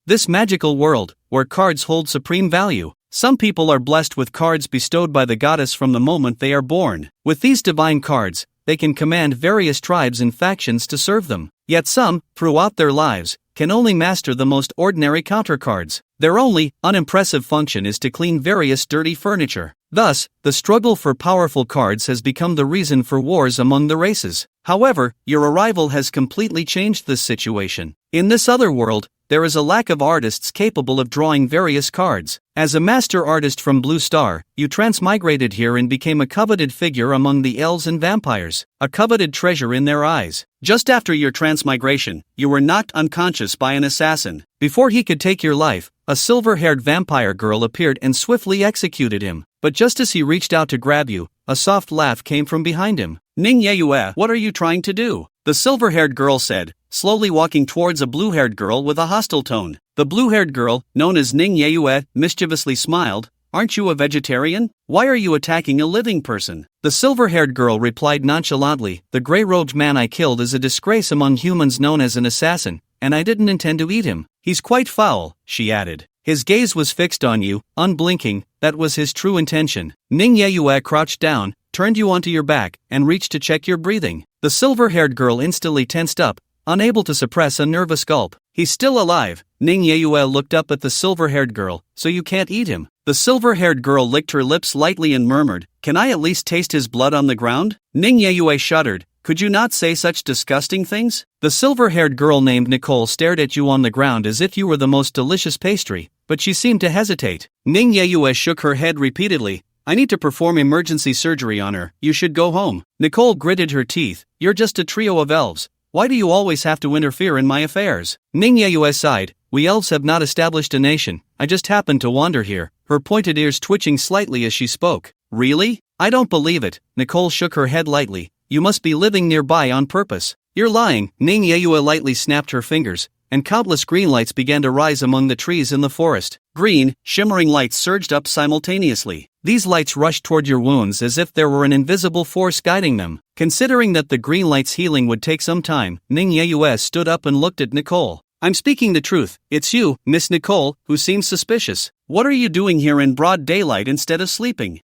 This magical world, where cards hold supreme value. Some people are blessed with cards bestowed by the goddess from the moment they are born. With these divine cards, they can command various tribes and factions to serve them. Yet some, throughout their lives, can only master the most ordinary counter cards. Their only, unimpressive function is to clean various dirty furniture. Thus, the struggle for powerful cards has become the reason for wars among the races. However, your arrival has completely changed this situation. In this other world, there is a lack of artists capable of drawing various cards. As a master artist from Blue Star, you transmigrated here and became a coveted figure among the elves and vampires, a coveted treasure in their eyes. Just after your transmigration, you were knocked unconscious by an assassin. Before he could take your life, a silver-haired vampire girl appeared and swiftly executed him. But just as he reached out to grab you, a soft laugh came from behind him. Ning Yeyue, what are you trying to do? The silver-haired girl said, slowly walking towards a blue-haired girl with a hostile tone. The blue-haired girl, known as Ning Yeyue, mischievously smiled. Aren't you a vegetarian? Why are you attacking a living person? The silver-haired girl replied nonchalantly, the gray-robed man I killed is a disgrace among humans known as an assassin, and I didn't intend to eat him. He's quite foul, she added. His gaze was fixed on you, unblinking, that was his true intention. Ning Yeyue crouched down, turned you onto your back, and reached to check your breathing. The silver-haired girl instantly tensed up, unable to suppress a nervous gulp. He's still alive. Ning Yeyue looked up at the silver-haired girl, so you can't eat him. The silver-haired girl licked her lips lightly and murmured, can I at least taste his blood on the ground? Ning Yeyue shuddered. Could you not say such disgusting things? The silver-haired girl named Nicole stared at you on the ground as if you were the most delicious pastry, but she seemed to hesitate. Ning Yeyue shook her head repeatedly. I need to perform emergency surgery on her. You should go home. Nicole gritted her teeth. You're just a trio of elves. Why do you always have to interfere in my affairs? Ning Yeyue sighed. We elves have not established a nation. I just happened to wander here, her pointed ears twitching slightly as she spoke. Really? I don't believe it. Nicole shook her head lightly. You must be living nearby on purpose. You're lying. Ning Yeyue lightly snapped her fingers, and countless green lights began to rise among the trees in the forest. Green, shimmering lights surged up simultaneously. These lights rushed toward your wounds as if there were an invisible force guiding them. Considering that the green light's healing would take some time, Ning Yeyue stood up and looked at Nicole. I'm speaking the truth. It's you, Miss Nicole, who seems suspicious. What are you doing here in broad daylight instead of sleeping?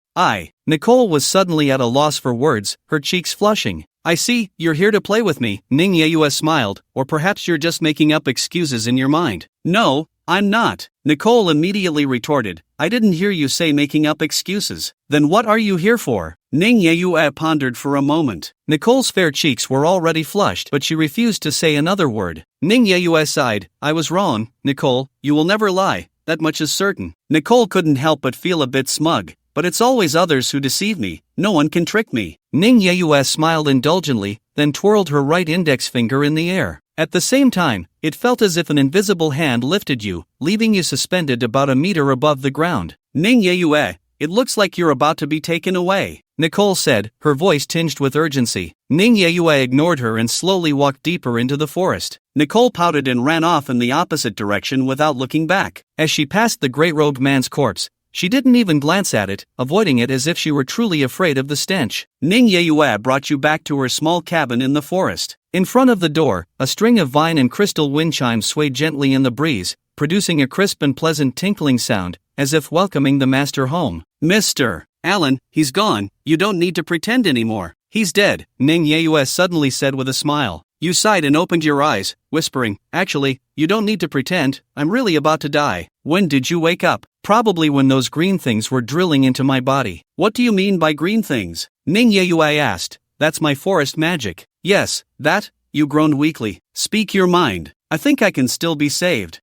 Nicole was suddenly at a loss for words, her cheeks flushing. I see, you're here to play with me. Ning Yeyue smiled, or perhaps you're just making up excuses in your mind. No, I'm not. Nicole immediately retorted. I didn't hear you say making up excuses. Then what are you here for? Ning Yeyue pondered for a moment. Nicole's fair cheeks were already flushed, but she refused to say another word. Ning Yeyue sighed. I was wrong, Nicole, you will never lie, that much is certain. Nicole couldn't help but feel a bit smug. But it's always others who deceive me, no one can trick me. Ning Yeyue smiled indulgently, then twirled her right index finger in the air. At the same time, it felt as if an invisible hand lifted you, leaving you suspended about a meter above the ground. Ning Yeyue, it looks like you're about to be taken away, Nicole said, her voice tinged with urgency. Ning Yeyue ignored her and slowly walked deeper into the forest. Nicole pouted and ran off in the opposite direction without looking back. As she passed the gray-robed man's corpse, she didn't even glance at it, avoiding it as if she were truly afraid of the stench. Ning Yeyue brought you back to her small cabin in the forest. In front of the door, a string of vine and crystal wind chimes swayed gently in the breeze, producing a crisp and pleasant tinkling sound, as if welcoming the master home. Mr. Allen, he's gone. You don't need to pretend anymore. He's dead, Ning Yeyue suddenly said with a smile. You sighed and opened your eyes, whispering, actually, you don't need to pretend, I'm really about to die. When did you wake up? Probably when those green things were drilling into my body. What do you mean by green things? Ning Yeyue asked. That's my forest magic. Yes, that? You groaned weakly. Speak your mind. I think I can still be saved.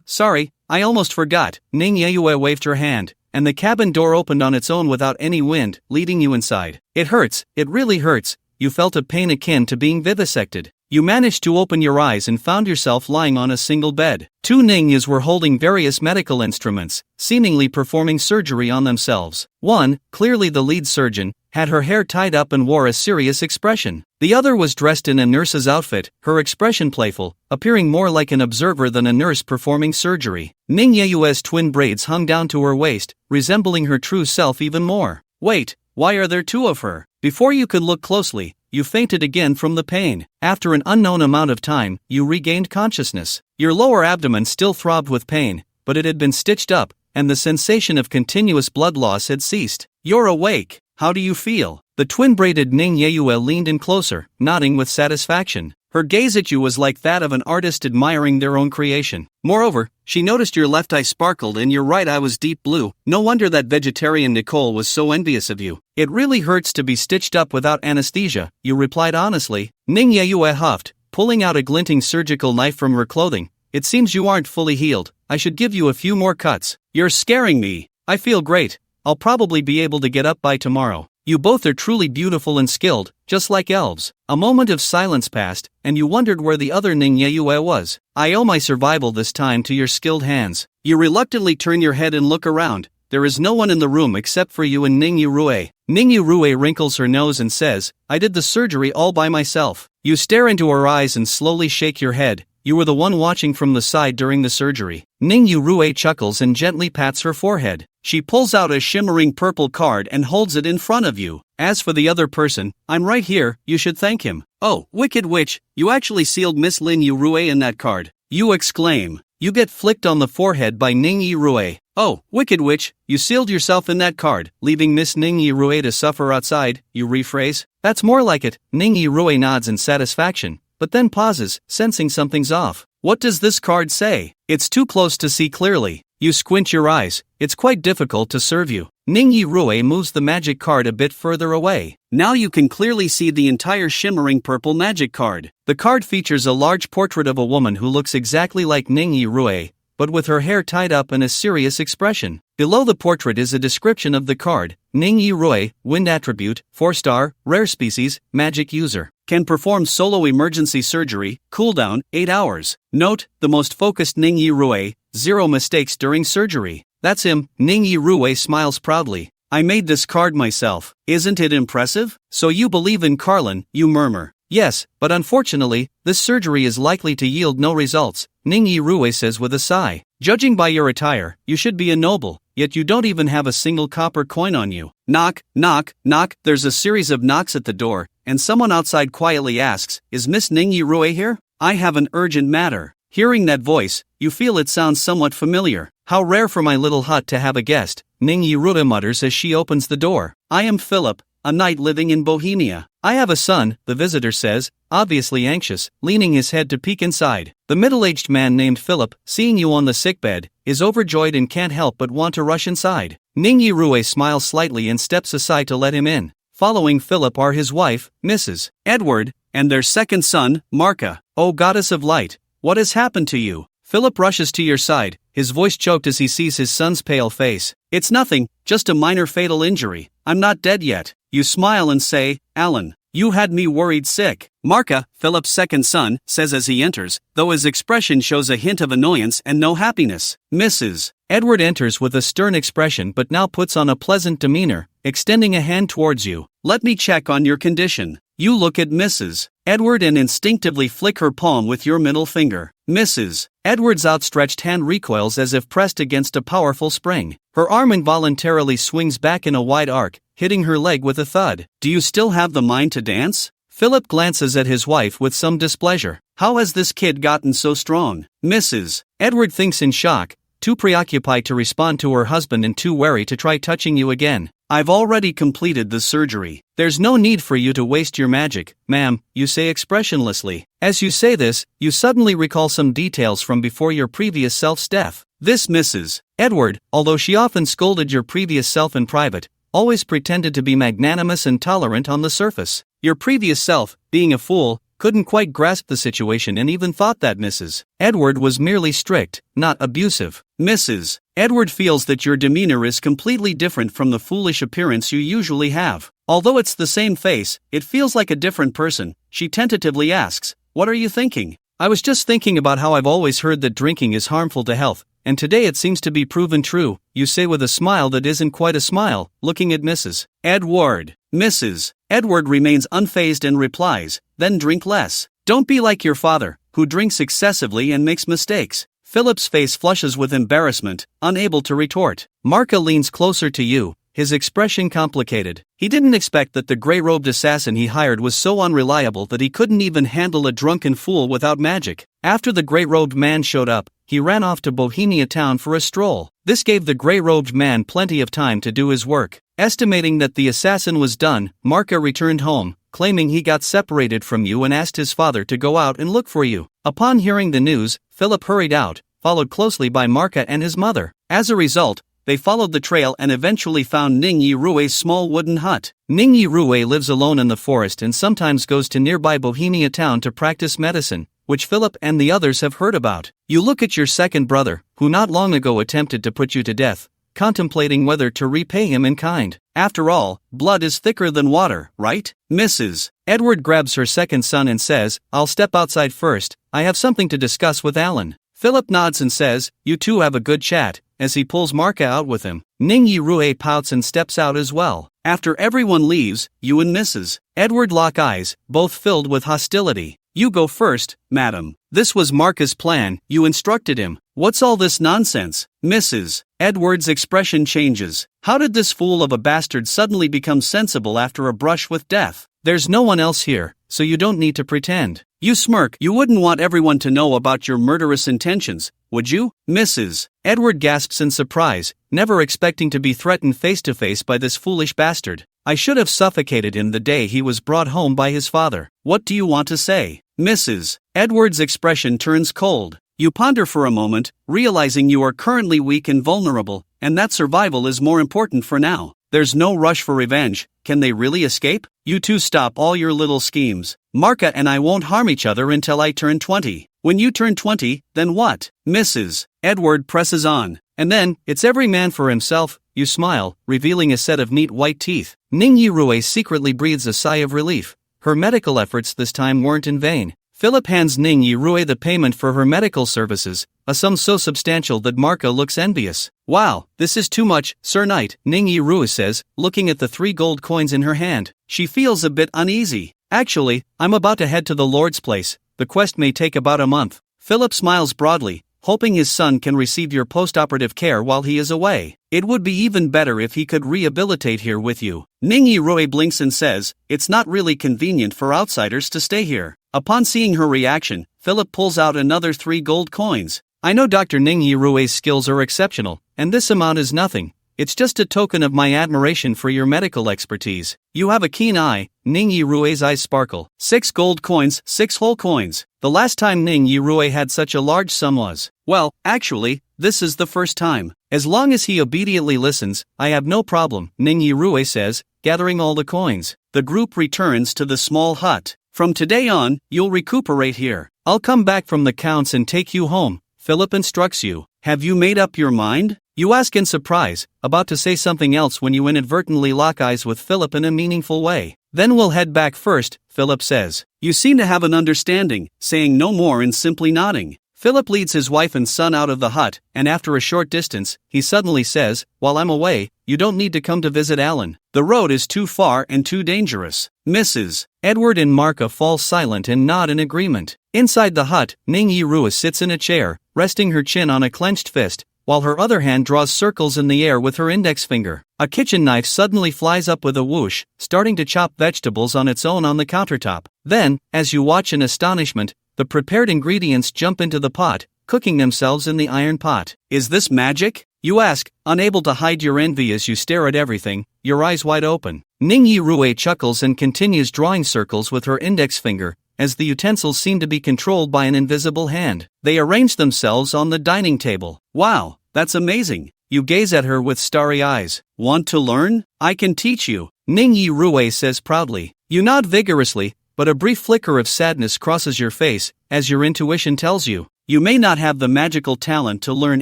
Sorry, I almost forgot. Ning Yeyue waved her hand, and the cabin door opened on its own without any wind, leading you inside. It hurts, it really hurts. You felt a pain akin to being vivisected. You managed to open your eyes and found yourself lying on a single bed. Two Ningyas were holding various medical instruments, seemingly performing surgery on themselves. One, clearly the lead surgeon, had her hair tied up and wore a serious expression. The other was dressed in a nurse's outfit, her expression playful, appearing more like an observer than a nurse performing surgery. Ning Yeyue's twin braids hung down to her waist, resembling her true self even more. Wait, why are there two of her? Before you could look closely, you fainted again from the pain. After an unknown amount of time, you regained consciousness. Your lower abdomen still throbbed with pain, but it had been stitched up, and the sensation of continuous blood loss had ceased. You're awake. How do you feel? The twin-braided Ning Yeyue leaned in closer, nodding with satisfaction. Her gaze at you was like that of an artist admiring their own creation. Moreover, she noticed your left eye sparkled and your right eye was deep blue. No wonder that vegetarian Nicole was so envious of you. It really hurts to be stitched up without anesthesia, you replied honestly. Ning Yeyue huffed, pulling out a glinting surgical knife from her clothing. It seems you aren't fully healed. I should give you a few more cuts. You're scaring me. I feel great. I'll probably be able to get up by tomorrow. You both are truly beautiful and skilled, just like elves. A moment of silence passed, and you wondered where the other Ning Yeyue was. I owe my survival this time to your skilled hands. You reluctantly turn your head and look around. There is no one in the room except for you and Ning Yurue. Ning Yurue wrinkles her nose and says, I did the surgery all by myself. You stare into her eyes and slowly shake your head. You were the one watching from the side during the surgery. Ning Yurue chuckles and gently pats her forehead. She pulls out a shimmering purple card and holds it in front of you. As for the other person, I'm right here, you should thank him. Oh, wicked witch, you actually sealed Miss Lin Yurue in that card. You exclaim. You get flicked on the forehead by Ning Yurue. Oh, wicked witch, you sealed yourself in that card, leaving Miss Ning Yurue to suffer outside, you rephrase. That's more like it. Ning Yurue nods in satisfaction, but then pauses, sensing something's off. What does this card say? It's too close to see clearly. You squint your eyes. It's quite difficult to serve you. Ning Yurue moves the magic card a bit further away. Now you can clearly see the entire shimmering purple magic card. The card features a large portrait of a woman who looks exactly like Ning Yurue, but with her hair tied up and a serious expression. Below the portrait is a description of the card. Ning Yurue, wind attribute, 4-star, rare species, magic user. Can perform solo emergency surgery, cooldown, 8 hours. Note, the most focused Ning Yurue, 0 mistakes during surgery. That's him. Ning Yurue smiles proudly. I made this card myself. Isn't it impressive? So you believe in Carlin, you murmur. Yes, but unfortunately, this surgery is likely to yield no results, Ning Yurue says with a sigh. Judging by your attire, you should be a noble, yet you don't even have a single copper coin on you. Knock, knock, knock. There's a series of knocks at the door, and someone outside quietly asks, Is Miss Ning Yurue here? I have an urgent matter. Hearing that voice, you feel it sounds somewhat familiar. How rare for my little hut to have a guest, Ning Yurue mutters as she opens the door. I am Philip, a knight living in Bohemia. I have a son, the visitor says, obviously anxious, leaning his head to peek inside. The middle-aged man named Philip, seeing you on the sickbed, is overjoyed and can't help but want to rush inside. Ning Yurue smiles slightly and steps aside to let him in. Following Philip are his wife, Mrs. Edward, and their second son, Marka. Oh goddess of light, what has happened to you? Philip rushes to your side, his voice choked as he sees his son's pale face. It's nothing, just a minor fatal injury. I'm not dead yet. You smile and say, Alan, you had me worried sick. Marka, Philip's second son, says as he enters, though his expression shows a hint of annoyance and no happiness. Mrs. Edward enters with a stern expression but now puts on a pleasant demeanor, extending a hand towards you. Let me check on your condition. You look at Mrs. Edward and instinctively flick her palm with your middle finger. Mrs. Edward's outstretched hand recoils as if pressed against a powerful spring. Her arm involuntarily swings back in a wide arc, hitting her leg with a thud. Do you still have the mind to dance? Philip glances at his wife with some displeasure. How has this kid gotten so strong? Mrs. Edward thinks in shock, too preoccupied to respond to her husband and too wary to try touching you again. I've already completed the surgery. There's no need for you to waste your magic, ma'am, you say expressionlessly. As you say this, you suddenly recall some details from before your previous self's death. This Mrs. Edward, although she often scolded your previous self in private, always pretended to be magnanimous and tolerant on the surface. Your previous self, being a fool, couldn't quite grasp the situation and even thought that Mrs. Edward was merely strict, not abusive. Mrs. Edward feels that your demeanor is completely different from the foolish appearance you usually have. Although it's the same face, it feels like a different person. She tentatively asks, What are you thinking? I was just thinking about how I've always heard that drinking is harmful to health, and today it seems to be proven true, you say with a smile that isn't quite a smile, looking at Mrs. Edward. Mrs. Edward remains unfazed and replies, Then drink less. Don't be like your father, who drinks excessively and makes mistakes. Philip's face flushes with embarrassment, unable to retort. Marka leans closer to you, his expression complicated. He didn't expect that the gray-robed assassin he hired was so unreliable that he couldn't even handle a drunken fool without magic. After the gray-robed man showed up, he ran off to Bohemia town for a stroll. This gave the gray-robed man plenty of time to do his work. Estimating that the assassin was done, Marka returned home, claiming he got separated from you and asked his father to go out and look for you. Upon hearing the news, Philip hurried out, followed closely by Marka and his mother. As a result, they followed the trail and eventually found Ningyi Rue's small wooden hut. Ningyi Rue lives alone in the forest and sometimes goes to nearby Bohemia town to practice medicine, which Philip and the others have heard about. You look at your second brother, who not long ago attempted to put you to death, contemplating whether to repay him in kind. After all, blood is thicker than water, right, Mrs. Edward grabs her second son and says, "I'll step outside first, I have something to discuss with Alan." Philip nods and says, "You two have a good chat," as he pulls Marka out with him. Ningyi Rue pouts and steps out as well. After everyone leaves, you and Mrs. Edward lock eyes, both filled with hostility. "You go first, madam. This was Marka's plan, you instructed him. What's all this nonsense?" Mrs. Edward's expression changes. How did this fool of a bastard suddenly become sensible after a brush with death? "There's no one else here, so you don't need to pretend." You smirk. "You wouldn't want everyone to know about your murderous intentions, would you?" Mrs. Edward gasps in surprise, never expecting to be threatened face to face by this foolish bastard. "I should have suffocated him the day he was brought home by his father. What do you want to say?" Mrs. Edward's expression turns cold. You ponder for a moment, realizing you are currently weak and vulnerable, and that survival is more important for now. There's no rush for revenge. Can they really escape? You two stop all your little schemes. Marka and I won't harm each other until I turn 20. When you turn 20, then what? Mrs. Edward presses on. And then, it's every man for himself. You smile, revealing a set of neat white teeth. Ningyi Rue secretly breathes a sigh of relief. Her medical efforts this time weren't in vain. Philip hands Ningyi Rue the payment for her medical services, a sum so substantial that Marka looks envious. "Wow, this is too much, Sir Knight," Ningyi Rue says, looking at the 3 gold coins in her hand. She feels a bit uneasy. "Actually, I'm about to head to the Lord's place. The quest may take about a month." Philip smiles broadly, hoping his son can receive your post-operative care while he is away. "It would be even better if he could rehabilitate here with you." Ningyi Rue blinks and says, "It's not really convenient for outsiders to stay here." Upon seeing her reaction, Philip pulls out another 3 gold coins. "I know Dr. Ningyi Rue's skills are exceptional, and this amount is nothing. It's just a token of my admiration for your medical expertise. You have a keen eye." Ningyi Rue's eyes sparkle. 6 gold coins, 6 whole coins. The last time Ningyi Rue had such a large sum was, well, actually, this is the first time. "As long as he obediently listens, I have no problem," Ningyi Rue says, gathering all the coins. The group returns to the small hut. "From today on, you'll recuperate here. I'll come back from the counts and take you home," Philip instructs you. "Have you made up your mind?" You ask in surprise, about to say something else when you inadvertently lock eyes with Philip in a meaningful way. "Then we'll head back first," Philip says. You seem to have an understanding, saying no more and simply nodding. Philip leads his wife and son out of the hut, and after a short distance, he suddenly says, "While I'm away, you don't need to come to visit Alan. The road is too far and too dangerous." Mrs. Edward and Marka fall silent and nod in agreement. Inside the hut, Ningyi Rue sits in a chair, resting her chin on a clenched fist, while her other hand draws circles in the air with her index finger. A kitchen knife suddenly flies up with a whoosh, starting to chop vegetables on its own on the countertop. Then, as you watch in astonishment, the prepared ingredients jump into the pot, cooking themselves in the iron pot. "Is this magic?" you ask, unable to hide your envy as you stare at everything, your eyes wide open. Ningyi Rue chuckles and continues drawing circles with her index finger, as the utensils seem to be controlled by an invisible hand. They arrange themselves on the dining table. "Wow, that's amazing." You gaze at her with starry eyes. "Want to learn? I can teach you," Ningyi Rue says proudly. You nod vigorously, but a brief flicker of sadness crosses your face, as your intuition tells you, you may not have the magical talent to learn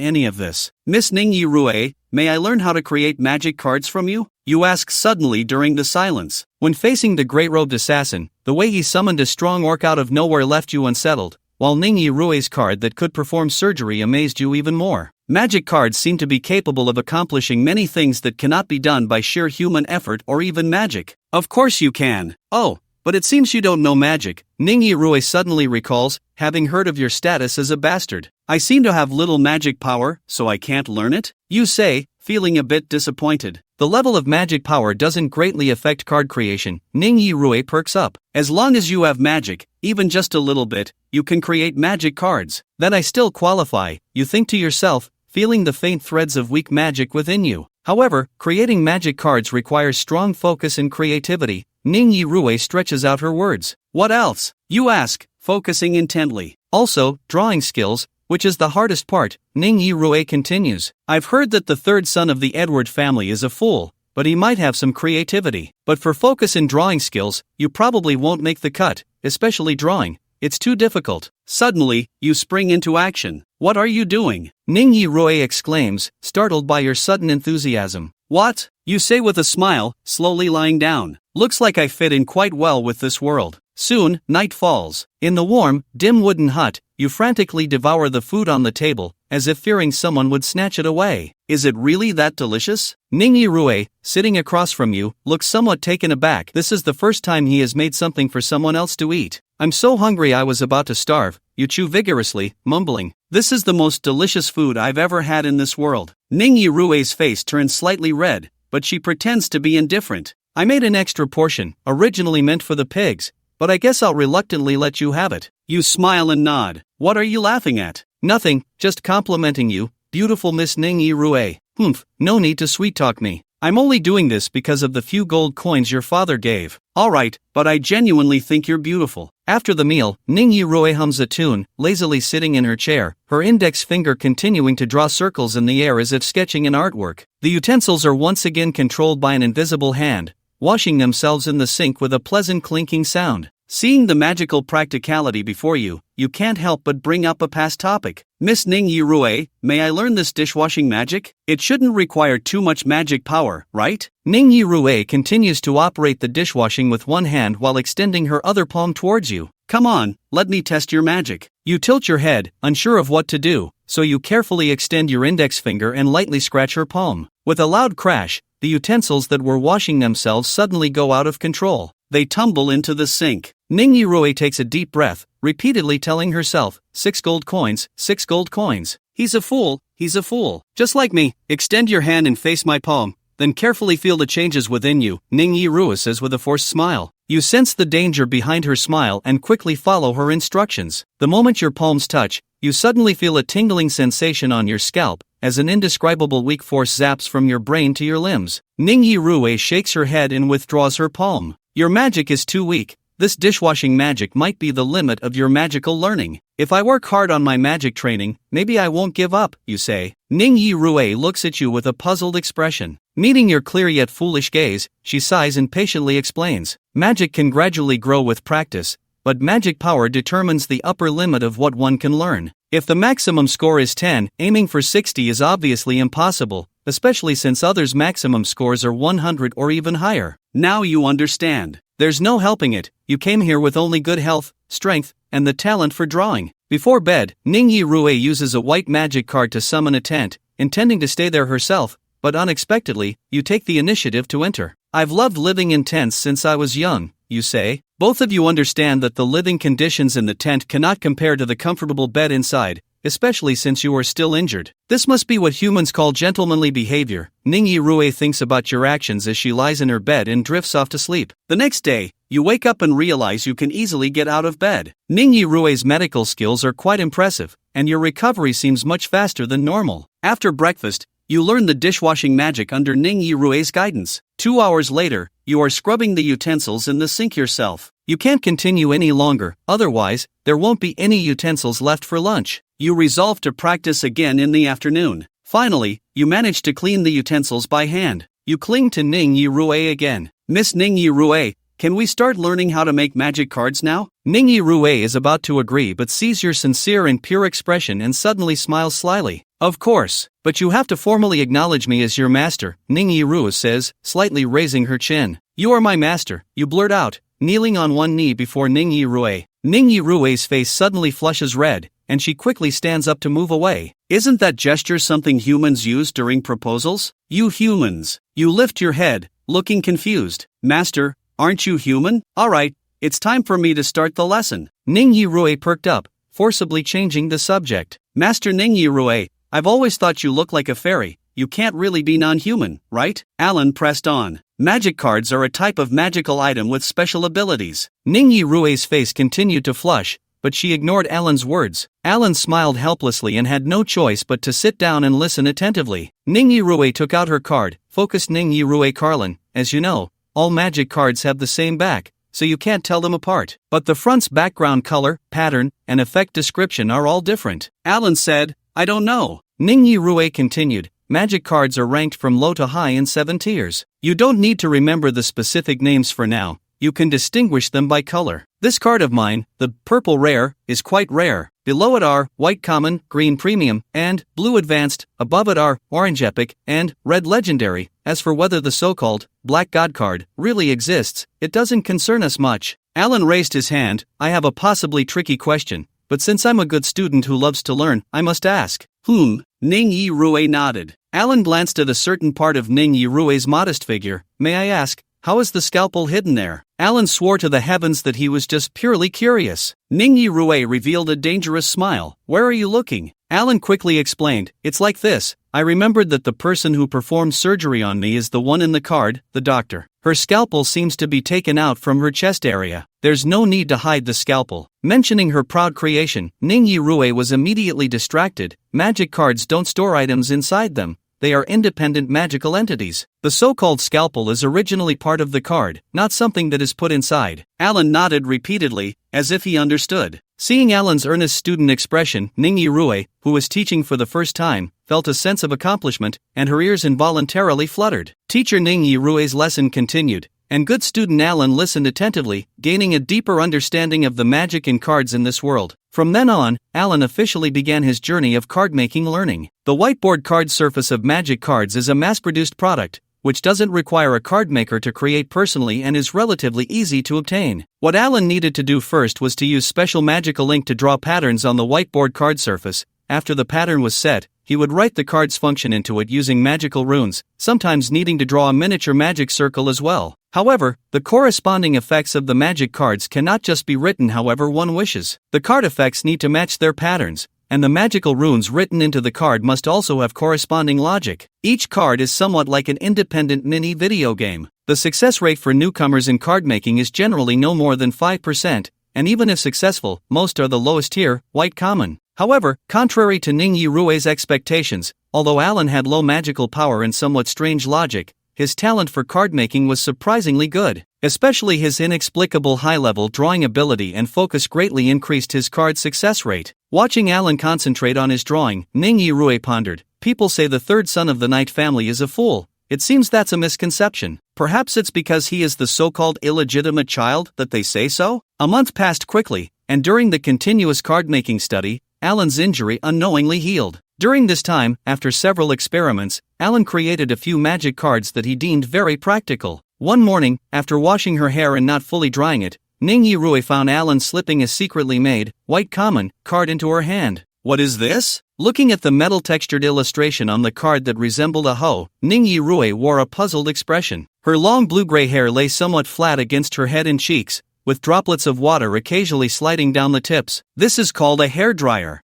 any of this. "Miss Ningyi Rue, may I learn how to create magic cards from you?" you ask suddenly during the silence. When facing the gray-robed assassin, the way he summoned a strong orc out of nowhere left you unsettled, while Ningyi Rue's card that could perform surgery amazed you even more. Magic cards seem to be capable of accomplishing many things that cannot be done by sheer human effort or even magic. Of course you can. "Oh, but it seems you don't know magic," Ningyi Rue suddenly recalls, having heard of your status as a bastard. "I seem to have little magic power, so I can't learn it?" You say, feeling a bit disappointed. The level of magic power doesn't greatly affect card creation. Ning Yirue perks up. As long as you have magic, even just a little bit, you can create magic cards. Then I still qualify, you think to yourself, feeling the faint threads of weak magic within you. However, creating magic cards requires strong focus and creativity. Ning Yirue stretches out her words. What else? You ask, focusing intently. Also, drawing skills, which is the hardest part. Ning Yirue continues. I've heard that the third son of the Edward family is a fool, but he might have some creativity. But for focus and drawing skills, you probably won't make the cut, especially drawing. It's too difficult. Suddenly, you spring into action. What are you doing? Ning Yirue exclaims, startled by your sudden enthusiasm. What? You say with a smile, slowly lying down. Looks like I fit in quite well with this world. Soon, night falls. In the warm, dim wooden hut, you frantically devour the food on the table, as if fearing someone would snatch it away. Is it really that delicious? Ning Yirue, sitting across from you, looks somewhat taken aback. This is the first time he has made something for someone else to eat. I'm so hungry I was about to starve. You chew vigorously, mumbling. This is the most delicious food I've ever had in this world. Ning Yirue's face turns slightly red, but she pretends to be indifferent. I made an extra portion, originally meant for the pigs, but I guess I'll reluctantly let you have it. You smile and nod. What are you laughing at? Nothing, just complimenting you, beautiful Miss Ning Yirue. Humph, no need to sweet-talk me. I'm only doing this because of the few gold coins your father gave. Alright, but I genuinely think you're beautiful. After the meal, Ning Yirue hums a tune, lazily sitting in her chair, her index finger continuing to draw circles in the air as if sketching an artwork. The utensils are once again controlled by an invisible hand, washing themselves in the sink with a pleasant clinking sound. Seeing the magical practicality before you, you can't help but bring up a past topic. Miss Ning Yirue, may I learn this dishwashing magic? It shouldn't require too much magic power, right? Ning Yirue continues to operate the dishwashing with one hand while extending her other palm towards you. Come on, let me test your magic. You tilt your head, unsure of what to do, so you carefully extend your index finger and lightly scratch her palm. With a loud crash, the utensils that were washing themselves suddenly go out of control. They tumble into the sink. Ning Yirue takes a deep breath, repeatedly telling herself, 6 gold coins, 6 gold coins. He's a fool, he's a fool. Just like me, extend your hand and face my palm, then carefully feel the changes within you, Ning Yirue says with a forced smile. You sense the danger behind her smile and quickly follow her instructions. The moment your palms touch, you suddenly feel a tingling sensation on your scalp, as an indescribable weak force zaps from your brain to your limbs. Ning Yirue shakes her head and withdraws her palm. Your magic is too weak. This dishwashing magic might be the limit of your magical learning. If I work hard on my magic training, maybe I won't give up, you say. Ning Yirue looks at you with a puzzled expression. Meeting your clear yet foolish gaze, she sighs and patiently explains. Magic can gradually grow with practice, but magic power determines the upper limit of what one can learn. If the maximum score is 10, aiming for 60 is obviously impossible, especially since others' maximum scores are 100 or even higher. Now you understand. There's no helping it, you came here with only good health, strength, and the talent for drawing. Before bed, Ning Yirue uses a white magic card to summon a tent, intending to stay there herself, but unexpectedly, you take the initiative to enter. I've loved living in tents since I was young, you say. Both of you understand that the living conditions in the tent cannot compare to the comfortable bed inside, especially since you are still injured. This must be what humans call gentlemanly behavior. Ning Yirue thinks about your actions as she lies in her bed and drifts off to sleep. The next day, you wake up and realize you can easily get out of bed. Ning Yirue's medical skills are quite impressive, and your recovery seems much faster than normal. After breakfast, you learn the dishwashing magic under Ning Yirue's guidance. 2 hours later, you are scrubbing the utensils in the sink yourself. You can't continue any longer, otherwise, there won't be any utensils left for lunch. You resolve to practice again in the afternoon. Finally, you manage to clean the utensils by hand. You cling to Ning Yirue again. Miss Ning Yirue, can we start learning how to make magic cards now? Ning Yirue is about to agree but sees your sincere and pure expression and suddenly smiles slyly. Of course, but you have to formally acknowledge me as your master, Ning Yirue says, slightly raising her chin. You are my master, you blurt out, kneeling on one knee before Ning Yirue. Ning Yirue's face suddenly flushes red, and she quickly stands up to move away. Isn't that gesture something humans use during proposals? You humans. You lift your head, looking confused. Master, aren't you human? Alright, it's time for me to start the lesson. Ning Yirue perked up, forcibly changing the subject. Master Ning Yirue, I've always thought you look like a fairy, you can't really be non-human, right? Alan pressed on. Magic cards are a type of magical item with special abilities. Ningyi Rue's face continued to flush, but she ignored Alan's words. Alan smiled helplessly and had no choice but to sit down and listen attentively. Ningyi Rue took out her card, focused Ningyi Rue Carlin. As you know, all magic cards have the same back, so you can't tell them apart. But the front's background color, pattern, and effect description are all different. Alan said, I don't know. Ningyi Rue continued, magic cards are ranked from low to high in 7 tiers. You don't need to remember the specific names for now, you can distinguish them by color. This card of mine, the purple rare, is quite rare. Below it are white common, green premium, and blue advanced. Above it are orange epic and red legendary. As for whether the so-called black god card really exists, it doesn't concern us much. Alan raised his hand. I have a possibly tricky question, but since I'm a good student who loves to learn, I must ask. Ningyi Rue nodded. Alan glanced at a certain part of Ningyi Rue's modest figure. May I ask, how is the scalpel hidden there? Alan swore to the heavens that he was just purely curious. Ningyi Rue revealed a dangerous smile. Where are you looking? Alan quickly explained, it's like this. I remembered that the person who performed surgery on me is the one in the card, the doctor. Her scalpel seems to be taken out from her chest area. There's no need to hide the scalpel. Mentioning her proud creation, Ningyi Rue was immediately distracted. Magic cards don't store items inside them. They are independent magical entities. The so-called scalpel is originally part of the card, not something that is put inside. Alan nodded repeatedly, as if he understood. Seeing Alan's earnest student expression, Ningyi Rue, who was teaching for the first time, felt a sense of accomplishment, and her ears involuntarily fluttered. Teacher Ningyi Rue's lesson continued, and good student Alan listened attentively, gaining a deeper understanding of the magic in cards in this world. From then on, Alan officially began his journey of card-making learning. The whiteboard card surface of magic cards is a mass-produced product, which doesn't require a card maker to create personally and is relatively easy to obtain. What Alan needed to do first was to use special magical ink to draw patterns on the whiteboard card surface. After the pattern was set, he would write the card's function into it using magical runes, sometimes needing to draw a miniature magic circle as well. However, the corresponding effects of the magic cards cannot just be written however one wishes. The card effects need to match their patterns, and the magical runes written into the card must also have corresponding logic. Each card is somewhat like an independent mini video game. The success rate for newcomers in card making is generally no more than 5%, and even if successful, most are the lowest tier, white common. However, contrary to Ningyi Rue's expectations, although Alan had low magical power and somewhat strange logic, his talent for card making was surprisingly good. Especially his inexplicable high-level drawing ability and focus greatly increased his card success rate. Watching Alan concentrate on his drawing, Ningyi Rue pondered, people say the third son of the Knight family is a fool. It seems that's a misconception. Perhaps it's because he is the so-called illegitimate child that they say so? A month passed quickly, and during the continuous card-making study, Alan's injury unknowingly healed. During this time, after several experiments, Alan created a few magic cards that he deemed very practical. One morning, after washing her hair and not fully drying it, Ningyi Rue found Alan slipping a secretly made, white common, card into her hand. What is this? Looking at the metal-textured illustration on the card that resembled a hoe, Ningyi Rue wore a puzzled expression. Her long blue-gray hair lay somewhat flat against her head and cheeks, with droplets of water occasionally sliding down the tips. This is called a hairdryer.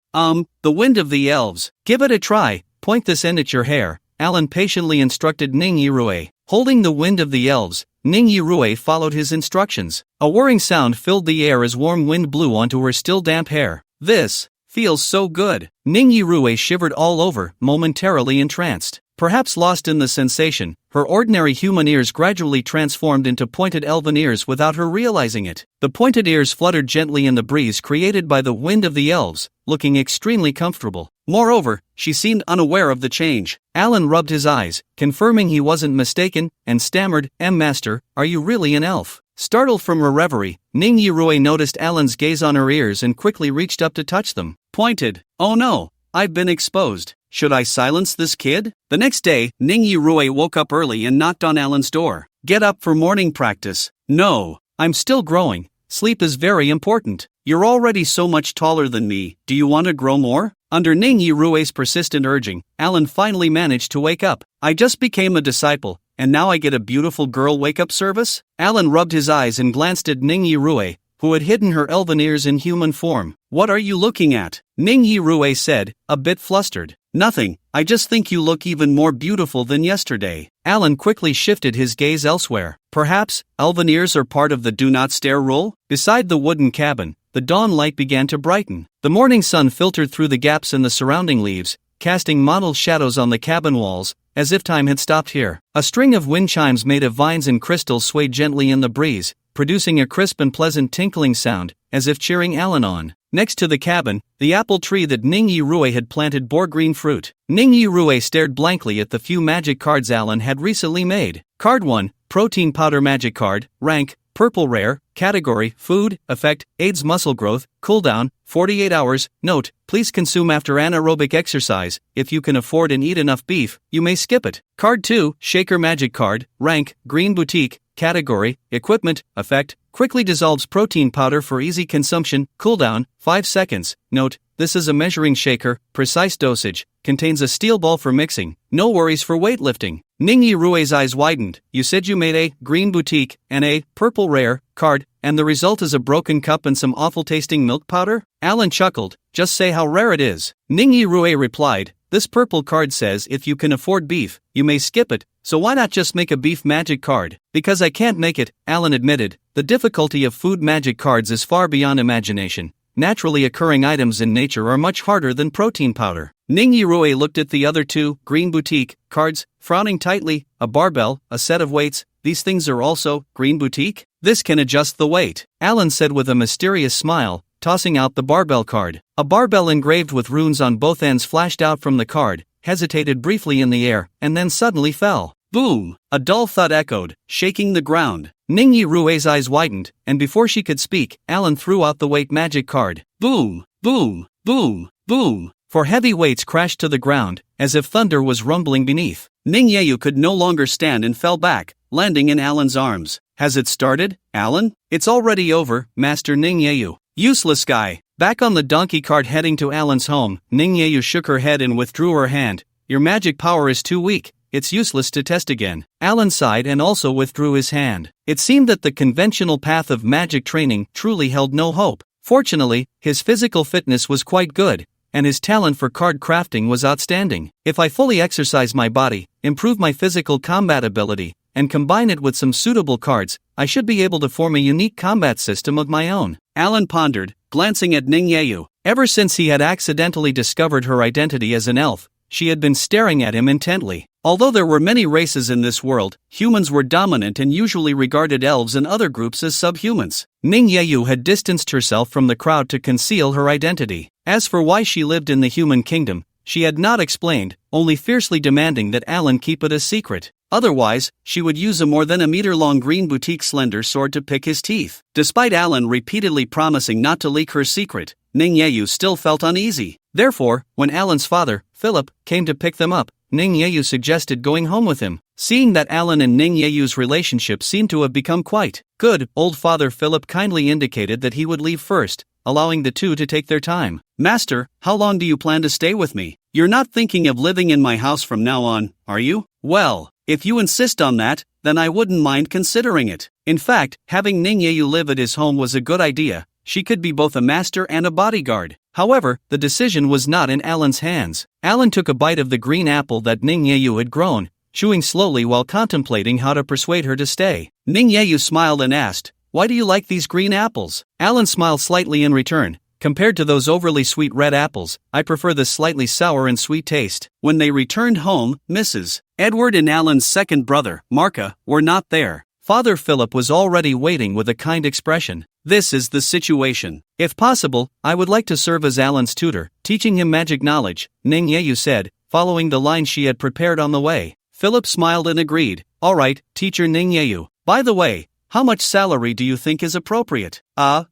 The wind of the elves. Give it a try, point this end at your hair, Alan patiently instructed Ningyi Rue. Holding the wind of the elves, Ningyi Rue followed his instructions. A whirring sound filled the air as warm wind blew onto her still damp hair. This feels so good. Ningyi Rue shivered all over, momentarily entranced. Perhaps lost in the sensation, her ordinary human ears gradually transformed into pointed elven ears without her realizing it. The pointed ears fluttered gently in the breeze created by the wind of the elves, looking extremely comfortable. Moreover, she seemed unaware of the change. Alan rubbed his eyes, confirming he wasn't mistaken, and stammered, Master, are you really an elf? Startled from her reverie, Ningyi Rue noticed Alan's gaze on her ears and quickly reached up to touch them. Pointed. Oh no, I've been exposed. Should I silence this kid? The next day, Ningyi Rue woke up early and knocked on Alan's door. Get up for morning practice. No, I'm still growing. Sleep is very important. You're already so much taller than me, do you want to grow more? Under Ningyi Rue's persistent urging, Alan finally managed to wake up. I just became a disciple, and now I get a beautiful girl wake-up service? Alan rubbed his eyes and glanced at Ningyi Rue, who had hidden her elven ears in human form. What are you looking at? Ningyi Rue said, a bit flustered. Nothing, I just think you look even more beautiful than yesterday. Alan quickly shifted his gaze elsewhere. Perhaps, elven ears are part of the do not stare rule? Beside the wooden cabin, the dawn light began to brighten. The morning sun filtered through the gaps in the surrounding leaves, casting mottled shadows on the cabin walls, as if time had stopped here. A string of wind chimes made of vines and crystals swayed gently in the breeze, producing a crisp and pleasant tinkling sound, as if cheering Alan on. Next to the cabin, the apple tree that Ningyi Rue had planted bore green fruit. Ningyi Rue stared blankly at the few magic cards Alan had recently made. Card 1, Protein Powder Magic Card, Rank, Purple Rare, Category, Food, Effect, Aids Muscle Growth, Cooldown, 48 hours, Note, please consume after anaerobic exercise, if you can afford and eat enough beef, you may skip it. Card 2, Shaker Magic Card, Rank, Green Boutique, Category, Equipment, Effect, quickly dissolves protein powder for easy consumption, cooldown, 5 seconds. Note, this is a measuring shaker, precise dosage, contains a steel ball for mixing, no worries for weightlifting. Ningyi Rue's eyes widened. You said you made a Green Boutique and a Purple Rare card, and the result is a broken cup and some awful tasting milk powder? Alan chuckled. Just say how rare it is. Ningyi Rue replied, this purple card says if you can afford beef, you may skip it, so why not just make a beef magic card? Because I can't make it, Alan admitted. The difficulty of food magic cards is far beyond imagination. Naturally occurring items in nature are much harder than protein powder. Ningyi Rue looked at the other two Green Boutique cards, frowning tightly. A barbell, a set of weights, these things are also Green Boutique? This can adjust the weight, Alan said with a mysterious smile, tossing out the barbell card. A barbell engraved with runes on both ends flashed out from the card, hesitated briefly in the air, and then suddenly fell. Boom! A dull thud echoed, shaking the ground. Ningyi Rue's eyes widened, and before she could speak, Alan threw out the weight magic card. Boom! Boom! Boom! Boom! For heavy weights crashed to the ground, as if thunder was rumbling beneath. Ningyi could no longer stand and fell back, landing in Alan's arms. Has it started, Alan? It's already over, Master Ningyi. Useless guy. Back on the donkey cart heading to Alan's home, Ningyi shook her head and withdrew her hand. Your magic power is too weak. It's useless to test again. Alan sighed and also withdrew his hand. It seemed that the conventional path of magic training truly held no hope. Fortunately, his physical fitness was quite good, and his talent for card crafting was outstanding. If I fully exercise my body, improve my physical combat ability, and combine it with some suitable cards, I should be able to form a unique combat system of my own. Alan pondered, glancing at Ningyi. Ever since he had accidentally discovered her identity as an elf, she had been staring at him intently. Although there were many races in this world, humans were dominant and usually regarded elves and other groups as subhumans. Ningyi had distanced herself from the crowd to conceal her identity. As for why she lived in the human kingdom, she had not explained, only fiercely demanding that Alan keep it a secret. Otherwise, she would use a more than a meter-long Green Boutique slender sword to pick his teeth. Despite Alan repeatedly promising not to leak her secret, Ningyi still felt uneasy. Therefore, when Alan's father, Philip, came to pick them up, Ningyi suggested going home with him. Seeing that Alan and Ningyi's relationship seemed to have become quite good, old Father Philip kindly indicated that he would leave first, allowing the two to take their time. Master, how long do you plan to stay with me? You're not thinking of living in my house from now on, are you? Well, if you insist on that, then I wouldn't mind considering it. In fact, having Ningyi live at his home was a good idea. She could be both a master and a bodyguard. However, the decision was not in Alan's hands. Alan took a bite of the green apple that Ningyi had grown, chewing slowly while contemplating how to persuade her to stay. Ningyi smiled and asked, "Why do you like these green apples?" Alan smiled slightly in return. Compared to those overly sweet red apples, I prefer the slightly sour and sweet taste. When they returned home, Mrs. Edward and Alan's second brother, Marka, were not there. Father Philip was already waiting with a kind expression. This is the situation. If possible, I would like to serve as Alan's tutor, teaching him magic knowledge, Ningyi said, following the line she had prepared on the way. Philip smiled and agreed. All right, teacher Ningyi. By the way, how much salary do you think is appropriate?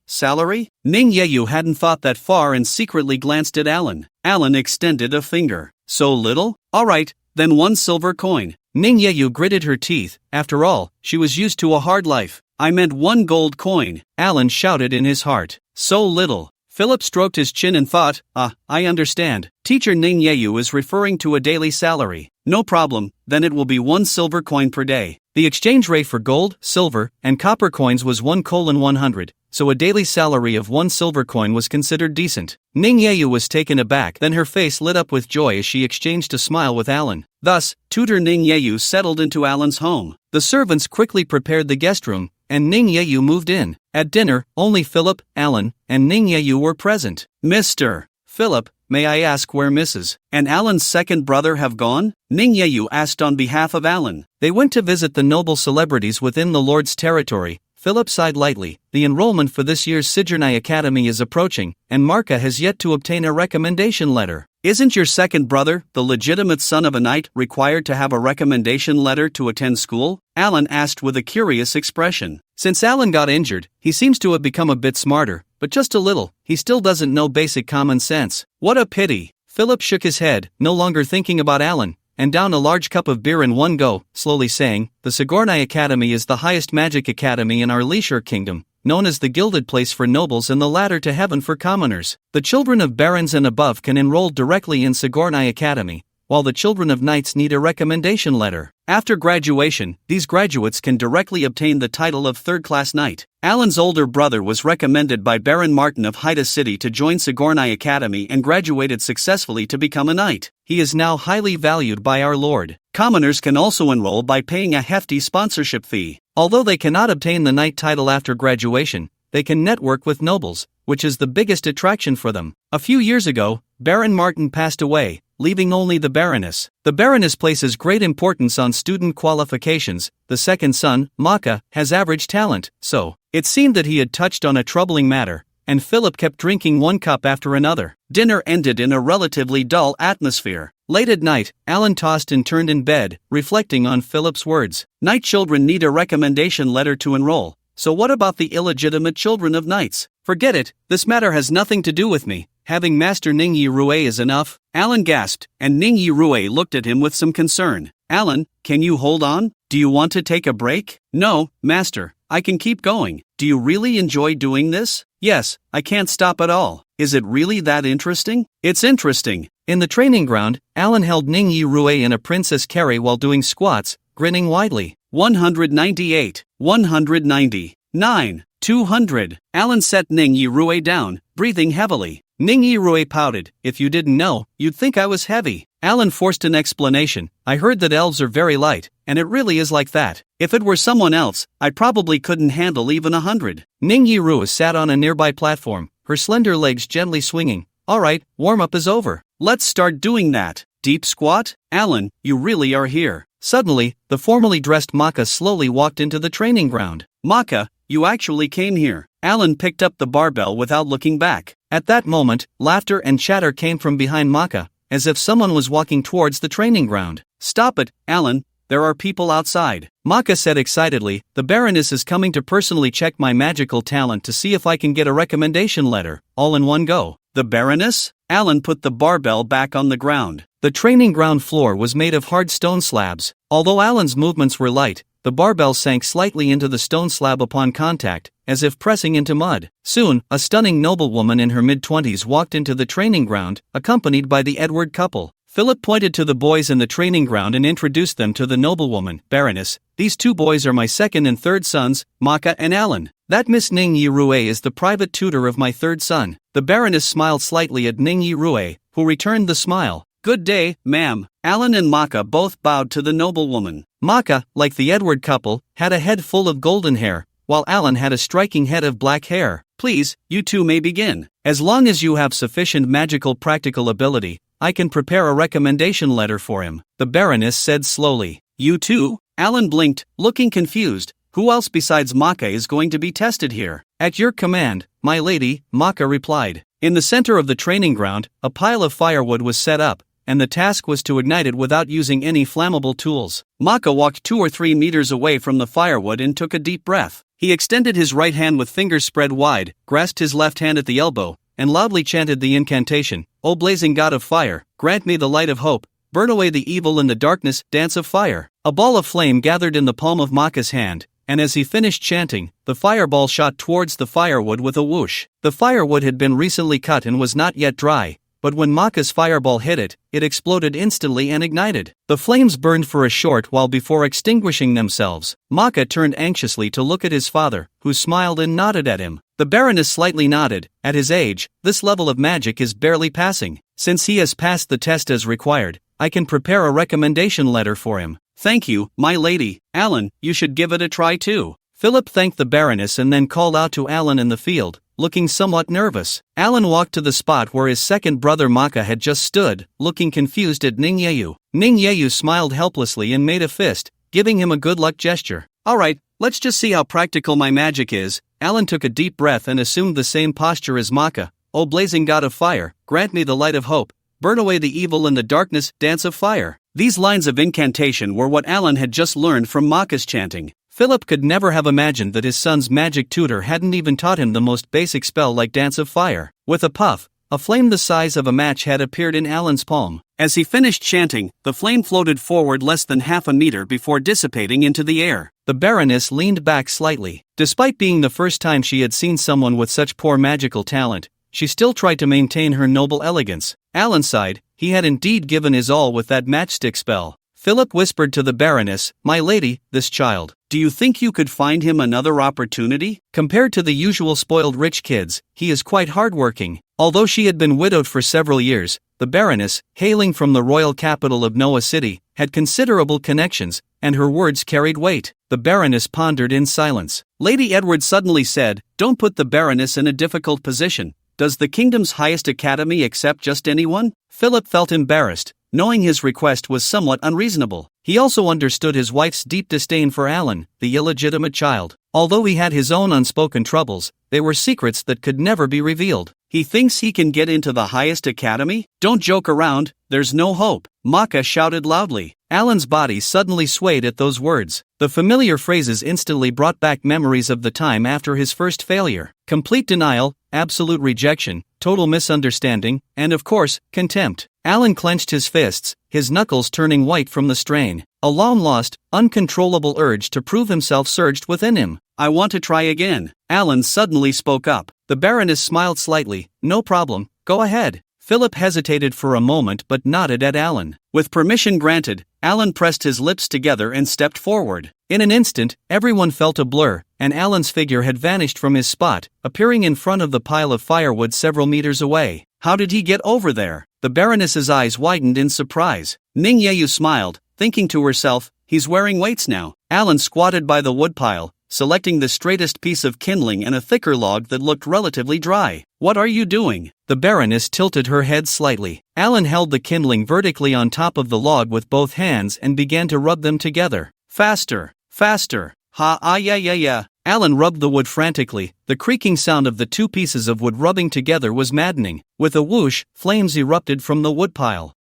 Salary? Ningyi hadn't thought that far and secretly glanced at Alan. Alan extended a finger. So little? All right, then 1 silver coin. Ningyi gritted her teeth. After all, she was used to a hard life. I meant 1 gold coin, Alan shouted in his heart. So little. Philip stroked his chin and thought, I understand. Teacher Ningyi is referring to a daily salary. No problem, then it will be 1 silver coin per day. The exchange rate for gold, silver, and copper coins was 1:100, so a daily salary of 1 silver coin was considered decent. Ning Yeyu was taken aback, then her face lit up with joy as she exchanged a smile with Alan. Thus, Tutor Ning Yeyu settled into Alan's home. The servants quickly prepared the guest room, and Ning Yeyu moved in. At dinner, only Philip, Alan, and Ning Yeyu were present. Mr. Philip, may I ask where Mrs. and Alan's second brother have gone? Ning Yeyu asked on behalf of Alan. They went to visit the noble celebrities within the Lord's territory. Philip sighed lightly. The enrollment for this year's Sijernai Academy is approaching, and Marka has yet to obtain a recommendation letter. Isn't your second brother, the legitimate son of a knight, required to have a recommendation letter to attend school? Alan asked with a curious expression. Since Alan got injured, he seems to have become a bit smarter, but just a little. He still doesn't know basic common sense. What a pity. Philip shook his head, no longer thinking about Alan, and downed a large cup of beer in one go, slowly saying, "The Sijernai Academy is the highest magic academy in our Leisure Kingdom, known as the Gilded Place for nobles and the ladder to heaven for commoners. The children of barons and above can enroll directly in Sijernai Academy, while the children of knights need a recommendation letter. After graduation, these graduates can directly obtain the title of third-class knight." Alan's older brother was recommended by Baron Martin of Haida City to join Sijernai Academy and graduated successfully to become a knight. He is now highly valued by our lord. Commoners can also enroll by paying a hefty sponsorship fee. Although they cannot obtain the knight title after graduation, they can network with nobles, which is the biggest attraction for them. A few years ago, Baron Martin passed away, leaving only the Baroness. The Baroness places great importance on student qualifications. The second son, Maka, has average talent, so it seemed that he had touched on a troubling matter, and Philip kept drinking one cup after another. Dinner ended in a relatively dull atmosphere. Late at night, Alan tossed and turned in bed, reflecting on Philip's words. Knight children need a recommendation letter to enroll, so what about the illegitimate children of knights? Forget it, this matter has nothing to do with me. Having Master Ning Yi Rue is enough. Alan gasped, and Ning Yi Rue looked at him with some concern. Alan, can you hold on? Do you want to take a break? No, Master, I can keep going. Do you really enjoy doing this? Yes, I can't stop at all. Is it really that interesting? It's interesting. In the training ground, Alan held Ning Yi Rue in a princess carry while doing squats, grinning widely. 198, 199, 200. Alan set Ning Yi Rue down, breathing heavily. Ning Yi Rue pouted. If you didn't know, you'd think I was heavy. Alan forced an explanation. I heard that elves are very light, and it really is like that. If it were someone else, I probably couldn't handle even 100. Ning Yi Rue sat on a nearby platform, her slender legs gently swinging. Alright, warm-up is over. Let's start doing that. Deep squat? Alan, you really are here. Suddenly, the formally dressed Maka slowly walked into the training ground. Maka, you actually came here. Alan picked up the barbell without looking back. At that moment, laughter and chatter came from behind Maka, as if someone was walking towards the training ground. Stop it, Alan, there are people outside. Maka said excitedly, the Baroness is coming to personally check my magical talent to see if I can get a recommendation letter, all in one go. The Baroness? Alan put the barbell back on the ground. The training ground floor was made of hard stone slabs. Although Alan's movements were light, the barbell sank slightly into the stone slab upon contact, as if pressing into mud. Soon, a stunning noblewoman in her mid-20s walked into the training ground, accompanied by the Edward couple. Philip pointed to the boys in the training ground and introduced them to the noblewoman. Baroness, these two boys are my second and third sons, Maka and Alan. That Miss Ning Yi Rue is the private tutor of my third son. The Baroness smiled slightly at Ning Yi Rue, who returned the smile. Good day, ma'am. Alan and Maka both bowed to the noblewoman. Maka, like the Edward couple, had a head full of golden hair, while Alan had a striking head of black hair. Please, you two may begin. As long as you have sufficient magical practical ability, I can prepare a recommendation letter for him, the Baroness said slowly. You two? Alan blinked, looking confused. Who else besides Maka is going to be tested here? At your command, my lady, Maka replied. In the center of the training ground, a pile of firewood was set up, and the task was to ignite it without using any flammable tools. Maka walked 2 or 3 meters away from the firewood and took a deep breath. He extended his right hand with fingers spread wide, grasped his left hand at the elbow, and loudly chanted the incantation, O blazing god of fire, grant me the light of hope, burn away the evil in the darkness, dance of fire. A ball of flame gathered in the palm of Maka's hand, and as he finished chanting, the fireball shot towards the firewood with a whoosh. The firewood had been recently cut and was not yet dry, but when Maka's fireball hit it, it exploded instantly and ignited. The flames burned for a short while before extinguishing themselves. Maka turned anxiously to look at his father, who smiled and nodded at him. The Baroness slightly nodded. At his age, this level of magic is barely passing. Since he has passed the test as required, I can prepare a recommendation letter for him. Thank you, my lady. Alan, you should give it a try too. Philip thanked the Baroness and then called out to Alan in the field, looking somewhat nervous. Alan walked to the spot where his second brother Maka had just stood, looking confused at Ningyeyu. Ningyeyu smiled helplessly and made a fist, giving him a good luck gesture. Alright, let's just see how practical my magic is. Alan took a deep breath and assumed the same posture as Maka. O blazing god of fire, grant me the light of hope. Burn away the evil and the darkness, dance of fire. These lines of incantation were what Alan had just learned from Maka's chanting. Philip could never have imagined that his son's magic tutor hadn't even taught him the most basic spell like Dance of Fire. With a puff, a flame the size of a match had appeared in Alan's palm. As he finished chanting, the flame floated forward less than half a meter before dissipating into the air. The Baroness leaned back slightly. Despite being the first time she had seen someone with such poor magical talent, she still tried to maintain her noble elegance. Alan sighed. He had indeed given his all with that matchstick spell. Philip whispered to the Baroness, "My lady, this child. Do you think you could find him another opportunity? Compared to the usual spoiled rich kids, he is quite hardworking." Although she had been widowed for several years, the Baroness, hailing from the royal capital of Noah City, had considerable connections, and her words carried weight. The Baroness pondered in silence. Lady Edward suddenly said, "Don't put the Baroness in a difficult position. Does the kingdom's highest academy accept just anyone?" Philip felt embarrassed, knowing his request was somewhat unreasonable. He also understood his wife's deep disdain for Alan, the illegitimate child. Although he had his own unspoken troubles, they were secrets that could never be revealed. He thinks he can get into the highest academy? Don't joke around, there's no hope. Maka shouted loudly. Alan's body suddenly swayed at those words. The familiar phrases instantly brought back memories of the time after his first failure. Complete denial, absolute rejection, total misunderstanding, and of course, contempt. Alan clenched his fists, his knuckles turning white from the strain. A long-lost, uncontrollable urge to prove himself surged within him. "I want to try again." Alan suddenly spoke up. The Baroness smiled slightly. "No problem, go ahead." Philip hesitated for a moment but nodded at Alan. With permission granted, Alan pressed his lips together and stepped forward. In an instant, everyone felt a blur, and Alan's figure had vanished from his spot, appearing in front of the pile of firewood several meters away. How did he get over there? The Baroness's eyes widened in surprise. Ningyeyu smiled, thinking to herself, "He's wearing weights now." Alan squatted by the woodpile, selecting the straightest piece of kindling and a thicker log that looked relatively dry. "What are you doing?" The Baroness tilted her head slightly. Alan held the kindling vertically on top of the log with both hands and began to rub them together. "Faster, faster. Yeah. Alan rubbed the wood frantically. The creaking sound of the two pieces of wood rubbing together was maddening. With a whoosh, flames erupted from the woodpile.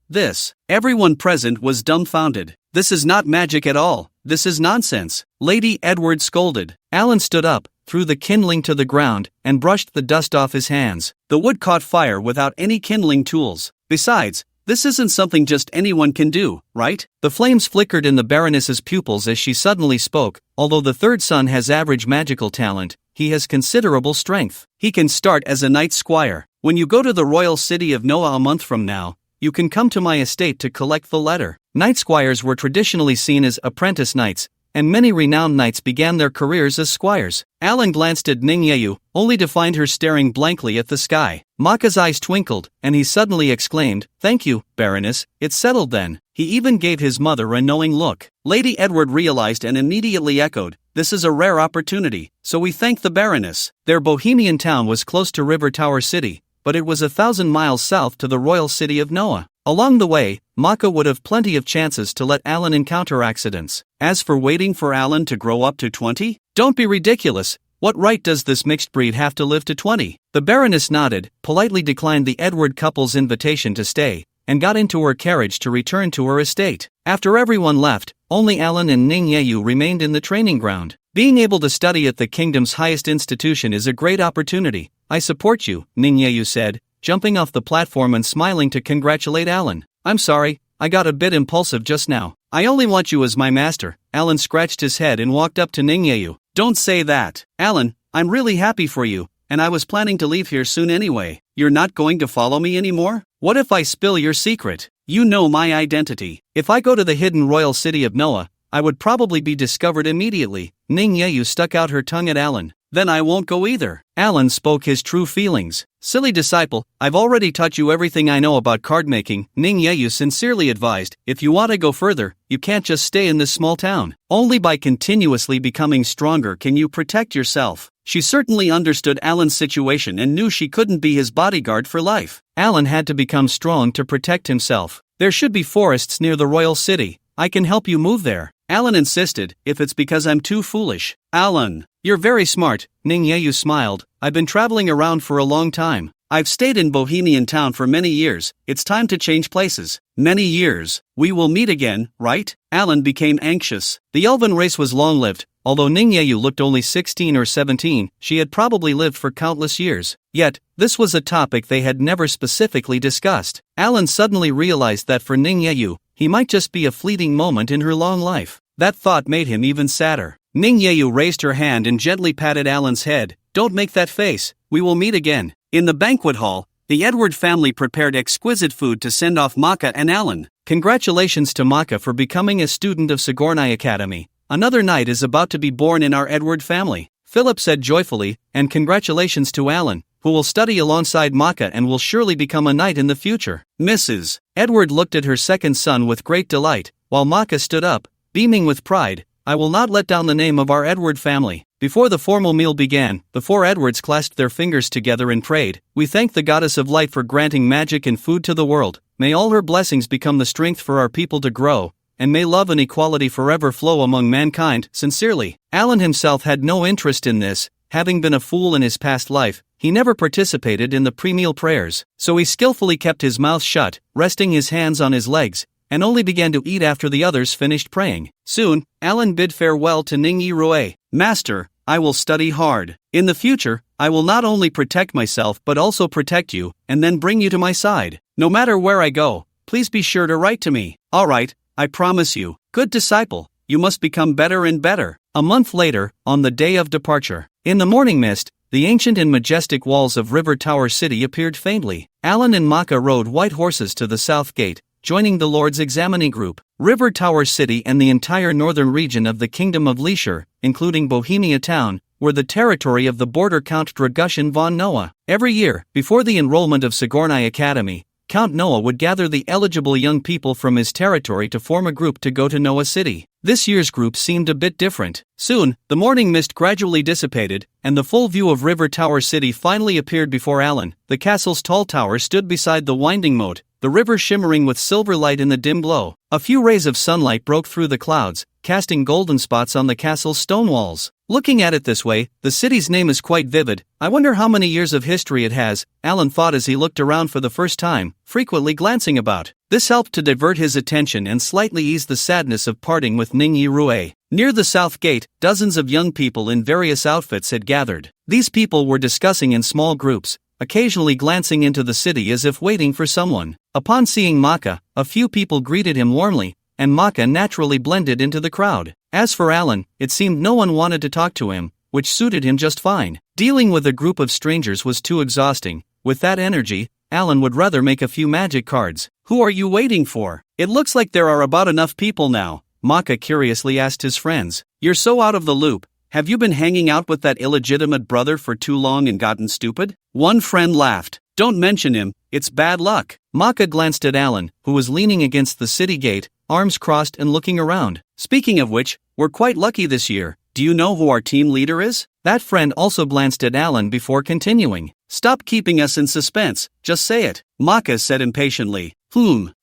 This. Everyone present was dumbfounded. "This is not magic at all. This is nonsense," Lady Edward scolded. Alan stood up, threw the kindling to the ground, and brushed the dust off his hands. The wood caught fire without any kindling tools. Besides, this isn't something just anyone can do, right? The flames flickered in the Baroness's pupils as she suddenly spoke. "Although the third son has average magical talent, he has considerable strength. He can start as a knight squire. When you go to the royal city of Noah a month from now, you can come to my estate to collect the letter." Knight squires were traditionally seen as apprentice knights, and many renowned knights began their careers as squires. Alan glanced at Ningyeyu, only to find her staring blankly at the sky. Maka's eyes twinkled, and he suddenly exclaimed, "Thank you, Baroness, it's settled then." He even gave his mother a knowing look. Lady Edward realized and immediately echoed, "This is a rare opportunity, so we thank the Baroness." Their Bohemian town was close to River Tower City, but it was 1,000 miles south to the royal city of Noah. Along the way, Maka would have plenty of chances to let Alan encounter accidents. As for waiting for Alan to grow up to 20? Don't be ridiculous. What right does this mixed breed have to live to 20? The Baroness nodded, politely declined the Edward couple's invitation to stay, and got into her carriage to return to her estate. After everyone left, only Alan and Ningyeyu remained in the training ground. Being able to study at the kingdom's highest institution is a great opportunity. "I support you," Ningyeyu said, jumping off the platform and smiling to congratulate Alan. "I'm sorry, I got a bit impulsive just now. I only want you as my master." Alan scratched his head and walked up to Ningyeyu. "Don't say that. Alan, I'm really happy for you. and I was planning to leave here soon anyway. You're not going to follow me anymore? What if I spill your secret? You know my identity. If I go to the hidden royal city of Noah, I would probably be discovered immediately. Ning Yeyu stuck out her tongue at Alan. Then I won't go either. Alan spoke his true feelings. Silly disciple, I've already taught you everything I know about card making, Ning Yeyu sincerely advised. If you want to go further, you can't just stay in this small town. Only by continuously becoming stronger can you protect yourself. She certainly understood Alan's situation and knew she couldn't be his bodyguard for life. Alan had to become strong to protect himself. There should be forests near the royal city. I can help you move there. Alan insisted, if it's because I'm too foolish. Alan, you're very smart, Ning Yeyu smiled. I've been traveling around for a long time. I've stayed in Bohemian Town for many years. It's time to change places. Many years. We will meet again, right? Alan became anxious. The elven race was long-lived. Although Ning Yeyu looked only 16 or 17, she had probably lived for countless years. Yet, this was a topic they had never specifically discussed. Alan suddenly realized that for Ning Yeyu, he might just be a fleeting moment in her long life. That thought made him even sadder. Ning Yeyu raised her hand and gently patted Alan's head. Don't make that face. We will meet again. In the banquet hall, the Edward family prepared exquisite food to send off Maka and Alan. Congratulations to Maka for becoming a student of Sigourney Academy. Another knight is about to be born in our Edward family, Philip said joyfully, and congratulations to Alan, who will study alongside Maka and will surely become a knight in the future. Mrs. Edward looked at her second son with great delight, while Maka stood up, beaming with pride. I will not let down the name of our Edward family. Before the formal meal began, the four Edwards clasped their fingers together and prayed. We thank the goddess of light for granting magic and food to the world. May all her blessings become the strength for our people to grow, and may love and equality forever flow among mankind. Sincerely. Alan himself had no interest in this. Having been a fool in his past life, he never participated in the pre-meal prayers, so he skillfully kept his mouth shut, resting his hands on his legs, and only began to eat after the others finished praying. Soon, Alan bid farewell to Ning Yi. Master, I will study hard. In the future, I will not only protect myself but also protect you, and then bring you to my side. No matter where I go, please be sure to write to me. Alright, I promise you. Good disciple, you must become better and better. A month later, on the day of departure, in the morning mist, the ancient and majestic walls of River Tower City appeared faintly. Alan and Maka rode white horses to the south gate, joining the Lord's examining group. River Tower City and the entire northern region of the Kingdom of Leisure, including Bohemia Town, were the territory of the border Count Dragushin von Noah. Every year, before the enrollment of Sigourney Academy, Count Noah would gather the eligible young people from his territory to form a group to go to Noah City. This year's group seemed a bit different. Soon, the morning mist gradually dissipated, and the full view of River Tower City finally appeared before Alan. The castle's tall tower stood beside the winding moat, the river shimmering with silver light in the dim glow. A few rays of sunlight broke through the clouds, casting golden spots on the castle's stone walls. Looking at it this way, the city's name is quite vivid. I wonder how many years of history it has, Alan thought as he looked around for the first time, frequently glancing about. This helped to divert his attention and slightly ease the sadness of parting with Ning Yi. Near the south gate, dozens of young people in various outfits had gathered. These people were discussing in small groups, occasionally glancing into the city as if waiting for someone. Upon seeing Maka, a few people greeted him warmly, and Maka naturally blended into the crowd. As for Alan, it seemed no one wanted to talk to him, which suited him just fine. Dealing with a group of strangers was too exhausting. With that energy, Alan would rather make a few magic cards. Who are you waiting for? It looks like there are about enough people now, Maka curiously asked his friends. You're so out of the loop. Have you been hanging out with that illegitimate brother for too long and gotten stupid? One friend laughed. Don't mention him, it's bad luck. Maka glanced at Alan, who was leaning against the city gate, arms crossed and looking around. Speaking of which, we're quite lucky this year. Do you know who our team leader is? That friend also glanced at Alan before continuing. Stop keeping us in suspense, just say it, Maka said impatiently.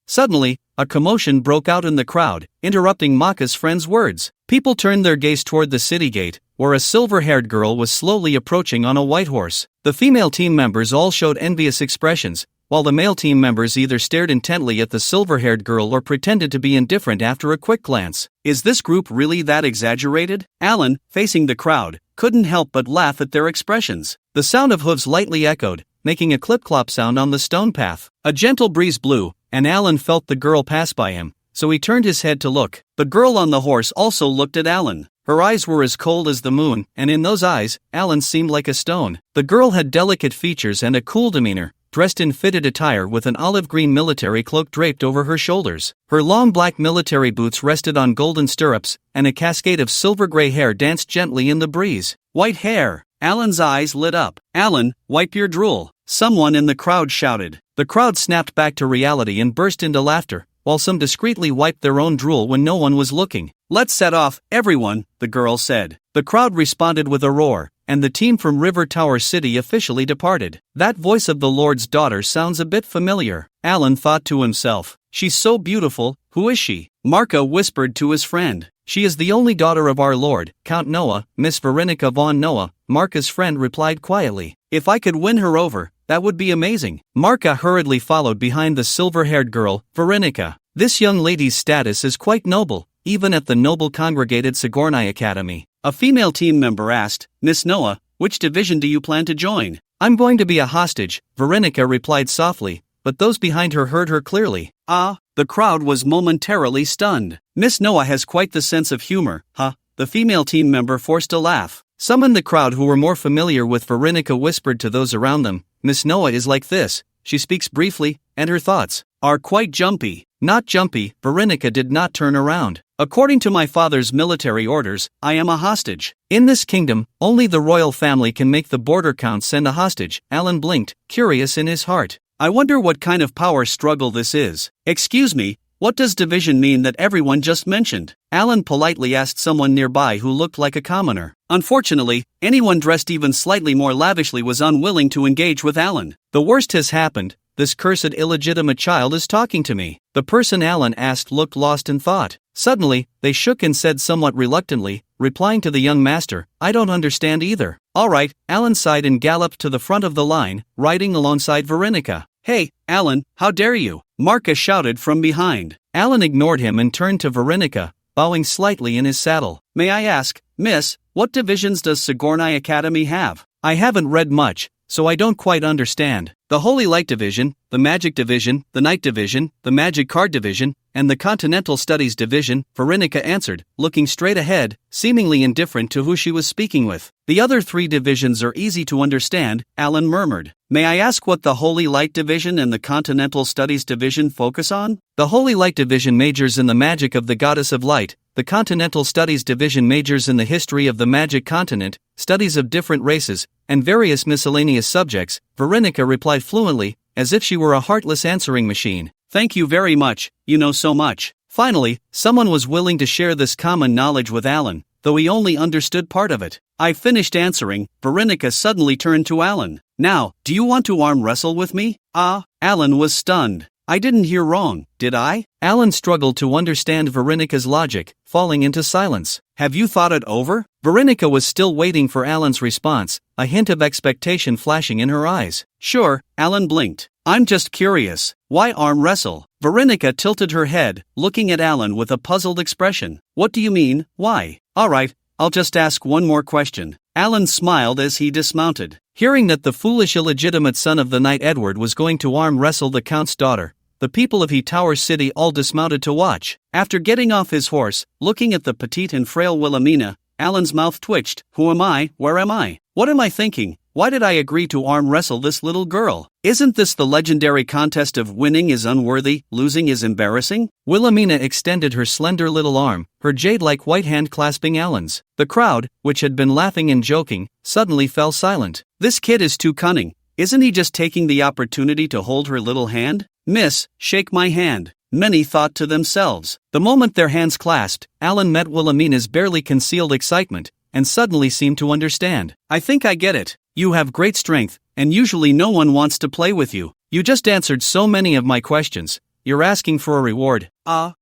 Suddenly, a commotion broke out in the crowd, interrupting Maka's friend's words. People turned their gaze toward the city gate, where a silver-haired girl was slowly approaching on a white horse. The female team members all showed envious expressions, while the male team members either stared intently at the silver-haired girl or pretended to be indifferent after a quick glance. Is this group really that exaggerated? Alan, facing the crowd, couldn't help but laugh at their expressions. The sound of hooves lightly echoed, making a clip-clop sound on the stone path. A gentle breeze blew, and Alan felt the girl pass by him, so he turned his head to look. The girl on the horse also looked at Alan. Her eyes were as cold as the moon, and in those eyes, Alan seemed like a stone. The girl had delicate features and a cool demeanor, dressed in fitted attire with an olive-green military cloak draped over her shoulders. Her long black military boots rested on golden stirrups, and a cascade of silver-gray hair danced gently in the breeze. White hair! Alan's eyes lit up. "Alan, wipe your drool," someone in the crowd shouted. The crowd snapped back to reality and burst into laughter, while some discreetly wiped their own drool when no one was looking. "Let's set off, everyone," the girl said. The crowd responded with a roar, and the team from River Tower City officially departed. That voice of the Lord's daughter sounds a bit familiar. Alan thought to himself. She's so beautiful, who is she? Marka whispered to his friend. She is the only daughter of our Lord, Count Noah, Miss Veronica von Noah, Marka's friend replied quietly. If I could win her over, that would be amazing. Marka hurriedly followed behind the silver-haired girl, Veronica. This young lady's status is quite noble, even at the noble congregated Sigourney Academy. A female team member asked, Miss Noah, which division do you plan to join? I'm going to be a hostage, Veronica replied softly, but those behind her heard her clearly. Ah, the crowd was momentarily stunned. Miss Noah has quite the sense of humor, huh? The female team member forced a laugh. Some in the crowd who were more familiar with Veronica whispered to those around them, Miss Noah is like this, she speaks briefly, and her thoughts are quite jumpy. Not jumpy, Veronica did not turn around. According to my father's military orders, I am a hostage. In this kingdom, only the royal family can make the border count send a hostage. Alan blinked, curious in his heart. I wonder what kind of power struggle this is. Excuse me, what does division mean that everyone just mentioned? Alan politely asked someone nearby who looked like a commoner. Unfortunately, anyone dressed even slightly more lavishly was unwilling to engage with Alan. The worst has happened. This cursed illegitimate child is talking to me. The person Alan asked looked lost in thought. Suddenly, they shook and said somewhat reluctantly, replying to the young master, I don't understand either. All right, Alan sighed and galloped to the front of the line, riding alongside Veronica. Hey, Alan, how dare you? Marka shouted from behind. Alan ignored him and turned to Veronica, bowing slightly in his saddle. May I ask, Miss, what divisions does Sigourney Academy have? I haven't read much, so I don't quite understand. The Holy Light Division, the Magic Division, the Night Division, the Magic Card Division, and the Continental Studies Division, Veronica answered, looking straight ahead, seemingly indifferent to who she was speaking with. The other three divisions are easy to understand, Alan murmured. May I ask what the Holy Light Division and the Continental Studies Division focus on? The Holy Light Division majors in the magic of the Goddess of Light. The Continental Studies Division majors in the history of the magic continent, studies of different races, and various miscellaneous subjects, Veronica replied fluently, as if she were a heartless answering machine. Thank you very much, you know so much. Finally, someone was willing to share this common knowledge with Alan, though he only understood part of it. I finished answering. Veronica suddenly turned to Alan. Now, do you want to arm wrestle with me? Ah, Alan was stunned. I didn't hear wrong, did I? Alan struggled to understand Veronica's logic, falling into silence. Have you thought it over? Veronica was still waiting for Alan's response, a hint of expectation flashing in her eyes. Sure, Alan blinked. I'm just curious. Why arm wrestle? Veronica tilted her head, looking at Alan with a puzzled expression. What do you mean, why? All right, I'll just ask one more question. Alan smiled as he dismounted. Hearing that the foolish illegitimate son of the Knight Edward was going to arm wrestle the Count's daughter, the people of Tower City all dismounted to watch. After getting off his horse, looking at the petite and frail Wilhelmina, Alan's mouth twitched. Who am I? Where am I? What am I thinking? Why did I agree to arm wrestle this little girl? Isn't this the legendary contest of winning is unworthy, losing is embarrassing? Wilhelmina extended her slender little arm, her jade-like white hand clasping Alan's. The crowd, which had been laughing and joking, suddenly fell silent. This kid is too cunning. Isn't he just taking the opportunity to hold her little hand? Miss, shake my hand. Many thought to themselves. The moment their hands clasped, Alan met Wilhelmina's barely concealed excitement, and suddenly seemed to understand. I think I get it. You have great strength, and usually no one wants to play with you. You just answered so many of my questions. You're asking for a reward.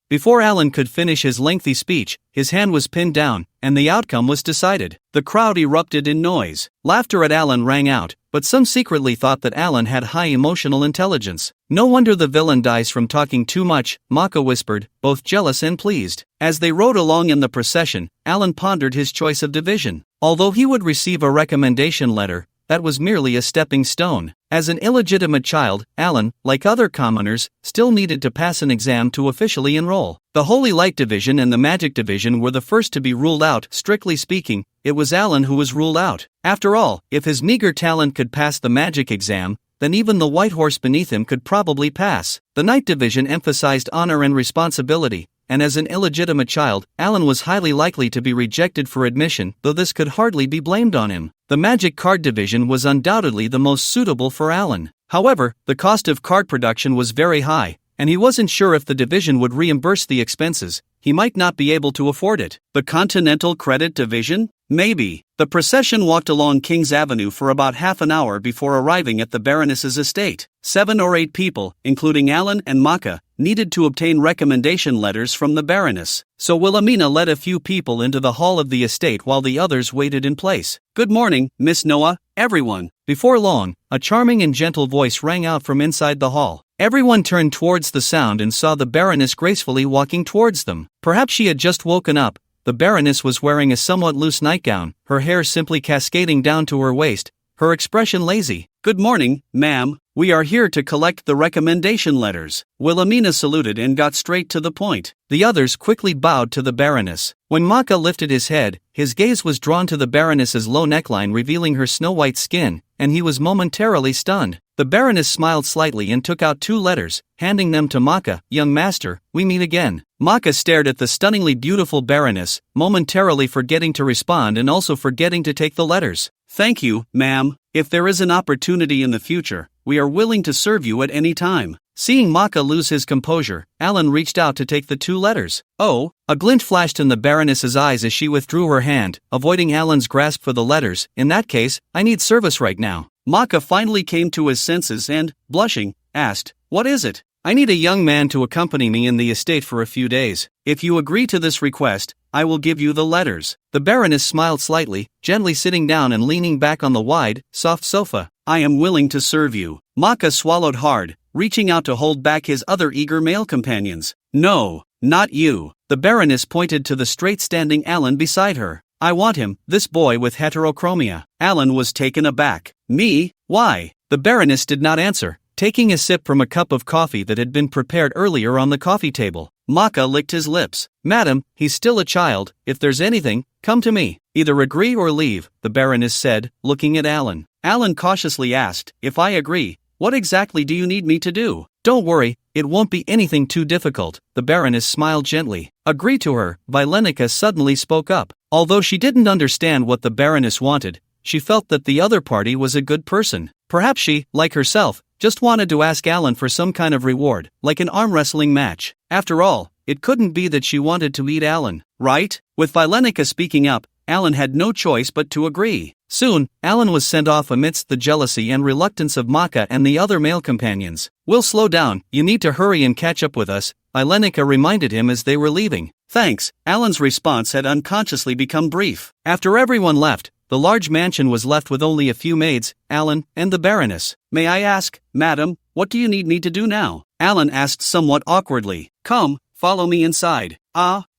Before Alan could finish his lengthy speech, his hand was pinned down, and the outcome was decided. The crowd erupted in noise. Laughter at Alan rang out, but some secretly thought that Alan had high emotional intelligence. No wonder the villain dies from talking too much, Maka whispered, both jealous and pleased. As they rode along in the procession, Alan pondered his choice of division. Although he would receive a recommendation letter, that was merely a stepping stone. As an illegitimate child, Alan, like other commoners, still needed to pass an exam to officially enroll. The Holy Light Division and the Magic Division were the first to be ruled out. Strictly speaking, it was Alan who was ruled out. After all, if his meager talent could pass the magic exam, then even the white horse beneath him could probably pass. The Night Division emphasized honor and responsibility, and as an illegitimate child, Alan was highly likely to be rejected for admission, though this could hardly be blamed on him. The Magic Card Division was undoubtedly the most suitable for Alan. However, the cost of card production was very high, and he wasn't sure if the division would reimburse the expenses. He might not be able to afford it. The Continental Credit Division? Maybe. The procession walked along King's Avenue for about half an hour before arriving at the Baroness's estate. 7 or 8 people, including Alan and Manga, needed to obtain recommendation letters from the Baroness, so Wilhelmina led a few people into the hall of the estate while the others waited in place. "Good morning, Miss Noah, everyone." Before long, a charming and gentle voice rang out from inside the hall. Everyone turned towards the sound and saw the Baroness gracefully walking towards them. Perhaps she had just woken up. The Baroness was wearing a somewhat loose nightgown, her hair simply cascading down to her waist, her expression lazy. "Good morning, ma'am. We are here to collect the recommendation letters." Wilhelmina saluted and got straight to the point. The others quickly bowed to the Baroness. When Manga lifted his head, his gaze was drawn to the Baroness's low neckline revealing her snow-white skin, and he was momentarily stunned. The Baroness smiled slightly and took out 2 letters, handing them to Manga. "Young master, we meet again." Manga stared at the stunningly beautiful Baroness, momentarily forgetting to respond and also forgetting to take the letters. "Thank you, ma'am. If there is an opportunity in the future, we are willing to serve you at any time." Seeing Manga lose his composure, Alan reached out to take the 2 letters. "Oh," a glint flashed in the Baroness's eyes as she withdrew her hand, avoiding Alan's grasp for the letters. "In that case, I need service right now." Manga finally came to his senses and, blushing, asked, "What is it?" "I need a young man to accompany me in the estate for a few days. If you agree to this request, I will give you the letters." The Baroness smiled slightly, gently sitting down and leaning back on the wide, soft sofa. "I am willing to serve you." Manga swallowed hard, reaching out to hold back his other eager male companions. "No, not you." The Baroness pointed to the straight-standing Alan beside her. "I want him, this boy with heterochromia." Alan was taken aback. "Me? Why?" The Baroness did not answer, taking a sip from a cup of coffee that had been prepared earlier on the coffee table. Manga licked his lips. "Madam, he's still a child. If there's anything, come to me. Either agree or leave," the Baroness said, looking at Alan. Alan cautiously asked, "If I agree, what exactly do you need me to do?" "Don't worry, it won't be anything too difficult," the Baroness smiled gently. "Agree to her." Vilenica suddenly spoke up. Although she didn't understand what the Baroness wanted, she felt that the other party was a good person. Perhaps she, like herself, just wanted to ask Alan for some kind of reward, like an arm wrestling match. After all, it couldn't be that she wanted to eat Alan, right? With Vilenica speaking up, Alan had no choice but to agree. Soon, Alan was sent off amidst the jealousy and reluctance of Manga and the other male companions. "We'll slow down, you need to hurry and catch up with us," Vilenica reminded him as they were leaving. "Thanks." Alan's response had unconsciously become brief. After everyone left, the large mansion was left with only a few maids, Alan, and the Baroness. "May I ask, madam, what do you need me to do now?" Alan asked somewhat awkwardly. "Come, follow me inside."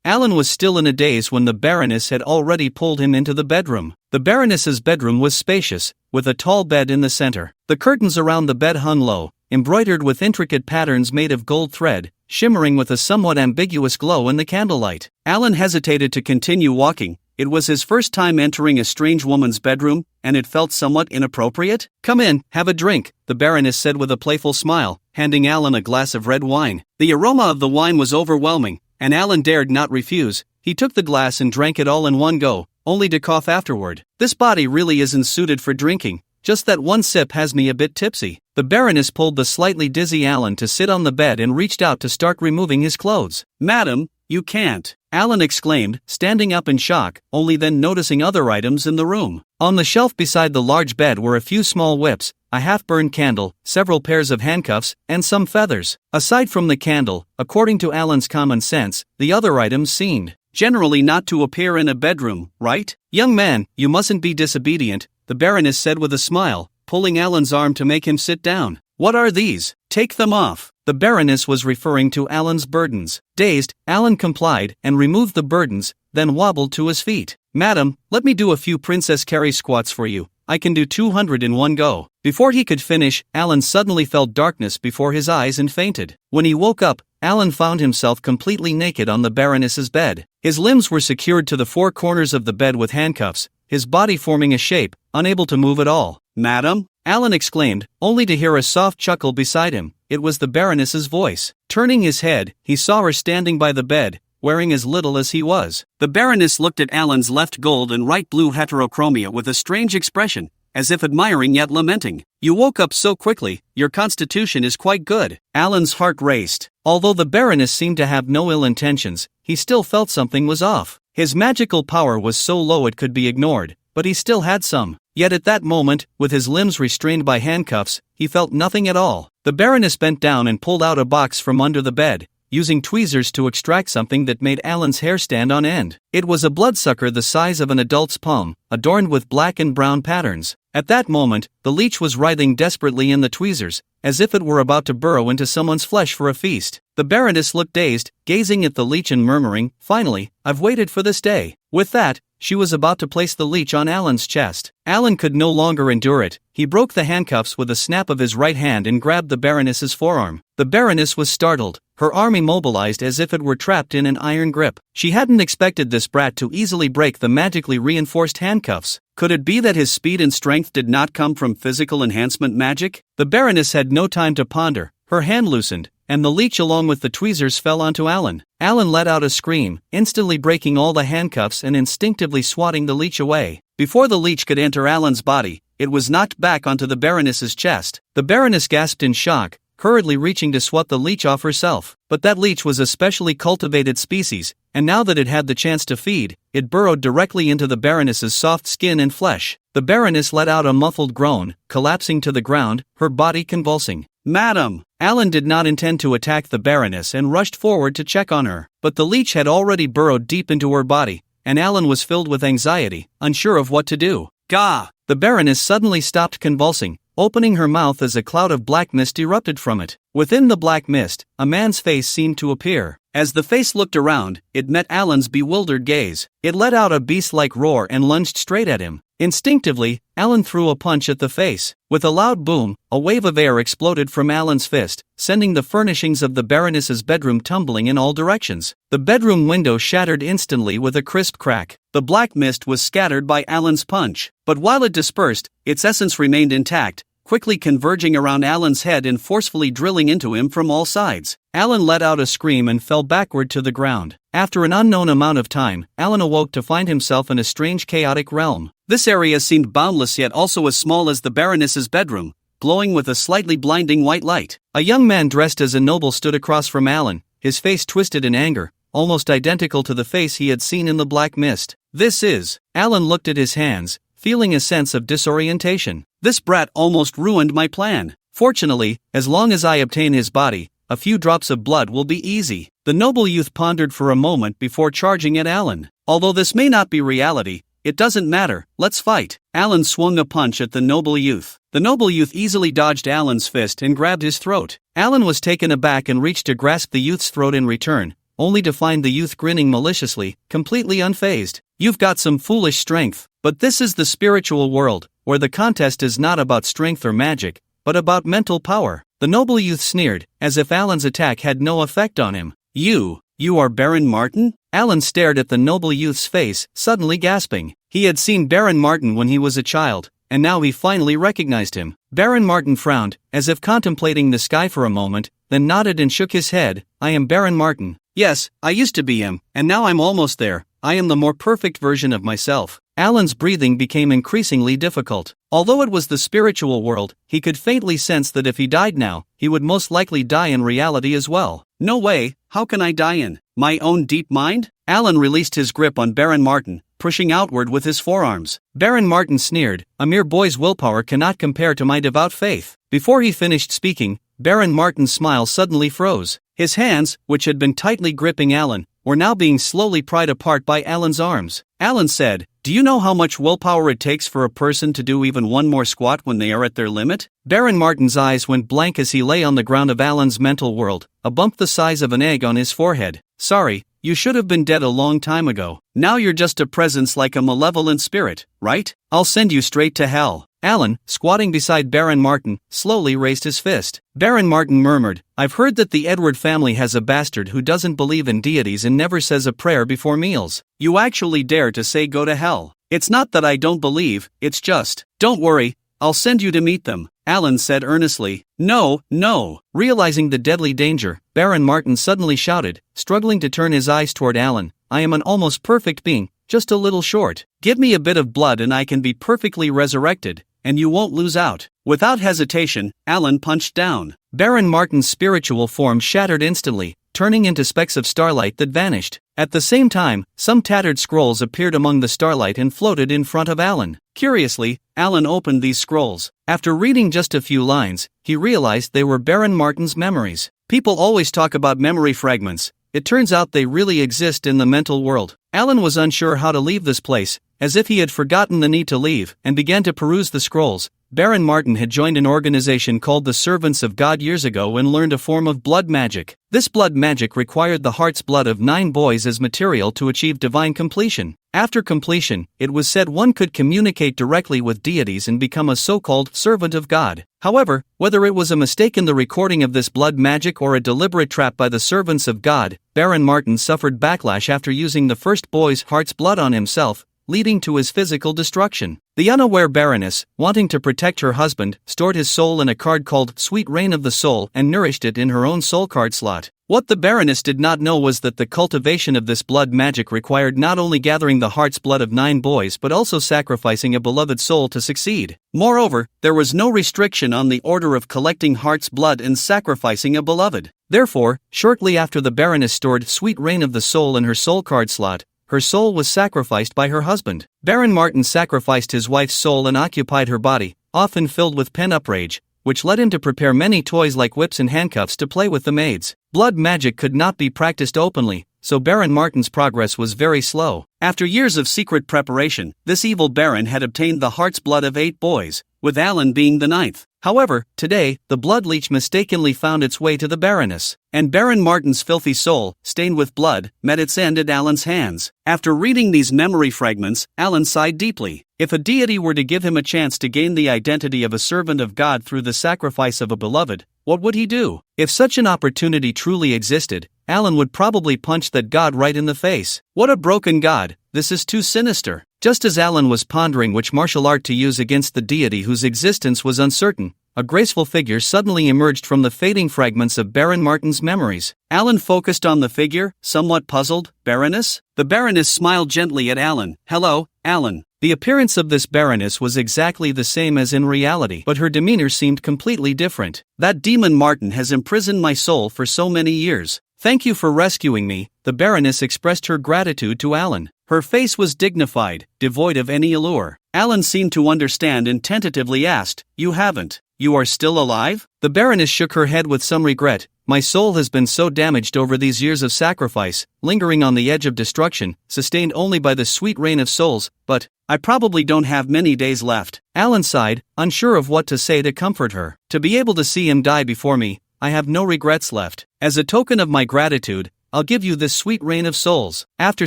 Alan was still in a daze when the Baroness had already pulled him into the bedroom. The Baroness's bedroom was spacious, with a tall bed in the center. The curtains around the bed hung low, embroidered with intricate patterns made of gold thread, shimmering with a somewhat ambiguous glow in the candlelight. Alan hesitated to continue walking. It was his first time entering a strange woman's bedroom, and it felt somewhat inappropriate. "Come in, have a drink," the Baroness said with a playful smile, handing Alan a glass of red wine. The aroma of the wine was overwhelming, and Alan dared not refuse. He took the glass and drank it all in one go, only to cough afterward. "This body really isn't suited for drinking, just that one sip has me a bit tipsy." The Baroness pulled the slightly dizzy Alan to sit on the bed and reached out to start removing his clothes. "Madam, you can't," Alan exclaimed, standing up in shock, only then noticing other items in the room. On the shelf beside the large bed were a few small whips, a half-burned candle, several pairs of handcuffs, and some feathers. Aside from the candle, according to Alan's common sense, the other items seemed generally not to appear in a bedroom, right? "Young man, you mustn't be disobedient," the Baroness said with a smile, pulling Alan's arm to make him sit down. "What are these? Take them off." The Baroness was referring to Alan's burdens. Dazed, Alan complied and removed the burdens, then wobbled to his feet. "Madam, let me do a few Princess Carrie squats for you," I can do 200 in one go. Before he could finish, Alan suddenly felt darkness before his eyes and fainted. When he woke up, Alan found himself completely naked on the Baroness's bed. His limbs were secured to the four corners of the bed with handcuffs, his body forming a shape, unable to move at all. "Madam?" Alan exclaimed, only to hear a soft chuckle beside him. It was the Baroness's voice. Turning his head, he saw her standing by the bed, wearing as little as he was. The Baroness looked at Alan's left gold and right blue heterochromia with a strange expression, as if admiring yet lamenting. "You woke up so quickly, your constitution is quite good." Alan's heart raced. Although the Baroness seemed to have no ill intentions, he still felt something was off. His magical power was so low it could be ignored, but he still had some. Yet at that moment, with his limbs restrained by handcuffs, he felt nothing at all. The Baroness bent down and pulled out a box from under the bed, using tweezers to extract something that made Alan's hair stand on end. It was a bloodsucker the size of an adult's palm, adorned with black and brown patterns. At that moment, the leech was writhing desperately in the tweezers, as if it were about to burrow into someone's flesh for a feast. The Baroness looked dazed, gazing at the leech and murmuring, "Finally, I've waited for this day." With that, she was about to place the leech on Alan's chest. Alan could no longer endure it. He broke the handcuffs with a snap of his right hand and grabbed the Baroness's forearm. The Baroness was startled, her arm immobilized as if it were trapped in an iron grip. She hadn't expected this brat to easily break the magically reinforced handcuffs. Could it be that his speed and strength did not come from physical enhancement magic? The Baroness had no time to ponder. Her hand loosened, and the leech along with the tweezers fell onto Alan. Alan let out a scream, instantly breaking all the handcuffs and instinctively swatting the leech away. Before the leech could enter Alan's body, it was knocked back onto the Baroness's chest. The Baroness gasped in shock, hurriedly reaching to swat the leech off herself. But that leech was a specially cultivated species, and now that it had the chance to feed, it burrowed directly into the Baroness's soft skin and flesh. The Baroness let out a muffled groan, collapsing to the ground, her body convulsing. "Madam!" Alan did not intend to attack the Baroness and rushed forward to check on her. But the leech had already burrowed deep into her body, and Alan was filled with anxiety, unsure of what to do. "Gah!" The Baroness suddenly stopped convulsing, opening her mouth as a cloud of black mist erupted from it. Within the black mist, a man's face seemed to appear. As the face looked around, it met Alan's bewildered gaze. It let out a beast-like roar and lunged straight at him. Instinctively, Alan threw a punch at the face. With a loud boom, a wave of air exploded from Alan's fist, sending the furnishings of the Baroness's bedroom tumbling in all directions. The bedroom window shattered instantly with a crisp crack. The black mist was scattered by Alan's punch, but while it dispersed, its essence remained intact, quickly converging around Alan's head and forcefully drilling into him from all sides. Alan let out a scream and fell backward to the ground. After an unknown amount of time, Alan awoke to find himself in a strange chaotic realm. This area seemed boundless yet also as small as the Baroness's bedroom, glowing with a slightly blinding white light. A young man dressed as a noble stood across from Alan, his face twisted in anger, almost identical to the face he had seen in the black mist. "This is..." Alan looked at his hands, feeling a sense of disorientation. "This brat almost ruined my plan. Fortunately, as long as I obtain his body, a few drops of blood will be easy." The noble youth pondered for a moment before charging at Alan. "Although this may not be reality, it doesn't matter, let's fight." Alan swung a punch at the noble youth. The noble youth easily dodged Alan's fist and grabbed his throat. Alan was taken aback and reached to grasp the youth's throat in return, only to find the youth grinning maliciously, completely unfazed. "You've got some foolish strength, but this is the spiritual world, where the contest is not about strength or magic, but about mental power." The noble youth sneered, as if Alan's attack had no effect on him. You are Baron Martin?" Alan stared at the noble youth's face, suddenly gasping. He had seen Baron Martin when he was a child, and now he finally recognized him. Baron Martin frowned, as if contemplating the sky for a moment, then nodded and shook his head. "I am Baron Martin. Yes, I used to be him, and now I'm almost there. I am the more perfect version of myself." Alan's breathing became increasingly difficult. Although it was the spiritual world, he could faintly sense that if he died now, he would most likely die in reality as well. "No way, how can I die in my own deep mind?" Alan released his grip on Baron Martin, pushing outward with his forearms. Baron Martin sneered, "A mere boy's willpower cannot compare to my devout faith." Before he finished speaking, Baron Martin's smile suddenly froze. His hands, which had been tightly gripping Alan, were now being slowly pried apart by Alan's arms. Alan said, "Do you know how much willpower it takes for a person to do even one more squat when they are at their limit?" Baron Martin's eyes went blank as he lay on the ground of Alan's mental world, a bump the size of an egg on his forehead. "Sorry, You should have been dead a long time ago. Now you're just a presence like a malevolent spirit, right? I'll send you straight to hell." Alan, squatting beside Baron Martin, slowly raised his fist. Baron Martin murmured, "I've heard that the Edward family has a bastard who doesn't believe in deities and never says a prayer before meals. You actually dare to say go to hell? It's not that I don't believe, it's just, don't worry, I'll send you to meet them," Alan said earnestly. "No, no." Realizing the deadly danger, Baron Martin suddenly shouted, struggling to turn his eyes toward Alan, "I am an almost perfect being, just a little short. Give me a bit of blood and I can be perfectly resurrected, and you won't lose out." Without hesitation, Alan punched down. Baron Martin's spiritual form shattered instantly, turning into specks of starlight that vanished. At the same time, some tattered scrolls appeared among the starlight and floated in front of Alan. Curiously, Alan opened these scrolls. After reading just a few lines, he realized they were Baron Martin's memories. People always talk about memory fragments. It turns out they really exist in the mental world. Alan was unsure how to leave this place, as if he had forgotten the need to leave, and began to peruse the scrolls. Baron Martin had joined an organization called the Servants of God years ago and learned a form of blood magic. This blood magic required the heart's blood of 9 boys as material to achieve divine completion. After completion, it was said one could communicate directly with deities and become a so-called servant of God. However, whether it was a mistake in the recording of this blood magic or a deliberate trap by the servants of God, Baron Martin suffered backlash after using the first boy's heart's blood on himself, leading to his physical destruction. The unaware Baroness, wanting to protect her husband, stored his soul in a card called Sweet Rain of the Soul and nourished it in her own soul card slot. What the Baroness did not know was that the cultivation of this blood magic required not only gathering the heart's blood of 9 boys but also sacrificing a beloved soul to succeed. Moreover, there was no restriction on the order of collecting heart's blood and sacrificing a beloved. Therefore, shortly after the Baroness stored Sweet Rain of the Soul in her soul card slot, her soul was sacrificed by her husband. Baron Martin sacrificed his wife's soul and occupied her body, often filled with pent-up rage, which led him to prepare many toys like whips and handcuffs to play with the maids. Blood magic could not be practiced openly, so Baron Martin's progress was very slow. After years of secret preparation, this evil Baron had obtained the heart's blood of 8 boys, with Alan being the 9th. However, today, the blood leech mistakenly found its way to the Baroness, and Baron Martin's filthy soul, stained with blood, met its end at Alan's hands. After reading these memory fragments, Alan sighed deeply. If a deity were to give him a chance to gain the identity of a servant of God through the sacrifice of a beloved, what would he do? If such an opportunity truly existed, Alan would probably punch that god right in the face. What a broken god, this is too sinister. Just as Alan was pondering which martial art to use against the deity whose existence was uncertain, a graceful figure suddenly emerged from the fading fragments of Baron Martin's memories. Alan focused on the figure, somewhat puzzled. "Baroness?" The Baroness smiled gently at Alan. "Hello, Alan." The appearance of this Baroness was exactly the same as in reality, but her demeanor seemed completely different. "That demon Martin has imprisoned my soul for so many years. Thank you for rescuing me." The Baroness expressed her gratitude to Alan. Her face was dignified, devoid of any allure. Alan seemed to understand and tentatively asked, "You haven't? You are still alive?" The Baroness shook her head with some regret. "My soul has been so damaged over these years of sacrifice, lingering on the edge of destruction, sustained only by the sweet rain of souls, but I probably don't have many days left." Alan sighed, unsure of what to say to comfort her. "To be able to see him die before me, I have no regrets left. As a token of my gratitude, I'll give you this sweet rain of souls." After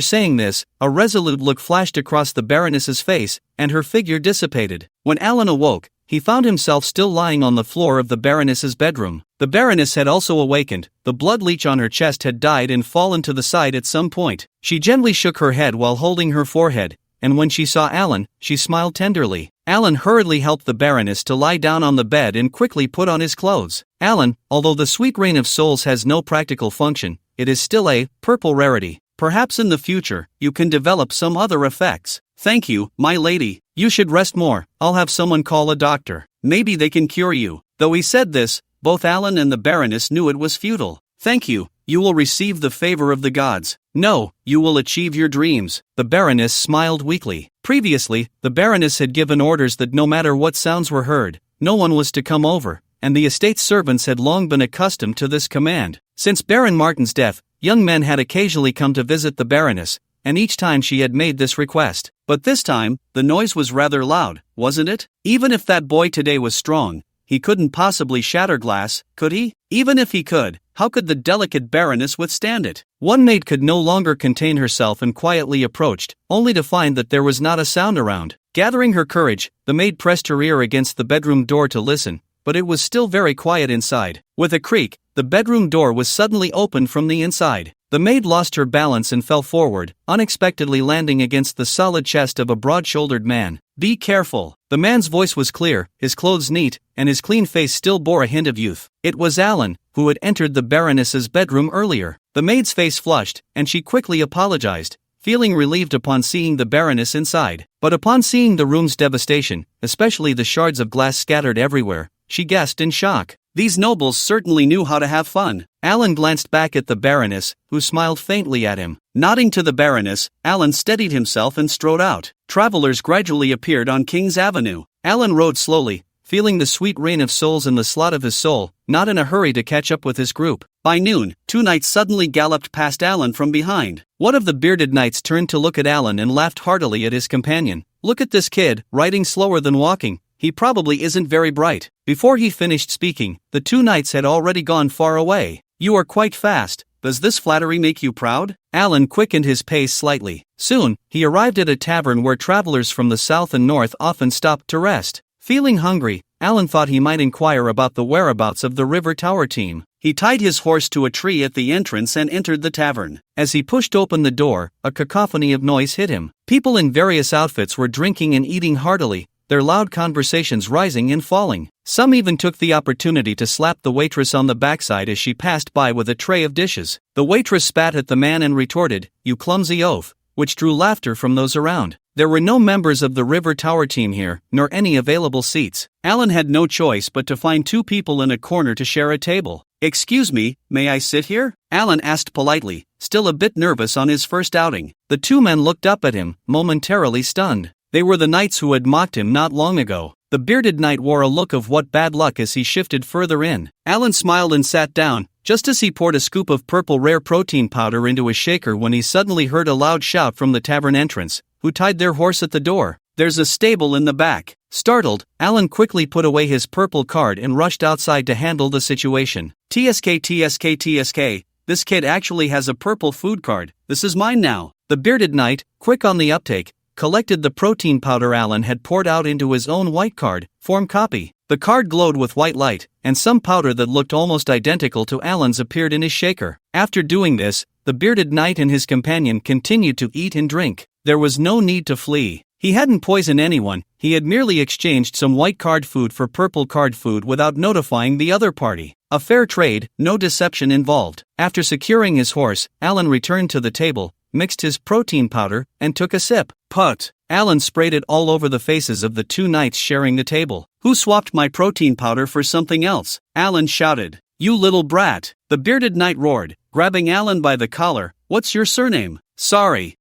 saying this, a resolute look flashed across the Baroness's face, and her figure dissipated. When Alan awoke, he found himself still lying on the floor of the Baroness's bedroom. The Baroness had also awakened. The blood leech on her chest had died and fallen to the side at some point. She gently shook her head while holding her forehead, and when she saw Alan, she smiled tenderly. Alan hurriedly helped the Baroness to lie down on the bed and quickly put on his clothes. "Alan, although the sweet rain of souls has no practical function, it is still a purple rarity. Perhaps in the future, you can develop some other effects." "Thank you, my lady. You should rest more. I'll have someone call a doctor. Maybe they can cure you." Though he said this, both Alan and the Baroness knew it was futile. "Thank you. You will receive the favor of the gods." "No, you will achieve your dreams." The Baroness smiled weakly. Previously, the Baroness had given orders that no matter what sounds were heard, no one was to come over, and the estate's servants had long been accustomed to this command. Since Baron Martin's death, young men had occasionally come to visit the Baroness, and each time she had made this request. But this time, the noise was rather loud, wasn't it? Even if that boy today was strong, he couldn't possibly shatter glass, could he? Even if he could, how could the delicate Baroness withstand it? One maid could no longer contain herself and quietly approached, only to find that there was not a sound around. Gathering her courage, the maid pressed her ear against the bedroom door to listen, but it was still very quiet inside. With a creak, the bedroom door was suddenly opened from the inside. The maid lost her balance and fell forward, unexpectedly landing against the solid chest of a broad-shouldered man. "Be careful." The man's voice was clear, his clothes neat, and his clean face still bore a hint of youth. It was Alan, who had entered the Baroness's bedroom earlier. The maid's face flushed, and she quickly apologized, feeling relieved upon seeing the Baroness inside. But upon seeing the room's devastation, especially the shards of glass scattered everywhere, she gasped in shock. These nobles certainly knew how to have fun. Alan glanced back at the Baroness, who smiled faintly at him. Nodding to the Baroness, Alan steadied himself and strode out. Travelers gradually appeared on King's Avenue. Alan rode slowly, feeling the sweet rain of souls in the slot of his soul, not in a hurry to catch up with his group. By noon, two knights suddenly galloped past Alan from behind. One of the bearded knights turned to look at Alan and laughed heartily at his companion. "Look at this kid, riding slower than walking. He probably isn't very bright." Before he finished speaking, the two knights had already gone far away. "You are quite fast. Does this flattery make you proud?" Alan quickened his pace slightly. Soon, he arrived at a tavern where travelers from the south and north often stopped to rest. Feeling hungry, Alan thought he might inquire about the whereabouts of the River Tower team. He tied his horse to a tree at the entrance and entered the tavern. As he pushed open the door, a cacophony of noise hit him. People in various outfits were drinking and eating heartily, their loud conversations rising and falling. Some even took the opportunity to slap the waitress on the backside as she passed by with a tray of dishes. The waitress spat at the man and retorted, "You clumsy oaf," which drew laughter from those around. There were no members of the River Tower team here, nor any available seats. Alan had no choice but to find two people in a corner to share a table. "Excuse me, may I sit here?" Alan asked politely, still a bit nervous on his first outing. The two men looked up at him, momentarily stunned. They were the knights who had mocked him not long ago. The bearded knight wore a look of what bad luck as he shifted further in. Alan smiled and sat down, just as he poured a scoop of purple rare protein powder into his shaker when he suddenly heard a loud shout from the tavern entrance, who tied their horse at the door. "There's a stable in the back." Startled, Alan quickly put away his purple card and rushed outside to handle the situation. TSK, this kid actually has a purple food card. This is mine now." The bearded knight, quick on the uptake, collected the protein powder Alan had poured out into his own white card, form copy. The card glowed with white light, and some powder that looked almost identical to Alan's appeared in his shaker. After doing this, the bearded knight and his companion continued to eat and drink. There was no need to flee. He hadn't poisoned anyone, he had merely exchanged some white card food for purple card food without notifying the other party. A fair trade, no deception involved. After securing his horse, Alan returned to the table, mixed his protein powder, and took a sip. Put! Alan sprayed it all over the faces of the two knights sharing the table. "Who swapped my protein powder for something else?" Alan shouted. "You little brat!" The bearded knight roared, grabbing Alan by the collar. "What's your surname?" "Sorry.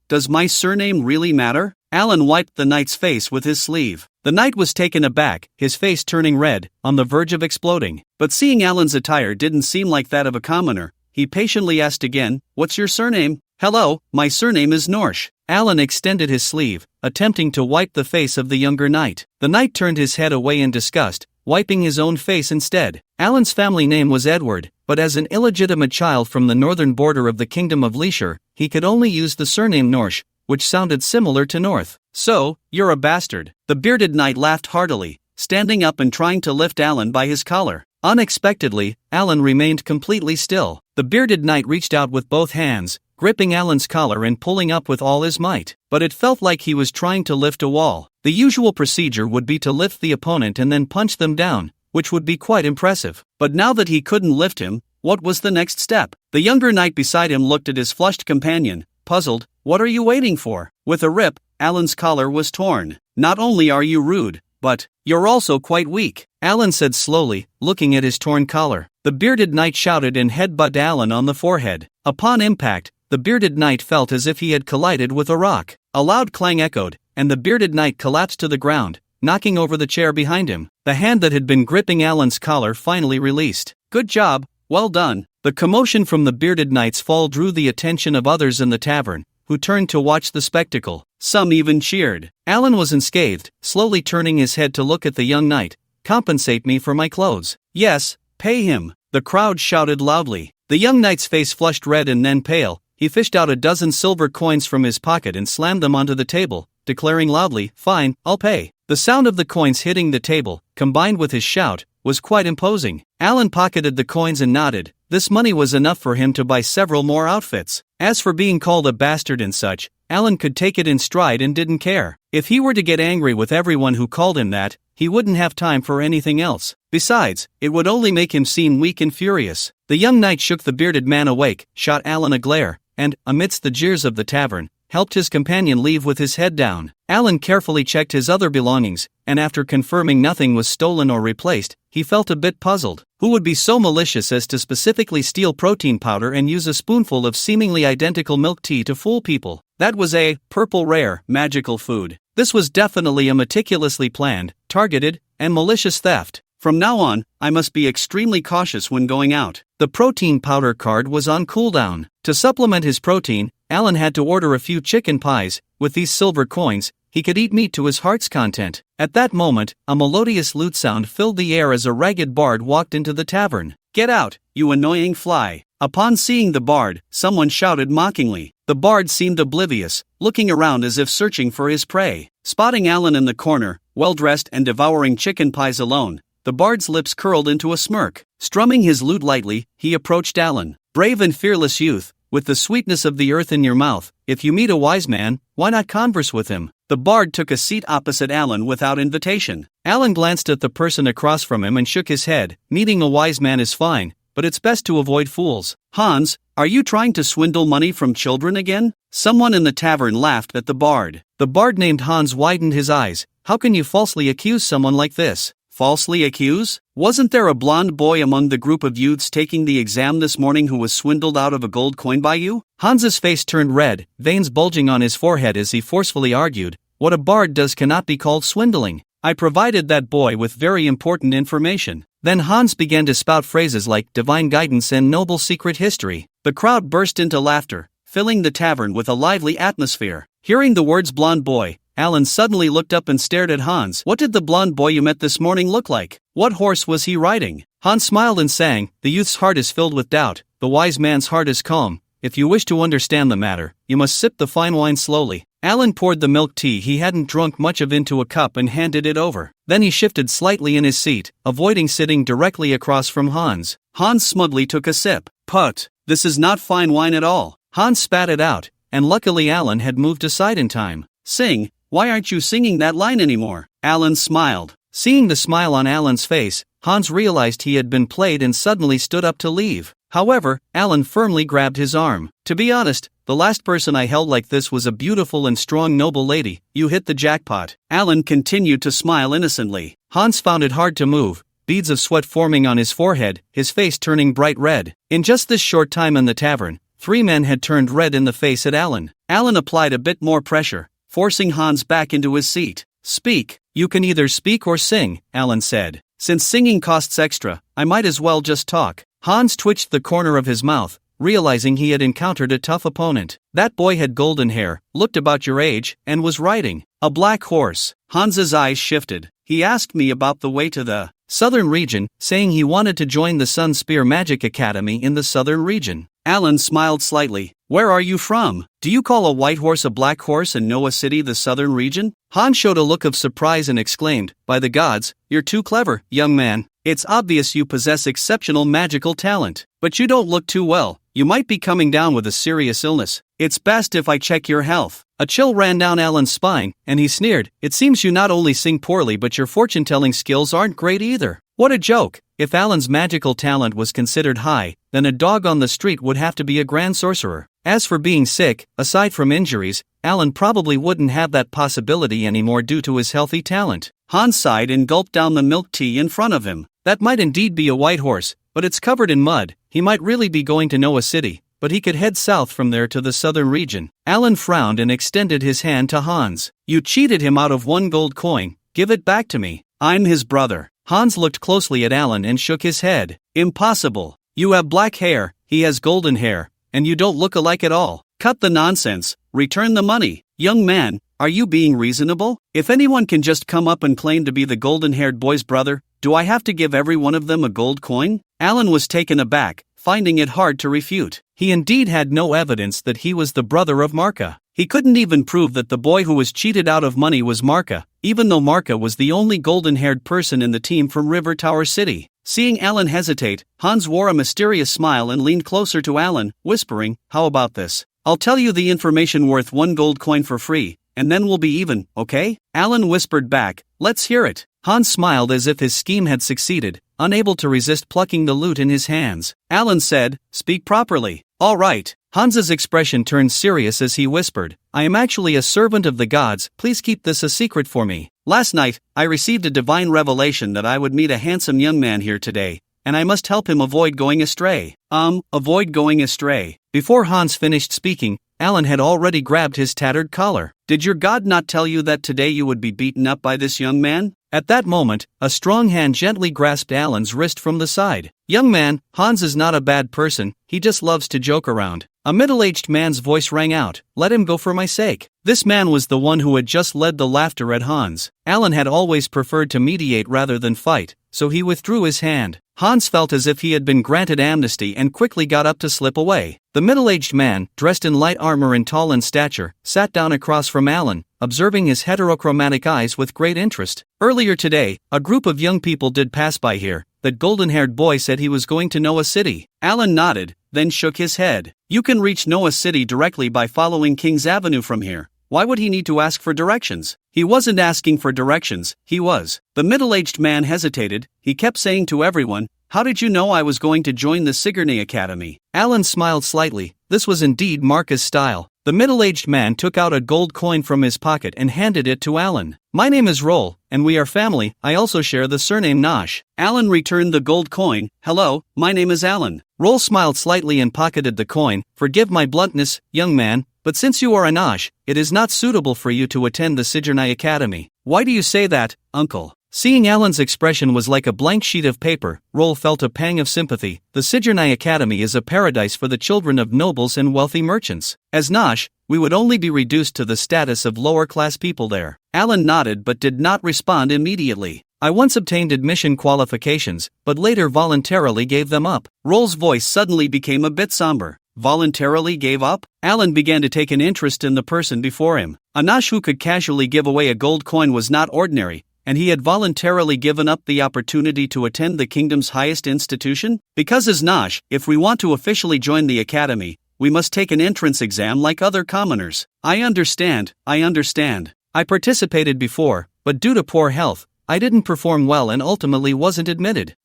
Does my surname really matter?" Alan wiped the knight's face with his sleeve. The knight was taken aback, his face turning red, on the verge of exploding. But seeing Alan's attire didn't seem like that of a commoner, he patiently asked again, "What's your surname?" "Hello, my surname is Norsh." Alan extended his sleeve, attempting to wipe the face of the younger knight. The knight turned his head away in disgust, wiping his own face instead. Alan's family name was Edward, but as an illegitimate child from the northern border of the Kingdom of Leisure, he could only use the surname Norsh, which sounded similar to North. "So, you're a bastard." The bearded knight laughed heartily, standing up and trying to lift Alan by his collar. Unexpectedly, Alan remained completely still. The bearded knight reached out with both hands, gripping Alan's collar and pulling up with all his might. But it felt like he was trying to lift a wall. The usual procedure would be to lift the opponent and then punch them down, which would be quite impressive. But now that he couldn't lift him, what was the next step? The younger knight beside him looked at his flushed companion, puzzled. "What are you waiting for?" With a rip, Alan's collar was torn. "Not only are you rude, but you're also quite weak," Alan said slowly, looking at his torn collar. The bearded knight shouted and headbutted Alan on the forehead. Upon impact, the bearded knight felt as if he had collided with a rock. A loud clang echoed, and the bearded knight collapsed to the ground, knocking over the chair behind him. The hand that had been gripping Alan's collar finally released. "Good job, well done." The commotion from the bearded knight's fall drew the attention of others in the tavern, who turned to watch the spectacle. Some even cheered. Alan was unscathed, slowly turning his head to look at the young knight, compensate me for my clothes. Yes, pay him. The crowd shouted loudly. The young knight's face flushed red and then pale. He fished out a dozen silver coins from his pocket and slammed them onto the table, declaring loudly, "Fine, I'll pay." The sound of the coins hitting the table, combined with his shout, was quite imposing. Alan pocketed the coins and nodded. This money was enough for him to buy several more outfits. As for being called a bastard and such, Alan could take it in stride and didn't care. If he were to get angry with everyone who called him that, he wouldn't have time for anything else. Besides, it would only make him seem weak and furious. The young knight shook the bearded man awake, shot Alan a glare, and, amidst the jeers of the tavern, helped his companion leave with his head down. Alan carefully checked his other belongings, and after confirming nothing was stolen or replaced, he felt a bit puzzled. Who would be so malicious as to specifically steal protein powder and use a spoonful of seemingly identical milk tea to fool people? That was a purple rare, magical food. This was definitely a meticulously planned, targeted, and malicious theft. From now on, I must be extremely cautious when going out. The protein powder card was on cooldown. To supplement his protein, Alan had to order a few chicken pies. With these silver coins, he could eat meat to his heart's content. At that moment, a melodious lute sound filled the air as a ragged bard walked into the tavern. "Get out, you annoying fly!" Upon seeing the bard, someone shouted mockingly. The bard seemed oblivious, looking around as if searching for his prey. Spotting Alan in the corner, well-dressed and devouring chicken pies alone, the bard's lips curled into a smirk. Strumming his lute lightly, he approached Alan. "Brave and fearless youth, with the sweetness of the earth in your mouth, if you meet a wise man, why not converse with him?" The bard took a seat opposite Alan without invitation. Alan glanced at the person across from him and shook his head. Meeting a wise man is fine, but it's best to avoid fools. "Hans, are you trying to swindle money from children again?" Someone in the tavern laughed at the bard. The bard named Hans widened his eyes. "How can you falsely accuse someone like this?" "Falsely accuse? Wasn't there a blonde boy among the group of youths taking the exam this morning who was swindled out of a gold coin by you?" Hans's face turned red, veins bulging on his forehead as he forcefully argued, "What a bard does cannot be called swindling. I provided that boy with very important information." Then Hans began to spout phrases like divine guidance and noble secret history. The crowd burst into laughter, filling the tavern with a lively atmosphere. Hearing the words blonde boy, Alan suddenly looked up and stared at Hans. "What did the blonde boy you met this morning look like? What horse was he riding?" Hans smiled and sang, "The youth's heart is filled with doubt, the wise man's heart is calm. If you wish to understand the matter, you must sip the fine wine slowly." Alan poured the milk tea he hadn't drunk much of into a cup and handed it over. Then he shifted slightly in his seat, avoiding sitting directly across from Hans. Hans smugly took a sip. "Put, this is not fine wine at all." Hans spat it out, and luckily Alan had moved aside in time. "Sing, why aren't you singing that line anymore?" Alan smiled. Seeing the smile on Alan's face, Hans realized he had been played and suddenly stood up to leave. However, Alan firmly grabbed his arm. "To be honest, the last person I held like this was a beautiful and strong noble lady. You hit the jackpot." Alan continued to smile innocently. Hans found it hard to move, beads of sweat forming on his forehead, his face turning bright red. In just this short time in the tavern, 3 men had turned red in the face at Alan. Alan applied a bit more pressure, forcing Hans back into his seat. "Speak. You can either speak or sing," Alan said. "Since singing costs extra, I might as well just talk." Hans twitched the corner of his mouth, realizing he had encountered a tough opponent. That boy had golden hair, looked about your age, and was riding a black horse. Hans's eyes shifted. "He asked me about the way to the southern region, saying he wanted to join the Sun Spear Magic Academy in the southern region." Alan smiled slightly. "Where are you from? Do you call a white horse a black horse and know a city the southern region?" Hans showed a look of surprise and exclaimed, "By the gods, you're too clever, young man. It's obvious you possess exceptional magical talent. But you don't look too well. You might be coming down with a serious illness. It's best if I check your health." A chill ran down Alan's spine, and he sneered, "It seems you not only sing poorly but your fortune-telling skills aren't great either." What a joke! If Alan's magical talent was considered high, then a dog on the street would have to be a grand sorcerer. As for being sick, aside from injuries, Alan probably wouldn't have that possibility anymore due to his healthy talent. Hans sighed and gulped down the milk tea in front of him. That might indeed be a white horse, but it's covered in mud. He might really be going to Noah City, but he could head south from there to the southern region. Alan frowned and extended his hand to Hans. "You cheated him out of 1 gold coin. Give it back to me. I'm his brother." Hans looked closely at Alan and shook his head. "Impossible. You have black hair, he has golden hair, and you don't look alike at all. Cut the nonsense. Return the money." "Young man, are you being reasonable? If anyone can just come up and claim to be the golden-haired boy's brother, Do I have to give every one of them a gold coin? Alan was taken aback, finding it hard to refute. He indeed had no evidence that he was the brother of Marka. He couldn't even prove that the boy who was cheated out of money was Marka, even though Marka was the only golden-haired person in the team from River Tower City. Seeing Alan hesitate, Hans wore a mysterious smile and leaned closer to Alan, whispering, "How about this? I'll tell you the information worth 1 gold coin for free, and then we'll be even, okay?" Alan whispered back, "Let's hear it." Hans smiled as if his scheme had succeeded, unable to resist plucking the loot in his hands. Alan said, "Speak properly." "All right." Hans's expression turned serious as he whispered, "I am actually a servant of the gods, please keep this a secret for me. Last night, I received a divine revelation that I would meet a handsome young man here today, and I must help him avoid going astray." Avoid going astray. Before Hans finished speaking, Alan had already grabbed his tattered collar. "Did your god not tell you that today you would be beaten up by this young man?" At that moment, a strong hand gently grasped Alan's wrist from the side. "Young man, Hans is not a bad person, he just loves to joke around." A middle-aged man's voice rang out, "Let him go for my sake." This man was the one who had just led the laughter at Hans. Alan had always preferred to mediate rather than fight, so he withdrew his hand. Hans felt as if he had been granted amnesty and quickly got up to slip away. The middle-aged man, dressed in light armor and tall in stature, sat down across from Alan, observing his heterochromatic eyes with great interest. "Earlier today, a group of young people did pass by here. That golden-haired boy said he was going to Noah City." Alan nodded, then shook his head. "You can reach Noah City directly by following King's Avenue from here. Why would he need to ask for directions?" He wasn't asking for directions, he was. The middle-aged man hesitated. He kept saying to everyone, "How did you know I was going to join the Sigourney Academy?" Alan smiled slightly. This was indeed Marka's style. The middle-aged man took out a gold coin from his pocket and handed it to Alan. "My name is Roll, and we are family. I also share the surname Nosh." Alan returned the gold coin. "Hello, my name is Alan." Roll smiled slightly and pocketed the coin. "Forgive my bluntness, young man, but since you are a Nosh, it is not suitable for you to attend the Sigourney Academy." "Why do you say that, uncle?" Seeing Alan's expression was like a blank sheet of paper, Roll felt a pang of sympathy. The Sigourney Academy is a paradise for the children of nobles and wealthy merchants. As Nosh, we would only be reduced to the status of lower-class people there. Alan nodded but did not respond immediately. "I once obtained admission qualifications, but later voluntarily gave them up." Roll's voice suddenly became a bit somber. "Voluntarily gave up?" Alan began to take an interest in the person before him. A Nosh who could casually give away a gold coin was not ordinary, and he had voluntarily given up the opportunity to attend the kingdom's highest institution? Because as Nosh, if we want to officially join the academy, we must take an entrance exam like other commoners. I understand. I participated before, but due to poor health, I didn't perform well and ultimately wasn't admitted."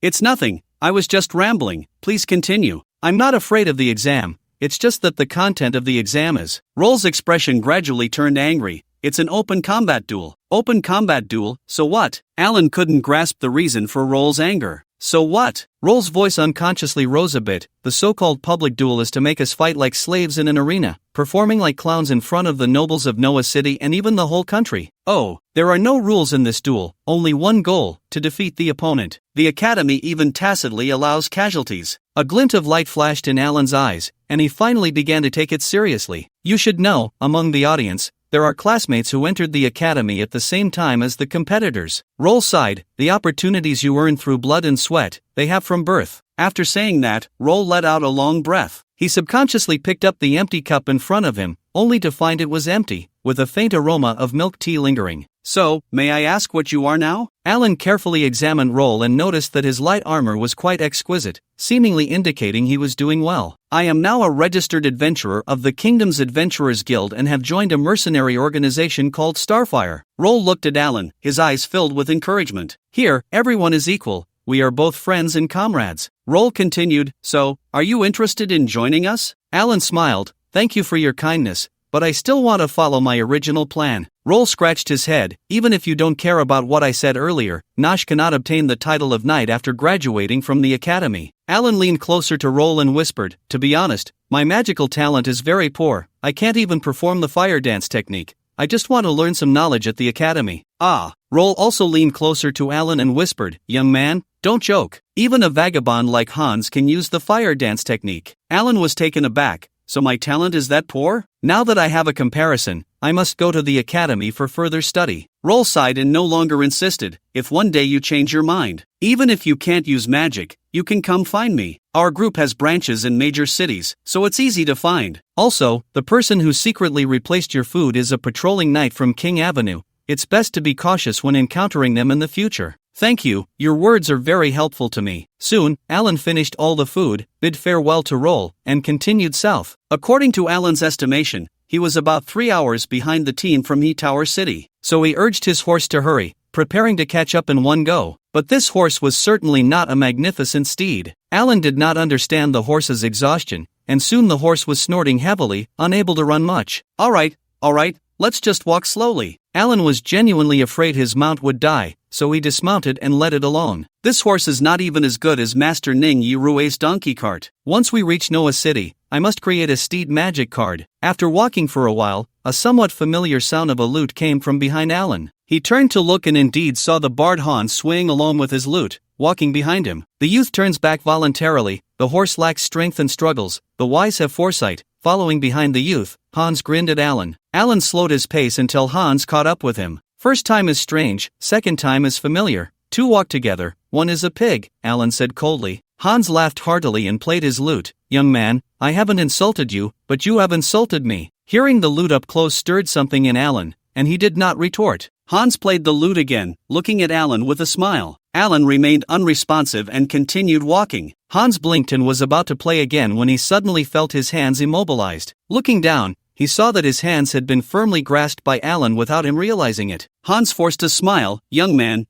It's nothing, I was just rambling, please continue. "I'm not afraid of the exam, it's just that the content of the exam is..." Roll's expression gradually turned angry. "It's an open combat duel." "Open combat duel, so what?" Alan couldn't grasp the reason for Roll's anger. "So what?" Roll's voice unconsciously rose a bit. "The so-called public duel is to make us fight like slaves in an arena, performing like clowns in front of the nobles of Noah City and even the whole country. Oh, there are no rules in this duel, only one goal, to defeat the opponent. The academy even tacitly allows casualties." A glint of light flashed in Alan's eyes, and he finally began to take it seriously. "You should know, among the audience, there are classmates who entered the academy at the same time as the competitors." Roll sighed. "The opportunities you earn through blood and sweat, they have from birth." After saying that, Roll let out a long breath. He subconsciously picked up the empty cup in front of him, only to find it was empty, with a faint aroma of milk tea lingering. "So, may I ask what you are now?" Alan carefully examined Roll and noticed that his light armor was quite exquisite, seemingly indicating he was doing well. "I am now a registered adventurer of the Kingdom's Adventurers Guild and have joined a mercenary organization called Starfire." Roll looked at Alan, his eyes filled with encouragement. "Here, everyone is equal. We are both friends and comrades." Roll continued, "So, are you interested in joining us?" Alan smiled. "Thank you for your kindness, but I still want to follow my original plan." Roll scratched his head. "Even if you don't care about what I said earlier, Nosh cannot obtain the title of knight after graduating from the academy." Alan leaned closer to Roll and whispered, "To be honest, my magical talent is very poor. I can't even perform the fire dance technique. I just want to learn some knowledge at the academy." Roll also leaned closer to Alan and whispered, "Young man, don't joke. Even a vagabond like Hans can use the fire dance technique." Alan was taken aback. "So my talent is that poor?" "Now that I have a comparison, I must go to the academy for further study. Roll sighed and no longer insisted, if one day you change your mind, even if you can't use magic, you can come find me. Our group has branches in major cities, so it's easy to find. Also, the person who secretly replaced your food is a patrolling knight from King Avenue. It's best to be cautious when encountering them in the future. Thank you, your words are very helpful to me. Soon, Alan finished all the food, bid farewell to Roll, and continued south. According to Alan's estimation, he was about 3 hours behind the team from Tower City, so he urged his horse to hurry, preparing to catch up in one go. But this horse was certainly not a magnificent steed. Alan did not understand the horse's exhaustion, and soon the horse was snorting heavily, unable to run much. All right, let's just walk slowly. Alan was genuinely afraid his mount would die, so he dismounted and let it alone. This horse is not even as good as Master Ning Yirue's donkey cart. Once we reach Noah City, I must create a steed magic card. After walking for a while, a somewhat familiar sound of a lute came from behind Alan. He turned to look and indeed saw the bard Hans swaying along with his lute, walking behind him. The youth turns back voluntarily, the horse lacks strength and struggles, the wise have foresight. Following behind the youth, Hans grinned at Alan. Alan slowed his pace until Hans caught up with him. First time is strange, second time is familiar. Two walk together, one is a pig, Alan said coldly. Hans laughed heartily and played his lute. Young man, I haven't insulted you, but you have insulted me. Hearing the lute up close stirred something in Alan, and he did not retort. Hans played the lute again, looking at Alan with a smile. Alan remained unresponsive and continued walking. Hans blinked and was about to play again when he suddenly felt his hands immobilized. Looking down, he saw that his hands had been firmly grasped by Alan without him realizing it. Hans forced a smile. Young man,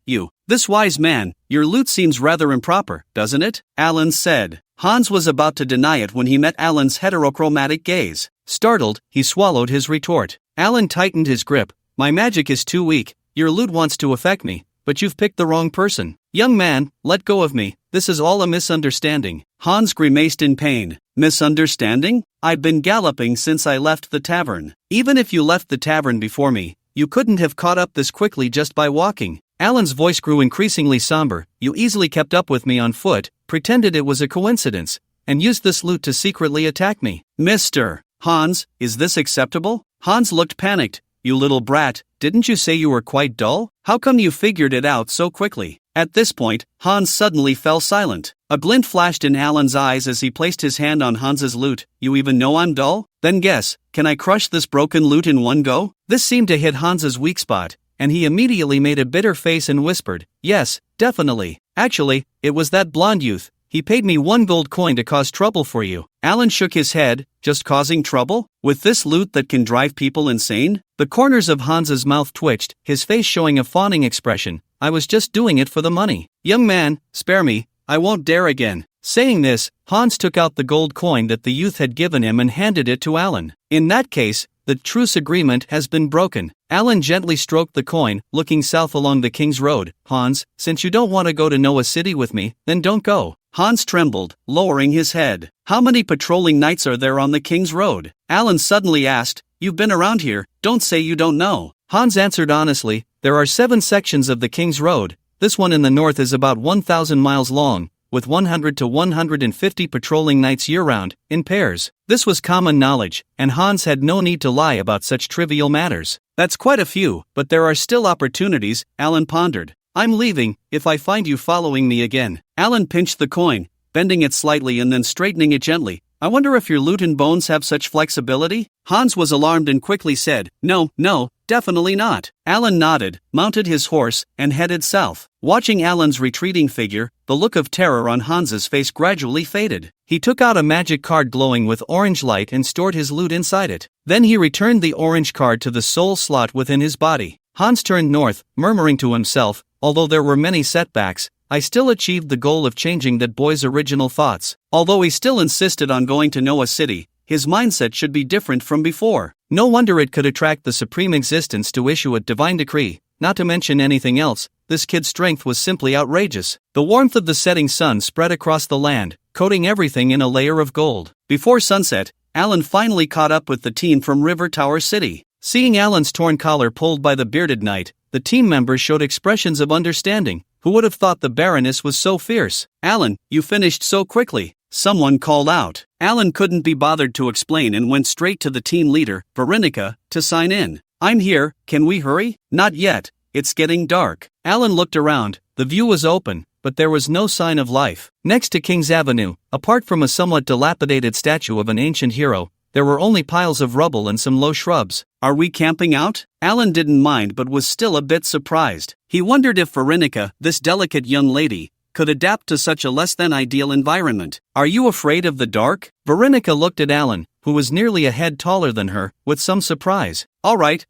this wise man, your lute seems rather improper, doesn't it? Alan said. Hans was about to deny it when he met Alan's heterochromatic gaze. Startled, he swallowed his retort. Alan tightened his grip. My magic is too weak, your lute wants to affect me, but you've picked the wrong person. Young man, let go of me, this is all a misunderstanding. Hans grimaced in pain. Misunderstanding? I've been galloping since I left the tavern. Even if you left the tavern before me, you couldn't have caught up this quickly just by walking. Alan's voice grew increasingly somber. You easily kept up with me on foot, pretended it was a coincidence, and used this lute to secretly attack me. Mr. Hans, is this acceptable? Hans looked panicked. You little brat, didn't you say you were quite dull? How come you figured it out so quickly? At this point, Hans suddenly fell silent. A glint flashed in Alan's eyes as he placed his hand on Hans's lute. You even know I'm dull? Then guess, can I crush this broken lute in one go? This seemed to hit Hans's weak spot, and he immediately made a bitter face and whispered, yes, definitely. Actually, it was that blonde youth. He paid me 1 gold coin to cause trouble for you. Alan shook his head. Just causing trouble? With this lute that can drive people insane? The corners of Hans's mouth twitched, his face showing a fawning expression. I was just doing it for the money. Young man, spare me, I won't dare again. Saying this, Hans took out the gold coin that the youth had given him and handed it to Alan. In that case, the truce agreement has been broken. Alan gently stroked the coin, looking south along the King's Road. Hans, since you don't want to go to Noah City with me, then don't go. Hans trembled, lowering his head. How many patrolling knights are there on the King's Road? Alan suddenly asked. You've been around here, don't say you don't know. Hans answered honestly. There are 7 sections of the King's Road. This one in the north is about 1,000 miles long, with 100 to 150 patrolling knights year-round, in pairs. This was common knowledge, and Hans had no need to lie about such trivial matters. That's quite a few, but there are still opportunities, Alan pondered. I'm leaving, if I find you following me again. Alan pinched the coin, bending it slightly and then straightening it gently. I wonder if your lute and bones have such flexibility? Hans was alarmed and quickly said, No, definitely not. Alan nodded, mounted his horse, and headed south. Watching Alan's retreating figure, the look of terror on Hans's face gradually faded. He took out a magic card glowing with orange light and stored his lute inside it. Then he returned the orange card to the soul slot within his body. Hans turned north, murmuring to himself, although there were many setbacks, I still achieved the goal of changing that boy's original thoughts. Although he still insisted on going to Noah City, his mindset should be different from before. No wonder it could attract the Supreme Existence to issue a divine decree. Not to mention anything else, this kid's strength was simply outrageous. The warmth of the setting sun spread across the land, coating everything in a layer of gold. Before sunset, Alan finally caught up with the team from River Tower City. Seeing Alan's torn collar pulled by the bearded knight, the team members showed expressions of understanding. Who would have thought the Baroness was so fierce? Alan, you finished so quickly. someone called out. Alan couldn't be bothered to explain and went straight to the team leader, Veronica, to sign in. I'm here, can we hurry? Not yet, it's getting dark. Alan looked around, the view was open, but there was no sign of life. Next to King's Avenue, apart from a somewhat dilapidated statue of an ancient hero, there were only piles of rubble and some low shrubs. Are we camping out? Alan didn't mind but was still a bit surprised. He wondered if Veronica, this delicate young lady, could adapt to such a less-than-ideal environment. Are you afraid of the dark? Veronica looked at Alan, who was nearly a head taller than her, with some surprise. All right.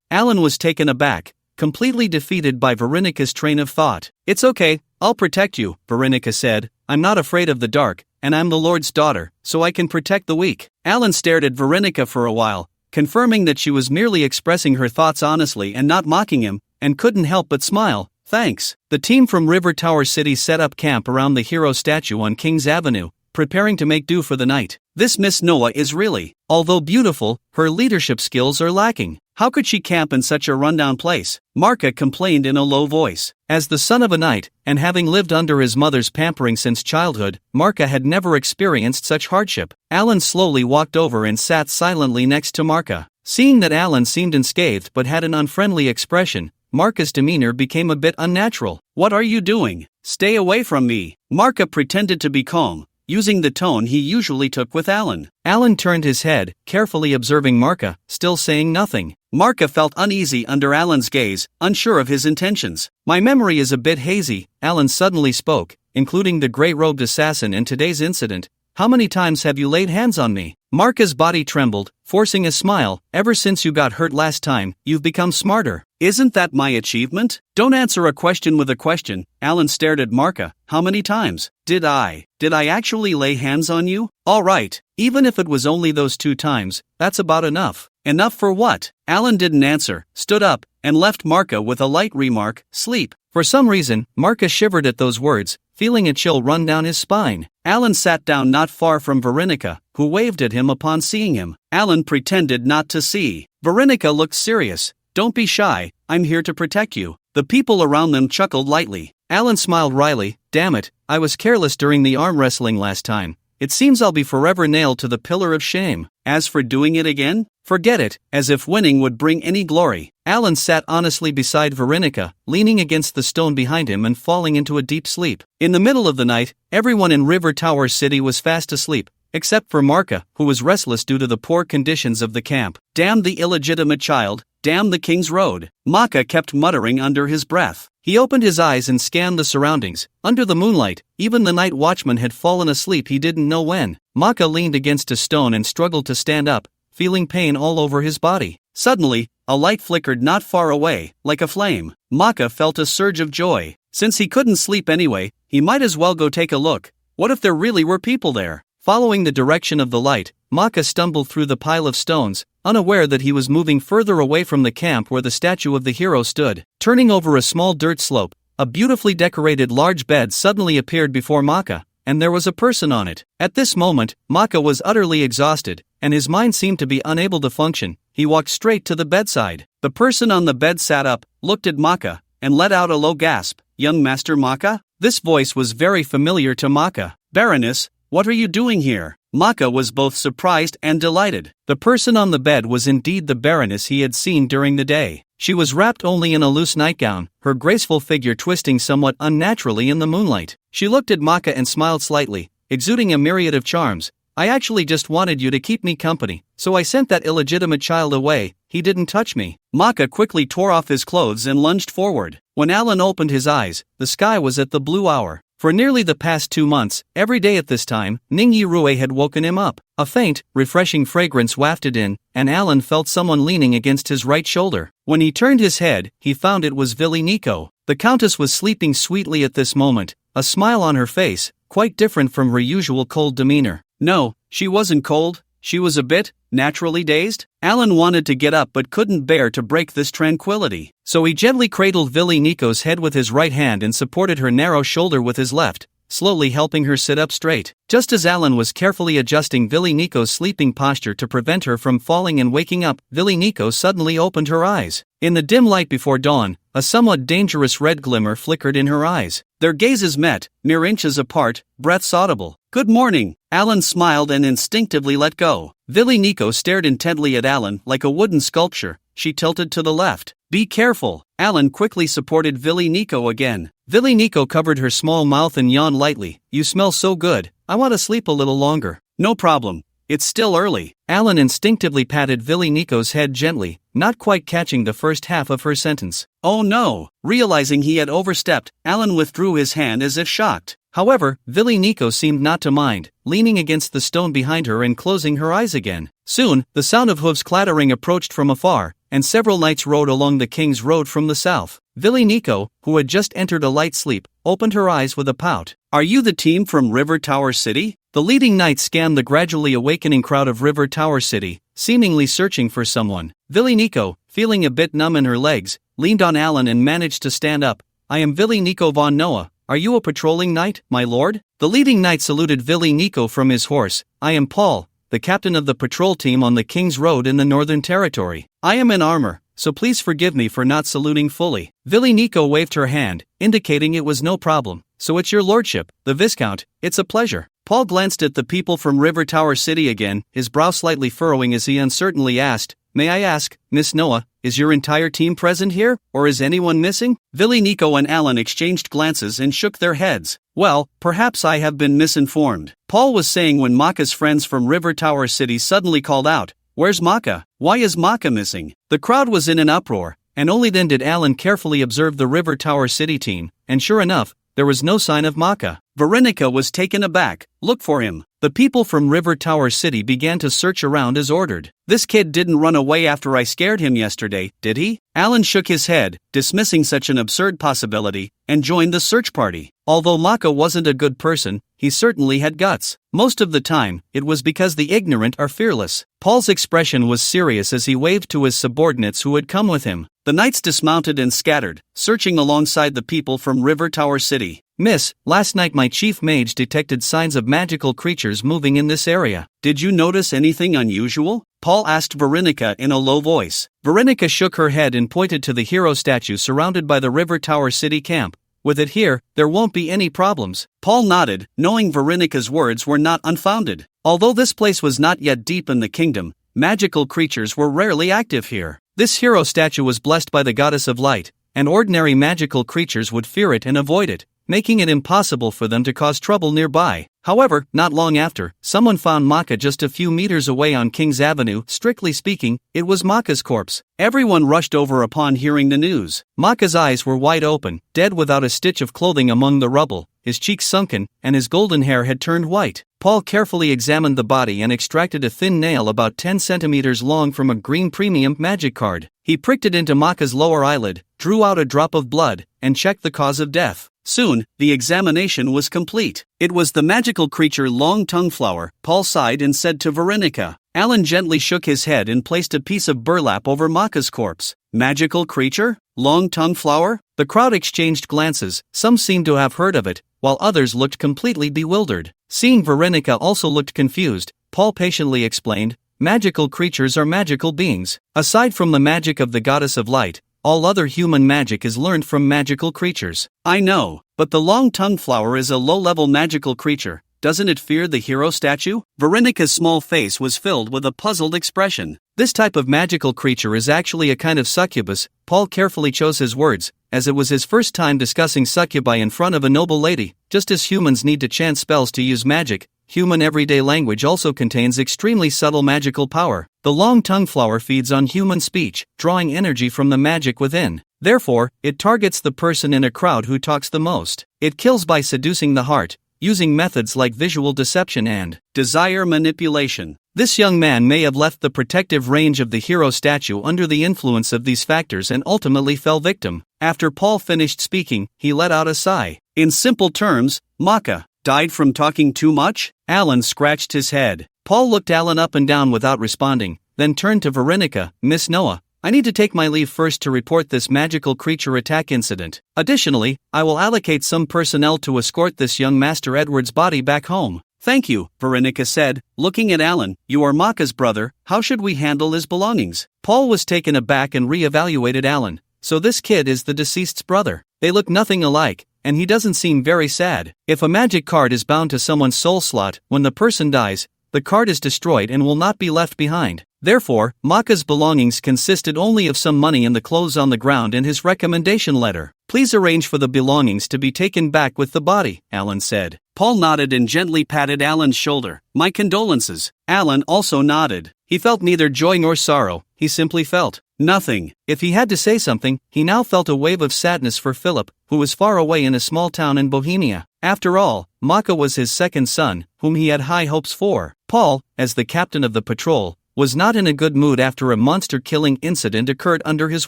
Alan was taken aback, completely defeated by Veronica's train of thought. It's okay, I'll protect you, Veronica said. I'm not afraid of the dark, and I'm the Lord's daughter, so I can protect the weak. Alan stared at Veronica for a while, confirming that she was merely expressing her thoughts honestly and not mocking him, and couldn't help but smile. Thanks. The team from River Tower City set up camp around the hero statue on King's Avenue, preparing to make do for the night. This Miss Noah is really, although beautiful, her leadership skills are lacking. How could she camp in such a rundown place? Marka complained in a low voice. As the son of a knight, and having lived under his mother's pampering since childhood, Marka had never experienced such hardship. Alan slowly walked over and sat silently next to Marka. Seeing that Alan seemed unscathed but had an unfriendly expression, Marka's demeanor became a bit unnatural. What are you doing? Stay away from me. Marka pretended to be calm, using the tone he usually took with Alan. Alan turned his head, carefully observing Marka, still saying nothing. Marka felt uneasy under Alan's gaze, unsure of his intentions. My memory is a bit hazy, Alan suddenly spoke, including the grey-robed assassin and today's incident. How many times have you laid hands on me? Marka's body trembled, forcing a smile. Ever since you got hurt last time, you've become smarter. Isn't that my achievement? Don't answer a question with a question. Alan stared at Marka. How many times? Did I actually lay hands on you? All right, even if it was only those 2 times, that's about enough. Enough for what? Alan didn't answer, stood up, and left Marka with a light remark, sleep. For some reason, Marka shivered at those words, feeling a chill run down his spine. Alan sat down not far from Veronica, who waved at him upon seeing him. Alan pretended not to see. Veronica looked serious. Don't be shy, I'm here to protect you. The people around them chuckled lightly. Alan smiled wryly. Damn it, I was careless during the arm wrestling last time. It seems I'll be forever nailed to the pillar of shame. As for doing it again? Forget it, as if winning would bring any glory. Alan sat honestly beside Veronica, leaning against the stone behind him and falling into a deep sleep. In the middle of the night, everyone in River Tower City was fast asleep, except for Marka, who was restless due to the poor conditions of the camp. Damn the illegitimate child, damn the King's Road. Marka kept muttering under his breath. He opened his eyes and scanned the surroundings. Under the moonlight, even the night watchman had fallen asleep he didn't know when. Marka leaned against a stone and struggled to stand up, feeling pain all over his body. Suddenly, a light flickered not far away, like a flame. Marka felt a surge of joy. Since he couldn't sleep anyway, he might as well go take a look. What if there really were people there? Following the direction of the light, Marka stumbled through the pile of stones, unaware that he was moving further away from the camp where the statue of the hero stood. Turning over a small dirt slope, a beautifully decorated large bed suddenly appeared before Marka, and there was a person on it. At this moment, Marka was utterly exhausted, and his mind seemed to be unable to function. He walked straight to the bedside. The person on the bed sat up, looked at Marka, and let out a low gasp. Young Master Marka? This voice was very familiar to Marka. Baroness, what are you doing here? Marka was both surprised and delighted. The person on the bed was indeed the Baroness he had seen during the day. She was wrapped only in a loose nightgown, her graceful figure twisting somewhat unnaturally in the moonlight. She looked at Marka and smiled slightly, exuding a myriad of charms. I actually just wanted you to keep me company, so I sent that illegitimate child away. He didn't touch me. Marka quickly tore off his clothes and lunged forward. When Alan opened his eyes, the sky was at the blue hour. For nearly the past 2 months, every day at this time, Ningyi Rue had woken him up. A faint, refreshing fragrance wafted in, and Alan felt someone leaning against his right shoulder. When he turned his head, he found it was Vili Nico. The Countess was sleeping sweetly at this moment, a smile on her face, quite different from her usual cold demeanor. No, she wasn't cold, she was a bit, naturally dazed. Alan wanted to get up but couldn't bear to break this tranquility. So he gently cradled Vili Nico's head with his right hand and supported her narrow shoulder with his left, slowly helping her sit up straight. Just as Alan was carefully adjusting Vili Nico's sleeping posture to prevent her from falling and waking up, Vili Nico suddenly opened her eyes. In the dim light before dawn, A somewhat dangerous red glimmer flickered in her eyes. Their gazes met, mere inches apart, breaths audible. "Good morning." Alan smiled and instinctively let go. Vili Nico stared intently at Alan like a wooden sculpture. She tilted to the left. "Be careful." Alan quickly supported Vili Nico again. Vili Nico covered her small mouth and yawned lightly. "You smell so good. I want to sleep a little longer." "No problem. It's still early." Alan instinctively patted Vili Nico's head gently, not quite catching the first half of her sentence. "Oh no." Realizing he had overstepped, Alan withdrew his hand as if shocked. However, Vili Nico seemed not to mind, leaning against the stone behind her and closing her eyes again. Soon, the sound of hooves clattering approached from afar, and several knights rode along the King's Road from the south. Vili Nico, who had just entered a light sleep, opened her eyes with a pout. "Are you the team from River Tower City?" The leading knight scanned the gradually awakening crowd of River Tower City, seemingly searching for someone. Vili Nico, feeling a bit numb in her legs, leaned on Alan and managed to stand up. "I am Vili Nico von Noah. Are you a patrolling knight, my lord?" The leading knight saluted Vili Nico from his horse. "I am Paul, the captain of the patrol team on the King's Road in the Northern Territory. I am in armor, so please forgive me for not saluting fully." Vili Nico waved her hand, indicating it was no problem. "So it's your lordship, the Viscount. It's a pleasure." Paul glanced at the people from River Tower City again, his brow slightly furrowing as he uncertainly asked, "May I ask, Miss Noah, is your entire team present here, or is anyone missing?" Vili Nico and Alan exchanged glances and shook their heads. "Well, perhaps I have been misinformed," Paul was saying when Maka's friends from River Tower City suddenly called out, "Where's Maka? Why is Maka missing?" The crowd was in an uproar, and only then did Alan carefully observe the River Tower City team, and sure enough, there was no sign of Maka. Veronica was taken aback. "Look for him." The people from River Tower City began to search around as ordered. "This kid didn't run away after I scared him yesterday, did he?" Alan shook his head, dismissing such an absurd possibility, and joined the search party. Although Maka wasn't a good person, he certainly had guts. Most of the time, it was because the ignorant are fearless. Paul's expression was serious as he waved to his subordinates who had come with him. The knights dismounted and scattered, searching alongside the people from River Tower City. "Miss, last night my chief mage detected signs of magical creatures moving in this area. Did you notice anything unusual?" Paul asked Veronica in a low voice. Veronica shook her head and pointed to the hero statue surrounded by the River Tower City camp. "With it here, there won't be any problems." Paul nodded, knowing Veronica's words were not unfounded. Although this place was not yet deep in the kingdom, magical creatures were rarely active here. This hero statue was blessed by the goddess of light, and ordinary magical creatures would fear it and avoid it, making it impossible for them to cause trouble nearby. However, not long after, someone found Maka just a few meters away on King's Avenue. Strictly speaking, it was Maka's corpse. Everyone rushed over upon hearing the news. Maka's eyes were wide open, dead without a stitch of clothing among the rubble, his cheeks sunken, and his golden hair had turned white. Paul carefully examined the body and extracted a thin nail about 10 centimeters long from a green premium magic card. He pricked it into Maka's lower eyelid, drew out a drop of blood, and checked the cause of death. Soon, the examination was complete. It was the magical creature Long Tongue Flower. Paul sighed and said to Veronica. Alan gently shook his head and placed a piece of burlap over Maka's corpse. "Magical creature? Long Tongue Flower?" The crowd exchanged glances. Some seemed to have heard of it, while others looked completely bewildered. Seeing Veronica also looked confused, Paul patiently explained, "Magical creatures are magical beings. Aside from the magic of the goddess of light, all other human magic is learned from magical creatures." "I know, but the long-tongued flower is a low-level magical creature. Doesn't it fear the hero statue?" Veronica's small face was filled with a puzzled expression. "This type of magical creature is actually a kind of succubus." Paul carefully chose his words, as it was his first time discussing succubi in front of a noble lady. Just as humans need to chant spells to use magic, human everyday language also contains extremely subtle magical power. The long-tongued flower feeds on human speech, drawing energy from the magic within. Therefore, it targets the person in a crowd who talks the most. It kills by seducing the heart, using methods like visual deception and desire manipulation. This young man may have left the protective range of the hero statue under the influence of these factors and ultimately fell victim. After Paul finished speaking, he let out a sigh. "In simple terms, Maka died from talking too much?" Alan scratched his head. Paul looked Alan up and down without responding, then turned to Veronica. "Miss Noah, I need to take my leave first to report this magical creature attack incident. Additionally, I will allocate some personnel to escort this young Master Edward's body back home." "Thank you," Veronica said, looking at Alan. "You are Maka's brother, how should we handle his belongings?" Paul was taken aback and re-evaluated Alan. so this kid is the deceased's brother. They look nothing alike, and he doesn't seem very sad. If a magic card is bound to someone's soul slot, when the person dies, the card is destroyed and will not be left behind. Therefore, Maka's belongings consisted only of some money and the clothes on the ground and his recommendation letter. Please arrange for the belongings to be taken back with the body, Alan said. Paul nodded and gently patted Alan's shoulder. My condolences. Alan also nodded. He felt neither joy nor sorrow, he simply felt nothing. If he had to say something, he now felt a wave of sadness for Philip, who was far away in a small town in Bohemia. After all, Maka was his second son, whom he had high hopes for. Paul, as the captain of the patrol, was not in a good mood after a monster-killing incident occurred under his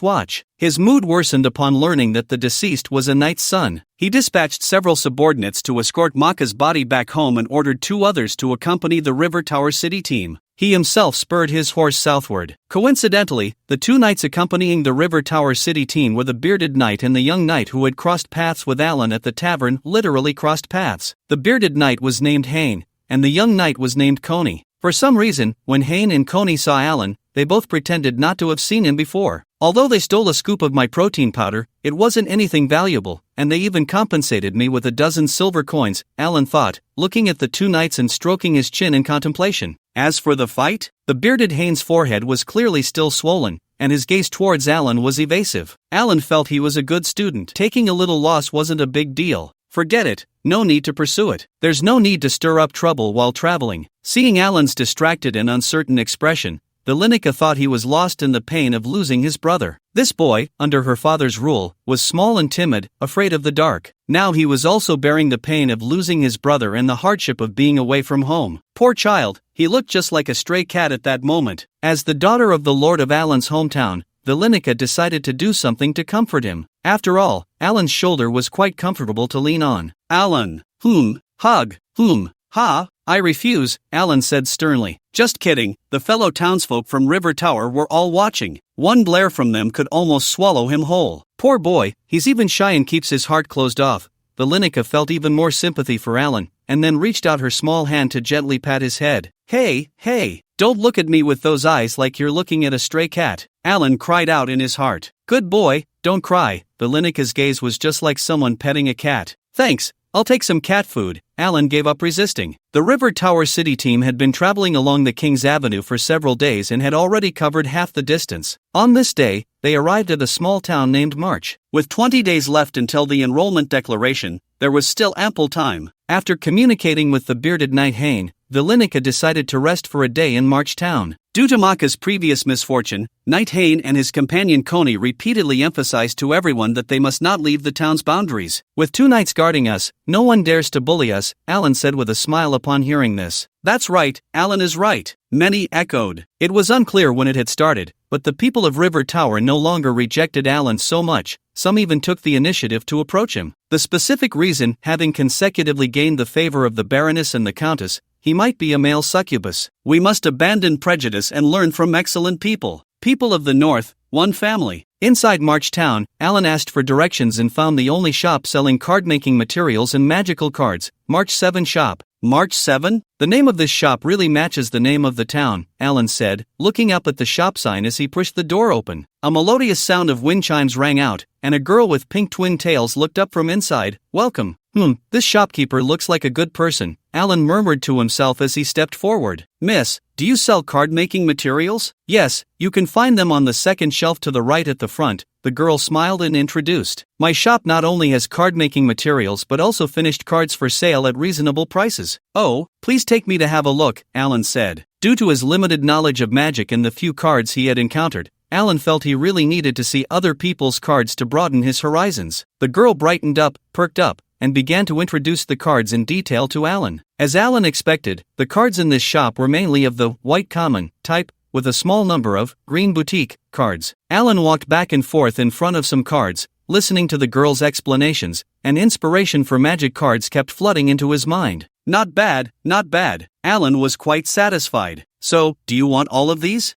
watch. His mood worsened upon learning that the deceased was a knight's son. He dispatched several subordinates to escort Maka's body back home and ordered 2 others to accompany the River Tower City team. He himself spurred his horse southward. Coincidentally, the 2 knights accompanying the River Tower City team were the bearded knight and the young knight who had crossed paths with Alan at the tavern, literally crossed paths. The bearded knight was named Hane, and the young knight was named Coney. For some reason, when Hane and Coney saw Alan, they both pretended not to have seen him before. Although they stole a scoop of my protein powder, it wasn't anything valuable, and they even compensated me with 12 silver coins, Alan thought, looking at the 2 knights and stroking his chin in contemplation. As for the fight, the bearded Hane's forehead was clearly still swollen, and his gaze towards Alan was evasive. Alan felt he was a good student. Taking a little loss wasn't a big deal. Forget it, no need to pursue it. There's no need to stir up trouble while traveling. Seeing Alan's distracted and uncertain expression, the Linica thought he was lost in the pain of losing his brother. This boy, under her father's rule, was small and timid, afraid of the dark. Now he was also bearing the pain of losing his brother and the hardship of being away from home. Poor child, he looked just like a stray cat at that moment. As the daughter of the lord of Alan's hometown, the Linica decided to do something to comfort him. After all, Alan's shoulder was quite comfortable to lean on. Alan, hug, ha, I refuse, Alan said sternly. Just kidding, the fellow townsfolk from River Tower were all watching. One glare from them could almost swallow him whole. Poor boy, he's even shy and keeps his heart closed off. The Linica felt even more sympathy for Alan, and then reached out her small hand to gently pat his head. Hey, don't look at me with those eyes like you're looking at a stray cat, Alan cried out in his heart. Good boy, don't cry. The Linica's gaze was just like someone petting a cat. Thanks, I'll take some cat food. Alan gave up resisting. The River Tower City team had been traveling along the King's Avenue for several days and had already covered half the distance. On this day, they arrived at a small town named March. With 20 days left until the enrollment declaration, there was still ample time. After communicating with the bearded knight Hane, the Linica decided to rest for a day in March town. Due to Maka's previous misfortune, Knight Hane and his companion Coney repeatedly emphasized to everyone that they must not leave the town's boundaries. With 2 knights guarding us, no one dares to bully us, Alan said with a smile upon hearing this. That's right, Alan is right, many echoed. It was unclear when it had started, but the people of River Tower no longer rejected Alan so much, some even took the initiative to approach him. The specific reason, having consecutively gained the favor of the Baroness and the Countess, he might be a male succubus. We must abandon prejudice and learn from excellent people. People of the North, one family. Inside March Town, Alan asked for directions and found the only shop selling card-making materials and magical cards, March 7 shop. March 7? The name of this shop really matches the name of the town, Alan said, looking up at the shop sign as he pushed the door open. A melodious sound of wind chimes rang out, and a girl with pink twin tails looked up from inside. Welcome. This shopkeeper looks like a good person, Alan murmured to himself as he stepped forward. Miss, do you sell card-making materials? Yes, you can find them on the second shelf to the right at the front, the girl smiled and introduced. My shop not only has card-making materials but also finished cards for sale at reasonable prices. Oh, please take me to have a look, Alan said. Due to his limited knowledge of magic and the few cards he had encountered, Alan felt he really needed to see other people's cards to broaden his horizons. The girl brightened up, perked up, and began to introduce the cards in detail to Alan. As Alan expected, the cards in this shop were mainly of the white common type, with a small number of green boutique cards. Alan walked back and forth in front of some cards, listening to the girl's explanations, and inspiration for magic cards kept flooding into his mind. Not bad, not bad. Alan was quite satisfied. So, do you want all of these?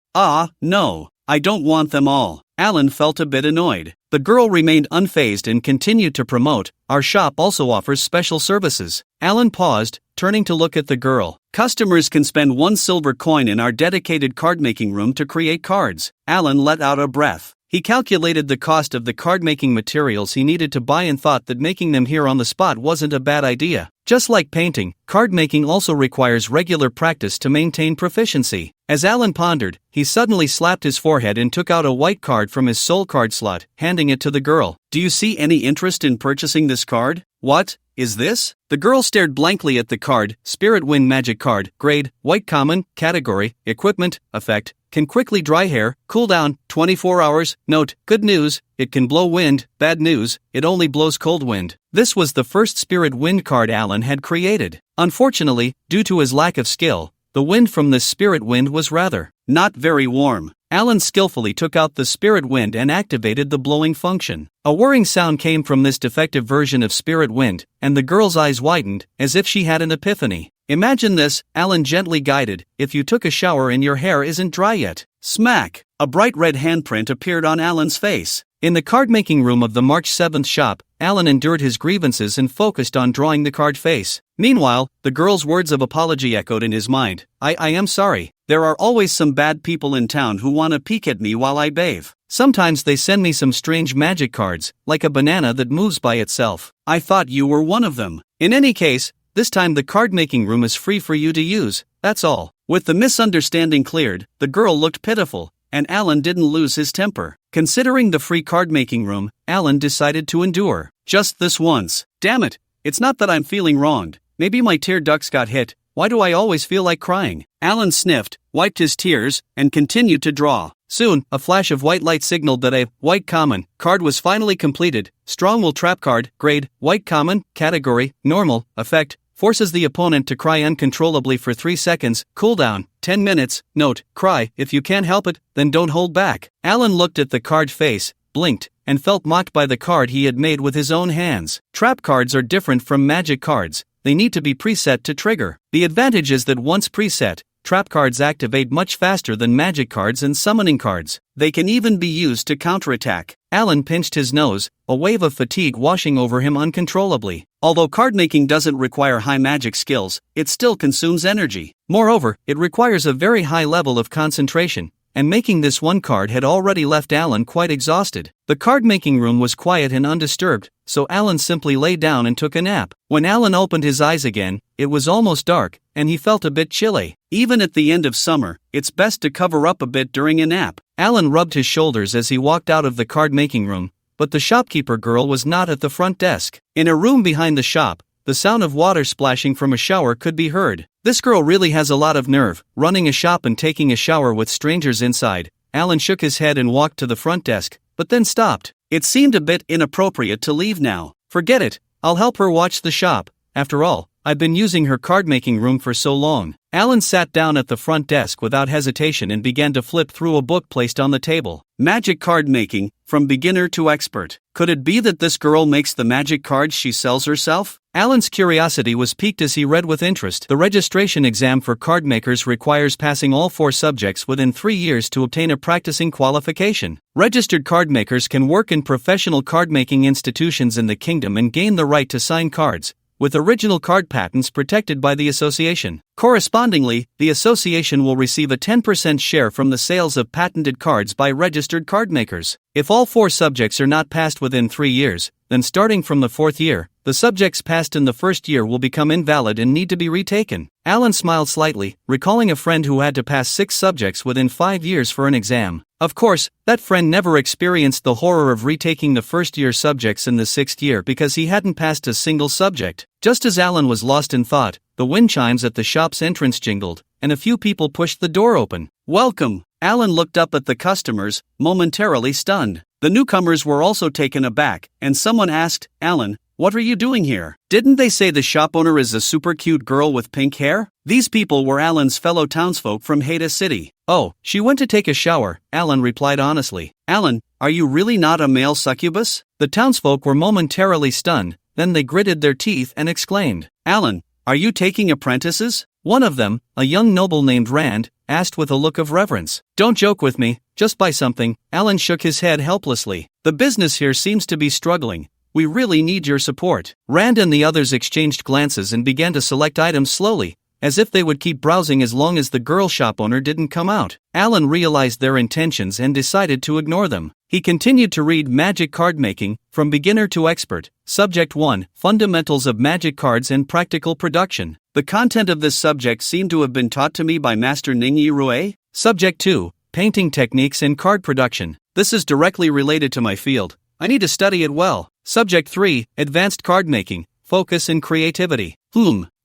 No, I don't want them all. Alan felt a bit annoyed. The girl remained unfazed and continued to promote, our shop also offers special services. Alan paused, turning to look at the girl. Customers can spend 1 silver coin in our dedicated card-making room to create cards. Alan let out a breath. He calculated the cost of the card-making materials he needed to buy and thought that making them here on the spot wasn't a bad idea. Just like painting, card-making also requires regular practice to maintain proficiency. As Alan pondered, he suddenly slapped his forehead and took out a white card from his soul card slot, handing it to the girl. "Do you see any interest in purchasing this card?" "What is this?" The girl stared blankly at the card. Spirit Wind Magic Card, grade, white common, category, equipment, effect, can quickly dry hair, cool down, 24 hours, note, good news, it can blow wind, bad news, it only blows cold wind. This was the first Spirit Wind card Alan had created. Unfortunately, due to his lack of skill, the wind from this Spirit Wind was rather not very warm. Alan skillfully took out the Spirit Wind and activated the blowing function. A whirring sound came from this defective version of Spirit Wind, and the girl's eyes widened, as if she had an epiphany. "Imagine this," Alan gently guided, "if you took a shower and your hair isn't dry yet." Smack! A bright red handprint appeared on Alan's face. In the card-making room of the March 7th shop, Alan endured his grievances and focused on drawing the card face. Meanwhile, the girl's words of apology echoed in his mind. I am sorry. There are always some bad people in town who want to peek at me while I bathe. Sometimes they send me some strange magic cards, like a banana that moves by itself. I thought you were one of them. In any case, this time the card-making room is free for you to use, that's all." With the misunderstanding cleared, the girl looked pitiful, and Alan didn't lose his temper. Considering the free card-making room, Alan decided to endure. "Just this once. Damn it, it's not that I'm feeling wronged. Maybe my tear ducts got hit. Why do I always feel like crying?" Alan sniffed, wiped his tears, and continued to draw. Soon, a flash of white light signaled that a white common card was finally completed. Strong Will Trap Card, grade, white common, category, normal, effect, forces the opponent to cry uncontrollably for 3 seconds, cooldown, 10 minutes, note, cry, if you can't help it, then don't hold back. Alan looked at the card face, blinked, and felt mocked by the card he had made with his own hands. Trap cards are different from magic cards. They need to be preset to trigger. The advantage is that once preset, trap cards activate much faster than magic cards and summoning cards. They can even be used to counterattack. Alan pinched his nose, a wave of fatigue washing over him uncontrollably. Although card-making doesn't require high magic skills, it still consumes energy. Moreover, it requires a very high level of concentration, and making this one card had already left Alan quite exhausted. The card-making room was quiet and undisturbed, so Alan simply lay down and took a nap. When Alan opened his eyes again, it was almost dark, and he felt a bit chilly. Even at the end of summer, it's best to cover up a bit during a nap. Alan rubbed his shoulders as he walked out of the card-making room, but the shopkeeper girl was not at the front desk. In a room behind the shop, the sound of water splashing from a shower could be heard. This girl really has a lot of nerve, running a shop and taking a shower with strangers inside. Alan shook his head and walked to the front desk, but then stopped. It seemed a bit inappropriate to leave now. Forget it, I'll help her watch the shop. After all, I've been using her card-making room for so long. Alan sat down at the front desk without hesitation and began to flip through a book placed on the table. Magic Card Making, From Beginner to Expert. Could it be that this girl makes the magic cards she sells herself? Alan's curiosity was piqued as he read with interest. The registration exam for card makers requires passing all 4 subjects within 3 years to obtain a practicing qualification. Registered card makers can work in professional card-making institutions in the kingdom and gain the right to sign cards, with original card patents protected by the association. Correspondingly, the association will receive a 10% share from the sales of patented cards by registered card makers. If all 4 subjects are not passed within 3 years, then starting from the 4th year, the subjects passed in the first year will become invalid and need to be retaken. Alan smiled slightly, recalling a friend who had to pass 6 subjects within 5 years for an exam. Of course, that friend never experienced the horror of retaking the first-year subjects in the 6th year because he hadn't passed a single subject. Just as Alan was lost in thought, the wind chimes at the shop's entrance jingled, and a few people pushed the door open. "Welcome!" Alan looked up at the customers, momentarily stunned. The newcomers were also taken aback, and someone asked, "Alan, what are you doing here? Didn't they say the shop owner is a super cute girl with pink hair?" These people were Alan's fellow townsfolk from Haida City. "Oh, she went to take a shower," Alan replied honestly. "Alan, are you really not a male succubus?" The townsfolk were momentarily stunned, then they gritted their teeth and exclaimed, "Alan, are you taking apprentices?" One of them, a young noble named Rand, asked with a look of reverence. "Don't joke with me, just buy something." Alan shook his head helplessly. "The business here seems to be struggling. We really need your support." Rand and the others exchanged glances and began to select items slowly, as if they would keep browsing as long as the girl shop owner didn't come out. Alan realized their intentions and decided to ignore them. He continued to read Magic Card Making, From Beginner to Expert, Subject 1, Fundamentals of Magic Cards and Practical Production. The content of this subject seemed to have been taught to me by Master Ningyi Rue. Subject 2, Painting Techniques and Card Production. This is directly related to my field. I need to study it well. Subject 3, Advanced Card Making, Focus and Creativity.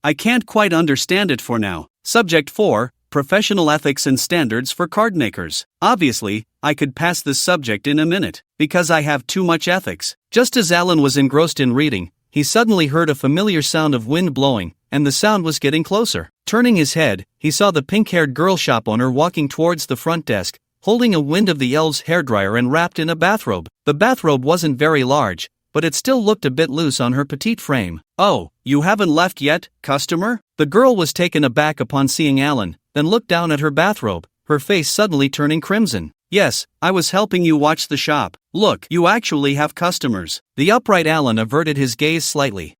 I can't quite understand it for now. Subject 4, Professional Ethics and Standards for Card Makers. Obviously, I could pass this subject in a minute, because I have too much ethics. Just as Alan was engrossed in reading, he suddenly heard a familiar sound of wind blowing, and the sound was getting closer. Turning his head, he saw the pink-haired girl shop owner walking towards the front desk, holding a Wind of the Elves hairdryer and wrapped in a bathrobe. The bathrobe wasn't very large, but it still looked a bit loose on her petite frame. "Oh, you haven't left yet, customer?" The girl was taken aback upon seeing Alan, then looked down at her bathrobe, her face suddenly turning crimson. "Yes, I was helping you watch the shop. Look, you actually have customers." The upright Alan averted his gaze slightly.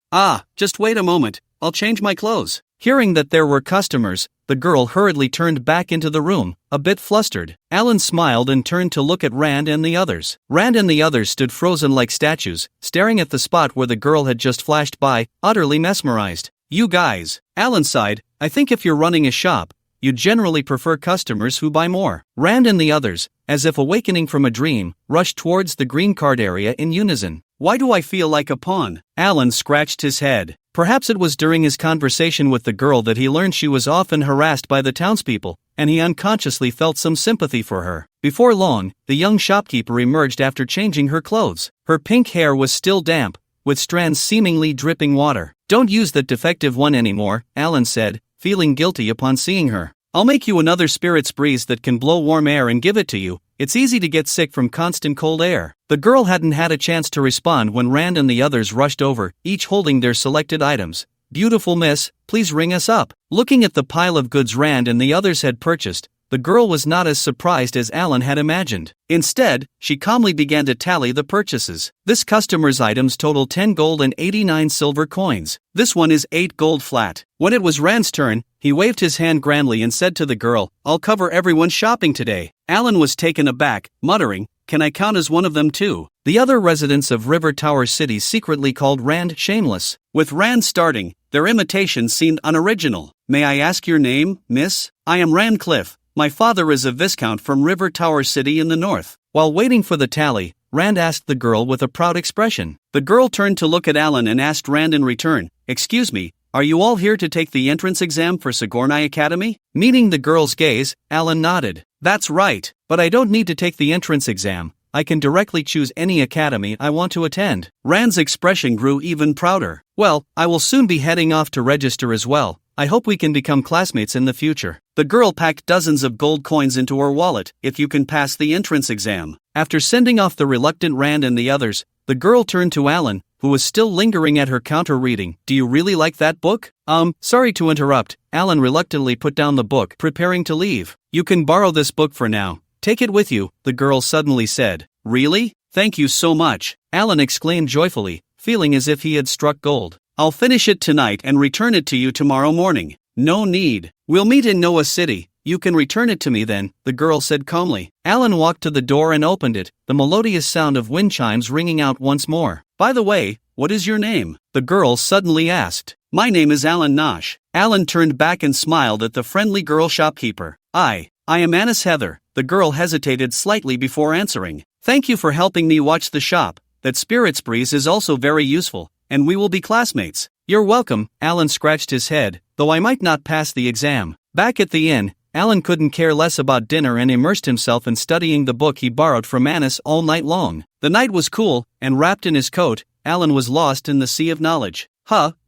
Just wait a moment, I'll change my clothes." Hearing that there were customers, the girl hurriedly turned back into the room, a bit flustered. Alan smiled and turned to look at Rand and the others. Rand and the others stood frozen like statues, staring at the spot where the girl had just flashed by, utterly mesmerized. "You guys," Alan sighed, "I think if you're running a shop, you generally prefer customers who buy more." Rand and the others, as if awakening from a dream, rushed towards the green card area in unison. "Why do I feel like a pawn?" Alan scratched his head. Perhaps it was during his conversation with the girl that he learned she was often harassed by the townspeople, and he unconsciously felt some sympathy for her. Before long, the young shopkeeper emerged after changing her clothes. Her pink hair was still damp, with strands seemingly dripping water. "Don't use that defective one anymore," Alan said, feeling guilty upon seeing her. "I'll make you another spirit's breeze that can blow warm air and give it to you. It's easy to get sick from constant cold air." The girl hadn't had a chance to respond when Rand and the others rushed over, each holding their selected items. "Beautiful miss, please ring us up." Looking at the pile of goods Rand and the others had purchased, the girl was not as surprised as Alan had imagined. Instead, she calmly began to tally the purchases. This customer's items totaled 10 gold and 89 silver coins. "This one is 8 gold flat." When it was Rand's turn, he waved his hand grandly and said to the girl, "I'll cover everyone's shopping today." Alan was taken aback, muttering, "Can I count as one of them too?" The other residents of River Tower City secretly called Rand shameless. With Rand starting, their imitation seemed unoriginal. "May I ask your name, miss?" "I am Rand Cliff. My father is a viscount from River Tower City in the north." While waiting for the tally, Rand asked the girl with a proud expression. The girl turned to look at Alan and asked Rand in return, "Excuse me, are you all here to take the entrance exam for Sigourney Academy?" Meeting the girl's gaze, Alan nodded. "That's right, but I don't need to take the entrance exam. I can directly choose any academy I want to attend." Rand's expression grew even prouder. "Well, I will soon be heading off to register as well. I hope we can become classmates in the future." The girl packed dozens of gold coins into her wallet. "If you can pass the entrance exam." After sending off the reluctant Rand and the others, the girl turned to Alan, who was still lingering at her counter reading. "Do you really like that book?" Sorry to interrupt." Alan reluctantly put down the book, preparing to leave. "You can borrow this book for now. Take it with you," the girl suddenly said. "Really? Thank you so much," Alan exclaimed joyfully, feeling as if he had struck gold. "I'll finish it tonight and return it to you tomorrow morning." "No need. We'll meet in Noah City. You can return it to me then," the girl said calmly. Alan walked to the door and opened it, the melodious sound of wind chimes ringing out once more. "By the way, what is your name?" the girl suddenly asked. "My name is Alan Nosh." Alan turned back and smiled at the friendly girl shopkeeper. I am Annis Heather." The girl hesitated slightly before answering. "Thank you for helping me watch the shop. That spirit's breeze is also very useful, and we will be classmates." "You're welcome," Alan scratched his head, "though I might not pass the exam." Back at the inn, Alan couldn't care less about dinner and immersed himself in studying the book he borrowed from Annis all night long. The night was cool, and wrapped in his coat, Alan was lost in the sea of knowledge.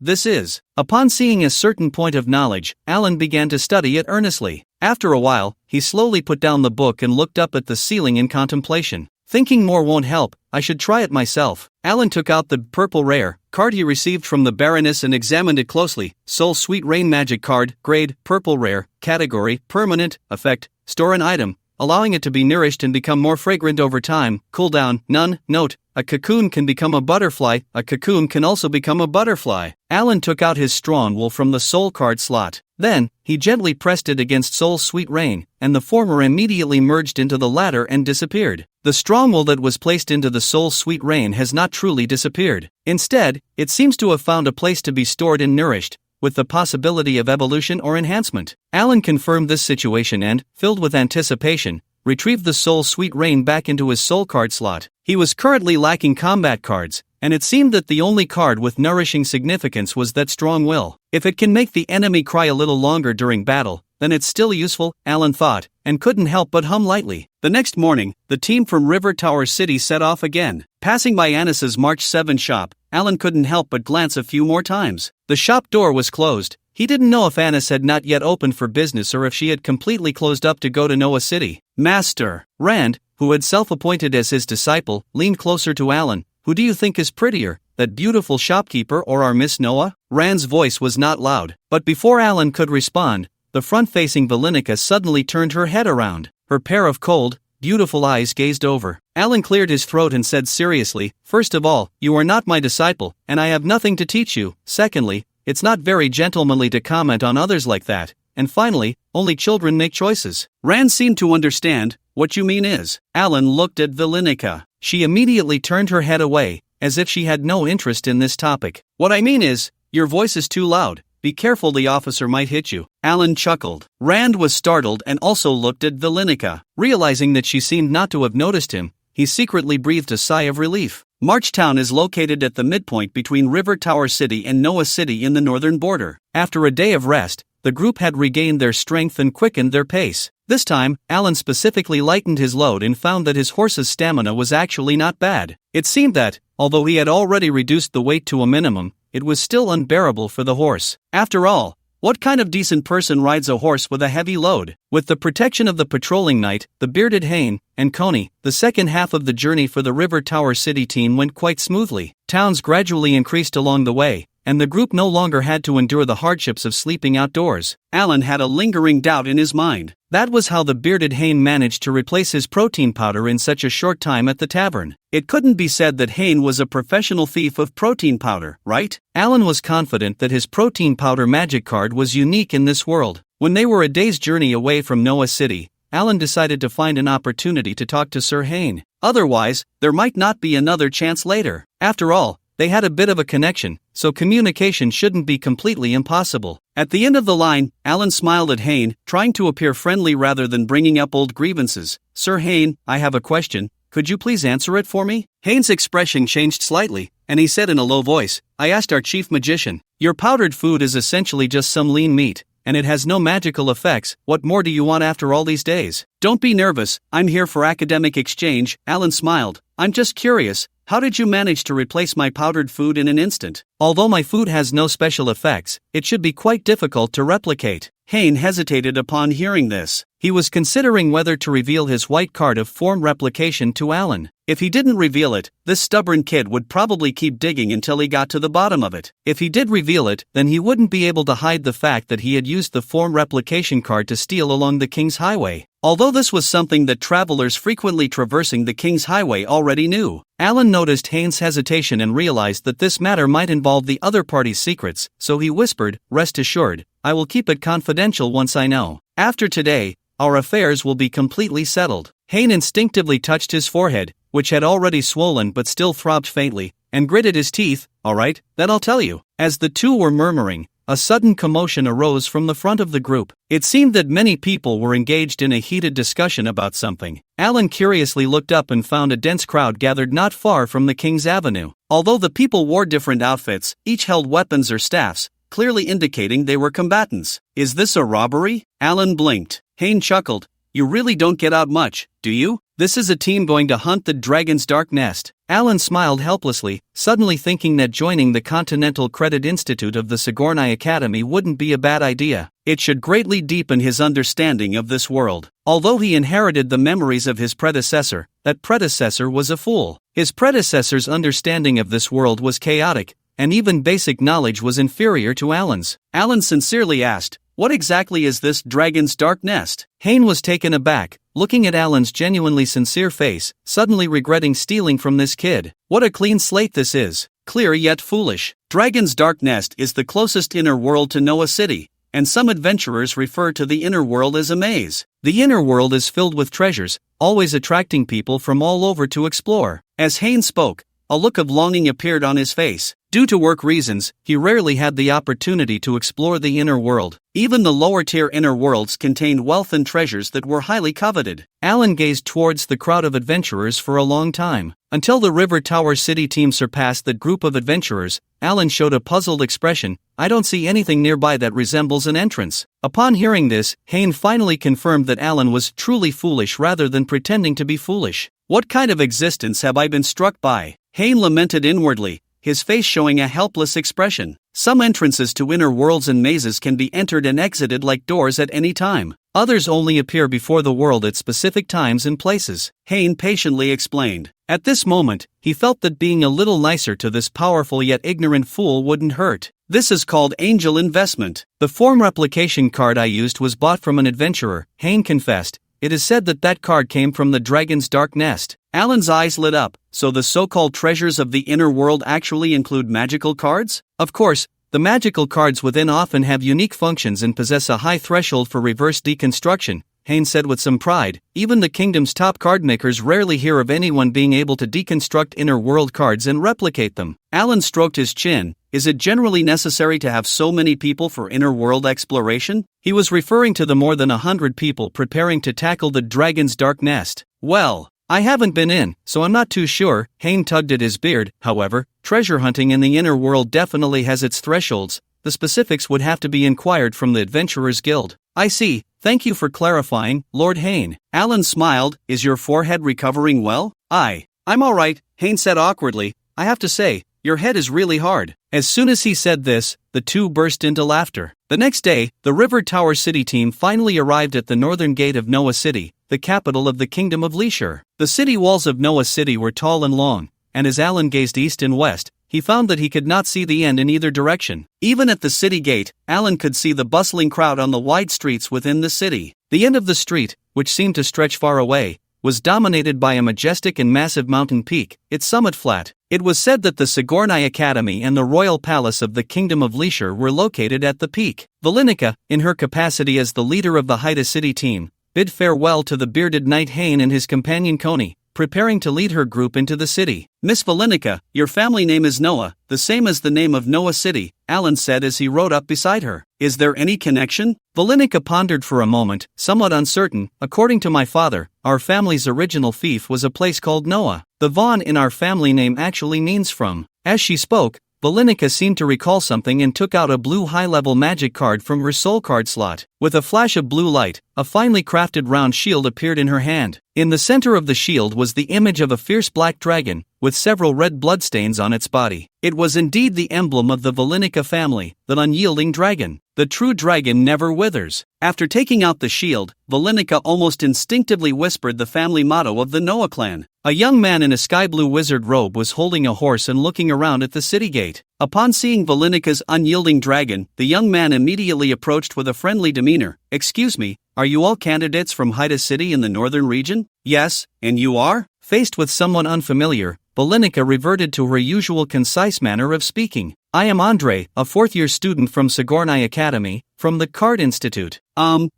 This is. Upon seeing a certain point of knowledge, Alan began to study it earnestly. After a while, he slowly put down the book and looked up at the ceiling in contemplation. Thinking more won't help, I should try it myself. Alan took out the purple rare card he received from the Baroness and examined it closely. Soul Sweet Rain Magic Card, grade, purple rare, category, permanent, effect, store an item, allowing it to be nourished and become more fragrant over time, cooldown, none, note, a cocoon can become a butterfly, a cocoon can also become a butterfly. Alan took out his strong will from the soul card slot. Then, he gently pressed it against Soul's sweet rain, and the former immediately merged into the latter and disappeared. The strong will that was placed into the Soul's sweet rain has not truly disappeared. Instead, it seems to have found a place to be stored and nourished, with the possibility of evolution or enhancement. Alan confirmed this situation and, filled with anticipation, retrieved the Soul's sweet rain back into his soul card slot. He was currently lacking combat cards, and it seemed that the only card with nourishing significance was that strong will. If it can make the enemy cry a little longer during battle, then it's still useful, Alan thought, and couldn't help but hum lightly. The next morning, the team from River Tower City set off again. Passing by Anis's March 7 shop, Alan couldn't help but glance a few more times. The shop door was closed. He didn't know if Anis had not yet opened for business or if she had completely closed up to go to Noah City. Master, Rand, who had self-appointed as his disciple, leaned closer to Alan. Who do you think is prettier, that beautiful shopkeeper or our Miss Noah? Rand's voice was not loud, but before Alan could respond, the front-facing Valenica suddenly turned her head around. Her pair of cold, beautiful eyes gazed over. Alan cleared his throat and said seriously, "First of all, you are not my disciple, and I have nothing to teach you. Secondly, it's not very gentlemanly to comment on others like that. And finally, only children make choices." Rand seemed to understand. "What you mean is." Alan looked at Valenica. She immediately turned her head away, as if she had no interest in this topic. "What I mean is, your voice is too loud. Be careful, the officer might hit you." Alan chuckled. Rand was startled and also looked at Valenica. Realizing that she seemed not to have noticed him, he secretly breathed a sigh of relief. Marchtown is located at the midpoint between River Tower City and Noah City in the northern border. After a day of rest, the group had regained their strength and quickened their pace. This time, Alan specifically lightened his load and found that his horse's stamina was actually not bad. It seemed that, although he had already reduced the weight to a minimum, it was still unbearable for the horse. After all, what kind of decent person rides a horse with a heavy load? With the protection of the patrolling knight, the bearded Hane, and Coney, the second half of the journey for the River Tower City team went quite smoothly. Towns gradually increased along the way, and the group no longer had to endure the hardships of sleeping outdoors. Alan had a lingering doubt in his mind. That was how the bearded Hane managed to replace his protein powder in such a short time at the tavern. It couldn't be said that Hane was a professional thief of protein powder, right? Alan was confident that his protein powder magic card was unique in this world. When they were a day's journey away from Noah City, Alan decided to find an opportunity to talk to Sir Hane. Otherwise, there might not be another chance later. After all, they had a bit of a connection, so communication shouldn't be completely impossible. At the end of the line, Alan smiled at Hane, trying to appear friendly rather than bringing up old grievances. "Sir Hane, I have a question. Could you please answer it for me?" Hane's expression changed slightly, and he said in a low voice, "I asked our chief magician. Your powdered food is essentially just some lean meat, and it has no magical effects. What more do you want after all these days?" "Don't be nervous, I'm here for academic exchange," Alan smiled. "I'm just curious. How did you manage to replace my powdered food in an instant? Although my food has no special effects, it should be quite difficult to replicate." Hane hesitated upon hearing this. He was considering whether to reveal his white card of form replication to Alan. If he didn't reveal it, this stubborn kid would probably keep digging until he got to the bottom of it. If he did reveal it, then he wouldn't be able to hide the fact that he had used the form replication card to steal along the King's Highway. Although this was something that travelers frequently traversing the King's Highway already knew, Alan noticed Hane's hesitation and realized that this matter might involve the other party's secrets, so he whispered, "Rest assured, I will keep it confidential once I know. After today, our affairs will be completely settled." Hane instinctively touched his forehead, which had already swollen but still throbbed faintly, and gritted his teeth. "All right, then I'll tell you." As the two were murmuring, a sudden commotion arose from the front of the group. It seemed that many people were engaged in a heated discussion about something. Alan curiously looked up and found a dense crowd gathered not far from the King's Avenue. Although the people wore different outfits, each held weapons or staffs, clearly indicating they were combatants. "Is this a robbery?" Alan blinked. Hane chuckled. "You really don't get out much, do you? This is a team going to hunt the dragon's dark nest." Alan smiled helplessly, suddenly thinking that joining the Continental Credit Institute of the Sigourney Academy wouldn't be a bad idea. It should greatly deepen his understanding of this world. Although he inherited the memories of his predecessor, that predecessor was a fool. His predecessor's understanding of this world was chaotic, and even basic knowledge was inferior to Alan's. Alan sincerely asked, "What exactly is this dragon's dark nest?" Hane was taken aback, looking at Alan's genuinely sincere face, suddenly regretting stealing from this kid. What a clean slate this is. Clear yet foolish. Dragon's Dark Nest is the closest inner world to Noah City, and some adventurers refer to the inner world as a maze. The inner world is filled with treasures, always attracting people from all over to explore. As Hayne spoke, a look of longing appeared on his face. Due to work reasons, he rarely had the opportunity to explore the inner world. Even the lower-tier inner worlds contained wealth and treasures that were highly coveted. Alan gazed towards the crowd of adventurers for a long time. Until the River Tower City team surpassed that group of adventurers, Alan showed a puzzled expression. I don't see anything nearby that resembles an entrance. Upon hearing this, Hayne finally confirmed that Alan was truly foolish rather than pretending to be foolish. What kind of existence have I been struck by? Hayne lamented inwardly, his face showing a helpless expression. Some entrances to inner worlds and mazes can be entered and exited like doors at any time. Others only appear before the world at specific times and places. Hayne patiently explained. At this moment, he felt that being a little nicer to this powerful yet ignorant fool wouldn't hurt. This is called angel investment. The form replication card I used was bought from an adventurer, Hayne confessed. It is said that that card came from the Dragon's Dark Nest. Alan's eyes lit up. So the so-called treasures of the inner world actually include magical cards? Of course, the magical cards within often have unique functions and possess a high threshold for reverse deconstruction, Hayne said with some pride. Even the kingdom's top card makers rarely hear of anyone being able to deconstruct inner world cards and replicate them. Alan stroked his chin. Is it generally necessary to have so many people for inner world exploration? He was referring to the more than 100 people preparing to tackle the Dragon's Dark Nest. Well, I haven't been in, so I'm not too sure. Hayne tugged at his beard. However, treasure hunting in the inner world definitely has its thresholds. The specifics would have to be inquired from the Adventurers Guild. I see. Thank you for clarifying, Lord Hayne. Alan smiled. Is your forehead recovering well? I'm alright, Hayne said awkwardly. I have to say, your head is really hard. As soon as he said this, the two burst into laughter. The next day, the River Tower City team finally arrived at the northern gate of Noah City, the capital of the Kingdom of Lair. The city walls of Noah City were tall and long, and as Alan gazed east and west, he found that he could not see the end in either direction. Even at the city gate, Alan could see the bustling crowd on the wide streets within the city. The end of the street, which seemed to stretch far away, was dominated by a majestic and massive mountain peak, its summit flat. It was said that the Sigornai Academy and the Royal Palace of the Kingdom of Lair were located at the peak. Valenica, in her capacity as the leader of the Haida City team, bid farewell to the bearded knight Hayne and his companion Coney, preparing to lead her group into the city. Miss Valenica, your family name is Noah, the same as the name of Noah City, Alan said as he rode up beside her. Is there any connection? Valenica pondered for a moment, somewhat uncertain. According to my father, our family's original fief was a place called Noah. The Vaughn in our family name actually means from. As she spoke, Valenica seemed to recall something and took out a blue high-level magic card from her soul card slot. With a flash of blue light, a finely crafted round shield appeared in her hand. In the center of the shield was the image of a fierce black dragon, with several red bloodstains on its body. It was indeed the emblem of the Valenica family, the unyielding dragon. The true dragon never withers. After taking out the shield, Valenica almost instinctively whispered the family motto of the Noah clan. A young man in a sky-blue wizard robe was holding a horse and looking around at the city gate. Upon seeing Valenica's unyielding dragon, the young man immediately approached with a friendly demeanor. Excuse me, are you all candidates from Haida City in the northern region? Yes, and you are? Faced with someone unfamiliar, Valenica reverted to her usual concise manner of speaking. I am Andre, a fourth-year student from Sigornai Academy, from the Card Institute.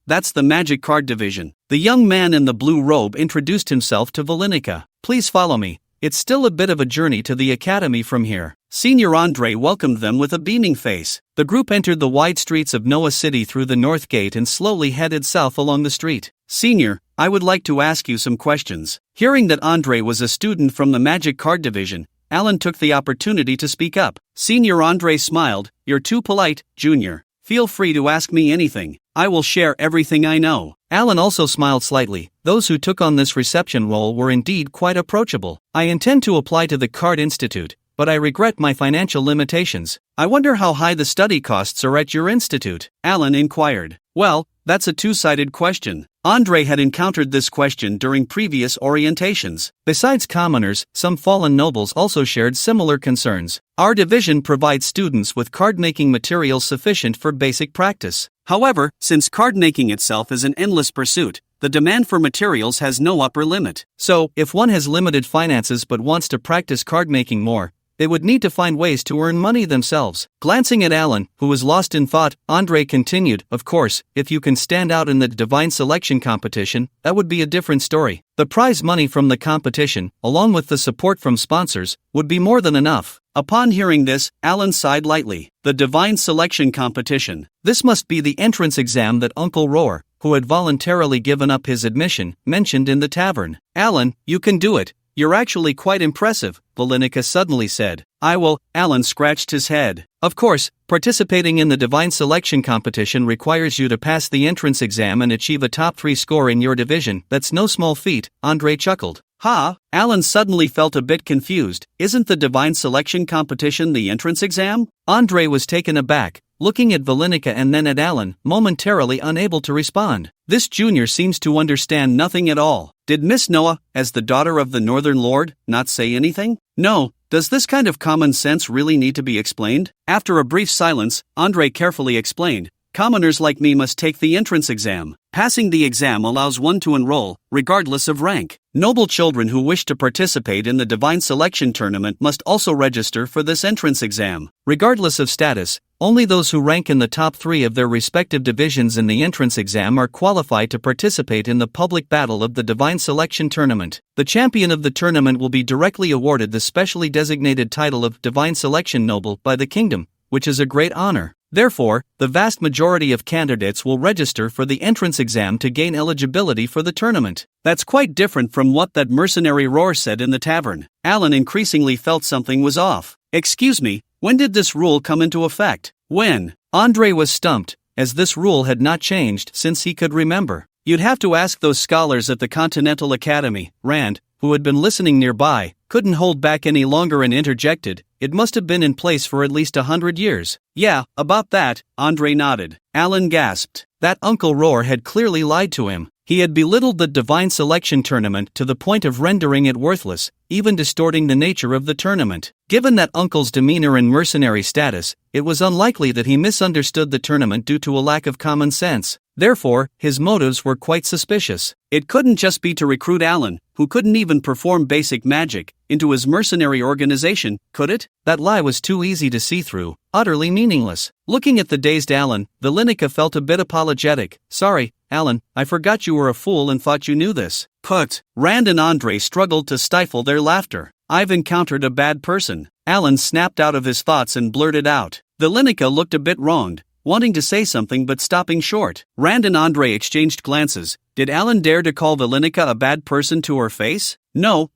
That's the Magic Card Division. The young man in the blue robe introduced himself to Valenica. Please follow me. It's still a bit of a journey to the academy from here. Senior Andre welcomed them with a beaming face. The group entered the wide streets of Noah City through the north gate and slowly headed south along the street. Senior, I would like to ask you some questions. Hearing that Andre was a student from the Magic Card Division, Alan took the opportunity to speak up. Senior Andre smiled. You're too polite, Junior. Feel free to ask me anything. I will share everything I know. Alan also smiled slightly. Those who took on this reception role were indeed quite approachable. I intend to apply to the Card Institute, but I regret my financial limitations. I wonder how high the study costs are at your institute? Alan inquired. Well, that's a two-sided question. Andre had encountered this question during previous orientations. Besides commoners, some fallen nobles also shared similar concerns. Our division provides students with card-making materials sufficient for basic practice. However, since card-making itself is an endless pursuit, The demand for materials has no upper limit. So, if one has limited finances but wants to practice card making more, they would need to find ways to earn money themselves. Glancing at Alan, who was lost in thought, Andre continued, "Of course, if you can stand out in the divine selection competition, that would be a different story. The prize money from the competition, along with the support from sponsors, would be more than enough." Upon hearing this, Alan sighed lightly. The divine selection competition. This must be the entrance exam that Uncle Roar, who had voluntarily given up his admission, mentioned in the tavern. "Alan, you can do it. You're actually quite impressive," Valenica suddenly said. "I will." Alan scratched his head. "Of course, participating in the divine selection competition requires you to pass the entrance exam and achieve a top 3 score in your division. That's no small feat," Andre chuckled. "Ha!" Alan suddenly felt a bit confused. "Isn't the divine selection competition the entrance exam?" Andre was taken aback, looking at Valenica and then at Alan, momentarily unable to respond. This junior seems to understand nothing at all. Did Miss Noah, as the daughter of the Northern Lord, not say anything? No. Does this kind of common sense really need to be explained? After a brief silence, Andre carefully explained, "Commoners like me must take the entrance exam. Passing the exam allows one to enroll, regardless of rank. Noble children who wish to participate in the divine selection tournament must also register for this entrance exam. Regardless of status, only those who rank in the top 3 of their respective divisions in the entrance exam are qualified to participate in the public battle of the divine selection tournament. The champion of the tournament will be directly awarded the specially designated title of Divine Selection Noble by the Kingdom, which is a great honor. Therefore, the vast majority of candidates will register for the entrance exam to gain eligibility for the tournament." That's quite different from what that mercenary Roar said in the tavern. Alan increasingly felt something was off. "Excuse me, when did this rule come into effect?" "When?" Andre was stumped, as this rule had not changed since he could remember. "You'd have to ask those scholars at the Continental Academy." Rand, who had been listening nearby, couldn't hold back any longer and interjected, "It must have been in place for at least 100 years. "Yeah, about that," Andre nodded. Alan gasped. That Uncle Roar had clearly lied to him. He had belittled the divine selection tournament to the point of rendering it worthless, even distorting the nature of the tournament. Given that Uncle's demeanor and mercenary status, it was unlikely that he misunderstood the tournament due to a lack of common sense. Therefore, his motives were quite suspicious. It couldn't just be to recruit Alan, who couldn't even perform basic magic, into his mercenary organization, could it? That lie was too easy to see through, utterly meaningless. Looking at the dazed Alan, Valenica felt a bit apologetic. "Sorry, Alan, I forgot you were a fool and thought you knew this." "Put." Rand and Andre struggled to stifle their laughter. "I've encountered a bad person." Alan snapped out of his thoughts and blurted out. Valenica looked a bit wronged, wanting to say something but stopping short. Rand and Andre exchanged glances. Did Alan dare to call Valenica a bad person to her face? No.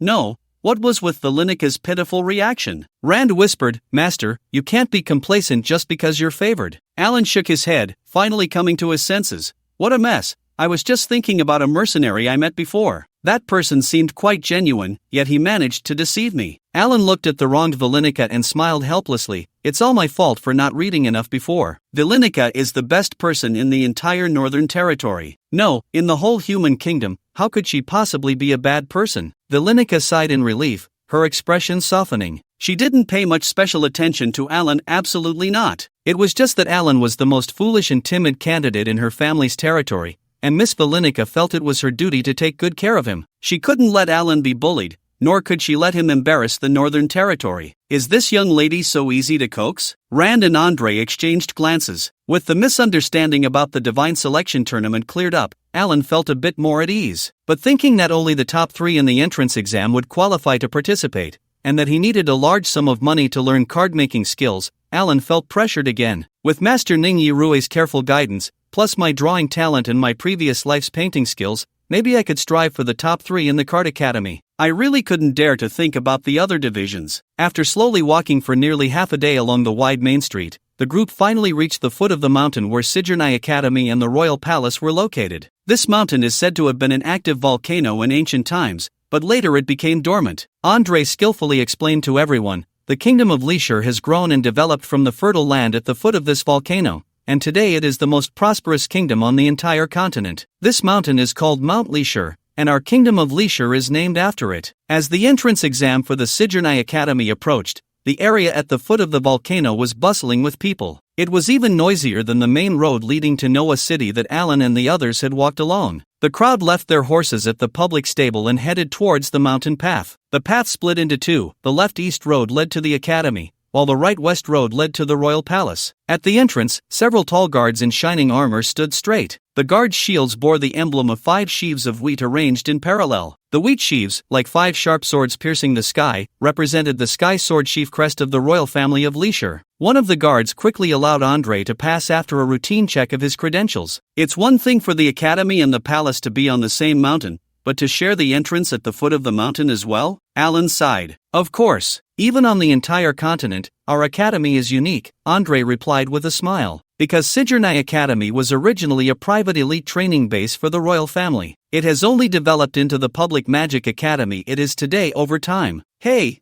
What was with Valenica's pitiful reaction? Rand whispered, "Master, you can't be complacent just because you're favored." Alan shook his head, finally coming to his senses. "What a mess. I was just thinking about a mercenary I met before. That person seemed quite genuine, yet he managed to deceive me." Alan looked at the wronged Valenica and smiled helplessly. "It's all my fault for not reading enough before. Valenica is the best person in the entire Northern Territory. No, in the whole human kingdom. How could she possibly be a bad person?" Valenica sighed in relief, her expression softening. She didn't pay much special attention to Alan, absolutely not. It was just that Alan was the most foolish and timid candidate in her family's territory, and Miss Valenica felt it was her duty to take good care of him. She couldn't let Alan be bullied, nor could she let him embarrass the Northern Territory. Is this young lady so easy to coax? Rand and Andre exchanged glances. With the misunderstanding about the divine selection tournament cleared up, Alan felt a bit more at ease. But thinking that only the top 3 in the entrance exam would qualify to participate, and that he needed a large sum of money to learn card-making skills, Alan felt pressured again. With Master Ning Yirui's careful guidance, plus my drawing talent and my previous life's painting skills, maybe I could strive for the top 3 in the Card Academy. I really couldn't dare to think about the other divisions. After slowly walking for nearly half a day along the wide main street, the group finally reached the foot of the mountain where Sidgernai Academy and the Royal Palace were located. This mountain is said to have been an active volcano in ancient times, but later it became dormant. Andre skillfully explained to everyone, the kingdom of Leisure has grown and developed from the fertile land at the foot of this volcano, and today it is the most prosperous kingdom on the entire continent. This mountain is called Mount Leisure, and our kingdom of Leisure is named after it. As the entrance exam for the Sidgernai Academy approached, the area at the foot of the volcano was bustling with people. It was even noisier than the main road leading to Noah City that Alan and the others had walked along. The crowd left their horses at the public stable and headed towards the mountain path. The path split into two. The left-east road led to the academy, while the right-west road led to the royal palace. At the entrance, several tall guards in shining armor stood straight. The guards' shields bore the emblem of 5 sheaves of wheat arranged in parallel. The wheat sheaves, like 5 sharp swords piercing the sky, represented the sky sword sheaf crest of the royal family of Lair. One of the guards quickly allowed Andre to pass after a routine check of his credentials. It's one thing for the academy and the palace to be on the same mountain, but to share the entrance at the foot of the mountain as well? Alan sighed. Of course. Even on the entire continent, our academy is unique, Andre replied with a smile. Because Sigurnai Academy was originally a private elite training base for the royal family. It has only developed into the public magic academy it is today over time. Hey,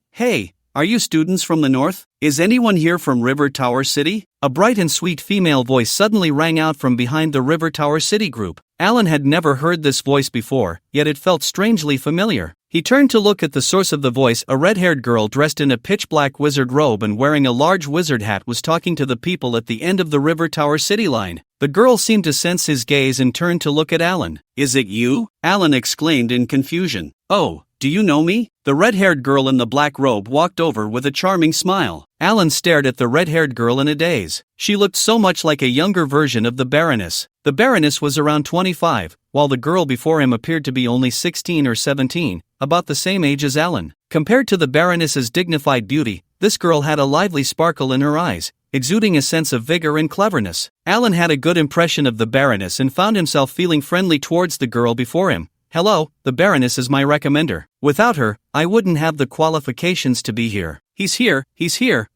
are you students from the north? Is anyone here from River Tower City? A bright and sweet female voice suddenly rang out from behind the River Tower City group. Alan had never heard this voice before, yet it felt strangely familiar. He turned to look at the source of the voice. A red-haired girl dressed in a pitch-black wizard robe and wearing a large wizard hat was talking to the people at the end of the River Tower City line. The girl seemed to sense his gaze and turned to look at Alan. Is it you? Alan exclaimed in confusion. Oh, do you know me? The red-haired girl in the black robe walked over with a charming smile. Alan stared at the red-haired girl in a daze. She looked so much like a younger version of the Baroness. The Baroness was around 25, while the girl before him appeared to be only 16 or 17, about the same age as Alan. Compared to the Baroness's dignified beauty, this girl had a lively sparkle in her eyes, exuding a sense of vigor and cleverness. Alan had a good impression of the Baroness and found himself feeling friendly towards the girl before him. Hello, the Baroness is my recommender. Without her, I wouldn't have the qualifications to be here. He's here.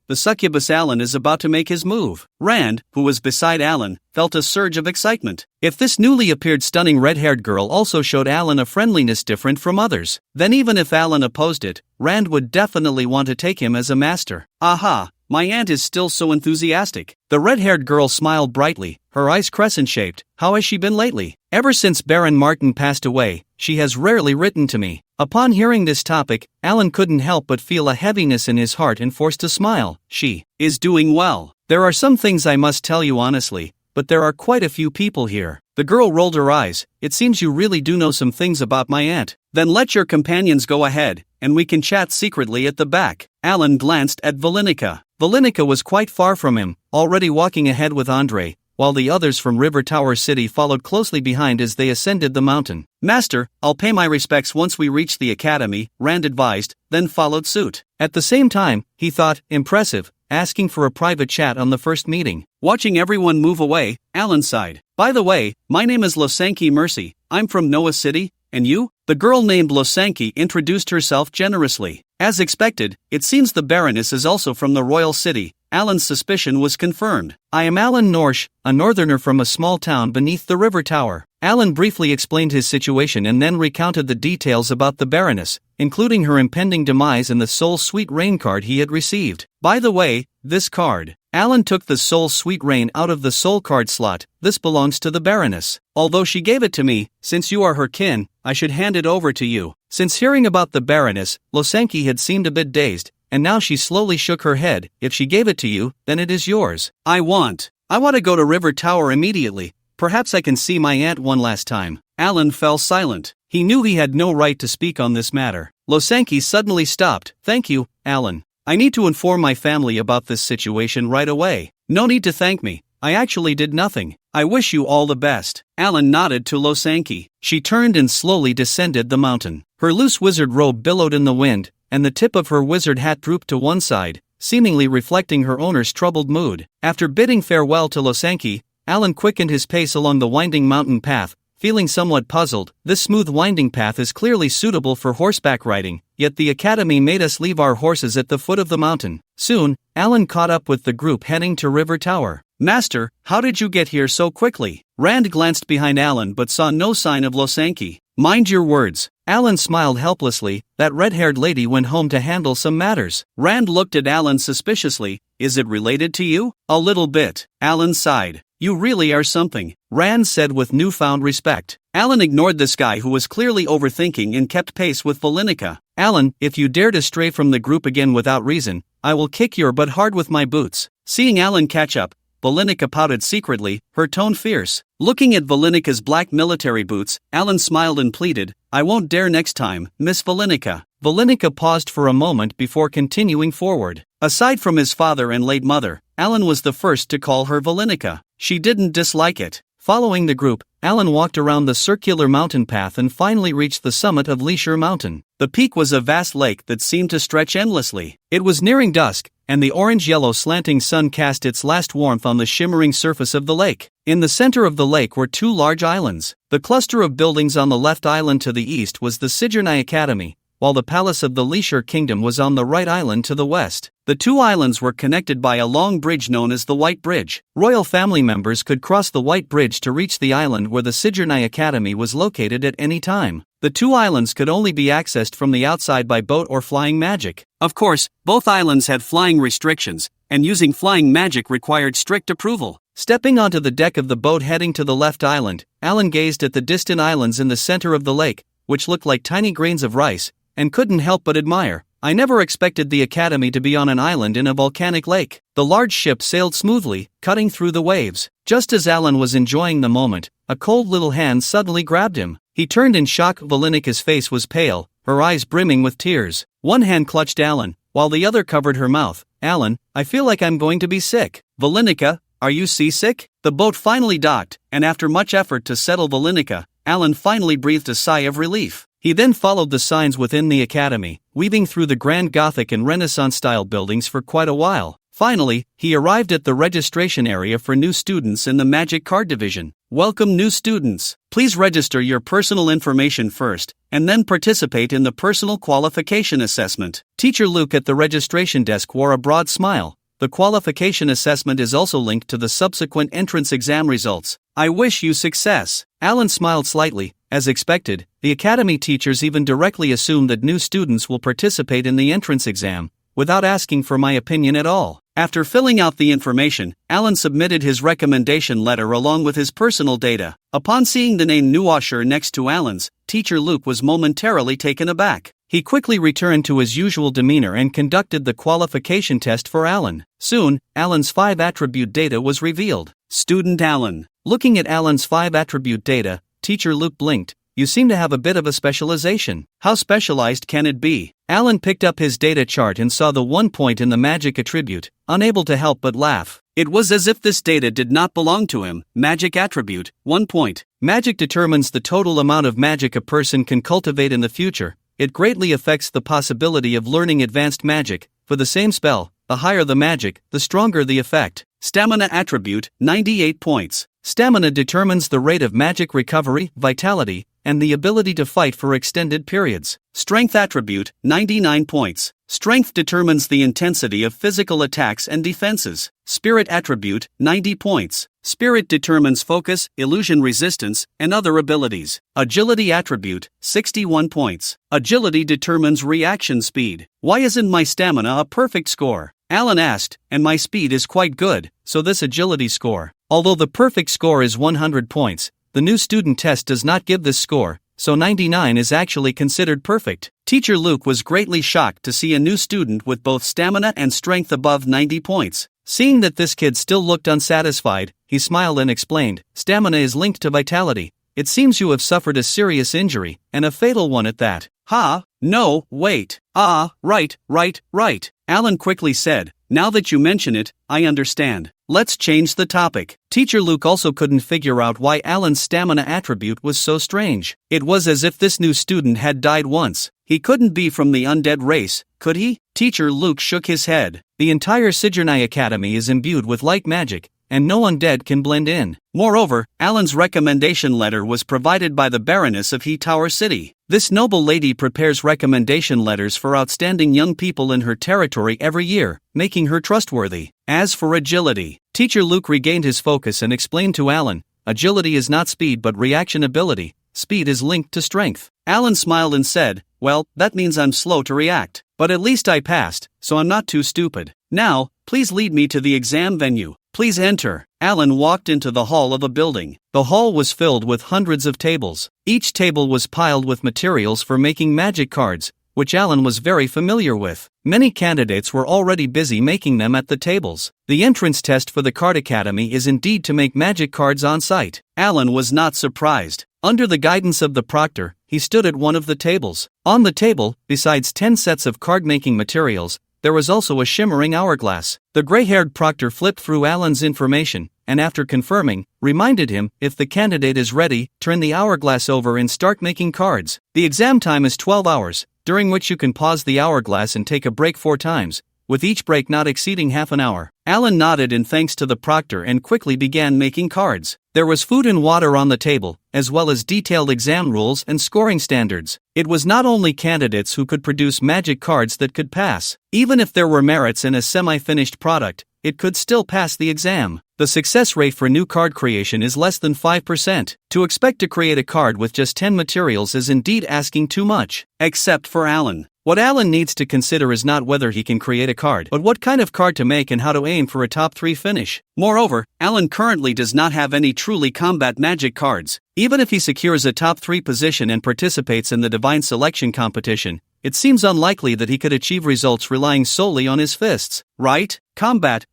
The succubus Alan is about to make his move. Rand, who was beside Alan, felt a surge of excitement. If this newly appeared stunning red-haired girl also showed Alan a friendliness different from others, then even if Alan opposed it, Rand would definitely want to take him as a master. Aha! My aunt is still so enthusiastic. The red-haired girl smiled brightly, her eyes crescent-shaped. How has she been lately? Ever since Baron Martin passed away, she has rarely written to me. Upon hearing this topic, Alan couldn't help but feel a heaviness in his heart and forced a smile. She is doing well. There are some things I must tell you honestly, but there are quite a few people here. The girl rolled her eyes. It seems you really do know some things about my aunt. Then let your companions go ahead, and we can chat secretly at the back. Alan glanced at Valenica. Valenica was quite far from him, already walking ahead with Andre, while the others from River Tower City followed closely behind as they ascended the mountain. Master, I'll pay my respects once we reach the academy, Rand advised, then followed suit. At the same time, he thought, impressive, asking for a private chat on the first meeting. Watching everyone move away, Alan sighed. By the way, my name is Losanki Mercy, I'm from Noah City, and you? The girl named Losanki introduced herself generously. As expected, it seems the Baroness is also from the royal city. Alan's suspicion was confirmed. I am Alan Norsh, a northerner from a small town beneath the river tower. Alan briefly explained his situation and then recounted the details about the Baroness, including her impending demise and the Soul Sweet Rain card he had received. By the way, this card. Alan took the Soul Sweet Rain out of the soul card slot. This belongs to the Baroness. Although she gave it to me, since you are her kin, I should hand it over to you. Since hearing about the Baroness, Losanki had seemed a bit dazed, and now she slowly shook her head. If she gave it to you, then it is yours. I want to go to River Tower immediately. Perhaps I can see my aunt one last time. Alan fell silent. He knew he had no right to speak on this matter. Losanki suddenly stopped. Thank you, Alan. I need to inform my family about this situation right away. No need to thank me. I actually did nothing. I wish you all the best. Alan nodded to Losanki. She turned and slowly descended the mountain. Her loose wizard robe billowed in the wind, and the tip of her wizard hat drooped to one side, seemingly reflecting her owner's troubled mood. After bidding farewell to Losanki, Alan quickened his pace along the winding mountain path, feeling somewhat puzzled. This smooth winding path is clearly suitable for horseback riding, yet the academy made us leave our horses at the foot of the mountain. Soon, Alan caught up with the group heading to River Tower. Master, how did you get here so quickly? Rand glanced behind Alan but saw no sign of Losanki. Mind your words. Alan smiled helplessly. That red-haired lady went home to handle some matters. Rand looked at Alan suspiciously. Is it related to you? A little bit. Alan sighed. You really are something, Rand said with newfound respect. Alan ignored this guy who was clearly overthinking and kept pace with Valenica. Alan, if you dare to stray from the group again without reason, I will kick your butt hard with my boots. Seeing Alan catch up, Valenica pouted secretly, her tone fierce. Looking at Valenika's black military boots, Alan smiled and pleaded, "I won't dare next time, Miss Valenica." Valenica paused for a moment before continuing forward. Aside from his father and late mother, Alan was the first to call her Valenica. She didn't dislike it. Following the group, Alan walked around the circular mountain path and finally reached the summit of Leisure Mountain. The peak was a vast lake that seemed to stretch endlessly. It was nearing dusk, and the orange-yellow slanting sun cast its last warmth on the shimmering surface of the lake. In the center of the lake were two large islands. The cluster of buildings on the left island to the east was the Sidgernai Academy, while the palace of the Leisure Kingdom was on the right island to the west. The two islands were connected by a long bridge known as the White Bridge. Royal family members could cross the White Bridge to reach the island where the Sidgernai Academy was located at any time. The two islands could only be accessed from the outside by boat or flying magic. Of course, both islands had flying restrictions, and using flying magic required strict approval. Stepping onto the deck of the boat heading to the left island, Alan gazed at the distant islands in the center of the lake, which looked like tiny grains of rice, and couldn't help but admire. I never expected the academy to be on an island in a volcanic lake. The large ship sailed smoothly, cutting through the waves. Just as Alan was enjoying the moment, a cold little hand suddenly grabbed him. He turned in shock. Valenika's face was pale, her eyes brimming with tears. One hand clutched Alan, while the other covered her mouth. "Alan, I feel like I'm going to be sick." "Valenica, are you seasick?" The boat finally docked, and after much effort to settle Valenica, Alan finally breathed a sigh of relief. He then followed the signs within the academy, weaving through the grand Gothic and Renaissance-style buildings for quite a while. Finally, he arrived at the registration area for new students in the Magic Card Division. "Welcome new students. Please register your personal information first, and then participate in the personal qualification assessment." Teacher Luke at the registration desk wore a broad smile. The qualification assessment is also linked to the subsequent entrance exam results. "I wish you success." Alan smiled slightly. As expected, the academy teachers even directly assume that new students will participate in the entrance exam, without asking for my opinion at all. After filling out the information, Alan submitted his recommendation letter along with his personal data. Upon seeing the name Nuasher next to Alan's, Teacher Luke was momentarily taken aback. He quickly returned to his usual demeanor and conducted the qualification test for Alan. Soon, Alan's 5 attribute data was revealed. Student Alan. Looking at Alan's 5 attribute data, Teacher Luke blinked. "You seem to have a bit of a specialization. How specialized can it be?" Alan picked up his data chart and saw the 1 point in the magic attribute, unable to help but laugh. It was as if this data did not belong to him. Magic attribute, 1 point. Magic determines the total amount of magic a person can cultivate in the future. It greatly affects the possibility of learning advanced magic. For the same spell, the higher the magic, the stronger the effect. Stamina attribute, 98 points. Stamina determines the rate of magic recovery, vitality, and the ability to fight for extended periods. Strength attribute, 99 points. Strength determines the intensity of physical attacks and defenses. Spirit attribute, 90 points. Spirit determines focus, illusion resistance, and other abilities. Agility attribute, 61 points. Agility determines reaction speed. "Why isn't my stamina a perfect score?" Alan asked, "And my speed is quite good, so this agility score." Although the perfect score is 100 points, the new student test does not give this score, so 99 is actually considered perfect. Teacher Luke was greatly shocked to see a new student with both stamina and strength above 90 points. Seeing that this kid still looked unsatisfied, he smiled and explained, "Stamina is linked to vitality. It seems you have suffered a serious injury, and a fatal one at that." "Ha, no, wait. Right. Alan quickly said, "Now that you mention it, I understand. Let's change the topic." Teacher Luke also couldn't figure out why Alan's stamina attribute was so strange. It was as if this new student had died once. He couldn't be from the undead race, could he? Teacher Luke shook his head. The entire Sidgernai Academy is imbued with light magic, and no undead can blend in. Moreover, Alan's recommendation letter was provided by the Baroness of Tower City. This noble lady prepares recommendation letters for outstanding young people in her territory every year, making her trustworthy. As for agility, Teacher Luke regained his focus and explained to Alan, "Agility is not speed but reaction ability. Speed is linked to strength." Alan smiled and said, "Well, that means I'm slow to react. But at least I passed, so I'm not too stupid. Now, please lead me to the exam venue. Please enter." Alan walked into the hall of a building. The hall was filled with hundreds of tables. Each table was piled with materials for making magic cards, which Alan was very familiar with. Many candidates were already busy making them at the tables. The entrance test for the Card Academy is indeed to make magic cards on site. Alan was not surprised. Under the guidance of the proctor, he stood at one of the tables. On the table, besides 10 sets of card-making materials, there was also a shimmering hourglass. The gray-haired proctor flipped through Alan's information, and after confirming, reminded him, if the candidate is ready, turn the hourglass over and start making cards. The exam time is 12 hours, during which you can pause the hourglass and take a break 4 times, with each break not exceeding half an hour. Alan nodded in thanks to the proctor and quickly began making cards. There was food and water on the table, as well as detailed exam rules and scoring standards. It was not only candidates who could produce magic cards that could pass. Even if there were merits in a semi-finished product, it could still pass the exam. The success rate for new card creation is less than 5%. To expect to create a card with just 10 materials is indeed asking too much. Except for Alan. What Alan needs to consider is not whether he can create a card, but what kind of card to make and how to aim for a top 3 finish. Moreover, Alan currently does not have any truly combat magic cards. Even if he secures a top 3 position and participates in the divine selection competition, it seems unlikely that he could achieve results relying solely on his fists. Right? Combat.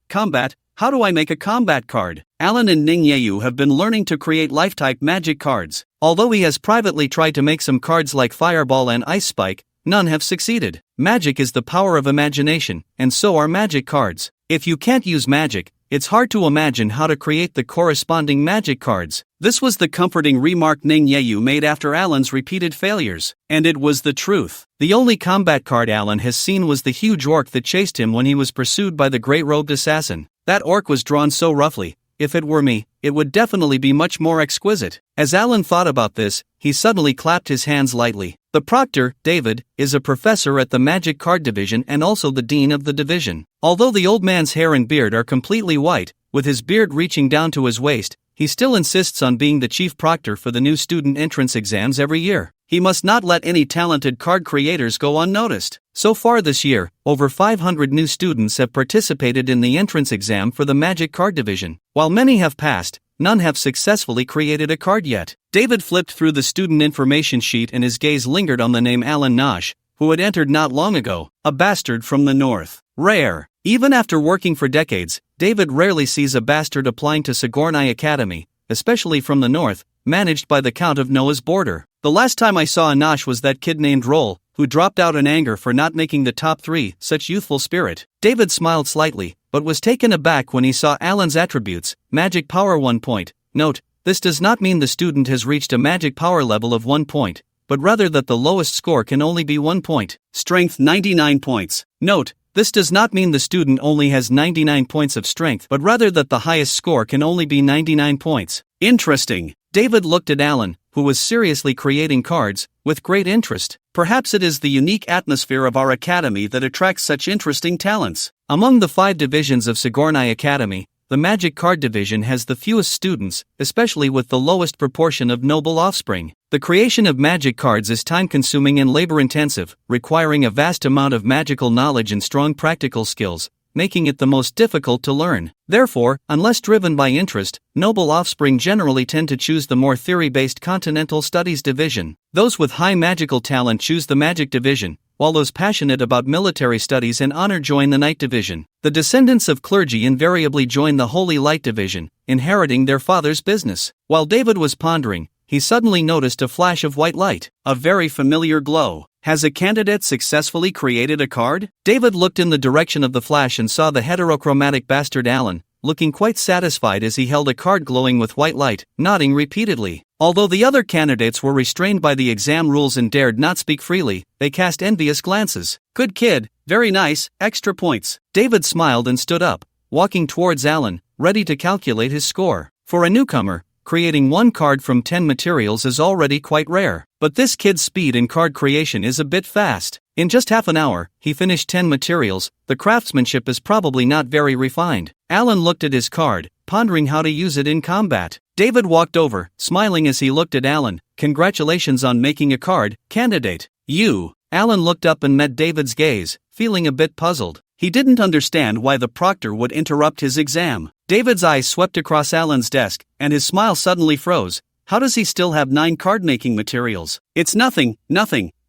How do I make a combat card? Alan and Ning Yeyu have been learning to create life-type magic cards. Although he has privately tried to make some cards like Fireball and Ice Spike, none have succeeded. Magic is the power of imagination, and so are magic cards. If you can't use magic, it's hard to imagine how to create the corresponding magic cards. This was the comforting remark Ning Yeyu made after Alan's repeated failures. And it was the truth. The only combat card Alan has seen was the huge orc that chased him when he was pursued by the great-robed assassin. That orc was drawn so roughly, if it were me, it would definitely be much more exquisite. As Alan thought about this, he suddenly clapped his hands lightly. The proctor, David, is a professor at the Magic Card Division and also the dean of the division. Although the old man's hair and beard are completely white, with his beard reaching down to his waist, he still insists on being the chief proctor for the new student entrance exams every year. He must not let any talented card creators go unnoticed. So far this year, over 500 new students have participated in the entrance exam for the Magic Card Division. While many have passed, none have successfully created a card yet. David flipped through the student information sheet and his gaze lingered on the name Alan Nash, who had entered not long ago, a bastard from the north. Rare. Even after working for decades, David rarely sees a bastard applying to Sigornai Academy, especially from the north, managed by the Count of Noah's Border. The last time I saw a Nash was that kid named Roll, who dropped out in anger for not making the top 3, such youthful spirit. David smiled slightly, but was taken aback when he saw Alan's attributes, magic power 1 point. Note, this does not mean the student has reached a magic power level of 1 point, but rather that the lowest score can only be 1 point. Strength 99 points. Note, this does not mean the student only has 99 points of strength, but rather that the highest score can only be 99 points. Interesting. David looked at Alan, who was seriously creating cards, with great interest. Perhaps it is the unique atmosphere of our academy that attracts such interesting talents. Among the 5 divisions of Sigornai Academy, the Magic Card Division has the fewest students, especially with the lowest proportion of noble offspring. The creation of magic cards is time-consuming and labor-intensive, requiring a vast amount of magical knowledge and strong practical skills, making it the most difficult to learn. Therefore, unless driven by interest, noble offspring generally tend to choose the more theory-based Continental Studies Division. Those with high magical talent choose the Magic Division, while those passionate about military studies and honor join the Knight Division. The descendants of clergy invariably join the Holy Light Division, inheriting their father's business. While David was pondering, he suddenly noticed a flash of white light, a very familiar glow. Has a candidate successfully created a card? David looked in the direction of the flash and saw the heterochromatic bastard Alan, looking quite satisfied as he held a card glowing with white light, nodding repeatedly. Although the other candidates were restrained by the exam rules and dared not speak freely, they cast envious glances. Good kid, very nice, extra points. David smiled and stood up, walking towards Alan, ready to calculate his score. For a newcomer, creating 1 card from 10 materials is already quite rare. But this kid's speed in card creation is a bit fast. In just half an hour, he finished 10 materials. The craftsmanship is probably not very refined. Alan looked at his card, pondering how to use it in combat. David walked over, smiling as he looked at Alan. Congratulations on making a card, candidate. You. Alan looked up and met David's gaze, feeling a bit puzzled. He didn't understand why the proctor would interrupt his exam. David's eyes swept across Alan's desk, and his smile suddenly froze. How does he still have 9 card-making materials? It's nothing.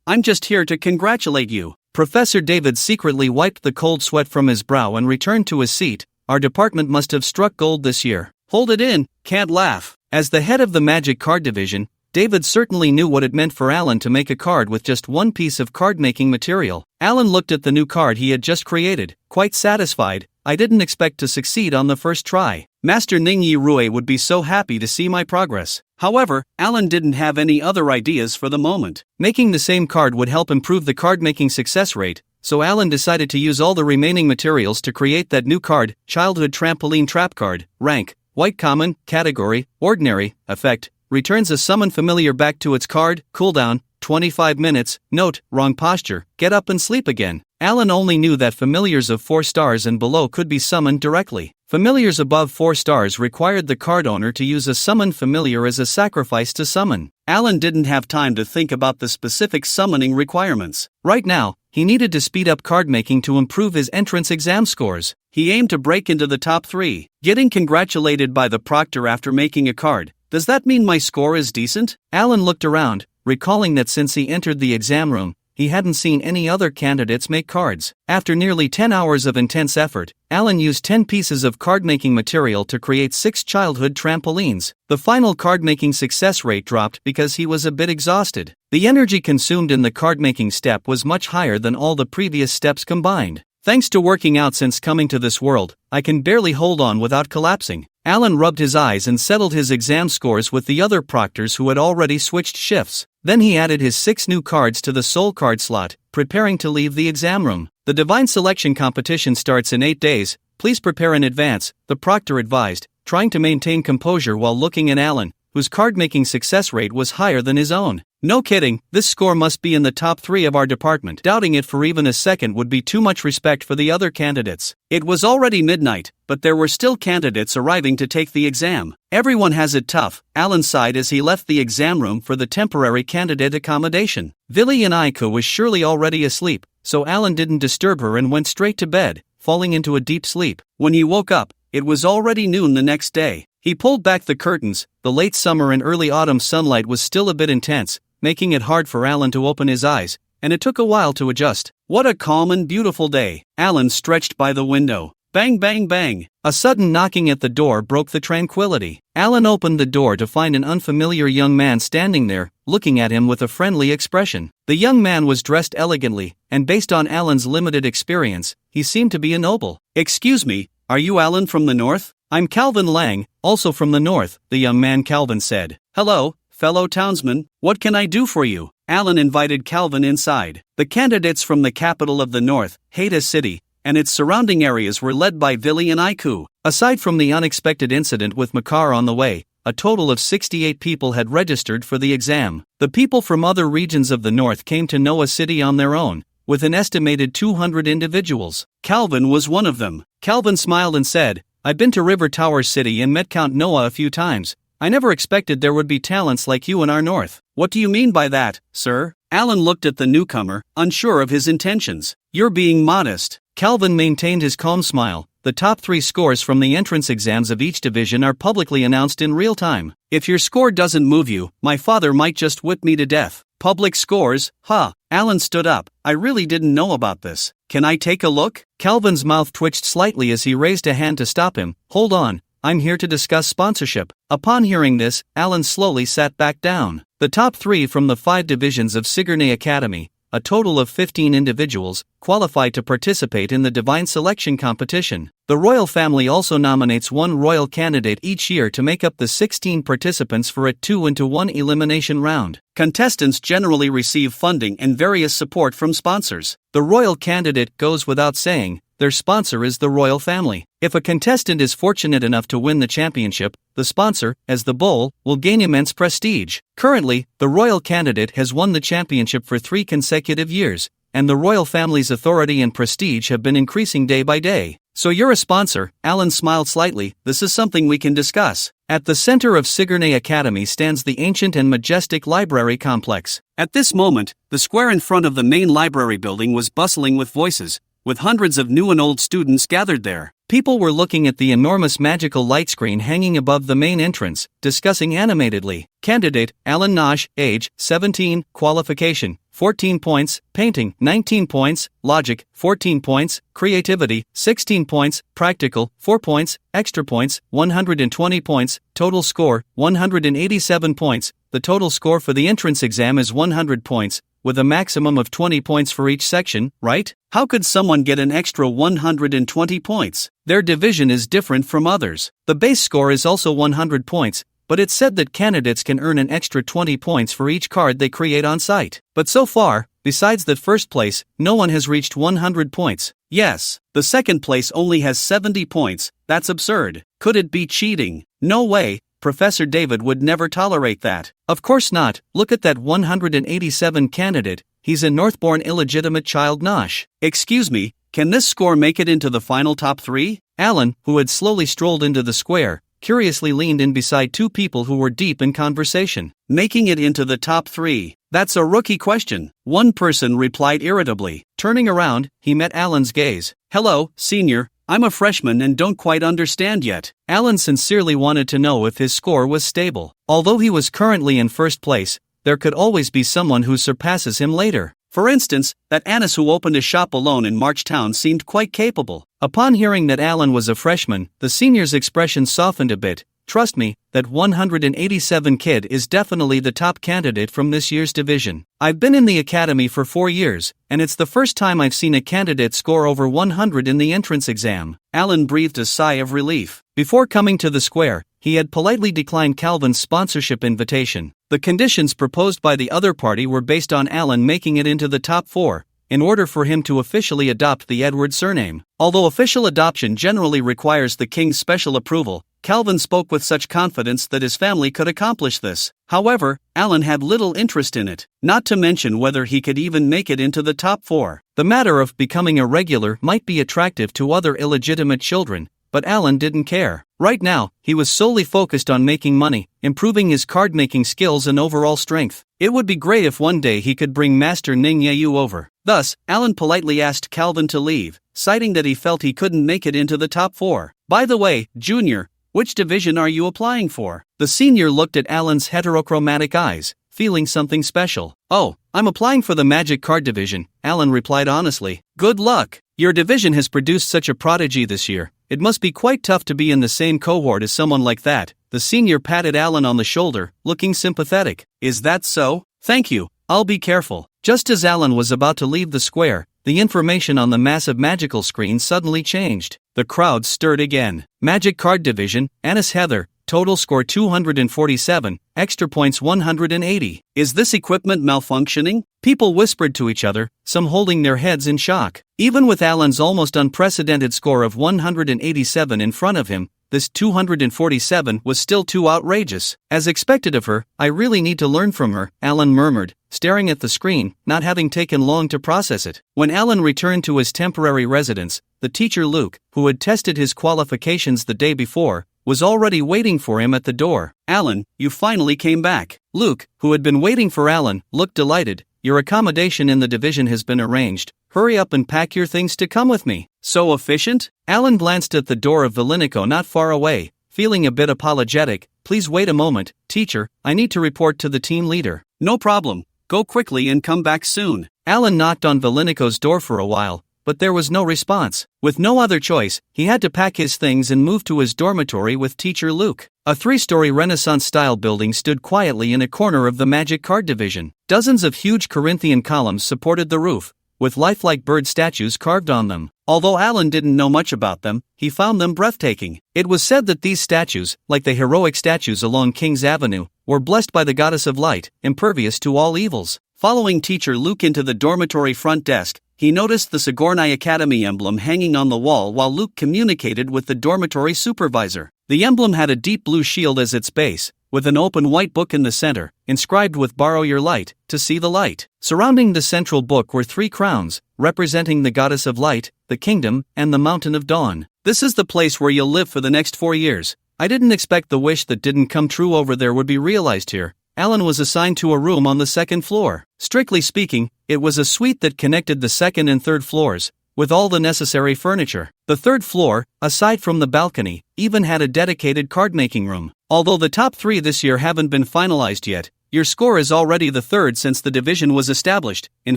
I'm just here to congratulate you. Professor David secretly wiped the cold sweat from his brow and returned to his seat. Our department must have struck gold this year. Hold it in, can't laugh. As the head of the Magic Card Division, David certainly knew what it meant for Alan to make a card with just one piece of card-making material. Alan looked at the new card he had just created, quite satisfied. I didn't expect to succeed on the first try. Master Ningyi Rui would be so happy to see my progress. However, Alan didn't have any other ideas for the moment. Making the same card would help improve the card-making success rate, so Alan decided to use all the remaining materials to create that new card. Childhood Trampoline Trap Card. Rank: White Common. Category: Ordinary. Effect: returns a summon familiar back to its card. Cooldown: 25 minutes. Note: wrong posture, get up and sleep again. Alan only knew that familiars of 4 stars and below could be summoned directly. Familiars above 4 stars required the card owner to use a summoned familiar as a sacrifice to summon. Alan didn't have time to think about the specific summoning requirements. Right now, he needed to speed up card making to improve his entrance exam scores. He aimed to break into the top 3. Getting congratulated by the proctor after making a card. Does that mean my score is decent? Alan looked around, recalling that since he entered the exam room, he hadn't seen any other candidates make cards. After nearly 10 hours of intense effort, Alan used 10 pieces of card-making material to create 6 childhood trampolines. The final card-making success rate dropped because he was a bit exhausted. The energy consumed in the card-making step was much higher than all the previous steps combined. Thanks to working out since coming to this world, I can barely hold on without collapsing. Alan rubbed his eyes and settled his exam scores with the other proctors who had already switched shifts. Then he added his 6 new cards to the soul card slot, preparing to leave the exam room. The divine selection competition starts in 8 days. Please prepare in advance, the proctor advised, trying to maintain composure while looking at Alan, whose card-making success rate was higher than his own. No kidding, this score must be in the top 3 of our department. Doubting it for even a second would be too much respect for the other candidates. It was already midnight, but there were still candidates arriving to take the exam. Everyone has it tough, Alan sighed as he left the exam room for the temporary candidate accommodation. Vili and Aiko was surely already asleep, so Alan didn't disturb her and went straight to bed, falling into a deep sleep. When he woke up, it was already noon the next day. He pulled back the curtains. The late summer and early autumn sunlight was still a bit intense, making it hard for Alan to open his eyes, and it took a while to adjust. What a calm and beautiful day. Alan stretched by the window. Bang bang bang. A sudden knocking at the door broke the tranquility. Alan opened the door to find an unfamiliar young man standing there, looking at him with a friendly expression. The young man was dressed elegantly, and based on Alan's limited experience, he seemed to be a noble. Excuse me, are you Alan from the north? I'm Calvin Lang, also from the north, the young man Calvin said. Hello, fellow townsman, what can I do for you? Alan invited Calvin inside. The candidates from the capital of the north, Haida City, and its surrounding areas were led by Vili and Aiku. Aside from the unexpected incident with Makar on the way, a total of 68 people had registered for the exam. The people from other regions of the north came to Noah City on their own, with an estimated 200 individuals. Calvin was one of them. Calvin smiled and said, I've been to River Tower City and met Count Noah a few times. I never expected there would be talents like you in our north. What do you mean by that, sir? Alan looked at the newcomer, unsure of his intentions. You're being modest. Calvin maintained his calm smile. The top 3 scores from the entrance exams of each division are publicly announced in real time. If your score doesn't move you, my father might just whip me to death. Public scores? Huh. Alan stood up. I really didn't know about this. Can I take a look? Calvin's mouth twitched slightly as he raised a hand to stop him. Hold on. I'm here to discuss sponsorship. Upon hearing this, Alan slowly sat back down. The top 3 from the 5 divisions of Sigourney Academy, a total of 15 individuals, qualified to participate in the divine selection competition. The royal family also nominates 1 royal candidate each year to make up the 16 participants for a 2-1 elimination round. Contestants generally receive funding and various support from sponsors. The royal candidate goes without saying, their sponsor is the royal family. If a contestant is fortunate enough to win the championship, the sponsor, as the bull, will gain immense prestige. Currently, the royal candidate has won the championship for 3 consecutive years, and the royal family's authority and prestige have been increasing day by day. So you're a sponsor, Alan smiled slightly. This is something we can discuss. At the center of Sigourney Academy stands the ancient and majestic library complex. At this moment, the square in front of the main library building was bustling with voices, with hundreds of new and old students gathered there. People were looking at the enormous magical light screen hanging above the main entrance, discussing animatedly. Candidate, Alan Nosh, age, 17, qualification, 14 points, painting, 19 points, logic, 14 points, creativity, 16 points, practical, 4 points, extra points, 120 points, total score, 187 points. The total score for the entrance exam is 100 points, with a maximum of 20 points for each section, right? How could someone get an extra 120 points? Their division is different from others. The base score is also 100 points, but it's said that candidates can earn an extra 20 points for each card they create on site. But so far, besides the first place, no one has reached 100 points. Yes, the second place only has 70 points. That's absurd. Could it be cheating? No way. Professor David would never tolerate that. Of course not. Look at that 187 candidate. He's a Northborn illegitimate child Nosh. Excuse me, can this score make it into the final top 3? Alan, who had slowly strolled into the square, curiously leaned in beside two people who were deep in conversation. Making it into the top 3? That's a rookie question. One person replied irritably. Turning around, he met Alan's gaze. Hello, senior. I'm a freshman and don't quite understand yet. Alan sincerely wanted to know if his score was stable. Although he was currently in first place, there could always be someone who surpasses him later. For instance, that Anis who opened a shop alone in Marchtown seemed quite capable. Upon hearing that Alan was a freshman, the senior's expression softened a bit. Trust me, that 187 kid is definitely the top candidate from this year's division. I've been in the academy for 4 years, and it's the first time I've seen a candidate score over 100 in the entrance exam. Alan breathed a sigh of relief. Before coming to the square, he had politely declined Calvin's sponsorship invitation. The conditions proposed by the other party were based on Alan making it into the top 4, in order for him to officially adopt the Edward surname. Although official adoption generally requires the king's special approval, Calvin spoke with such confidence that his family could accomplish this. However, Alan had little interest in it, not to mention whether he could even make it into the top 4. The matter of becoming a regular might be attractive to other illegitimate children, but Alan didn't care. Right now, he was solely focused on making money, improving his card-making skills and overall strength. It would be great if one day he could bring Master Ning Yeyu over. Thus, Alan politely asked Calvin to leave, citing that he felt he couldn't make it into the top 4. By the way, Junior, which division are you applying for? The senior looked at Alan's heterochromatic eyes, feeling something special. Oh, I'm applying for the magic card division, Alan replied honestly. Good luck. Your division has produced such a prodigy this year. It must be quite tough to be in the same cohort as someone like that. The senior patted Alan on the shoulder, looking sympathetic. Is that so? Thank you. I'll be careful. Just as Alan was about to leave the square, the information on the massive magical screen suddenly changed. The crowd stirred again. Magic card division, Anis Heather, total score 247, extra points 180. Is this equipment malfunctioning? People whispered to each other, some holding their heads in shock. Even with Alan's almost unprecedented score of 187 in front of him, this 247 was still too outrageous. As expected of her, I really need to learn from her, Alan murmured, staring at the screen, not having taken long to process it. When Alan returned to his temporary residence, the teacher Luke, who had tested his qualifications the day before, was already waiting for him at the door. Alan, you finally came back. Luke, who had been waiting for Alan, looked delighted. Your accommodation in the division has been arranged. Hurry up and pack your things to come with me. So efficient? Alan glanced at the door of Valinico not far away, feeling a bit apologetic. Please wait a moment, teacher, I need to report to the team leader. No problem. Go quickly and come back soon. Alan knocked on Valinico's door for a while, but there was no response. With no other choice, he had to pack his things and move to his dormitory with teacher Luke. A 3-story Renaissance-style building stood quietly in a corner of the magic card division. Dozens of huge Corinthian columns supported the roof, with lifelike bird statues carved on them. Although Alan didn't know much about them, he found them breathtaking. It was said that these statues, like the heroic statues along King's Avenue, were blessed by the goddess of light, impervious to all evils. Following teacher Luke into the dormitory front desk, he noticed the Sigourney Academy emblem hanging on the wall while Luke communicated with the dormitory supervisor. The emblem had a deep blue shield as its base, with an open white book in the center, inscribed with "Borrow your light, to see the light." Surrounding the central book were 3 crowns, representing the goddess of light, the kingdom, and the mountain of dawn. This is the place where you'll live for the next 4 years. I didn't expect the wish that didn't come true over there would be realized here. Alan was assigned to a room on the 2nd floor. Strictly speaking, it was a suite that connected the 2nd and 3rd floors, with all the necessary furniture. The third floor, aside from the balcony, even had a dedicated card-making room. Although the top 3 this year haven't been finalized yet, your score is already the third since the division was established. In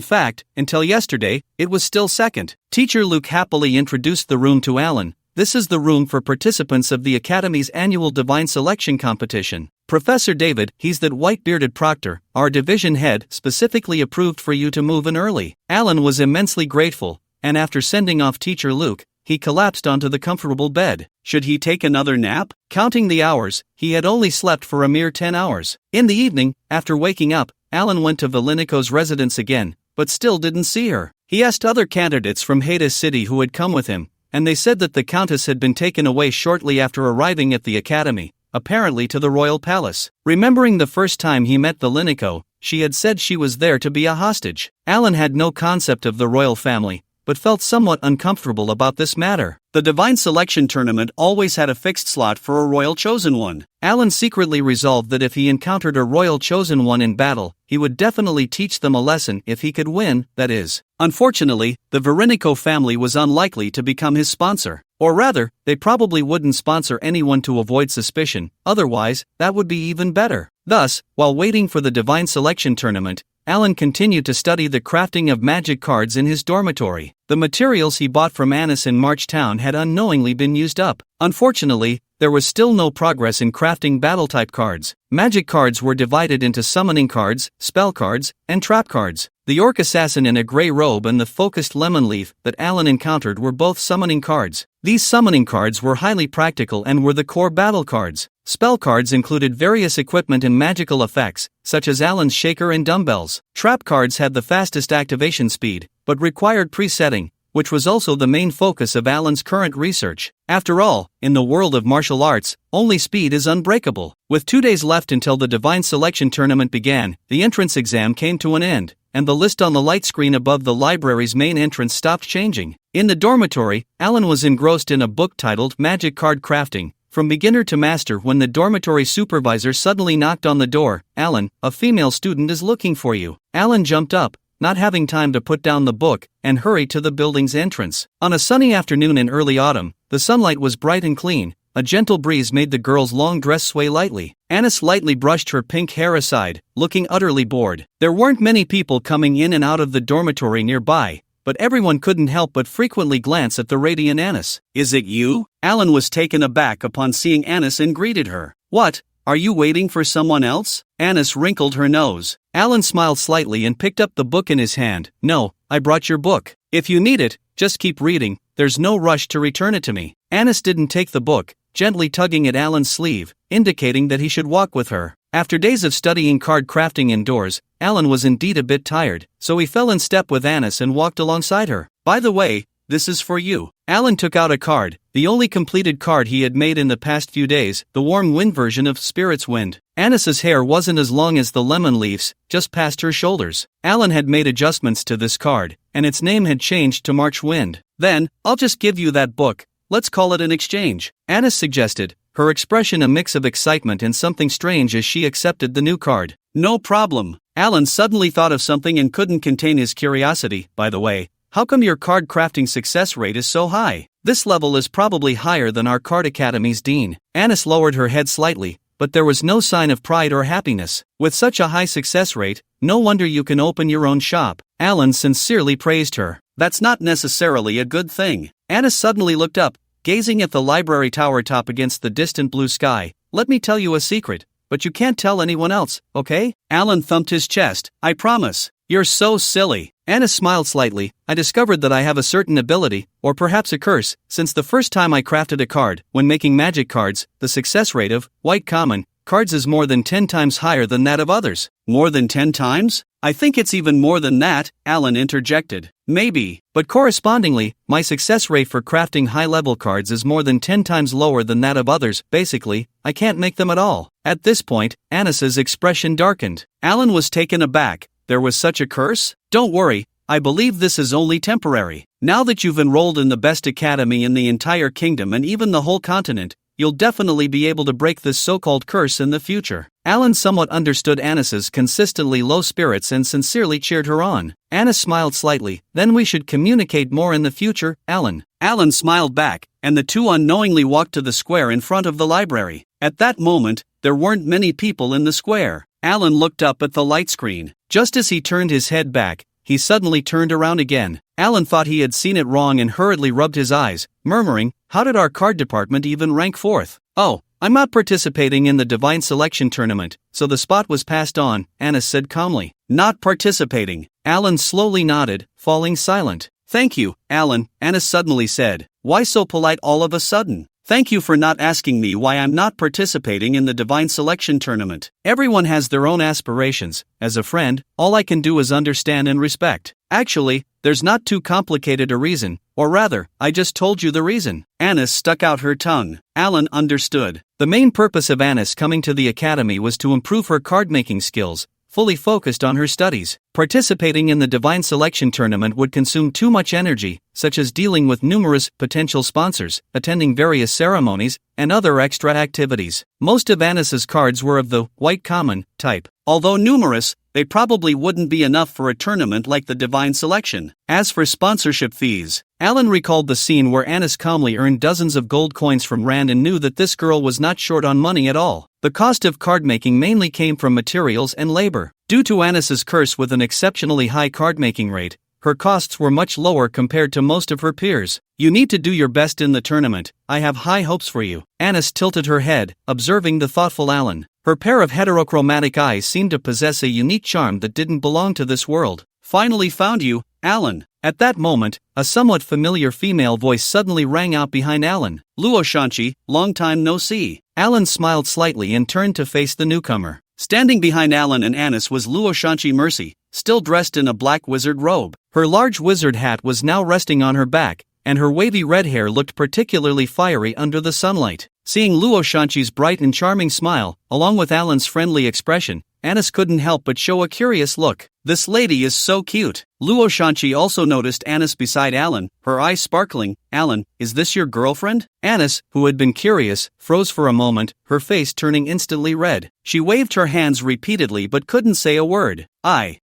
fact, until yesterday, it was still second. Teacher Luke happily introduced the room to Alan. This is the room for participants of the Academy's annual Divine Selection competition. Professor David, he's that white-bearded proctor, our division head, specifically approved for you to move in early. Alan was immensely grateful, and after sending off Teacher Luke, he collapsed onto the comfortable bed. Should he take another nap? Counting the hours, he had only slept for a mere 10 hours. In the evening, after waking up, Alan went to Valinico's residence again, but still didn't see her. He asked other candidates from Hades City who had come with him, and they said that the Countess had been taken away shortly after arriving at the Academy, apparently to the royal palace. Remembering the first time he met Valinico, she had said she was there to be a hostage. Alan had no concept of the royal family, but felt somewhat uncomfortable about this matter. The Divine Selection tournament always had a fixed slot for a Royal Chosen One. Alan secretly resolved that if he encountered a Royal Chosen One in battle, he would definitely teach them a lesson if he could win, that is. Unfortunately, the Verinico family was unlikely to become his sponsor. Or rather, they probably wouldn't sponsor anyone to avoid suspicion, otherwise, that would be even better. Thus, while waiting for the Divine Selection tournament, Alan continued to study the crafting of magic cards in his dormitory. The materials he bought from Annis in March Town had unknowingly been used up. Unfortunately, there was still no progress in crafting battle-type cards. Magic cards were divided into summoning cards, spell cards, and trap cards. The orc assassin in a grey robe and the focused lemon leaf that Alan encountered were both summoning cards. These summoning cards were highly practical and were the core battle cards. Spell cards included various equipment and magical effects, such as Alan's shaker and dumbbells. Trap cards had the fastest activation speed, but required presetting, which was also the main focus of Alan's current research. After all, in the world of martial arts, only speed is unbreakable. With 2 days left until the Divine Selection tournament began, the entrance exam came to an end, and the list on the light screen above the library's main entrance stopped changing. In the dormitory, Alan was engrossed in a book titled Magic Card Crafting, From Beginner to Master when the dormitory supervisor suddenly knocked on the door. "Alan, a female student is looking for you." Alan jumped up, not having time to put down the book, and hurried to the building's entrance. On a sunny afternoon in early autumn, the sunlight was bright and clean. A gentle breeze made the girl's long dress sway lightly. Annis lightly brushed her pink hair aside, looking utterly bored. There weren't many people coming in and out of the dormitory nearby, but everyone couldn't help but frequently glance at the radiant Annis. "Is it you?" Alan was taken aback upon seeing Annis and greeted her. "What? Are you waiting for someone else?" Annis wrinkled her nose. Alan smiled slightly and picked up the book in his hand. "No, I brought your book. If you need it, just keep reading, there's no rush to return it to me." Annis didn't take the book, gently tugging at Alan's sleeve, indicating that he should walk with her. After days of studying card crafting indoors, Alan was indeed a bit tired, so he fell in step with Annis and walked alongside her. "By the way, this is for you." Alan took out a card, the only completed card he had made in the past few days, the warm wind version of Spirit's Wind. Annis's hair wasn't as long as the lemon leaves, just past her shoulders. Alan had made adjustments to this card, and its name had changed to March Wind. "Then, I'll just give you that book. Let's call it an exchange," Annis suggested, her expression a mix of excitement and something strange as she accepted the new card. "No problem." Alan suddenly thought of something and couldn't contain his curiosity. "By the way, how come your card crafting success rate is so high? This level is probably higher than our card academy's dean." Annis lowered her head slightly, but there was no sign of pride or happiness. "With such a high success rate, no wonder you can open your own shop." Alan sincerely praised her. "That's not necessarily a good thing." Annis suddenly looked up, gazing at the library tower top against the distant blue sky. "Let me tell you a secret, but you can't tell anyone else, okay?" Alan thumped his chest. "I promise." "You're so silly." Annis smiled slightly. "I discovered that I have a certain ability, or perhaps a curse, since the first time I crafted a card. When making magic cards, the success rate of white common cards is more than 10 times higher than that of others." "More than 10 times? I think it's even more than that," Alan interjected. "Maybe, but correspondingly, my success rate for crafting high-level cards is more than 10 times lower than that of others. Basically, I can't make them at all." At this point, Annis's expression darkened. Alan was taken aback. There was such a curse? "Don't worry, I believe this is only temporary. Now that you've enrolled in the best academy in the entire kingdom and even the whole continent, you'll definitely be able to break this so-called curse in the future. Alan somewhat understood Annis's consistently low spirits and sincerely cheered her on. Annis smiled slightly. Then we should communicate more in the future, Alan. Alan smiled back, and the two unknowingly walked to the square in front of the library. At that moment, there weren't many people in the square. Alan looked up at the light screen. Just as he turned his head back, he suddenly turned around again. Alan thought he had seen it wrong and hurriedly rubbed his eyes, murmuring, "How did our card department even rank fourth? Oh, I'm not participating in the Divine Selection Tournament, so the spot was passed on," Annis said calmly. "Not participating." Alan slowly nodded, falling silent. "Thank you, Alan," Annis suddenly said. "Why so polite all of a sudden? Thank you for not asking me why I'm not participating in the Divine Selection Tournament. Everyone has their own aspirations. As a friend, all I can do is understand and respect. Actually, there's not too complicated a reason, or rather, I just told you the reason." Annis stuck out her tongue. Alan understood. The main purpose of Annis coming to the academy was to improve her card-making skills, fully focused on her studies. Participating in the Divine Selection Tournament would consume too much energy, such as dealing with numerous potential sponsors, attending various ceremonies, and other extra activities. Most of Annis's cards were of the white common type. Although numerous, they probably wouldn't be enough for a tournament like the Divine Selection. As for sponsorship fees, Alan recalled the scene where Annis calmly earned dozens of gold coins from Rand and knew that this girl was not short on money at all. The cost of card making mainly came from materials and labor. Due to Annis's curse with an exceptionally high card making rate, her costs were much lower compared to most of her peers. "You need to do your best in the tournament. I have high hopes for you." Annis tilted her head, observing the thoughtful Alan. Her pair of heterochromatic eyes seemed to possess a unique charm that didn't belong to this world. "Finally found you, Alan." At that moment, a somewhat familiar female voice suddenly rang out behind Alan. "Luo Shanchi, long time no see." Alan smiled slightly and turned to face the newcomer. Standing behind Alan and Annis was Luo Shanchi Mercy, still dressed in a black wizard robe. Her large wizard hat was now resting on her back, and her wavy red hair looked particularly fiery under the sunlight. Seeing Luo Shanchi's bright and charming smile, along with Alan's friendly expression, Annis couldn't help but show a curious look. "This lady is so cute." Luo Shanchi also noticed Annis beside Alan, her eyes sparkling. "Alan, is this your girlfriend?" Annis, who had been curious, froze for a moment, her face turning instantly red. She waved her hands repeatedly but couldn't say a word. I,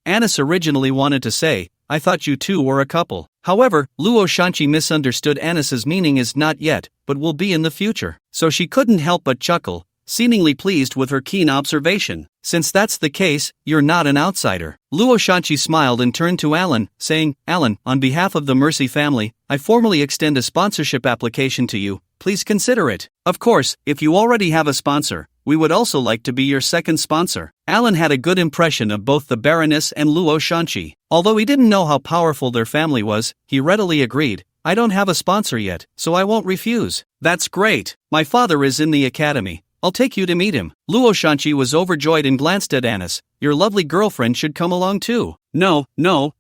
Annis originally wanted to say, "I thought you two were a couple." However, Luo Shanchi misunderstood Annis's meaning as "not yet, but will be in the future." So she couldn't help but chuckle, seemingly pleased with her keen observation. "Since that's the case, you're not an outsider." Luo Shanchi smiled and turned to Alan, saying, "Alan, on behalf of the Mercy family, I formally extend a sponsorship application to you. Please consider it. Of course, if you already have a sponsor, we would also like to be your second sponsor." Alan had a good impression of both the Baroness and Luo Shanchi. Although he didn't know how powerful their family was, he readily agreed. "I don't have a sponsor yet, so I won't refuse." "That's great. My father is in the academy. I'll take you to meet him." Luo Shanchi was overjoyed and glanced at Annis. "Your lovely girlfriend should come along too." No,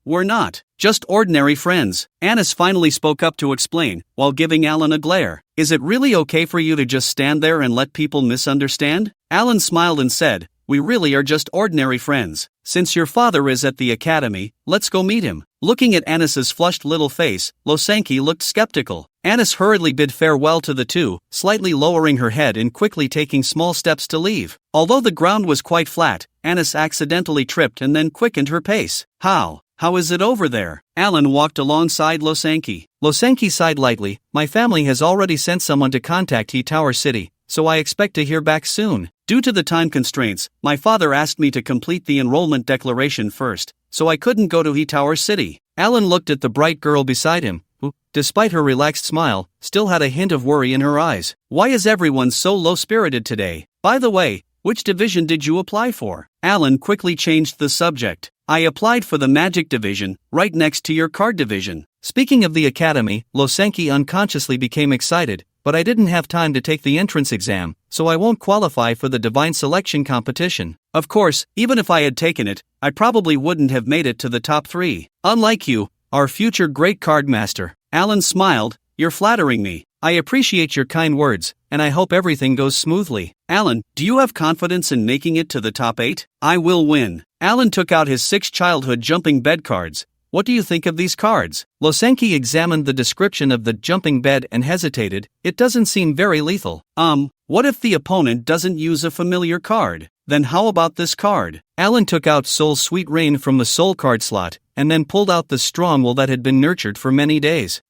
we're not. Just ordinary friends." Annis finally spoke up to explain, while giving Alan a glare. "Is it really okay for you to just stand there and let people misunderstand?" Alan smiled and said, "We really are just ordinary friends. Since your father is at the academy, let's go meet him." Looking at Annis's flushed little face, Losanki looked skeptical. Annis hurriedly bid farewell to the two, slightly lowering her head and quickly taking small steps to leave. Although the ground was quite flat, Annis accidentally tripped and then quickened her pace. How is it over there?" Alan walked alongside Losanki. Losanki sighed lightly. "My family has already sent someone to contact Tower City, so I expect to hear back soon. Due to the time constraints, my father asked me to complete the enrollment declaration first, so I couldn't go to Tower City." Alan looked at the bright girl beside him, who, despite her relaxed smile, still had a hint of worry in her eyes. "Why is everyone so low-spirited today? By the way, which division did you apply for?" Alan quickly changed the subject. "I applied for the Magic Division, right next to your Card Division." Speaking of the academy, Losanki unconsciously became excited. "But I didn't have time to take the entrance exam, so I won't qualify for the Divine Selection competition. Of course, even if I had taken it, I probably wouldn't have made it to the top 3. Unlike you, our future great card master." Alan smiled. "You're flattering me. I appreciate your kind words, and I hope everything goes smoothly." "Alan, do you have confidence in making it to the top 8? I will win." Alan took out his 6 childhood jumping bed cards, what do you think of these cards? Losenki examined the description of the jumping bed and hesitated. It doesn't seem very lethal. What if the opponent doesn't use a familiar card? Then how about this card? Alan took out Soul Sweet Rain from the soul card slot, and then pulled out the strong will that had been nurtured for many days.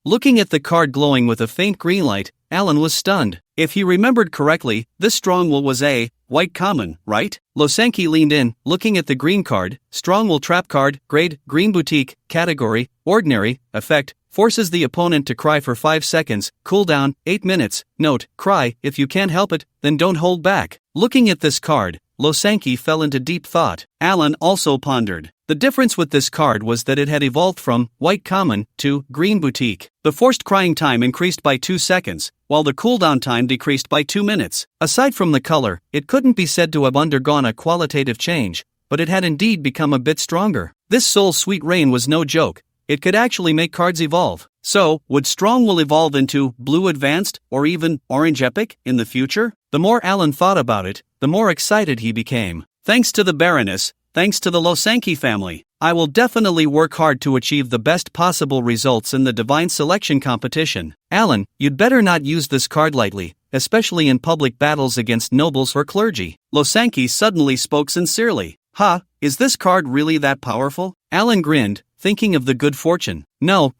Looking at the card glowing with a faint green light, Alan was stunned. If he remembered correctly, this strong will was a white common, right? Losenki leaned in, looking at the green card. Strong will trap card, grade, green boutique, category, ordinary, effect, forces the opponent to cry for 5 seconds, cooldown, 8 minutes, note, cry, if you can't help it, then don't hold back. Looking at this card, Losenki fell into deep thought. Alan also pondered. The difference with this card was that it had evolved from white common to green boutique. The forced crying time increased by 2 seconds, while the cooldown time decreased by 2 minutes. Aside from the color, it couldn't be said to have undergone a qualitative change, but it had indeed become a bit stronger. This Soul Sweet Rain was no joke. It could actually make cards evolve. So, would Strong will evolve into Blue Advanced, or even Orange Epic, in the future? The more Alan thought about it, the more excited he became. Thanks to the Baroness, thanks to the Losenki family, I will definitely work hard to achieve the best possible results in the Divine Selection competition. Alan, you'd better not use this card lightly, especially in public battles against nobles or clergy. Losenki suddenly spoke sincerely. Is this card really that powerful? Alan grinned, thinking of the good fortune. No,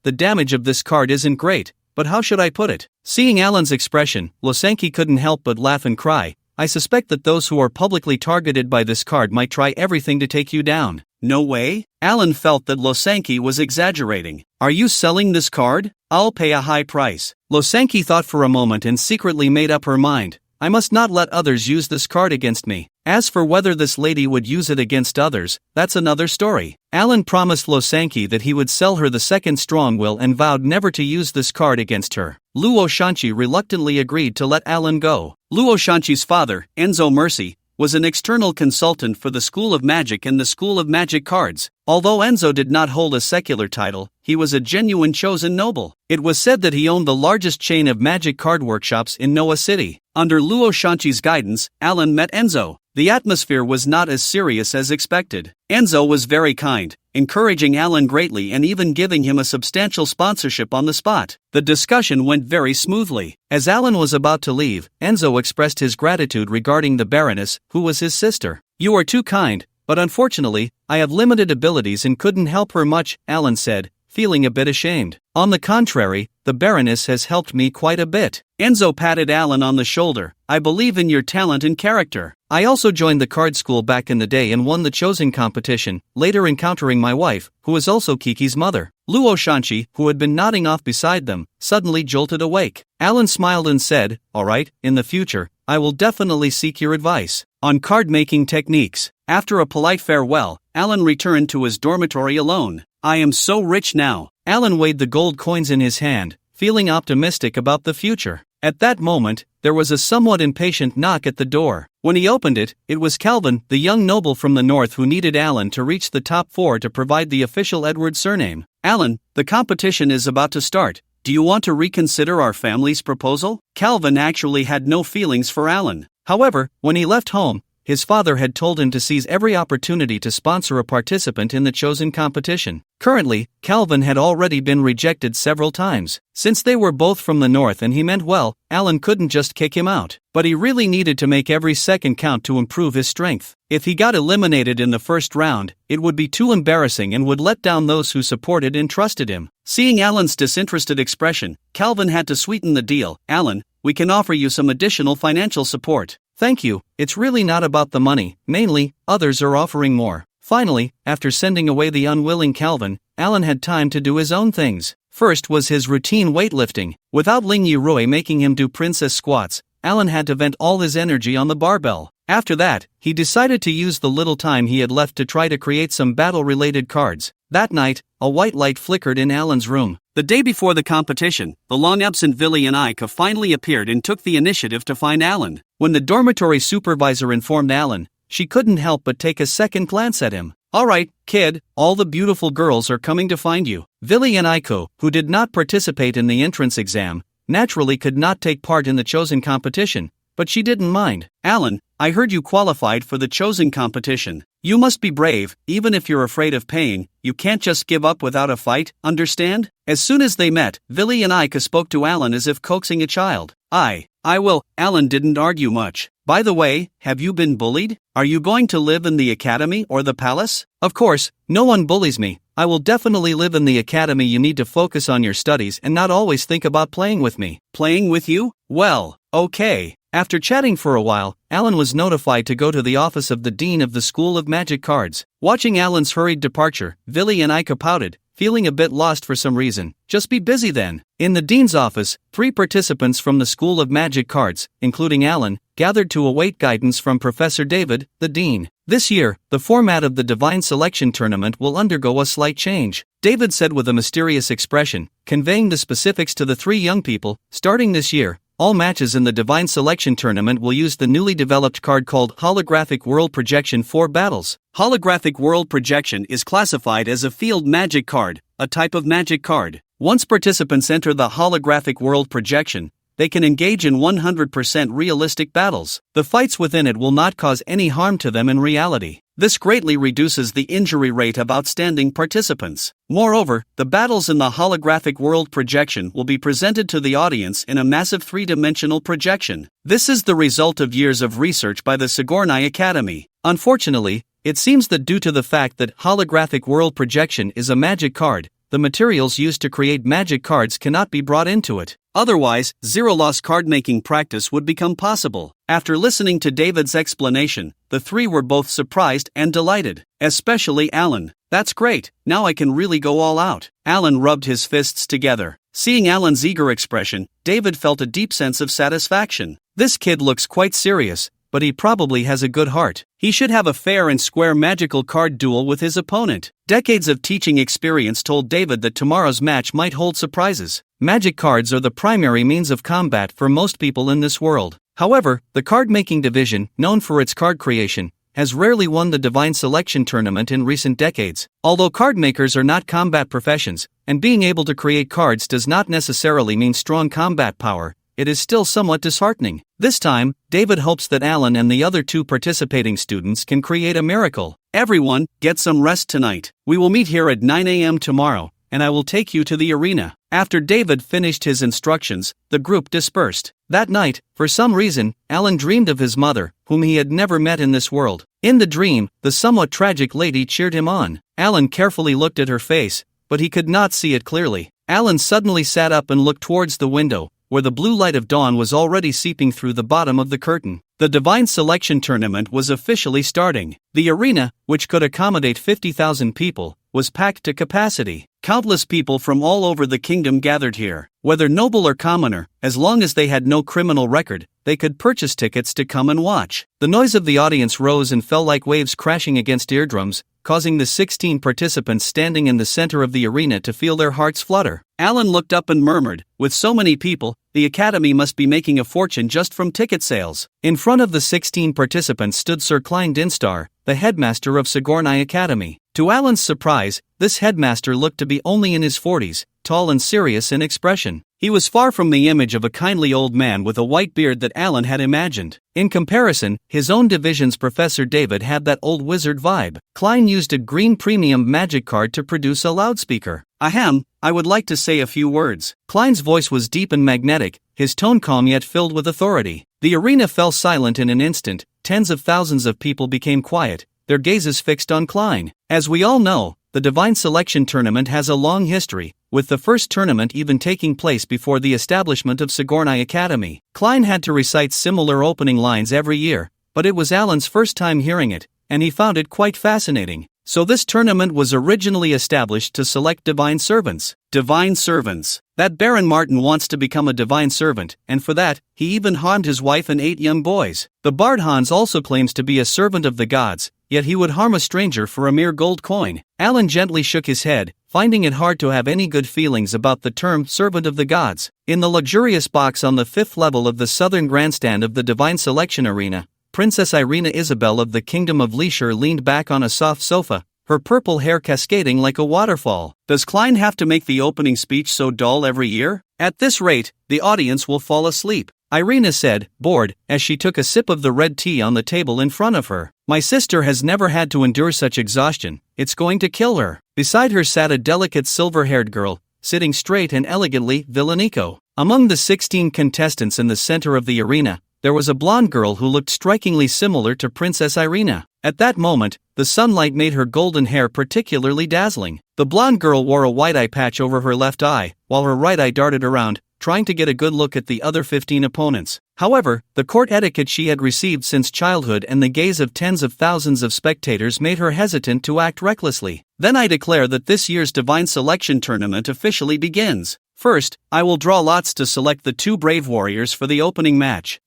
the damage of this card isn't great, but how should I put it? Seeing Alan's expression, Losenki couldn't help but laugh and cry. I suspect that those who are publicly targeted by this card might try everything to take you down. No way? Alan felt that Losenki was exaggerating. Are you selling this card? I'll pay a high price. Losenki thought for a moment and secretly made up her mind. I must not let others use this card against me. As for whether this lady would use it against others, that's another story. Alan promised Losenki that he would sell her the second strong will and vowed never to use this card against her. Luo Shanchi reluctantly agreed to let Alan go. Luo Shanchi's father, Enzo Mercy, was an external consultant for the School of Magic and the School of Magic Cards. Although Enzo did not hold a secular title, he was a genuine chosen noble. It was said that he owned the largest chain of magic card workshops in Noah City. Under Luo Shanchi's guidance, Alan met Enzo. The atmosphere was not as serious as expected. Enzo was very kind, encouraging Alan greatly and even giving him a substantial sponsorship on the spot. The discussion went very smoothly. As Alan was about to leave, Enzo expressed his gratitude regarding the Baroness, who was his sister. You are too kind, but unfortunately, I have limited abilities and couldn't help her much, Alan said, feeling a bit ashamed. On the contrary, the Baroness has helped me quite a bit. Enzo patted Alan on the shoulder. I believe in your talent and character. I also joined the card school back in the day and won the chosen competition, later encountering my wife, who is also Kiki's mother. Luo Shanchi, who had been nodding off beside them, suddenly jolted awake. Alan smiled and said, all right, in the future, I will definitely seek your advice on card-making techniques. After a polite farewell, Alan returned to his dormitory alone. I am so rich now. Alan weighed the gold coins in his hand, feeling optimistic about the future. At that moment, there was a somewhat impatient knock at the door. When he opened it, it was Calvin, the young noble from the north who needed Alan to reach the top 4 to provide the official Edward surname. Alan, the competition is about to start. Do you want to reconsider our family's proposal? Calvin actually had no feelings for Alan. However, when he left home, his father had told him to seize every opportunity to sponsor a participant in the chosen competition. Currently, Calvin had already been rejected several times. Since they were both from the north and he meant well, Alan couldn't just kick him out. But he really needed to make every second count to improve his strength. If he got eliminated in the first round, it would be too embarrassing and would let down those who supported and trusted him. Seeing Alan's disinterested expression, Calvin had to sweeten the deal. Alan, we can offer you some additional financial support. Thank you, it's really not about the money, mainly, others are offering more. Finally, after sending away the unwilling Calvin, Alan had time to do his own things. First was his routine weightlifting. Without Ling Yurui making him do princess squats, Alan had to vent all his energy on the barbell. After that, he decided to use the little time he had left to try to create some battle-related cards. That night, a white light flickered in Alan's room. The day before the competition, the long-absent Villy and Ika finally appeared and took the initiative to find Alan. When the dormitory supervisor informed Alan, she couldn't help but take a second glance at him. All right, kid, all the beautiful girls are coming to find you. Villy and Iko, who did not participate in the entrance exam, naturally could not take part in the chosen competition, but she didn't mind. "Alan, I heard you qualified for the chosen competition. You must be brave, even if you're afraid of pain. You can't just give up without a fight, understand?" As soon as they met, Villy and Ika spoke to Alan as if coaxing a child. I will." Alan didn't argue much. "By the way, have you been bullied? Are you going to live in the academy or the palace?" "Of course, no one bullies me. I will definitely live in the academy. You need to focus on your studies and not always think about playing with me." "Playing with you? Well, okay." After chatting for a while, Alan was notified to go to the office of the Dean of the School of Magic Cards. Watching Alan's hurried departure, Villy and Ika pouted, feeling a bit lost for some reason. "Just be busy then." In the Dean's office, 3 participants from the School of Magic Cards, including Alan, gathered to await guidance from Professor David, the Dean. This year, the format of the Divine Selection Tournament will undergo a slight change, David said with a mysterious expression, conveying the specifics to the 3 young people. Starting this year, all matches in the Divine Selection Tournament will use the newly developed card called Holographic World Projection for battles. Holographic World Projection is classified as a field magic card, a type of magic card. Once participants enter the Holographic World Projection, they can engage in 100% realistic battles. The fights within it will not cause any harm to them in reality. This greatly reduces the injury rate of outstanding participants. Moreover, the battles in the Holographic World Projection will be presented to the audience in a massive 3-dimensional projection. This is the result of years of research by the Sigourney Academy. Unfortunately, it seems that due to the fact that Holographic World Projection is a magic card, the materials used to create magic cards cannot be brought into it. Otherwise, zero-loss card-making practice would become possible. After listening to David's explanation, the 3 were both surprised and delighted. Especially Alan. "That's great, now I can really go all out." Alan rubbed his fists together. Seeing Alan's eager expression, David felt a deep sense of satisfaction. This kid looks quite serious, but he probably has a good heart. He should have a fair and square magical card duel with his opponent. Decades of teaching experience told David that tomorrow's match might hold surprises. Magic cards are the primary means of combat for most people in this world. However, the card-making division, known for its card creation, has rarely won the Divine Selection Tournament in recent decades. Although card makers are not combat professions, and being able to create cards does not necessarily mean strong combat power, it is still somewhat disheartening. This time, David hopes that Alan and the other 2 participating students can create a miracle. "Everyone, get some rest tonight. We will meet here at 9 a.m. tomorrow, and I will take you to the arena." After David finished his instructions, the group dispersed. That night, for some reason, Alan dreamed of his mother, whom he had never met in this world. In the dream, the somewhat tragic lady cheered him on. Alan carefully looked at her face, but he could not see it clearly. Alan suddenly sat up and looked towards the window, where the blue light of dawn was already seeping through the bottom of the curtain. The Divine Selection Tournament was officially starting. The arena, which could accommodate 50,000 people, was packed to capacity. Countless people from all over the kingdom gathered here. Whether noble or commoner, as long as they had no criminal record, they could purchase tickets to come and watch. The noise of the audience rose and fell like waves crashing against eardrums, causing the 16 participants standing in the center of the arena to feel their hearts flutter. Alan looked up and murmured, "With so many people, the academy must be making a fortune just from ticket sales." In front of the 16 participants stood Sir Klein Dinstar, the headmaster of Sigourney Academy. To Alan's surprise, this headmaster looked to be only in his 40s, tall and serious in expression. He was far from the image of a kindly old man with a white beard that Alan had imagined. In comparison, his own division's Professor David had that old wizard vibe. Klein used a green premium magic card to produce a loudspeaker. "Ahem, I would like to say a few words." Klein's voice was deep and magnetic, his tone calm yet filled with authority. The arena fell silent in an instant. Tens of thousands of people became quiet, their gazes fixed on Klein. As we all know, the Divine Selection Tournament has a long history, with the first tournament even taking place before the establishment of Sigourney Academy. Klein had to recite similar opening lines every year, but it was Alan's first time hearing it, and he found it quite fascinating. So this tournament was originally established to select divine servants. Divine servants. That Baron Martin wants to become a divine servant, and for that, he even harmed his wife and 8 young boys. The Bard Hans also claims to be a servant of the gods, yet he would harm a stranger for a mere gold coin. Alan gently shook his head, finding it hard to have any good feelings about the term servant of the gods. In the luxurious box on the 5th level of the southern grandstand of the Divine Selection Arena, Princess Irina Isabel of the Kingdom of Leisure leaned back on a soft sofa, her purple hair cascading like a waterfall. Does Klein have to make the opening speech so dull every year? At this rate, the audience will fall asleep. Irina said, bored, as she took a sip of the red tea on the table in front of her. My sister has never had to endure such exhaustion, it's going to kill her. Beside her sat a delicate silver-haired girl, sitting straight and elegantly, Villanico. Among the 16 contestants in the center of the arena, there was a blonde girl who looked strikingly similar to Princess Irina. At that moment, the sunlight made her golden hair particularly dazzling. The blonde girl wore a white eye patch over her left eye, while her right eye darted around, trying to get a good look at the other 15 opponents. However, the court etiquette she had received since childhood and the gaze of tens of thousands of spectators made her hesitant to act recklessly. Then I declare that this year's Divine Selection Tournament officially begins. First, I will draw lots to select the 2 brave warriors for the opening match.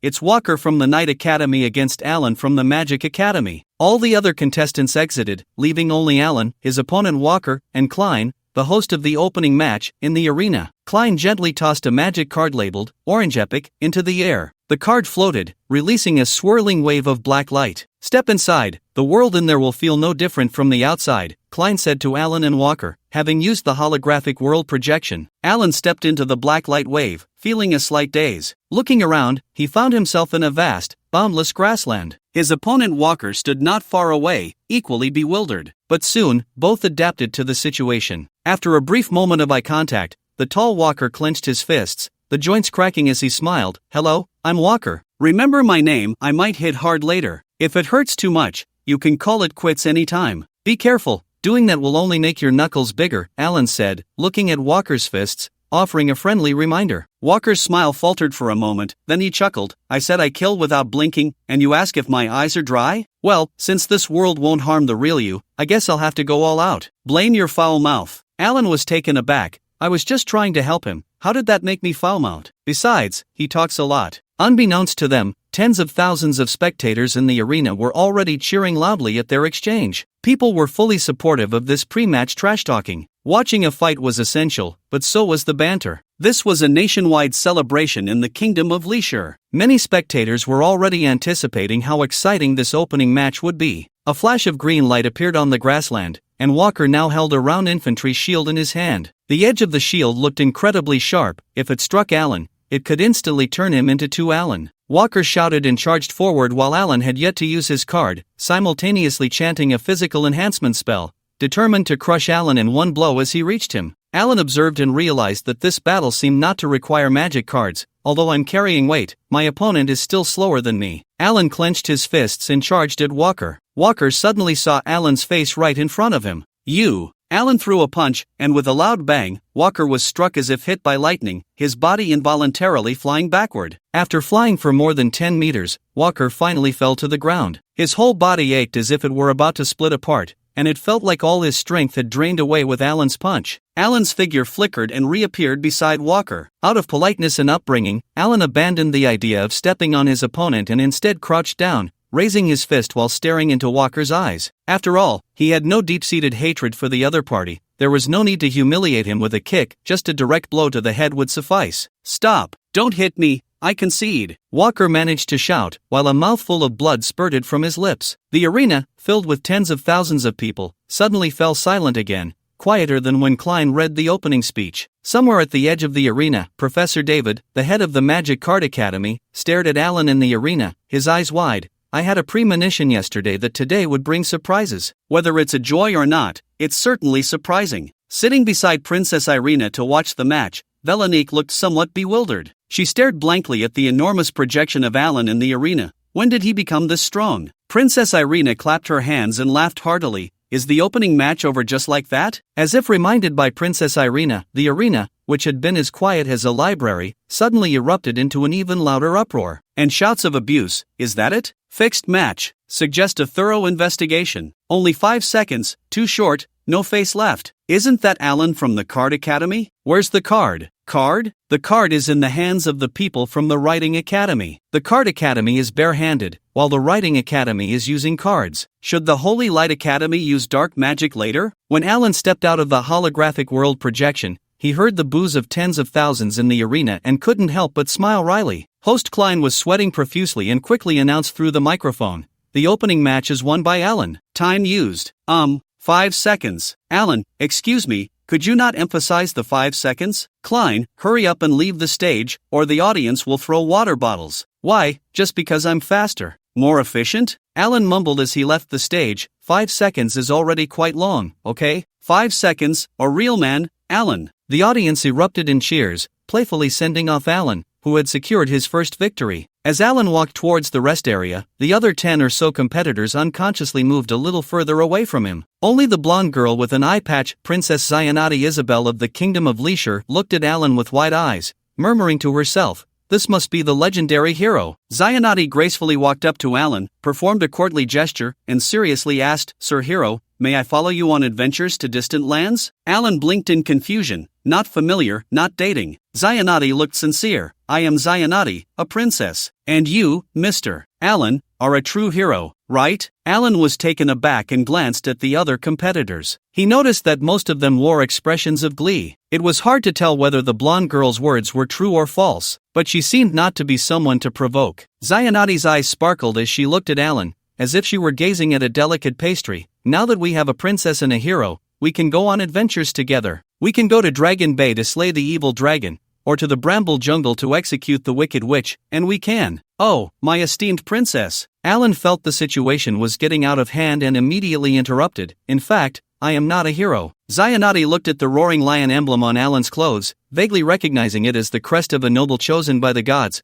It's Walker from the Knight Academy against Alan from the Magic Academy. All the other contestants exited, leaving only Alan, his opponent Walker, and Klein, the host of the opening match, in the arena. Klein gently tossed a magic card labeled Orange Epic into the air. The card floated, releasing a swirling wave of black light. Step inside, the world in there will feel no different from the outside, Klein said to Alan and Walker, having used the holographic world projection. Alan stepped into the black light wave, feeling a slight daze. Looking around, he found himself in a vast, boundless grassland. His opponent Walker stood not far away, equally bewildered. But soon, both adapted to the situation. After a brief moment of eye contact, the tall Walker clenched his fists, the joints cracking as he smiled. Hello, I'm Walker. Remember my name, I might hit hard later. If it hurts too much, you can call it quits anytime. Be careful, doing that will only make your knuckles bigger, Alan said, looking at Walker's fists, offering a friendly reminder. Walker's smile faltered for a moment, then he chuckled. I said I kill without blinking, and you ask if my eyes are dry? Well, since this world won't harm the real you, I guess I'll have to go all out. Blame your foul mouth. Alan was taken aback. I was just trying to help him. How did that make me foul-mouthed? Besides, he talks a lot. Unbeknownst to them, tens of thousands of spectators in the arena were already cheering loudly at their exchange. People were fully supportive of this pre-match trash-talking. Watching a fight was essential, but so was the banter. This was a nationwide celebration in the Kingdom of Leisure. Many spectators were already anticipating how exciting this opening match would be. A flash of green light appeared on the grassland, and Walker now held a round infantry shield in his hand. The edge of the shield looked incredibly sharp. If it struck Alan, it could instantly turn him into 2 Alan. Walker shouted and charged forward while Alan had yet to use his card, simultaneously chanting a physical enhancement spell, determined to crush Alan in one blow as he reached him. Alan observed and realized that this battle seemed not to require magic cards. Although I'm carrying weight, my opponent is still slower than me. Alan clenched his fists and charged at Walker. Walker suddenly saw Alan's face right in front of him. You! Alan threw a punch, and with a loud bang, Walker was struck as if hit by lightning, his body involuntarily flying backward. After flying for more than 10 meters, Walker finally fell to the ground. His whole body ached as if it were about to split apart, and it felt like all his strength had drained away with Alan's punch. Alan's figure flickered and reappeared beside Walker. Out of politeness and upbringing, Alan abandoned the idea of stepping on his opponent and instead crouched down, raising his fist while staring into Walker's eyes. After all, he had no deep-seated hatred for the other party. There was no need to humiliate him with a kick, just a direct blow to the head would suffice. Stop! Don't hit me! I concede, Walker managed to shout, while a mouthful of blood spurted from his lips. The arena, filled with tens of thousands of people, suddenly fell silent again, quieter than when Klein read the opening speech. Somewhere at the edge of the arena, Professor David, the head of the Magic Card Academy, stared at Alan in the arena, his eyes wide. I had a premonition yesterday that today would bring surprises. Whether it's a joy or not, it's certainly surprising. Sitting beside Princess Irina to watch the match, Veronique looked somewhat bewildered. She stared blankly at the enormous projection of Alan in the arena. When did he become this strong? Princess Irina clapped her hands and laughed heartily. Is the opening match over just like that? As if reminded by Princess Irina, the arena, which had been as quiet as a library, suddenly erupted into an even louder uproar. And shouts of abuse. Is that it? Fixed match. Suggest a thorough investigation. Only 5 seconds, too short, no face left. Isn't that Alan from the Card Academy? Where's the card? Card? The card is in the hands of the people from the Writing Academy. The Card Academy is bare-handed, while the Writing Academy is using cards. Should the Holy Light Academy use dark magic later? When Alan stepped out of the holographic world projection, he heard the boos of tens of thousands in the arena and couldn't help but smile wryly. Host Klein was sweating profusely and quickly announced through the microphone, "The opening match is won by Alan. Time used. 5 seconds. Alan, excuse me, Could you not emphasize the 5 seconds? Klein, hurry up and leave the stage, or the audience will throw water bottles. Why, just because I'm faster. More efficient? Alan mumbled as he left the stage. 5 seconds is already quite long, okay? 5 seconds, or real man, Alan. The audience erupted in cheers, playfully sending off Alan, who had secured his first victory. As Alan walked towards the rest area, the other 10 or so competitors unconsciously moved a little further away from him. Only the blonde girl with an eye patch, Princess Zionati Isabel of the Kingdom of Leisure, looked at Alan with wide eyes, murmuring to herself, "This must be the legendary hero." Zionati gracefully walked up to Alan, performed a courtly gesture, and seriously asked, "Sir Hero, may I follow you on adventures to distant lands?" Alan blinked in confusion. Not familiar, not dating. Zionati looked sincere. "I am Zionati, a princess. And you, Mr. Alan, are a true hero, right?" Alan was taken aback and glanced at the other competitors. He noticed that most of them wore expressions of glee. It was hard to tell whether the blonde girl's words were true or false, but she seemed not to be someone to provoke. Zionati's eyes sparkled as she looked at Alan, as if she were gazing at a delicate pastry. "Now that we have a princess and a hero, we can go on adventures together. We can go to Dragon Bay to slay the evil dragon, or to the Bramble Jungle to execute the wicked witch, and we can." "Oh, my esteemed princess." Alan felt the situation was getting out of hand and immediately interrupted. "In fact, I am not a hero." Zionati looked at the roaring lion emblem on Alan's clothes, vaguely recognizing it as the crest of a noble chosen by the gods.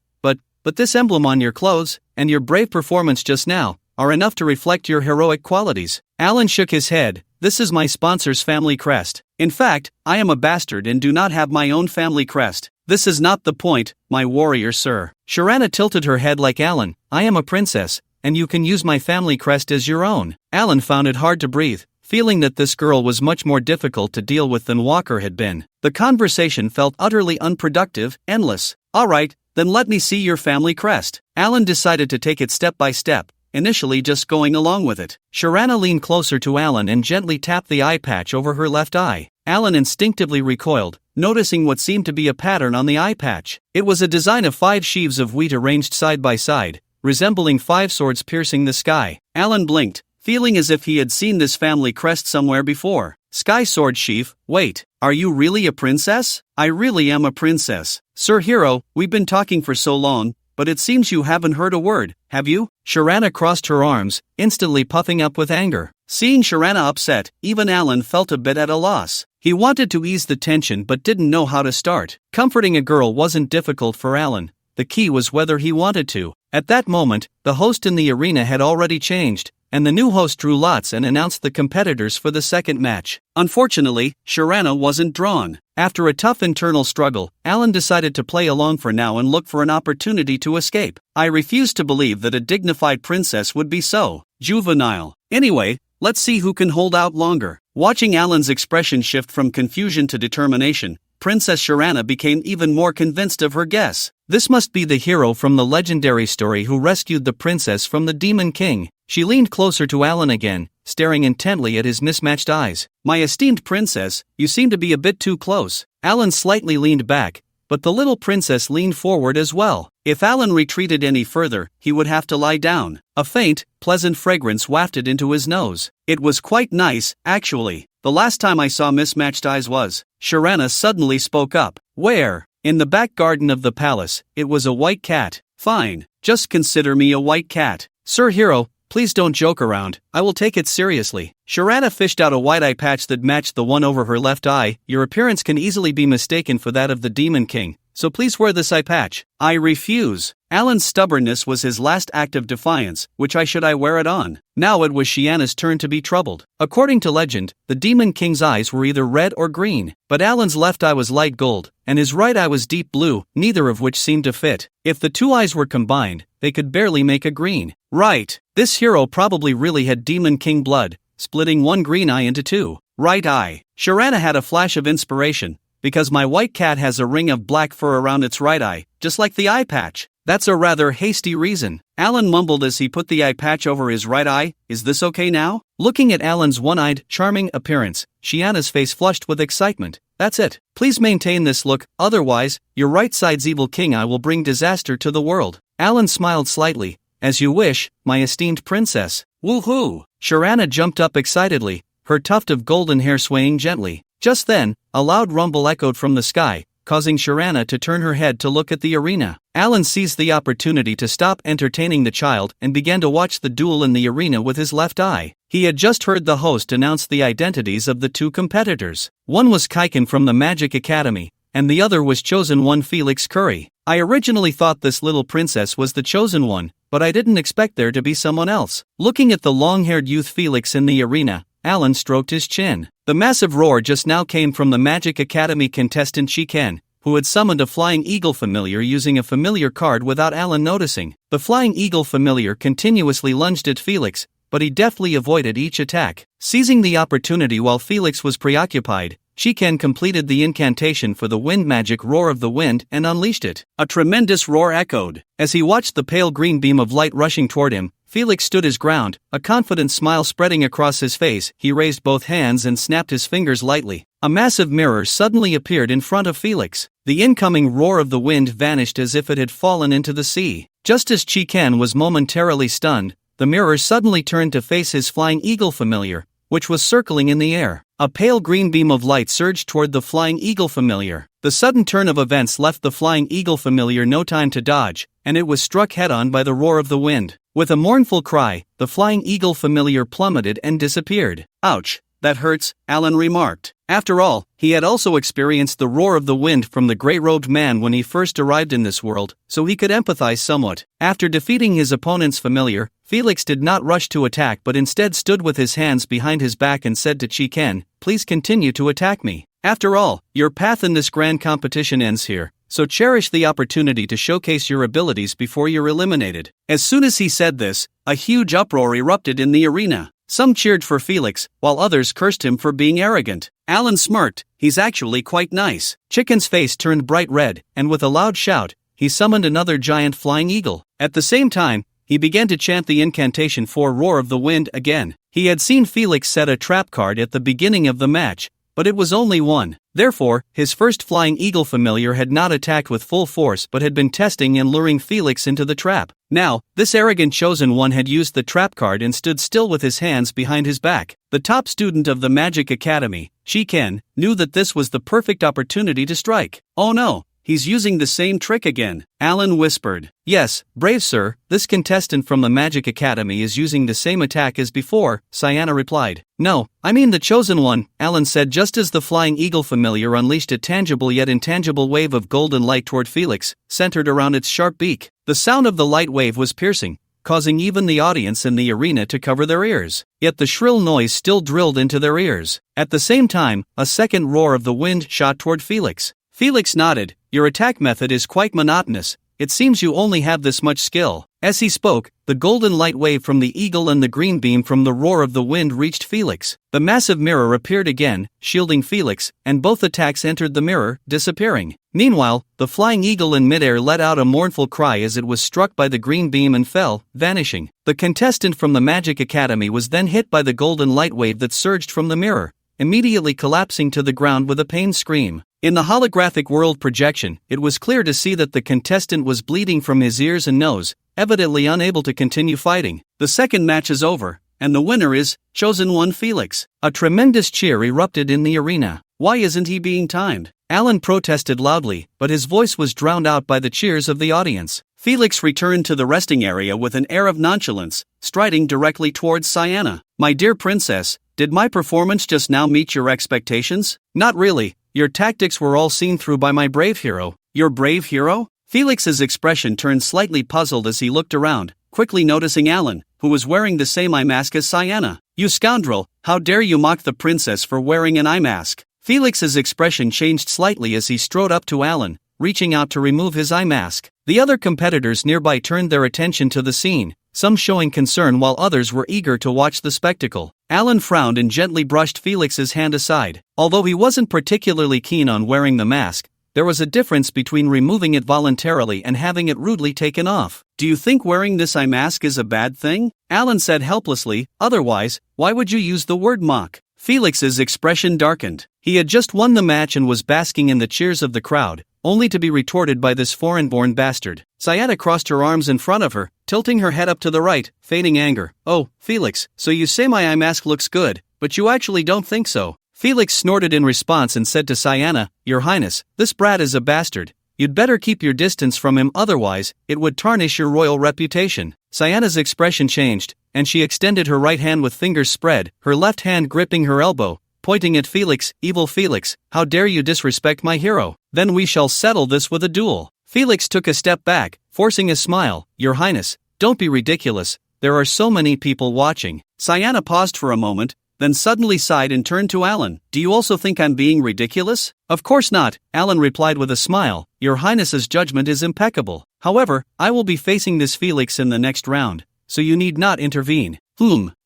But this emblem on your clothes, and your brave performance just now, are enough to reflect your heroic qualities." Alan shook his head. "This is my sponsor's family crest. In fact, I am a bastard and do not have my own family crest. This is not the point, my warrior sir." Sharana tilted her head like Alan. "I am a princess, and you can use my family crest as your own." Alan found it hard to breathe, feeling that this girl was much more difficult to deal with than Walker had been. The conversation felt utterly unproductive, endless. "Alright, then let me see your family crest." Alan decided to take it step by step, initially just going along with it. Sharana leaned closer to Alan and gently tapped the eye patch over her left eye. Alan instinctively recoiled, noticing what seemed to be a pattern on the eye patch. It was a design of 5 sheaves of wheat arranged side by side, resembling 5 swords piercing the sky. Alan blinked, feeling as if he had seen this family crest somewhere before. "Sky sword sheaf, wait, are you really a princess?" "I really am a princess. Sir Hero, we've been talking for so long, but it seems you haven't heard a word, have you?" Sharana crossed her arms, instantly puffing up with anger. Seeing Sharana upset, even Alan felt a bit at a loss. He wanted to ease the tension but didn't know how to start. Comforting a girl wasn't difficult for Alan. The key was whether he wanted to. At that moment, the host in the arena had already changed, and the new host drew lots and announced the competitors for the second match. Unfortunately, Sharana wasn't drawn. After a tough internal struggle, Alan decided to play along for now and look for an opportunity to escape. I refused to believe that a dignified princess would be so juvenile. Anyway, let's see who can hold out longer. Watching Alan's expression shift from confusion to determination, Princess Sharana became even more convinced of her guess. This must be the hero from the legendary story who rescued the princess from the Demon King. She leaned closer to Alan again, staring intently at his mismatched eyes. "My esteemed princess, you seem to be a bit too close." Alan slightly leaned back, but the little princess leaned forward as well. If Alan retreated any further, he would have to lie down. A faint, pleasant fragrance wafted into his nose. It was quite nice, actually. "The last time I saw mismatched eyes was..." Sharana suddenly spoke up. "Where?" "In the back garden of the palace. It was a white cat." "Fine, just consider me a white cat." "Sir Hero, please don't joke around, I will take it seriously." Sharana fished out a white eye patch that matched the one over her left eye. "Your appearance can easily be mistaken for that of the Demon King, so please wear this eye patch." "I refuse." Alan's stubbornness was his last act of defiance. "Which eye should I wear it on?" Now it was Shiana's turn to be troubled. According to legend, the Demon King's eyes were either red or green, but Alan's left eye was light gold, and his right eye was deep blue, neither of which seemed to fit. If the two eyes were combined, they could barely make a green. Right, this hero probably really had Demon King blood, splitting one green eye into 2. Right eye. Sharana had a flash of inspiration. "Because my white cat has a ring of black fur around its right eye, just like the eye patch." "That's a rather hasty reason." Alan mumbled as he put the eye patch over his right eye. "Is this okay now?" Looking at Alan's one-eyed, charming appearance, Shiana's face flushed with excitement. "That's it. Please maintain this look, otherwise, your right side's evil king eye will bring disaster to the world." Alan smiled slightly. "As you wish, my esteemed princess." "Woohoo!" Sharana jumped up excitedly, her tuft of golden hair swaying gently. Just then, a loud rumble echoed from the sky, causing Sharana to turn her head to look at the arena. Alan seized the opportunity to stop entertaining the child and began to watch the duel in the arena with his left eye. He had just heard the host announce the identities of the two competitors. One was Kaiken from the Magic Academy, and the other was Chosen One Felix Curry. I originally thought this little princess was the chosen one, but I didn't expect there to be someone else. Looking at the long-haired youth Felix in the arena, Alan stroked his chin. The massive roar just now came from the Magic Academy contestant Shiken, who had summoned a Flying Eagle familiar using a familiar card without Alan noticing. The Flying Eagle familiar continuously lunged at Felix, but he deftly avoided each attack. Seizing the opportunity while Felix was preoccupied, Shiken completed the incantation for the wind magic Roar of the Wind and unleashed it. A tremendous roar echoed. As he watched the pale green beam of light rushing toward him, Felix stood his ground, a confident smile spreading across his face. He raised both hands and snapped his fingers lightly. A massive mirror suddenly appeared in front of Felix. The incoming roar of the wind vanished as if it had fallen into the sea. Just as Shiken was momentarily stunned, the mirror suddenly turned to face his Flying Eagle familiar, which was circling in the air. A pale green beam of light surged toward the Flying Eagle familiar. The sudden turn of events left the Flying Eagle familiar no time to dodge, and it was struck head-on by the roar of the wind. With a mournful cry, the Flying Eagle familiar plummeted and disappeared. "Ouch, that hurts," Alan remarked. After all, he had also experienced the roar of the wind from the gray-robed man when he first arrived in this world, so he could empathize somewhat. After defeating his opponent's familiar, Felix did not rush to attack but instead stood with his hands behind his back and said to Shiken, "Please continue to attack me. After all, your path in this grand competition ends here, so cherish the opportunity to showcase your abilities before you're eliminated." As soon as he said this, a huge uproar erupted in the arena. Some cheered for Felix, while others cursed him for being arrogant. Alan smirked. "He's actually quite nice." Chicken's face turned bright red, and with a loud shout, he summoned another giant Flying Eagle. At the same time, he began to chant the incantation for Roar of the Wind again. He had seen Felix set a trap card at the beginning of the match, but it was only one. Therefore, his first Flying Eagle familiar had not attacked with full force but had been testing and luring Felix into the trap. Now, this arrogant chosen one had used the trap card and stood still with his hands behind his back. The top student of the Magic Academy, Shiken, knew that this was the perfect opportunity to strike. "Oh no, he's using the same trick again," Alan whispered. "Yes, brave sir, this contestant from the Magic Academy is using the same attack as before," Sayana replied. "No, I mean the chosen one," Alan said just as the Flying Eagle familiar unleashed a tangible yet intangible wave of golden light toward Felix, centered around its sharp beak. The sound of the light wave was piercing, causing even the audience in the arena to cover their ears. Yet the shrill noise still drilled into their ears. At the same time, a second roar of the wind shot toward Felix. Felix nodded. "Your attack method is quite monotonous. It seems you only have this much skill." As he spoke, the golden light wave from the eagle and the green beam from the roar of the wind reached Felix. The massive mirror appeared again, shielding Felix, and both attacks entered the mirror, disappearing. Meanwhile, the Flying Eagle in midair let out a mournful cry as it was struck by the green beam and fell, vanishing. The contestant from the Magic Academy was then hit by the golden light wave that surged from the mirror, immediately collapsing to the ground with a pained scream. In the holographic world projection, it was clear to see that the contestant was bleeding from his ears and nose, evidently unable to continue fighting. The second match is over, and the winner is Chosen One Felix. A tremendous cheer erupted in the arena. "Why isn't he being timed?" Alan protested loudly, but his voice was drowned out by the cheers of the audience. Felix returned to the resting area with an air of nonchalance, striding directly towards Sayana. "My dear princess, did my performance just now meet your expectations?" "Not really. Your tactics were all seen through by my brave hero." "Your brave hero?" Felix's expression turned slightly puzzled as he looked around, quickly noticing Alan, who was wearing the same eye mask as Sayana. "You scoundrel, how dare you mock the princess for wearing an eye mask?" Felix's expression changed slightly as he strode up to Alan, reaching out to remove his eye mask. The other competitors nearby turned their attention to the scene, some showing concern while others were eager to watch the spectacle. Alan frowned and gently brushed Felix's hand aside. Although he wasn't particularly keen on wearing the mask, there was a difference between removing it voluntarily and having it rudely taken off. "Do you think wearing this eye mask is a bad thing?" Alan said helplessly. "Otherwise, why would you use the word mock?" Felix's expression darkened. He had just won the match and was basking in the cheers of the crowd, only to be retorted by this foreign-born bastard. Sayana crossed her arms in front of her, tilting her head up to the right, feigning anger. "Oh, Felix, so you say my eye mask looks good, but you actually don't think so." Felix snorted in response and said to Sienna, "Your Highness, this brat is a bastard. You'd better keep your distance from him, otherwise, it would tarnish your royal reputation." Sienna's expression changed, and she extended her right hand with fingers spread, her left hand gripping her elbow, pointing at Felix. "Evil Felix, how dare you disrespect my hero? Then we shall settle this with a duel." Felix took a step back, forcing a smile. "Your Highness, don't be ridiculous, there are so many people watching." Sienna paused for a moment, then suddenly sighed and turned to Alan. "Do you also think I'm being ridiculous?" "Of course not," Alan replied with a smile. "Your Highness's judgment is impeccable. However, I will be facing this Felix in the next round, so you need not intervene."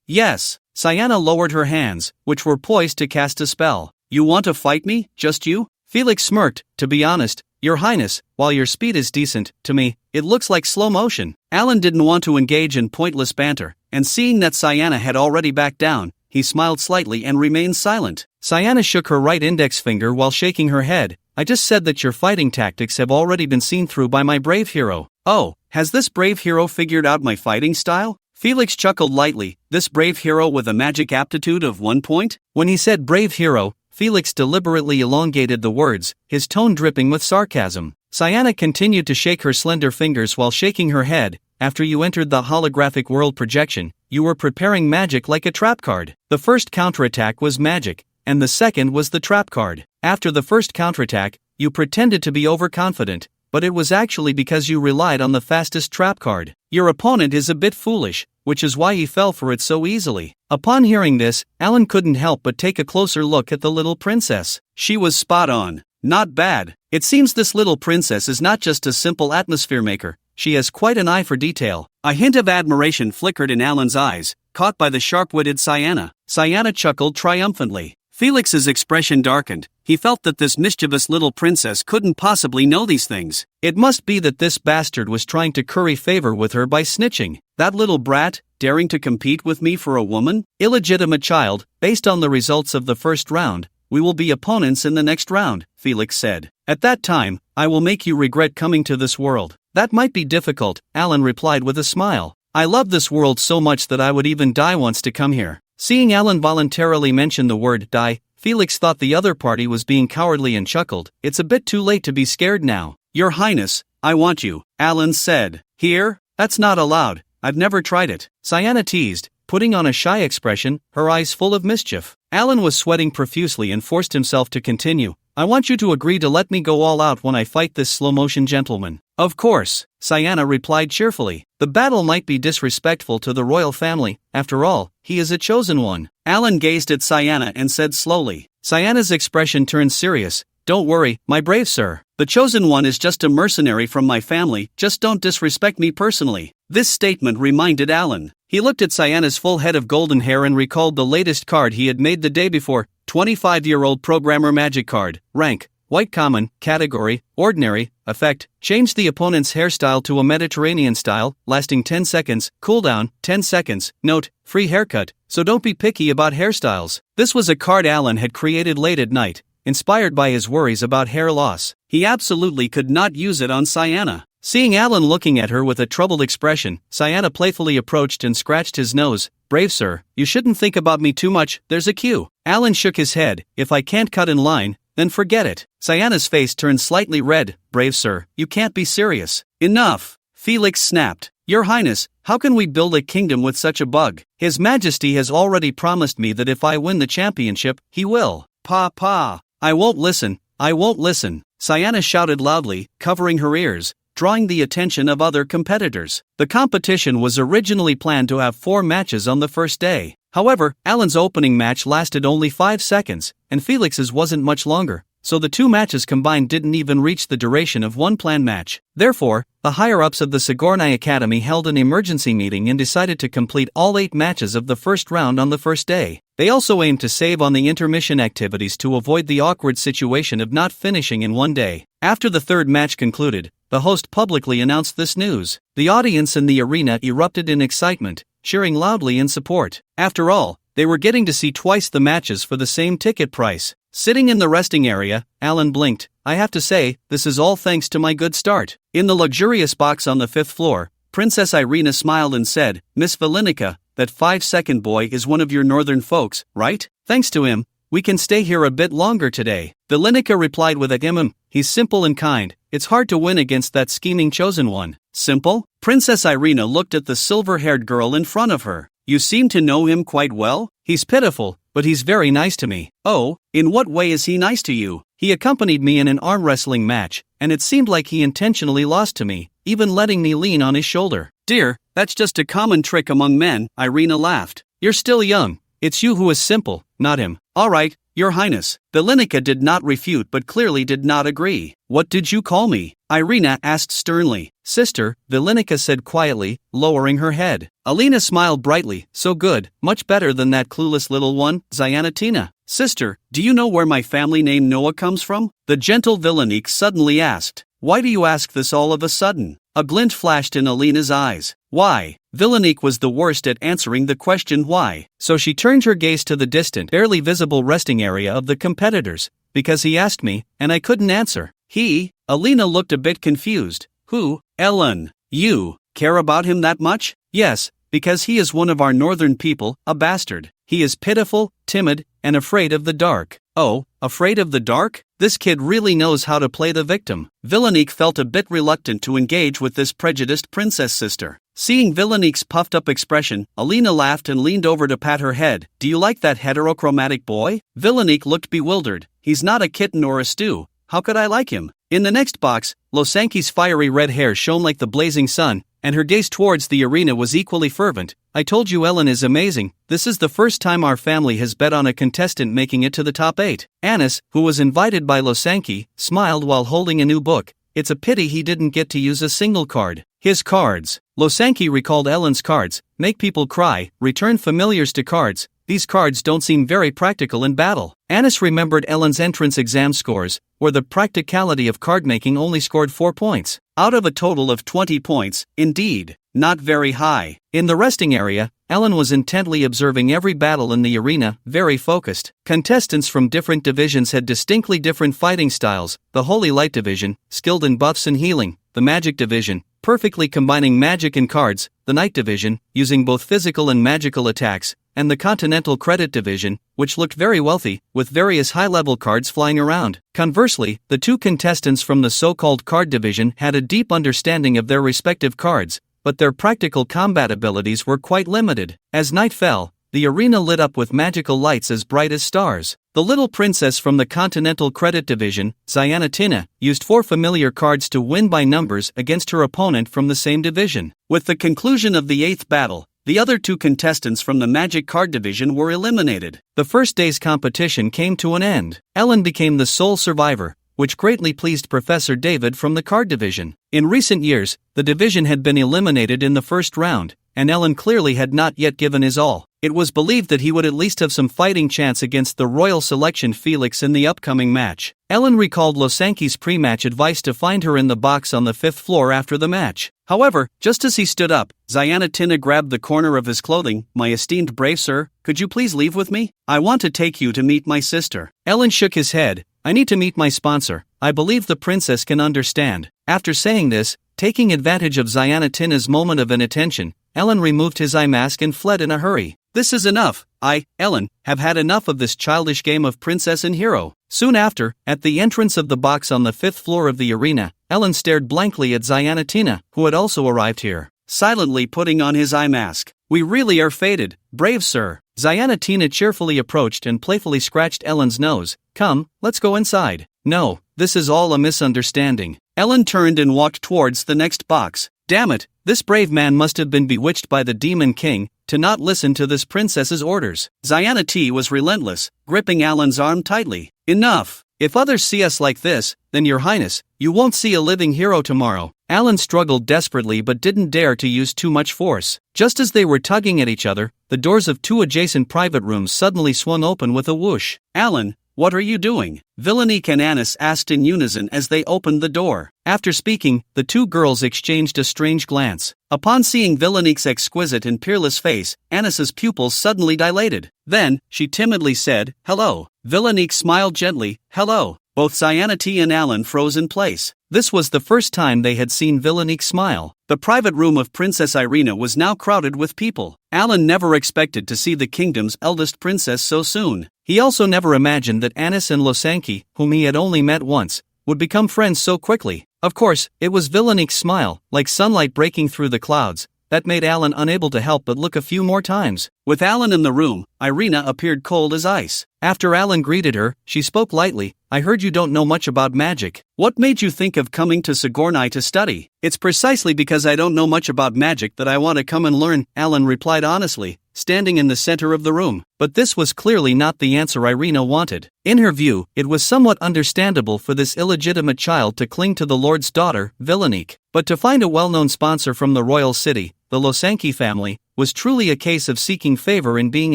Yes." Sienna lowered her hands, which were poised to cast a spell. "You want to fight me, just you?" Felix smirked. "To be honest, Your Highness, while your speed is decent, to me, it looks like slow motion." Alan didn't want to engage in pointless banter, and seeing that Sienna had already backed down, he smiled slightly and remained silent. Sienna shook her right index finger while shaking her head. "I just said that your fighting tactics have already been seen through by my brave hero." "Oh, has this brave hero figured out my fighting style?" Felix chuckled lightly. "This brave hero with a magic aptitude of 1 point?" When he said brave hero, Felix deliberately elongated the words, his tone dripping with sarcasm. Sienna continued to shake her slender fingers while shaking her head. "After you entered the holographic world projection, you were preparing magic like a trap card. The first counterattack was magic, and the second was the trap card. After the first counterattack, you pretended to be overconfident, but it was actually because you relied on the fastest trap card. Your opponent is a bit foolish, which is why he fell for it so easily." Upon hearing this, Alan couldn't help but take a closer look at the little princess. She was spot on. Not bad. It seems this little princess is not just a simple atmosphere maker, she has quite an eye for detail. A hint of admiration flickered in Alan's eyes, caught by the sharp-witted Sienna. Sienna chuckled triumphantly. Felix's expression darkened. He felt that this mischievous little princess couldn't possibly know these things. It must be that this bastard was trying to curry favor with her by snitching. That little brat, daring to compete with me for a woman? Illegitimate child. Based on the results of the first round, we will be opponents in the next round, Felix said. At that time, I will make you regret coming to this world. That might be difficult, Alan replied with a smile. I love this world so much that I would even die once to come here. Seeing Alan voluntarily mention the word die, Felix thought the other party was being cowardly and chuckled. It's a bit too late to be scared now. Your Highness, I want you, Alan said. Here? That's not allowed. I've never tried it. Sienna teased, putting on a shy expression, her eyes full of mischief. Alan was sweating profusely and forced himself to continue. I want you to agree to let me go all out when I fight this slow-motion gentleman. Of course, Sienna replied cheerfully. The battle might be disrespectful to the royal family, after all, he is a chosen one. Alan gazed at Sienna and said slowly. Sienna's expression turned serious. Don't worry, my brave sir. The chosen one is just a mercenary from my family, just don't disrespect me personally. This statement reminded Alan. He looked at Sienna's full head of golden hair and recalled the latest card he had made the day before, 25-year-old programmer magic card, rank, white common, category, ordinary, effect, change the opponent's hairstyle to a Mediterranean style, lasting 10 seconds, cooldown, 10 seconds, note, free haircut, so don't be picky about hairstyles. This was a card Alan had created late at night, inspired by his worries about hair loss. He absolutely could not use it on Sienna. Seeing Alan looking at her with a troubled expression, Sienna playfully approached and scratched his nose. Brave sir, you shouldn't think about me too much, there's a cue. Alan shook his head. If I can't cut in line, then forget it. Sienna's face turned slightly red. Brave sir, you can't be serious. Enough. Felix snapped. Your Highness, how can we build a kingdom with such a bug? His Majesty has already promised me that if I win the championship, he will. Pa. I won't listen, I won't listen. Sienna shouted loudly, covering her ears, drawing the attention of other competitors. The competition was originally planned to have 4 matches on the first day. However, Alan's opening match lasted only 5 seconds, and Felix's wasn't much longer, so the 2 matches combined didn't even reach the duration of one planned match. Therefore, the higher-ups of the Sigourney Academy held an emergency meeting and decided to complete all 8 matches of the first round on the first day. They also aimed to save on the intermission activities to avoid the awkward situation of not finishing in one day. After the third match concluded, the host publicly announced this news. The audience in the arena erupted in excitement, cheering loudly in support. After all, they were getting to see twice the matches for the same ticket price. Sitting in the resting area, Alan blinked. I have to say, this is all thanks to my good start. In the luxurious box on the 5th floor, Princess Irina smiled and said, Miss Valinica, that 5-second boy is one of your northern folks, right? Thanks to him, we can stay here a bit longer today. Vilinica replied with a he's simple and kind, it's hard to win against that scheming chosen one. Simple? Princess Irina looked at the silver-haired girl in front of her. You seem to know him quite well? He's pitiful, but he's very nice to me. Oh, in what way is he nice to you? He accompanied me in an arm wrestling match, and it seemed like he intentionally lost to me, even letting me lean on his shoulder. Dear, that's just a common trick among men, Irina laughed. You're still young. It's you who is simple, not him. All right, Your Highness. Vilinica did not refute but clearly did not agree. What did you call me? Irina asked sternly. Sister, Vilinica said quietly, lowering her head. Alina smiled brightly. So good, much better than that clueless little one, Zyanatina. Sister, do you know where my family name Noah comes from? The gentle Villanique suddenly asked. Why do you ask this all of a sudden? A glint flashed in Alina's eyes. Why? Villanique was the worst at answering the question why, so she turned her gaze to the distant, barely visible resting area of the competitors. Because he asked me, and I couldn't answer. He? Alina looked a bit confused. Who? Ellen. You care about him that much? Yes, because he is one of our northern people, a bastard. He is pitiful, timid, and afraid of the dark. Oh, afraid of the dark? This kid really knows how to play the victim. Villanique felt a bit reluctant to engage with this prejudiced princess sister. Seeing Villanique's puffed-up expression, Alina laughed and leaned over to pat her head. Do you like that heterochromatic boy? Villanique looked bewildered. He's not a kitten or a stew. How could I like him? In the next box, Losanki's fiery red hair shone like the blazing sun, and her gaze towards the arena was equally fervent. I told you Ellen is amazing. This is the first time our family has bet on a contestant making it to the top 8. Anis, who was invited by Losanki, smiled while holding a new book. It's a pity he didn't get to use a single card. His cards. Losanki recalled Ellen's cards. Make people cry, return familiars to cards. These cards don't seem very practical in battle. Anis remembered Ellen's entrance exam scores, where the practicality of card-making only scored 4 points. Out of a total of 20 points, indeed, not very high. In the resting area, Ellen was intently observing every battle in the arena, very focused. Contestants from different divisions had distinctly different fighting styles. The Holy Light division, skilled in buffs and healing. The Magic division, perfectly combining magic and cards. The Night division, using both physical and magical attacks. And the Continental Credit division, which looked very wealthy, with various high-level cards flying around. Conversely, the two contestants from the so-called Card division had a deep understanding of their respective cards, but their practical combat abilities were quite limited. As night fell, the arena lit up with magical lights as bright as stars. The little princess from the Continental Credit division, Zyanatina, used 4 familiar cards to win by numbers against her opponent from the same division. With the conclusion of the 8th battle, the other 2 contestants from the Magic Card division were eliminated. The first day's competition came to an end. Ellen became the sole survivor, which greatly pleased Professor David from the Card division. In recent years, the division had been eliminated in the first round, and Ellen clearly had not yet given his all. It was believed that he would at least have some fighting chance against the Royal Selection Felix in the upcoming match. Ellen recalled Losanki's pre-match advice to find her in the box on the 5th floor after the match. However, just as he stood up, Zyanatina grabbed the corner of his clothing. My esteemed brave sir, could you please leave with me? I want to take you to meet my sister. Ellen shook his head. I need to meet my sponsor. I believe the princess can understand. After saying this, taking advantage of Zyanatinna's moment of inattention, Ellen removed his eye mask and fled in a hurry. This is enough. I, Ellen, have had enough of this childish game of princess and hero. Soon after, at the entrance of the box on the 5th floor of the arena, Ellen stared blankly at Zyanatina, who had also arrived here, silently putting on his eye mask. We really are fated, brave sir. Zyanatina cheerfully approached and playfully scratched Ellen's nose. Come, let's go inside. No, this is all a misunderstanding. Ellen turned and walked towards the next box. Damn it, this brave man must have been bewitched by the Demon King to not listen to this princess's orders. Zyanatina was relentless, gripping Ellen's arm tightly. Enough! If others see us like this, then your highness, you won't see a living hero tomorrow. Ellen struggled desperately but didn't dare to use too much force. Just as they were tugging at each other, the doors of 2 adjacent private rooms suddenly swung open with a whoosh. Ellen, what are you doing? Villanique and Anis asked in unison as they opened the door. After speaking, the 2 girls exchanged a strange glance. Upon seeing Villanique's exquisite and peerless face, Anis's pupils suddenly dilated. Then, she timidly said, hello. Villanique smiled gently, hello. Both Cyanity and Alan froze in place. This was the first time they had seen Villainique smile. The private room of Princess Irina was now crowded with people. Alan never expected to see the kingdom's eldest princess so soon. He also never imagined that Anis and Losanki, whom he had only met once, would become friends so quickly. Of course, it was Villainique's smile, like sunlight breaking through the clouds, that made Alan unable to help but look a few more times. With Alan in the room, Irina appeared cold as ice. After Alan greeted her, she spoke lightly. "I heard you don't know much about magic. What made you think of coming to Sigornai to study?" "It's precisely because I don't know much about magic that I want to come and learn," Alan replied honestly, standing in the center of the room. But this was clearly not the answer Irina wanted. In her view, it was somewhat understandable for this illegitimate child to cling to the Lord's daughter, Villainique. But to find a well-known sponsor from the royal city, the Losanki family, was truly a case of seeking favor and being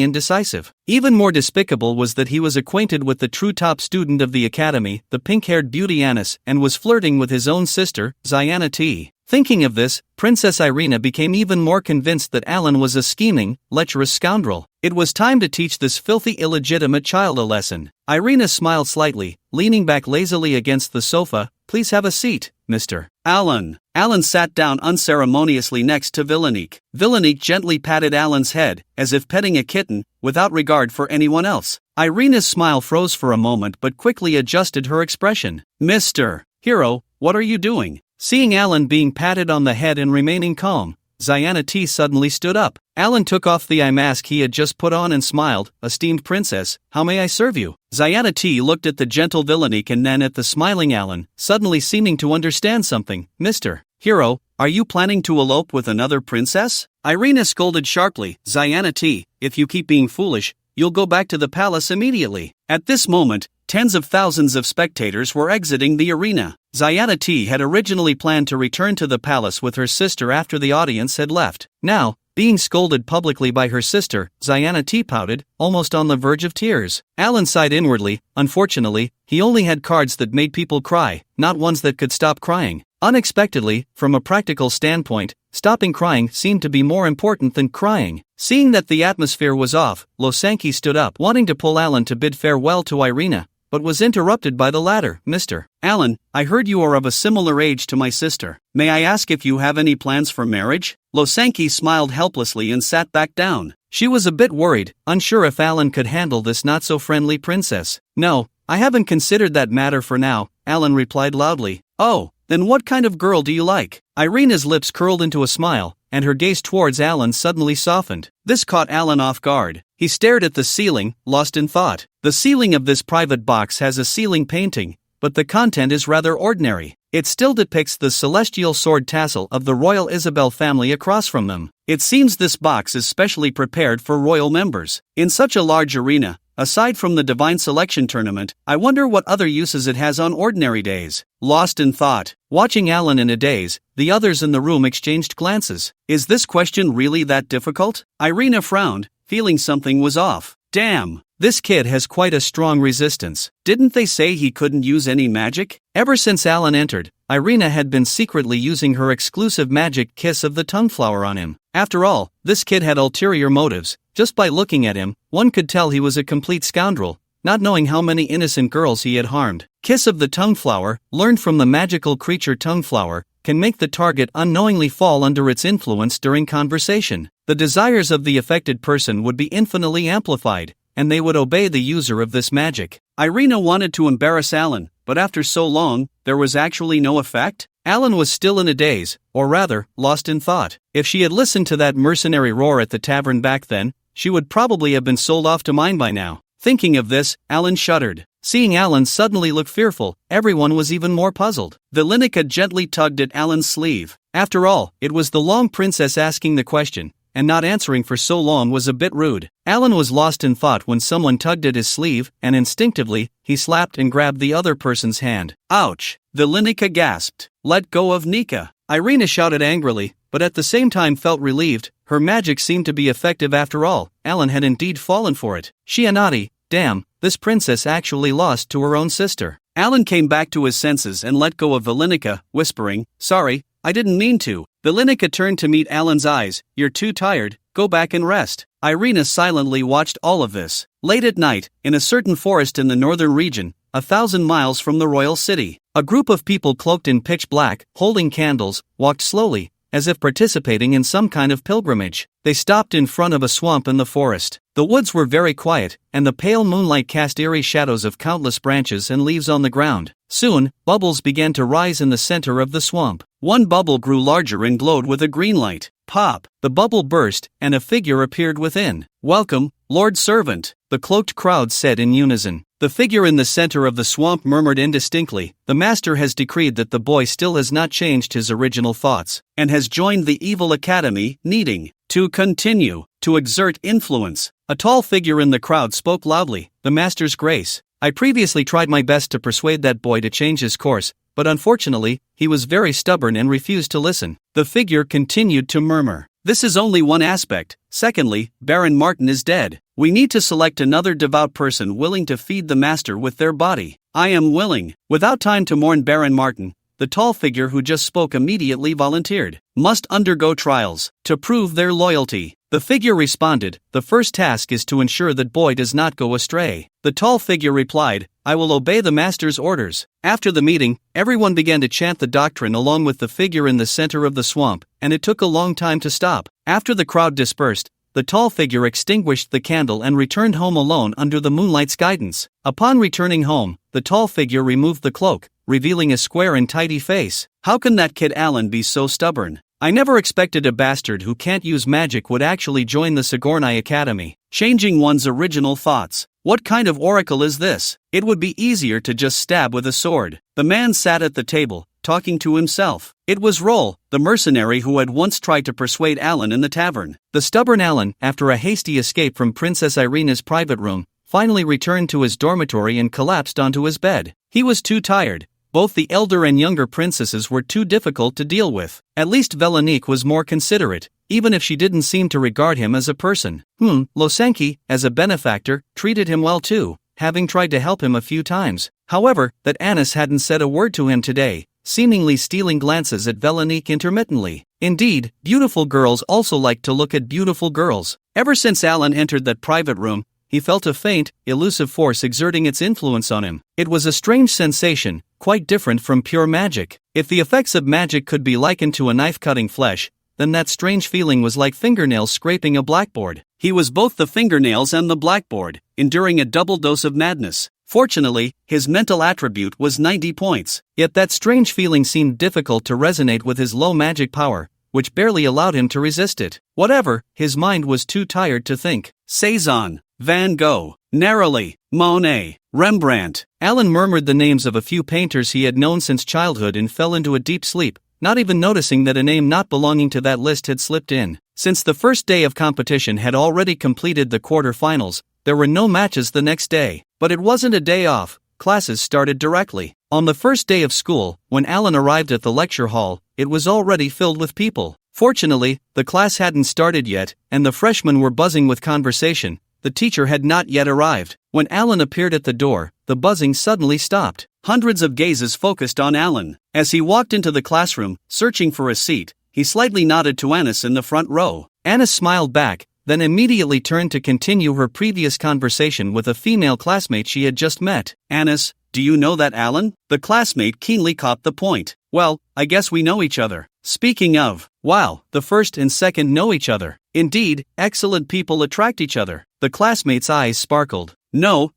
indecisive. Even more despicable was that he was acquainted with the true top student of the academy, the pink-haired beauty Anis, and was flirting with his own sister, Cyanity. Thinking of this, Princess Irina became even more convinced that Alan was a scheming, lecherous scoundrel. It was time to teach this filthy illegitimate child a lesson. Irina smiled slightly, leaning back lazily against the sofa. "Please have a seat, Mr. Alan." Alan sat down unceremoniously next to Villainique. Villainique gently patted Alan's head, as if petting a kitten, without regard for anyone else. Irina's smile froze for a moment but quickly adjusted her expression. "Mr. Hero, what are you doing?" Seeing Alan being patted on the head and remaining calm, Cyanity suddenly stood up. Alan took off the eye mask he had just put on and smiled. "Esteemed princess, how may I serve you?" Cyanity looked at the gentle Villainique and then at the smiling Alan, suddenly seeming to understand something. "Mr. Hero, are you planning to elope with another princess?" Irina scolded sharply. "Cyanity, if you keep being foolish, you'll go back to the palace immediately." At this moment, tens of thousands of spectators were exiting the arena. Cyanity had originally planned to return to the palace with her sister after the audience had left. Now, being scolded publicly by her sister, Cyanity pouted, almost on the verge of tears. Alan sighed inwardly. Unfortunately, he only had cards that made people cry, not ones that could stop crying. Unexpectedly, from a practical standpoint, stopping crying seemed to be more important than crying. Seeing that the atmosphere was off, Losanki stood up, wanting to pull Alan to bid farewell to Irina, but was interrupted by the latter. "Mr. Alan, I heard you are of a similar age to my sister. May I ask if you have any plans for marriage?" Losanki smiled helplessly and sat back down. She was a bit worried, unsure if Alan could handle this not-so-friendly princess. "No, I haven't considered that matter for now," Alan replied loudly. "Oh, then what kind of girl do you like?" Irina's lips curled into a smile, and her gaze towards Alan suddenly softened. This caught Alan off guard. He stared at the ceiling, lost in thought. The ceiling of this private box has a ceiling painting, but the content is rather ordinary. It still depicts the celestial sword tassel of the royal Isabel family across from them. It seems this box is specially prepared for royal members. In such a large arena, aside from the divine selection tournament, I wonder what other uses it has on ordinary days. Lost in thought, watching Alan in a daze, the others in the room exchanged glances. Is this question really that difficult? Irina frowned, feeling something was off. Damn, this kid has quite a strong resistance. Didn't they say he couldn't use any magic? Ever since Alan entered, Irina had been secretly using her exclusive magic kiss of the tongue flower on him. After all, this kid had ulterior motives. Just by looking at him, one could tell he was a complete scoundrel, not knowing how many innocent girls he had harmed. Kiss of the tongue flower, learned from the magical creature tongue flower, can make the target unknowingly fall under its influence during conversation. The desires of the affected person would be infinitely amplified, and they would obey the user of this magic. Irina wanted to embarrass Alan, but after so long, there was actually no effect? Alan was still in a daze, or rather, lost in thought. If she had listened to that mercenary roar at the tavern back then, she would probably have been sold off to mine by now. Thinking of this, Alan shuddered. Seeing Alan suddenly look fearful, everyone was even more puzzled. Villanica gently tugged at Alan's sleeve. After all, it was the long princess asking the question, and not answering for so long was a bit rude. Alan was lost in thought when someone tugged at his sleeve, and instinctively, he slapped and grabbed the other person's hand. Ouch! Villanica gasped. Let go of Nika. Irina shouted angrily, but at the same time felt relieved. Her magic seemed to be effective after all. Alan had indeed fallen for it. Shianati, damn, this princess actually lost to her own sister. Alan came back to his senses and let go of Villanica, whispering, "Sorry, I didn't mean to." Villanica turned to meet Alan's eyes. "You're too tired, go back and rest." Irina silently watched all of this. Late at night, in a certain forest in the northern region, 1,000 miles from the royal city. A group of people cloaked in pitch black, holding candles, walked slowly, as if participating in some kind of pilgrimage. They stopped in front of a swamp in the forest. The woods were very quiet, and the pale moonlight cast eerie shadows of countless branches and leaves on the ground. Soon, bubbles began to rise in the center of the swamp. One bubble grew larger and glowed with a green light. Pop! The bubble burst, and a figure appeared within. "Welcome, Lord Servant," the cloaked crowd said in unison. The figure in the center of the swamp murmured indistinctly, "The master has decreed that the boy still has not changed his original thoughts, and has joined the evil academy, needing to continue to exert influence." A tall figure in the crowd spoke loudly, "The master's grace. I previously tried my best to persuade that boy to change his course, but unfortunately, he was very stubborn and refused to listen." The figure continued to murmur, "This is only one aspect. Secondly, Baron Martin is dead. We need to select another devout person willing to feed the master with their body. I am willing." Without time to mourn Baron Martin, the tall figure who just spoke immediately volunteered. "Must undergo trials to prove their loyalty." The figure responded, "The first task is to ensure that boy does not go astray." The tall figure replied, "I will obey the master's orders." After the meeting, everyone began to chant the doctrine along with the figure in the center of the swamp, and it took a long time to stop. After the crowd dispersed, the tall figure extinguished the candle and returned home alone under the moonlight's guidance. Upon returning home, the tall figure removed the cloak, revealing a square and tidy face. "How can that kid Alan be so stubborn? I never expected a bastard who can't use magic would actually join the Sigourney Academy. Changing one's original thoughts. What kind of oracle is this? It would be easier to just stab with a sword." The man sat at the table, talking to himself. It was Roll, the mercenary who had once tried to persuade Alan in the tavern. The stubborn Alan, after a hasty escape from Princess Irina's private room, finally returned to his dormitory and collapsed onto his bed. He was too tired. Both the elder and younger princesses were too difficult to deal with. At least Veronique was more considerate, even if she didn't seem to regard him as a person. Losenki, as a benefactor, treated him well too, having tried to help him a few times. However, that Anis hadn't said a word to him today, seemingly stealing glances at Veronique intermittently. Indeed, beautiful girls also like to look at beautiful girls. Ever since Alan entered that private room, he felt a faint, elusive force exerting its influence on him. It was a strange sensation, quite different from pure magic. If the effects of magic could be likened to a knife cutting flesh, then that strange feeling was like fingernails scraping a blackboard. He was both the fingernails and the blackboard, enduring a double dose of madness. Fortunately, his mental attribute was 90 points. Yet that strange feeling seemed difficult to resonate with his low magic power, which barely allowed him to resist it. Whatever, his mind was too tired to think. Cezanne, Van Gogh, Narrowly, Monet, Rembrandt. Alan murmured the names of a few painters he had known since childhood and fell into a deep sleep, not even noticing that a name not belonging to that list had slipped in. Since the first day of competition had already completed the quarter-finals, there were no matches the next day. But it wasn't a day off, classes started directly. On the first day of school, when Alan arrived at the lecture hall, it was already filled with people. Fortunately, the class hadn't started yet, and the freshmen were buzzing with conversation. The teacher had not yet arrived. When Alan appeared at the door, the buzzing suddenly stopped. Hundreds of gazes focused on Alan. As he walked into the classroom, searching for a seat, he slightly nodded to Anis in the front row. Anis smiled back, then immediately turned to continue her previous conversation with a female classmate she had just met. "Anis, do you know that Alan?" The classmate keenly caught the point. "Well, I guess we know each other." Speaking of, wow, the first and second know each other. Indeed, excellent people attract each other. The classmate's eyes sparkled. No,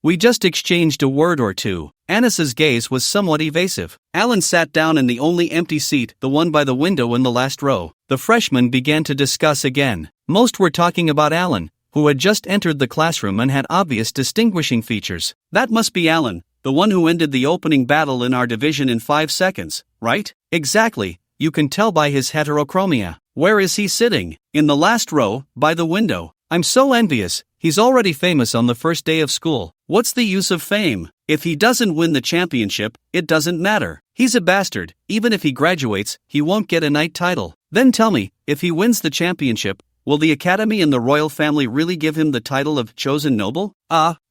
we just exchanged a word or two." Anis's gaze was somewhat evasive. Alan sat down in the only empty seat, the one by the window in the last row. The freshmen began to discuss again. Most were talking about Alan, who had just entered the classroom and had obvious distinguishing features. "That must be Alan, the one who ended the opening battle in our division in 5 seconds, right?" "Exactly, you can tell by his heterochromia." "Where is he sitting?" "In the last row, by the window." "I'm so envious, he's already famous on the first day of school." "What's the use of fame? If he doesn't win the championship, it doesn't matter. He's a bastard, even if he graduates, he won't get a knight title." "Then tell me, if he wins the championship, will the academy and the royal family really give him the title of chosen noble?"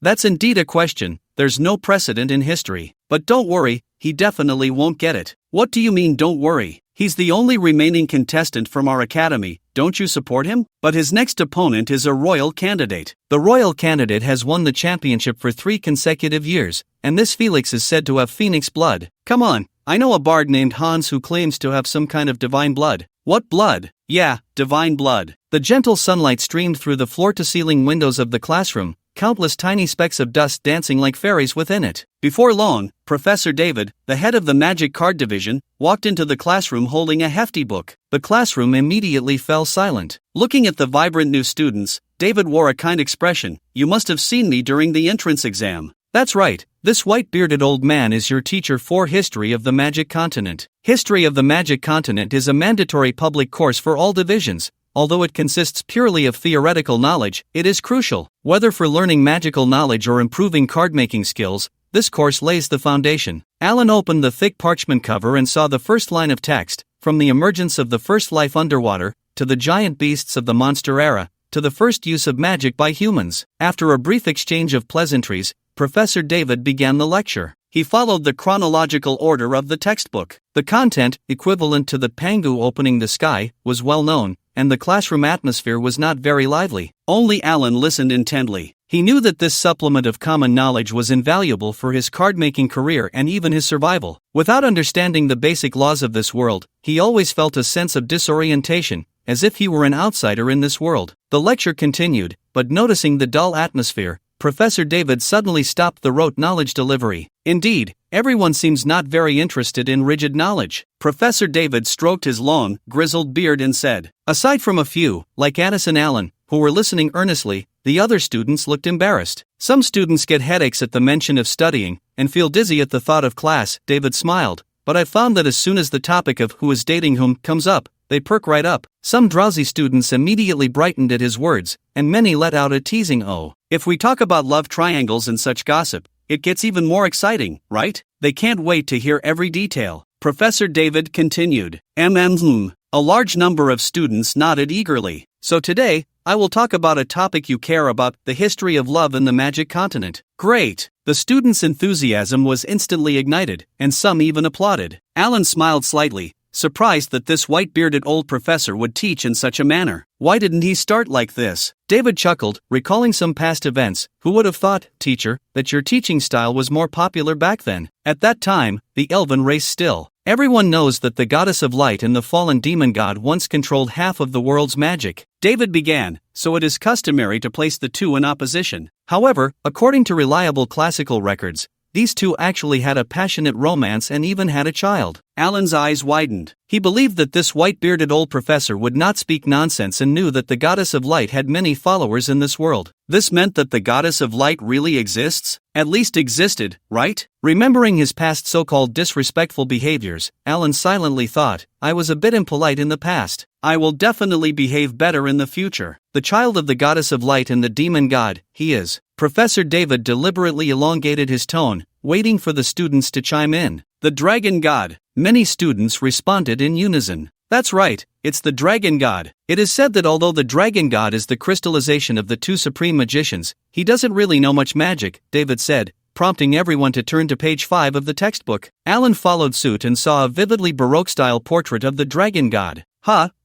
That's indeed a question. There's no precedent in history. But don't worry, he definitely won't get it." "What do you mean don't worry? He's the only remaining contestant from our academy. don't you support him? But his next opponent is a royal candidate. The royal candidate has won the championship for 3 consecutive years, and this Felix is said to have phoenix blood. Come on, I know a bard named Hans who claims to have some kind of divine blood. What blood? Yeah, divine blood. The gentle sunlight streamed through the floor-to-ceiling windows of the classroom, countless tiny specks of dust dancing like fairies within it. Before long, Professor David, the head of the Magic Card Division, walked into the classroom holding a hefty book. The classroom immediately fell silent. Looking at the vibrant new students, David wore a kind expression. You must have seen me during the entrance exam. That's right, this white-bearded old man is your teacher for History of the Magic Continent. History of the Magic Continent is a mandatory public course for all divisions. Although it consists purely of theoretical knowledge, it is crucial. Whether for learning magical knowledge or improving card-making skills, this course lays the foundation. Alan opened the thick parchment cover and saw the first line of text, from the emergence of the first life underwater, to the giant beasts of the monster era, to the first use of magic by humans. After a brief exchange of pleasantries, Professor David began the lecture. He followed the chronological order of the textbook. The content, equivalent to the Pangu opening the sky, was well known, and the classroom atmosphere was not very lively. Only Alan listened intently. He knew that this supplement of common knowledge was invaluable for his card-making career and even his survival. Without understanding the basic laws of this world, he always felt a sense of disorientation, as if he were an outsider in this world. The lecture continued, but noticing the dull atmosphere, Professor David suddenly stopped the rote knowledge delivery. Indeed, everyone seems not very interested in rigid knowledge. Professor David stroked his long, grizzled beard and said, aside from a few, like Addis and Allen, who were listening earnestly, the other students looked embarrassed. Some students get headaches at the mention of studying, and feel dizzy at the thought of class. David smiled, but I've found that as soon as the topic of who is dating whom comes up, they perk right up. Some drowsy students immediately brightened at his words, and many let out a teasing oh. If we talk about love triangles and such gossip, it gets even more exciting, right? They can't wait to hear every detail. Professor David continued. A large number of students nodded eagerly. So today, I will talk about a topic you care about, the history of love in the Magic Continent. Great! The students' enthusiasm was instantly ignited, and some even applauded. Alan smiled slightly, surprised that this white-bearded old professor would teach in such a manner. Why didn't he start like this? David chuckled, recalling some past events. Who would have thought, teacher, that your teaching style was more popular back then? At that time, the elven race still. Everyone knows that the goddess of light and the fallen demon god once controlled half of the world's magic. David began, so it is customary to place the two in opposition. However, according to reliable classical records, these two actually had a passionate romance and even had a child. Alan's eyes widened. He believed that this white-bearded old professor would not speak nonsense and knew that the goddess of light had many followers in this world. This meant that the goddess of light really exists? At least existed, right? Remembering his past so-called disrespectful behaviors, Alan silently thought, I was a bit impolite in the past. I will definitely behave better in the future. The child of the goddess of light and the demon god, he is. Professor David deliberately elongated his tone, waiting for the students to chime in. The dragon god. Many students responded in unison. That's right, it's the dragon god. It is said that although the dragon god is the crystallization of the two supreme magicians, he doesn't really know much magic, David said, prompting everyone to turn to page 5 of the textbook. Alan followed suit and saw a vividly Baroque-style portrait of the dragon god.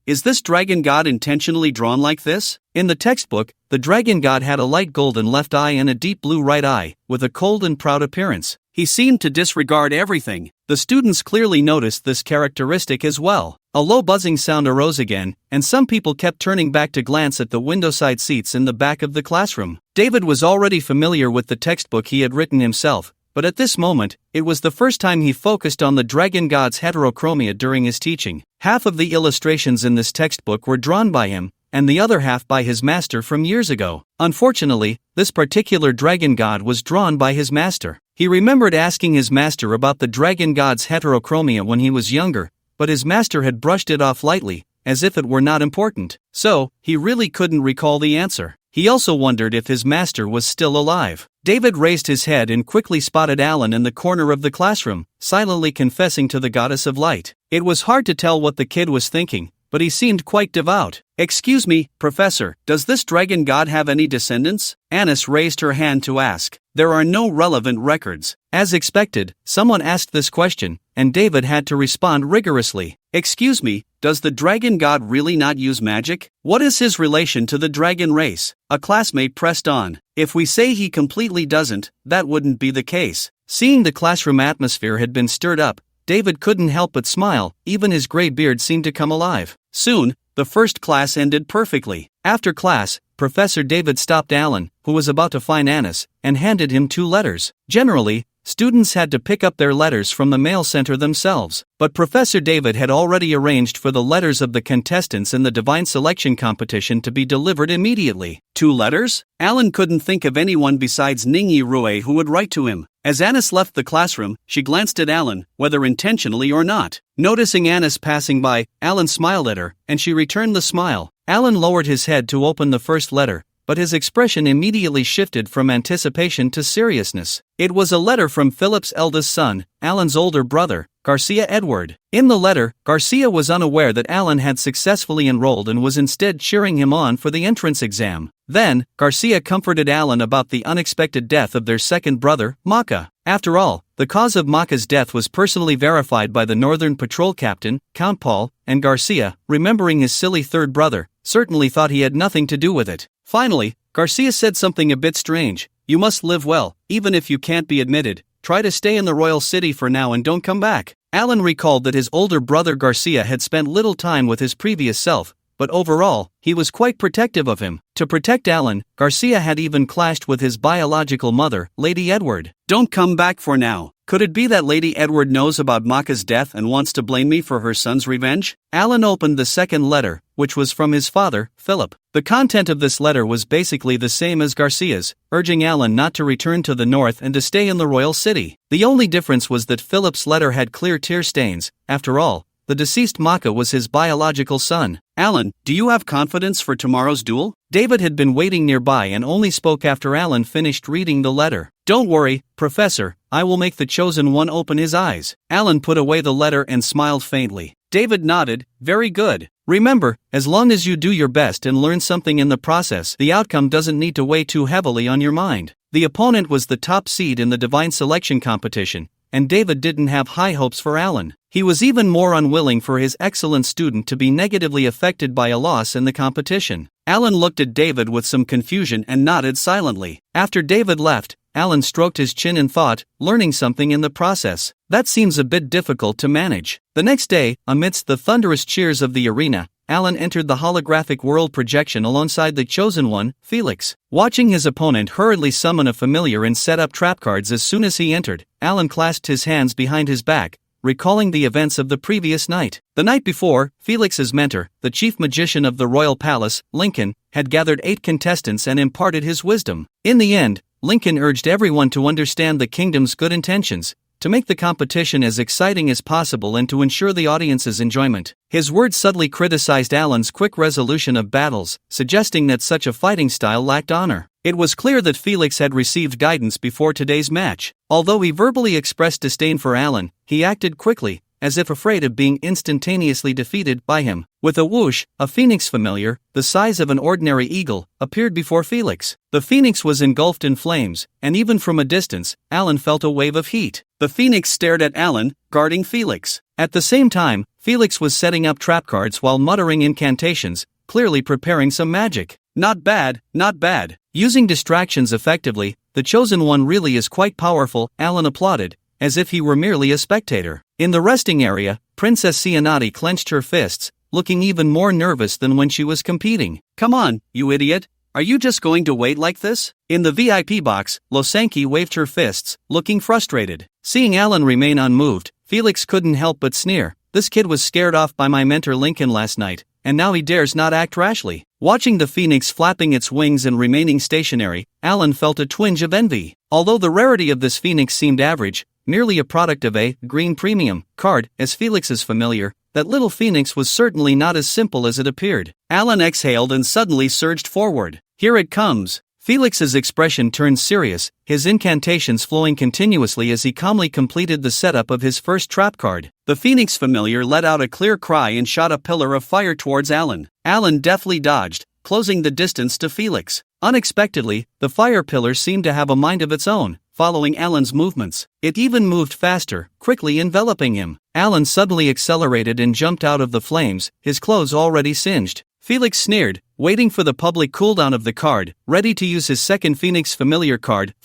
Is this dragon god intentionally drawn like this? In the textbook, the dragon god had a light golden left eye and a deep blue right eye, with a cold and proud appearance. He seemed to disregard everything. The students clearly noticed this characteristic as well. A low buzzing sound arose again, and some people kept turning back to glance at the windowside seats in the back of the classroom. David was already familiar with the textbook he had written himself, but at this moment, it was the first time he focused on the dragon god's heterochromia during his teaching. Half of the illustrations in this textbook were drawn by him, and the other half by his master from years ago. Unfortunately, this particular dragon god was drawn by his master. He remembered asking his master about the dragon god's heterochromia when he was younger, but his master had brushed it off lightly, as if it were not important. So, he really couldn't recall the answer. He also wondered if his master was still alive. David raised his head and quickly spotted Alan in the corner of the classroom, silently confessing to the goddess of light. It was hard to tell what the kid was thinking, but he seemed quite devout. "Excuse me, Professor, does this dragon god have any descendants?" Annis raised her hand to ask. There are no relevant records. As expected, someone asked this question, and David had to respond rigorously. "Excuse me, does the dragon god really not use magic? What is his relation to the dragon race?" A classmate pressed on. "If we say he completely doesn't, that wouldn't be the case." Seeing the classroom atmosphere had been stirred up, David couldn't help but smile, even his gray beard seemed to come alive. Soon, the first class ended perfectly. After class, Professor David stopped Alan, who was about to fine Annis, and handed him 2 letters. Generally, students had to pick up their letters from the mail center themselves, but Professor David had already arranged for the letters of the contestants in the divine selection competition to be delivered immediately. 2 letters? Alan couldn't think of anyone besides Ningyi Rue who would write to him. As Annis left the classroom, she glanced at Alan, whether intentionally or not. Noticing Annis passing by, Alan smiled at her, and she returned the smile. Alan lowered his head to open the first letter, but his expression immediately shifted from anticipation to seriousness. It was a letter from Philip's eldest son, Alan's older brother, Garcia Edward. In the letter, Garcia was unaware that Alan had successfully enrolled and was instead cheering him on for the entrance exam. Then, Garcia comforted Alan about the unexpected death of their second brother, Maka. After all, the cause of Maka's death was personally verified by the Northern Patrol Captain, Count Paul, and Garcia, remembering his silly third brother, certainly thought he had nothing to do with it. Finally, Garcia said something a bit strange. "You must live well, even if you can't be admitted. Try to stay in the royal city for now and don't come back." Alan recalled that his older brother Garcia had spent little time with his previous self, but overall, he was quite protective of him. To protect Alan, Garcia had even clashed with his biological mother, Lady Edward. "Don't come back for now. Could it be that Lady Edward knows about Maka's death and wants to blame me for her son's revenge?" Alan opened the second letter, which was from his father, Philip. The content of this letter was basically the same as Garcia's, urging Alan not to return to the north and to stay in the royal city. The only difference was that Philip's letter had clear tear stains. After all, the deceased Maka was his biological son. "Alan, do you have confidence for tomorrow's duel?" David had been waiting nearby and only spoke after Alan finished reading the letter. "Don't worry, Professor, I will make the chosen one open his eyes." Alan put away the letter and smiled faintly. David nodded. "Very good. Remember, as long as you do your best and learn something in the process, the outcome doesn't need to weigh too heavily on your mind." The opponent was the top seed in the divine selection competition, and David didn't have high hopes for Alan. He was even more unwilling for his excellent student to be negatively affected by a loss in the competition. Alan looked at David with some confusion and nodded silently. After David left, Alan stroked his chin and thought, learning something in the process. That seems a bit difficult to manage. The next day, amidst the thunderous cheers of the arena, Alan entered the holographic world projection alongside the chosen one, Felix. Watching his opponent hurriedly summon a familiar and set up trap cards as soon as he entered, Alan clasped his hands behind his back, recalling the events of the previous night. The night before, Felix's mentor, the chief magician of the royal palace, Lincoln, had gathered 8 contestants and imparted his wisdom. In the end, Lincoln urged everyone to understand the kingdom's good intentions, to make the competition as exciting as possible and to ensure the audience's enjoyment. His words subtly criticized Alan's quick resolution of battles, suggesting that such a fighting style lacked honor. It was clear that Felix had received guidance before today's match. Although he verbally expressed disdain for Alan, he acted quickly, as if afraid of being instantaneously defeated by him. With a whoosh, a phoenix familiar, the size of an ordinary eagle, appeared before Felix. The phoenix was engulfed in flames, and even from a distance, Alan felt a wave of heat. The phoenix stared at Alan, guarding Felix. At the same time, Felix was setting up trap cards while muttering incantations, clearly preparing some magic. "Not bad, not bad. Using distractions effectively, the chosen one really is quite powerful," Alan applauded, as if he were merely a spectator. In the resting area, Princess Cianati clenched her fists, looking even more nervous than when she was competing. "Come on, you idiot. Are you just going to wait like this?" In the VIP box, Losanki waved her fists, looking frustrated. Seeing Alan remain unmoved, Felix couldn't help but sneer. "This kid was scared off by my mentor Lincoln last night, and now he dares not act rashly." Watching the phoenix flapping its wings and remaining stationary, Alan felt a twinge of envy. Although the rarity of this phoenix seemed average, merely a product of a green premium card, as Felix's familiar, that little phoenix was certainly not as simple as it appeared. Alan exhaled and suddenly surged forward. "Here it comes." Felix's expression turned serious, his incantations flowing continuously as he calmly completed the setup of his first trap card. The Phoenix familiar let out a clear cry and shot a pillar of fire towards Alan. Alan deftly dodged, closing the distance to Felix. Unexpectedly, the fire pillar seemed to have a mind of its own, following Alan's movements. It even moved faster, quickly enveloping him. Alan suddenly accelerated and jumped out of the flames, his clothes already singed. Felix sneered, waiting for the public cooldown of the card, ready to use his second Phoenix familiar card,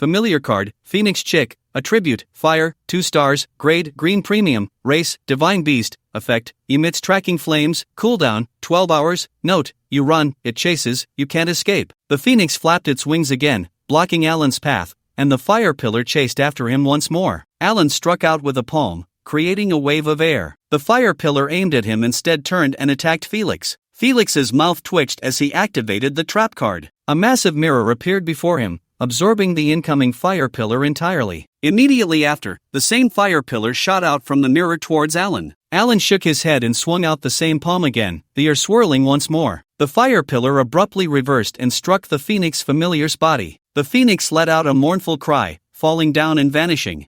Phoenix Chick, attribute, fire, 2 stars, grade, green premium, race, divine beast, effect, emits tracking flames, cooldown, 12 hours, note, you run, it chases, you can't escape. The Phoenix flapped its wings again, blocking Alan's path, and the fire pillar chased after him once more. Alan struck out with a palm, creating a wave of air. The fire pillar aimed at him instead turned and attacked Felix. Felix's mouth twitched as he activated the trap card. A massive mirror appeared before him, absorbing the incoming fire pillar entirely. Immediately after, the same fire pillar shot out from the mirror towards Alan. Alan shook his head and swung out the same palm again, the air swirling once more. The fire pillar abruptly reversed and struck the Phoenix familiar's body. The Phoenix let out a mournful cry, falling down and vanishing.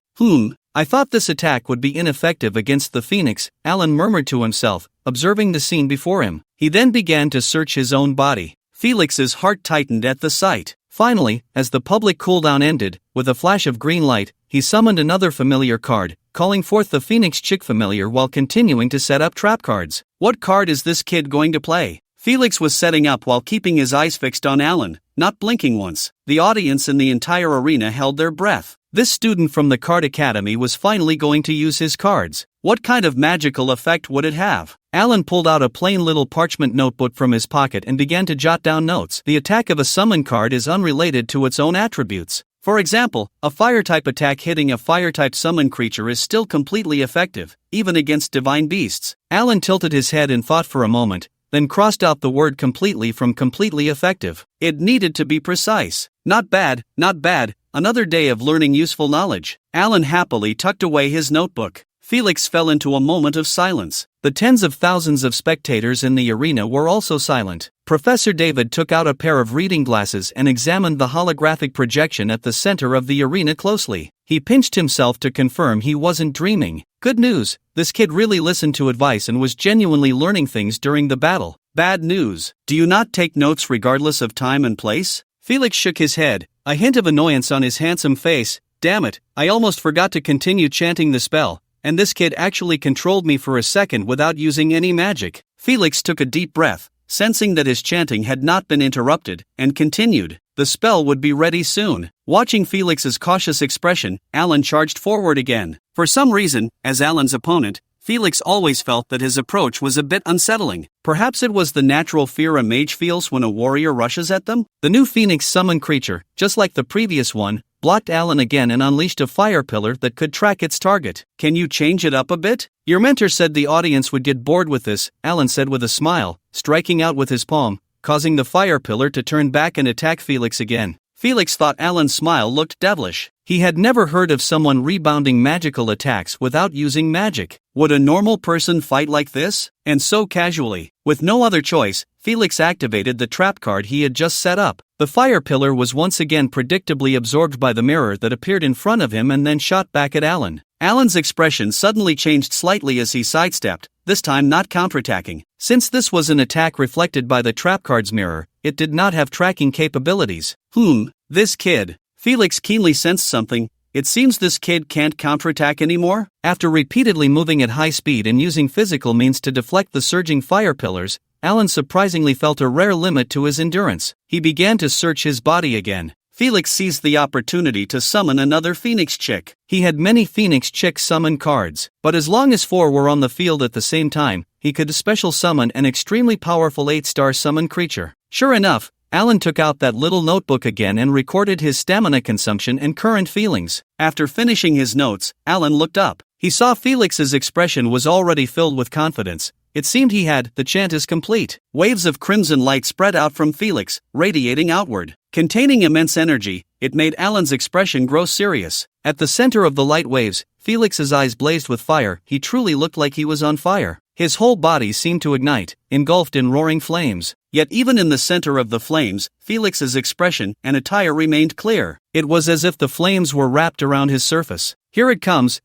I thought this attack would be ineffective against the Phoenix, Alan murmured to himself, observing the scene before him. He then began to search his own body. Felix's heart tightened at the sight. Finally, as the public cooldown ended, with a flash of green light, he summoned another familiar card, calling forth the Phoenix Chick familiar while continuing to set up trap cards. What card is this kid going to play? Felix was setting up while keeping his eyes fixed on Alan, not blinking once. The audience in the entire arena held their breath. This student from the Card Academy was finally going to use his cards. What kind of magical effect would it have? Alan pulled out a plain little parchment notebook from his pocket and began to jot down notes. The attack of a summon card is unrelated to its own attributes. For example, a fire-type attack hitting a fire-type summon creature is still completely effective, even against divine beasts. Alan tilted his head in thought for a moment, then crossed out the word completely from completely effective. It needed to be precise. Not bad, not bad. Another day of learning useful knowledge. Alan happily tucked away his notebook. Felix fell into a moment of silence. The tens of thousands of spectators in the arena were also silent. Professor David took out a pair of reading glasses and examined the holographic projection at the center of the arena closely. He pinched himself to confirm he wasn't dreaming. Good news, this kid really listened to advice and was genuinely learning things during the battle. Bad news, do you not take notes regardless of time and place? Felix shook his head, a hint of annoyance on his handsome face. Damn it, I almost forgot to continue chanting the spell, and this kid actually controlled me for a second without using any magic. Felix took a deep breath, sensing that his chanting had not been interrupted, and continued. The spell would be ready soon. Watching Felix's cautious expression, Alan charged forward again. For some reason, as Alan's opponent, Felix always felt that his approach was a bit unsettling. Perhaps it was the natural fear a mage feels when a warrior rushes at them? The new Phoenix summon creature, just like the previous one, blocked Alan again and unleashed a fire pillar that could track its target. Can you change it up a bit? Your mentor said the audience would get bored with this, Alan said with a smile, striking out with his palm, causing the fire pillar to turn back and attack Felix again. Felix thought Alan's smile looked devilish. He had never heard of someone rebounding magical attacks without using magic. Would a normal person fight like this? And so casually. With no other choice, Felix activated the trap card he had just set up. The fire pillar was once again predictably absorbed by the mirror that appeared in front of him and then shot back at Alan. Alan's expression suddenly changed slightly as he sidestepped, this time not counterattacking. Since this was an attack reflected by the trap card's mirror, it did not have tracking capabilities. This kid. Felix keenly sensed something. It seems this kid can't counterattack anymore? After repeatedly moving at high speed and using physical means to deflect the surging fire pillars, Alan surprisingly felt a rare limit to his endurance. He began to search his body again. Felix seized the opportunity to summon another Phoenix Chick. He had many Phoenix Chick summon cards, but as long as 4 were on the field at the same time, he could special summon an extremely powerful 8-star summon creature. Sure enough, Alan took out that little notebook again and recorded his stamina consumption and current feelings. After finishing his notes, Alan looked up. He saw Felix's expression was already filled with confidence. It seemed he had, the chant is complete. Waves of crimson light spread out from Felix, radiating outward. Containing immense energy, it made Alan's expression grow serious. At the center of the light waves, Felix's eyes blazed with fire. He truly looked like he was on fire. His whole body seemed to ignite, engulfed in roaring flames. Yet even in the center of the flames, Felix's expression and attire remained clear. It was as if the flames were wrapped around his surface. Here it comes,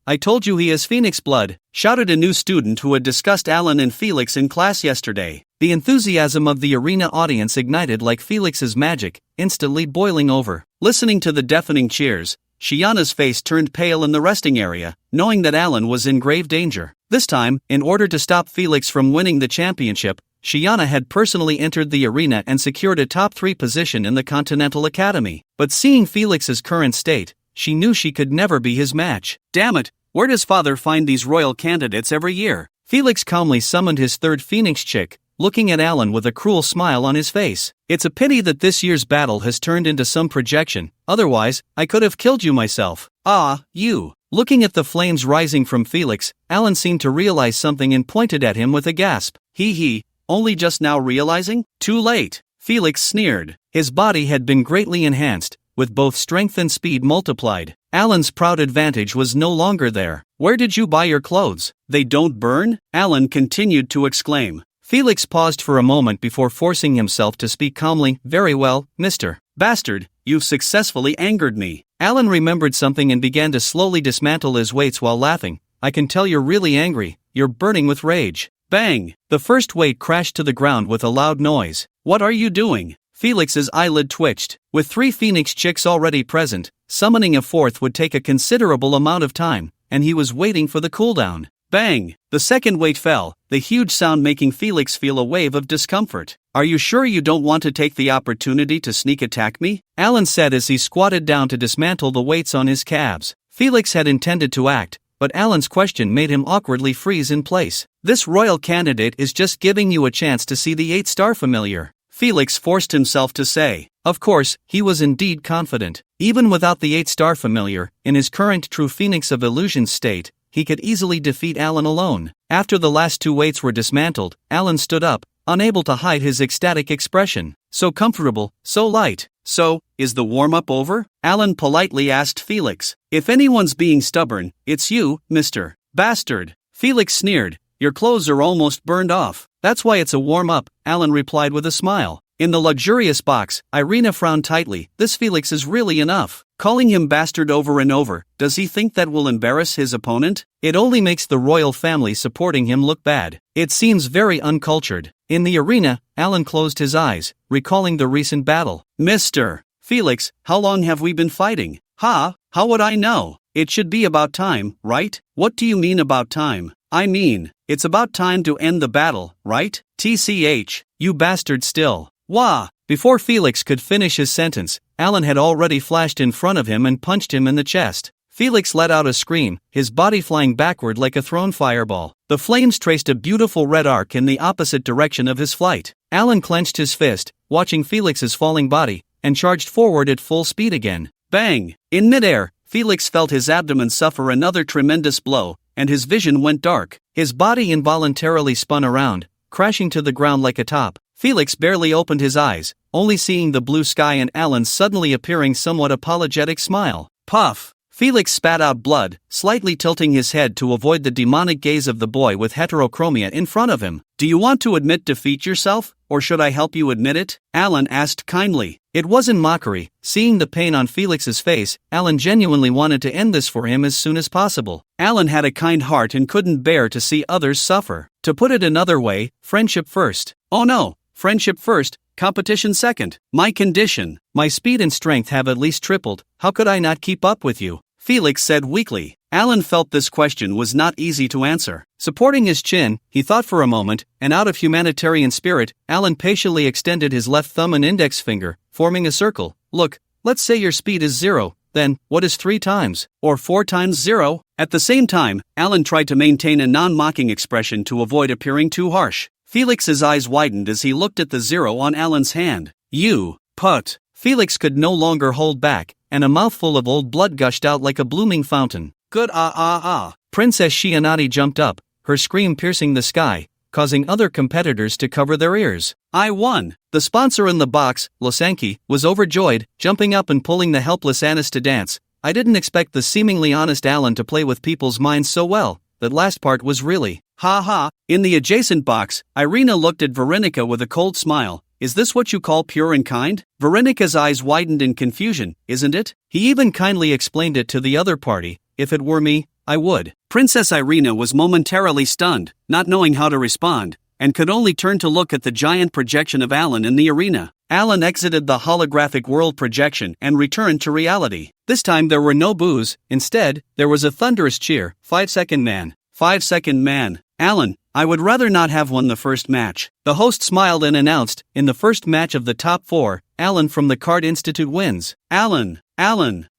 I told you he has phoenix blood, shouted a new student who had discussed Alan and Felix in class yesterday. The enthusiasm of the arena audience ignited like Felix's magic, instantly boiling over. Listening to the deafening cheers, Shiana's face turned pale in the resting area, knowing that Alan was in grave danger. This time, in order to stop Felix from winning the championship, Shiana had personally entered the arena and secured a top 3 position in the Continental Academy. But seeing Felix's current state, she knew she could never be his match. Damn it, where does father find these royal candidates every year? Felix calmly summoned his third phoenix chick, looking at Alan with a cruel smile on his face. It's a pity that this year's battle has turned into some projection, otherwise, I could have killed you myself. Ah, you. Looking at the flames rising from Felix, Alan seemed to realize something and pointed at him with a gasp. He, only just now realizing? Too late. Felix sneered. His body had been greatly enhanced, with both strength and speed multiplied. Alan's proud advantage was no longer there. Where did you buy your clothes? They don't burn? Alan continued to exclaim. Felix paused for a moment before forcing himself to speak calmly. Very well, Mr. Bastard, you've successfully angered me. Alan remembered something and began to slowly dismantle his weights while laughing. I can tell you're really angry, you're burning with rage. Bang! The first weight crashed to the ground with a loud noise. What are you doing? Felix's eyelid twitched. With 3 phoenix chicks already present, summoning a 4th would take a considerable amount of time, and he was waiting for the cooldown. Bang! The second weight fell, the huge sound making Felix feel a wave of discomfort. Are you sure you don't want to take the opportunity to sneak attack me? Alan said as he squatted down to dismantle the weights on his calves. Felix had intended to act, but Alan's question made him awkwardly freeze in place. This royal candidate is just giving you a chance to see the 8-star familiar. Felix forced himself to say. Of course, he was indeed confident. Even without the 8-star familiar, in his current true Phoenix of Illusions state, he could easily defeat Alan alone. After the last 2 weights were dismantled, Alan stood up, unable to hide his ecstatic expression. So comfortable, so light. So, is the warm-up over? Alan politely asked Felix. If anyone's being stubborn, it's you, Mr. Bastard. Felix sneered. Your clothes are almost burned off. That's why it's a warm-up, Alan replied with a smile. In the luxurious box, Irina frowned tightly. This Felix is really enough. Calling him bastard over and over, does he think that will embarrass his opponent? It only makes the royal family supporting him look bad. It seems very uncultured. In the arena, Alan closed his eyes, recalling the recent battle. Mr. Felix, how long have we been fighting? How would I know? It should be about time, right? What do you mean about time? I mean, it's about time to end the battle, right? TCH, you bastard still. Wah! Before Felix could finish his sentence, Alan had already flashed in front of him and punched him in the chest. Felix let out a scream, his body flying backward like a thrown fireball. The flames traced a beautiful red arc in the opposite direction of his flight. Alan clenched his fist, watching Felix's falling body, and charged forward at full speed again. Bang! In midair, Felix felt his abdomen suffer another tremendous blow, and his vision went dark. His body involuntarily spun around, crashing to the ground like a top. Felix barely opened his eyes, only seeing the blue sky and Alan's suddenly appearing somewhat apologetic smile. Puff! Felix spat out blood, slightly tilting his head to avoid the demonic gaze of the boy with heterochromia in front of him. Do you want to admit defeat yourself, or should I help you admit it? Alan asked kindly. It wasn't mockery. Seeing the pain on Felix's face, Alan genuinely wanted to end this for him as soon as possible. Alan had a kind heart and couldn't bear to see others suffer. To put it another way, friendship first. Oh no, friendship first, competition second. My condition, my speed and strength have at least tripled. How could I not keep up with you? Felix said weakly. Alan felt this question was not easy to answer. Supporting his chin, he thought for a moment, and out of humanitarian spirit, Alan patiently extended his left thumb and index finger, forming a circle. Look, let's say your speed is 0, then, what is 3 times, or 4 times 0? At the same time, Alan tried to maintain a non-mocking expression to avoid appearing too harsh. Felix's eyes widened as he looked at the 0 on Alan's hand. You, put. Felix could no longer hold back, and a mouthful of old blood gushed out like a blooming fountain. Good Princess Shianati jumped up, her scream piercing the sky, causing other competitors to cover their ears. I won! The sponsor in the box, Losanki, was overjoyed, jumping up and pulling the helpless Anis to dance. I didn't expect the seemingly honest Alan to play with people's minds so well. That last part was really Ha ha. In the adjacent box, Irina looked at Veronica with a cold smile. Is this what you call pure and kind? Veronica's eyes widened in confusion. Isn't it? He even kindly explained it to the other party. If it were me, I would. Princess Irina was momentarily stunned, not knowing how to respond, and could only turn to look at the giant projection of Alan in the arena. Alan exited the holographic world projection and returned to reality. This time there were no boos. Instead, there was a thunderous cheer. 5-second man. 5-second man. Alan, I would rather not have won the first match. The host smiled and announced, in the first match of the top 4, Alan from the Card Institute wins. Alan.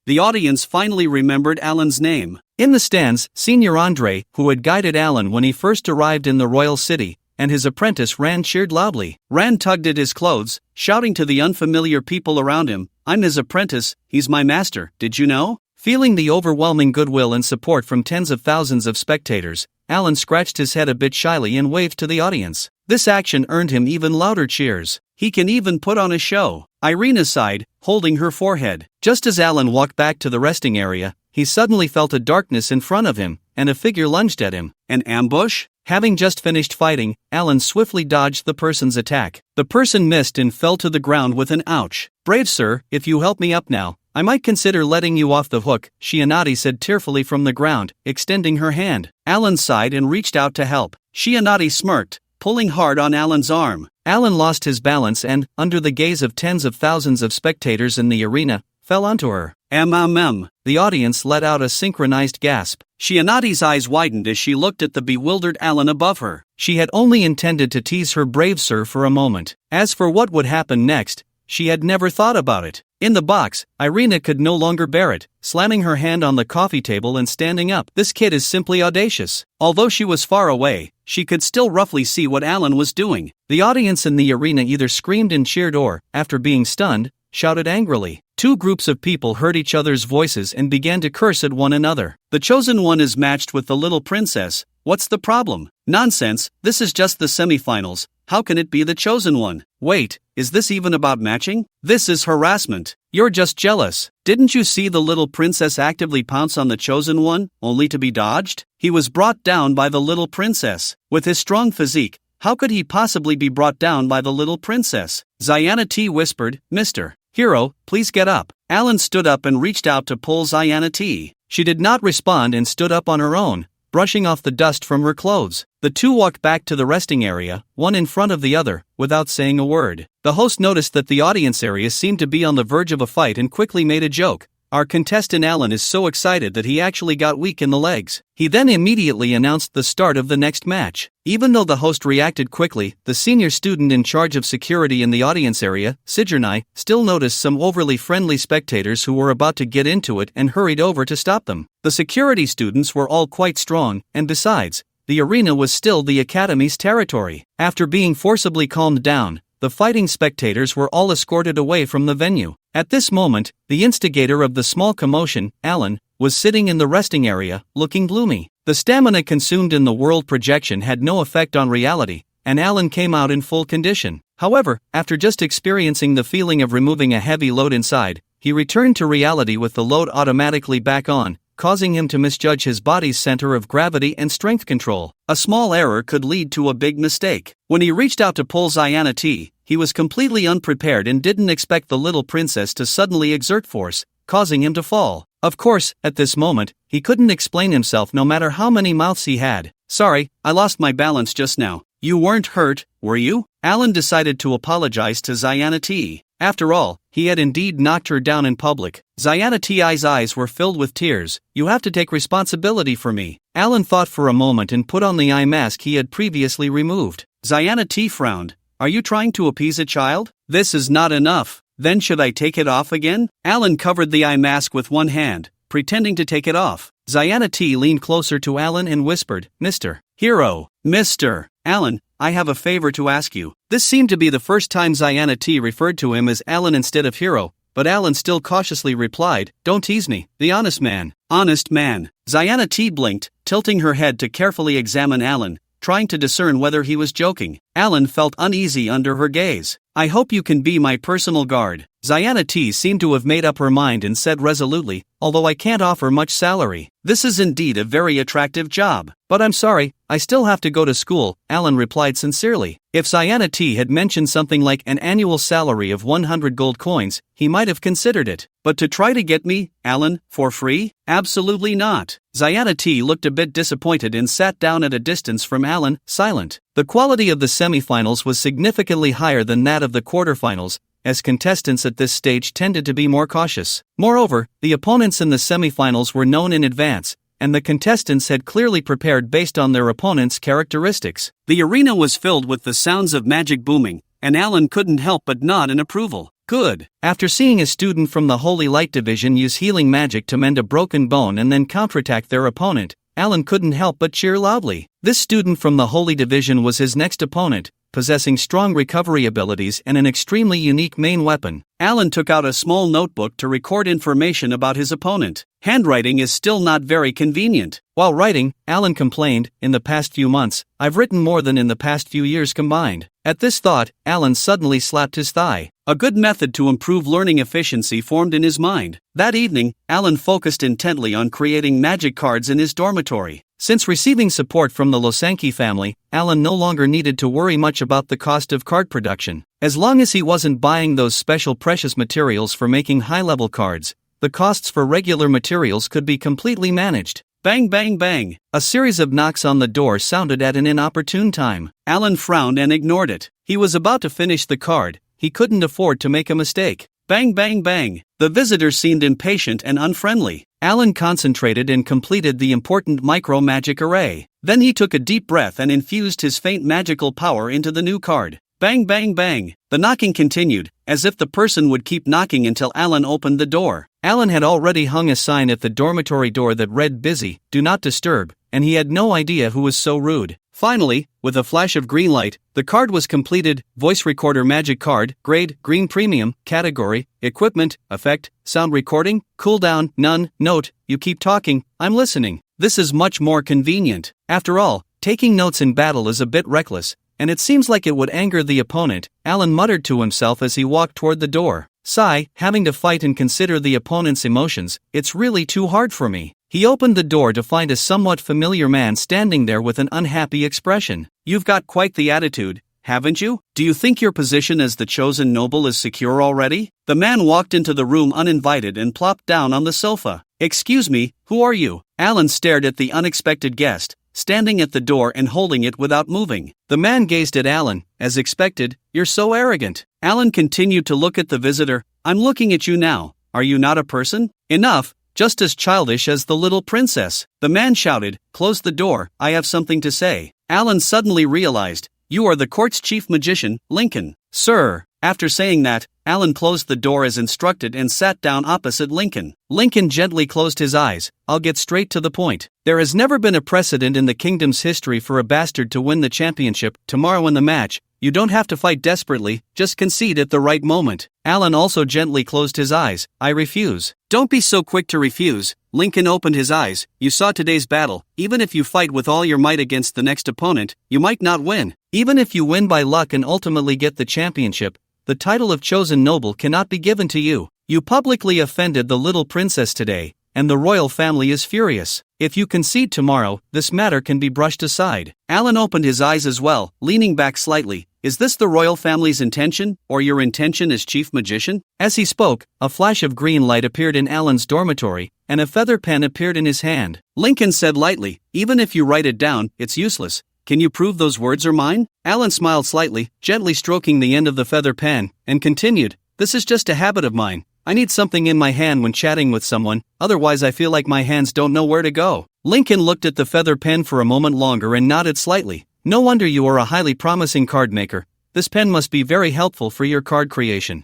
The audience finally remembered Alan's name. In the stands, Senior Andre, who had guided Alan when he first arrived in the royal city, and his apprentice Rand cheered loudly. Rand tugged at his clothes, shouting to the unfamiliar people around him, I'm his apprentice, he's my master, did you know? Feeling the overwhelming goodwill and support from tens of thousands of spectators, Alan scratched his head a bit shyly and waved to the audience. This action earned him even louder cheers. He can even put on a show. Irina sighed, holding her forehead. Just as Alan walked back to the resting area, he suddenly felt a darkness in front of him, and a figure lunged at him. An ambush? Having just finished fighting, Alan swiftly dodged the person's attack. The person missed and fell to the ground with an ouch. Brave sir, if you help me up now, I might consider letting you off the hook, Shianati said tearfully from the ground, extending her hand. Alan sighed and reached out to help. Shianati smirked, pulling hard on Alan's arm. Alan lost his balance and, under the gaze of tens of thousands of spectators in the arena, fell onto her. The audience let out a synchronized gasp. Shianati's eyes widened as she looked at the bewildered Alan above her. She had only intended to tease her brave sir for a moment. As for what would happen next, she had never thought about it. In the box, Irina could no longer bear it, slamming her hand on the coffee table and standing up. This kid is simply audacious. Although she was far away, she could still roughly see what Alan was doing. The audience in the arena either screamed and cheered or, after being stunned, shouted angrily. Two groups of people heard each other's voices and began to curse at one another. The chosen one is matched with the little princess. What's the problem? Nonsense, this is just the semifinals. How can it be the chosen one? Wait, is this even about matching? This is harassment. You're just jealous. Didn't you see the little princess actively pounce on the chosen one, only to be dodged? He was brought down by the little princess. With his strong physique, how could he possibly be brought down by the little princess? Ziana T whispered, Mr. Hero, please get up. Alan stood up and reached out to pull Ziana T. She did not respond and stood up on her own, brushing off the dust from her clothes. The two walked back to the resting area, one in front of the other, without saying a word. The host noticed that the audience area seemed to be on the verge of a fight and quickly made a joke. Our contestant Alan is so excited that he actually got weak in the legs. He then immediately announced the start of the next match. Even though the host reacted quickly, the senior student in charge of security in the audience area, Sijernai, still noticed some overly friendly spectators who were about to get into it and hurried over to stop them. The security students were all quite strong, and besides, the arena was still the academy's territory. After being forcibly calmed down, the fighting spectators were all escorted away from the venue. At this moment, the instigator of the small commotion, Alan, was sitting in the resting area, looking gloomy. The stamina consumed in the world projection had no effect on reality, and Alan came out in full condition. However, after just experiencing the feeling of removing a heavy load inside, he returned to reality with the load automatically back on, causing him to misjudge his body's center of gravity and strength control. A small error could lead to a big mistake. When he reached out to pull Ziana T, he was completely unprepared and didn't expect the little princess to suddenly exert force, causing him to fall. Of course, at this moment, he couldn't explain himself no matter how many mouths he had. Sorry, I lost my balance just now. You weren't hurt, were you? Alan decided to apologize to Ziana T. After all, he had indeed knocked her down in public. Ziana T's eyes were filled with tears. You have to take responsibility for me. Alan thought for a moment and put on the eye mask he had previously removed. Ziana T frowned. Are you trying to appease a child? This is not enough. Then should I take it off again? Alan covered the eye mask with one hand, pretending to take it off. Ziana T leaned closer to Alan and whispered, Mr. Hero. Mr. Alan, I have a favor to ask you. This seemed to be the first time Ziana T referred to him as Alan instead of Hero, but Alan still cautiously replied, Don't tease me, the honest man. Honest man. Ziana T blinked, tilting her head to carefully examine Alan, trying to discern whether he was joking. Alan felt uneasy under her gaze. I hope you can be my personal guard. Ziana T seemed to have made up her mind and said resolutely, although I can't offer much salary. This is indeed a very attractive job. But I'm sorry, I still have to go to school, Alan replied sincerely. If Ziana T had mentioned something like an annual salary of 100 gold coins, he might have considered it. But to try to get me, Alan, for free? Absolutely not. Ziana T looked a bit disappointed and sat down at a distance from Alan, silent. The quality of the semifinals was significantly higher than that of the quarterfinals, as contestants at this stage tended to be more cautious. Moreover, the opponents in the semifinals were known in advance, and the contestants had clearly prepared based on their opponents' characteristics. The arena was filled with the sounds of magic booming, and Alan couldn't help but nod in approval. Good. After seeing a student from the Holy Light Division use healing magic to mend a broken bone and then counterattack their opponent, Alan couldn't help but cheer loudly. This student from the Holy Division was his next opponent, possessing strong recovery abilities and an extremely unique main weapon. Alan took out a small notebook to record information about his opponent. Handwriting is still not very convenient. While writing, Alan complained, in the past few months, I've written more than in the past few years combined. At this thought, Alan suddenly slapped his thigh. A good method to improve learning efficiency formed in his mind. That evening, Alan focused intently on creating magic cards in his dormitory. Since receiving support from the Losanki family, Alan no longer needed to worry much about the cost of card production. As long as he wasn't buying those special precious materials for making high-level cards, the costs for regular materials could be completely managed. Bang bang bang! A series of knocks on the door sounded at an inopportune time. Alan frowned and ignored it. He was about to finish the card. He couldn't afford to make a mistake. Bang bang bang! The visitor seemed impatient and unfriendly. Alan concentrated and completed the important micro-magic array. Then he took a deep breath and infused his faint magical power into the new card. Bang bang bang! The knocking continued, as if the person would keep knocking until Alan opened the door. Alan had already hung a sign at the dormitory door that read busy, do not disturb, and he had no idea who was so rude. Finally, with a flash of green light, the card was completed. Voice recorder magic card, grade, green premium, category, equipment, effect, sound recording, cooldown, none, note, you keep talking, I'm listening. This is much more convenient. After all, taking notes in battle is a bit reckless, and it seems like it would anger the opponent, Alan muttered to himself as he walked toward the door. Sigh, having to fight and consider the opponent's emotions, it's really too hard for me. He opened the door to find a somewhat familiar man standing there with an unhappy expression. You've got quite the attitude, haven't you? Do you think your position as the chosen noble is secure already? The man walked into the room uninvited and plopped down on the sofa. Excuse me, who are you? Alan stared at the unexpected guest, standing at the door and holding it without moving. The man gazed at Alan, as expected. You're so arrogant. Alan continued to look at the visitor. I'm looking at you now. Are you not a person? Enough. Just as childish as the little princess. The man shouted, close the door, I have something to say. Alan suddenly realized, you are the court's chief magician, Lincoln. Sir. After saying that, Alan closed the door as instructed and sat down opposite Lincoln. Lincoln gently closed his eyes. I'll get straight to the point. There has never been a precedent in the kingdom's history for a bastard to win the championship. Tomorrow in the match, you don't have to fight desperately, just concede at the right moment. Alan also gently closed his eyes. I refuse. Don't be so quick to refuse. Lincoln opened his eyes. You saw today's battle. Even if you fight with all your might against the next opponent, you might not win. Even if you win by luck and ultimately get the championship, the title of chosen noble cannot be given to you. You publicly offended the little princess today, and the royal family is furious. If you concede tomorrow, this matter can be brushed aside. Alan opened his eyes as well, leaning back slightly. Is this the royal family's intention, or your intention as chief magician? As he spoke, a flash of green light appeared in Alan's dormitory, and a feather pen appeared in his hand. Lincoln said lightly, even if you write it down, it's useless. Can you prove those words are mine? Alan smiled slightly, gently stroking the end of the feather pen, and continued, this is just a habit of mine. I need something in my hand when chatting with someone, otherwise I feel like my hands don't know where to go. Lincoln looked at the feather pen for a moment longer and nodded slightly. No wonder you are a highly promising card maker. This pen must be very helpful for your card creation.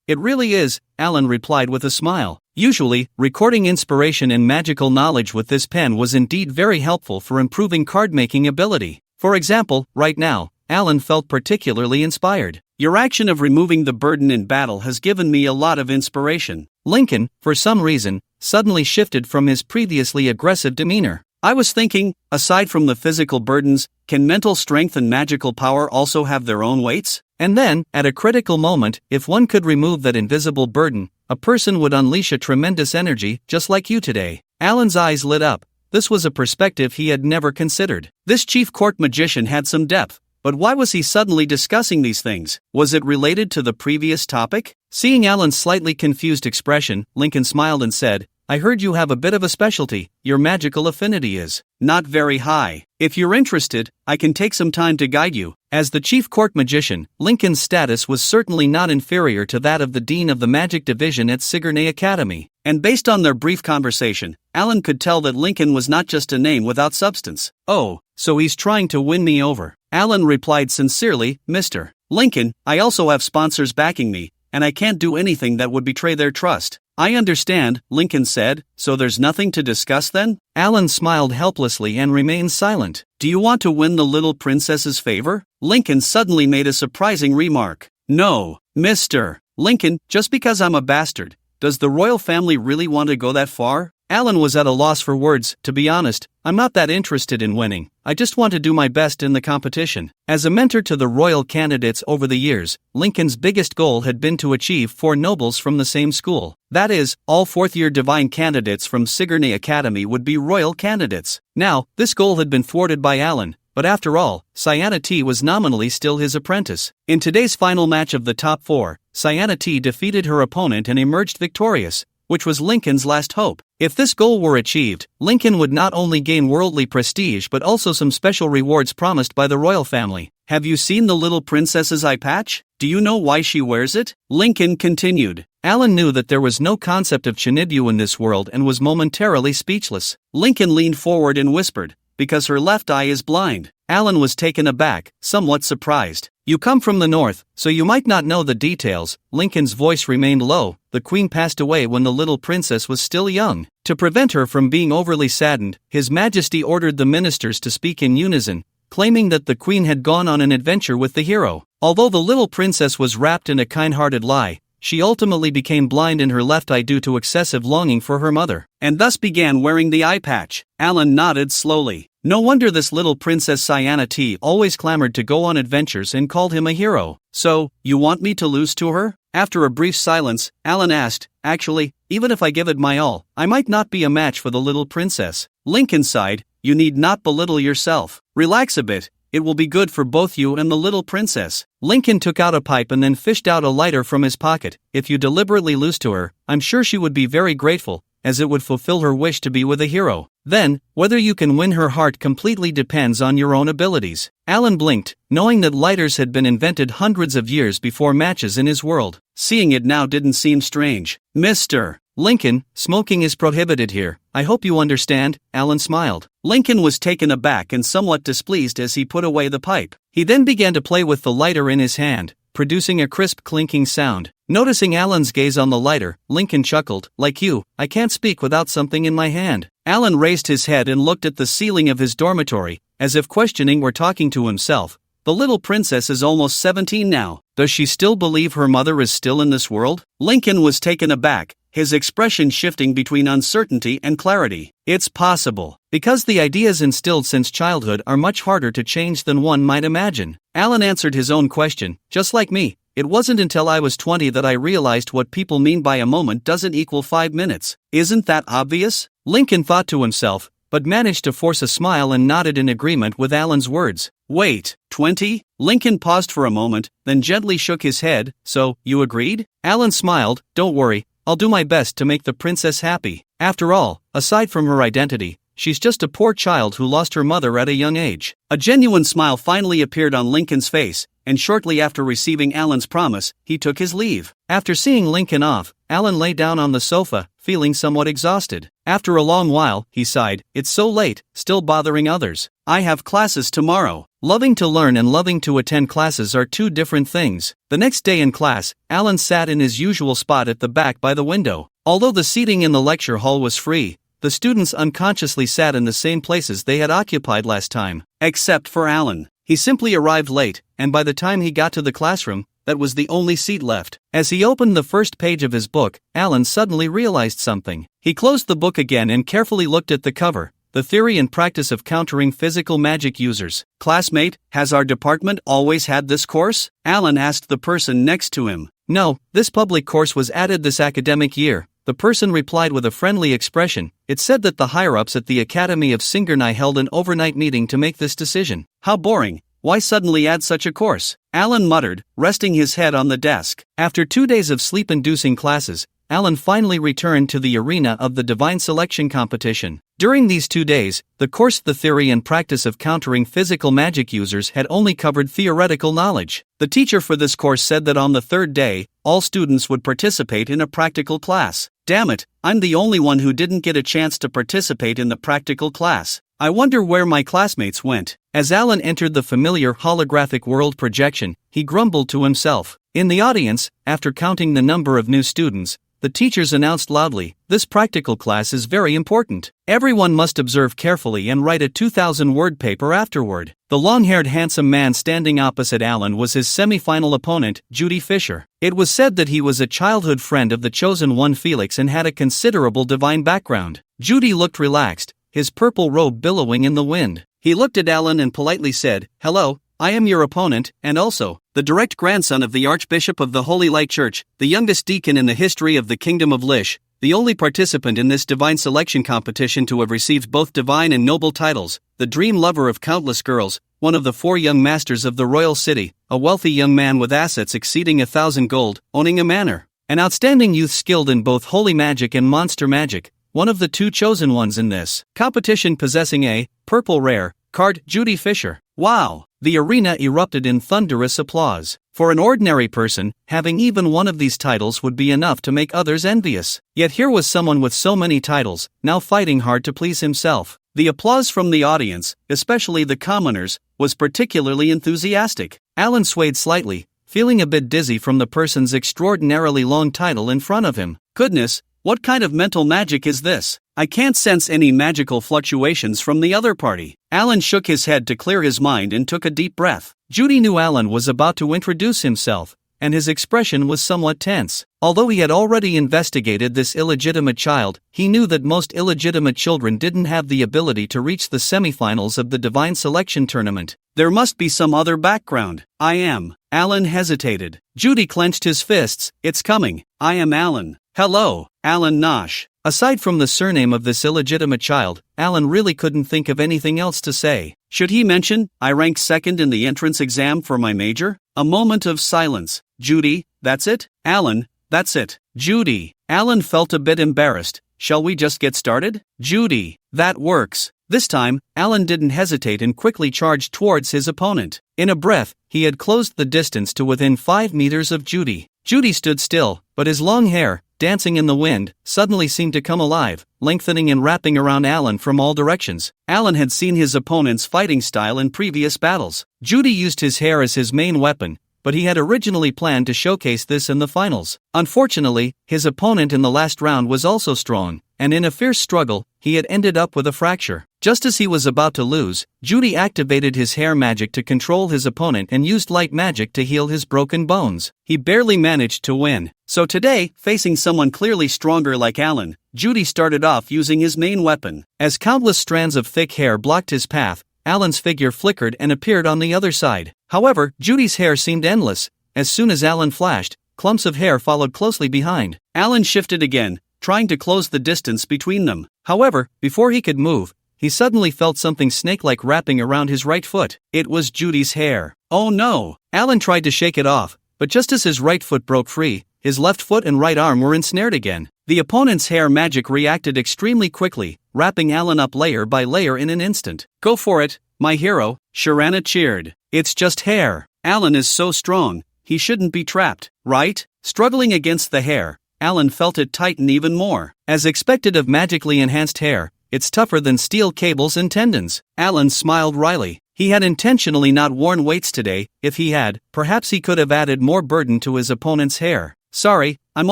It really is, Alan replied with a smile. Usually, recording inspiration and magical knowledge with this pen was indeed very helpful for improving card-making ability. For example, right now, Alan felt particularly inspired. Your action of removing the burden in battle has given me a lot of inspiration. Lincoln, for some reason, suddenly shifted from his previously aggressive demeanor. I was thinking, aside from the physical burdens, can mental strength and magical power also have their own weights? And then, at a critical moment, if one could remove that invisible burden, a person would unleash a tremendous energy, just like you today. Alan's eyes lit up. This was a perspective he had never considered. This chief court magician had some depth, but why was he suddenly discussing these things? Was it related to the previous topic? Seeing Alan's slightly confused expression, Lincoln smiled and said, I heard you have a bit of a specialty. Your magical affinity is not very high. If you're interested, I can take some time to guide you. As the chief court magician, Lincoln's status was certainly not inferior to that of the dean of the magic division at Sigourney Academy. And based on their brief conversation, Alan could tell that Lincoln was not just a name without substance. Oh, so he's trying to win me over. Alan replied sincerely, Mr. Lincoln, I also have sponsors backing me, and I can't do anything that would betray their trust. I understand, Lincoln said, so there's nothing to discuss then? Alan smiled helplessly and remained silent. Do you want to win the little princess's favor? Lincoln suddenly made a surprising remark. No, Mr. Lincoln, just because I'm a bastard, does the royal family really want to go that far? Alan was at a loss for words. To be honest, I'm not that interested in winning. I just want to do my best in the competition. As a mentor to the royal candidates over the years, Lincoln's biggest goal had been to achieve 4 nobles from the same school. That is, all 4th-year divine candidates from Sigourney Academy would be royal candidates. Now, this goal had been thwarted by Alan, but after all, Sienna T was nominally still his apprentice. In today's final match of the top 4, Sienna T defeated her opponent and emerged victorious, which was Lincoln's last hope. If this goal were achieved, Lincoln would not only gain worldly prestige but also some special rewards promised by the royal family. Have you seen the little princess's eye patch? Do you know why she wears it? Lincoln continued. Alan knew that there was no concept of Chinibyu in this world and was momentarily speechless. Lincoln leaned forward and whispered, because her left eye is blind. Alan was taken aback, somewhat surprised. You come from the north, so you might not know the details. Lincoln's voice remained low. The queen passed away when the little princess was still young. To prevent her from being overly saddened, His Majesty ordered the ministers to speak in unison, claiming that the queen had gone on an adventure with the hero. Although the little princess was wrapped in a kind-hearted lie, she ultimately became blind in her left eye due to excessive longing for her mother, and thus began wearing the eye patch. Alan nodded slowly. No wonder this little Princess Sienna T always clamored to go on adventures and called him a hero. So, you want me to lose to her? After a brief silence, Alan asked, Actually, even if I give it my all, I might not be a match for the little princess. Lincoln sighed, You need not belittle yourself. Relax a bit, it will be good for both you and the little princess. Lincoln took out a pipe and then fished out a lighter from his pocket. If you deliberately lose to her, I'm sure she would be very grateful, as it would fulfill her wish to be with a hero. Then, whether you can win her heart completely depends on your own abilities. Alan blinked, knowing that lighters had been invented hundreds of years before matches in his world. Seeing it now didn't seem strange. Mr. Lincoln, smoking is prohibited here. I hope you understand, Alan smiled. Lincoln was taken aback and somewhat displeased as he put away the pipe. He then began to play with the lighter in his hand, producing a crisp clinking sound. Noticing Alan's gaze on the lighter, Lincoln chuckled, Like you, I can't speak without something in my hand. Alan raised his head and looked at the ceiling of his dormitory, as if questioning or talking to himself. The little princess is almost 17 now. Does she still believe her mother is still in this world? Lincoln was taken aback, his expression shifting between uncertainty and clarity. It's possible, because the ideas instilled since childhood are much harder to change than one might imagine. Alan answered his own question, just like me. It wasn't until I was 20 that I realized what people mean by a moment doesn't equal 5 minutes. Isn't that obvious? Lincoln thought to himself, but managed to force a smile and nodded in agreement with Alan's words. Wait, 20? Lincoln paused for a moment, then gently shook his head. So, you agreed? Alan smiled. Don't worry, I'll do my best to make the princess happy. After all, aside from her identity, she's just a poor child who lost her mother at a young age. A genuine smile finally appeared on Lincoln's face, and shortly after receiving Alan's promise, he took his leave. After seeing Lincoln off, Alan lay down on the sofa, feeling somewhat exhausted. After a long while, he sighed, It's so late, still bothering others. I have classes tomorrow. Loving to learn and loving to attend classes are two different things. The next day in class, Alan sat in his usual spot at the back by the window. Although the seating in the lecture hall was free, the students unconsciously sat in the same places they had occupied last time. Except for Alan. He simply arrived late, and by the time he got to the classroom, that was the only seat left. As he opened the first page of his book, Alan suddenly realized something. He closed the book again and carefully looked at the cover. the theory and practice of countering physical magic users. Classmate, has our department always had this course? Alan asked the person next to him. No, this public course was added this academic year, the person replied with a friendly expression. It said that the higher-ups at the Academy of Singernai held an overnight meeting to make this decision. How boring. Why suddenly add such a course? Alan muttered, resting his head on the desk. After 2 days of sleep-inducing classes, Alan finally returned to the arena of the divine selection competition. During these 2 days, the course The Theory and Practice of Countering Physical Magic Users had only covered theoretical knowledge. The teacher for this course said that on the third day, all students would participate in a practical class. Damn it, I'm the only one who didn't get a chance to participate in the practical class. I wonder where my classmates went. As Alan entered the familiar holographic world projection, he grumbled to himself. In the audience, after counting the number of new students, the teachers announced loudly, "This practical class is very important. Everyone must observe carefully and write a 2,000-word paper afterward." The long-haired handsome man standing opposite Alan was his semi-final opponent, Judy Fisher. It was said that he was a childhood friend of the chosen one Felix and had a considerable divine background. Judy looked relaxed, his purple robe billowing in the wind. He looked at Alan and politely said, "Hello, I am your opponent, and also the direct grandson of the Archbishop of the Holy Light Church, the youngest deacon in the history of the Kingdom of Lish, the only participant in this divine selection competition to have received both divine and noble titles, the dream lover of countless girls, one of the 4 young masters of the royal city, a wealthy young man with assets exceeding 1,000 gold, owning a manor, an outstanding youth skilled in both holy magic and monster magic, one of the 2 chosen ones in this competition possessing a purple rare card, Judy Fisher." Wow! The arena erupted in thunderous applause. For an ordinary person, having even one of these titles would be enough to make others envious. Yet here was someone with so many titles, now fighting hard to please himself. The applause from the audience, especially the commoners, was particularly enthusiastic. Alan swayed slightly, feeling a bit dizzy from the person's extraordinarily long title in front of him. Goodness, what kind of mental magic is this? I can't sense any magical fluctuations from the other party. Alan shook his head to clear his mind and took a deep breath. Judy knew Alan was about to introduce himself, and his expression was somewhat tense. Although he had already investigated this illegitimate child, he knew that most illegitimate children didn't have the ability to reach the semifinals of the Divine Selection Tournament. There must be some other background. I am. Alan hesitated. Judy clenched his fists. It's coming. I am Alan. Hello, Alan Nosh. Aside from the surname of this illegitimate child, Alan really couldn't think of anything else to say. Should he mention, I ranked second in the entrance exam for my major? A moment of silence. Judy, that's it? Alan, that's it. Judy. Alan felt a bit embarrassed. Shall we just get started? Judy, that works. This time, Alan didn't hesitate and quickly charged towards his opponent. In a breath, he had closed the distance to within 5 meters of Judy. Judy stood still, but his long hair, dancing in the wind, suddenly seemed to come alive, lengthening and wrapping around Alan from all directions. Alan had seen his opponent's fighting style in previous battles. Judy used his hair as his main weapon, but he had originally planned to showcase this in the finals. Unfortunately, his opponent in the last round was also strong, and in a fierce struggle, he had ended up with a fracture. Just as he was about to lose, Judy activated his hair magic to control his opponent and used light magic to heal his broken bones. He barely managed to win. So today, facing someone clearly stronger like Alan, Judy started off using his main weapon. As countless strands of thick hair blocked his path, Alan's figure flickered and appeared on the other side. However, Judy's hair seemed endless. As soon as Alan flashed, clumps of hair followed closely behind. Alan shifted again, trying to close the distance between them. However, before he could move, he suddenly felt something snake-like wrapping around his right foot. It was Judy's hair. Oh no! Alan tried to shake it off, but just as his right foot broke free, his left foot and right arm were ensnared again. The opponent's hair magic reacted extremely quickly, wrapping Alan up layer by layer in an instant. Go for it, my hero, Sharana cheered. It's just hair. Alan is so strong, he shouldn't be trapped, right? Struggling against the hair, Alan felt it tighten even more. As expected of magically enhanced hair, it's tougher than steel cables and tendons. Alan smiled wryly. He had intentionally not worn weights today. If he had, perhaps he could have added more burden to his opponent's hair. Sorry, I'm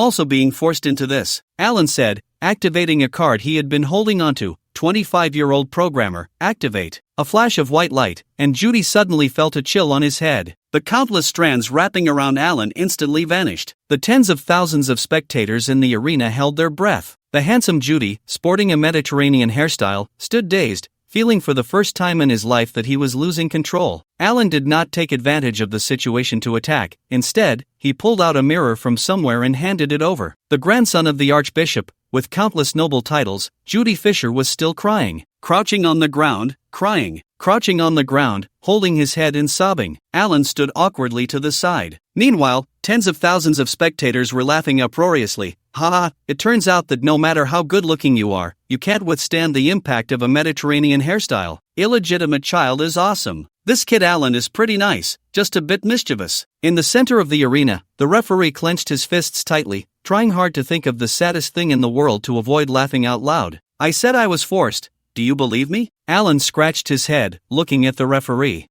also being forced into this, Alan said, activating a card he had been holding onto. 25-year-old programmer, activate. A flash of white light, and Judy suddenly felt a chill on his head. The countless strands wrapping around Alan instantly vanished. The tens of thousands of spectators in the arena held their breath. The handsome Judy, sporting a Mediterranean hairstyle, stood dazed, feeling for the first time in his life that he was losing control. Alan did not take advantage of the situation to attack. Instead, he pulled out a mirror from somewhere and handed it over. The grandson of the Archbishop, with countless noble titles, Judy Fisher was still crying. Crouching on the ground, crying. Crouching on the ground, holding his head and sobbing. Alan stood awkwardly to the side. Meanwhile, tens of thousands of spectators were laughing uproariously. Haha, it turns out that no matter how good-looking you are, you can't withstand the impact of a Mediterranean hairstyle. Illegitimate child is awesome. This kid Alan is pretty nice, just a bit mischievous. In the center of the arena, the referee clenched his fists tightly, trying hard to think of the saddest thing in the world to avoid laughing out loud. I said I was forced. Do you believe me? Alan scratched his head, looking at the referee.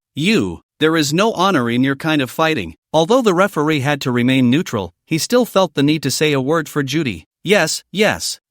There is no honor in your kind of fighting. Although the referee had to remain neutral, he still felt the need to say a word for Judy. Yes,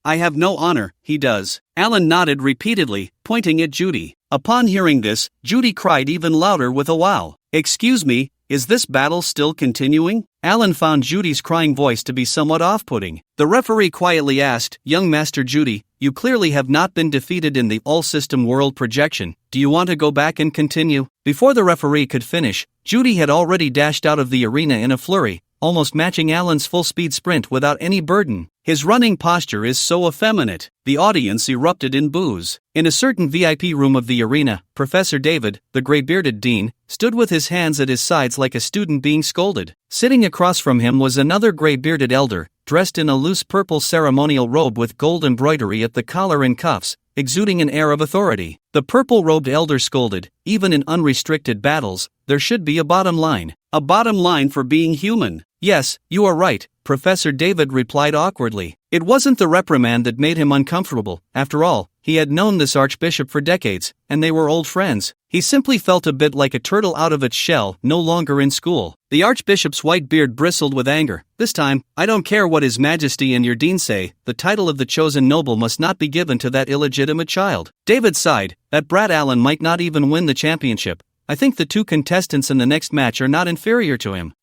I have no honor, he does. Alan nodded repeatedly, pointing at Judy. Upon hearing this, Judy cried even louder with a wow. Excuse me, is this battle still continuing? Alan found Judy's crying voice to be somewhat off-putting. The referee quietly asked, Young Master Judy, you clearly have not been defeated in the all-system world projection. Do you want to go back and continue? Before the referee could finish, Judy had already dashed out of the arena in a flurry, almost matching Alan's full-speed sprint without any burden. His running posture is so effeminate. The audience erupted in boos. In a certain VIP room of the arena, Professor David, the gray-bearded dean, stood with his hands at his sides like a student being scolded. Sitting across from him was another gray-bearded elder, dressed in a loose purple ceremonial robe with gold embroidery at the collar and cuffs, exuding an air of authority. The purple-robed elder scolded, even in unrestricted battles, there should be a bottom line. A bottom line for being human. Yes, you are right, Professor David replied awkwardly. It wasn't the reprimand that made him uncomfortable. After all, he had known this archbishop for decades, and they were old friends. He simply felt a bit like a turtle out of its shell, no longer in school. The archbishop's white beard bristled with anger. This time, I don't care what His Majesty and your dean say, the title of the chosen noble must not be given to that illegitimate child. David sighed. That brat Alan might not even win the championship. I think the two contestants in the next match are not inferior to him.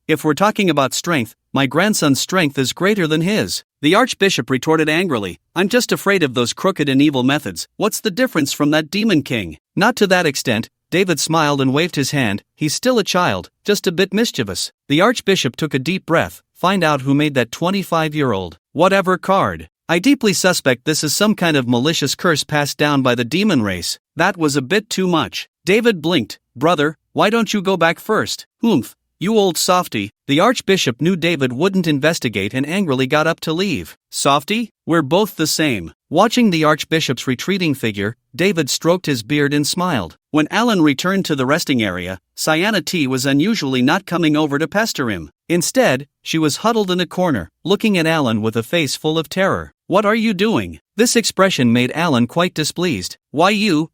If we're talking about strength, my grandson's strength is greater than his. The archbishop retorted angrily. I'm just afraid of those crooked and evil methods. What's the difference from that demon king? Not to that extent. David smiled and waved his hand. He's still a child, just a bit mischievous. The archbishop took a deep breath. Find out who made that 25-year-old. Whatever card. I deeply suspect this is some kind of malicious curse passed down by the demon race. That was a bit too much. David blinked. Brother, why don't you go back first? You old softy. The archbishop knew David wouldn't investigate and angrily got up to leave. Softy? We're both the same. Watching the archbishop's retreating figure, David stroked his beard and smiled. When Alan returned to the resting area, Sienna T was unusually not coming over to pester him. Instead, she was huddled in a corner, looking at Alan with a face full of terror. What are you doing? This expression made Alan quite displeased. Why you?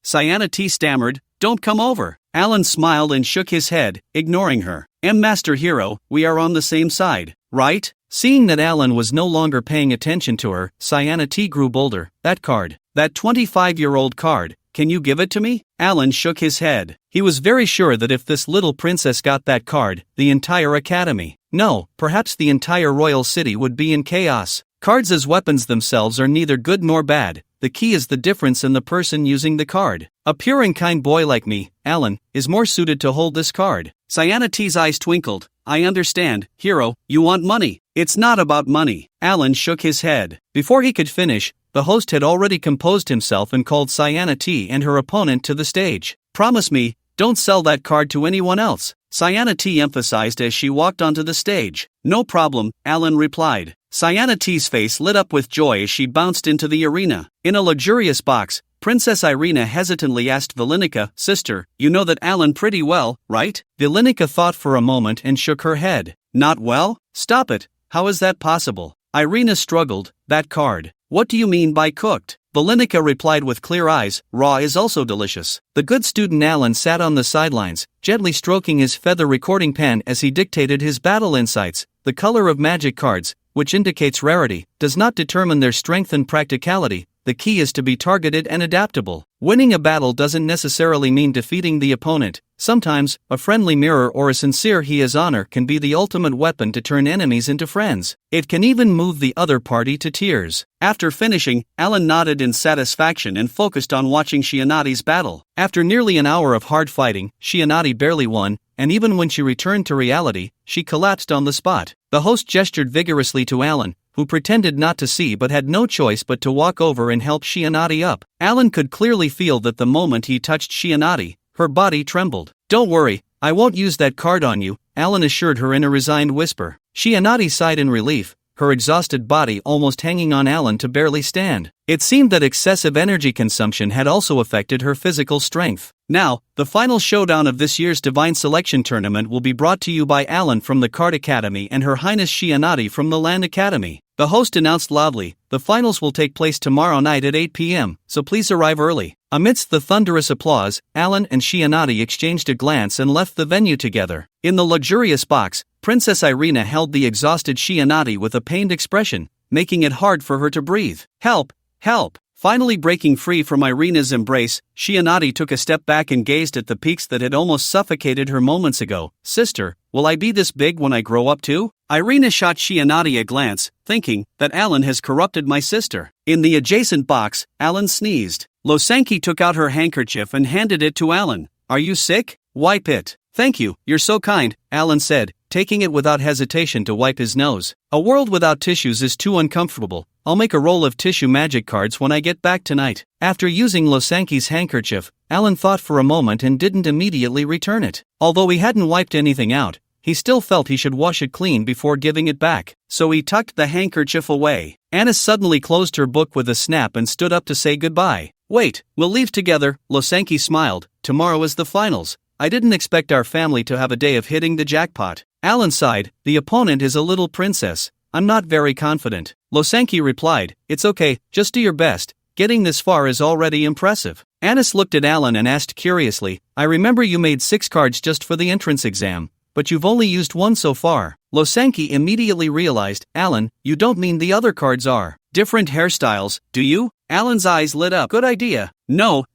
Sienna T stammered, don't come over. Alan smiled and shook his head, ignoring her. Master Hero, we are on the same side, right? Seeing that Alan was no longer paying attention to her, Sienna T grew bolder. That card. That 25-year-old card. Can you give it to me? Alan shook his head. He was very sure that if this little princess got that card, the entire academy, no, perhaps the entire royal city would be in chaos. Cards as weapons themselves are neither good nor bad. The key is the difference in the person using the card. A pure and kind boy like me, Alan, is more suited to hold this card. Sienna T's eyes twinkled. I understand, hero, you want money. It's not about money. Alan shook his head. Before he could finish, the host had already composed himself and called Sienna T and her opponent to the stage. Promise me, don't sell that card to anyone else, Sienna T emphasized as she walked onto the stage. No problem, Alan replied. Sienna T's face lit up with joy as she bounced into the arena. In a luxurious box, Princess Irina hesitantly asked Vilinica, Sister, you know that Alan pretty well, right? Vilinica thought for a moment and shook her head. Not well? Stop it. How is that possible? Irina struggled. That card. What do you mean by cooked? Vilinica replied with clear eyes. Raw is also delicious. The good student Alan sat on the sidelines, gently stroking his feather recording pen as he dictated his battle insights. The color of magic cards, which indicates rarity, does not determine their strength and practicality, the key is to be targeted and adaptable. Winning a battle doesn't necessarily mean defeating the opponent. Sometimes, a friendly mirror or a sincere he is honor can be the ultimate weapon to turn enemies into friends. It can even move the other party to tears. After finishing, Alan nodded in satisfaction and focused on watching Shianati's battle. After nearly an hour of hard fighting, Shianati barely won, and even when she returned to reality, she collapsed on the spot. The host gestured vigorously to Alan, who pretended not to see but had no choice but to walk over and help Shianati up. Alan could clearly feel that the moment he touched Shianati, her body trembled. "Don't worry, I won't use that card on you," Alan assured her in a resigned whisper. Shianati sighed in relief, her exhausted body almost hanging on Alan to barely stand. It seemed that excessive energy consumption had also affected her physical strength. Now, the final showdown of this year's Divine Selection Tournament will be brought to you by Alan from the Card Academy and Her Highness Shianati from the Land Academy. The host announced loudly, "The finals will take place tomorrow night at 8 p.m., so please arrive early." Amidst the thunderous applause, Alan and Shianati exchanged a glance and left the venue together. In the luxurious box, Princess Irina held the exhausted Shianati with a pained expression, making it hard for her to breathe. "Help! Help!" Finally breaking free from Irina's embrace, Shianati took a step back and gazed at the peaks that had almost suffocated her moments ago. "Sister, will I be this big when I grow up too?" Irina shot Shianati a glance, thinking that Alan has corrupted my sister. In the adjacent box, Alan sneezed. Losanki took out her handkerchief and handed it to Alan. "Are you sick? Wipe it." "Thank you, you're so kind," Alan said, taking it without hesitation to wipe his nose. "A world without tissues is too uncomfortable. I'll make a roll of tissue magic cards when I get back tonight." After using Losanki's handkerchief, Alan thought for a moment and didn't immediately return it. Although he hadn't wiped anything out, he still felt he should wash it clean before giving it back, so he tucked the handkerchief away. Anna suddenly closed her book with a snap and stood up to say goodbye. "Wait, we'll leave together," Losanki smiled. "Tomorrow is the finals. I didn't expect our family to have a day of hitting the jackpot." Alan sighed. "The opponent is a little princess. I'm not very confident." Losanki replied, "It's okay, just do your best. Getting this far is already impressive." Annis looked at Alan and asked curiously, "I remember you made 6 cards just for the entrance exam, but you've only used 1 so far." Losanki immediately realized, "Alan, you don't mean the other cards are different hairstyles, do you?" Alan's eyes lit up. "Good idea." No.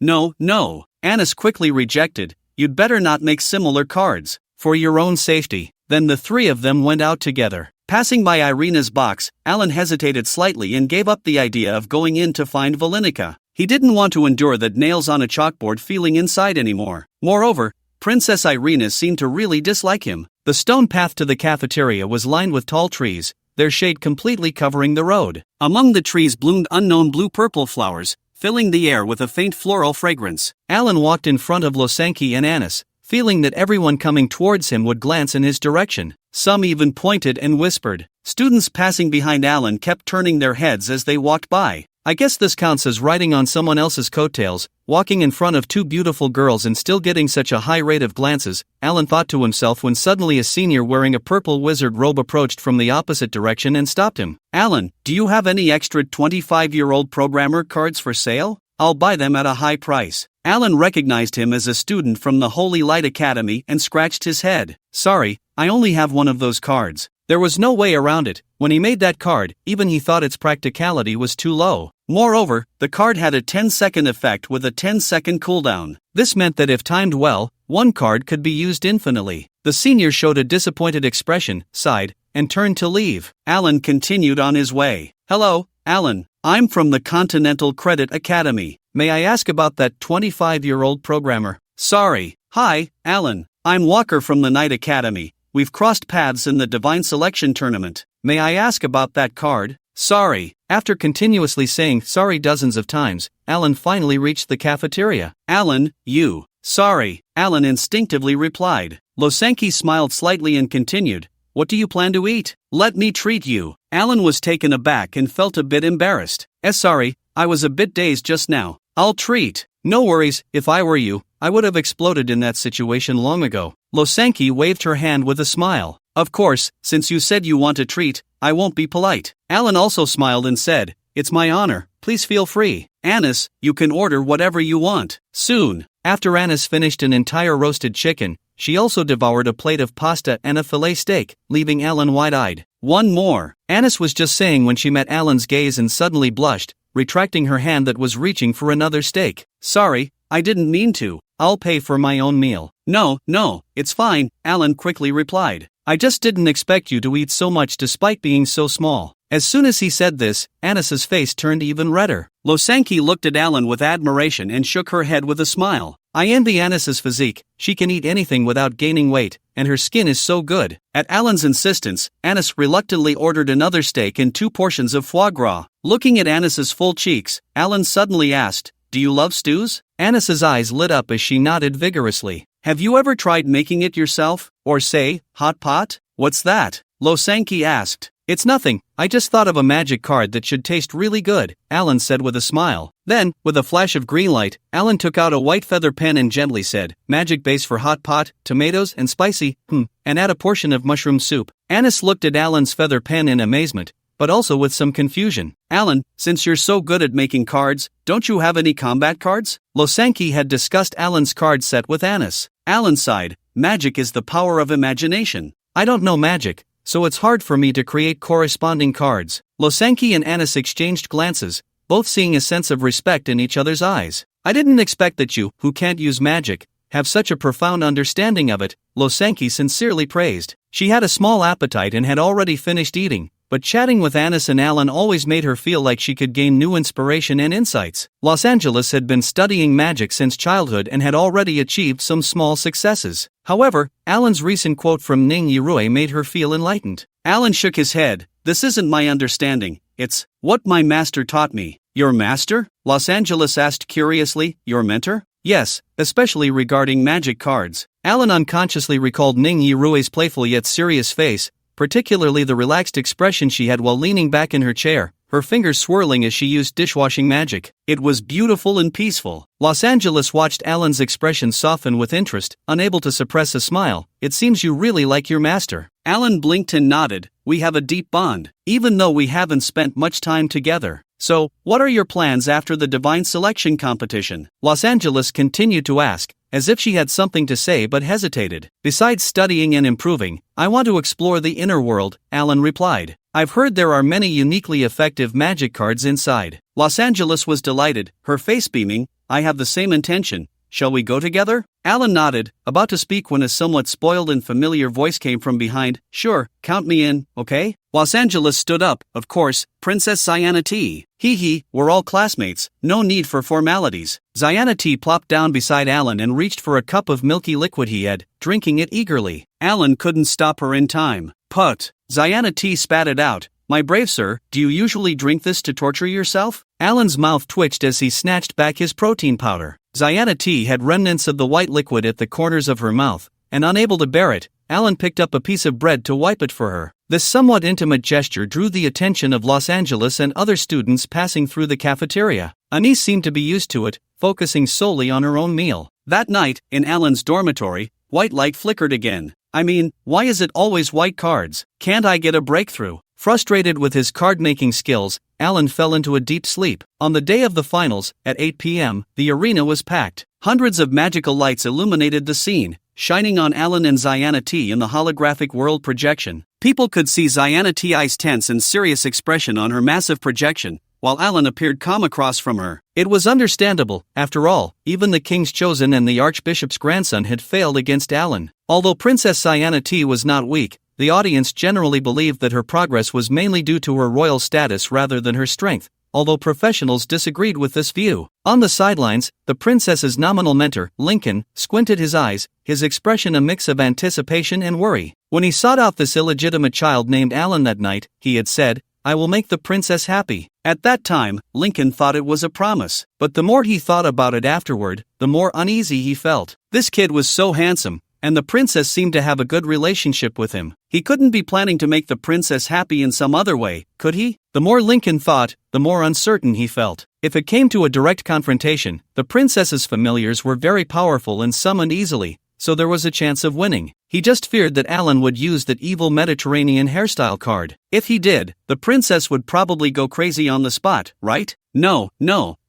Annis quickly rejected. "You'd better not make similar cards, for your own safety." Then the 3 of them went out together. Passing by Irina's box, Alan hesitated slightly and gave up the idea of going in to find Valenica. He didn't want to endure that nails on a chalkboard feeling inside anymore. Moreover, Princess Irina seemed to really dislike him. The stone path to the cafeteria was lined with tall trees, their shade completely covering the road. Among the trees bloomed unknown blue-purple flowers, filling the air with a faint floral fragrance. Alan walked in front of Losanki and Annis, feeling that everyone coming towards him would glance in his direction. Some even pointed and whispered. Students passing behind Alan kept turning their heads as they walked by. "I guess this counts as riding on someone else's coattails, walking in front of 2 beautiful girls and still getting such a high rate of glances," Alan thought to himself when suddenly a senior wearing a purple wizard robe approached from the opposite direction and stopped him. "Alan, do you have any extra 25-year-old programmer cards for sale? I'll buy them at a high price." Alan recognized him as a student from the Holy Light Academy and scratched his head. "Sorry, I only have one of those cards." There was no way around it. When he made that card, even he thought its practicality was too low. Moreover, the card had a 10-second effect with a 10-second cooldown. This meant that if timed well, one card could be used infinitely. The senior showed a disappointed expression, sighed, and turned to leave. Alan continued on his way. "Hello, Alan. I'm from the Continental Credit Academy. May I ask about that 25-year-old programmer?" "Sorry." "Hi, Alan. I'm Walker from the Night Academy. We've crossed paths in the Divine Selection Tournament. May I ask about that card?" "Sorry." After continuously saying sorry dozens of times, Alan finally reached the cafeteria. "Alan, you." "Sorry," Alan instinctively replied. Losanki smiled slightly and continued, "What do you plan to eat?" "Let me treat you." Alan was taken aback and felt a bit embarrassed. Sorry, I was a bit dazed just now. I'll treat." "No worries, if I were you, I would have exploded in that situation long ago." Losanki waved her hand with a smile. "Of course, since you said you want a treat, I won't be polite." Alan also smiled and said, "It's my honor, please feel free." "Annis, you can order whatever you want." "Soon." After Annis finished an entire roasted chicken, she also devoured a plate of pasta and a filet steak, leaving Alan wide-eyed. "One more," Annis was just saying when she met Alan's gaze and suddenly blushed, retracting her hand that was reaching for another steak. Sorry, I didn't mean to. I'll pay for my own meal. No, it's fine, Alan quickly replied. I just didn't expect you to eat so much despite being so small. As soon as he said this, Anis's face turned even redder. Losanki looked at Alan with admiration and shook her head with a smile. I envy Anis's physique. She can eat anything without gaining weight, and her skin is so good. At Alan's insistence, Anis reluctantly ordered another steak and 2 portions of foie gras. Looking at Anis's full cheeks, Alan suddenly asked, "Do you love stews?" Anis's eyes lit up as she nodded vigorously. Have you ever tried making it yourself? Or say, hot pot? What's that? Losanki asked. It's nothing, I just thought of a magic card that should taste really good, Alan said with a smile. Then, with a flash of green light, Alan took out a white feather pen and gently said, magic base for hot pot, tomatoes and spicy, and add a portion of mushroom soup. Anis looked at Alan's feather pen in amazement, but also with some confusion. Alan, since you're so good at making cards, don't you have any combat cards? Losanki had discussed Alan's card set with Anis. Alan sighed, magic is the power of imagination. I don't know magic, so it's hard for me to create corresponding cards. Losanki and Anis exchanged glances, both seeing a sense of respect in each other's eyes. I didn't expect that you, who can't use magic, have such a profound understanding of it, Losanki sincerely praised. She had a small appetite and had already finished eating, but chatting with Anis and Alan always made her feel like she could gain new inspiration and insights. Los Angeles had been studying magic since childhood and had already achieved some small successes. However, Alan's recent quote from Ning Yirue made her feel enlightened. Alan shook his head. This isn't my understanding, it's what my master taught me. Your master? Los Angeles asked curiously. Your mentor? Yes, especially regarding magic cards. Alan unconsciously recalled Ning Yirue's playful yet serious face, particularly the relaxed expression she had while leaning back in her chair, her fingers swirling as she used dishwashing magic. It was beautiful and peaceful. Los Angeles watched Alan's expression soften with interest, unable to suppress a smile. It seems you really like your master. Alan blinked and nodded. We have a deep bond, even though we haven't spent much time together. So, what are your plans after the divine selection competition? Los Angeles continued to ask, as if she had something to say but hesitated. Besides studying and improving, I want to explore the inner world, Alan replied. I've heard there are many uniquely effective magic cards inside. Los Angeles was delighted, her face beaming. I have the same intention. Shall we go together? Alan nodded, about to speak when a somewhat spoiled and familiar voice came from behind. Sure, count me in, okay? Los Angeles stood up, of course, Princess Ziana T. Hee, we're all classmates, no need for formalities. Ziana T plopped down beside Alan and reached for a cup of milky liquid he had, drinking it eagerly. Alan couldn't stop her in time. Put. Ziana T spat it out. My brave sir, do you usually drink this to torture yourself? Alan's mouth twitched as he snatched back his protein powder. Ziana T had remnants of the white liquid at the corners of her mouth, and unable to bear it, Alan picked up a piece of bread to wipe it for her. This somewhat intimate gesture drew the attention of Los Angeles and other students passing through the cafeteria. Anise seemed to be used to it, focusing solely on her own meal. That night, in Alan's dormitory, white light flickered again. I mean, why is it always white cards? Can't I get a breakthrough? Frustrated with his card-making skills, Alan fell into a deep sleep. On the day of the finals, at 8 p.m., the arena was packed. Hundreds of magical lights illuminated the scene, shining on Alan and Ziana T in the holographic world projection. People could see Ziana T's tense and serious expression on her massive projection, while Alan appeared calm across from her. It was understandable, after all, even the king's chosen and the archbishop's grandson had failed against Alan. Although Princess Ziana T was not weak, the audience generally believed that her progress was mainly due to her royal status rather than her strength, although professionals disagreed with this view. On the sidelines, the princess's nominal mentor, Lincoln, squinted his eyes, his expression a mix of anticipation and worry. When he sought out this illegitimate child named Alan that night, he had said, I will make the princess happy. At that time, Lincoln thought it was a promise, but the more he thought about it afterward, the more uneasy he felt. This kid was so handsome, and the princess seemed to have a good relationship with him. He couldn't be planning to make the princess happy in some other way, could he? The more Lincoln thought, the more uncertain he felt. If it came to a direct confrontation, the princess's familiars were very powerful and summoned easily, so there was a chance of winning. He just feared that Alan would use that evil Mediterranean hairstyle card. If he did, the princess would probably go crazy on the spot, right? No,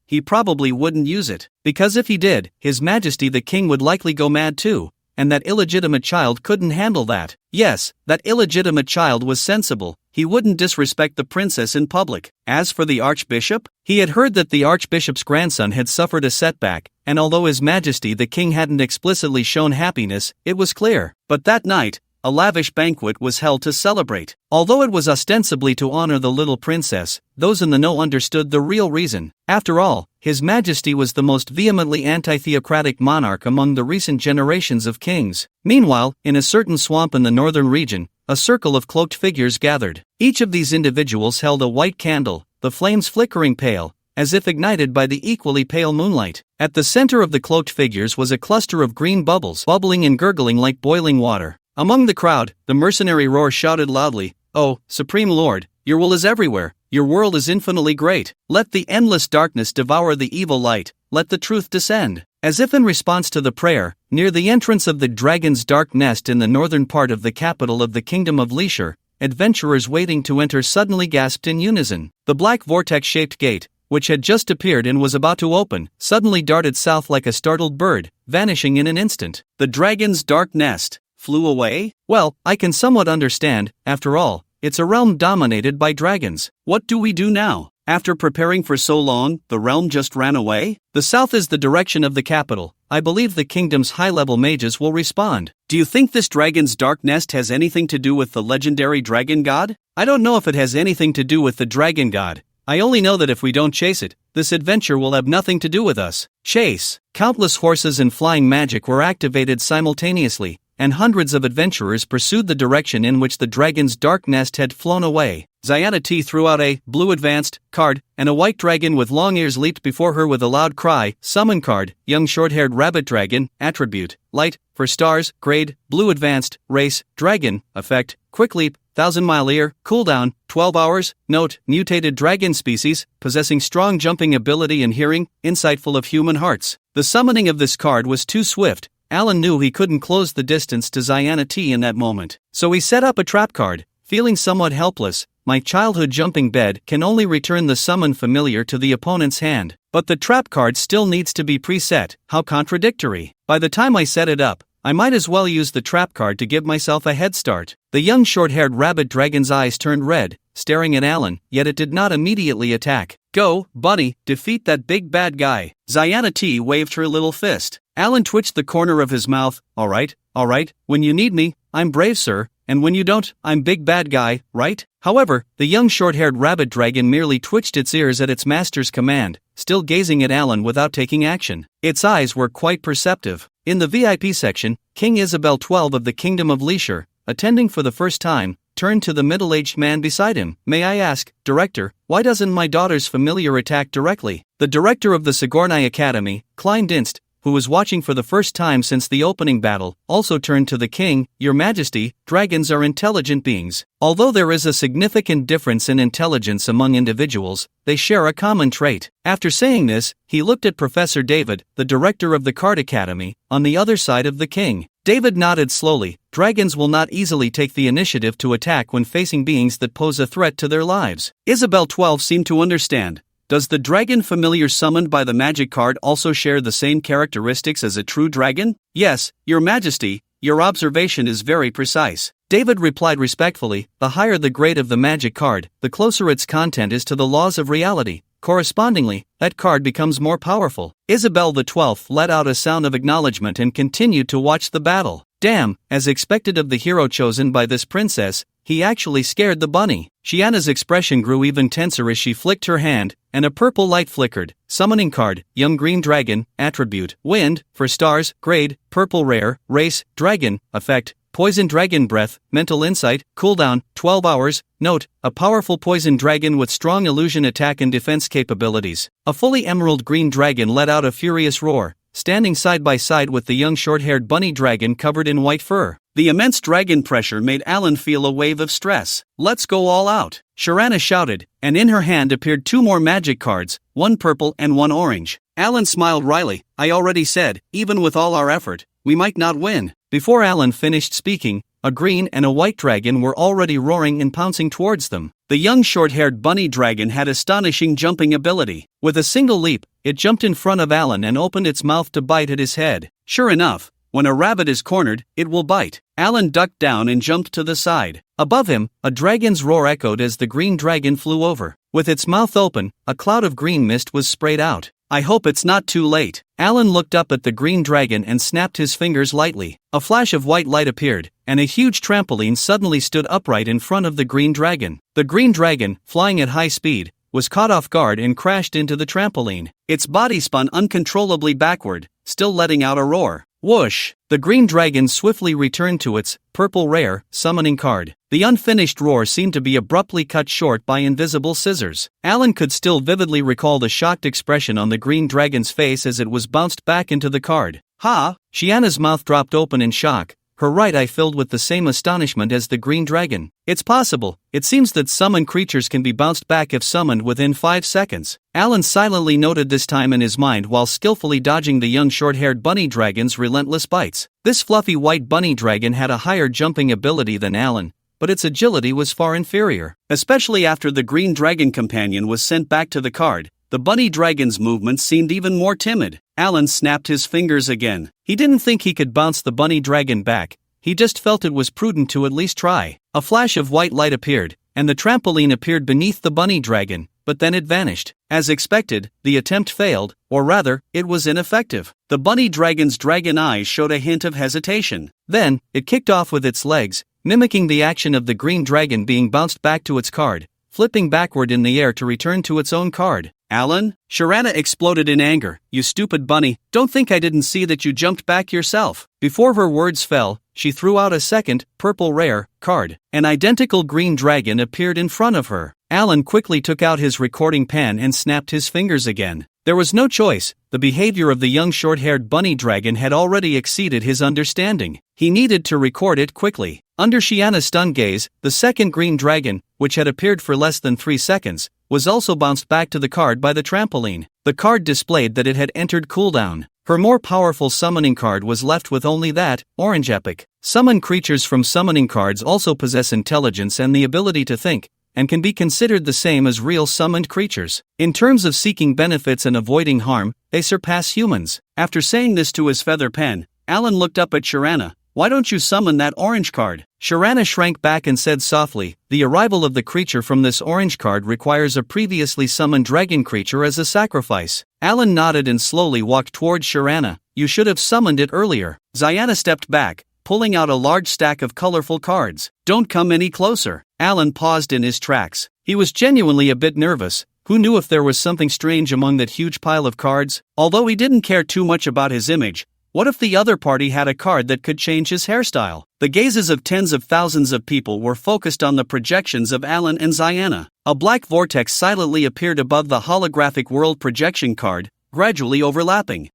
he probably wouldn't use it. Because if he did, His Majesty the King would likely go mad too. And that illegitimate child couldn't handle that. Yes, that illegitimate child was sensible, he wouldn't disrespect the princess in public. As for the archbishop, he had heard that the archbishop's grandson had suffered a setback, and although His Majesty the King hadn't explicitly shown happiness, it was clear. But that night, a lavish banquet was held to celebrate. Although it was ostensibly to honor the little princess, those in the know understood the real reason. After all, His Majesty was the most vehemently anti-theocratic monarch among the recent generations of kings. Meanwhile, in a certain swamp in the northern region, a circle of cloaked figures gathered. Each of these individuals held a white candle, the flames flickering pale, as if ignited by the equally pale moonlight. At the center of the cloaked figures was a cluster of green bubbles, bubbling and gurgling like boiling water. Among the crowd, the mercenary roar shouted loudly, "Oh, Supreme Lord, your will is everywhere, your world is infinitely great. Let the endless darkness devour the evil light, let the truth descend." As if in response to the prayer, near the entrance of the dragon's dark nest in the northern part of the capital of the Kingdom of Lair, adventurers waiting to enter suddenly gasped in unison. The black vortex-shaped gate, which had just appeared and was about to open, suddenly darted south like a startled bird, vanishing in an instant. The dragon's dark nest flew away? Well, I can somewhat understand. After all, it's a realm dominated by dragons. What do we do now? After preparing for so long, the realm just ran away? The south is the direction of the capital. I believe the kingdom's high-level mages will respond. Do you think this dragon's dark nest has anything to do with the legendary dragon god? I don't know if it has anything to do with the dragon god. I only know that if we don't chase it, this adventure will have nothing to do with us. Chase. Countless horses and flying magic were activated simultaneously, and hundreds of adventurers pursued the direction in which the dragon's dark nest had flown away. Ziana T threw out a blue advanced card, and a white dragon with long ears leaped before her with a loud cry. Summon card, young short-haired rabbit dragon, attribute, light, for stars, grade, blue advanced, race, dragon, effect, quick leap, 1,000-mile ear, cooldown, 12 hours, note, mutated dragon species, possessing strong jumping ability and hearing, insightful of human hearts. The summoning of this card was too swift. Alan knew he couldn't close the distance to Ziana T in that moment. So he set up a trap card. Feeling somewhat helpless, my childhood jumping bed can only return the summon familiar to the opponent's hand. But the trap card still needs to be preset. How contradictory. By the time I set it up, I might as well use the trap card to give myself a head start. The young short-haired rabbit dragon's eyes turned red, staring at Alan, yet it did not immediately attack. Go, buddy, defeat that big bad guy. Ziana T waved her little fist. Alan twitched the corner of his mouth. All right, when you need me, I'm brave, sir, and when you don't, I'm big bad guy, right? However, the young short-haired rabbit dragon merely twitched its ears at its master's command, still gazing at Alan without taking action. Its eyes were quite perceptive. In the VIP section, King Isabel 12 of the Kingdom of Lair, attending for the first time, turned to the middle-aged man beside him. May I ask, Director, why doesn't my daughter's familiar attack directly? The director of the Sigourney Academy, Klein Dinst, who was watching for the first time since the opening battle, also turned to the king. Your Majesty, dragons are intelligent beings. Although there is a significant difference in intelligence among individuals, they share a common trait. After saying this, he looked at Professor David, the director of the Card Academy, on the other side of the king. David nodded slowly. Dragons will not easily take the initiative to attack when facing beings that pose a threat to their lives. Isabel 12 seemed to understand. Does the dragon familiar summoned by the magic card also share the same characteristics as a true dragon? Yes, Your Majesty, your observation is very precise. David replied respectfully. The higher the grade of the magic card, the closer its content is to the laws of reality. Correspondingly, that card becomes more powerful. Isabel the 12th let out a sound of acknowledgement and continued to watch the battle. Damn, as expected of the hero chosen by this princess, he actually scared the bunny. Shiana's expression grew even tenser as she flicked her hand, and a purple light flickered. Summoning card, young green dragon, attribute, wind, for stars, grade, purple rare, race, dragon, effect, poison dragon breath, mental insight, cooldown, 12 hours, note, a powerful poison dragon with strong illusion attack and defense capabilities. A fully emerald green dragon let out a furious roar, standing side by side with the young short-haired bunny dragon covered in white fur. The immense dragon pressure made Alan feel a wave of stress. Let's go all out, Sharana shouted, and in her hand appeared two more magic cards, one purple and one orange. Alan smiled wryly. I already said, even with all our effort, we might not win. Before Alan finished speaking, a green and a white dragon were already roaring and pouncing towards them. The young short-haired bunny dragon had astonishing jumping ability. With a single leap, it jumped in front of Alan and opened its mouth to bite at his head. Sure enough, when a rabbit is cornered, it will bite. Alan ducked down and jumped to the side. Above him, a dragon's roar echoed as the green dragon flew over. With its mouth open, a cloud of green mist was sprayed out. I hope it's not too late. Alan looked up at the green dragon and snapped his fingers lightly. A flash of white light appeared, and a huge trampoline suddenly stood upright in front of the green dragon. The green dragon, flying at high speed, was caught off guard and crashed into the trampoline. Its body spun uncontrollably backward, still letting out a roar. Whoosh! The green dragon swiftly returned to its purple rare summoning card. The unfinished roar seemed to be abruptly cut short by invisible scissors. Alan could still vividly recall the shocked expression on the green dragon's face as it was bounced back into the card. Ha! Shiana's mouth dropped open in shock, her right eye filled with the same astonishment as the green dragon. It's possible. It seems that summoned creatures can be bounced back if summoned within 5 seconds. Alan silently noted this time in his mind while skillfully dodging the young short-haired bunny dragon's relentless bites. This fluffy white bunny dragon had a higher jumping ability than Alan, but its agility was far inferior. Especially after the green dragon companion was sent back to the card, the bunny dragon's movements seemed even more timid. Alan snapped his fingers again. He didn't think he could bounce the bunny dragon back, he just felt it was prudent to at least try. A flash of white light appeared, and the trampoline appeared beneath the bunny dragon, but then it vanished. As expected, the attempt failed, or rather, it was ineffective. The bunny dragon's dragon eyes showed a hint of hesitation. Then, it kicked off with its legs, mimicking the action of the green dragon being bounced back to its card, flipping backward in the air to return to its own card. Alan? Sharana exploded in anger. You stupid bunny, don't think I didn't see that you jumped back yourself. Before her words fell, she threw out a second, purple rare, card. An identical green dragon appeared in front of her. Alan quickly took out his recording pen and snapped his fingers again. There was no choice, the behavior of the young short-haired bunny dragon had already exceeded his understanding. He needed to record it quickly. Under Shiana's stunned gaze, the second green dragon, which had appeared for less than 3 seconds, was also bounced back to the card by the trampoline. The card displayed that it had entered cooldown. Her more powerful summoning card was left with only that, Orange Epic. Summoned creatures from summoning cards also possess intelligence and the ability to think, and can be considered the same as real summoned creatures. In terms of seeking benefits and avoiding harm, they surpass humans. After saying this to his feather pen, Alan looked up at Sharana. Why don't you summon that orange card? Sharana shrank back and said softly, the arrival of the creature from this orange card requires a previously summoned dragon creature as a sacrifice. Alan nodded and slowly walked towards Sharana. You should have summoned it earlier. Ziana stepped back, pulling out a large stack of colorful cards. Don't come any closer. Alan paused in his tracks. He was genuinely a bit nervous. Who knew if there was something strange among that huge pile of cards? Although he didn't care too much about his image, what if the other party had a card that could change his hairstyle? The gazes of tens of thousands of people were focused on the projections of Alan and Ziana. A black vortex silently appeared above the holographic world projection card, gradually overlapping.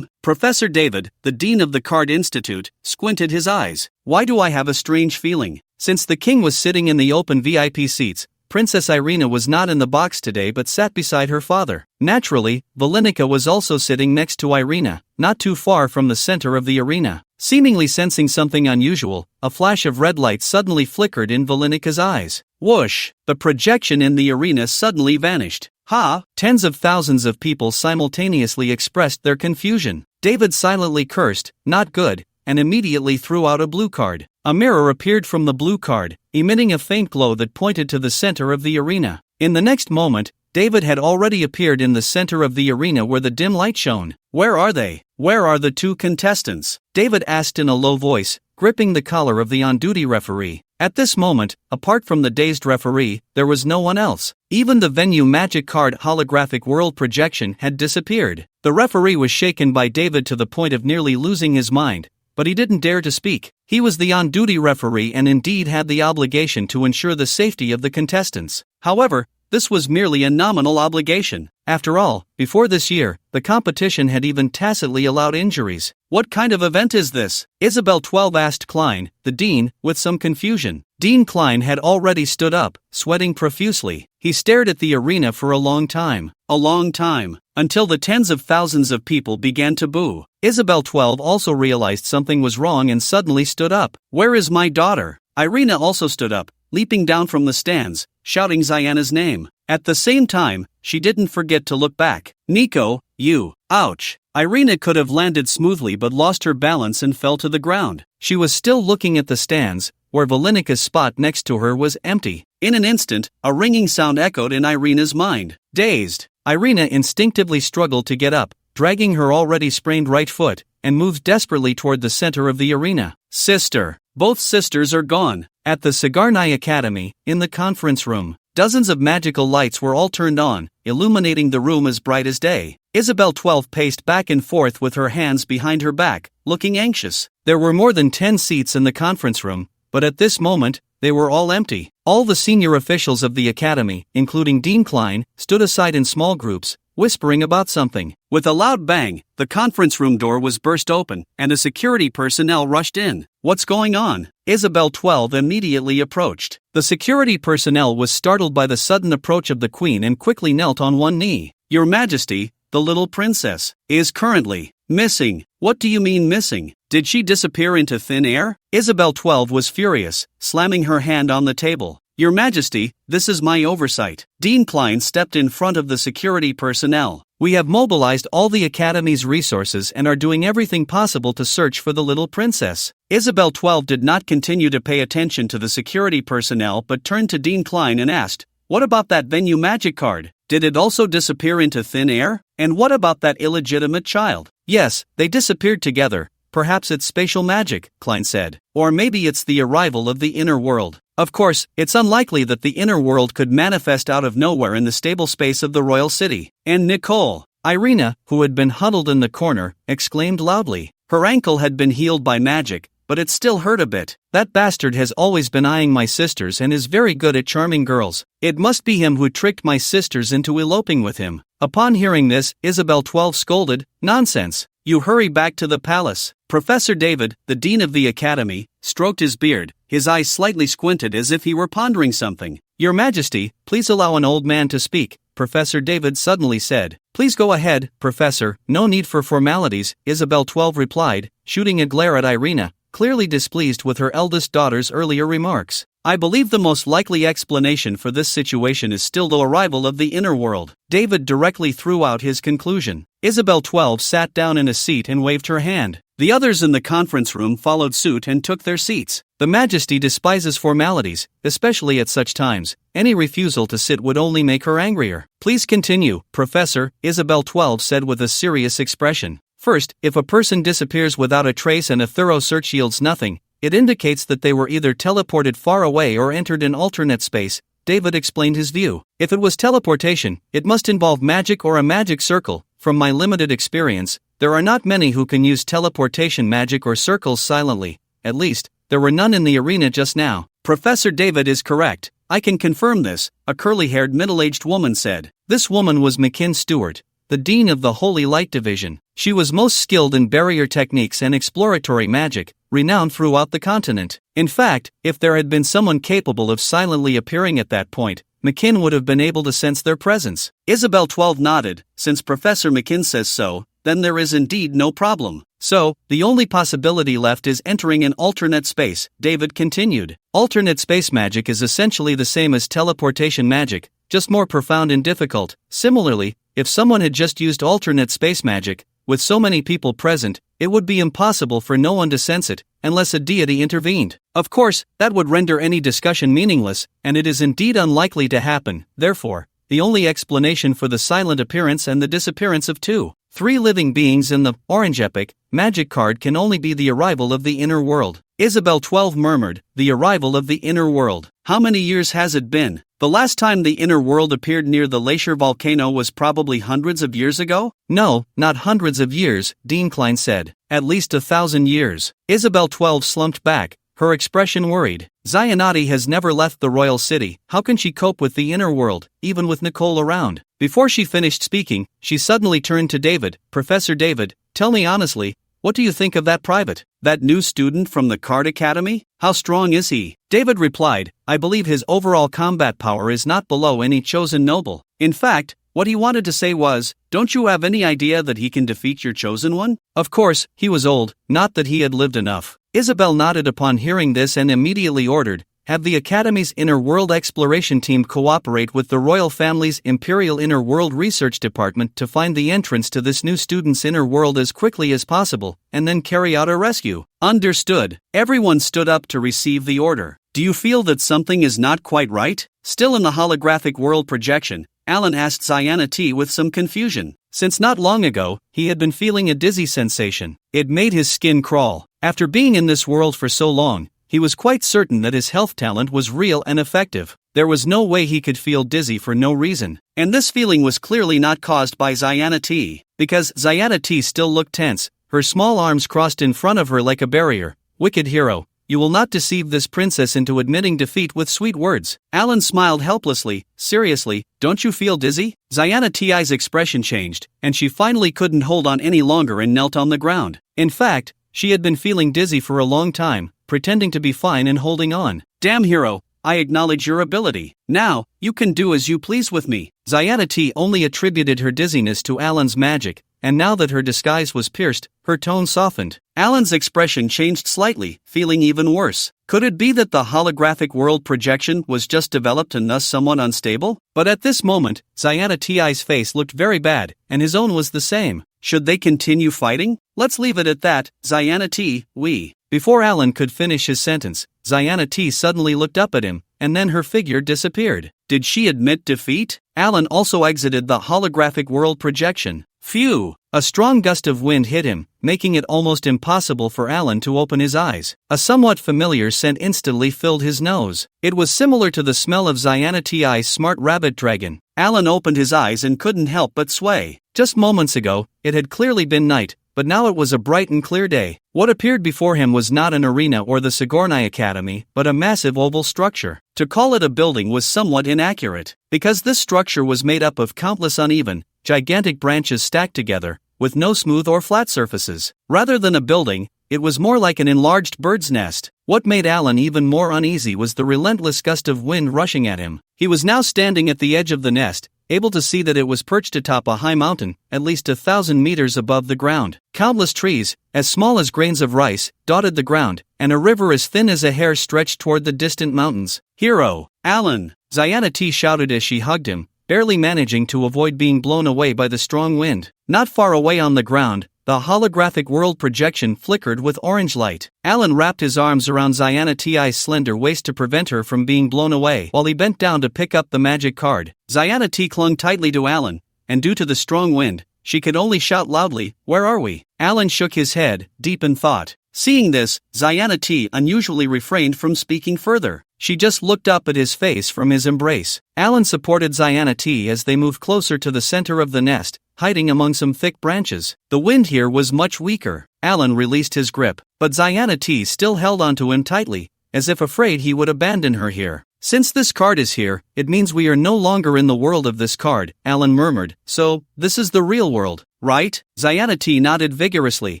Professor David, the dean of the Card Institute, squinted his eyes. Why do I have a strange feeling? Since the king was sitting in the open VIP seats, Princess Irina was not in the box today but sat beside her father. Naturally, Valenica was also sitting next to Irina, not too far from the center of the arena. Seemingly sensing something unusual, a flash of red light suddenly flickered in Valenica's eyes. Whoosh! The projection in the arena suddenly vanished. Ha! Tens of thousands of people simultaneously expressed their confusion. David silently cursed, not good, and immediately threw out a blue card. A mirror appeared from the blue card, emitting a faint glow that pointed to the center of the arena. In the next moment, David had already appeared in the center of the arena where the dim light shone. Where are they? Where are the 2 contestants? David asked in a low voice, gripping the collar of the on-duty referee. At this moment, apart from the dazed referee, there was no one else. Even the venue magic card holographic world projection had disappeared. The referee was shaken by David to the point of nearly losing his mind, but he didn't dare to speak. He was the on-duty referee and indeed had the obligation to ensure the safety of the contestants. However, this was merely a nominal obligation. After all, before this year, the competition had even tacitly allowed injuries. What kind of event is this? Isabel 12 asked Klein, the dean, with some confusion. Dean Klein had already stood up, sweating profusely. He stared at the arena for a long time. A long time. Until the tens of thousands of people began to boo. Isabel 12 also realized something was wrong and suddenly stood up. Where is my daughter? Irina also stood up, leaping down from the stands, shouting Ziana's name. At the same time, she didn't forget to look back. Nico, you. Ouch. Irina could have landed smoothly but lost her balance and fell to the ground. She was still looking at the stands, where Valinika's spot next to her was empty. In an instant, a ringing sound echoed in Irina's mind. Dazed, Irina instinctively struggled to get up, dragging her already sprained right foot, and moved desperately toward the center of the arena. Sister! Both sisters are gone. At the Sigarnai Academy, in the conference room, dozens of magical lights were all turned on, illuminating the room as bright as day. Isabel 12 paced back and forth with her hands behind her back, looking anxious. There were more than 10 seats in the conference room, but at this moment, they were all empty. All the senior officials of the academy, including Dean Klein, stood aside in small groups, whispering about something. With a loud bang, the conference room door was burst open, and a security personnel rushed in. What's going on? Isabel 12 immediately approached. The security personnel was startled by the sudden approach of the queen and quickly knelt on one knee. Your Majesty, the little princess, is currently missing. What do you mean missing? Did she disappear into thin air? Isabel 12 was furious, slamming her hand on the table. Your Majesty, this is my oversight. Dean Klein stepped in front of the security personnel. We have mobilized all the Academy's resources and are doing everything possible to search for the little princess. Isabel 12 did not continue to pay attention to the security personnel but turned to Dean Klein and asked, what about that venue magic card? Did it also disappear into thin air? And what about that illegitimate child? Yes, they disappeared together. Perhaps it's spatial magic, Klein said. Or maybe it's the arrival of the inner world. Of course, it's unlikely that the inner world could manifest out of nowhere in the stable space of the royal city. And Nicole, Irina, who had been huddled in the corner, exclaimed loudly. Her ankle had been healed by magic, but it still hurt a bit. That bastard has always been eyeing my sisters and is very good at charming girls. It must be him who tricked my sisters into eloping with him. Upon hearing this, Isabel 12 scolded, Nonsense. You hurry back to the palace. Professor David, the dean of the academy, stroked his beard, his eyes slightly squinted as if he were pondering something. Your Majesty, please allow an old man to speak, Professor David suddenly said. Please go ahead, Professor, no need for formalities, Isabel 12 replied, shooting a glare at Irina, clearly displeased with her eldest daughter's earlier remarks. I believe the most likely explanation for this situation is still the arrival of the inner world. David directly threw out his conclusion. Isabel 12 sat down in a seat and waved her hand. The others in the conference room followed suit and took their seats. The Majesty despises formalities, especially at such times. Any refusal to sit would only make her angrier. Please continue, Professor, Isabel 12 said with a serious expression. First, if a person disappears without a trace and a thorough search yields nothing, it indicates that they were either teleported far away or entered an alternate space. David explained his view. If it was teleportation, it must involve magic or a magic circle. From my limited experience, there are not many who can use teleportation magic or circles silently. At least, there were none in the arena just now. Professor David is correct. I can confirm this, a curly-haired middle-aged woman said. This woman was McKin Stewart, the dean of the Holy Light Division. She was most skilled in barrier techniques and exploratory magic, renowned throughout the continent. In fact, if there had been someone capable of silently appearing at that point, McKin would have been able to sense their presence. Isabel 12 nodded. Since Professor McKin says so, then there is indeed no problem. So, the only possibility left is entering an alternate space, David continued. Alternate space magic is essentially the same as teleportation magic, just more profound and difficult. Similarly, if someone had just used alternate space magic, with so many people present, it would be impossible for no one to sense it, unless a deity intervened. Of course, that would render any discussion meaningless, and it is indeed unlikely to happen. Therefore, the only explanation for the silent appearance and the disappearance of 3 living beings in the Orange Epic magic card can only be the arrival of the inner world. Isabel 12 murmured, the arrival of the inner world. How many years has it been? The last time the inner world appeared near the Lair volcano was probably hundreds of years ago? No, not hundreds of years, Dean Klein said. At least 1,000 years. Isabel 12 slumped back, her expression worried. Zionati has never left the royal city. How can she cope with the inner world, even with Nicole around? Before she finished speaking, she suddenly turned to David. Professor David, tell me honestly, what do you think of that private? That new student from the Card Academy? How strong is he? David replied, I believe his overall combat power is not below any chosen noble. In fact, what he wanted to say was, don't you have any idea that he can defeat your chosen one? Of course, he was old, not that he had lived enough. Isabel nodded upon hearing this and immediately ordered, have the Academy's Inner World Exploration Team cooperate with the royal family's Imperial Inner World Research Department to find the entrance to this new student's inner world as quickly as possible, and then carry out a rescue. Understood. Everyone stood up to receive the order. Do you feel that something is not quite right? Still in the holographic world projection, Alan asked Ziana T with some confusion. Since not long ago, he had been feeling a dizzy sensation. It made his skin crawl. After being in this world for so long, he was quite certain that his health talent was real and effective. There was no way he could feel dizzy for no reason. And this feeling was clearly not caused by Ziana T, because Ziana T still looked tense, her small arms crossed in front of her like a barrier. Wicked hero, you will not deceive this princess into admitting defeat with sweet words. Alan smiled helplessly. Seriously, don't you feel dizzy? Ziana Ti's expression changed, and she finally couldn't hold on any longer and knelt on the ground. In fact, she had been feeling dizzy for a long time, pretending to be fine and holding on. Damn hero, I acknowledge your ability. Now, you can do as you please with me. Ziana T only attributed her dizziness to Alan's magic, and now that her disguise was pierced, her tone softened. Alan's expression changed slightly, feeling even worse. Could it be that the holographic world projection was just developed and thus somewhat unstable? But at this moment, Ziana Ti's face looked very bad, and his own was the same. Should they continue fighting? Let's leave it at that, Ziana T, we. Before Alan could finish his sentence, Ziana T suddenly looked up at him, and then her figure disappeared. Did she admit defeat? Alan also exited the holographic world projection. Phew! A strong gust of wind hit him, making it almost impossible for Alan to open his eyes. A somewhat familiar scent instantly filled his nose. It was similar to the smell of Ziana Ti's smart rabbit dragon. Alan opened his eyes and couldn't help but sway. Just moments ago, it had clearly been night, but now it was a bright and clear day. What appeared before him was not an arena or the Sigourney Academy, but a massive oval structure. To call it a building was somewhat inaccurate, because this structure was made up of countless uneven, gigantic branches stacked together, with no smooth or flat surfaces. Rather than a building, it was more like an enlarged bird's nest. What made Alan even more uneasy was the relentless gust of wind rushing at him. He was now standing at the edge of the nest, able to see that it was perched atop a high mountain, at least 1,000 meters above the ground. Countless trees, as small as grains of rice, dotted the ground, and a river as thin as a hair stretched toward the distant mountains. Hero! Alan! Ziana T shouted as she hugged him, barely managing to avoid being blown away by the strong wind. Not far away on the ground, the holographic world projection flickered with orange light. Alan wrapped his arms around Ziana Ti's slender waist to prevent her from being blown away while he bent down to pick up the magic card. Ziana T clung tightly to Alan, and due to the strong wind, she could only shout loudly, "Where are we?" Alan shook his head, deep in thought. Seeing this, Ziana T unusually refrained from speaking further. She just looked up at his face from his embrace. Alan supported Ziana T as they moved closer to the center of the nest, hiding among some thick branches. The wind here was much weaker. Alan released his grip, but Ziana T still held onto him tightly, as if afraid he would abandon her here. Since this card is here, it means we are no longer in the world of this card, Alan murmured. So, this is the real world, right? Ziana T nodded vigorously,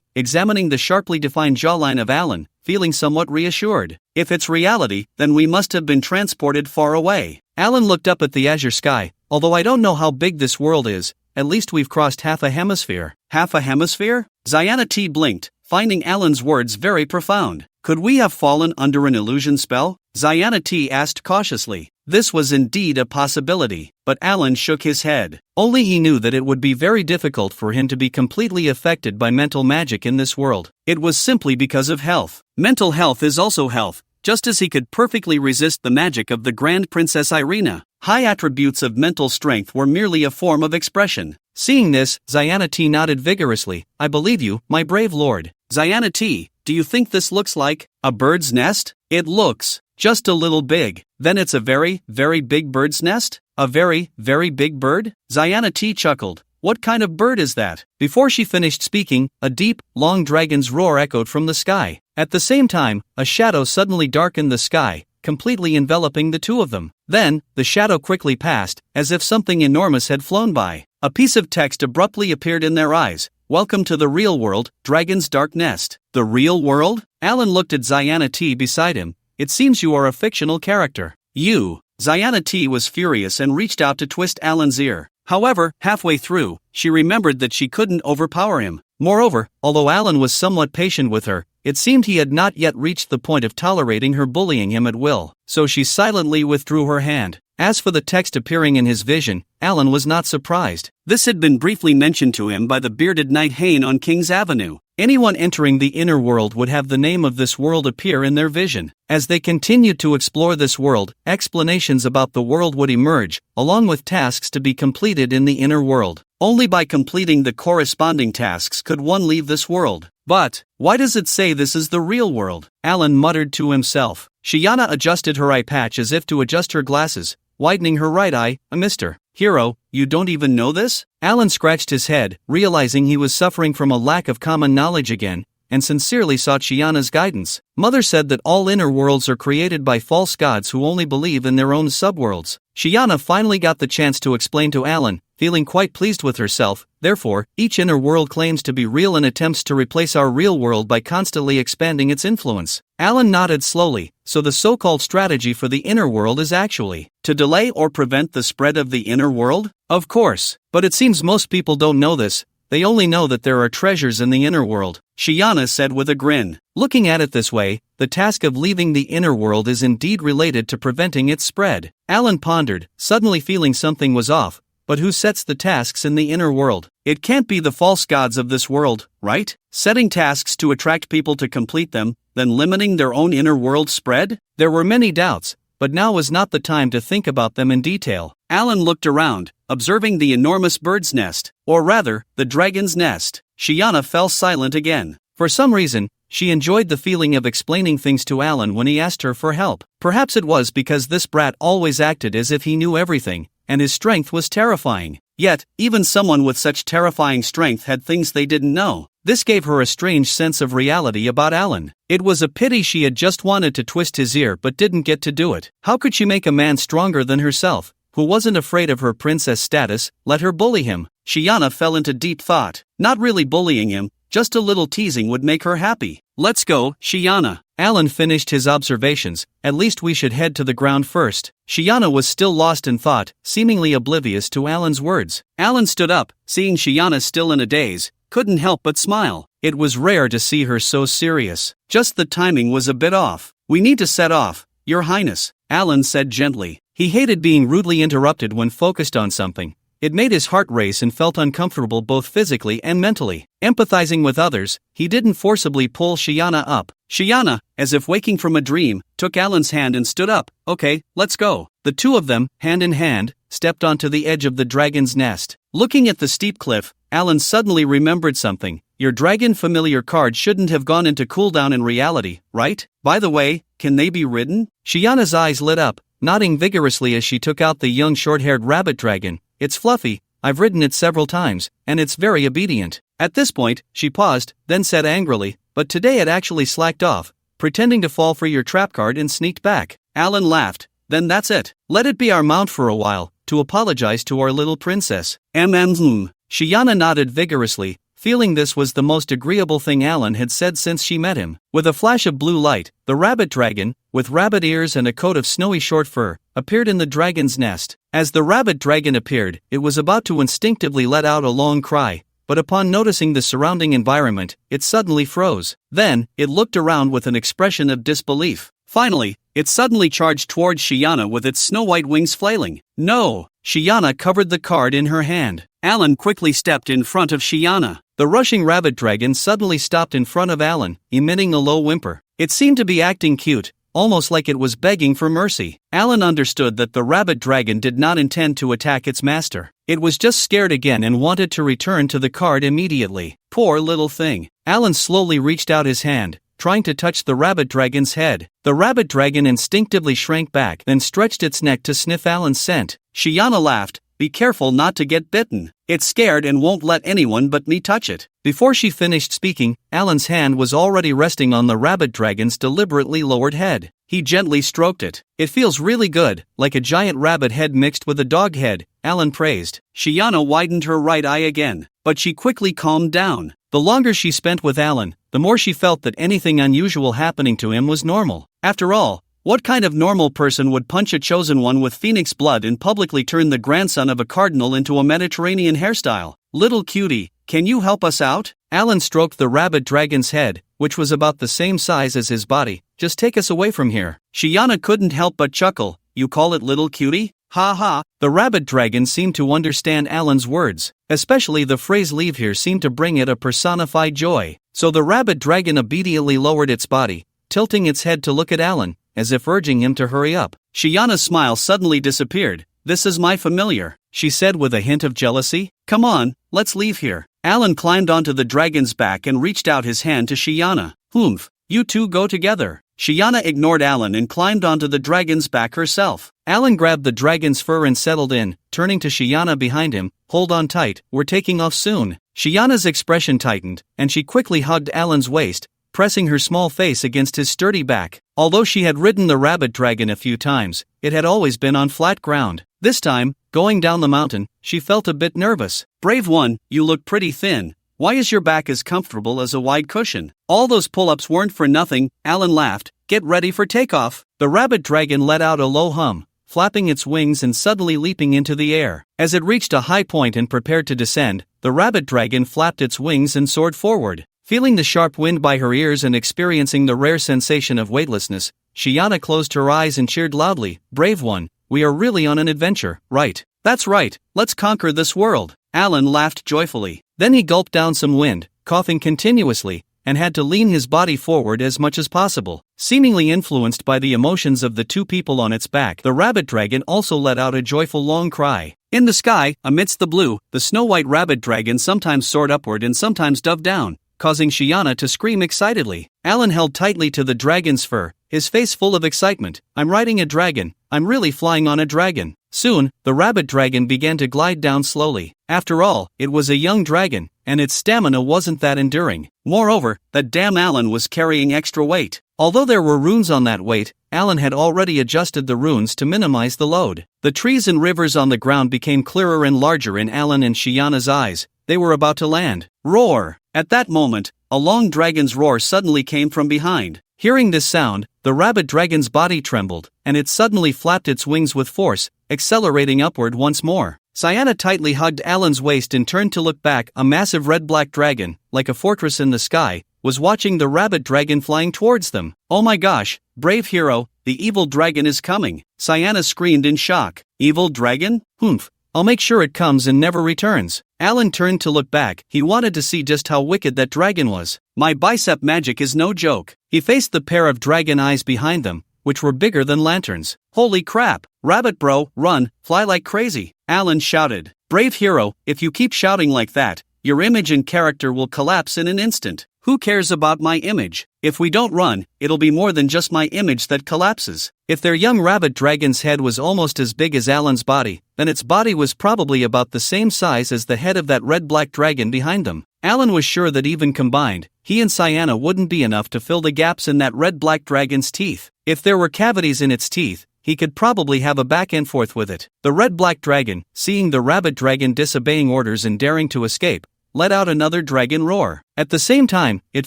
examining the sharply defined jawline of Alan, feeling somewhat reassured. If it's reality, then we must have been transported far away. Alan looked up at the azure sky. Although I don't know how big this world is, at least we've crossed half a hemisphere. Half a hemisphere? Ziana T blinked, finding Alan's words very profound. Could we have fallen under an illusion spell? Ziana T asked cautiously. This was indeed a possibility, but Alan shook his head. Only he knew that it would be very difficult for him to be completely affected by mental magic in this world. It was simply because of health. Mental health is also health, just as he could perfectly resist the magic of the Grand Princess Irina. High attributes of mental strength were merely a form of expression. Seeing this, Ziana T nodded vigorously. I believe you, my brave lord. Ziana T, do you think this looks like a bird's nest? It looks just a little big. Then it's a very, very big bird's nest? A very, very big bird? Ziana T chuckled. What kind of bird is that? Before she finished speaking, a deep, long dragon's roar echoed from the sky. At the same time, a shadow suddenly darkened the sky, completely enveloping the two of them. Then, the shadow quickly passed, as if something enormous had flown by. A piece of text abruptly appeared in their eyes. Welcome to the real world, Dragon's Dark Nest. The real world? Alan looked at Ziana T beside him. It seems you are a fictional character. You. Ziana T was furious and reached out to twist Alan's ear. However, halfway through, she remembered that she couldn't overpower him. Moreover, although Alan was somewhat patient with her, It seemed he had not yet reached the point of tolerating her bullying him at will, so she silently withdrew her hand. As for the text appearing in his vision, Alan was not surprised. This had been briefly mentioned to him by the bearded knight Hain on King's Avenue. Anyone entering the inner world would have the name of this world appear in their vision. As they continued to explore this world, explanations about the world would emerge, along with tasks to be completed in the inner world. Only by completing the corresponding tasks could one leave this world. But, why does it say this is the real world? Alan muttered to himself. Shiana adjusted her eye patch as if to adjust her glasses, widening her right eye. Mr. Hero, you don't even know this? Alan scratched his head, realizing he was suffering from a lack of common knowledge again, and sincerely sought Shiana's guidance. Mother said that all inner worlds are created by false gods who only believe in their own subworlds. Shiana finally got the chance to explain to Alan, feeling quite pleased with herself. Therefore, each inner world claims to be real and attempts to replace our real world by constantly expanding its influence. Alan nodded slowly. So the so-called strategy for the inner world is actually to delay or prevent the spread of the inner world? Of course, but it seems most people don't know this. They only know that there are treasures in the inner world, Shiana said with a grin. Looking at it this way, the task of leaving the inner world is indeed related to preventing its spread. Alan pondered, suddenly feeling something was off. But who sets the tasks in the inner world? It can't be the false gods of this world, right? Setting tasks to attract people to complete them, then limiting their own inner world spread? There were many doubts, but now was not the time to think about them in detail. Alan looked around, observing the enormous bird's nest, or rather, the dragon's nest. Shiana fell silent again. For some reason, she enjoyed the feeling of explaining things to Alan when he asked her for help. Perhaps it was because this brat always acted as if he knew everything, and his strength was terrifying. Yet, even someone with such terrifying strength had things they didn't know. This gave her a strange sense of reality about Alan. It was a pity she had just wanted to twist his ear but didn't get to do it. How could she make a man stronger than herself, who wasn't afraid of her princess status, let her bully him? Shiana fell into deep thought. Not really bullying him, just a little teasing would make her happy. Let's go, Shiana. Alan finished his observations. At least we should head to the ground first. Shiana was still lost in thought, seemingly oblivious to Alan's words. Alan stood up, seeing Shiana still in a daze, couldn't help but smile. It was rare to see her so serious. Just the timing was a bit off. We need to set off, Your Highness, Alan said gently. He hated being rudely interrupted when focused on something. It made his heart race and felt uncomfortable both physically and mentally. Empathizing with others, he didn't forcibly pull Shiana up. Shiana, as if waking from a dream, took Alan's hand and stood up. Okay, let's go. The two of them, hand in hand, stepped onto the edge of the dragon's nest. Looking at the steep cliff, Alan suddenly remembered something. Your dragon familiar card shouldn't have gone into cooldown in reality, right? By the way, can they be ridden? Shiana's eyes lit up, nodding vigorously as she took out the young short-haired rabbit dragon. It's fluffy, I've ridden it several times, and it's very obedient. At this point, she paused, then said angrily, but today it actually slacked off, pretending to fall for your trap card and sneaked back. Alan laughed. Then that's it. Let it be our mount for a while, to apologize to our little princess. Shiana nodded vigorously, feeling this was the most agreeable thing Alan had said since she met him. With a flash of blue light, the rabbit dragon, with rabbit ears and a coat of snowy short fur, appeared in the dragon's nest. As the rabbit dragon appeared, it was about to instinctively let out a long cry, but upon noticing the surrounding environment, it suddenly froze. Then, it looked around with an expression of disbelief. Finally, it suddenly charged towards Shiana with its snow-white wings flailing. No! Shiana covered the card in her hand. Alan quickly stepped in front of Shiana. The rushing rabbit dragon suddenly stopped in front of Alan, emitting a low whimper. It seemed to be acting cute, almost like it was begging for mercy. Alan understood that the rabbit dragon did not intend to attack its master. It was just scared again and wanted to return to the card immediately. Poor little thing. Alan slowly reached out his hand, trying to touch the rabbit dragon's head. The rabbit dragon instinctively shrank back, then stretched its neck to sniff Alan's scent. Shiana laughed. Be careful not to get bitten. It's scared and won't let anyone but me touch it. Before she finished speaking, Alan's hand was already resting on the rabbit dragon's deliberately lowered head. He gently stroked it. It feels really good, like a giant rabbit head mixed with a dog head, Alan praised. Shiana widened her right eye again, but she quickly calmed down. The longer she spent with Alan, the more she felt that anything unusual happening to him was normal. After all, what kind of normal person would punch a chosen one with phoenix blood and publicly turn the grandson of a cardinal into a Mediterranean hairstyle? "Little cutie, can you help us out?" Alan stroked the rabid dragon's head, which was about the same size as his body. "Just take us away from here." Shiana couldn't help but chuckle. "You call it little cutie? Ha ha." The rabid dragon seemed to understand Alan's words, especially the phrase "leave here" seemed to bring it a personified joy. So the rabid dragon obediently lowered its body, tilting its head to look at Alan, as if urging him to hurry up. Shiana's smile suddenly disappeared. "This is my familiar," she said with a hint of jealousy. "Come on, let's leave here." Alan climbed onto the dragon's back and reached out his hand to Shiana. "Humph, you two go together." Shiana ignored Alan and climbed onto the dragon's back herself. Alan grabbed the dragon's fur and settled in, turning to Shiana behind him. "Hold on tight, we're taking off soon." Shiana's expression tightened, and she quickly hugged Alan's waist, pressing her small face against his sturdy back. Although she had ridden the rabbit dragon a few times, it had always been on flat ground. This time, going down the mountain, she felt a bit nervous. "Brave one, you look pretty thin. Why is your back as comfortable as a wide cushion?" "All those pull-ups weren't for nothing," Alan laughed. "Get ready for takeoff." The rabbit dragon let out a low hum, flapping its wings and suddenly leaping into the air. As it reached a high point and prepared to descend, the rabbit dragon flapped its wings and soared forward. Feeling the sharp wind by her ears and experiencing the rare sensation of weightlessness, Shiana closed her eyes and cheered loudly. "Brave one, we are really on an adventure, right?" "That's right, let's conquer this world." Alan laughed joyfully. Then he gulped down some wind, coughing continuously, and had to lean his body forward as much as possible. Seemingly influenced by the emotions of the two people on its back, the rabbit dragon also let out a joyful long cry. In the sky, amidst the blue, the snow-white rabbit dragon sometimes soared upward and sometimes dove down, causing Shiana to scream excitedly. Alan held tightly to the dragon's fur, his face full of excitement. "I'm riding a dragon, I'm really flying on a dragon." Soon, the rabbit dragon began to glide down slowly. After all, it was a young dragon, and its stamina wasn't that enduring. Moreover, that damn Alan was carrying extra weight. Although there were runes on that weight, Alan had already adjusted the runes to minimize the load. The trees and rivers on the ground became clearer and larger in Alan and Shiana's eyes. They were about to land. Roar! At that moment, a long dragon's roar suddenly came from behind. Hearing this sound, the rabbit dragon's body trembled, and it suddenly flapped its wings with force, accelerating upward once more. Shiana tightly hugged Alan's waist and turned to look back. A massive red-black dragon, like a fortress in the sky, was watching the rabbit dragon flying towards them. "Oh my gosh, brave hero, the evil dragon is coming!" Shiana screamed in shock. "Evil dragon? Humph, I'll make sure it comes and never returns." Alan turned to look back. He wanted to see just how wicked that dragon was. "My bicep magic is no joke." He faced the pair of dragon eyes behind them, which were bigger than lanterns. "Holy crap, rabbit bro, run, fly like crazy," Alan shouted. "Brave hero, if you keep shouting like that, your image and character will collapse in an instant." "Who cares about my image? If we don't run, it'll be more than just my image that collapses." If their young rabbit dragon's head was almost as big as Alan's body, then its body was probably about the same size as the head of that red-black dragon behind them. Alan was sure that even combined, he and Shiana wouldn't be enough to fill the gaps in that red-black dragon's teeth. If there were cavities in its teeth, he could probably have a back and forth with it. The red-black dragon, seeing the rabbit dragon disobeying orders and daring to escape, let out another dragon roar. At the same time, it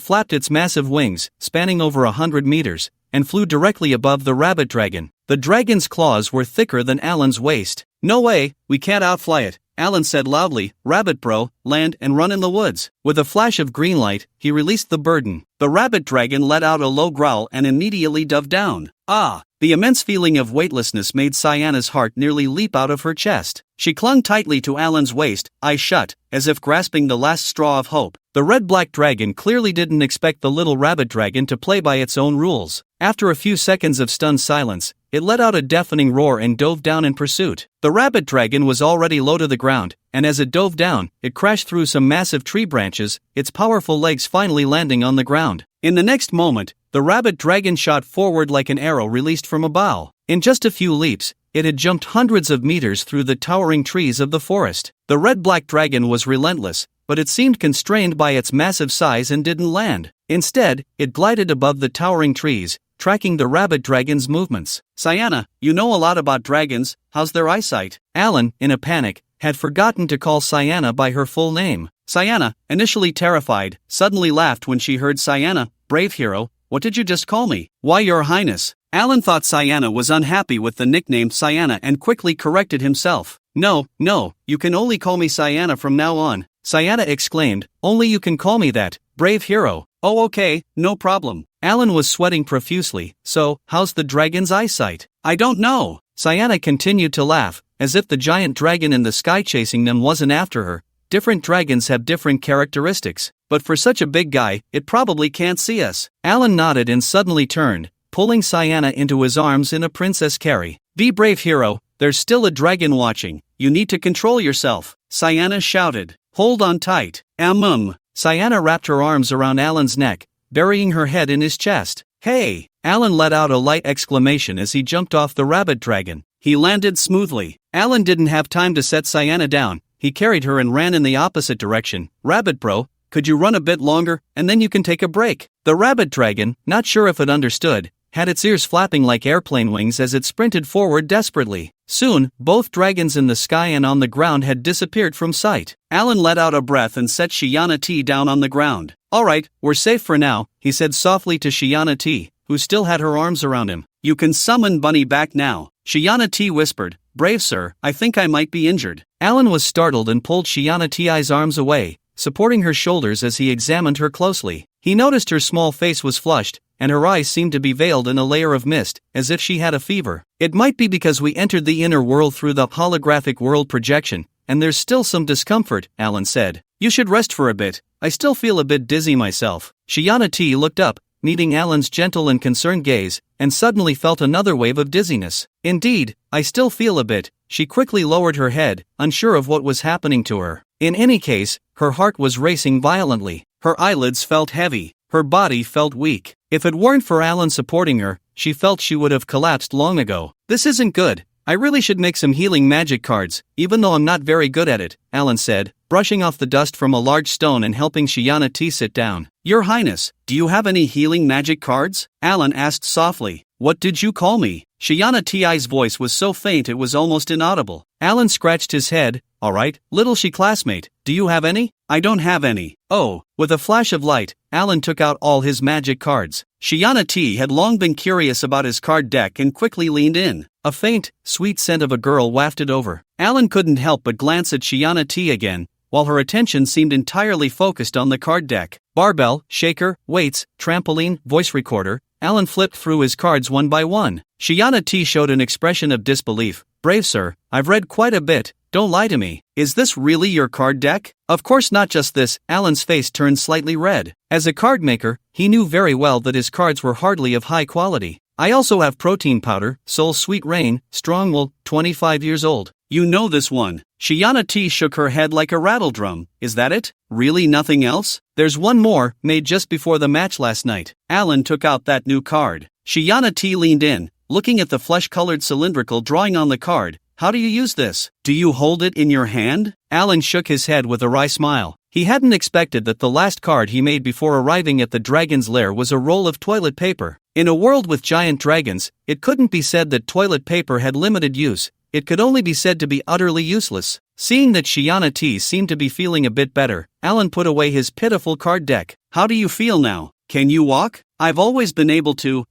flapped its massive wings, spanning over 100 meters, and flew directly above the rabbit dragon. The dragon's claws were thicker than Alan's waist. "No way, we can't outfly it," Alan said loudly. "Rabbit bro, land and run in the woods." With a flash of green light, he released the burden. The rabbit dragon let out a low growl and immediately dove down. Ah! The immense feeling of weightlessness made Shiana's heart nearly leap out of her chest. She clung tightly to Alan's waist, eyes shut, as if grasping the last straw of hope. The red-black dragon clearly didn't expect the little rabbit dragon to play by its own rules. After a few seconds of stunned silence, it let out a deafening roar and dove down in pursuit. The rabbit dragon was already low to the ground, and as it dove down, it crashed through some massive tree branches, its powerful legs finally landing on the ground. In the next moment, the rabbit dragon shot forward like an arrow released from a bow. In just a few leaps, it had jumped hundreds of meters through the towering trees of the forest. The red-black dragon was relentless, but it seemed constrained by its massive size and didn't land. Instead, it glided above the towering trees, tracking the rabbit dragon's movements. "Shiana, you know a lot about dragons, how's their eyesight?" Alan, in a panic, had forgotten to call Shiana by her full name. Shiana, initially terrified, suddenly laughed when she heard Shiana. "Brave hero, what did you just call me?" "Why, your highness." Alan thought Shiana was unhappy with the nickname Shiana and quickly corrected himself. No, you can only call me Shiana from now on." Sayana exclaimed, only you can call me that, brave hero. Oh okay, no problem. Alan was sweating profusely, so, how's the dragon's eyesight? I don't know. Sayana continued to laugh, as if the giant dragon in the sky chasing them wasn't after her. Different dragons have different characteristics, but for such a big guy, it probably can't see us. Alan nodded and suddenly turned, pulling Sayana into his arms in a princess carry. Be brave hero, there's still a dragon watching, you need to control yourself, Sayana shouted. Hold on tight. Sayana wrapped her arms around Alan's neck, burying her head in his chest. Hey! Alan let out a light exclamation as he jumped off the rabbit dragon. He landed smoothly. Alan didn't have time to set Sayana down. He carried her and ran in the opposite direction. Rabbit bro, could you run a bit longer, and then you can take a break? The rabbit dragon, not sure if it understood, had its ears flapping like airplane wings as it sprinted forward desperately. Soon, both dragons in the sky and on the ground had disappeared from sight. Alan let out a breath and set Shiana T down on the ground. Alright, we're safe for now, he said softly to Shiana T, who still had her arms around him. You can summon Bunny back now. Shiana T whispered, brave sir, I think I might be injured. Alan was startled and pulled Shiana Ti's arms away, supporting her shoulders as he examined her closely. He noticed her small face was flushed, and her eyes seemed to be veiled in a layer of mist, as if she had a fever. It might be because we entered the inner world through the holographic world projection, and there's still some discomfort, Alan said. You should rest for a bit, I still feel a bit dizzy myself. Shiana T looked up, meeting Alan's gentle and concerned gaze, and suddenly felt another wave of dizziness. Indeed, I still feel a bit. She quickly lowered her head, unsure of what was happening to her. In any case, her heart was racing violently. Her eyelids felt heavy. Her body felt weak. If it weren't for Alan supporting her, she felt she would have collapsed long ago. This isn't good. I really should make some healing magic cards, even though I'm not very good at it, Alan said, brushing off the dust from a large stone and helping Shiana T sit down. Your Highness, do you have any healing magic cards? Alan asked softly. What did you call me? Shiana Ti's voice was so faint it was almost inaudible. Alan scratched his head. Alright, little she classmate, do you have any? I don't have any. Oh, with a flash of light, Alan took out all his magic cards. Shiana T had long been curious about his card deck and quickly leaned in. A faint, sweet scent of a girl wafted over. Alan couldn't help but glance at Shiana T again, while her attention seemed entirely focused on the card deck. Barbell, shaker, weights, trampoline, voice recorder. Alan flipped through his cards one by one. Shiana T showed an expression of disbelief. Brave sir, I've read quite a bit, don't lie to me. Is this really your card deck? Of course not just this. Alan's face turned slightly red. As a card maker, he knew very well that his cards were hardly of high quality. I also have protein powder, Soul Sweet Rain, Strong Wool, 25 years old. You know this one. Shiana T shook her head like a rattledrum. Is that it? Really nothing else? There's one more, made just before the match last night. Alan took out that new card. Shiana T leaned in, looking at the flesh-colored cylindrical drawing on the card. How do you use this? Do you hold it in your hand? Alan shook his head with a wry smile. He hadn't expected that the last card he made before arriving at the dragon's lair was a roll of toilet paper. In a world with giant dragons, it couldn't be said that toilet paper had limited use. It could only be said to be utterly useless. Seeing that Shiana T seemed to be feeling a bit better, Alan put away his pitiful card deck. How do you feel now? Can you walk? I've always been able to,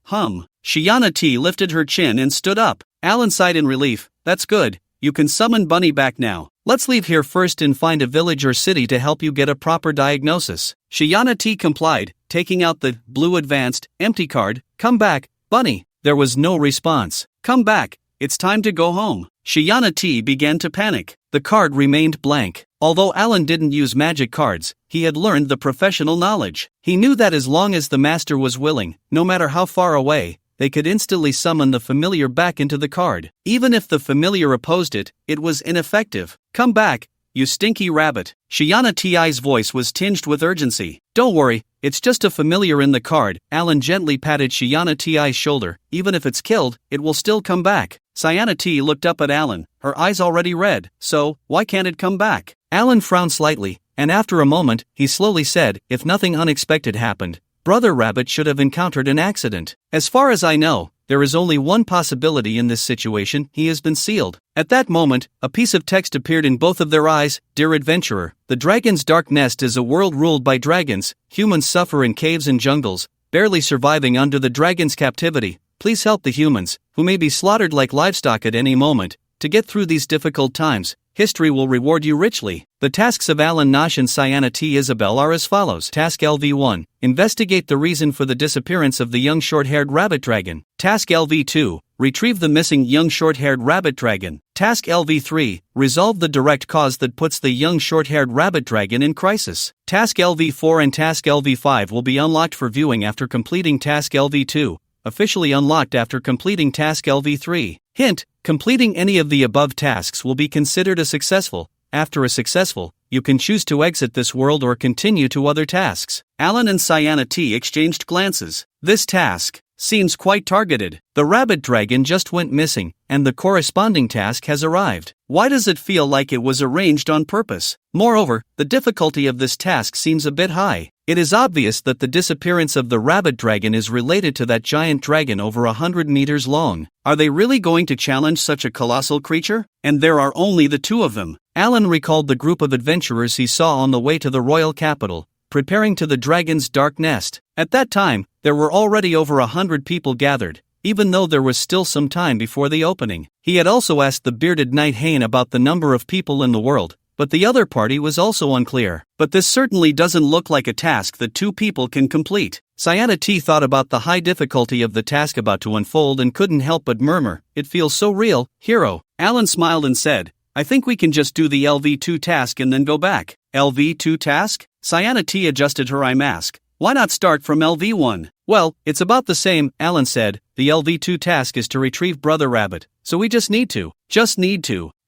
Shiana T lifted her chin and stood up. Alan sighed in relief. That's good. You can summon Bunny back now. Let's leave here first and find a village or city to help you get a proper diagnosis. Shiana T complied, taking out the blue advanced, empty card. Come back, Bunny. There was no response. Come back. It's time to go home. Shiana T began to panic. The card remained blank. Although Alan didn't use magic cards, he had learned the professional knowledge. He knew that as long as the master was willing, no matter how far away, they could instantly summon the familiar back into the card. Even if the familiar opposed it, it was ineffective. Come back, you stinky rabbit. Shiana Ti's voice was tinged with urgency. Don't worry, it's just a familiar in the card. Alan gently patted Shiana Ti's shoulder. Even if it's killed, it will still come back. Shiana T looked up at Alan, her eyes already red. So, why can't it come back? Alan frowned slightly, and after a moment, he slowly said, if nothing unexpected happened, Brother Rabbit should have encountered an accident. As far as I know, there is only one possibility in this situation. He has been sealed. At that moment, a piece of text appeared in both of their eyes. Dear adventurer, the dragon's dark nest is a world ruled by dragons. Humans suffer in caves and jungles, barely surviving under the dragon's captivity. Please help the humans, who may be slaughtered like livestock at any moment, to get through these difficult times. history will reward you richly. The tasks of Alan Nosh and Sienna T. Isabel are as follows. Task LV1. Investigate the reason for the disappearance of the young short-haired rabbit dragon. Task LV2. Retrieve the missing young short-haired rabbit dragon. Task LV3. Resolve the direct cause that puts the young short-haired rabbit dragon in crisis. Task LV4 and Task LV5 will be unlocked for viewing after completing Task LV2, officially unlocked after completing Task LV3. Hint: completing any of the above tasks will be considered a successful. After a successful, you can choose to exit this world or continue to other tasks. Alan and Sienna T exchanged glances. This task seems quite targeted. The rabbit dragon just went missing, and the corresponding task has arrived. Why does it feel like it was arranged on purpose? Moreover, the difficulty of this task seems a bit high. It is obvious that the disappearance of the rabbit dragon is related to that giant dragon over 100 meters long. Are they really going to challenge such a colossal creature? And there are only the two of them. Alan recalled the group of adventurers he saw on the way to the royal capital, preparing to the dragon's dark nest. At that time, there were already over 100 people gathered, even though there was still some time before the opening. He had also asked the bearded knight Hain about the number of people in the world, but the other party was also unclear. But this certainly doesn't look like a task that two people can complete. Sienna T thought about the high difficulty of the task about to unfold and couldn't help but murmur, "It feels so real, hero." Alan smiled and said, "I think we can just do the LV2 task and then go back." LV2 task? Sienna T adjusted her eye mask. Why not start from LV1? Well, it's about the same, Alan said. The LV2 task is to retrieve Brother Rabbit, so we just need to.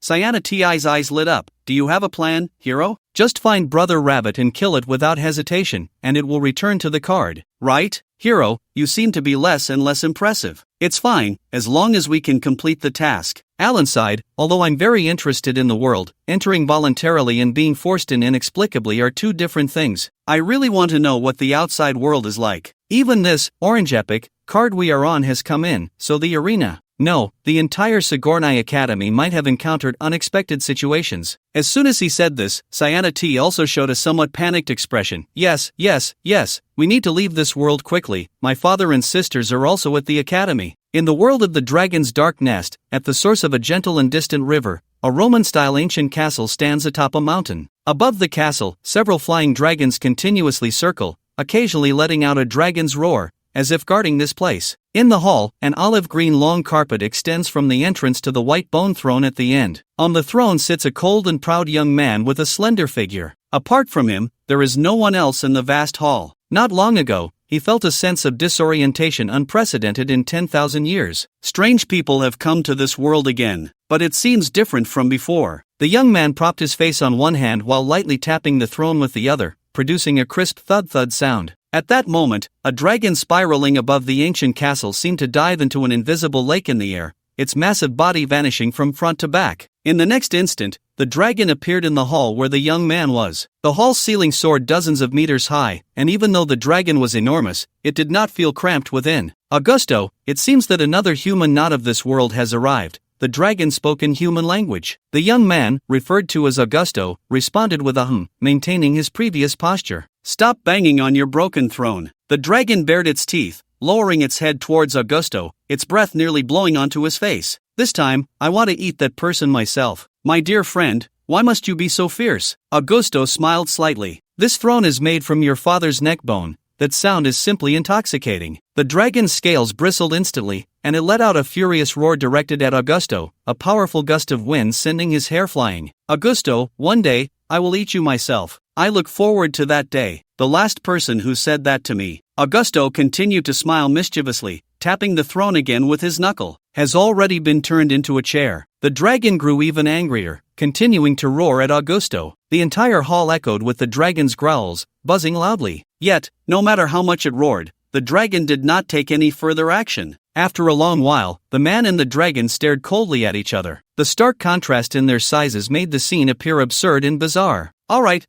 Sienna T's eyes lit up. Do you have a plan, hero? Just find Brother Rabbit and kill it without hesitation, and it will return to the card. Right? Hero, you seem to be less and less impressive. It's fine, as long as we can complete the task. Alan sighed. Although I'm very interested in the world, entering voluntarily and being forced in inexplicably are two different things. I really want to know what the outside world is like. Even this, Orange Epic, card we are on has come in, so the arena. No, the entire Sigourney Academy might have encountered unexpected situations. As soon as he said this, Sienna T also showed a somewhat panicked expression. Yes, we need to leave this world quickly. My father and sisters are also at the academy. In the world of the dragon's dark nest, at the source of a gentle and distant river, a Roman-style ancient castle stands atop a mountain. Above the castle, several flying dragons continuously circle, occasionally letting out a dragon's roar, as if guarding this place. In the hall, an olive-green long carpet extends from the entrance to the white bone throne at the end. On the throne sits a cold and proud young man with a slender figure. Apart from him, there is no one else in the vast hall. Not long ago, he felt a sense of disorientation unprecedented in 10,000 years. Strange people have come to this world again, but it seems different from before. The young man propped his face on one hand while lightly tapping the throne with the other, producing a crisp thud-thud sound. At that moment, a dragon spiraling above the ancient castle seemed to dive into an invisible lake in the air, its massive body vanishing from front to back. In the next instant, the dragon appeared in the hall where the young man was. The hall's ceiling soared dozens of meters high, and even though the dragon was enormous, it did not feel cramped within. Augusto, it seems that another human not of this world has arrived. The dragon spoke in human language. The young man, referred to as Augusto, responded with a maintaining his previous posture. Stop banging on your broken throne. The dragon bared its teeth, lowering its head towards Augusto, its breath nearly blowing onto his face. This time, I want to eat that person myself. My dear friend, why must you be so fierce? Augusto smiled slightly. This throne is made from your father's neck bone. That sound is simply intoxicating. The dragon's scales bristled instantly, and it let out a furious roar directed at Augusto, a powerful gust of wind sending his hair flying. Augusto, one day, I will eat you myself. I look forward to that day. The last person who said that to me. Augusto continued to smile mischievously, tapping the throne again with his knuckle. Has already been turned into a chair. The dragon grew even angrier, continuing to roar at Augusto. The entire hall echoed with the dragon's growls, buzzing loudly. Yet, no matter how much it roared, the dragon did not take any further action. After a long while, the man and the dragon stared coldly at each other. The stark contrast in their sizes made the scene appear absurd and bizarre. All right,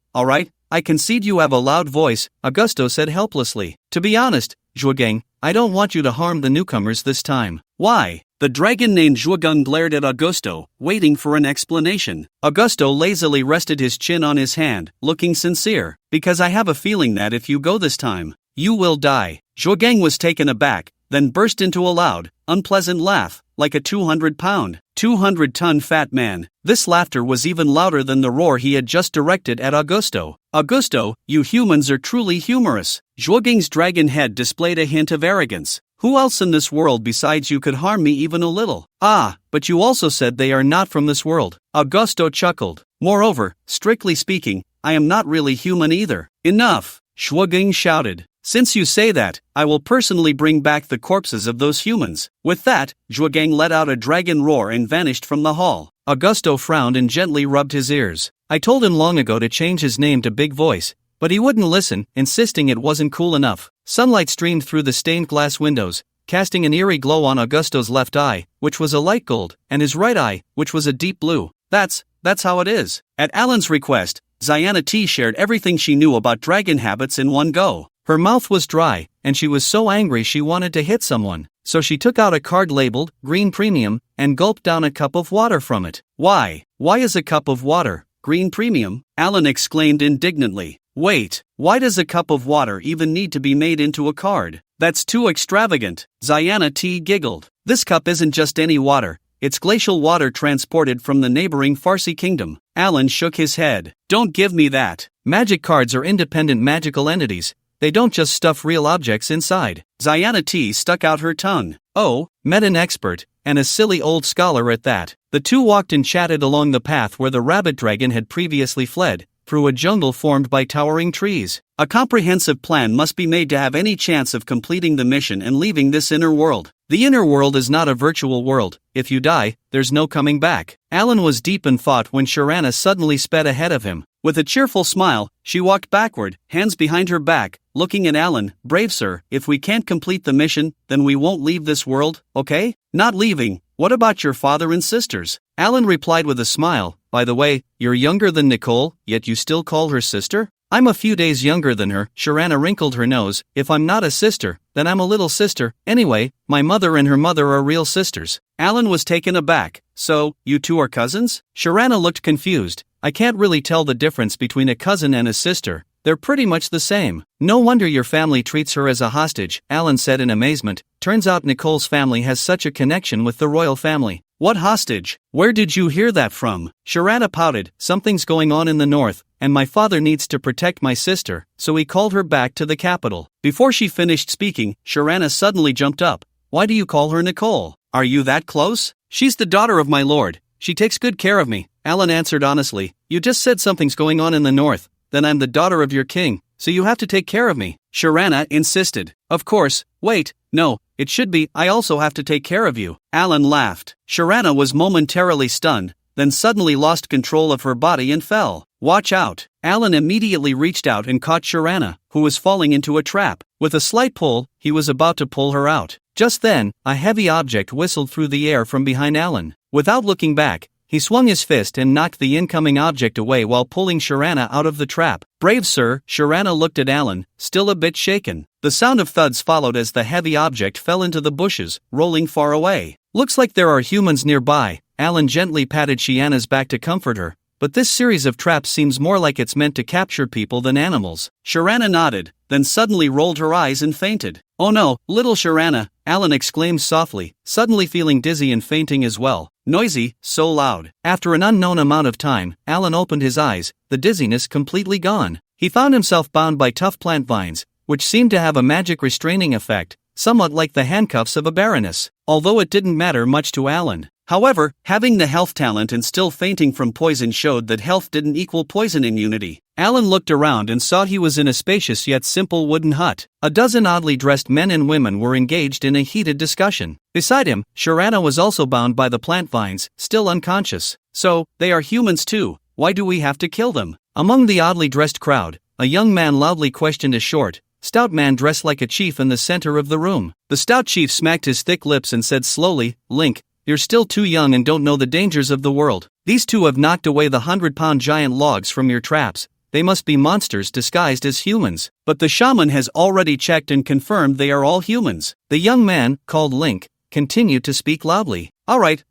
I concede you have a loud voice, Augusto said helplessly. To be honest, Zhuogang, I don't want you to harm the newcomers this time. Why? The dragon named Zhuogang glared at Augusto, waiting for an explanation. Augusto lazily rested his chin on his hand, looking sincere. Because I have a feeling that if you go this time, you will die. Zhuogang was taken aback, then burst into a loud, unpleasant laugh, like a 200-pound 200-ton fat man. This laughter was even louder than the roar he had just directed at Augusto. Augusto, you humans are truly humorous. Zhuoging's dragon head displayed a hint of arrogance. Who else in this world besides you could harm me even a little? Ah, but you also said they are not from this world. Augusto chuckled. Moreover, strictly speaking, I am not really human either. Enough! Zhuoging shouted. Since you say that, I will personally bring back the corpses of those humans. With that, Zhuoging let out a dragon roar and vanished from the hall. Augusto frowned and gently rubbed his ears. I told him long ago to change his name to Big Voice, but he wouldn't listen, insisting it wasn't cool enough. Sunlight streamed through the stained glass windows, casting an eerie glow on Augusto's left eye, which was a light gold, and his right eye, which was a deep blue. That's how it is. At Alan's request, Xiana T shared everything she knew about dragon habits in one go. Her mouth was dry, and she was so angry she wanted to hit someone, so she took out a card labeled Green Premium and gulped down a cup of water from it. Why is a cup of water Green Premium? Alan exclaimed indignantly. Wait, why does a cup of water even need to be made into a card? That's too extravagant. Xiana T giggled. This cup isn't just any water, it's glacial water transported from the neighboring Farsi kingdom. Alan shook his head. Don't give me that. Magic cards are independent magical entities. They don't just stuff real objects inside. Xiana T stuck out her tongue. Oh, met an expert, and a silly old scholar at that. The two walked and chatted along the path where the rabbit dragon had previously fled, through a jungle formed by towering trees. A comprehensive plan must be made to have any chance of completing the mission and leaving this inner world. The inner world is not a virtual world. If you die, there's no coming back. Alan was deep in thought when Sharana suddenly sped ahead of him. With a cheerful smile, she walked backward, hands behind her back, looking at Alan. Brave sir, if we can't complete the mission, then we won't leave this world, okay? Not leaving. What about your father and sisters? Alan replied with a smile. By the way, you're younger than Nicole, yet you still call her sister? I'm a few days younger than her. Sharana wrinkled her nose. If I'm not a sister, then I'm a little sister. Anyway, my mother and her mother are real sisters. Alan was taken aback. So, you two are cousins? Sharana looked confused. I can't really tell the difference between a cousin and a sister. They're pretty much the same. No wonder your family treats her as a hostage, Alan said in amazement. Turns out Nicole's family has such a connection with the royal family. What hostage? Where did you hear that from? Sharana pouted. Something's going on in the north, and my father needs to protect my sister, so he called her back to the capital. Before she finished speaking, Sharana suddenly jumped up. Why do you call her Nicole? Are you that close? She's the daughter of my lord. She takes good care of me, Alan answered honestly. You just said something's going on in the north. Then I'm the daughter of your king, so you have to take care of me. Sharana insisted. Of course. Wait, no, it should be I also have to take care of you. Alan laughed. Sharana was momentarily stunned, then suddenly lost control of her body and fell. Watch out. Alan immediately reached out and caught Sharana, who was falling into a trap. With a slight pull, he was about to pull her out. Just then, a heavy object whistled through the air from behind Alan. Without looking back, he swung his fist and knocked the incoming object away while pulling Sharana out of the trap. Brave sir, Sharana looked at Alan, still a bit shaken. The sound of thuds followed as the heavy object fell into the bushes, rolling far away. Looks like there are humans nearby. Alan gently patted Shiana's back to comfort her, but this series of traps seems more like it's meant to capture people than animals. Sharana nodded, then suddenly rolled her eyes and fainted. Oh no, little Sharana, Alan exclaimed softly, suddenly feeling dizzy and fainting as well. Noisy, so loud. After an unknown amount of time, Alan opened his eyes, the dizziness completely gone. He found himself bound by tough plant vines, which seemed to have a magic restraining effect, somewhat like the handcuffs of a baroness, although it didn't matter much to Alan. However, having the health talent and still fainting from poison showed that health didn't equal poison immunity. Alan looked around and saw he was in a spacious yet simple wooden hut. A dozen oddly dressed men and women were engaged in a heated discussion. Beside him, Sharana was also bound by the plant vines, still unconscious. So, they are humans too. Why do we have to kill them? Among the oddly dressed crowd, a young man loudly questioned a short, stout man dressed like a chief in the center of the room. The stout chief smacked his thick lips and said slowly, Link, you're still too young and don't know the dangers of the world. These two have knocked away the 100-pound giant logs from your traps. They must be monsters disguised as humans. But the shaman has already checked and confirmed they are all humans. The young man, called Link, continued to speak loudly. All right,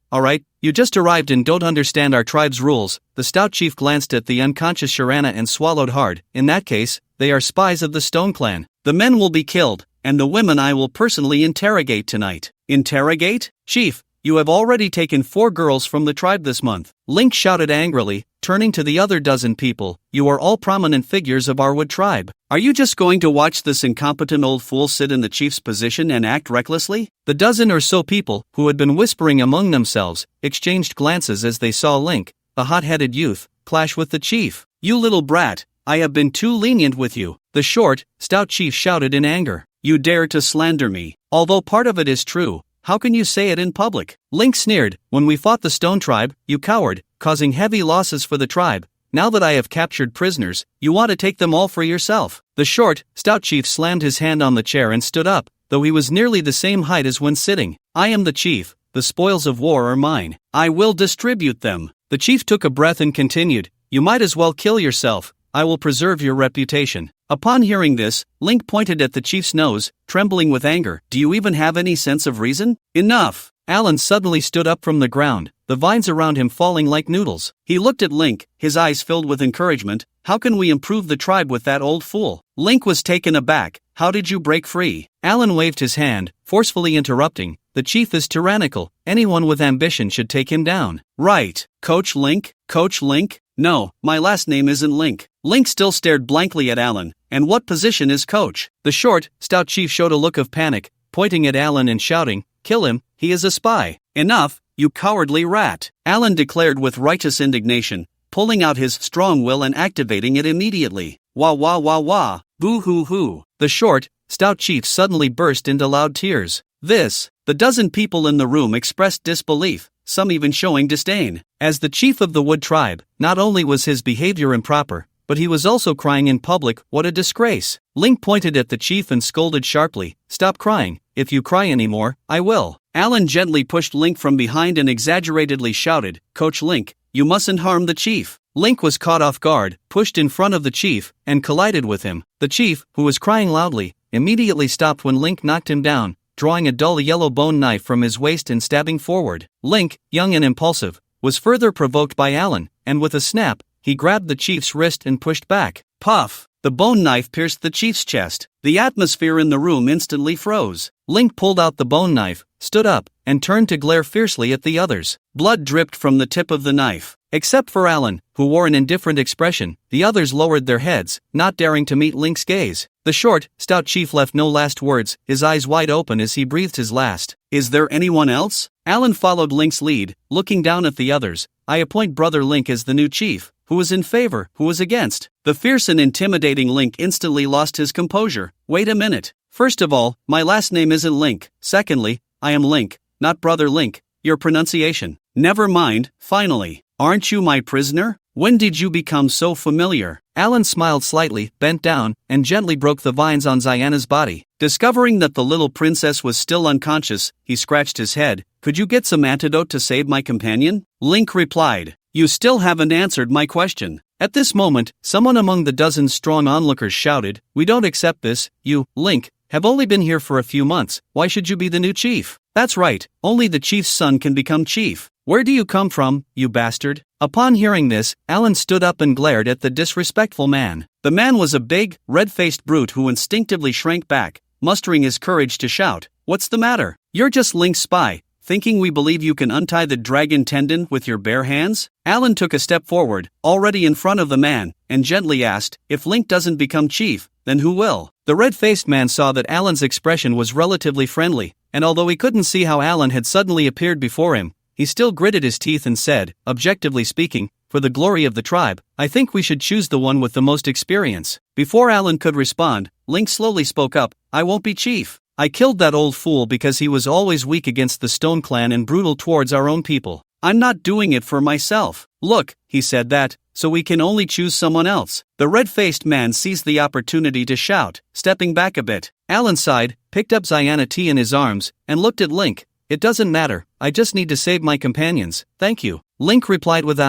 you just arrived and don't understand our tribe's rules. The stout chief glanced at the unconscious Sharana and swallowed hard. In that case, they are spies of the Stone Clan. The men will be killed, and the women I will personally interrogate tonight. Interrogate? Chief, You have already taken 4 girls from the tribe this month. Link shouted angrily, turning to the other dozen people. You are all prominent figures of our wood tribe. Are you just going to watch this incompetent old fool sit in the chief's position and act recklessly? The dozen or so people, who had been whispering among themselves, exchanged glances as they saw Link, the hot-headed youth, clash with the chief. You little brat, I have been too lenient with you, the short, stout chief shouted in anger. You dare to slander me. Although part of it is true, how can you say it in public? Link sneered, when we fought the Stone Tribe, you coward, causing heavy losses for the tribe. Now that I have captured prisoners, you want to take them all for yourself. The short, stout chief slammed his hand on the chair and stood up, though he was nearly the same height as when sitting. I am the chief, the spoils of war are mine. I will distribute them. The chief took a breath and continued, you might as well kill yourself, I will preserve your reputation. Upon hearing this, Link pointed at the chief's nose, trembling with anger. Do you even have any sense of reason? Enough! Alan suddenly stood up from the ground, the vines around him falling like noodles. He looked at Link, his eyes filled with encouragement. How can we improve the tribe with that old fool? Link was taken aback. How did you break free? Alan waved his hand, forcefully interrupting. The chief is tyrannical. Anyone with ambition should take him down. Right. Coach Link? Coach Link? No, my last name isn't Link. Link still stared blankly at Alan. And what position is coach? The short, stout chief showed a look of panic, pointing at Alan and shouting, kill him, he is a spy. Enough, you cowardly rat, Alan declared with righteous indignation, pulling out his strong will and activating it immediately. Wah wah wah wah, boo hoo hoo. The short, stout chief suddenly burst into loud tears. The dozen people in the room expressed disbelief, some even showing disdain. As the chief of the Wood tribe, not only was his behavior improper, but he was also crying in public. What a disgrace. Link pointed at the chief and scolded sharply, stop crying, if you cry anymore, I will. Alan gently pushed Link from behind and exaggeratedly shouted, Coach Link, you mustn't harm the chief. Link was caught off guard, pushed in front of the chief, and collided with him. The chief, who was crying loudly, immediately stopped when Link knocked him down, drawing a dull yellow bone knife from his waist and stabbing forward. Link, young and impulsive, was further provoked by Alan, and with a snap, he grabbed the chief's wrist and pushed back. Puff! The bone knife pierced the chief's chest. The atmosphere in the room instantly froze. Link pulled out the bone knife, stood up, and turned to glare fiercely at the others. Blood dripped from the tip of the knife. Except for Alan, who wore an indifferent expression, the others lowered their heads, not daring to meet Link's gaze. The short, stout chief left no last words, his eyes wide open as he breathed his last. Is there anyone else? Alan followed Link's lead, looking down at the others. I appoint Brother Link as the new chief. Who was in favor, who was against? The fierce and intimidating Link instantly lost his composure. Wait a minute. First of all, my last name isn't Link. Secondly, I am Link, not Brother Link. Your pronunciation. Never mind, finally. Aren't you my prisoner? When did you become so familiar? Alan smiled slightly, bent down, and gently broke the vines on Ziana's body. Discovering that the little princess was still unconscious, he scratched his head. Could you get some antidote to save my companion? Link replied. You still haven't answered my question. At this moment, someone among the dozen strong onlookers shouted, We don't accept this. You, Link, have only been here for a few months. Why should you be the new chief? That's right, only the chief's son can become chief. Where do you come from, you bastard? Upon hearing this, Alan stood up and glared at the disrespectful man. The man was a big, red-faced brute who instinctively shrank back, mustering his courage to shout, What's the matter? You're just Link's spy. Thinking we believe you can untie the dragon tendon with your bare hands? Alan took a step forward, already in front of the man, and gently asked, If Link doesn't become chief, then who will? The red-faced man saw that Alan's expression was relatively friendly, and although he couldn't see how Alan had suddenly appeared before him, he still gritted his teeth and said, objectively speaking, for the glory of the tribe, I think we should choose the one with the most experience. Before Alan could respond, Link slowly spoke up, I won't be chief. I killed that old fool because he was always weak against the Stone Clan and brutal towards our own people. I'm not doing it for myself. Look, he said that, so we can only choose someone else. The red-faced man seized the opportunity to shout, stepping back a bit. Alan sighed, picked up Ziana T in his arms, and looked at Link. It doesn't matter, I just need to save my companions, thank you. Link replied with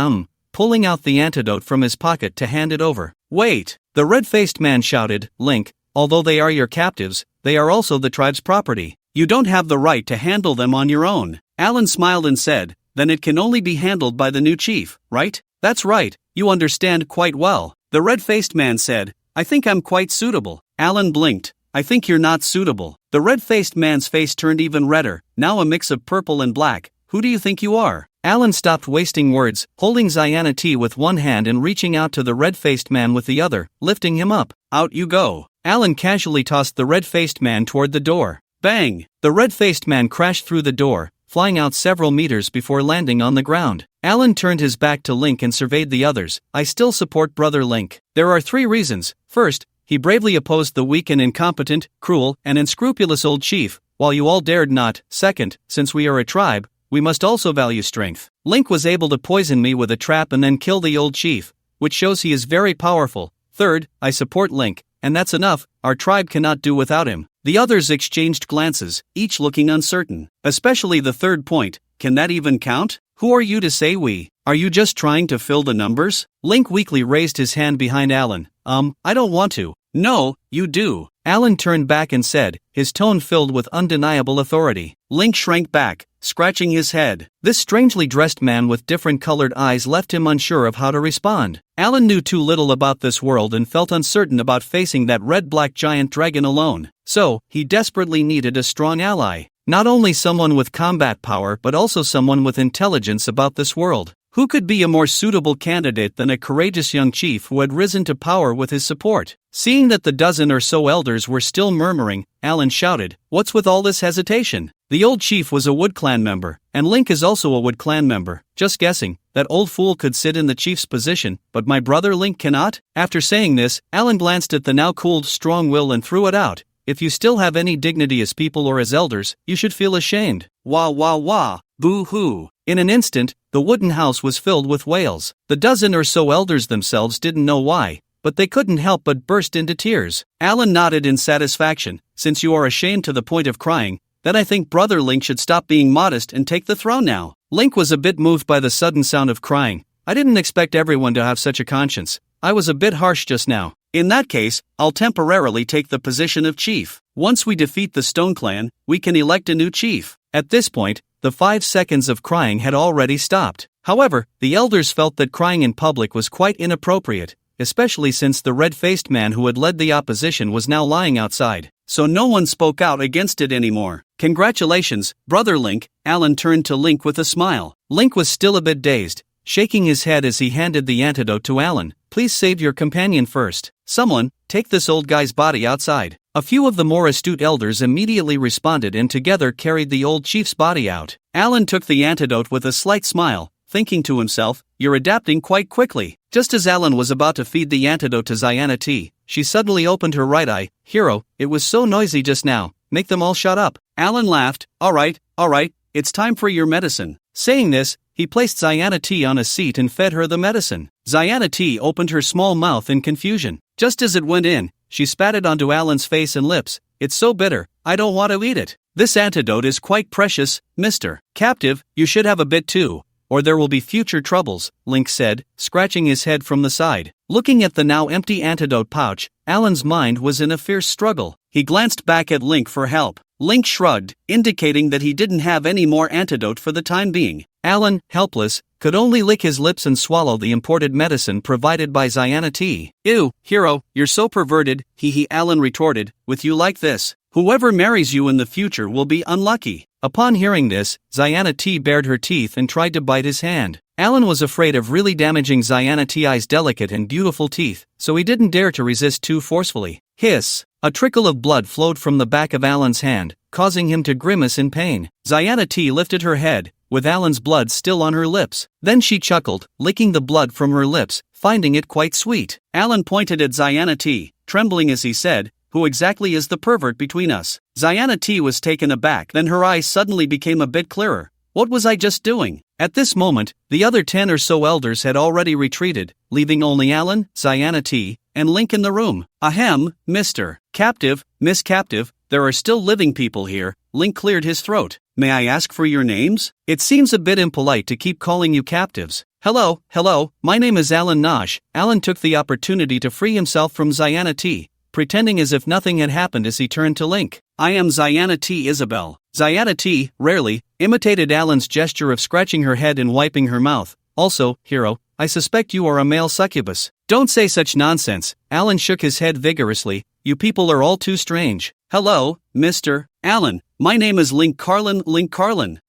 pulling out the antidote from his pocket to hand it over. Wait, the red-faced man shouted, Link, although they are your captives, they are also the tribe's property. You don't have the right to handle them on your own. Alan smiled and said, Then it can only be handled by the new chief, right? That's right, you understand quite well. The red-faced man said, I think I'm quite suitable. Alan blinked. I think you're not suitable. The red-faced man's face turned even redder, now a mix of purple and black, who do you think you are? Alan stopped wasting words, holding Ziana T with one hand and reaching out to the red-faced man with the other, lifting him up. Out you go. Alan casually tossed the red-faced man toward the door. Bang! The red-faced man crashed through the door, flying out several meters before landing on the ground. Alan turned his back to Link and surveyed the others. I still support Brother Link. There are 3 reasons. First, he bravely opposed the weak and incompetent, cruel, and unscrupulous old chief, while you all dared not. Second, since we are a tribe, we must also value strength. Link was able to poison me with a trap and then kill the old chief, which shows he is very powerful. Third, I support Link, and that's enough. Our tribe cannot do without him. The others exchanged glances, each looking uncertain. Especially the third point. Can that even count? Who are you to say we? Are you just trying to fill the numbers? Link weakly raised his hand behind Alan. I don't want to. No, you do. Alan turned back and said, his tone filled with undeniable authority. Link shrank back, scratching his head. This strangely dressed man with different colored eyes left him unsure of how to respond. Alan knew too little about this world and felt uncertain about facing that red-black giant dragon alone. So, he desperately needed a strong ally. Not only someone with combat power but also someone with intelligence about this world. Who could be a more suitable candidate than a courageous young chief who had risen to power with his support? Seeing that the dozen or so elders were still murmuring, Alan shouted, "What's with all this hesitation?" The old chief was a Wood Clan member, and Link is also a Wood Clan member. Just guessing, that old fool could sit in the chief's position, but my brother Link cannot? After saying this, Alan glanced at the now cooled strong will and threw it out. If you still have any dignity as people or as elders, you should feel ashamed. Wah wah wah, boo-hoo. In an instant, the wooden house was filled with wails. The dozen or so elders themselves didn't know why, but they couldn't help but burst into tears. Alan nodded in satisfaction. Since you are ashamed to the point of crying, then I think Brother Link should stop being modest and take the throne now. Link was a bit moved by the sudden sound of crying. I didn't expect everyone to have such a conscience. I was a bit harsh just now. In that case, I'll temporarily take the position of chief. Once we defeat the Stone Clan, we can elect a new chief. At this point, the 5 seconds of crying had already stopped. However, the elders felt that crying in public was quite inappropriate, especially since the red-faced man who had led the opposition was now lying outside. So no one spoke out against it anymore. Congratulations, Brother Link. Alan turned to Link with a smile. Link was still a bit dazed, shaking his head as he handed the antidote to Alan. Please save your companion first. Someone, take this old guy's body outside. A few of the more astute elders immediately responded and together carried the old chief's body out. Alan took the antidote with a slight smile, thinking to himself, you're adapting quite quickly. Just as Alan was about to feed the antidote to Ziana T, she suddenly opened her right eye. Hero, it was so noisy just now. Make them all shut up. Alan laughed. All right, it's time for your medicine. Saying this, he placed Ziana T on a seat and fed her the medicine. Ziana T opened her small mouth in confusion. Just as it went in, she spat it onto Alan's face and lips. It's so bitter, I don't want to eat it. This antidote is quite precious, Mr. Captive, you should have a bit too, or there will be future troubles, Link said, scratching his head from the side. Looking at the now empty antidote pouch, Alan's mind was in a fierce struggle. He glanced back at Link for help. Link shrugged, indicating that he didn't have any more antidote for the time being. Alan, helpless, could only lick his lips and swallow the imported medicine provided by Ziana T. Ew, hero, you're so perverted, hee, Alan retorted, with you like this, whoever marries you in the future will be unlucky. Upon hearing this, Ziana T bared her teeth and tried to bite his hand. Alan was afraid of really damaging Ziana T's delicate and beautiful teeth, so he didn't dare to resist too forcefully. Hiss! A trickle of blood flowed from the back of Alan's hand, causing him to grimace in pain. Ziana T lifted her head, with Alan's blood still on her lips. Then she chuckled, licking the blood from her lips, finding it quite sweet. Alan pointed at Ziana T, trembling as he said, who exactly is the pervert between us? Ziana T was taken aback, then her eyes suddenly became a bit clearer. What was I just doing? At this moment, the other 10 or so elders had already retreated, leaving only Alan, Ziana T, and Link in the room. Ahem, Mr. Captive, Miss Captive, there are still living people here. Link cleared his throat. May I ask for your names? It seems a bit impolite to keep calling you captives. Hello, my name is Alan Nosh. Alan took the opportunity to free himself from Ziana T, pretending as if nothing had happened as he turned to Link. I am Ziana T. Isabel. Ziana T, rarely, imitated Alan's gesture of scratching her head and wiping her mouth. Also, hero, I suspect you are a male succubus. Don't say such nonsense. Alan shook his head vigorously. You people are all too strange. Hello, Mr. Alan, my name is Link Carlin.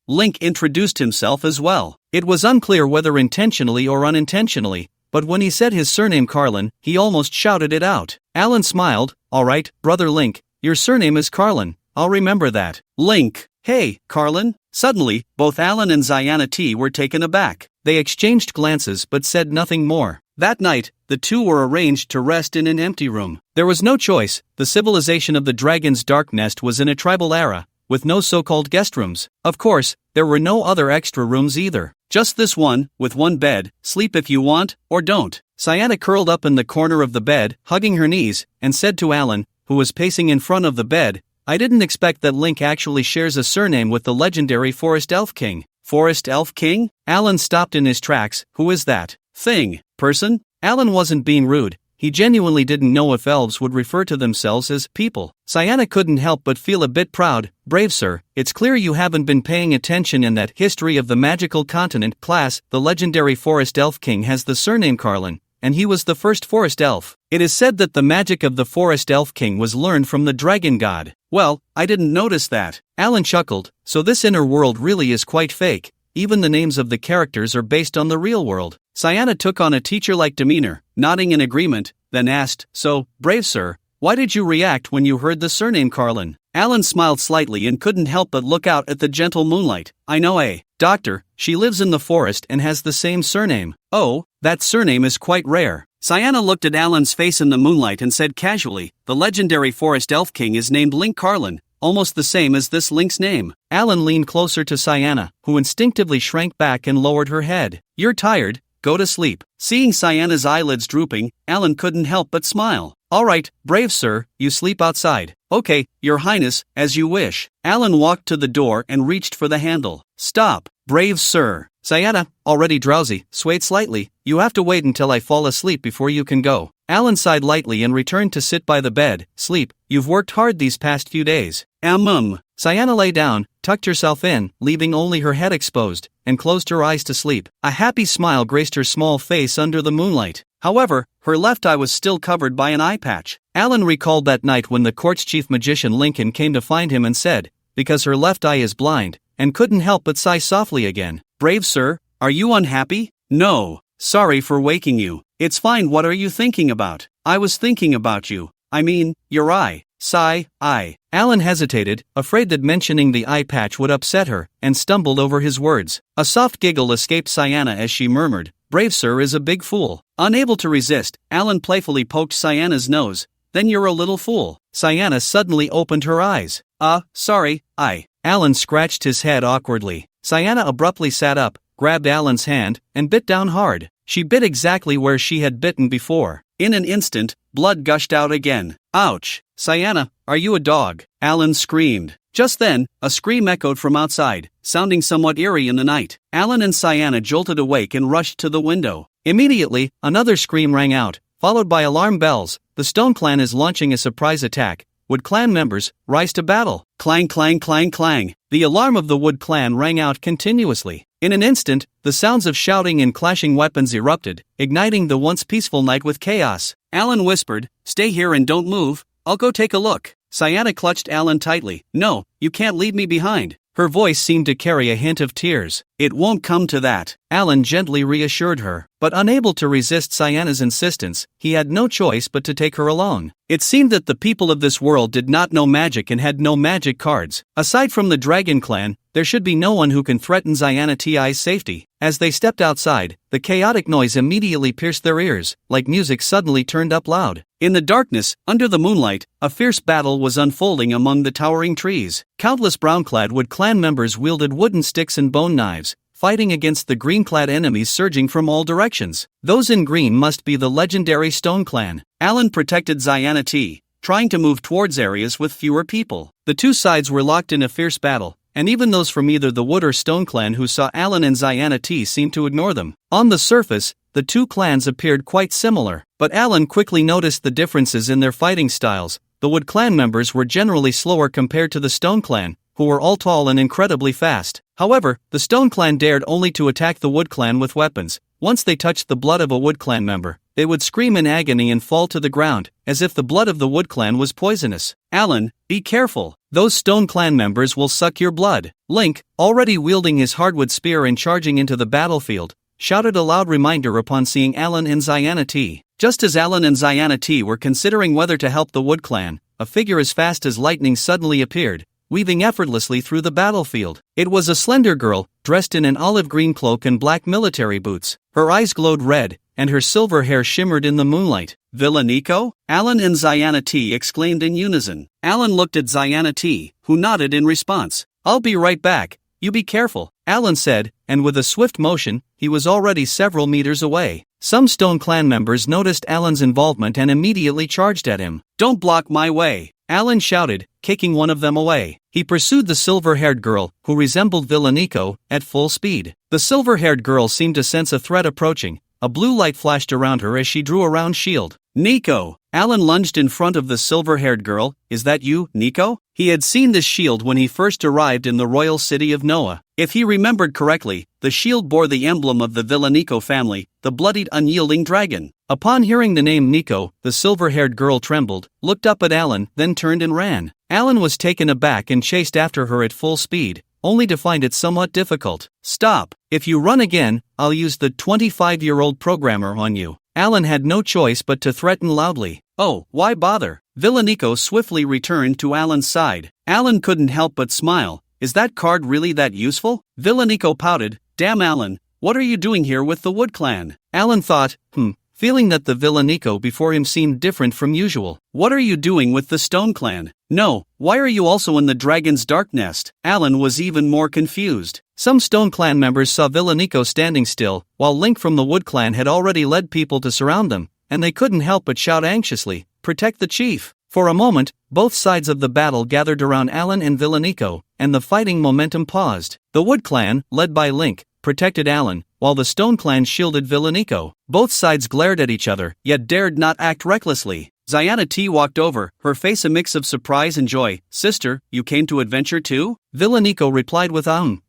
Link introduced himself as well. It was unclear whether intentionally or unintentionally, but when he said his surname Carlin, he almost shouted it out. Alan smiled. Alright, brother Link, your surname is Carlin. I'll remember that. Link, hey, Carlin? Suddenly, both Alan and Ziana T were taken aback. They exchanged glances but said nothing more. That night, the two were arranged to rest in an empty room. There was no choice. The civilization of the Dragon's Dark Nest was in a tribal era, with no so-called guest rooms. Of course, there were no other extra rooms either. Just this one, with one bed. Sleep if you want, or don't. Ziana curled up in the corner of the bed, hugging her knees, and said to Alan, who was pacing in front of the bed, I didn't expect that Link actually shares a surname with the legendary Forest Elf King. Forest Elf King? Alan stopped in his tracks. Who is that thing? Person? Alan wasn't being rude. He genuinely didn't know if elves would refer to themselves as people. Ziana couldn't help but feel a bit proud. Brave sir, it's clear you haven't been paying attention in that History of the Magical Continent class. The legendary Forest Elf King has the surname Carlin, and he was the first forest elf. It is said that the magic of the Forest Elf King was learned from the dragon god. Well, I didn't notice that. Alan chuckled. So this inner world really is quite fake. Even the names of the characters are based on the real world. Ziana took on a teacher-like demeanor, nodding in agreement, then asked, So, brave sir, why did you react when you heard the surname Carlin? Alan smiled slightly and couldn't help but look out at the gentle moonlight. I know a doctor, she lives in the forest and has the same surname. Oh, that surname is quite rare. Ziana looked at Alan's face in the moonlight and said casually, the legendary Forest Elf King is named Link Carlin, almost the same as this Link's name. Alan leaned closer to Ziana, who instinctively shrank back and lowered her head. You're tired, go to sleep. Seeing Ziana's eyelids drooping, Alan couldn't help but smile. Alright, brave sir, you sleep outside. Okay, your highness, as you wish. Alan walked to the door and reached for the handle. Stop, brave sir. Ziana, already drowsy, swayed slightly. You have to wait until I fall asleep before you can go. Alan sighed lightly and returned to sit by the bed. Sleep, you've worked hard these past few days. Ziana lay down, tucked herself in, leaving only her head exposed, and closed her eyes to sleep. A happy smile graced her small face under the moonlight. However, her left eye was still covered by an eye patch. Alan recalled that night when the court's chief magician Lincoln came to find him and said, because her left eye is blind, and couldn't help but sigh softly again. Brave sir, are you unhappy? No. Sorry for waking you. It's fine. What are you thinking about? I was thinking about you. I mean, your eye. Sigh, eye. Alan hesitated, afraid that mentioning the eye patch would upset her, and stumbled over his words. A soft giggle escaped Ziana as she murmured, Brave sir is a big fool. Unable to resist, Alan playfully poked Ziana's nose. Then you're a little fool. Ziana suddenly opened her eyes. Sorry, Alan scratched his head awkwardly. Ziana abruptly sat up, grabbed Alan's hand, and bit down hard. She bit exactly where she had bitten before. In an instant, blood gushed out again. Ouch! Ziana, are you a dog? Alan screamed. Just then, a scream echoed from outside, sounding somewhat eerie in the night. Alan and Ziana jolted awake and rushed to the window. Immediately, another scream rang out, followed by alarm bells. The Stone Clan is launching a surprise attack. Wood Clan members, rise to battle. Clang, clang, clang, clang. The alarm of the Wood Clan rang out continuously. In an instant, the sounds of shouting and clashing weapons erupted, igniting the once peaceful night with chaos. Alan whispered, Stay here and don't move, I'll go take a look. Ziana clutched Alan tightly. No, you can't leave me behind. Her voice seemed to carry a hint of tears. It won't come to that. Alan gently reassured her, but unable to resist Ziana's insistence, he had no choice but to take her along. It seemed that the people of this world did not know magic and had no magic cards. Aside from the Dragon Clan, there should be no one who can threaten Ziana Ti's safety. As they stepped outside, the chaotic noise immediately pierced their ears, like music suddenly turned up loud. In the darkness, under the moonlight, a fierce battle was unfolding among the towering trees. Countless brown-clad Wood Clan members wielded wooden sticks and bone knives, fighting against the green-clad enemies surging from all directions. Those in green must be the legendary Stone Clan. Alan protected Ziana T, trying to move towards areas with fewer people. The two sides were locked in a fierce battle, and even those from either the Wood or Stone Clan who saw Alan and Ziana T seemed to ignore them. On the surface, the two clans appeared quite similar, but Alan quickly noticed the differences in their fighting styles. The Wood Clan members were generally slower compared to the Stone Clan, who were all tall and incredibly fast. However, the Stone Clan dared only to attack the Wood Clan with weapons. Once they touched the blood of a Wood Clan member, they would scream in agony and fall to the ground, as if the blood of the Wood Clan was poisonous. Alan, be careful. Those Stone Clan members will suck your blood. Link, already wielding his hardwood spear and charging into the battlefield, shouted a loud reminder upon seeing Alan and Ziana T. Just as Alan and Ziana T were considering whether to help the Wood Clan, a figure as fast as lightning suddenly appeared, weaving effortlessly through the battlefield. It was a slender girl, dressed in an olive-green cloak and black military boots. Her eyes glowed red, and her silver hair shimmered in the moonlight. "Villanico?" Alan and Ziana T exclaimed in unison. Alan looked at Ziana T, who nodded in response. "I'll be right back, you be careful," Alan said, and with a swift motion, he was already several meters away. Some Stone Clan members noticed Alan's involvement and immediately charged at him. "Don't block my way," Alan shouted, kicking one of them away. He pursued the silver-haired girl, who resembled Villanico, at full speed. The silver-haired girl seemed to sense a threat approaching. A blue light flashed around her as she drew a round shield. "Nico!" Alan lunged in front of the silver-haired girl. "Is that you, Nico?" He had seen this shield when he first arrived in the royal city of Noah. If he remembered correctly, the shield bore the emblem of the Villanico family, the bloodied unyielding dragon. Upon hearing the name Nico, the silver-haired girl trembled, looked up at Alan, then turned and ran. Alan was taken aback and chased after her at full speed, only to find it somewhat difficult. "Stop! If you run again, I'll use the 25-year-old programmer on you." Alan had no choice but to threaten loudly. "Oh, why bother?" Villanico swiftly returned to Alan's side. Alan couldn't help but smile. "Is that card really that useful?" Villanico pouted. "Damn Alan, what are you doing here with the Wood Clan?" Alan thought, feeling that the Villanico before him seemed different from usual. "What are you doing with the Stone Clan? No, why are you also in the Dragon's Dark Nest?" Alan was even more confused. Some Stone Clan members saw Villanico standing still, while Link from the Wood Clan had already led people to surround them, and they couldn't help but shout anxiously, "Protect the chief!" For a moment, both sides of the battle gathered around Alan and Villanico, and the fighting momentum paused. The Wood Clan, led by Link, protected Alan, while the Stone Clan shielded Villanico. Both sides glared at each other, yet dared not act recklessly. Ziana T walked over, her face a mix of surprise and joy. "Sister, you came to adventure too?" Villanico replied with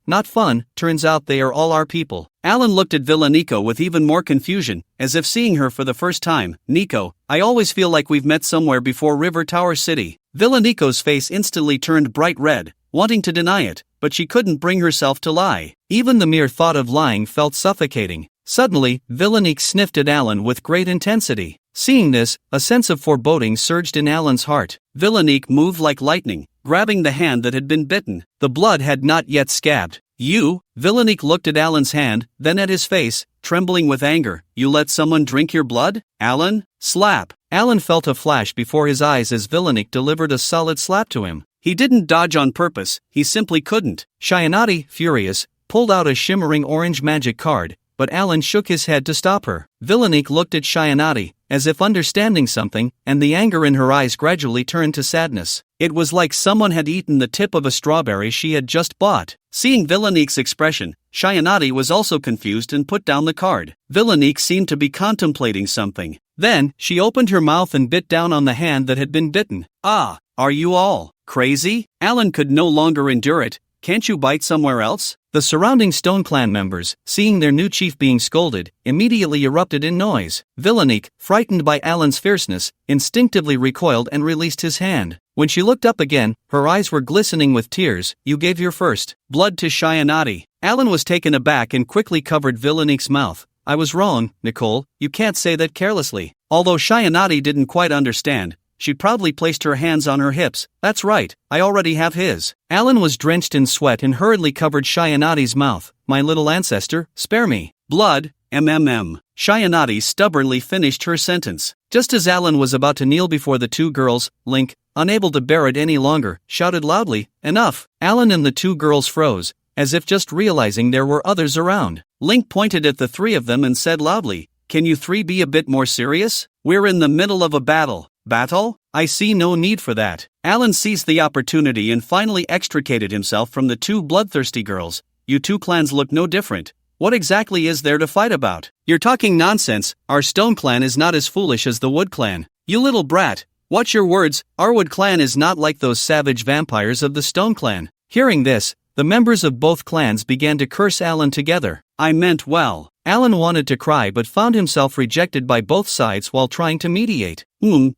not fun, turns out they are all our people." Alan looked at Villanico with even more confusion, as if seeing her for the first time. "Nico, I always feel like we've met somewhere before River Tower City." Villanico's face instantly turned bright red, wanting to deny it, but she couldn't bring herself to lie. Even the mere thought of lying felt suffocating. Suddenly, Villanico sniffed at Alan with great intensity. Seeing this, a sense of foreboding surged in Alan's heart. Villanico moved like lightning, grabbing the hand that had been bitten. The blood had not yet scabbed. "You?" Villanico looked at Alan's hand, then at his face, trembling with anger. "You let someone drink your blood? Alan?" Slap! Alan felt a flash before his eyes as Villanico delivered a solid slap to him. He didn't dodge on purpose, he simply couldn't. Shianati, furious, pulled out a shimmering orange magic card, but Alan shook his head to stop her. Villanico looked at Shianati, as if understanding something, and the anger in her eyes gradually turned to sadness. It was like someone had eaten the tip of a strawberry she had just bought. Seeing Villanico's expression, Shianati was also confused and put down the card. Villanico seemed to be contemplating something. Then, she opened her mouth and bit down on the hand that had been bitten. "Ah, are you all crazy?" Alan could no longer endure it. "Can't you bite somewhere else?" The surrounding Stone Clan members, seeing their new chief being scolded, immediately erupted in noise. Villanico, frightened by Alan's fierceness, instinctively recoiled and released his hand. When she looked up again, her eyes were glistening with tears. "You gave your first blood to Shianati." Alan was taken aback and quickly covered Villanico's mouth. "I was wrong, Nicole, you can't say that carelessly." Although Shianati didn't quite understand, she proudly placed her hands on her hips. "That's right, I already have his." Alan was drenched in sweat and hurriedly covered Shianati's mouth. "My little ancestor, spare me." "Blood, Shianati stubbornly finished her sentence. Just as Alan was about to kneel before the two girls, Link, unable to bear it any longer, shouted loudly, "Enough!" Alan and the two girls froze, as if just realizing there were others around. Link pointed at the three of them and said loudly, "Can you three be a bit more serious? We're in the middle of a battle." "Battle? I see no need for that." Alan seized the opportunity and finally extricated himself from the two bloodthirsty girls. "You two clans look no different. What exactly is there to fight about?" "You're talking nonsense. Our Stone Clan is not as foolish as the Wood Clan." "You little brat. Watch your words. Our Wood Clan is not like those savage vampires of the Stone Clan." Hearing this, the members of both clans began to curse Alan together. I meant well. Alan wanted to cry but found himself rejected by both sides while trying to mediate.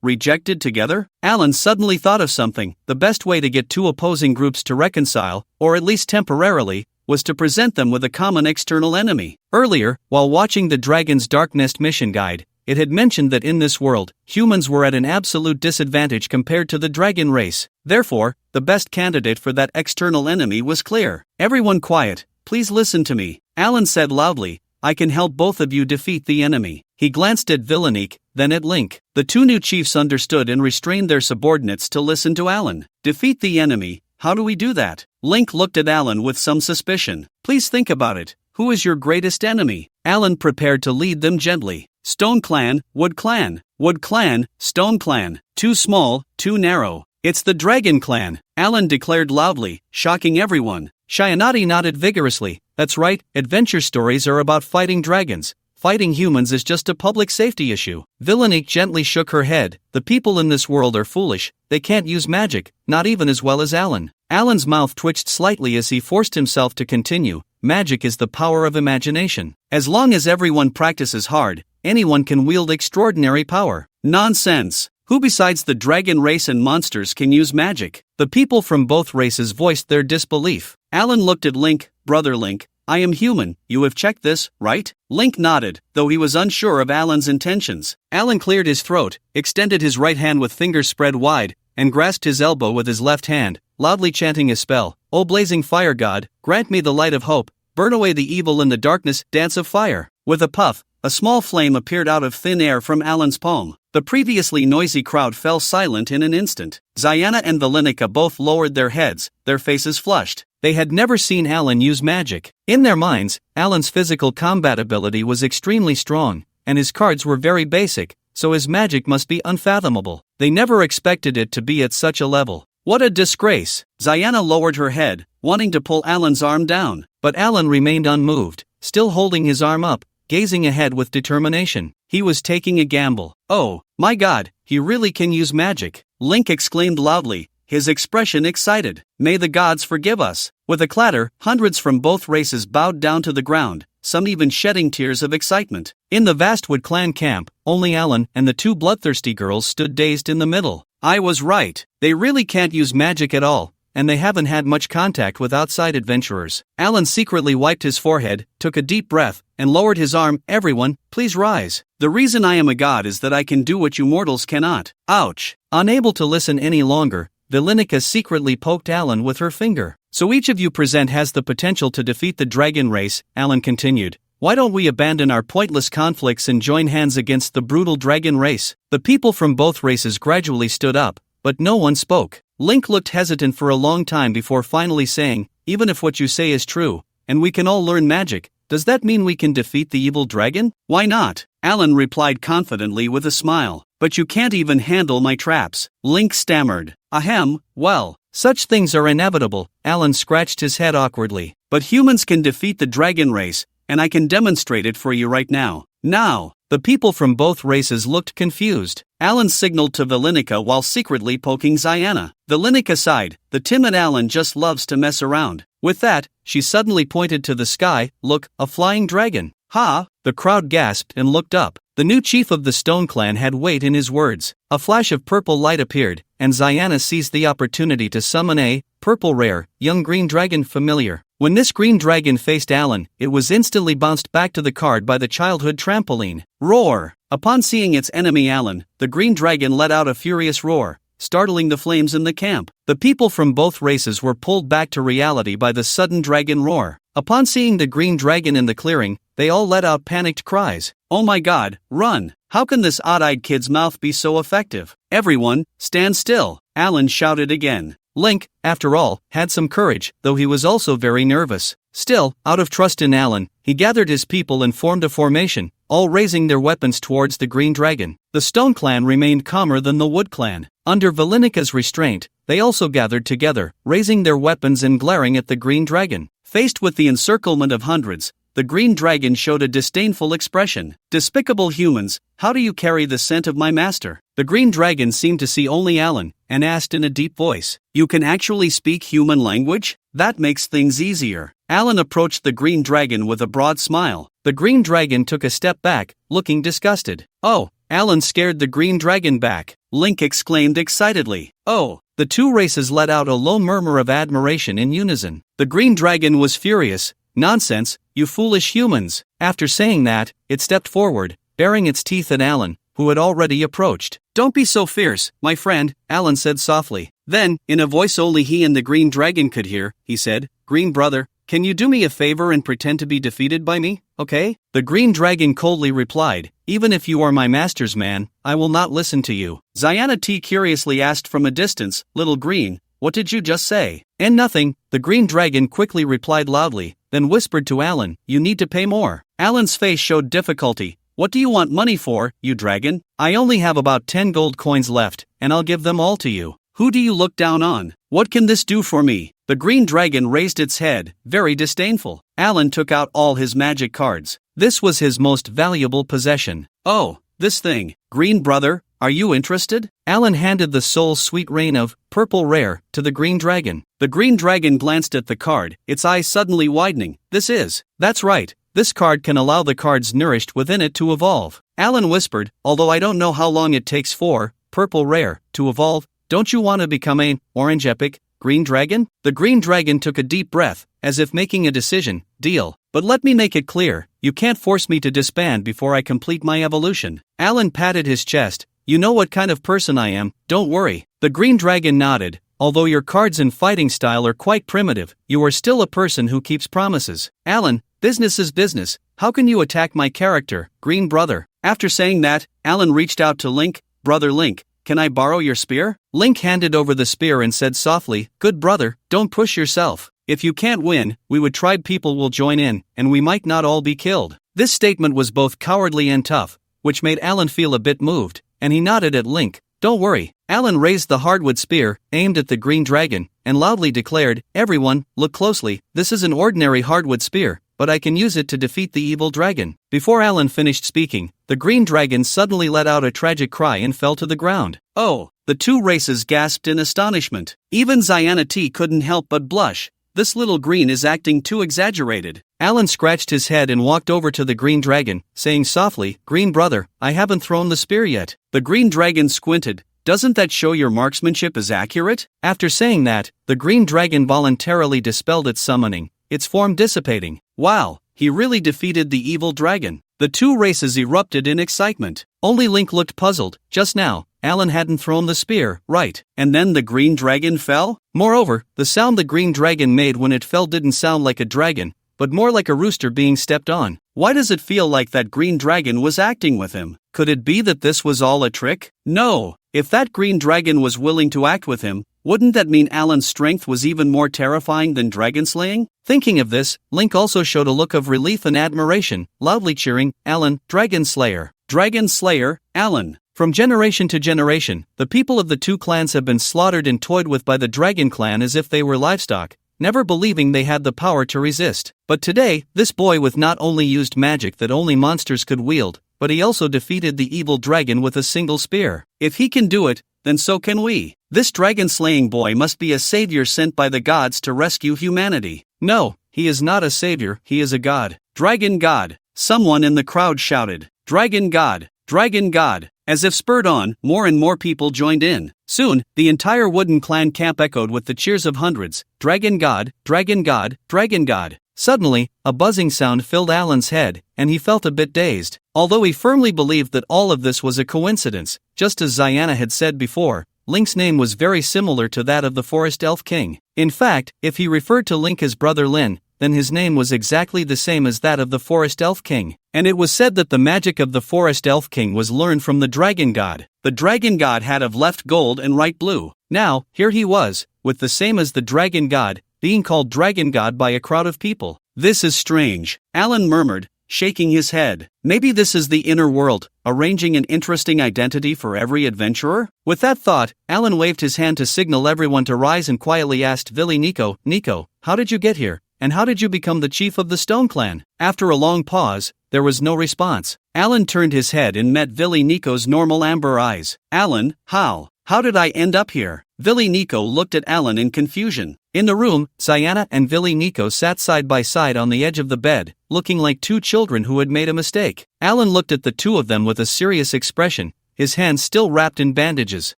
Rejected together? Alan suddenly thought of something. The best way to get two opposing groups to reconcile, or at least temporarily, was to present them with a common external enemy. Earlier, while watching the Dragon's Dark Nest mission guide, it had mentioned that in this world, humans were at an absolute disadvantage compared to the dragon race. Therefore, the best candidate for that external enemy was clear. Everyone quiet, please listen to me, Alan said loudly. I can help both of you defeat the enemy. He glanced at Villainique, then at Link. The two new chiefs understood and restrained their subordinates to listen to Alan. Defeat the enemy? How do we do that? Link looked at Alan with some suspicion. Please think about it. Who is your greatest enemy? Alan prepared to lead them gently. Stone Clan, Wood Clan. Wood Clan, Stone Clan. Too small, too narrow. It's the Dragon Clan, Alan declared loudly, shocking everyone. Shianati nodded vigorously. That's right, adventure stories are about fighting dragons. Fighting humans is just a public safety issue. Villainique gently shook her head. The people in this world are foolish. They can't use magic, not even as well as Alan. Alan's mouth twitched slightly as he forced himself to continue. Magic is the power of imagination. As long as everyone practices hard, anyone can wield extraordinary power. Nonsense! Who besides the dragon race and monsters can use magic? The people from both races voiced their disbelief. Alan looked at Link. Brother Link, I am human, you have checked this, right? Link nodded, though he was unsure of Alan's intentions. Alan cleared his throat, extended his right hand with fingers spread wide, and grasped his elbow with his left hand, loudly chanting a spell. O blazing fire god, grant me the light of hope, burn away the evil in the darkness, dance of fire. With a puff, a small flame appeared out of thin air from Alan's palm. The previously noisy crowd fell silent in an instant. Ziana and Valenica both lowered their heads, their faces flushed. They had never seen Alan use magic. In their minds, Alan's physical combat ability was extremely strong, and his cards were very basic, so his magic must be unfathomable. They never expected it to be at such a level. What a disgrace! Ziana lowered her head, wanting to pull Alan's arm down, but Alan remained unmoved, still holding his arm up, gazing ahead with determination. He was taking a gamble. Oh, my God, he really can use magic! Link exclaimed loudly, his expression excited. May the gods forgive us. With a clatter, hundreds from both races bowed down to the ground, some even shedding tears of excitement. In the vast Wood Clan camp, only Alan and the two bloodthirsty girls stood dazed in the middle. I was right. They really can't use magic at all, and they haven't had much contact with outside adventurers. Alan secretly wiped his forehead, took a deep breath, and lowered his arm. Everyone, please rise. The reason I am a god is that I can do what you mortals cannot. Ouch. Unable to listen any longer, Villanica secretly poked Alan with her finger. So each of you present has the potential to defeat the dragon race, Alan continued. Why don't we abandon our pointless conflicts and join hands against the brutal dragon race? The people from both races gradually stood up, but no one spoke. Link looked hesitant for a long time before finally saying, even if what you say is true, and we can all learn magic, does that mean we can defeat the evil dragon? Why not? Alan replied confidently with a smile. But you can't even handle my traps. Link stammered. Ahem, well, such things are inevitable. Alan scratched his head awkwardly. But humans can defeat the dragon race, and I can demonstrate it for you right now. Now! The people from both races looked confused. Alan signaled to Villanica while secretly poking Ziana. Villanica sighed. The timid Alan just loves to mess around. With that, she suddenly pointed to the sky. Look, a flying dragon. Ha! The crowd gasped and looked up. The new chief of the Stone Clan had weight in his words. A flash of purple light appeared, and Ziana seized the opportunity to summon a purple rare, young green dragon familiar. When this green dragon faced Alan, it was instantly bounced back to the card by the childhood trampoline. Roar! Upon seeing its enemy Alan, the green dragon let out a furious roar, startling the flames in the camp. The people from both races were pulled back to reality by the sudden dragon roar. Upon seeing the green dragon in the clearing, they all let out panicked cries. Oh my God, run! How can this odd-eyed kid's mouth be so effective? Everyone, stand still! Alan shouted again. Link, after all, had some courage, though he was also very nervous. Still, out of trust in Alan, he gathered his people and formed a formation, all raising their weapons towards the green dragon. The Stone Clan remained calmer than the Wood Clan. Under Vallinica's restraint, they also gathered together, raising their weapons and glaring at the green dragon. Faced with the encirclement of hundreds, the green dragon showed a disdainful expression. Despicable humans, how do you carry the scent of my master? The green dragon seemed to see only Alan, and asked in a deep voice, "You can actually speak human language? That makes things easier." Alan approached the green dragon with a broad smile. The green dragon took a step back, looking disgusted. "Oh!" Alan scared the green dragon back. Link exclaimed excitedly, "Oh!" The two races let out a low murmur of admiration in unison. The green dragon was furious. "Nonsense, you foolish humans." After saying that, it stepped forward, baring its teeth at Alan, who had already approached. "Don't be so fierce, my friend," Alan said softly. Then, in a voice only he and the green dragon could hear, he said, "Green brother, can you do me a favor and pretend to be defeated by me, okay?" The green dragon coldly replied, "Even if you are my master's man, I will not listen to you." Ziana T curiously asked from a distance, "Little green, what did you just say?" "And nothing," the green dragon quickly replied loudly, then whispered to Alan, "You need to pay more." Alan's face showed difficulty. "What do you want money for, you dragon?" "I only have about 10 gold coins left, and I'll give them all to you." "Who do you look down on? What can this do for me?" The green dragon raised its head, very disdainful. Alan took out all his magic cards. This was his most valuable possession. "Oh, this thing. Green brother, are you interested?" Alan handed the soul sweet rain of purple rare to the green dragon. The green dragon glanced at the card, its eyes suddenly widening. That's right. This card can allow the cards nourished within it to evolve. Alan whispered, "Although I don't know how long it takes for purple rare to evolve, don't you want to become an orange epic green dragon?" The green dragon took a deep breath, as if making a decision. "Deal. But let me make it clear, you can't force me to disband before I complete my evolution." Alan patted his chest. "You know what kind of person I am, don't worry." The green dragon nodded. "Although your cards and fighting style are quite primitive, you are still a person who keeps promises." "Alan, business is business. How can you attack my character, green brother?" After saying that, Alan reached out to Link. "Brother Link, can I borrow your spear?" Link handed over the spear and said softly, "Good brother, don't push yourself. If you can't win, tribe people will join in, and we might not all be killed." This statement was both cowardly and tough, which made Alan feel a bit moved, and he nodded at Link. "Don't worry." Alan raised the hardwood spear, aimed at the green dragon, and loudly declared, "Everyone, look closely. This is an ordinary hardwood spear, but I can use it to defeat the evil dragon." Before Alan finished speaking, the green dragon suddenly let out a tragic cry and fell to the ground. "Oh!" The two races gasped in astonishment. Even Ziana T couldn't help but blush. This little green is acting too exaggerated. Alan scratched his head and walked over to the green dragon, saying softly, "Green brother, I haven't thrown the spear yet." The green dragon squinted. "Doesn't that show your marksmanship is accurate?" After saying that, the green dragon voluntarily dispelled its summoning, its form dissipating. "Wow, he really defeated the evil dragon." The two races erupted in excitement. Only Link looked puzzled. Just now, Alan hadn't thrown the spear, right? And then the green dragon fell? Moreover, the sound the green dragon made when it fell didn't sound like a dragon, but more like a rooster being stepped on. Why does it feel like that green dragon was acting with him? Could it be that this was all a trick? No. If that green dragon was willing to act with him, wouldn't that mean Alan's strength was even more terrifying than dragon slaying? Thinking of this, Link also showed a look of relief and admiration, loudly cheering, "Alan, Dragon Slayer! Dragon Slayer, Alan!" From generation to generation, the people of the two clans have been slaughtered and toyed with by the Dragon Clan as if they were livestock, never believing they had the power to resist. But today, this boy with not only used magic that only monsters could wield, but he also defeated the evil dragon with a single spear. If he can do it, then so can we. This dragon-slaying boy must be a savior sent by the gods to rescue humanity. No, he is not a savior, he is a god. Dragon god! Someone in the crowd shouted. Dragon god! Dragon god! As if spurred on, more and more people joined in. Soon, the entire wooden clan camp echoed with the cheers of hundreds. Dragon god! Dragon god! Dragon god! Suddenly, a buzzing sound filled Alan's head, and he felt a bit dazed. Although he firmly believed that all of this was a coincidence, just as Ziana had said before, Link's name was very similar to that of the Forest Elf King. In fact, if he referred to Link as Brother Lin, then his name was exactly the same as that of the Forest Elf King. And it was said that the magic of the Forest Elf King was learned from the Dragon God. The Dragon God had of left gold and right blue. Now, here he was, with the same as the Dragon God, being called Dragon God by a crowd of people. This is strange, Alan murmured, shaking his head. Maybe this is the inner world, arranging an interesting identity for every adventurer? With that thought, Alan waved his hand to signal everyone to rise and quietly asked Nico, "Nico, how did you get here? and how did you become the chief of the Stone Clan? After a long pause, there was no response. Alan turned his head and met Vili Nico's normal amber eyes. Alan, how? How did I end up here? Vili Nico looked at Alan in confusion. In the room, Sayana and Vili Nico sat side by side on the edge of the bed, looking like two children who had made a mistake. Alan looked at the two of them with a serious expression, his hands still wrapped in bandages.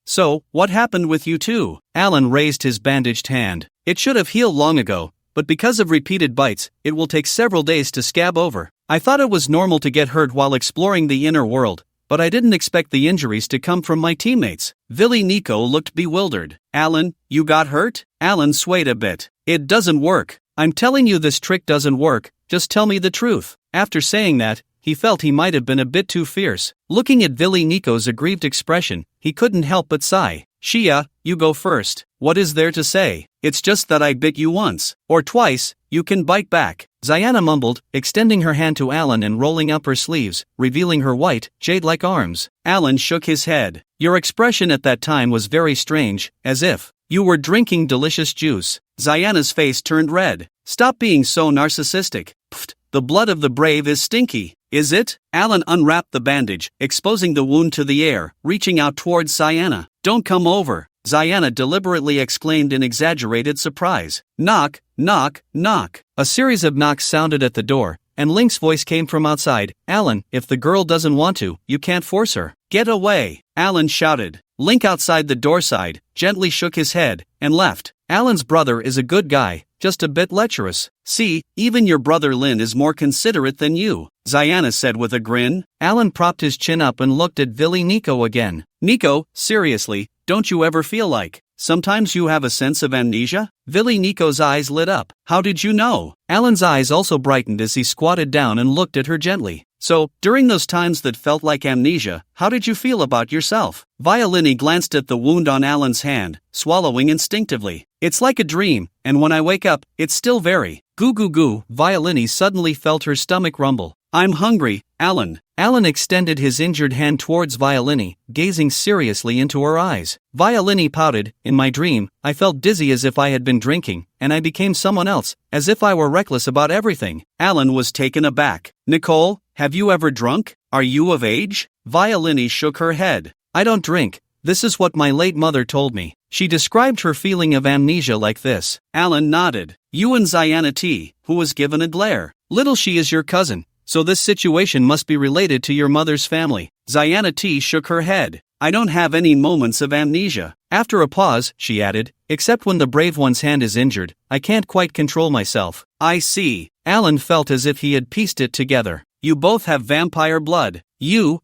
So, what happened with you two? Alan raised his bandaged hand. It should have healed long ago, but because of repeated bites, it will take several days to scab over. I thought it was normal to get hurt while exploring the inner world, but I didn't expect the injuries to come from my teammates. Vili Nico looked bewildered. Alan, you got hurt? Alan swayed a bit. It doesn't work. I'm telling you this trick doesn't work, just tell me the truth. After saying that, he felt he might have been a bit too fierce. Looking at Vili Nico's aggrieved expression, he couldn't help but sigh. Shia, you go first. What is there to say? It's just that I bit you once. Or twice, you can bite back. Zayana mumbled, extending her hand to Alan and rolling up her sleeves, revealing her white, jade-like arms. Alan shook his head. Your expression at that time was very strange, as if you were drinking delicious juice. Zayana's face turned red. Stop being so narcissistic. Pfft, the blood of the brave is stinky. Is it? Alan unwrapped the bandage, exposing the wound to the air, reaching out towards Zayana. Don't come over, Zayana deliberately exclaimed in exaggerated surprise. Knock, knock, knock. A series of knocks sounded at the door, and Link's voice came from outside. Alan, if the girl doesn't want to, you can't force her. Get away, Alan shouted. Link outside the door side, gently shook his head, and left. Alan's brother is a good guy, just a bit lecherous. See, even your brother Lin is more considerate than you, Zayana said with a grin. Alan propped his chin up and looked at Vili Nico again. Nico, seriously, don't you ever feel like sometimes you have a sense of amnesia? Vili Nico's eyes lit up. How did you know? Alan's eyes also brightened as he squatted down and looked at her gently. So, during those times that felt like amnesia, how did you feel about yourself? Violini glanced at the wound on Alan's hand, swallowing instinctively. It's like a dream, and when I wake up, it's still very. Goo goo goo. Violini suddenly felt her stomach rumble. I'm hungry, Alan. Alan extended his injured hand towards Violini, gazing seriously into her eyes. Violini pouted. In my dream, I felt dizzy as if I had been drinking, and I became someone else, as if I were reckless about everything. Alan was taken aback. Nicole, have you ever drunk? Are you of age? Violini shook her head. I don't drink. This is what my late mother told me. She described her feeling of amnesia like this. Alan nodded. You and Zayana T, who was given a glare. Little she is your cousin, so this situation must be related to your mother's family. Zayana T shook her head. I don't have any moments of amnesia. After a pause, she added, except when the brave one's hand is injured, I can't quite control myself. I see. Alan felt as if he had pieced it together. You both have vampire blood. You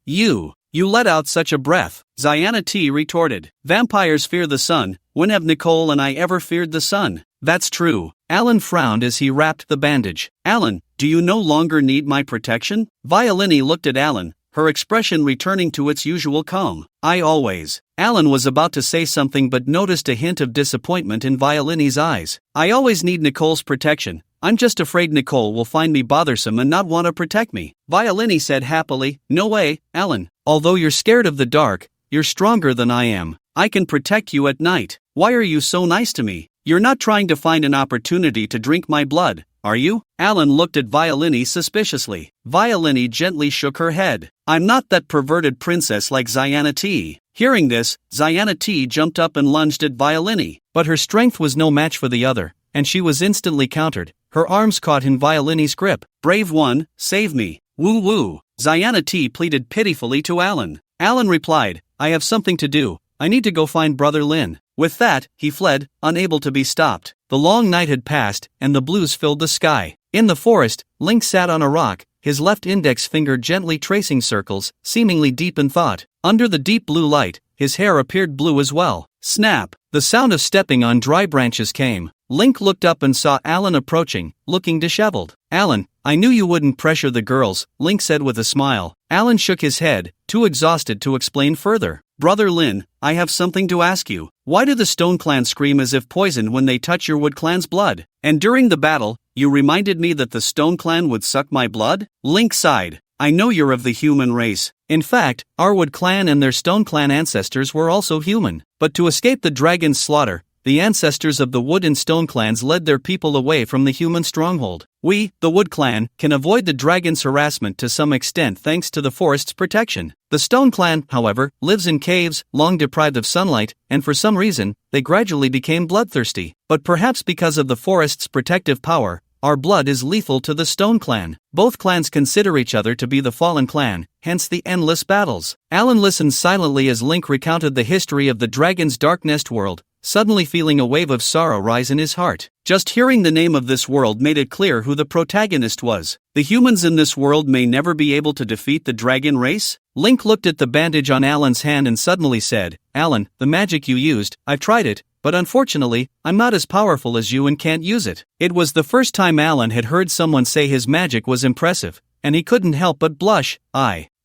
let out such a breath. Zayana T retorted. Vampires fear the sun. When have Nicole and I ever feared the sun? That's true. Alan frowned as he wrapped the bandage. Alan, do you no longer need my protection? Violini looked at Alan, her expression returning to its usual calm. I always. Alan was about to say something but noticed a hint of disappointment in Violini's eyes. I always need Nicole's protection. I'm just afraid Nicole will find me bothersome and not want to protect me. Violini said happily. No way, Alan. Although you're scared of the dark, you're stronger than I am. I can protect you at night. Why are you so nice to me? You're not trying to find an opportunity to drink my blood, are you? Alan looked at Violini suspiciously. Violini gently shook her head. I'm not that perverted princess like Zayana T. Hearing this, Zayana T jumped up and lunged at Violini. But her strength was no match for the other, and she was instantly countered. Her arms caught in Violini's grip. Brave one, save me. Woo woo. Zayana T pleaded pitifully to Alan. Alan replied, I have something to do. I need to go find Brother Lin. With that, he fled, unable to be stopped. The long night had passed, and the blues filled the sky. In the forest, Link sat on a rock, his left index finger gently tracing circles, seemingly deep in thought. Under the deep blue light, his hair appeared blue as well. Snap! The sound of stepping on dry branches came. Link looked up and saw Alan approaching, looking disheveled. Alan, I knew you wouldn't pressure the girls, Link said with a smile. Alan shook his head, too exhausted to explain further. Brother Lin, I have something to ask you. Why do the Stone Clan scream as if poisoned when they touch your Wood Clan's blood? And during the battle, you reminded me that the Stone Clan would suck my blood? Link sighed. I know you're of the human race. In fact, our Wood Clan and their Stone Clan ancestors were also human. But to escape the dragon's slaughter, the ancestors of the Wood and Stone clans led their people away from the human stronghold. We, the Wood clan, can avoid the dragon's harassment to some extent thanks to the forest's protection. The Stone clan, however, lives in caves, long deprived of sunlight, and for some reason, they gradually became bloodthirsty. But perhaps because of the forest's protective power, our blood is lethal to the Stone clan. Both clans consider each other to be the fallen clan, hence the endless battles. Alan listened silently as Link recounted the history of the dragon's dark nest world, suddenly feeling a wave of sorrow rise in his heart. Just hearing the name of this world made it clear who the protagonist was. The humans in this world may never be able to defeat the dragon race? Link looked at the bandage on Alan's hand and suddenly said, "Alan, the magic you used, I've tried it, but unfortunately, I'm not as powerful as you and can't use it." It was the first time Alan had heard someone say his magic was impressive, and he couldn't help but blush.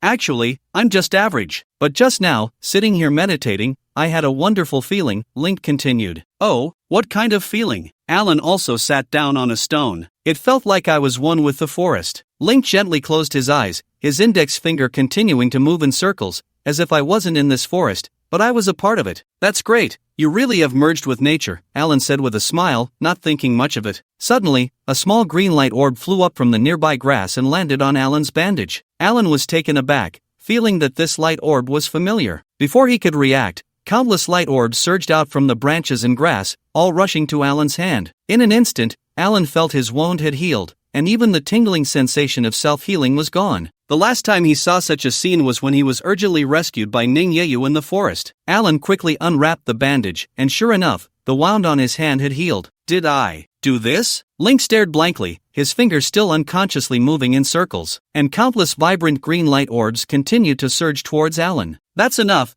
Actually, I'm just average. But just now, sitting here meditating, I had a wonderful feeling," Link continued. "Oh, what kind of feeling?" Alan also sat down on a stone. "It felt like I was one with the forest." Link gently closed his eyes, his index finger continuing to move in circles, as if I wasn't in this forest, but I was a part of it. "That's great, you really have merged with nature," Alan said with a smile, not thinking much of it. Suddenly, a small green light orb flew up from the nearby grass and landed on Alan's bandage. Alan was taken aback, feeling that this light orb was familiar. Before he could react, countless light orbs surged out from the branches and grass, all rushing to Alan's hand. In an instant, Alan felt his wound had healed, and even the tingling sensation of self-healing was gone. The last time he saw such a scene was when he was urgently rescued by Ning Yeyu in the forest. Alan quickly unwrapped the bandage, and sure enough, the wound on his hand had healed. "Did I do this?" Link stared blankly, his fingers still unconsciously moving in circles, and countless vibrant green light orbs continued to surge towards Alan. That's enough,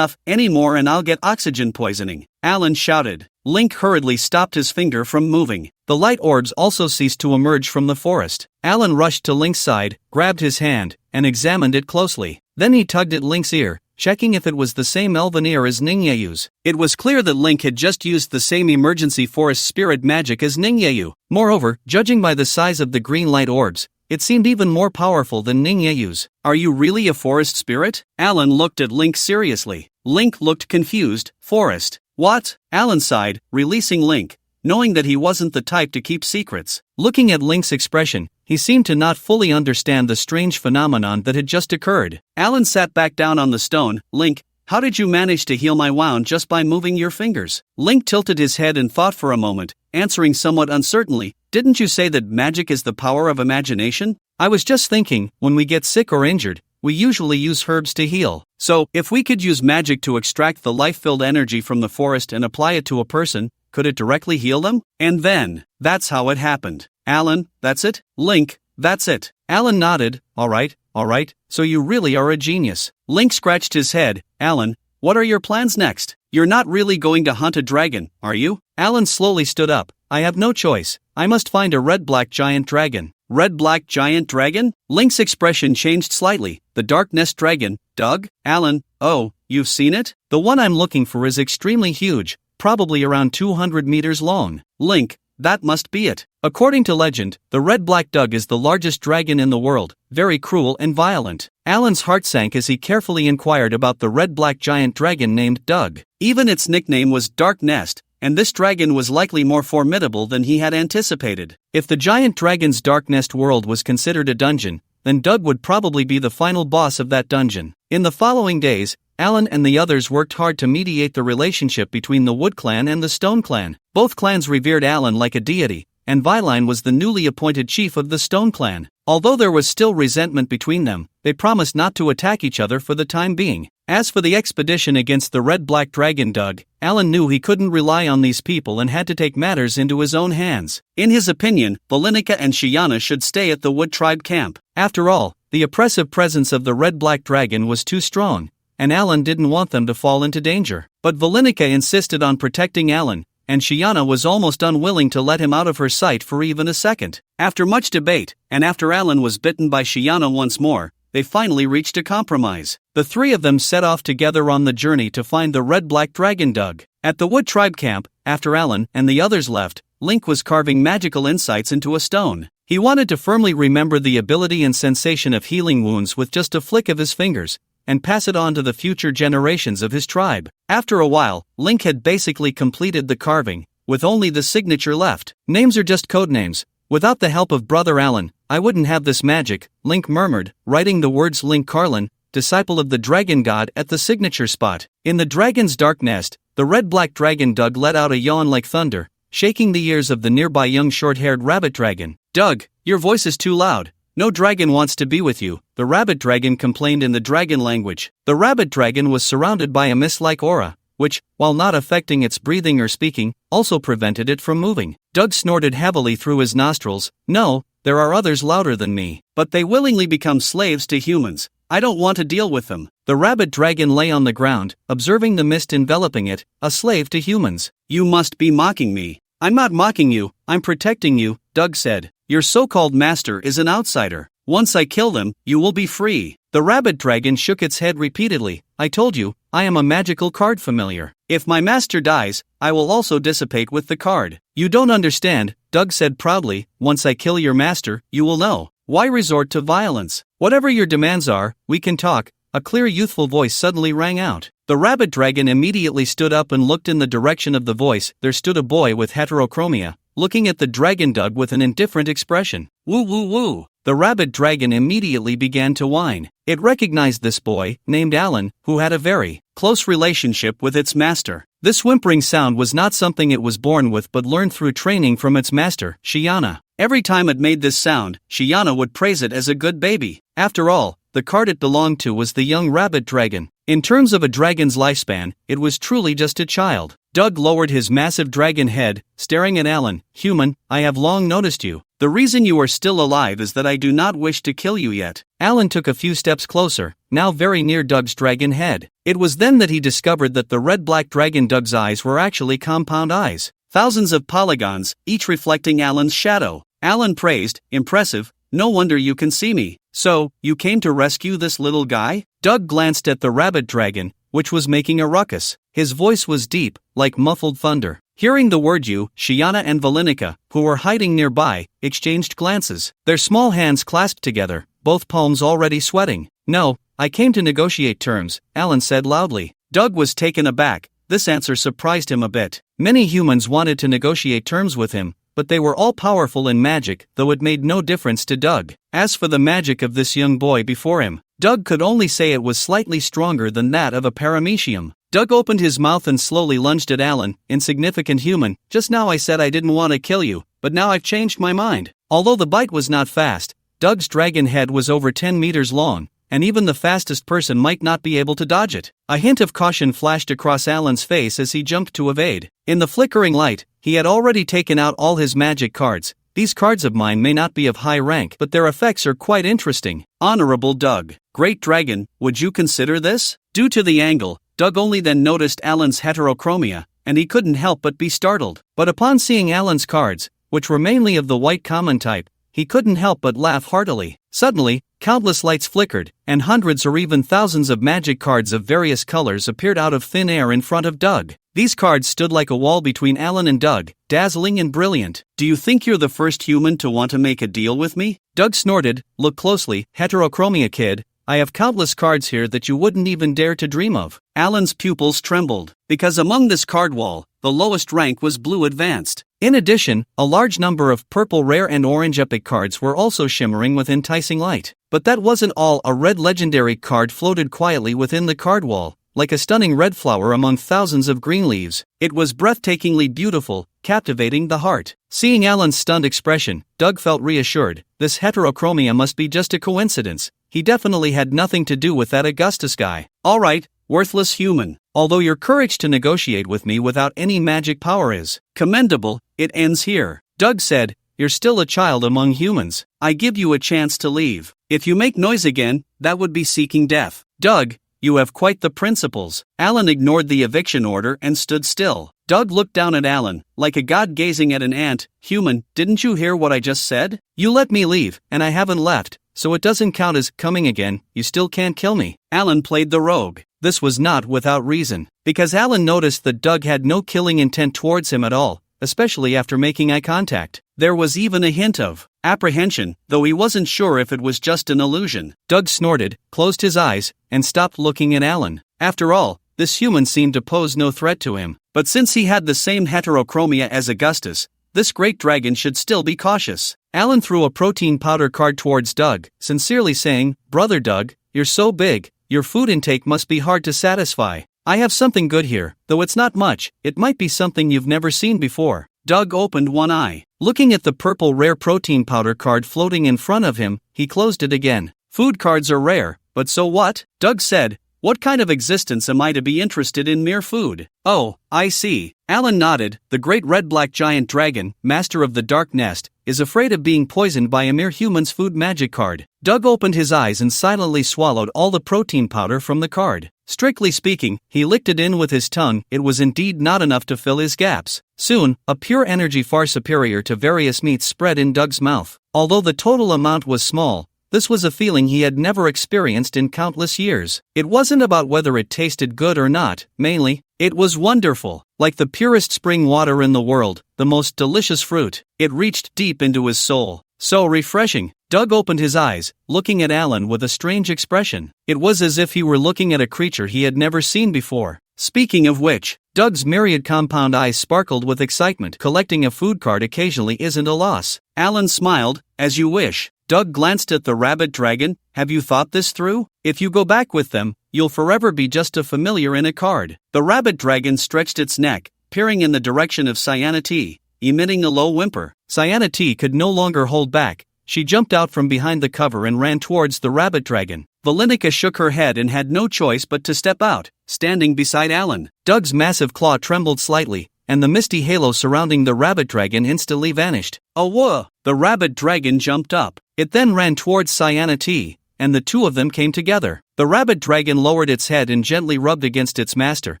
any more and I'll get oxygen poisoning," Alan shouted. Link hurriedly stopped his finger from moving. The light orbs also ceased to emerge from the forest. Alan rushed to Link's side, grabbed his hand, and examined it closely. Then he tugged at Link's ear, checking if it was the same elven ear as Ning Yeyu's. It was clear that Link had just used the same emergency forest spirit magic as Ning Yeyu. Moreover, judging by the size of the green light orbs, it seemed even more powerful than Ning Yeyu's. "Are you really a forest spirit?" Alan looked at Link seriously. Link looked confused. "Forest? What?" Alan sighed, releasing Link, knowing that he wasn't the type to keep secrets. Looking at Link's expression, he seemed to not fully understand the strange phenomenon that had just occurred. Alan sat back down on the stone. "Link, how did you manage to heal my wound just by moving your fingers?" Link tilted his head and thought for a moment, answering somewhat uncertainly, "Didn't you say that magic is the power of imagination?" "I was just thinking, when we get sick or injured, we usually use herbs to heal. So, if we could use magic to extract the life-filled energy from the forest and apply it to a person, could it directly heal them? And then, that's how it happened." "Alan, that's it?" "Link, that's it." Alan nodded. All right, so you really are a genius." Link scratched his head. "Alan, what are your plans next? You're not really going to hunt a dragon, are you?" Alan slowly stood up. "I have no choice. I must find a red-black giant dragon." "Red-black giant dragon?" Link's expression changed slightly. "The dark nest dragon, Doug?" Alan, "Oh, you've seen it? The one I'm looking for is extremely huge, probably around 200 meters long." Link, "That must be it. According to legend, the red-black Doug is the largest dragon in the world, very cruel and violent." Alan's heart sank as he carefully inquired about the red-black giant dragon named Doug. Even its nickname was Dark Nest, and this dragon was likely more formidable than he had anticipated. If the giant dragon's Dark Nest world was considered a dungeon, then Doug would probably be the final boss of that dungeon. In the following days, Alan and the others worked hard to mediate the relationship between the Wood clan and the Stone clan. Both clans revered Alan like a deity, and Viline was the newly appointed chief of the Stone clan. Although there was still resentment between them, they promised not to attack each other for the time being. As for the expedition against the red-black dragon Doug, Alan knew he couldn't rely on these people and had to take matters into his own hands. In his opinion, Valenica and Shiana should stay at the Wood tribe camp. After all, the oppressive presence of the red-black dragon was too strong, and Alan didn't want them to fall into danger. But Valenica insisted on protecting Alan, and Shiana was almost unwilling to let him out of her sight for even a second. After much debate, and after Alan was bitten by Shiana once more, they finally reached a compromise. The three of them set off together on the journey to find the red-black dragon Doug. At the Wood tribe camp, after Alan and the others left, Link was carving magical insights into a stone. He wanted to firmly remember the ability and sensation of healing wounds with just a flick of his fingers, and pass it on to the future generations of his tribe. After a while, Link had basically completed the carving, with only the signature left. Names are just codenames. Without the help of Brother Alan, I wouldn't have this magic, Link murmured, writing the words Link Carlin, disciple of the dragon god, at the signature spot. In the dragon's dark nest, the red-black dragon Doug let out a yawn like thunder, shaking the ears of the nearby young short-haired rabbit dragon. Doug, your voice is too loud. No dragon wants to be with you, the rabbit dragon complained in the dragon language. The rabbit dragon was surrounded by a mist-like aura, which, while not affecting its breathing or speaking, also prevented it from moving. Doug snorted heavily through his nostrils. No, there are others louder than me, but they willingly become slaves to humans. I don't want to deal with them. The rabbit dragon lay on the ground, observing the mist enveloping it, a slave to humans. You must be mocking me. I'm not mocking you, I'm protecting you, Doug said. Your so-called master is an outsider. Once I kill them, you will be free. The rabbit dragon shook its head repeatedly. I told you, I am a magical card familiar. If my master dies, I will also dissipate with the card. You don't understand, Doug said proudly. Once I kill your master, you will know. Why resort to violence? Whatever your demands are, we can talk. A clear youthful voice suddenly rang out. The rabbit dragon immediately stood up and looked in the direction of the voice. There stood a boy with heterochromia, looking at the dragon Doug with an indifferent expression. Woo woo woo. The rabbit dragon immediately began to whine. It recognized this boy, named Alan, who had a very close relationship with its master. This whimpering sound was not something it was born with but learned through training from its master, Shiana. Every time it made this sound, Shiana would praise it as a good baby. After all, the card it belonged to was the young rabbit dragon. In terms of a dragon's lifespan, it was truly just a child. Doug lowered his massive dragon head, staring at Alan. Human, I have long noticed you. The reason you are still alive is that I do not wish to kill you yet. Alan took a few steps closer, now very near Doug's dragon head. It was then that he discovered that the red-black dragon Doug's eyes were actually compound eyes. Thousands of polygons, each reflecting Alan's shadow. Alan praised, impressive, no wonder you can see me. So, you came to rescue this little guy? Doug glanced at the rabbit dragon, which was making a ruckus. His voice was deep, like muffled thunder. Hearing the word you, Shiana and Valenica, who were hiding nearby, exchanged glances. Their small hands clasped together, both palms already sweating. No, I came to negotiate terms, Alan said loudly. Doug was taken aback. This answer surprised him a bit. Many humans wanted to negotiate terms with him, but they were all powerful in magic, though it made no difference to Doug. As for the magic of this young boy before him, Doug could only say it was slightly stronger than that of a paramecium. Doug opened his mouth and slowly lunged at Alan. Insignificant human, just now I said I didn't want to kill you, but now I've changed my mind. Although the bite was not fast, Doug's dragon head was over 10 meters long, and even the fastest person might not be able to dodge it. A hint of caution flashed across Alan's face as he jumped to evade. In the flickering light, he had already taken out all his magic cards. These cards of mine may not be of high rank, but their effects are quite interesting. Honorable Doug. Great Dragon, would you consider this? Due to the angle, Doug only then noticed Alan's heterochromia, and he couldn't help but be startled. But upon seeing Alan's cards, which were mainly of the white common type, he couldn't help but laugh heartily. Suddenly, countless lights flickered, and hundreds or even thousands of magic cards of various colors appeared out of thin air in front of Doug. These cards stood like a wall between Alan and Doug, dazzling and brilliant. Do you think you're the first human to want to make a deal with me? Doug snorted. Look closely, heterochromia kid. I have countless cards here that you wouldn't even dare to dream of. Alan's pupils trembled, because among this card wall, the lowest rank was blue advanced. In addition, a large number of purple rare and orange epic cards were also shimmering with enticing light. But that wasn't all. A red legendary card floated quietly within the card wall, like a stunning red flower among thousands of green leaves. It was breathtakingly beautiful, captivating the heart. Seeing Alan's stunned expression, Doug felt reassured. This heterochromia must be just a coincidence. He definitely had nothing to do with that Augustus guy. Alright, worthless human. Although your courage to negotiate with me without any magic power is commendable, it ends here. Doug said, you're still a child among humans. I give you a chance to leave. If you make noise again, that would be seeking death. Doug, you have quite the principles. Alan ignored the eviction order and stood still. Doug looked down at Alan, like a god gazing at an ant. Human, didn't you hear what I just said? You let me leave, and I haven't left, so it doesn't count as coming again. You still can't kill me. Alan played the rogue. This was not without reason, because Alan noticed that Doug had no killing intent towards him at all, especially after making eye contact. There was even a hint of apprehension, though he wasn't sure if it was just an illusion. Doug snorted, closed his eyes, and stopped looking at Alan. After all, this human seemed to pose no threat to him. But since he had the same heterochromia as Augustus, this great dragon should still be cautious. Alan threw a protein powder card towards Doug, sincerely saying, "Brother Doug, you're so big, your food intake must be hard to satisfy. I have something good here, though it's not much, it might be something you've never seen before." Doug opened one eye. Looking at the purple rare protein powder card floating in front of him, he closed it again. Food cards are rare, but so what? Doug said. What kind of existence am I to be interested in mere food? Oh, I see. Alan nodded. The great red-black giant dragon, master of the dark nest, is afraid of being poisoned by a mere human's food magic card. Doug opened his eyes and silently swallowed all the protein powder from the card. Strictly speaking, he licked it in with his tongue. It was indeed not enough to fill his gaps. Soon, a pure energy far superior to various meats spread in Doug's mouth. Although the total amount was small, this was a feeling he had never experienced in countless years. It wasn't about whether it tasted good or not, mainly, it was wonderful. Like the purest spring water in the world, the most delicious fruit, it reached deep into his soul. So refreshing. Doug opened his eyes, looking at Alan with a strange expression. It was as if he were looking at a creature he had never seen before. Speaking of which, Doug's myriad compound eyes sparkled with excitement. Collecting a food card occasionally isn't a loss. Alan smiled, "As you wish." Doug glanced at the rabbit dragon. "Have you thought this through? If you go back with them, you'll forever be just a familiar in a card." The rabbit dragon stretched its neck, peering in the direction of Cyanity, emitting a low whimper. Cyanity could no longer hold back. She jumped out from behind the cover and ran towards the rabbit dragon. Valenica shook her head and had no choice but to step out, standing beside Alan. Doug's massive claw trembled slightly, and the misty halo surrounding the rabbit dragon instantly vanished. "Oh, whoa!" The rabbit dragon jumped up. It then ran towards Cyanity, and the two of them came together. The rabbit dragon lowered its head and gently rubbed against its master,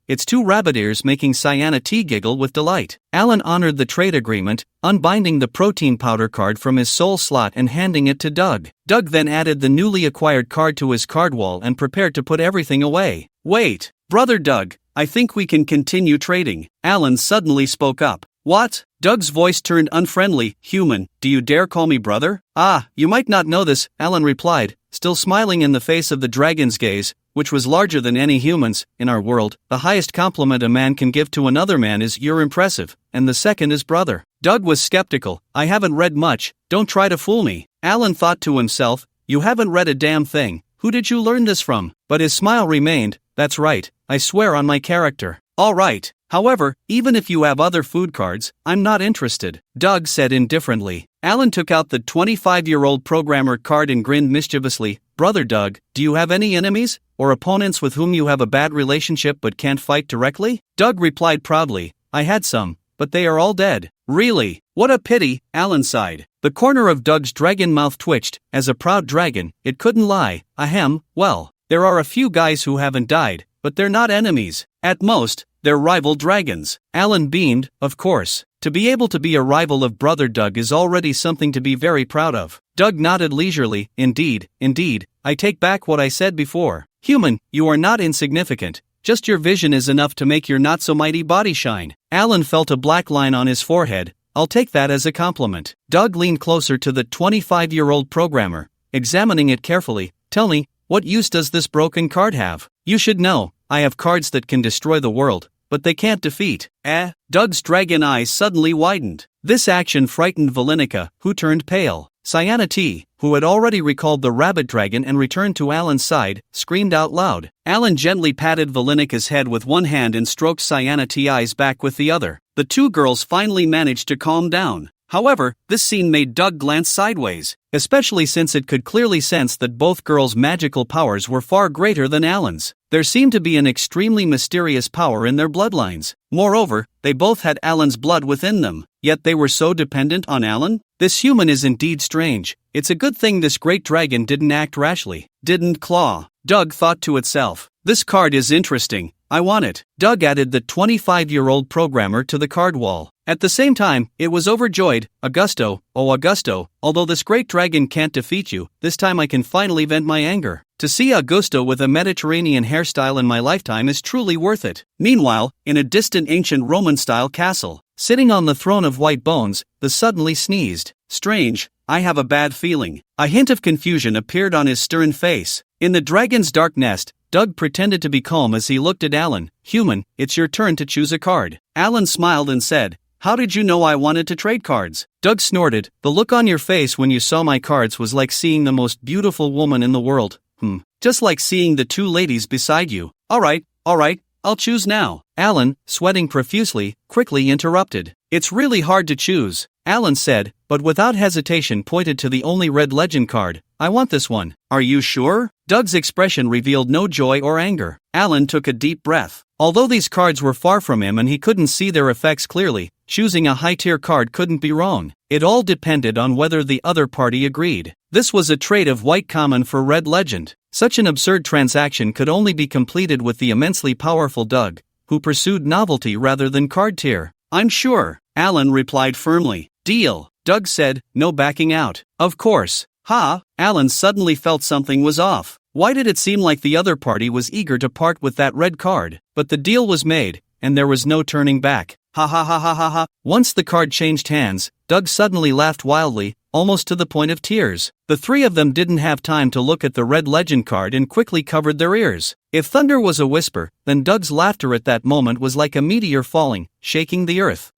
its two rabbit ears making Cyanity giggle with delight. Alan honored the trade agreement, unbinding the protein powder card from his soul slot and handing it to Doug. Doug then added the newly acquired card to his card wall and prepared to put everything away. "Wait, Brother Doug, I think we can continue trading." Alan suddenly spoke up. "What?" Doug's voice turned unfriendly. "Human, do you dare call me brother?" "Ah, you might not know this," Alan replied, still smiling in the face of the dragon's gaze, which was larger than any human's. "In our world, the highest compliment a man can give to another man is 'you're impressive,' and the second is brother." Doug was skeptical. "I haven't read much, don't try to fool me." Alan thought to himself, "You haven't read a damn thing, who did you learn this from?" But his smile remained. "That's right, I swear on my character." "All right. However, even if you have other food cards, I'm not interested," Doug said indifferently. Alan took out the 25-year-old programmer card and grinned mischievously. "Brother Doug, do you have any enemies, or opponents with whom you have a bad relationship but can't fight directly?" Doug replied proudly, "I had some, but they are all dead." "Really? What a pity," Alan sighed. The corner of Doug's dragon mouth twitched. As a proud dragon, it couldn't lie. "Ahem, well, there are a few guys who haven't died, but they're not enemies. At most, they're rival dragons." Alan beamed. "Of course. To be able to be a rival of Brother Doug is already something to be very proud of." Doug nodded leisurely. Indeed, I take back what I said before. Human, you are not insignificant. Just your vision is enough to make your not-so-mighty body shine." Alan felt a black line on his forehead. "I'll take that as a compliment." Doug leaned closer to the 25-year-old programmer, examining it carefully. "Tell me, what use does this broken card have?" "You should know, I have cards that can destroy the world, but they can't defeat." Doug's dragon eyes suddenly widened. This action frightened Valenica, who turned pale. Cyanity, who had already recalled the rabbit dragon and returned to Alan's side, screamed out loud. Alan gently patted Valenica's head with one hand and stroked Cyanity's eyes back with the other. The two girls finally managed to calm down. However, this scene made Doug glance sideways, especially since it could clearly sense that both girls' magical powers were far greater than Alan's. There seemed to be an extremely mysterious power in their bloodlines. Moreover, they both had Alan's blood within them, yet they were so dependent on Alan? This human is indeed strange. It's a good thing this great dragon didn't act rashly. Didn't claw. Doug thought to itself. This card is interesting. I want it. Doug added the 25-year-old programmer to the card wall. At the same time, it was overjoyed. Augusto, oh Augusto, although this great dragon can't defeat you, this time I can finally vent my anger. To see Augusto with a Mediterranean hairstyle in my lifetime is truly worth it. Meanwhile, in a distant ancient Roman-style castle, sitting on the throne of white bones, the suddenly sneezed. Strange, I have a bad feeling. A hint of confusion appeared on his stern face. In the dragon's dark nest, Doug pretended to be calm as he looked at Alan. Human, it's your turn to choose a card. Alan smiled and said, how did you know I wanted to trade cards? Doug snorted, the look on your face when you saw my cards was like seeing the most beautiful woman in the world. Just like seeing the two ladies beside you. Alright, I'll choose now. Alan, sweating profusely, quickly interrupted. It's really hard to choose, Alan said, but without hesitation pointed to the only red legend card. I want this one. Are you sure? Doug's expression revealed no joy or anger. Alan took a deep breath. Although these cards were far from him and he couldn't see their effects clearly, choosing a high-tier card couldn't be wrong. It all depended on whether the other party agreed. This was a trade of white common for red legend. Such an absurd transaction could only be completed with the immensely powerful Doug, who pursued novelty rather than card tier. I'm sure, Alan replied firmly. Deal, Doug said, no backing out. Of course. Alan suddenly felt something was off. Why did it seem like the other party was eager to part with that red card? But the deal was made, and there was no turning back. Ha. Once the card changed hands, Doug suddenly laughed wildly, almost to the point of tears. The three of them didn't have time to look at the red legend card and quickly covered their ears. If thunder was a whisper, then Doug's laughter at that moment was like a meteor falling, shaking the earth.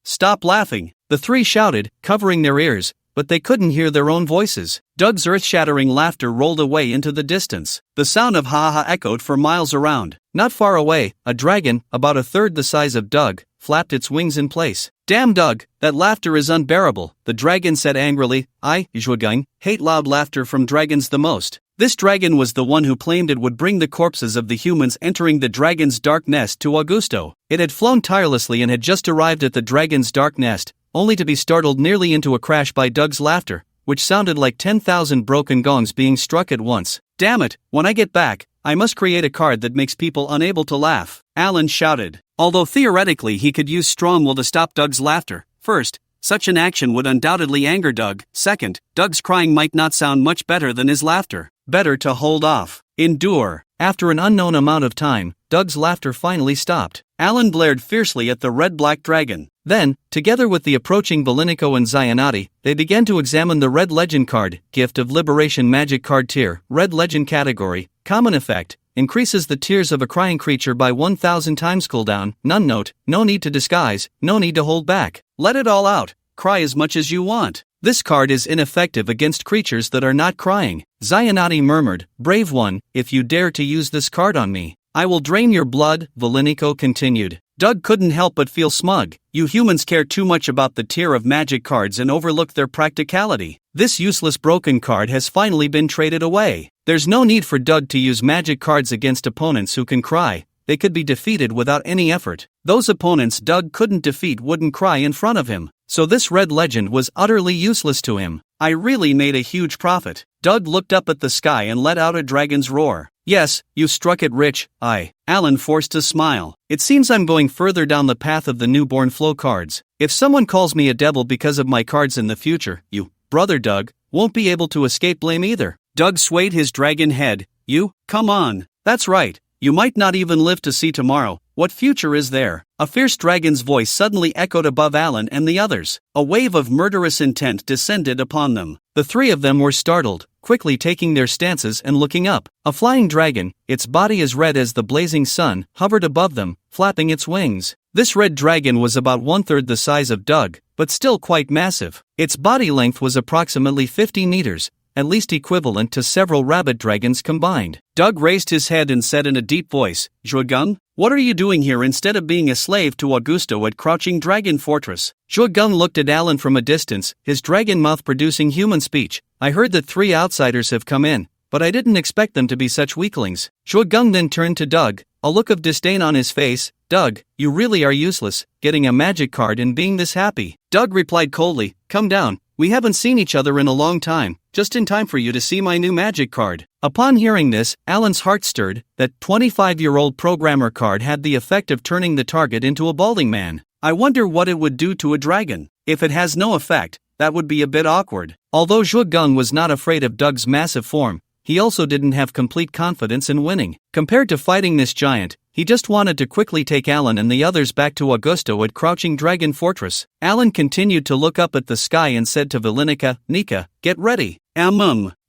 Stop laughing, the three shouted, covering their ears, but they couldn't hear their own voices. Doug's earth-shattering laughter rolled away into the distance. The sound of ha echoed for miles around. Not far away, a dragon, about a third the size of Doug, flapped its wings in place. Damn Doug, that laughter is unbearable, the dragon said angrily. I, Zhugang, hate loud laughter from dragons the most. This dragon was the one who claimed it would bring the corpses of the humans entering the dragon's dark nest to Augusto. It had flown tirelessly and had just arrived at the dragon's dark nest, only to be startled nearly into a crash by Doug's laughter, which sounded like 10,000 broken gongs being struck at once. Damn it, when I get back, I must create a card that makes people unable to laugh, Alan shouted. Although theoretically he could use strong will to stop Doug's laughter. First, such an action would undoubtedly anger Doug. Second, Doug's crying might not sound much better than his laughter. Better to hold off. Endure. After an unknown amount of time, Doug's laughter finally stopped. Alan glared fiercely at the red-black dragon. Then, together with the approaching Valinico and Zionati, they began to examine the Red Legend card, Gift of Liberation Magic Card Tier, Red Legend Category, Common Effect, increases the tears of a crying creature by 1000 times cooldown, none note, no need to disguise, no need to hold back. Let it all out, cry as much as you want. This card is ineffective against creatures that are not crying. Zionati murmured, brave one, if you dare to use this card on me, I will drain your blood, Valinico continued. Doug couldn't help but feel smug. You humans care too much about the tier of magic cards and overlook their practicality. This useless broken card has finally been traded away. There's no need for Doug to use magic cards against opponents who can cry. They could be defeated without any effort. Those opponents Doug couldn't defeat wouldn't cry in front of him. So this red legend was utterly useless to him. I really made a huge profit. Doug looked up at the sky and let out a dragon's roar. Yes, you struck it rich, Alan forced a smile. It seems I'm going further down the path of the newborn flow cards. If someone calls me a devil because of my cards in the future, you, brother Doug, won't be able to escape blame either. Doug swayed his dragon head. You, come on. That's right. You might not even live to see tomorrow. What future is there? A fierce dragon's voice suddenly echoed above Alan and the others. A wave of murderous intent descended upon them. The three of them were startled, quickly taking their stances and looking up. A flying dragon, its body as red as the blazing sun, hovered above them, flapping its wings. This red dragon was about 1/3 the size of Doug, but still quite massive. Its body length was approximately 50 meters, at least equivalent to several rabbit dragons combined. Doug raised his head and said in a deep voice, Zhugang, what are you doing here instead of being a slave to Augusto at Crouching Dragon Fortress? Zhugang looked at Alan from a distance, his dragon mouth producing human speech. I heard that 3 outsiders have come in, but I didn't expect them to be such weaklings. Zhugang then turned to Doug, a look of disdain on his face. Doug, you really are useless, getting a magic card and being this happy. Doug replied coldly, come down, we haven't seen each other in a long time, just in time for you to see my new magic card. Upon hearing this, Alan's heart stirred. That 25-year-old programmer card had the effect of turning the target into a balding man. I wonder what it would do to a dragon. If it has no effect, that would be a bit awkward. Although Zhugang was not afraid of Doug's massive form, he also didn't have complete confidence in winning. Compared to fighting this giant, he just wanted to quickly take Alan and the others back to Augusto at Crouching Dragon Fortress. Alan continued to look up at the sky and said to Valinica, Nika, get ready.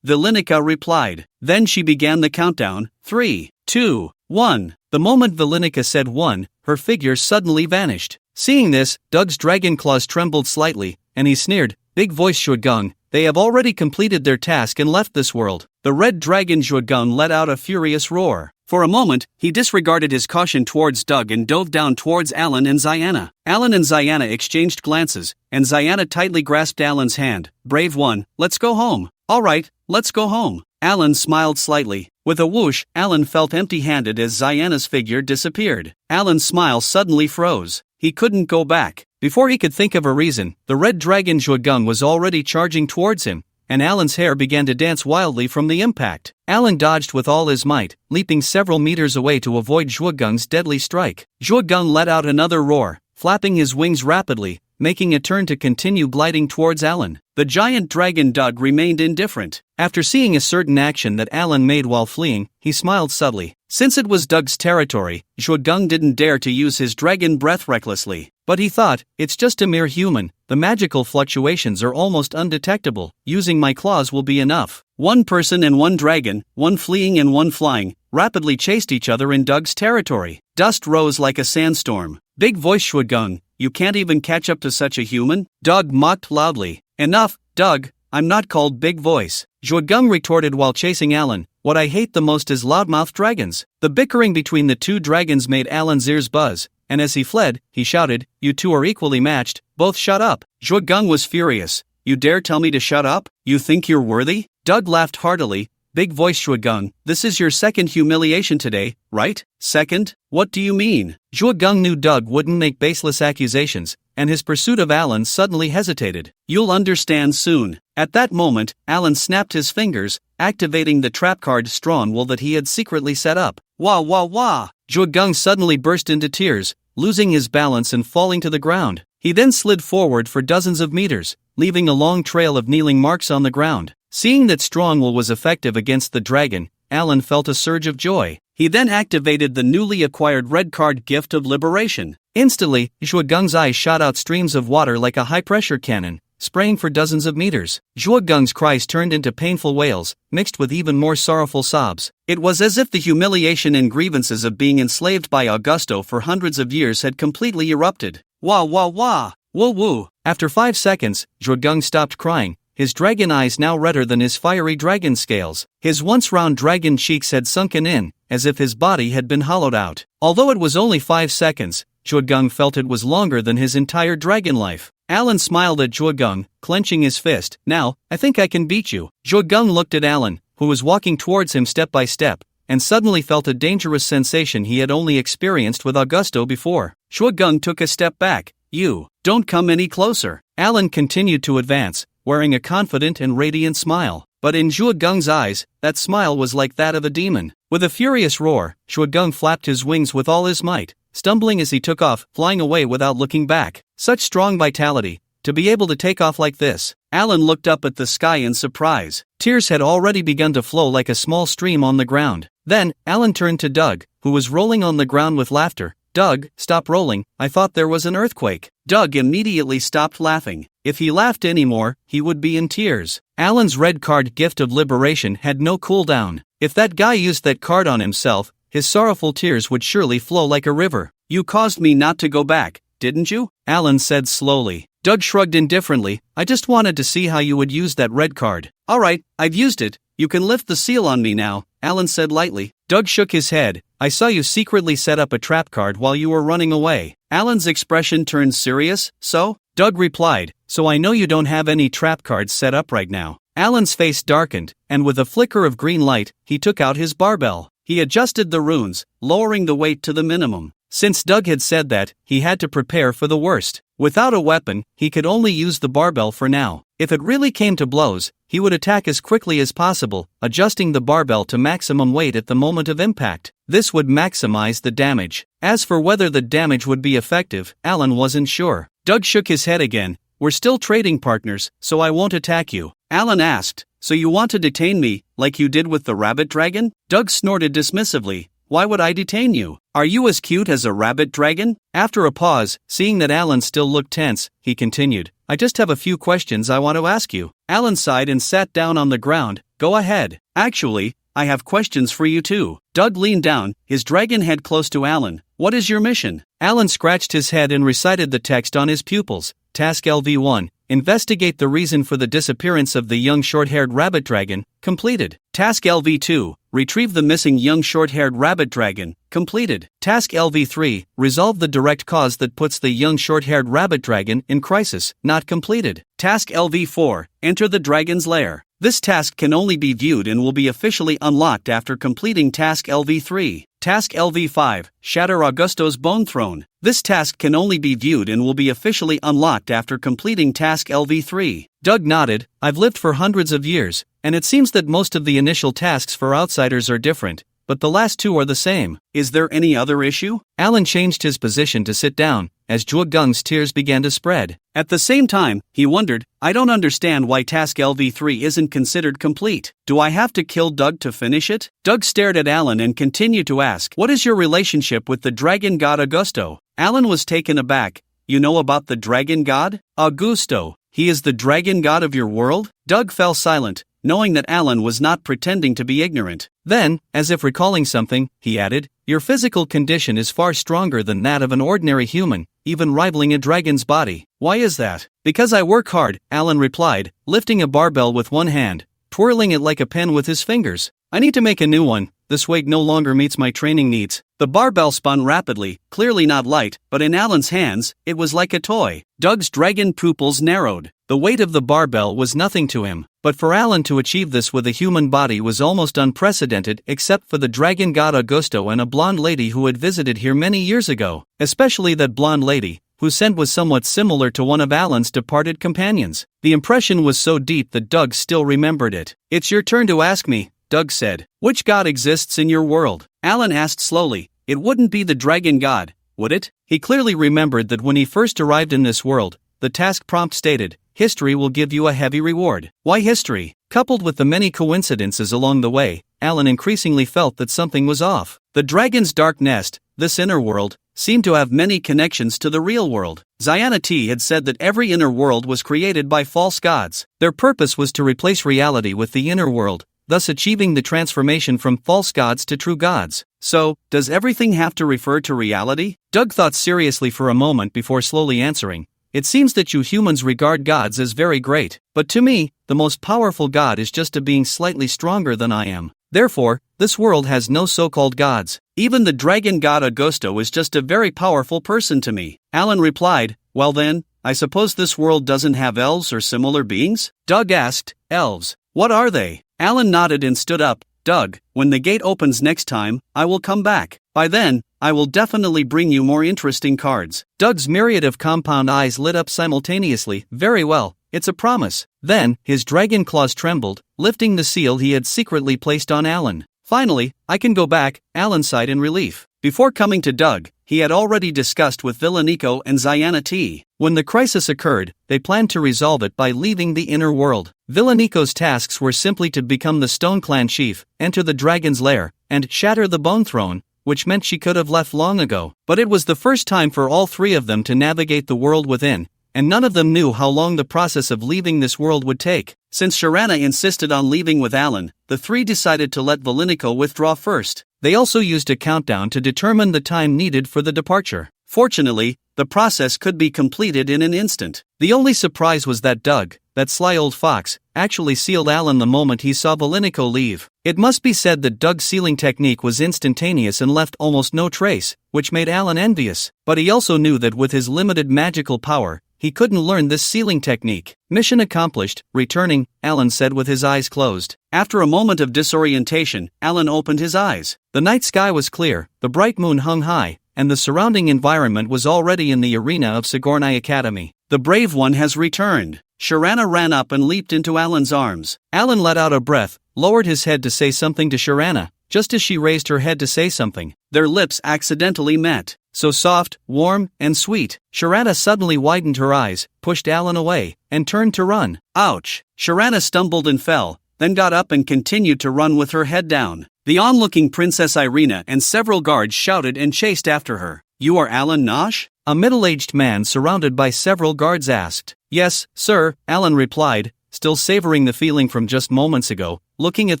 Vilinica replied. Then she began the countdown, 3, 2, 1. The moment Vilinica said 1, her figure suddenly vanished. Seeing this, Doug's dragon claws trembled slightly, and he sneered, "Big voice Zhugang, they have already completed their task and left this world." The red dragon Zhugang let out a furious roar. For a moment, he disregarded his caution towards Doug and dove down towards Alan and Ziana. Alan and Ziana exchanged glances, and Ziana tightly grasped Alan's hand. "Brave one, let's go home." "All right, let's go home." Alan smiled slightly. With a whoosh, Alan felt empty-handed as Ziana's figure disappeared. Alan's smile suddenly froze. He couldn't go back. Before he could think of a reason, the red dragon Zhugang was already charging towards him, and Alan's hair began to dance wildly from the impact. Alan dodged with all his might, leaping several meters away to avoid Zhuang's deadly strike. Zhugang let out another roar, flapping his wings rapidly, making a turn to continue gliding towards Alan. The giant dragon Doug remained indifferent. After seeing a certain action that Alan made while fleeing, he smiled subtly. Since it was Doug's territory, Zhugang didn't dare to use his dragon breath recklessly. But he thought, it's just a mere human, the magical fluctuations are almost undetectable, using my claws will be enough. One person and one dragon, one fleeing and one flying, rapidly chased each other in Doug's territory. Dust rose like a sandstorm. "Big voice Zhugang, you can't even catch up to such a human?" Doug mocked loudly. "Enough, Doug, I'm not called Big Voice," Zhugang retorted while chasing Alan. "What I hate the most is loudmouth dragons." The bickering between the two dragons made Alan's ears buzz, and as he fled, he shouted, "You two are equally matched, both shut up." Zhugang was furious. "You dare tell me to shut up? You think you're worthy?" Doug laughed heartily. "Big voice Zhugang, this is your second humiliation today, right?" "Second? What do you mean?" Zhugang knew Doug wouldn't make baseless accusations, and his pursuit of Alan suddenly hesitated. "You'll understand soon." At that moment, Alan snapped his fingers, activating the trap card Strong Will that he had secretly set up. "Wah wah wah!" Zhugang suddenly burst into tears, losing his balance and falling to the ground. He then slid forward for dozens of meters, leaving a long trail of kneeling marks on the ground. Seeing that Strong Will was effective against the dragon, Alan felt a surge of joy. He then activated the newly acquired red card Gift of Liberation. Instantly, Zhuang's eyes shot out streams of water like a high-pressure cannon, spraying for dozens of meters. Zhuang's cries turned into painful wails, mixed with even more sorrowful sobs. It was as if the humiliation and grievances of being enslaved by Augusto for hundreds of years had completely erupted. "Wah wah wah! Woo woo!" After 5 seconds, Zhuang stopped crying, his dragon eyes now redder than his fiery dragon scales. His once round dragon cheeks had sunken in, as if his body had been hollowed out. Although it was only 5 seconds, Zhuang felt it was longer than his entire dragon life. Alan smiled at Zhuang, clenching his fist. "Now, I think I can beat you." Zhuang looked at Alan, who was walking towards him step by step, and suddenly felt a dangerous sensation he had only experienced with Augusto before. Zhuang took a step back. "You, don't come any closer." Alan continued to advance, wearing a confident and radiant smile. But in Zhuang's eyes, that smile was like that of a demon. With a furious roar, Zhuang flapped his wings with all his might, stumbling as he took off, flying away without looking back. Such strong vitality, to be able to take off like this. Alan looked up at the sky in surprise. Tears had already begun to flow like a small stream on the ground. Then, Alan turned to Doug, who was rolling on the ground with laughter. "Doug, stop rolling, I thought there was an earthquake." Doug immediately stopped laughing. If he laughed anymore, he would be in tears. Alan's red card Gift of Liberation had no cooldown. If that guy used that card on himself, his sorrowful tears would surely flow like a river. "You caused me not to go back, didn't you?" Alan said slowly. Doug shrugged indifferently. "I just wanted to see how you would use that red card." "All right, I've used it. You can lift the seal on me now," Alan said lightly. Doug shook his head. "I saw you secretly set up a trap card while you were running away." Alan's expression turned serious. "So?" Doug replied, "So I know you don't have any trap cards set up right now." Alan's face darkened, and with a flicker of green light, he took out his barbell. He adjusted the runes, lowering the weight to the minimum. Since Doug had said that, he had to prepare for the worst. Without a weapon, he could only use the barbell for now. If it really came to blows, he would attack as quickly as possible, adjusting the barbell to maximum weight at the moment of impact. This would maximize the damage. As for whether the damage would be effective, Alan wasn't sure. Doug shook his head again. "We're still trading partners, so I won't attack you." Alan asked, "So you want to detain me, like you did with the rabbit dragon?" Doug snorted dismissively. "Why would I detain you? Are you as cute as a rabbit dragon?" After a pause, seeing that Alan still looked tense, he continued, "I just have a few questions I want to ask you." Alan sighed and sat down on the ground, Go ahead. Actually, I have questions for you too. Doug leaned down, his dragon head close to Alan. What is your mission? Alan scratched his head and recited the text on his pupils. Task LV1. Investigate the reason for the disappearance of the young short-haired rabbit dragon. Completed. Task LV2. Retrieve the missing young short-haired rabbit dragon. Completed. Task LV3. Resolve the direct cause that puts the young short-haired rabbit dragon in crisis. Not completed. Task LV4. Enter the dragon's lair. This task can only be viewed and will be officially unlocked after completing Task LV3. Task LV5. Shatter Augusto's bone throne. This task can only be viewed and will be officially unlocked after completing Task LV3. Doug nodded. I've lived for hundreds of years, and it seems that most of the initial tasks for outsiders are different, but the last two are the same. Is there any other issue? Alan changed his position to sit down, as Jua Gung's tears began to spread. At the same time, he wondered, I don't understand why Task LV3 isn't considered complete. Do I have to kill Doug to finish it? Doug stared at Alan and continued to ask, what is your relationship with the dragon god Augusto? Alan was taken aback. You know about the dragon god? Augusto. He is the dragon god of your world? Doug fell silent, knowing that Alan was not pretending to be ignorant. Then, as if recalling something, he added, your physical condition is far stronger than that of an ordinary human, even rivaling a dragon's body. Why is that? Because I work hard, Alan replied, lifting a barbell with one hand, twirling it like a pen with his fingers. I need to make a new one. This weight no longer meets my training needs. The barbell spun rapidly, clearly not light, but in Alan's hands, it was like a toy. Doug's dragon pupils narrowed. The weight of the barbell was nothing to him, but for Alan to achieve this with a human body was almost unprecedented except for the dragon god Augusto and a blonde lady who had visited here many years ago, especially that blonde lady, whose scent was somewhat similar to one of Alan's departed companions. The impression was so deep that Doug still remembered it. It's your turn to ask me, Doug said. Which god exists in your world? Alan asked slowly. It wouldn't be the dragon god, would it? He clearly remembered that when he first arrived in this world, the task prompt stated, history will give you a heavy reward. Why history? Coupled with the many coincidences along the way, Alan increasingly felt that something was off. The dragon's dark nest, this inner world, seemed to have many connections to the real world. Ziana T had said that every inner world was created by false gods. Their purpose was to replace reality with the inner world, thus achieving the transformation from false gods to true gods. So, does everything have to refer to reality? Doug thought seriously for a moment before slowly answering. It seems that you humans regard gods as very great, but to me, the most powerful god is just a being slightly stronger than I am. Therefore, this world has no so-called gods. Even the dragon god Augusto is just a very powerful person to me. Alan replied, well then, I suppose this world doesn't have elves or similar beings? Doug asked, elves. What are they? Alan nodded and stood up. Doug, when the gate opens next time, I will come back. By then, I will definitely bring you more interesting cards. Doug's myriad of compound eyes lit up simultaneously. Very well, it's a promise. Then, his dragon claws trembled, lifting the seal he had secretly placed on Alan. Finally, I can go back, Alan sighed in relief. Before coming to Doug, he had already discussed with Villanico and Ziana T. When the crisis occurred, they planned to resolve it by leaving the inner world. Villanico's tasks were simply to become the Stone Clan chief, enter the dragon's lair, and shatter the bone throne, which meant she could have left long ago. But it was the first time for all three of them to navigate the world within, and none of them knew how long the process of leaving this world would take. Since Sharana insisted on leaving with Alan, the three decided to let Villanico withdraw first. They also used a countdown to determine the time needed for the departure. Fortunately, the process could be completed in an instant. The only surprise was that Doug, that sly old fox, actually sealed Alan the moment he saw Villanico leave. It must be said that Doug's sealing technique was instantaneous and left almost no trace, which made Alan envious. But he also knew that with his limited magical power, he couldn't learn this sealing technique. Mission accomplished, returning, Alan said with his eyes closed. After a moment of disorientation, Alan opened his eyes. The night sky was clear, the bright moon hung high, and the surrounding environment was already in the arena of Sigornai Academy. The brave one has returned. Sharana ran up and leaped into Alan's arms. Alan let out a breath, lowered his head to say something to Sharana. Just as she raised her head to say something, their lips accidentally met. So soft, warm, and sweet. Sharana suddenly widened her eyes, pushed Alan away, and turned to run. Ouch! Sharana stumbled and fell, then got up and continued to run with her head down. The onlooking Princess Irina and several guards shouted and chased after her. You are Alan Nosh? A middle-aged man surrounded by several guards asked. Yes, sir, Alan replied, still savoring the feeling from just moments ago, looking at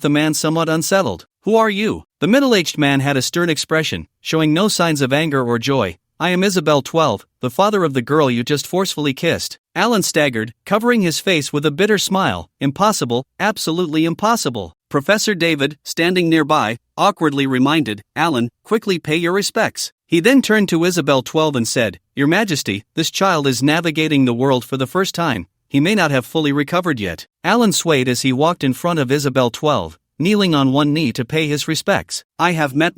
the man somewhat unsettled. "Who are you?" The middle-aged man had a stern expression, showing no signs of anger or joy. "I am Isabel 12, the father of the girl you just forcefully kissed." Alan staggered, covering his face with a bitter smile. "Impossible, absolutely impossible." Professor David, standing nearby, awkwardly reminded, "Alan, quickly pay your respects." He then turned to Isabel 12 and said, "Your Majesty, this child is navigating the world for the first time. He may not have fully recovered yet." Alan swayed as he walked in front of Isabel 12, kneeling on one knee to pay his respects. "I have met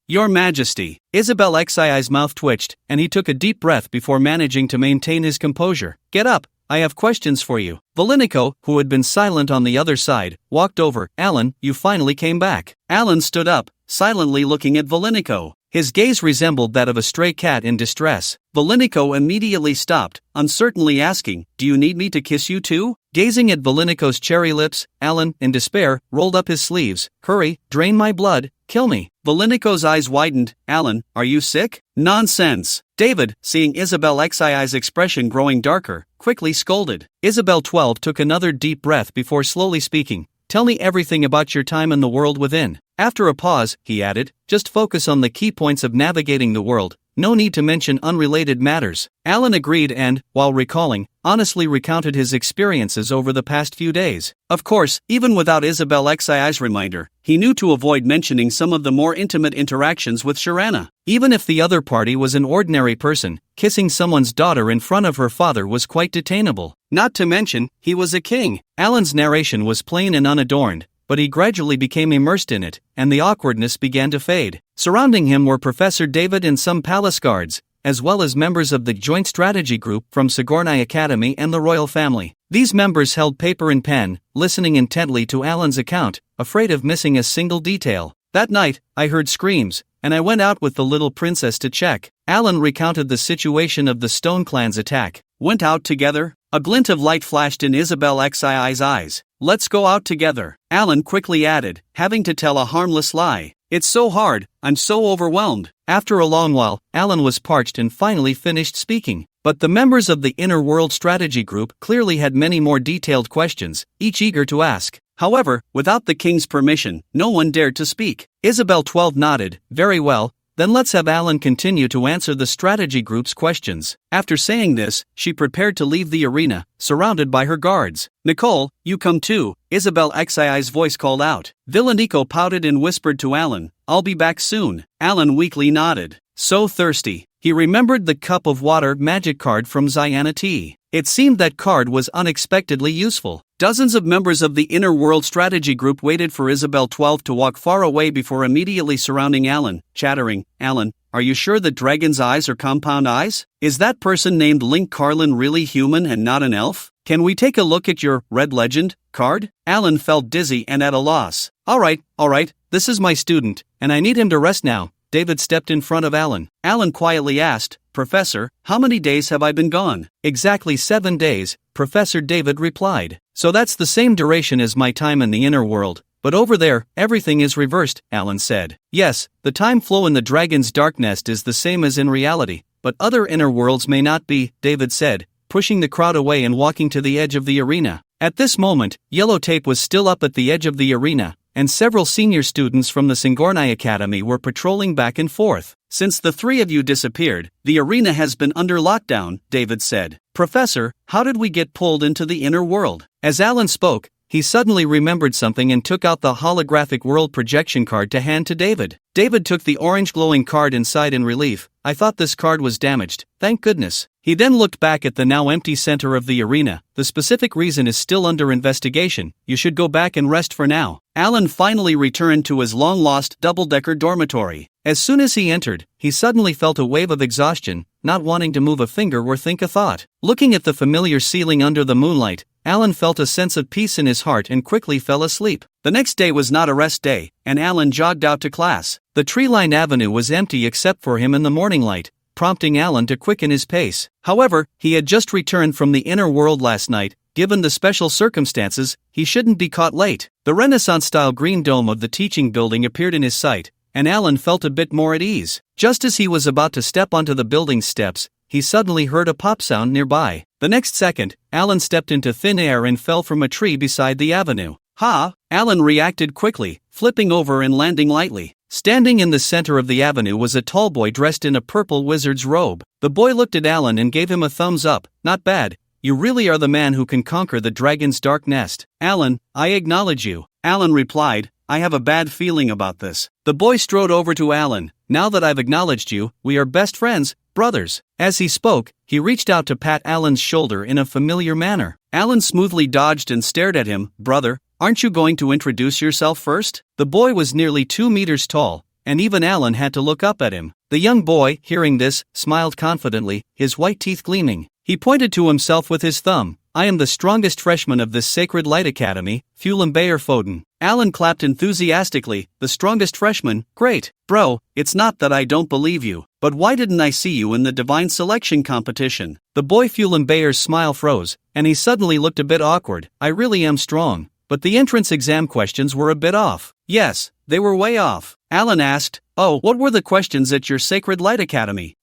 Your Majesty." Isabel Xii's mouth twitched, and he took a deep breath before managing to maintain his composure. "Get up, I have questions for you." Volinico, who had been silent on the other side, walked over. "Alan, you finally came back." Alan stood up, silently looking at Volinico. His gaze resembled that of a stray cat in distress. Volinico immediately stopped, uncertainly asking, "Do you need me to kiss you too?" Gazing at Volinico's cherry lips, Alan, in despair, rolled up his sleeves. "Hurry, drain my blood, kill me." Volinico's eyes widened. "Alan, are you sick?" "Nonsense." David, seeing Isabel Xii's expression growing darker, quickly scolded. Isabel 12 took another deep breath before slowly speaking. "Tell me everything about your time in the world within." After a pause, he added, "Just focus on the key points of navigating the world. No need to mention unrelated matters." Alan agreed and, while recalling, honestly recounted his experiences over the past few days. Of course, even without Isabel Xii's reminder, he knew to avoid mentioning some of the more intimate interactions with Sharana. Even if the other party was an ordinary person, kissing someone's daughter in front of her father was quite detainable. Not to mention, he was a king. Alan's narration was plain and unadorned, but he gradually became immersed in it, and the awkwardness began to fade. Surrounding him were Professor David and some palace guards, as well as members of the Joint Strategy Group from Sigourney Academy and the royal family. These members held paper and pen, listening intently to Alan's account, afraid of missing a single detail. "That night, I heard screams, and I went out with the little princess to check." Alan recounted the situation of the Stone Clan's attack. "Went out together?" A glint of light flashed in Isabel Xii's eyes. "Let's go out together." Alan quickly added, having to tell a harmless lie. "It's so hard, I'm so overwhelmed." After a long while, Alan was parched and finally finished speaking. But the members of the Inner World Strategy Group clearly had many more detailed questions, each eager to ask. However, without the king's permission, no one dared to speak. Isabel 12 nodded. "Very well, then let's have Alan continue to answer the strategy group's questions." After saying this, she prepared to leave the arena, surrounded by her guards. "Nicole, you come too," Isabel Xii's voice called out. Villanico pouted and whispered to Alan, "I'll be back soon." Alan weakly nodded. So thirsty. He remembered the cup of water magic card from Ziana T. It seemed that card was unexpectedly useful. Dozens of members of the Inner World Strategy Group waited for Isabel 12 to walk far away before immediately surrounding Alan, chattering, "Alan, are you sure that dragon's eyes are compound eyes? Is that person named Link Carlin really human and not an elf? Can we take a look at your Red Legend card?" Alan felt dizzy and at a loss. All right, this is my student, and I need him to rest now." David stepped in front of Alan. Alan quietly asked, "Professor, how many days have I been gone?" "Exactly 7 days," Professor David replied. "So that's the same duration as my time in the inner world, but over there, everything is reversed," Alan said. "Yes, the time flow in the dragon's dark nest is the same as in reality, but other inner worlds may not be," David said, pushing the crowd away and walking to the edge of the arena. At this moment, yellow tape was still up at the edge of the arena, and several senior students from the Sigourney Academy were patrolling back and forth. "Since the three of you disappeared, the arena has been under lockdown," David said. "Professor, how did we get pulled into the inner world?" As Alan spoke, he suddenly remembered something and took out the holographic world projection card to hand to David. David took the orange glowing card inside in relief. "I thought this card was damaged, thank goodness." He then looked back at the now empty center of the arena. "The specific reason is still under investigation. You should go back and rest for now." Alan finally returned to his long-lost double-decker dormitory. As soon as he entered, he suddenly felt a wave of exhaustion, not wanting to move a finger or think a thought. Looking at the familiar ceiling under the moonlight, Alan felt a sense of peace in his heart and quickly fell asleep. The next day was not a rest day, and Alan jogged out to class. The tree-lined avenue was empty except for him in the morning light, prompting Alan to quicken his pace. However, he had just returned from the inner world last night. Given the special circumstances, he shouldn't be caught late. The Renaissance-style green dome of the teaching building appeared in his sight, and Alan felt a bit more at ease. Just as he was about to step onto the building's steps, he suddenly heard a pop sound nearby. The next second, Alan stepped into thin air and fell from a tree beside the avenue. Ha! Alan reacted quickly, flipping over and landing lightly. Standing in the center of the avenue was a tall boy dressed in a purple wizard's robe. The boy looked at Alan and gave him a thumbs up. Not bad. You really are the man who can conquer the dragon's dark nest. Alan, I acknowledge you. Alan replied, I have a bad feeling about this. The boy strode over to Alan. Now that I've acknowledged you, we are best friends, brothers. As he spoke, he reached out to pat Alan's shoulder in a familiar manner. Alan smoothly dodged and stared at him. Brother, aren't you going to introduce yourself first? The boy was nearly 2 meters tall, and even Alan had to look up at him. The young boy, hearing this, smiled confidently, his white teeth gleaming. He pointed to himself with his thumb. I am the strongest freshman of this Sacred Light Academy, Foden. Alan clapped enthusiastically. The strongest freshman? Great. Bro, it's not that I don't believe you, but why didn't I see you in the divine selection competition? The boy Bayer's smile froze, and he suddenly looked a bit awkward. I really am strong, but the entrance exam questions were a bit off. Yes, they were way off. Alan asked, oh, what were the questions at your Sacred Light Academy?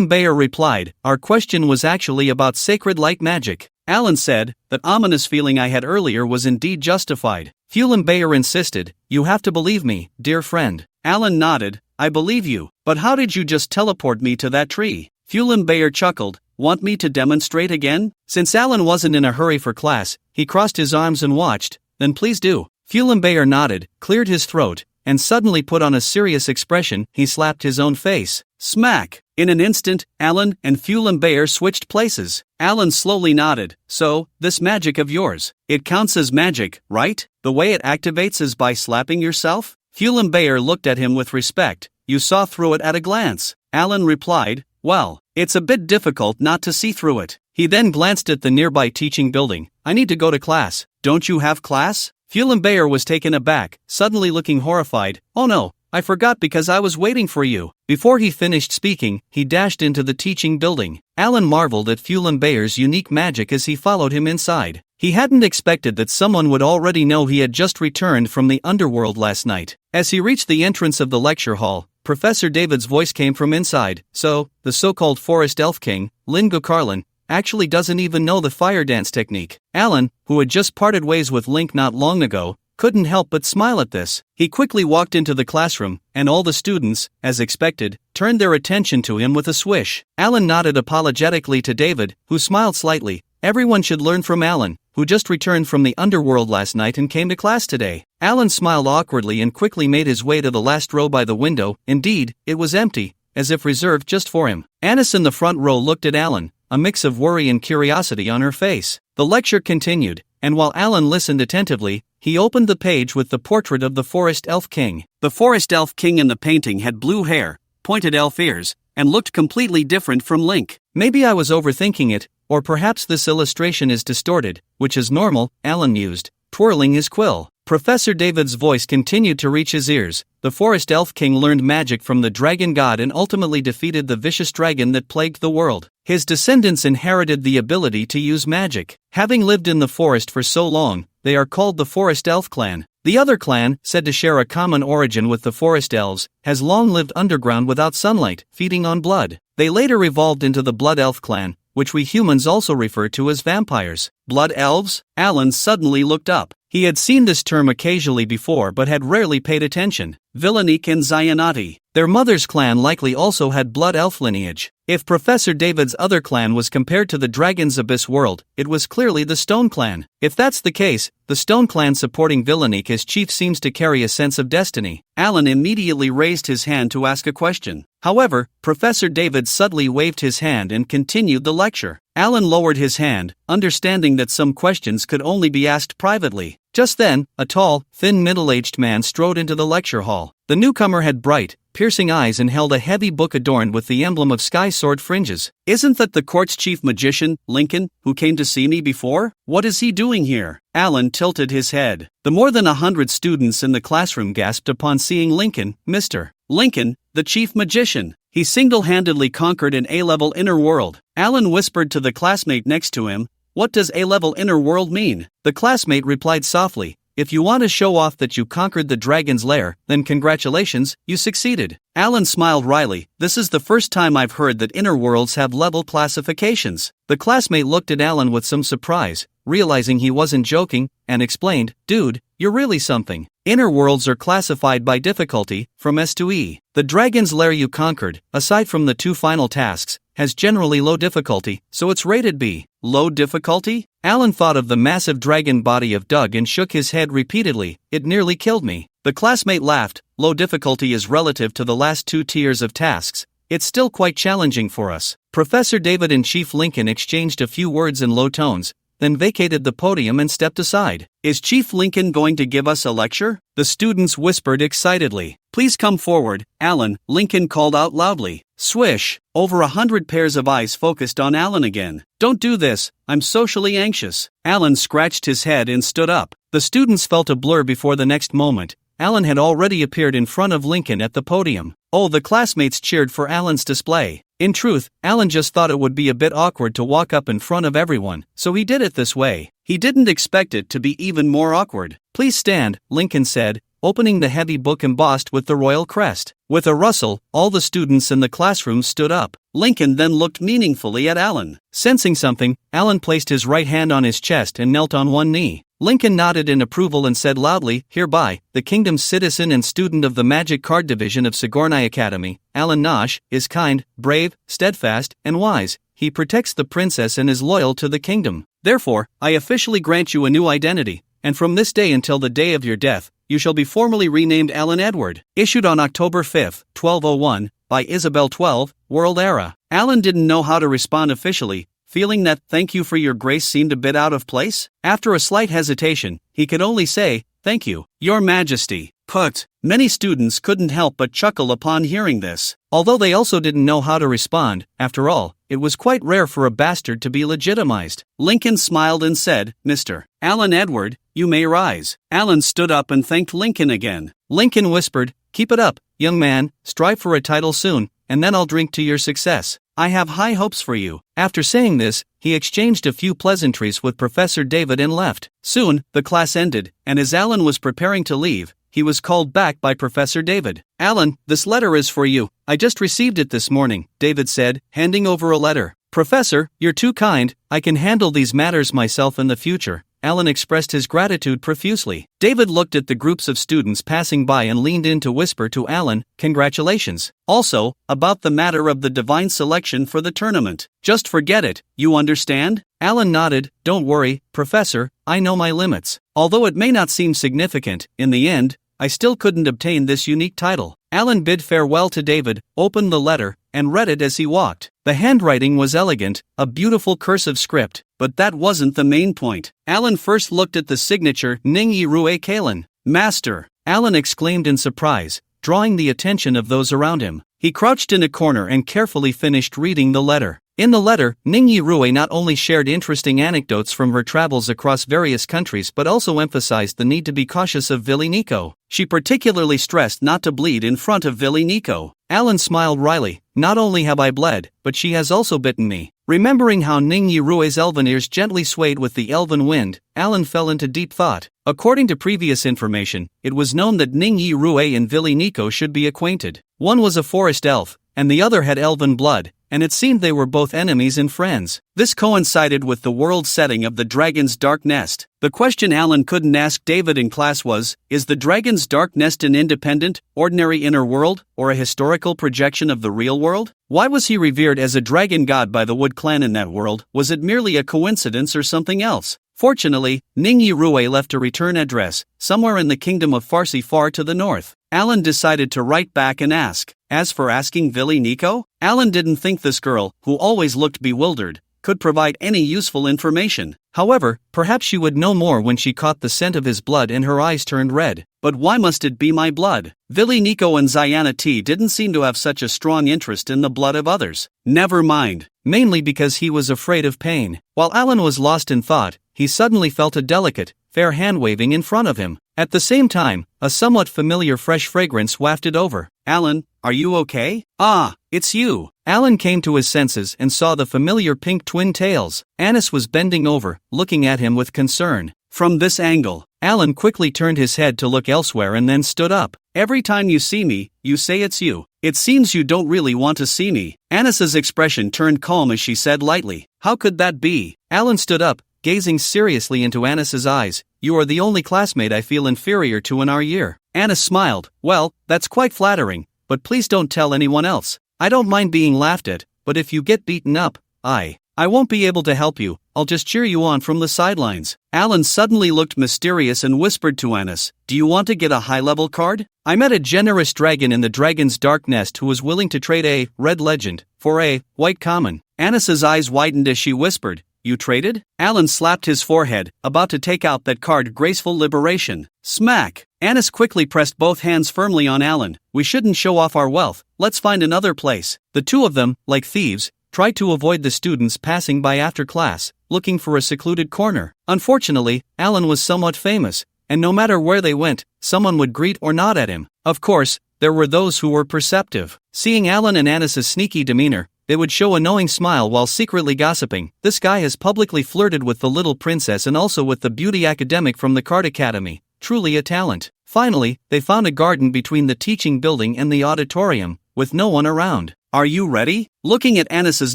Bayer replied, our question was actually about sacred light magic. Alan said, that ominous feeling I had earlier was indeed justified. Bayer insisted, you have to believe me, dear friend. Alan nodded, I believe you, but how did you just teleport me to that tree? Bayer chuckled, want me to demonstrate again? Since Alan wasn't in a hurry for class, he crossed his arms and watched. Then please do. Bayer nodded, cleared his throat, and suddenly put on a serious expression. He slapped his own face. Smack! In an instant, Alan and Bayer switched places. Alan slowly nodded. So, this magic of yours, it counts as magic, right? The way it activates is by slapping yourself? Bayer looked at him with respect. You saw through it at a glance. Alan replied, well, it's a bit difficult not to see through it. He then glanced at the nearby teaching building. I need to go to class. Don't you have class? Bayer was taken aback, suddenly looking horrified. Oh no, I forgot because I was waiting for you. Before he finished speaking, he dashed into the teaching building. Alan marveled at Bayer's unique magic as he followed him inside. He hadn't expected that someone would already know he had just returned from the underworld last night. As he reached the entrance of the lecture hall, Professor David's voice came from inside. So, the so-called Forest Elf King, Lingo Carlin, actually doesn't even know the fire dance technique. Alan, who had just parted ways with Link not long ago, couldn't help but smile at this. He quickly walked into the classroom, and all the students, as expected, turned their attention to him with a swish. Alan nodded apologetically to David, who smiled slightly. Everyone should learn from Alan, who just returned from the underworld last night and came to class today. Alan smiled awkwardly and quickly made his way to the last row by the window. Indeed, it was empty, as if reserved just for him. Annis in the front row looked at Alan, a mix of worry and curiosity on her face. The lecture continued, and while Alan listened attentively, he opened the page with the portrait of the Forest Elf King. The Forest Elf King in the painting had blue hair, pointed elf ears, and looked completely different from Link. Maybe I was overthinking it, or perhaps this illustration is distorted, which is normal, Alan mused, twirling his quill. Professor David's voice continued to reach his ears. The Forest Elf King learned magic from the dragon god and ultimately defeated the vicious dragon that plagued the world. His descendants inherited the ability to use magic. Having lived in the forest for so long, they are called the Forest Elf Clan. The other clan, said to share a common origin with the Forest Elves, has long lived underground without sunlight, feeding on blood. They later evolved into the Blood Elf Clan, which we humans also refer to as vampires. Blood elves? Alan suddenly looked up. He had seen this term occasionally before but had rarely paid attention. Villainique and Zionati. Their mother's clan likely also had blood elf lineage. If Professor David's other clan was compared to the Dragon's Abyss world, it was clearly the Stone Clan. If that's the case, the Stone Clan supporting Villainique as chief seems to carry a sense of destiny. Alan immediately raised his hand to ask a question. However, Professor David suddenly waved his hand and continued the lecture. Alan lowered his hand, understanding that some questions could only be asked privately. Just then, a tall, thin middle-aged man strode into the lecture hall. The newcomer had bright, piercing eyes and held a heavy book adorned with the emblem of sky sword fringes. Isn't that the court's chief magician, Lincoln, who came to see me before? What is he doing here? Alan tilted his head. The more than 100 students in the classroom gasped upon seeing Lincoln. Mr. Lincoln, the chief magician. He single-handedly conquered an A-level inner world. Alan whispered to the classmate next to him, "What does A-level inner world mean?" The classmate replied softly, "If you want to show off that you conquered the dragon's lair, then congratulations, you succeeded." Alan smiled wryly. This is the first time I've heard that inner worlds have level classifications. The classmate looked at Alan with some surprise, realizing he wasn't joking, and explained, Dude, you're really something. Inner worlds are classified by difficulty, from S to E. The dragon's lair you conquered, aside from the 2 final tasks, has generally low difficulty, so it's rated B. Low difficulty? Alan thought of the massive dragon body of Doug and shook his head repeatedly. It nearly killed me. The classmate laughed. Low difficulty is relative to the last 2 tiers of tasks. It's still quite challenging for us. Professor David and Chief Lincoln exchanged a few words in low tones, then vacated the podium and stepped aside. Is Chief Lincoln going to give us a lecture? The students whispered excitedly. Please come forward, Alan, Lincoln called out loudly. Swish! Over 100 pairs of eyes focused on Alan again. Don't do this, I'm socially anxious. Alan scratched his head and stood up. The students felt a blur before the next moment. Alan had already appeared in front of Lincoln at the podium. Oh, the classmates cheered for Alan's display. In truth, Alan just thought it would be a bit awkward to walk up in front of everyone, so he did it this way. He didn't expect it to be even more awkward. Please stand, Lincoln said, opening the heavy book embossed with the royal crest. With a rustle, all the students in the classroom stood up. Lincoln then looked meaningfully at Alan. Sensing something, Alan placed his right hand on his chest and knelt on one knee. Lincoln nodded in approval and said loudly, Hereby, the kingdom's citizen and student of the Magic Card Division of Sigourney Academy, Alan Nosh, is kind, brave, steadfast, and wise. He protects the princess and is loyal to the kingdom. Therefore, I officially grant you a new identity, and from this day until the day of your death, you shall be formally renamed Alan Edward. Issued on October 5, 1201, by Isabel 12, World Era. Alan didn't know how to respond officially, feeling that thank you for your grace seemed a bit out of place. After a slight hesitation, he could only say, Thank you, Your Majesty. Put. Many students couldn't help but chuckle upon hearing this. Although they also didn't know how to respond, after all, it was quite rare for a bastard to be legitimized. Lincoln smiled and said, Mr. Alan Edward, you may rise. Alan stood up and thanked Lincoln again. Lincoln whispered, Keep it up, young man, strive for a title soon, and then I'll drink to your success. I have high hopes for you. After saying this, he exchanged a few pleasantries with Professor David and left. Soon, the class ended, and as Alan was preparing to leave, he was called back by Professor David. Alan, this letter is for you. I just received it this morning, David said, handing over a letter. Professor, you're too kind. I can handle these matters myself in the future. Alan expressed his gratitude profusely. David looked at the groups of students passing by and leaned in to whisper to Alan, Congratulations. Also, about the matter of the divine selection for the tournament. Just forget it, you understand? Alan nodded. Don't worry, Professor, I know my limits. Although it may not seem significant, in the end, I still couldn't obtain this unique title. Alan bid farewell to David, opened the letter, and read it as he walked. The handwriting was elegant, a beautiful cursive script, but that wasn't the main point. Alan first looked at the signature Ningyi Rue Kalen. Master! Alan exclaimed in surprise, drawing the attention of those around him. He crouched in a corner and carefully finished reading the letter. In the letter, Ningyi Rue not only shared interesting anecdotes from her travels across various countries but also emphasized the need to be cautious of Vili Nico. She particularly stressed not to bleed in front of Vili Nico. Alan smiled wryly. Not only have I bled, but she has also bitten me. Remembering how Ningyi Rue's elven ears gently swayed with the elven wind, Alan fell into deep thought. According to previous information, it was known that Ningyi Rue and Vili Nico should be acquainted. One was a forest elf, and the other had elven blood, and it seemed they were both enemies and friends. This coincided with the world setting of the dragon's dark nest. The question Alan couldn't ask David in class was, is the dragon's dark nest an independent, ordinary inner world, or a historical projection of the real world? Why was he revered as a dragon god by the Wood clan in that world? Was it merely a coincidence or something else? Fortunately, Ningyi Rue left a return address, somewhere in the kingdom of Farsi far to the north. Alan decided to write back and ask. As for asking Vili Nico, Alan didn't think this girl, who always looked bewildered, could provide any useful information. However, perhaps she would know more when she caught the scent of his blood and her eyes turned red. But why must it be my blood? Vili Nico and Ziana T didn't seem to have such a strong interest in the blood of others. Never mind. Mainly because he was afraid of pain. While Alan was lost in thought, he suddenly felt a delicate, fair hand waving in front of him. At the same time, a somewhat familiar fresh fragrance wafted over. Alan, are you okay? Ah, it's you. Alan came to his senses and saw the familiar pink twin tails. Anis was bending over, looking at him with concern. From this angle, Alan quickly turned his head to look elsewhere and then stood up. Every time you see me, you say it's you. it seems you don't really want to see me. Annis's expression turned calm as she said lightly, how could that be? Alan stood up, gazing seriously into Annis's eyes. You are the only classmate I feel inferior to in our year. Annis smiled. Well, that's quite flattering, but please don't tell anyone else. I don't mind being laughed at, but if you get beaten up, I won't be able to help you, I'll just cheer you on from the sidelines. Alan suddenly looked mysterious and whispered to Annis, do you want to get a high-level card? I met a generous dragon in the dragon's dark nest who was willing to trade a red legend for a white common. Annis's eyes widened as she whispered, you traded? Alan slapped his forehead, about to take out that card, graceful liberation. Smack! Annis quickly pressed both hands firmly on Alan. We shouldn't show off our wealth, let's find another place. The two of them, like thieves, tried to avoid the students passing by after class, looking for a secluded corner. Unfortunately, Alan was somewhat famous, and no matter where they went, someone would greet or nod at him. Of course, there were those who were perceptive. Seeing Alan and Annis's sneaky demeanor, they would show a knowing smile while secretly gossiping. This guy has publicly flirted with the little princess and also with the beauty academic from the Card Academy. Truly a talent. Finally, they found a garden between the teaching building and the auditorium, with no one around. Are you ready? Looking at Annis's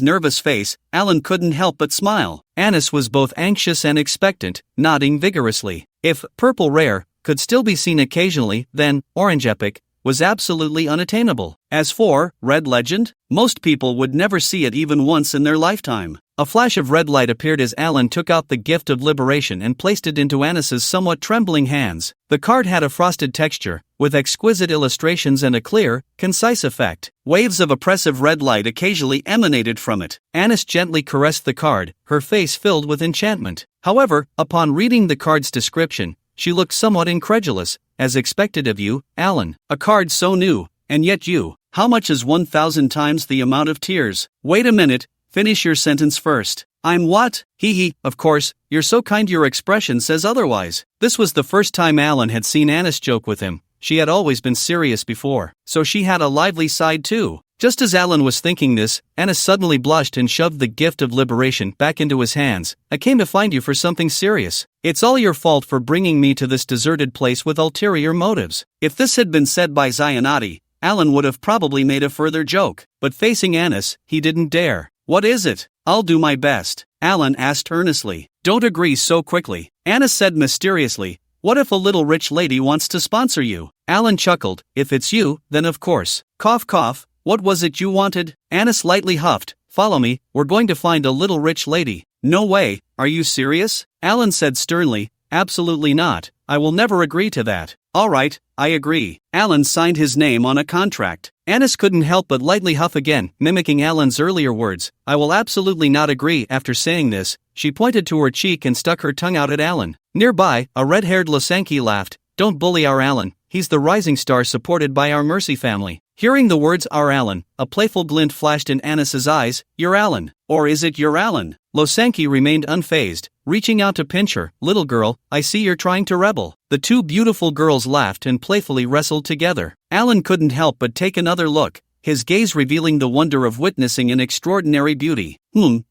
nervous face, Alan couldn't help but smile. Annis was both anxious and expectant, nodding vigorously. If purple rare could still be seen occasionally, then orange epic was absolutely unattainable. As for red legend, most people would never see it even once in their lifetime. A flash of red light appeared as Alan took out the gift of liberation and placed it into Annis's somewhat trembling hands. The card had a frosted texture, with exquisite illustrations and a clear, concise effect. Waves of oppressive red light occasionally emanated from it. Annis gently caressed the card, her face filled with enchantment. However, upon reading the card's description, she looked somewhat incredulous. As expected of you, Alan. A card so new, and yet you. How much is 1,000 times the amount of tears? Wait a minute, finish your sentence first. I'm what? Hee, of course, you're so kind your expression says otherwise. This was the first time Alan had seen Annis joke with him. She had always been serious before, so she had a lively side too. Just as Alan was thinking this, Annis suddenly blushed and shoved the gift of liberation back into his hands. I came to find you for something serious. It's all your fault for bringing me to this deserted place with ulterior motives. If this had been said by Zionati, Alan would have probably made a further joke, but facing Annis, he didn't dare. What is it? I'll do my best, Alan asked earnestly. Don't agree so quickly, Annis said mysteriously. What if a little rich lady wants to sponsor you? Alan chuckled. If it's you, then of course. Cough cough. What was it you wanted? Annis lightly huffed. Follow me, we're going to find a little rich lady. No way, are you serious? Alan said sternly. Absolutely not, I will never agree to that. Alright, I agree. Alan signed his name on a contract. Annis couldn't help but lightly huff again, mimicking Alan's earlier words. I will absolutely not agree. After saying this, she pointed to her cheek and stuck her tongue out at Alan. Nearby, a red-haired Losanki laughed. Don't bully our Alan, he's the rising star supported by our Mercy family. Hearing the words our Alan, a playful glint flashed in Annis's eyes. Your Alan. Or is it your Alan? Losanki remained unfazed, reaching out to pinch her. Little girl, I see you're trying to rebel. The two beautiful girls laughed and playfully wrestled together. Alan couldn't help but take another look, his gaze revealing the wonder of witnessing an extraordinary beauty.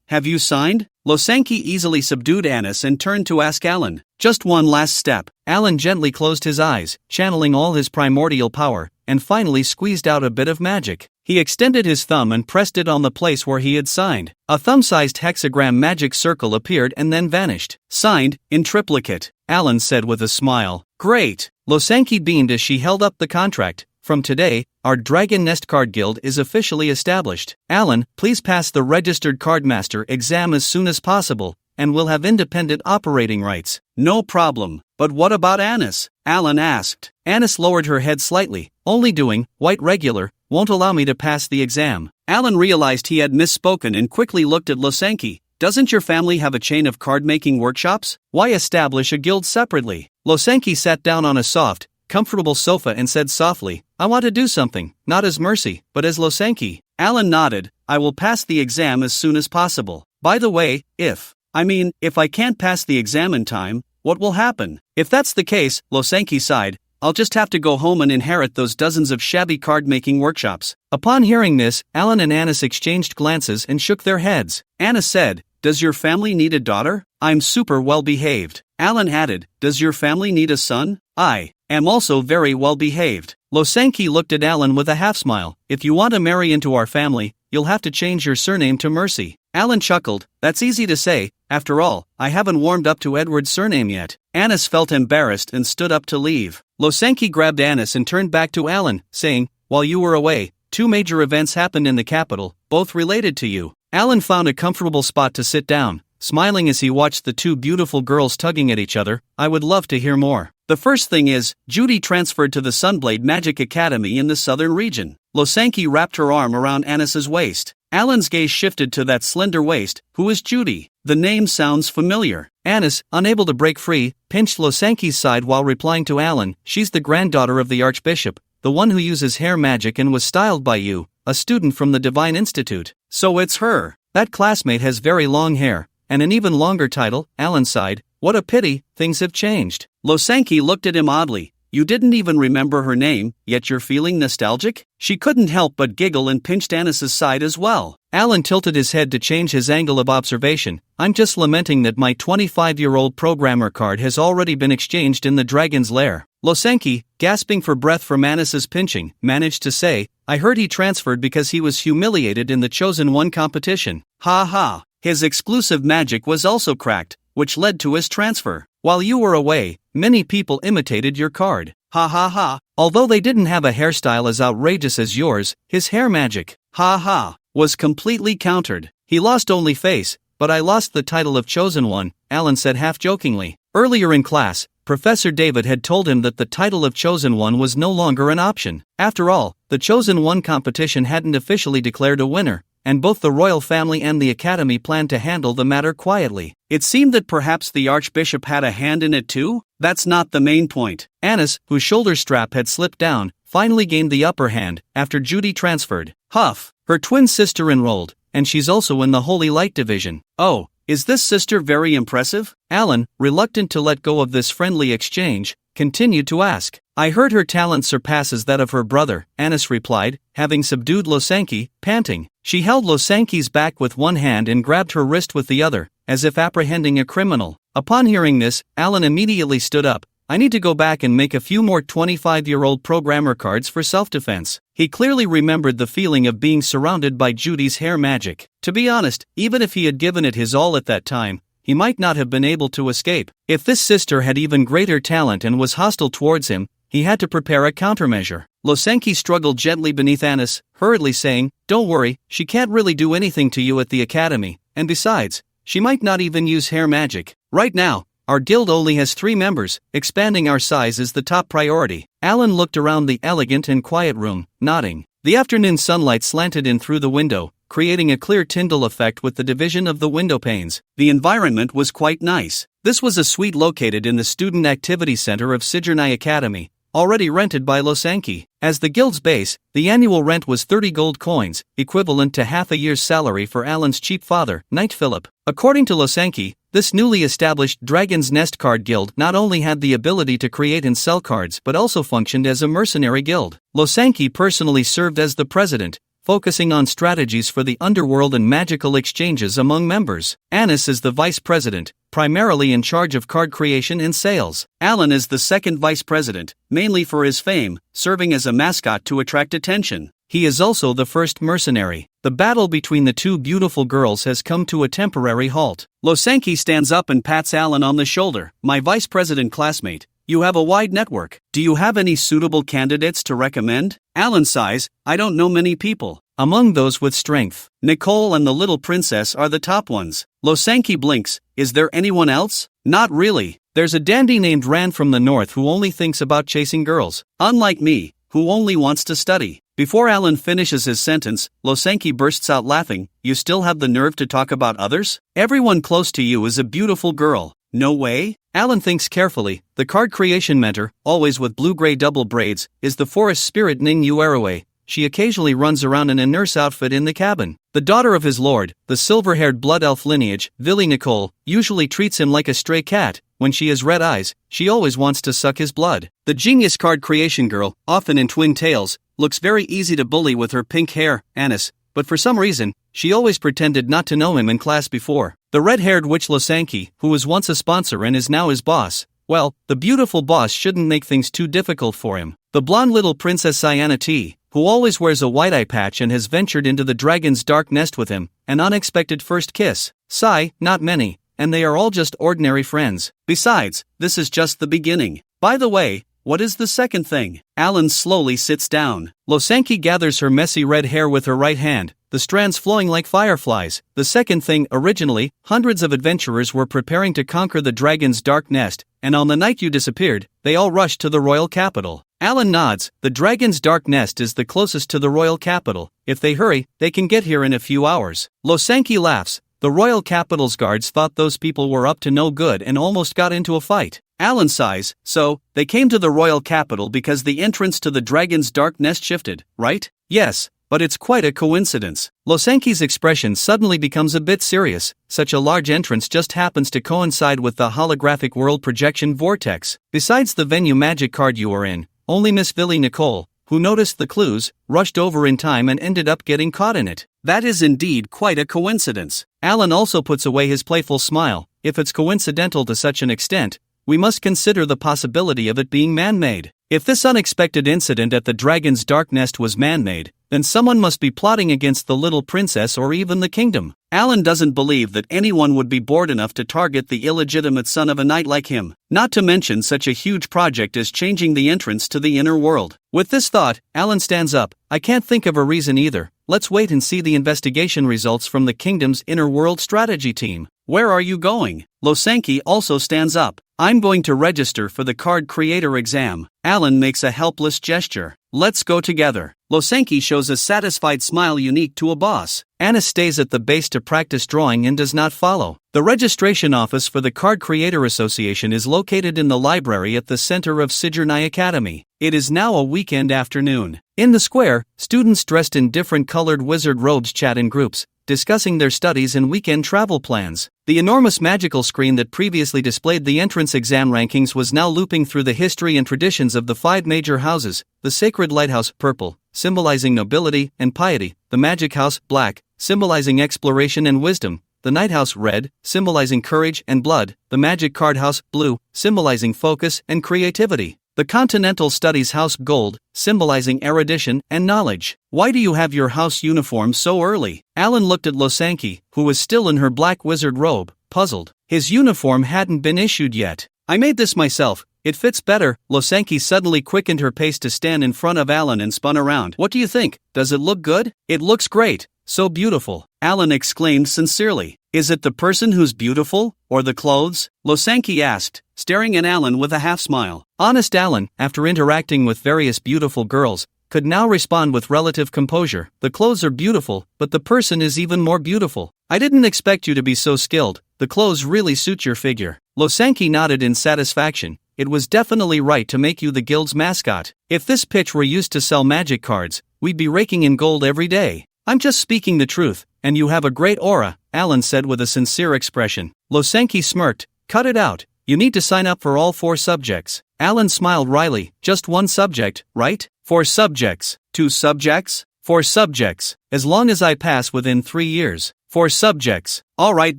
Have you signed? Losanki easily subdued Annis and turned to ask Alan. Just one last step. Alan gently closed his eyes, channeling all his primordial power, and finally squeezed out a bit of magic. He extended his thumb and pressed it on the place where he had signed. A thumb-sized hexagram magic circle appeared and then vanished. Signed, in triplicate, Alan said with a smile. Great! Losanki beamed as she held up the contract. From today, our Dragon Nest Card Guild is officially established. Alan, please pass the registered cardmaster exam as soon as possible, and we'll have independent operating rights. No problem, but what about Annis? Alan asked. Annis lowered her head slightly. Only doing white regular won't allow me to pass the exam. Alan realized he had misspoken and quickly looked at Losanki. Doesn't your family have a chain of card-making workshops? Why establish a guild separately? Losanki sat down on a soft, comfortable sofa and said softly, I want to do something, not as Mercy, but as Losanki. Alan nodded. I will pass the exam as soon as possible. By the way, if I can't pass the exam in time, what will happen? If that's the case, Losanki sighed, I'll just have to go home and inherit those dozens of shabby card-making workshops. Upon hearing this, Alan and Annis exchanged glances and shook their heads. Annis said, Does your family need a daughter? I'm super well behaved. Alan added, Does your family need a son? I am also very well behaved. Losanki looked at Alan with a half-smile. If you want to marry into our family, you'll have to change your surname to Mercy. Alan chuckled. That's easy to say. After all, I haven't warmed up to Edward's surname yet. Annis felt embarrassed and stood up to leave. Losanki grabbed Annis and turned back to Alan, saying, while you were away, 2 major events happened in the capital, both related to you. Alan found a comfortable spot to sit down, smiling as he watched the 2 beautiful girls tugging at each other. I would love to hear more. The first thing is, Judy transferred to the Sunblade Magic Academy in the southern region. Losanki wrapped her arm around Annis's waist. Alan's gaze shifted to that slender waist. Who is Judy? The name sounds familiar. Annis, unable to break free, pinched Losanki's side while replying to Alan. She's the granddaughter of the Archbishop, the one who uses hair magic and was styled by you, a student from the Divine Institute. So it's her. That classmate has very long hair, and an even longer title. Alan sighed. What a pity, things have changed. Losanki looked at him oddly. You didn't even remember her name, yet you're feeling nostalgic? She couldn't help but giggle and pinched Annis's side as well. Alan tilted his head to change his angle of observation. I'm just lamenting that my 25-year-old programmer card has already been exchanged in the dragon's lair. Losanki, gasping for breath from Annis's pinching, managed to say, I heard he transferred because he was humiliated in the Chosen One competition. Ha ha. His exclusive magic was also cracked, which led to his transfer. While you were away, many people imitated your card. Ha ha ha. Although they didn't have a hairstyle as outrageous as yours, his hair magic, ha ha, was completely countered. He lost only face, but I lost the title of Chosen One, Alan said half-jokingly. Earlier in class, Professor David had told him that the title of Chosen One was no longer an option. After all, the Chosen One competition hadn't officially declared a winner, and both the royal family and the academy planned to handle the matter quietly. It seemed that perhaps the Archbishop had a hand in it too? That's not the main point. Annis, whose shoulder strap had slipped down, finally gained the upper hand after Judy transferred. Huff, her twin sister enrolled, and she's also in the Holy Light Division. Oh, is this sister very impressive? Alan, reluctant to let go of this friendly exchange, continued to ask. I heard her talent surpasses that of her brother, Annis replied, having subdued Losanki, panting. She held Losanki's back with one hand and grabbed her wrist with the other, as if apprehending a criminal. Upon hearing this, Alan immediately stood up. I need to go back and make a few more 25-year-old programmer cards for self-defense. He clearly remembered the feeling of being surrounded by Judy's hair magic. To be honest, even if he had given it his all at that time, he might not have been able to escape. If this sister had even greater talent and was hostile towards him, he had to prepare a countermeasure. Losanki struggled gently beneath Annis, hurriedly saying, Don't worry, she can't really do anything to you at the academy, and besides, she might not even use hair magic. Right now, our guild only has 3 members, expanding our size is the top priority. Alan looked around the elegant and quiet room, nodding. The afternoon sunlight slanted in through the window, creating a clear Tyndall effect with the division of the window panes. The environment was quite nice. This was a suite located in the Student Activity Center of Sigurnai Academy, already rented by Losanki. As the guild's base, the annual rent was 30 gold coins, equivalent to half a year's salary for Alan's cheap father, Knight Philip. According to Losanki, this newly established Dragon's Nest Card Guild not only had the ability to create and sell cards but also functioned as a mercenary guild. Losanki personally served as the president, focusing on strategies for the underworld and magical exchanges among members. Annis is the vice president, primarily in charge of card creation and sales. Alan is the second vice president, mainly for his fame, serving as a mascot to attract attention. He is also the first mercenary. The battle between the 2 beautiful girls has come to a temporary halt. Losanki stands up and pats Alan on the shoulder. My vice president classmate, you have a wide network. Do you have any suitable candidates to recommend? Alan sighs, I don't know many people. Among those with strength, Nicole and the little princess are the top ones. Losanki blinks, is there anyone else? Not really. There's a dandy named Rand from the north who only thinks about chasing girls. Unlike me, who only wants to study. Before Alan finishes his sentence, Losanki bursts out laughing. You still have the nerve to talk about others? Everyone close to you is a beautiful girl. No way? Alan thinks carefully. The card creation mentor, always with blue-gray double braids, is the forest spirit Ning Uerue. She occasionally runs around in a nurse outfit in the cabin. The daughter of his lord, the silver-haired blood elf lineage, Villy Nicole, usually treats him like a stray cat. When she has red eyes, she always wants to suck his blood. The genius card creation girl, often in twin tails, looks very easy to bully with her pink hair, Annis, but for some reason, she always pretended not to know him in class before. The red-haired witch Losanki, who was once a sponsor and is now his boss, Well, the beautiful boss shouldn't make things too difficult for him. The blonde little princess Sienna T, who always wears a white eye patch and has ventured into the dragon's dark nest with him, an unexpected first kiss. Sigh, not many, and they are all just ordinary friends. Besides, this is just the beginning. By the way, what is the second thing? Alan slowly sits down. Losanki gathers her messy red hair with her right hand, the strands flowing like fireflies. The second thing, originally, hundreds of adventurers were preparing to conquer the dragon's dark nest, and on the night you disappeared, they all rushed to the royal capital. Alan nods. The dragon's dark nest is the closest to the royal capital. If they hurry, they can get here in a few hours. Losanki laughs. The royal capital's guards thought those people were up to no good and almost got into a fight. Alan sighs. So, they came to the royal capital because the entrance to the dragon's dark nest shifted, right? Yes, but it's quite a coincidence. Losanki's expression suddenly becomes a bit serious. Such a large entrance just happens to coincide with the holographic world projection vortex. Besides the venue magic card you are in, only Miss Villy Nicole, who noticed the clues, rushed over in time and ended up getting caught in it. That is indeed quite a coincidence. Alan also puts away his playful smile. If it's coincidental to such an extent, we must consider the possibility of it being man-made. If this unexpected incident at the dragon's dark nest was man-made, then someone must be plotting against the little princess or even the kingdom. Alan doesn't believe that anyone would be bored enough to target the illegitimate son of a knight like him, not to mention such a huge project as changing the entrance to the inner world. With this thought, Alan stands up. I can't think of a reason either. Let's wait and see the investigation results from the kingdom's inner world strategy team. Where are you going? Losanki also stands up. I'm going to register for the card creator exam. Alan makes a helpless gesture. Let's go together. Losanki shows a satisfied smile unique to a boss. Anna stays at the base to practice drawing and does not follow. The registration office for the Card Creator Association is located in the library at the center of Sigurnai Academy. It is now a weekend afternoon. In the square, students dressed in different colored wizard robes chat in groups, discussing their studies and weekend travel plans. The enormous magical screen that previously displayed the entrance exam rankings was now looping through the history and traditions of the 5 major houses: the Sacred Lighthouse, purple, symbolizing nobility and piety; the Magic House, black, symbolizing exploration and wisdom; the Night House, red, symbolizing courage and blood; the Magic Card House, blue, symbolizing focus and creativity; the Continental Studies House, gold, symbolizing erudition and knowledge. Why do you have your house uniform so early? Alan looked at Losanki, who was still in her black wizard robe, puzzled. His uniform hadn't been issued yet. I made this myself. It fits better. Losanki suddenly quickened her pace to stand in front of Alan and spun around. What do you think? Does it look good? It looks great. So beautiful. Alan exclaimed sincerely. Is it the person who's beautiful, or the clothes? Losanki asked, staring at Alan with a half-smile. Honest Alan, after interacting with various beautiful girls, could now respond with relative composure. The clothes are beautiful, but the person is even more beautiful. I didn't expect you to be so skilled. The clothes really suit your figure. Losanki nodded in satisfaction. It was definitely right to make you the guild's mascot. If this pitch were used to sell magic cards, we'd be raking in gold every day. I'm just speaking the truth, and you have a great aura, Alan said with a sincere expression. Losanki smirked. Cut it out. You need to sign up for all 4 subjects. Alan smiled wryly. Just 1 subject, right? 4 subjects. 2 subjects? 4 subjects. As long as I pass within 3 years. 4 subjects. All right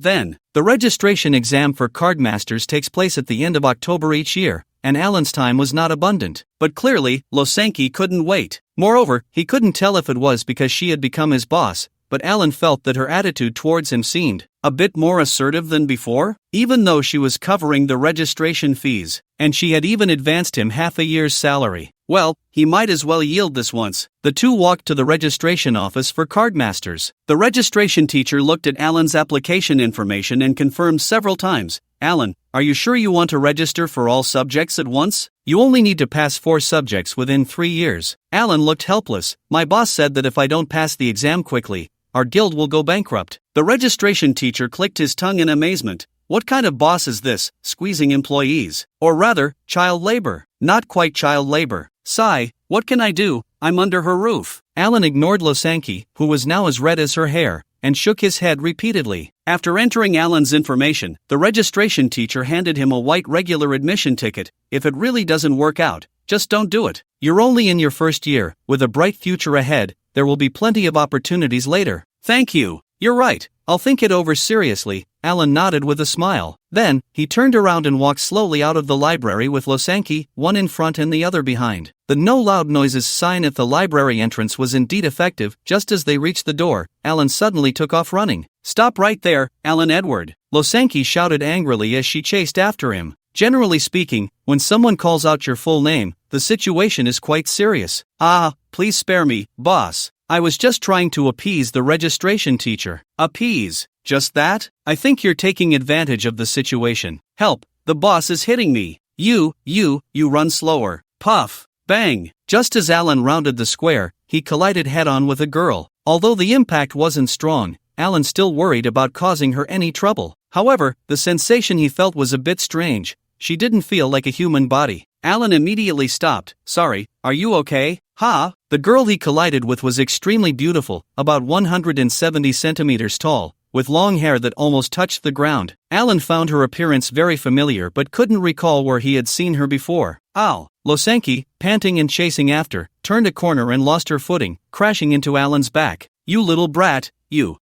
then. The registration exam for cardmasters takes place at the end of October each year, and Alan's time was not abundant. But clearly, Losanki couldn't wait. Moreover, he couldn't tell if it was because she had become his boss, but Alan felt that her attitude towards him seemed a bit more assertive than before, even though she was covering the registration fees, and she had even advanced him half a year's salary. Well, he might as well yield this once. The two walked to the registration office for cardmasters. The registration teacher looked at Alan's application information and confirmed several times. Alan, are you sure you want to register for all subjects at once? You only need to pass 4 subjects within 3 years. Alan looked helpless. My boss said that if I don't pass the exam quickly, our guild will go bankrupt. The registration teacher clicked his tongue in amazement. What kind of boss is this, squeezing employees? Or rather, child labor. Not quite child labor. Sigh, what can I do? I'm under her roof. Alan ignored Losanki, who was now as red as her hair, and shook his head repeatedly. After entering Alan's information, the registration teacher handed him a white regular admission ticket. If it really doesn't work out, just don't do it. You're only in your first year, with a bright future ahead. There will be plenty of opportunities later. Thank you. You're right. I'll think it over seriously. Alan nodded with a smile. Then, he turned around and walked slowly out of the library with Losanki, one in front and the other behind. The no loud noises sign at the library entrance was indeed effective. Just as they reached the door, Alan suddenly took off running. "Stop right there, Alan Edward!" Losanki shouted angrily as she chased after him. Generally speaking, when someone calls out your full name, the situation is quite serious. Please spare me, boss. I was just trying to appease the registration teacher. Appease? Just that? I think you're taking advantage of the situation. Help, the boss is hitting me. You run slower. Puff, bang. Just as Alan rounded the square, he collided head-on with a girl. Although the impact wasn't strong, Alan still worried about causing her any trouble. However, the sensation he felt was a bit strange. She didn't feel like a human body. Alan immediately stopped. "Sorry, are you okay?" The girl he collided with was extremely beautiful, about 170 centimeters tall, with long hair that almost touched the ground. Alan found her appearance very familiar but couldn't recall where he had seen her before. Losanki, panting and chasing after, turned a corner and lost her footing, crashing into Alan's back. "You little brat, you."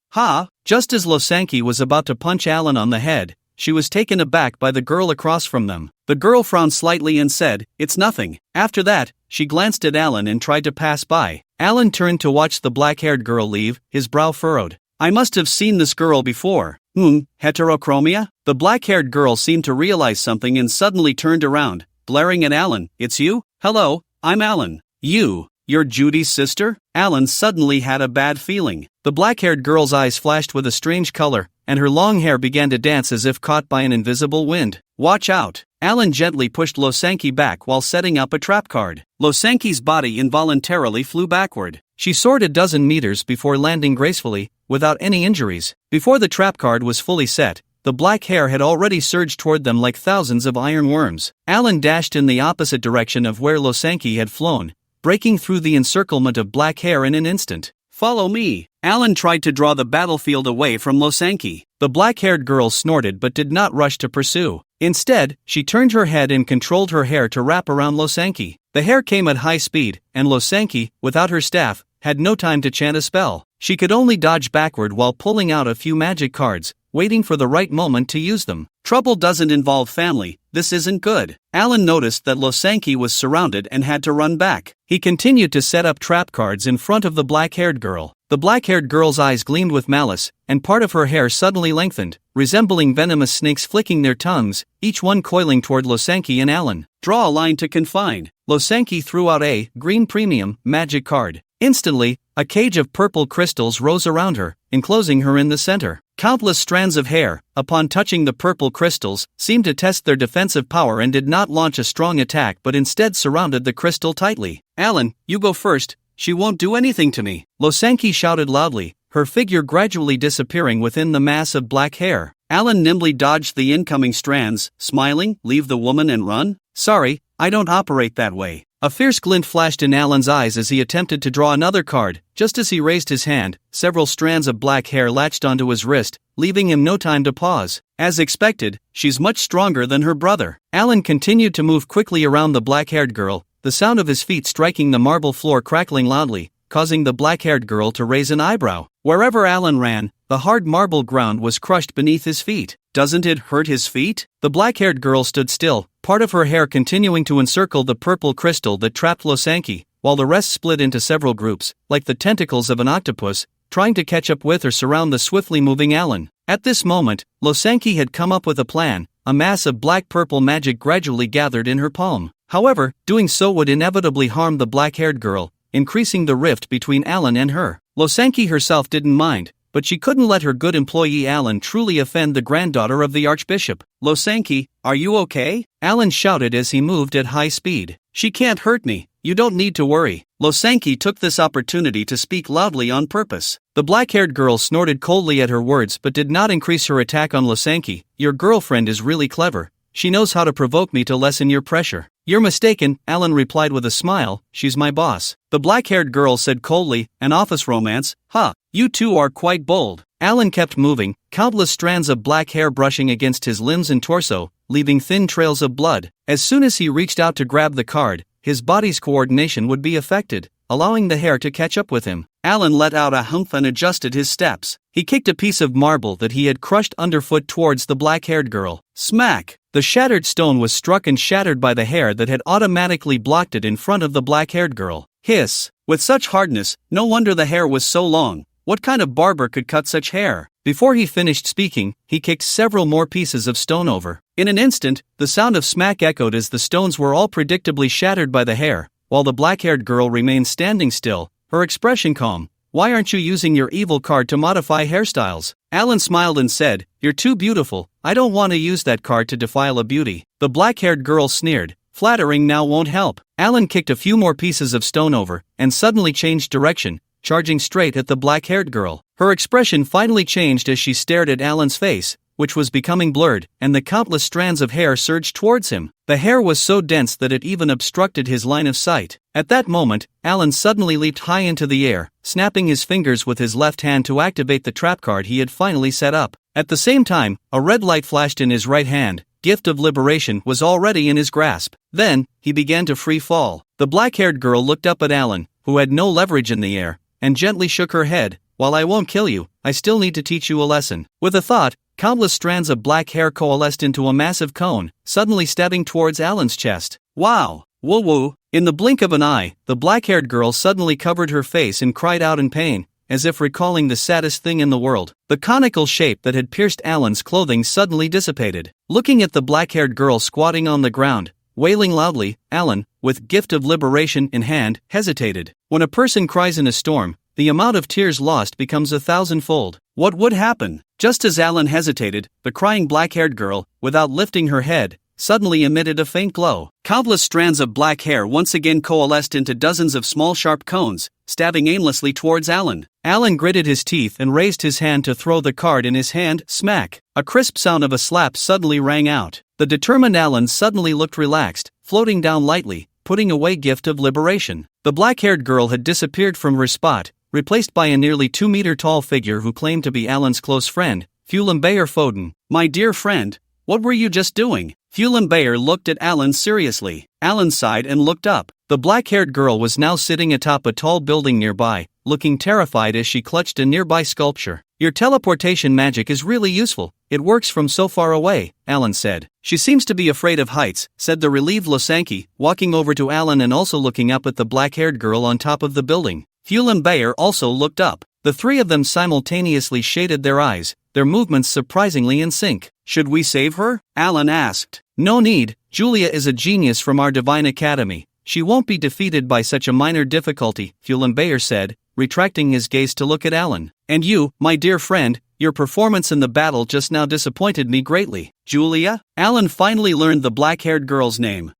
Just as Losanki was about to punch Alan on the head, she was taken aback by the girl across from them. The girl frowned slightly and said, "It's nothing." After that, she glanced at Alan and tried to pass by. Alan turned to watch the black-haired girl leave, his brow furrowed. "I must have seen this girl before. Heterochromia?" The black-haired girl seemed to realize something and suddenly turned around, glaring at Alan. "It's you? Hello, I'm Alan." You're Judy's sister?" Alan suddenly had a bad feeling. The black-haired girl's eyes flashed with a strange color, and her long hair began to dance as if caught by an invisible wind. "Watch out!" Alan gently pushed Losanki back while setting up a trap card. Losanki's body involuntarily flew backward. She soared a dozen meters before landing gracefully, without any injuries. Before the trap card was fully set, the black hair had already surged toward them like thousands of iron worms. Alan dashed in the opposite direction of where Losanki had flown, breaking through the encirclement of black hair in an instant. "Follow me." Alan tried to draw the battlefield away from Losanki. The black-haired girl snorted but did not rush to pursue. Instead, she turned her head and controlled her hair to wrap around Losanki. The hair came at high speed, and Losanki, without her staff, had no time to chant a spell. She could only dodge backward while pulling out a few magic cards, waiting for the right moment to use them. Trouble doesn't involve family, this isn't good. Alan noticed that Losanki was surrounded and had to run back. He continued to set up trap cards in front of the black-haired girl. The black-haired girl's eyes gleamed with malice, and part of her hair suddenly lengthened, resembling venomous snakes flicking their tongues, each one coiling toward Losanki and Alan. "Draw a line to confine." Losanki threw out a green premium magic card. Instantly, a cage of purple crystals rose around her, enclosing her in the center. Countless strands of hair, upon touching the purple crystals, seemed to test their defensive power and did not launch a strong attack but instead surrounded the crystal tightly. "Alan, you go first. She won't do anything to me." Losanki shouted loudly, her figure gradually disappearing within the mass of black hair. Alan nimbly dodged the incoming strands, smiling, "Leave the woman and run?" "Sorry, I don't operate that way." A fierce glint flashed in Alan's eyes as he attempted to draw another card. Just as he raised his hand, several strands of black hair latched onto his wrist, leaving him no time to pause. As expected, she's much stronger than her brother. Alan continued to move quickly around the black-haired girl, the sound of his feet striking the marble floor crackling loudly, causing the black-haired girl to raise an eyebrow. Wherever Alan ran, the hard marble ground was crushed beneath his feet. "Doesn't it hurt his feet?" The black-haired girl stood still, part of her hair continuing to encircle the purple crystal that trapped Losanki, while the rest split into several groups, like the tentacles of an octopus, trying to catch up with or surround the swiftly moving Alan. At this moment, Losanki had come up with a plan. A mass of black-purple magic gradually gathered in her palm. However, doing so would inevitably harm the black-haired girl, increasing the rift between Alan and her. Losanki herself didn't mind, but she couldn't let her good employee Alan truly offend the granddaughter of the Archbishop. "Losanki, are you okay?" Alan shouted as he moved at high speed. "She can't hurt me, you don't need to worry." Losanki took this opportunity to speak loudly on purpose. The black-haired girl snorted coldly at her words but did not increase her attack on Losanki. "Your girlfriend is really clever. She knows how to provoke me to lessen your pressure." "You're mistaken," Alan replied with a smile, "she's my boss." The black-haired girl said coldly, "An office romance? You two are quite bold." Alan kept moving, countless strands of black hair brushing against his limbs and torso, leaving thin trails of blood. As soon as he reached out to grab the card, his body's coordination would be affected, allowing the hair to catch up with him. Alan let out a humph and adjusted his steps. He kicked a piece of marble that he had crushed underfoot towards the black-haired girl. Smack! The shattered stone was struck and shattered by the hair that had automatically blocked it in front of the black-haired girl. Hiss! With such hardness, no wonder the hair was so long. What kind of barber could cut such hair? Before he finished speaking, he kicked several more pieces of stone over. In an instant, the sound of smack echoed as the stones were all predictably shattered by the hair, while the black-haired girl remained standing still, her expression calm. Why aren't you using your evil card to modify hairstyles? Alan smiled and said, You're too beautiful, I don't want to use that card to defile a beauty. The black-haired girl sneered, flattering now won't help. Alan kicked a few more pieces of stone over, and suddenly changed direction, charging straight at the black-haired girl. Her expression finally changed as she stared at Alan's face, which was becoming blurred, and the countless strands of hair surged towards him. The hair was so dense that it even obstructed his line of sight. At that moment, Alan suddenly leaped high into the air, snapping his fingers with his left hand to activate the trap card he had finally set up. At the same time, a red light flashed in his right hand. Gift of Liberation was already in his grasp. Then, he began to free fall. The black-haired girl looked up at Alan, who had no leverage in the air, and gently shook her head. While I won't kill you, I still need to teach you a lesson. With a thought, countless strands of black hair coalesced into a massive cone, suddenly stabbing towards Alan's chest. Wow! Woo woo! In the blink of an eye, the black-haired girl suddenly covered her face and cried out in pain, as if recalling the saddest thing in the world. The conical shape that had pierced Alan's clothing suddenly dissipated. Looking at the black-haired girl squatting on the ground, wailing loudly, Alan, with Gift of Liberation in hand, hesitated. When a person cries in a storm, the amount of tears lost becomes 1,000-fold. What would happen? Just as Alan hesitated, the crying black-haired girl, without lifting her head, suddenly emitted a faint glow. Countless strands of black hair once again coalesced into dozens of small sharp cones, stabbing aimlessly towards Alan. Alan gritted his teeth and raised his hand to throw the card in his hand. Smack! A crisp sound of a slap suddenly rang out. The determined Alan suddenly looked relaxed, floating down lightly, putting away Gift of Liberation. The black-haired girl had disappeared from her spot, replaced by a nearly 2-meter-tall figure who claimed to be Alan's close friend, Bayer Foden. My dear friend, what were you just doing? Bayer looked at Alan seriously. Alan sighed and looked up. The black-haired girl was now sitting atop a tall building nearby, looking terrified as she clutched a nearby sculpture. Your teleportation magic is really useful, it works from so far away, Alan said. She seems to be afraid of heights, said the relieved Losanki, walking over to Alan and also looking up at the black-haired girl on top of the building. Bayer also looked up. The three of them simultaneously shaded their eyes, their movements surprisingly in sync. Should we save her? Alan asked. No need, Julia is a genius from our Divine Academy. She won't be defeated by such a minor difficulty, Bayer said, retracting his gaze to look at Alan. And you, my dear friend, your performance in the battle just now disappointed me greatly. Julia? Alan finally learned the black-haired girl's name.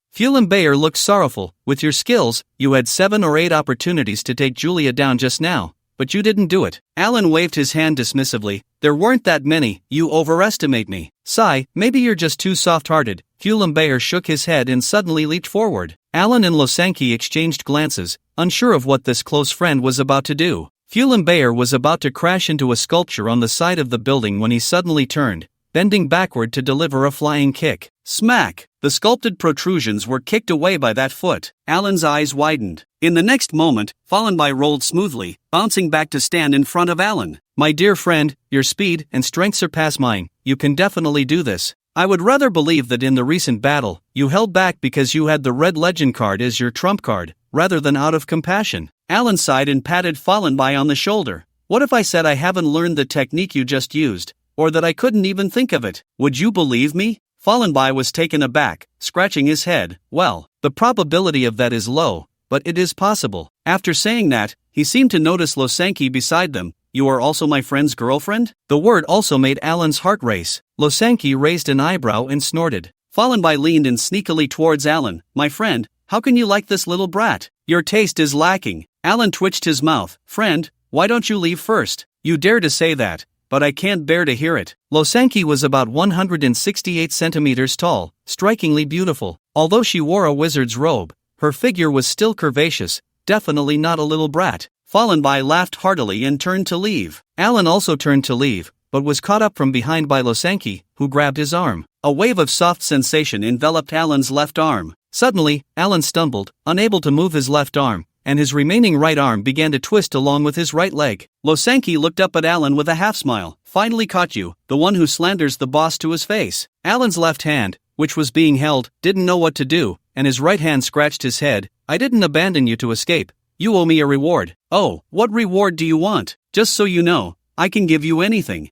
Bayer looked sorrowful. With your skills, you had 7 or 8 opportunities to take Julia down just now, but you didn't do it. Alan waved his hand dismissively. There weren't that many, you overestimate me. Sigh, maybe you're just too soft-hearted. Bayer shook his head and suddenly leaped forward. Alan and Losanki exchanged glances, unsure of what this close friend was about to do. Bayer was about to crash into a sculpture on the side of the building when he suddenly turned, bending backward to deliver a flying kick. Smack! The sculpted protrusions were kicked away by that foot. Alan's eyes widened. In the next moment, Fallenby rolled smoothly, bouncing back to stand in front of Alan. My dear friend, your speed and strength surpass mine. You can definitely do this. I would rather believe that in the recent battle, you held back because you had the red legend card as your trump card, rather than out of compassion. Alan sighed and patted Fallenby on the shoulder. What if I said I haven't learned the technique you just used, or that I couldn't even think of it? Would you believe me? Fallenby was taken aback, scratching his head. Well, the probability of that is low, but it is possible. After saying that, he seemed to notice Losanki beside them. You are also my friend's girlfriend? The word also made Alan's heart race. Losanki raised an eyebrow and snorted. Fallenby leaned in sneakily towards Alan. My friend, how can you like this little brat? Your taste is lacking. Alan twitched his mouth. Friend, why don't you leave first? You dare to say that, but I can't bear to hear it. Losanki was about 168 centimeters tall, strikingly beautiful. Although she wore a wizard's robe, her figure was still curvaceous, definitely not a little brat. Fallenby laughed heartily and turned to leave. Alan also turned to leave, but was caught up from behind by Losanki, who grabbed his arm. A wave of soft sensation enveloped Alan's left arm. Suddenly, Alan stumbled, unable to move his left arm, and his remaining right arm began to twist along with his right leg. Losanki looked up at Alan with a half-smile. "Finally caught you, the one who slanders the boss to his face." Alan's left hand, which was being held, didn't know what to do, and his right hand scratched his head. "I didn't abandon you to escape. You owe me a reward." "Oh, what reward do you want? Just so you know, I can give you anything."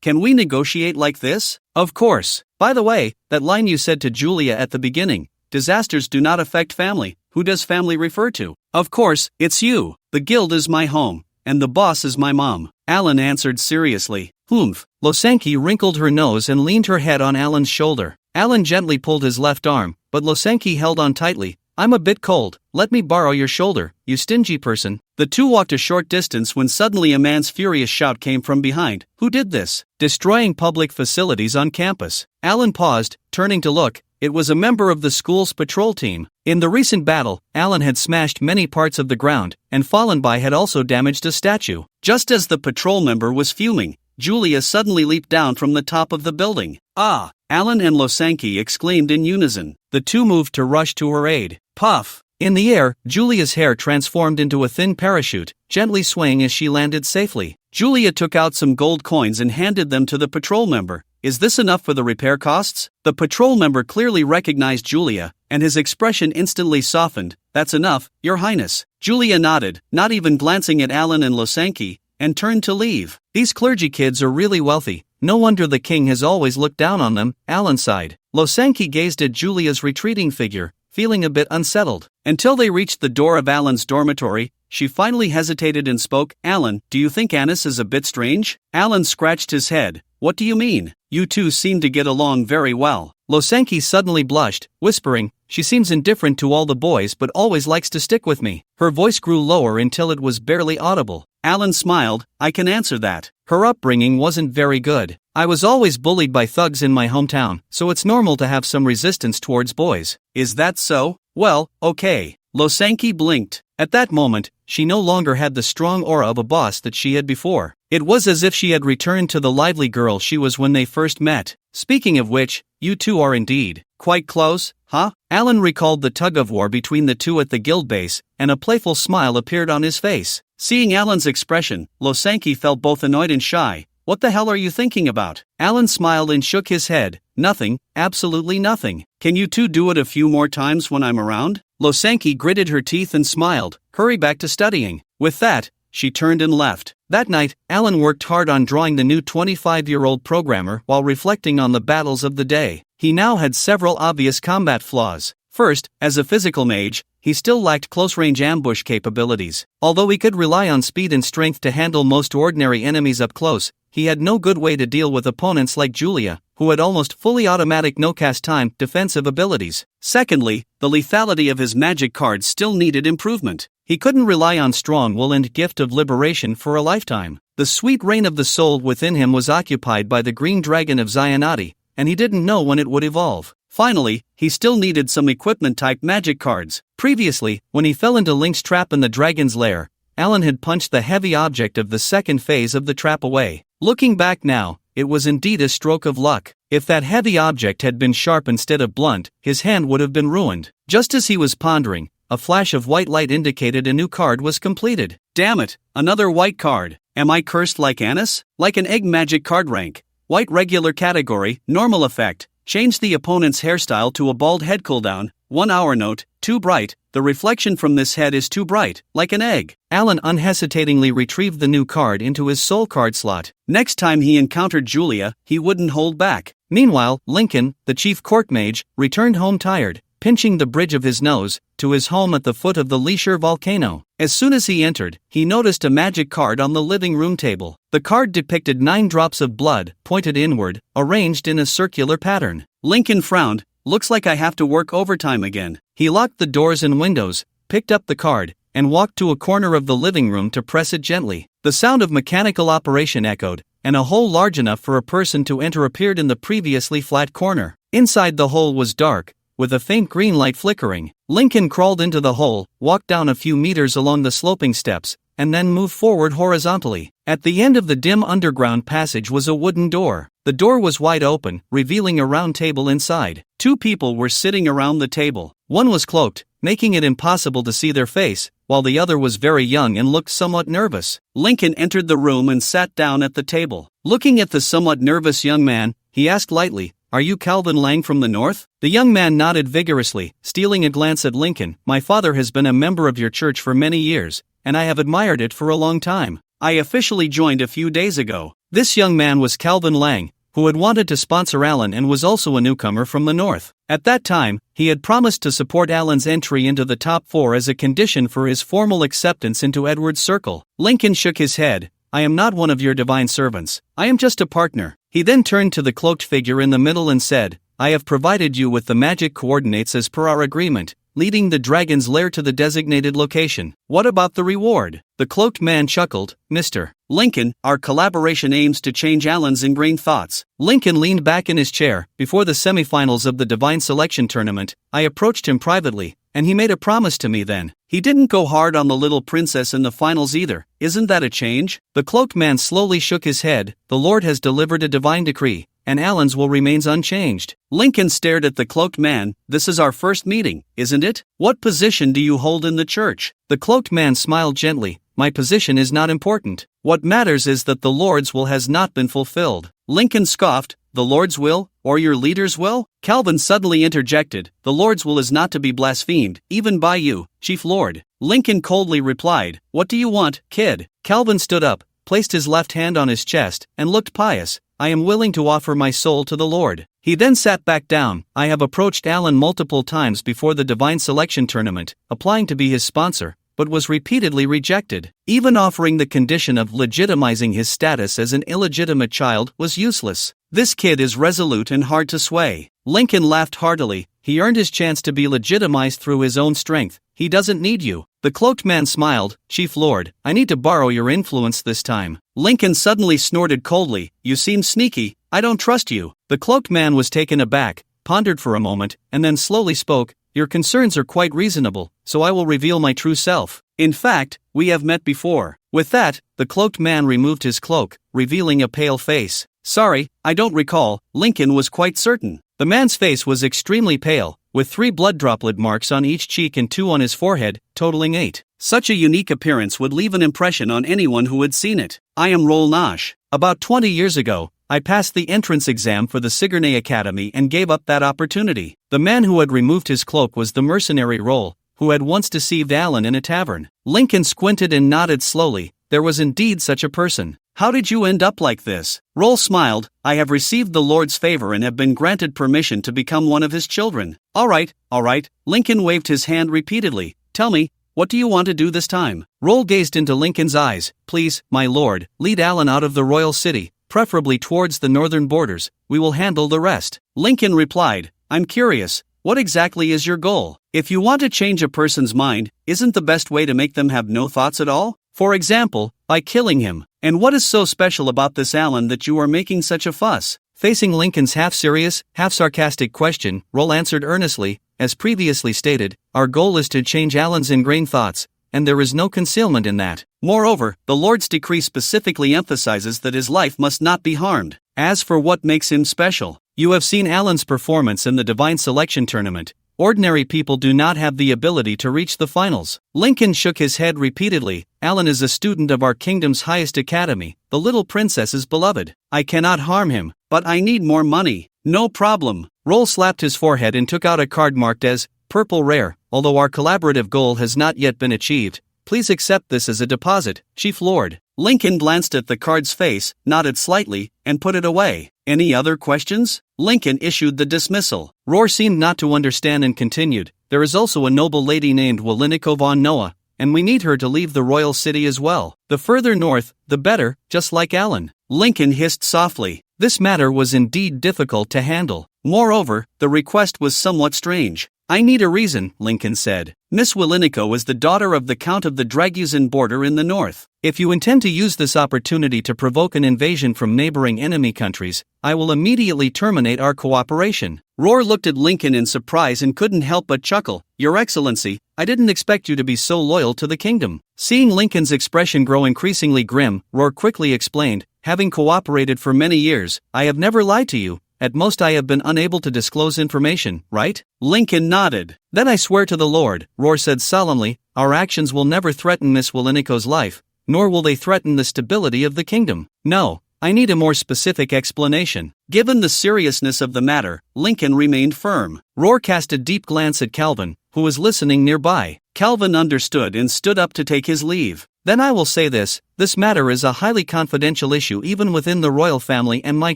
Can we negotiate like this?" "Of course. By the way, that line you said to Julia at the beginning, disasters do not affect family, who does family refer to?" "Of course, it's you. The guild is my home, and the boss is my mom," Alan answered seriously. "Humph." Losanki wrinkled her nose and leaned her head on Alan's shoulder. Alan gently pulled his left arm, but Losanki held on tightly. "I'm a bit cold, let me borrow your shoulder, you stingy person." The two walked a short distance when suddenly a man's furious shout came from behind. "Who did this? Destroying public facilities on campus." Alan paused, turning to look. It was a member of the school's patrol team. In the recent battle, Alan had smashed many parts of the ground, and fallen by had also damaged a statue. Just as the patrol member was fuming, Julia suddenly leaped down from the top of the building. "Ah!" Alan and Losanki exclaimed in unison. The two moved to rush to her aid. Puff! In the air, Julia's hair transformed into a thin parachute, gently swaying as she landed safely. Julia took out some gold coins and handed them to the patrol member. "Is this enough for the repair costs?" The patrol member clearly recognized Julia, and his expression instantly softened. "That's enough, Your Highness." Julia nodded, not even glancing at Alan and Losanki, and turned to leave. "These clergy kids are really wealthy. No wonder the king has always looked down on them," Alan sighed. Losanki gazed at Julia's retreating figure, feeling a bit unsettled. Until they reached the door of Alan's dormitory, she finally hesitated and spoke. "Alan, do you think Anis is a bit strange?" Alan scratched his head. "What do you mean? You two seem to get along very well." Losanki suddenly blushed, whispering, "She seems indifferent to all the boys but always likes to stick with me." Her voice grew lower until it was barely audible. Alan smiled. "I can answer that. Her upbringing wasn't very good. I was always bullied by thugs in my hometown, so it's normal to have some resistance towards boys." "Is that so? Well, okay." Losanki blinked. At that moment, she no longer had the strong aura of a boss that she had before. It was as if she had returned to the lively girl she was when they first met. "Speaking of which, you two are indeed quite close, huh?" Alan recalled the tug-of-war between the two at the guild base, and a playful smile appeared on his face. Seeing Alan's expression, Losanki felt both annoyed and shy. "What the hell are you thinking about?" Alan smiled and shook his head. "Nothing, absolutely nothing. Can you two do it a few more times when I'm around?" Losanki gritted her teeth and smiled. "Hurry back to studying." With that, she turned and left. That night, Alan worked hard on drawing the new 25-year-old programmer while reflecting on the battles of the day. He now had several obvious combat flaws. First, as a physical mage, he still lacked close-range ambush capabilities. Although he could rely on speed and strength to handle most ordinary enemies up close, he had no good way to deal with opponents like Julia, who had almost fully automatic no-cast time defensive abilities. Secondly, the lethality of his magic cards still needed improvement. He couldn't rely on strong will and gift of liberation for a lifetime. The sweet reign of the soul within him was occupied by the green dragon of Zionati, and he didn't know when it would evolve. Finally, he still needed some equipment-type magic cards. Previously, when he fell into Link's trap in the dragon's lair, Alan had punched the heavy object of the second phase of the trap away. Looking back now, it was indeed a stroke of luck. If that heavy object had been sharp instead of blunt, his hand would have been ruined. Just as he was pondering, a flash of white light indicated a new card was completed. "Damn it, another white card. Am I cursed like Anis?" Like an egg magic card rank. White regular category, normal effect. Change the opponent's hairstyle to a bald head cooldown. 1 hour note, too bright. The reflection from this head is too bright, like an egg. Alan unhesitatingly retrieved the new card into his soul card slot. Next time he encountered Julia, he wouldn't hold back. Meanwhile, Lincoln, the chief court mage, returned home tired, pinching the bridge of his nose, to his home at the foot of the Lair volcano. As soon as he entered, he noticed a magic card on the living room table. The card depicted 9 drops of blood, pointed inward, arranged in a circular pattern. Lincoln frowned. "Looks like I have to work overtime again." He locked the doors and windows, picked up the card, and walked to a corner of the living room to press it gently. The sound of mechanical operation echoed, and a hole large enough for a person to enter appeared in the previously flat corner. Inside the hole was dark, with a faint green light flickering. Lincoln crawled into the hole, walked down a few meters along the sloping steps, and then moved forward horizontally. At the end of the dim underground passage was a wooden door. The door was wide open, revealing a round table inside. 2 people were sitting around the table. One was cloaked, making it impossible to see their face, while the other was very young and looked somewhat nervous. Lincoln entered the room and sat down at the table. Looking at the somewhat nervous young man, he asked lightly, "Are you Calvin Lang from the north?" The young man nodded vigorously, stealing a glance at Lincoln. "My father has been a member of your church for many years, and I have admired it for a long time. I officially joined a few days ago." This young man was Calvin Lang, who had wanted to sponsor Alan and was also a newcomer from the north. At that time, he had promised to support Alan's entry into the top 4 as a condition for his formal acceptance into Edward's circle. Lincoln shook his head. "I am not one of your divine servants. I am just a partner." He then turned to the cloaked figure in the middle and said, "I have provided you with the magic coordinates as per our agreement, leading the dragon's lair to the designated location. What about the reward?" The cloaked man chuckled, "Mr. Lincoln, our collaboration aims to change Alan's ingrained thoughts." Lincoln leaned back in his chair. "Before the semifinals of the Divine Selection Tournament, I approached him privately, and he made a promise to me then. He didn't go hard on the little princess in the finals either. Isn't that a change?" The cloaked man slowly shook his head. "The Lord has delivered a divine decree, and Alan's will remains unchanged." Lincoln stared at the cloaked man. "This is our first meeting, isn't it? What position do you hold in the church?" The cloaked man smiled gently. "My position is not important. What matters is that the Lord's will has not been fulfilled." Lincoln scoffed. "The Lord's will? Or your leader's will?" Calvin suddenly interjected. "The Lord's will is not to be blasphemed, even by you, Chief Lord." Lincoln coldly replied, "What do you want, kid?" Calvin stood up, placed his left hand on his chest, and looked pious. "I am willing to offer my soul to the Lord." He then sat back down. "I have approached Alan multiple times before the Divine Selection Tournament, applying to be his sponsor, but was repeatedly rejected. Even offering the condition of legitimizing his status as an illegitimate child was useless. This kid is resolute and hard to sway." Lincoln laughed heartily. "He earned his chance to be legitimized through his own strength. He doesn't need you." The cloaked man smiled. "Chief Lord, I need to borrow your influence this time." Lincoln suddenly snorted coldly. "You seem sneaky. I don't trust you." The cloaked man was taken aback, pondered for a moment, and then slowly spoke. "Your concerns are quite reasonable, so I will reveal my true self. In fact, we have met before." With that, the cloaked man removed his cloak, revealing a pale face. "Sorry, I don't recall." Lincoln was quite certain. The man's face was extremely pale, with 3 blood droplet marks on each cheek and 2 on his forehead, totaling 8. Such a unique appearance would leave an impression on anyone who had seen it. "I am Roll Nash. About 20 years ago, I passed the entrance exam for the Sigourney Academy and gave up that opportunity." The man who had removed his cloak was the mercenary Roll, who had once deceived Alan in a tavern. Lincoln squinted and nodded slowly. There was indeed such a person. "How did you end up like this?" Roll smiled. "I have received the Lord's favor and have been granted permission to become one of his children." All right. Lincoln waved his hand repeatedly. "Tell me, what do you want to do this time?" Roll gazed into Lincoln's eyes. "Please, my lord, lead Alan out of the royal city, preferably towards the northern borders. We will handle the rest." Lincoln replied, "I'm curious, what exactly is your goal? If you want to change a person's mind, isn't the best way to make them have no thoughts at all? For example, by killing him. And what is so special about this Alan that you are making such a fuss?" Facing Lincoln's half-serious, half-sarcastic question, Roll answered earnestly, "As previously stated, our goal is to change Alan's ingrained thoughts, and there is no concealment in that. Moreover, the Lord's decree specifically emphasizes that his life must not be harmed. As for what makes him special, you have seen Alan's performance in the Divine Selection Tournament. Ordinary people do not have the ability to reach the finals." Lincoln shook his head repeatedly. "Alan is a student of our kingdom's highest academy, the little princess's beloved. I cannot harm him, but I need more money." "No problem." Roll slapped his forehead and took out a card marked as Purple Rare. "Although our collaborative goal has not yet been achieved, please accept this as a deposit, Chief Lord." Lincoln glanced at the card's face, nodded slightly, and put it away. "Any other questions?" Lincoln issued the dismissal. Roar seemed not to understand and continued, "There is also a noble lady named Wiliniko von Noah, and we need her to leave the royal city as well. The further north, the better, just like Alan." Lincoln hissed softly. This matter was indeed difficult to handle. Moreover, the request was somewhat strange. "I need a reason," Lincoln said. "Miss Wiliniko is the daughter of the Count of the Dragusin border in the north. If you intend to use this opportunity to provoke an invasion from neighboring enemy countries, I will immediately terminate our cooperation." Roar looked at Lincoln in surprise and couldn't help but chuckle. "Your Excellency, I didn't expect you to be so loyal to the kingdom." Seeing Lincoln's expression grow increasingly grim, Roar quickly explained, "Having cooperated for many years, I have never lied to you, at most I have been unable to disclose information, right? Lincoln nodded. Then I swear to the Lord, Roar said solemnly, our actions will never threaten Miss Willinico's life, nor will they threaten the stability of the kingdom. No, I need a more specific explanation. Given the seriousness of the matter, Lincoln remained firm. Roar cast a deep glance at Calvin, who was listening nearby. Calvin understood and stood up to take his leave. Then I will say this matter is a highly confidential issue even within the royal family and my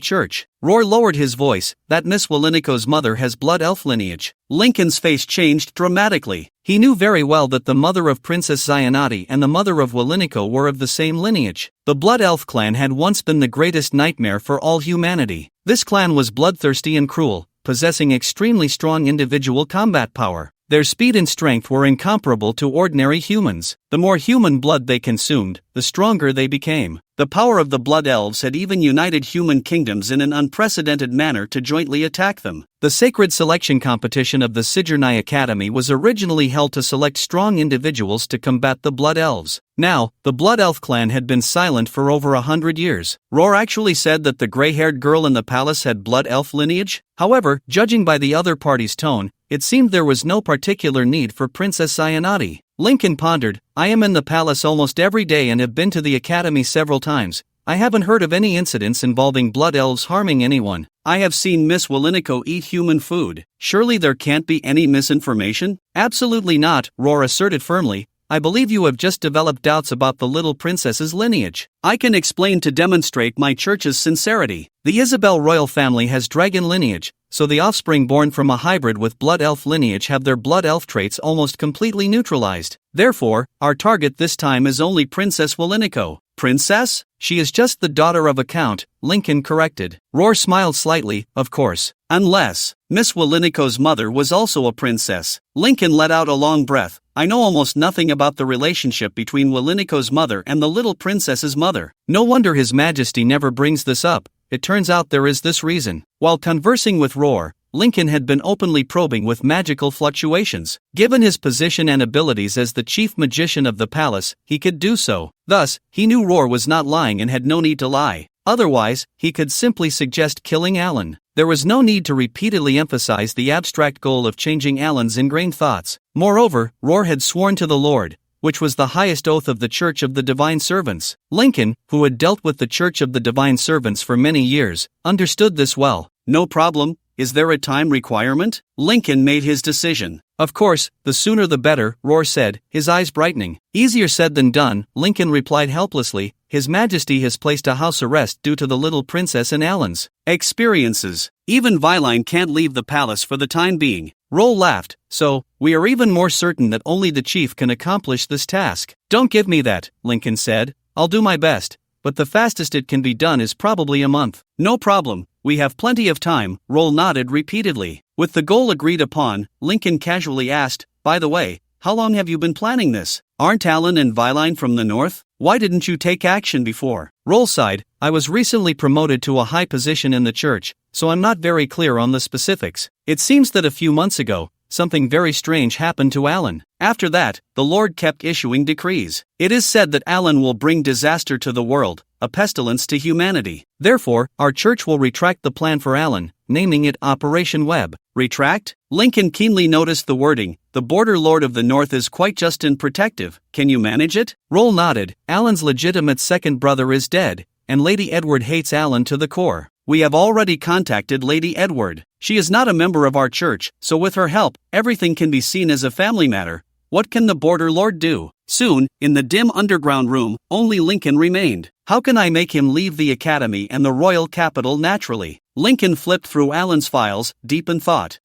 church. Roar lowered his voice, that Miss Willinico's mother has blood elf lineage. Lincoln's face changed dramatically. He knew very well that the mother of Princess Zionati and the mother of Willinico were of the same lineage. The blood elf clan had once been the greatest nightmare for all humanity. This clan was bloodthirsty and cruel, possessing extremely strong individual combat power. Their speed and strength were incomparable to ordinary humans. The more human blood they consumed, the stronger they became. The power of the Blood Elves had even united human kingdoms in an unprecedented manner to jointly attack them. The sacred selection competition of the Sigurnai Academy was originally held to select strong individuals to combat the Blood Elves. Now, the Blood Elf clan had been silent for over 100 years. Roar actually said that the gray-haired girl in the palace had Blood Elf lineage. However, judging by the other party's tone, it seemed there was no particular need for Princess Zionati. Lincoln pondered, I am in the palace almost every day and have been to the academy several times. I haven't heard of any incidents involving blood elves harming anyone. I have seen Miss Willinico eat human food. Surely there can't be any misinformation? Absolutely not, Roar asserted firmly. I believe you have just developed doubts about the little princess's lineage. I can explain to demonstrate my church's sincerity. The Isabel royal family has dragon lineage, so the offspring born from a hybrid with blood elf lineage have their blood elf traits almost completely neutralized. Therefore, our target this time is only Princess Willinico. Princess? She is just the daughter of a count, Lincoln corrected. Roar smiled slightly, of course. Unless Miss Willinico's mother was also a princess. Lincoln let out a long breath. I know almost nothing about the relationship between Willinico's mother and the little princess's mother. No wonder His Majesty never brings this up. It turns out there is this reason. While conversing with Roar, Lincoln had been openly probing with magical fluctuations. Given his position and abilities as the chief magician of the palace, he could do so. Thus, he knew Roar was not lying and had no need to lie. Otherwise, he could simply suggest killing Alan. There was no need to repeatedly emphasize the abstract goal of changing Alan's ingrained thoughts. Moreover, Roar had sworn to the Lord, which was the highest oath of the Church of the Divine Servants. Lincoln, who had dealt with the Church of the Divine Servants for many years, understood this well. No problem. Is there a time requirement? Lincoln made his decision. Of course, the sooner the better, Roar said, his eyes brightening. Easier said than done, Lincoln replied helplessly. His Majesty has placed a house arrest due to the little princess and Alan's experiences. Even Viline can't leave the palace for the time being. Roar laughed. So, we are even more certain that only the chief can accomplish this task. Don't give me that, Lincoln said. I'll do my best, but the fastest it can be done is probably a month. No problem. We have plenty of time, Roar nodded repeatedly. With the goal agreed upon, Lincoln casually asked, by the way, how long have you been planning this? Aren't Alan and Viline from the north? Why didn't you take action before? Roar sighed, I was recently promoted to a high position in the church, so I'm not very clear on the specifics. It seems that a few months ago, something very strange happened to Alan. After that, the Lord kept issuing decrees. It is said that Alan will bring disaster to the world, a pestilence to humanity. Therefore, our church will retract the plan for Alan, naming it Operation Web. Retract? Lincoln keenly noticed the wording. The border lord of the north is quite just and protective. Can you manage it? Roar nodded. Alan's legitimate second brother is dead, and Lady Edward hates Alan to the core. We have already contacted Lady Edward. She is not a member of our church, so with her help, everything can be seen as a family matter. What can the border lord do? Soon, in the dim underground room, only Lincoln remained. How can I make him leave the academy and the royal capital naturally? Lincoln flipped through Alan's files, deep in thought.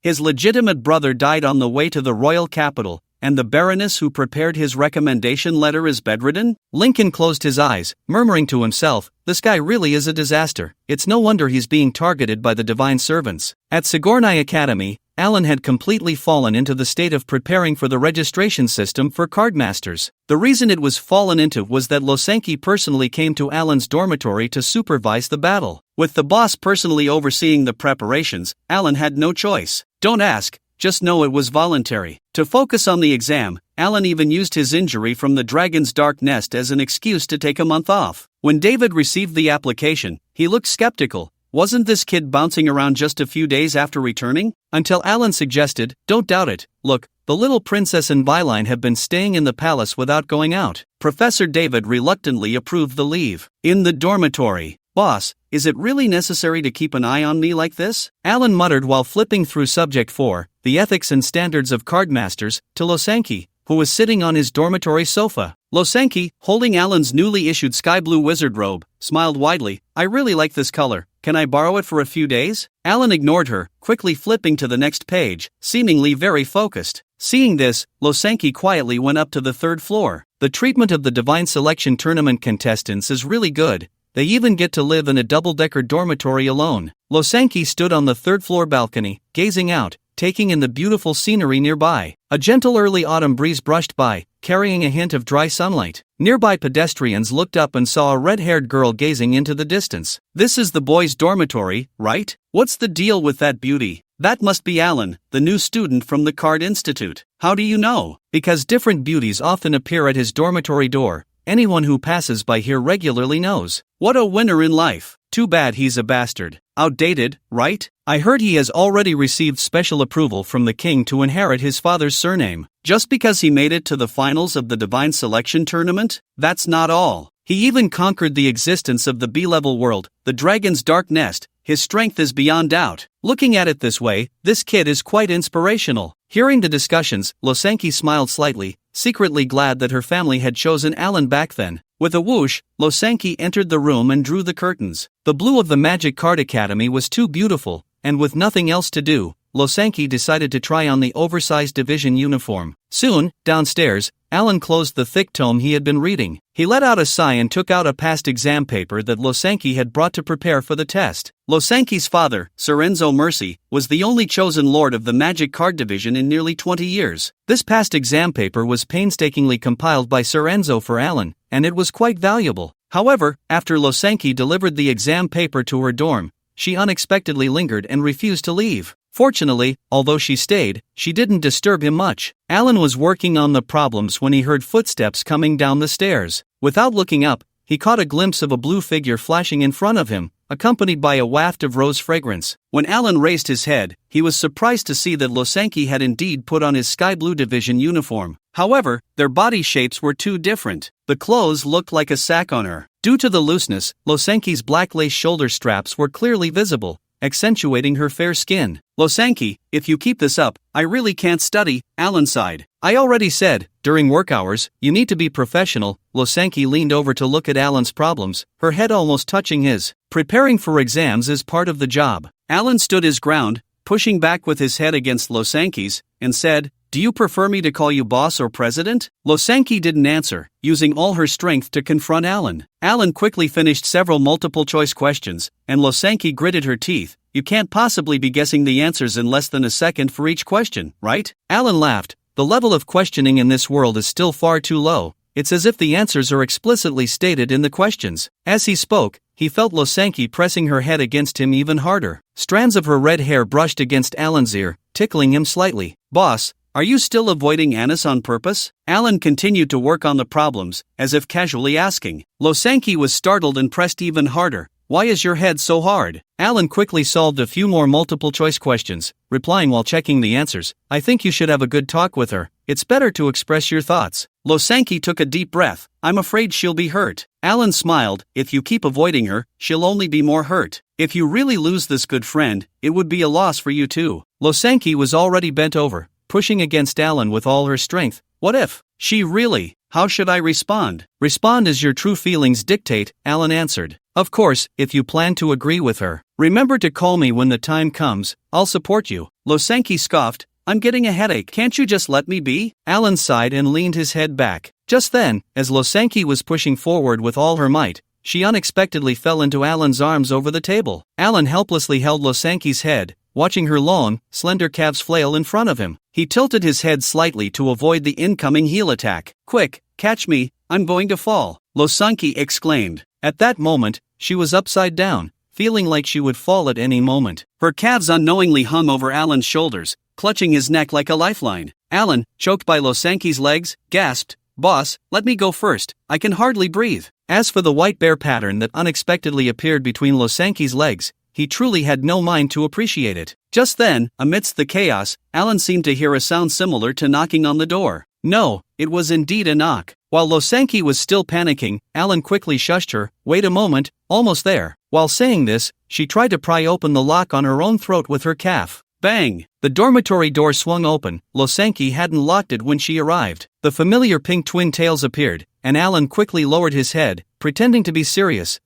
His legitimate brother died on the way to the royal capital, and the Baroness who prepared his recommendation letter is bedridden? Lincoln closed his eyes, murmuring to himself, this guy really is a disaster. It's no wonder he's being targeted by the divine servants. At Sigurnai Academy, Alan had completely fallen into the state of preparing for the registration system for cardmasters. The reason it was fallen into was that Losanki personally came to Alan's dormitory to supervise the battle. With the boss personally overseeing the preparations, Alan had no choice. Don't ask, just know it was voluntary. To focus on the exam, Alan even used his injury from the dragon's dark nest as an excuse to take a month off. When David received the application, he looked skeptical. wasn't this kid bouncing around just a few days after returning? Until Alan suggested, don't doubt it, look, the little princess and Byline have been staying in the palace without going out. Professor David reluctantly approved the leave. In the dormitory. Boss, is it really necessary to keep an eye on me like this? Alan muttered while flipping through Subject 4, The Ethics and Standards of Cardmasters, to Losanki, who was sitting on his dormitory sofa. Losanki, holding Alan's newly issued sky blue wizard robe, smiled widely. I really like this color. Can I borrow it for a few days? Alan ignored her, quickly flipping to the next page, seemingly very focused. Seeing this, Losanki quietly went up to the third floor. The treatment of the Divine Selection Tournament contestants is really good. They even get to live in a double-decker dormitory alone. Losanki stood on the third-floor balcony, gazing out, taking in the beautiful scenery nearby. A gentle early autumn breeze brushed by, carrying a hint of dry sunlight. Nearby pedestrians looked up and saw a red-haired girl gazing into the distance. This is the boys' dormitory, right? What's the deal with that beauty? That must be Alan, the new student from the Card Institute. How do you know? Because different beauties often appear at his dormitory door. Anyone who passes by here regularly knows. What a winner in life. Too bad he's a bastard. Outdated, right? I heard he has already received special approval from the king to inherit his father's surname. Just because he made it to the finals of the Divine Selection Tournament? That's not all. He even conquered the existence of the B-level world, the Dragon's Dark Nest. His strength is beyond doubt. Looking at it this way, this kid is quite inspirational. Hearing the discussions, Losanki smiled slightly, secretly glad that her family had chosen Alan back then. With a whoosh, Losanki entered the room and drew the curtains. The blue of the Magic Card Academy was too beautiful, and with nothing else to do, Losanki decided to try on the oversized division uniform. Soon, downstairs, Alan closed the thick tome he had been reading. He let out a sigh and took out a past exam paper that Losanki had brought to prepare for the test. Losanki's father, Sir Enzo Mercy, was the only chosen lord of the Magic Card Division in nearly 20 years. This past exam paper was painstakingly compiled by Sir Enzo for Alan, and it was quite valuable. However, after Losanki delivered the exam paper to her dorm, she unexpectedly lingered and refused to leave. Fortunately, although she stayed, she didn't disturb him much. Alan was working on the problems when he heard footsteps coming down the stairs. Without looking up, he caught a glimpse of a blue figure flashing in front of him, accompanied by a waft of rose fragrance. When Alan raised his head, he was surprised to see that Losanki had indeed put on his sky blue division uniform. However, their body shapes were too different. The clothes looked like a sack on her. Due to the looseness, Losanki's black lace shoulder straps were clearly visible, accentuating her fair skin. Losanki, if you keep this up, I really can't study, Alan sighed. I already said, during work hours, you need to be professional. Losanki leaned over to look at Alan's problems, her head almost touching his. Preparing for exams is part of the job. Alan stood his ground, pushing back with his head against Losanki's, and said, do you prefer me to call you boss or president? Losanki didn't answer, using all her strength to confront Alan. Alan quickly finished several multiple-choice questions, and Losanki gritted her teeth. You can't possibly be guessing the answers in less than a second for each question, right? Alan laughed. The level of questioning in this world is still far too low. It's as if the answers are explicitly stated in the questions. As he spoke, he felt Losanki pressing her head against him even harder. Strands of her red hair brushed against Alan's ear, tickling him slightly. Boss, are you still avoiding Anis on purpose? Alan continued to work on the problems, as if casually asking. Losanki was startled and pressed even harder. Why is your head so hard? Alan quickly solved a few more multiple-choice questions, replying while checking the answers. I think you should have a good talk with her. It's better to express your thoughts. Losanki took a deep breath. I'm afraid she'll be hurt. Alan smiled. If you keep avoiding her, she'll only be more hurt. If you really lose this good friend, it would be a loss for you too. Losanki was already bent over, pushing against Alan with all her strength. What if? She really? How should I respond? Respond as your true feelings dictate, Alan answered. Of course, if you plan to agree with her. Remember to call me when the time comes. I'll support you. Losanki scoffed. I'm getting a headache. Can't you just let me be? Alan sighed and leaned his head back. Just then, as Losanki was pushing forward with all her might, she unexpectedly fell into Alan's arms over the table. Alan helplessly held Losanki's head, watching her long, slender calves flail in front of him. He tilted his head slightly to avoid the incoming heel attack. Quick, catch me, I'm going to fall, Losanki exclaimed. At that moment, she was upside down, feeling like she would fall at any moment. Her calves unknowingly hung over Alan's shoulders, clutching his neck like a lifeline. Alan, choked by Losanki's legs, gasped, Boss, let me go first, I can hardly breathe. As for the white bear pattern that unexpectedly appeared between Losanki's legs, he truly had no mind to appreciate it. Just then, amidst the chaos, Alan seemed to hear a sound similar to knocking on the door. No, it was indeed a knock. While Losanki was still panicking, Alan quickly shushed her. Wait a moment, almost there. While saying this, she tried to pry open the lock on her own throat with her calf. Bang! The dormitory door swung open. Losanki hadn't locked it when she arrived. The familiar pink twin tails appeared, and Alan quickly lowered his head, pretending to be serious.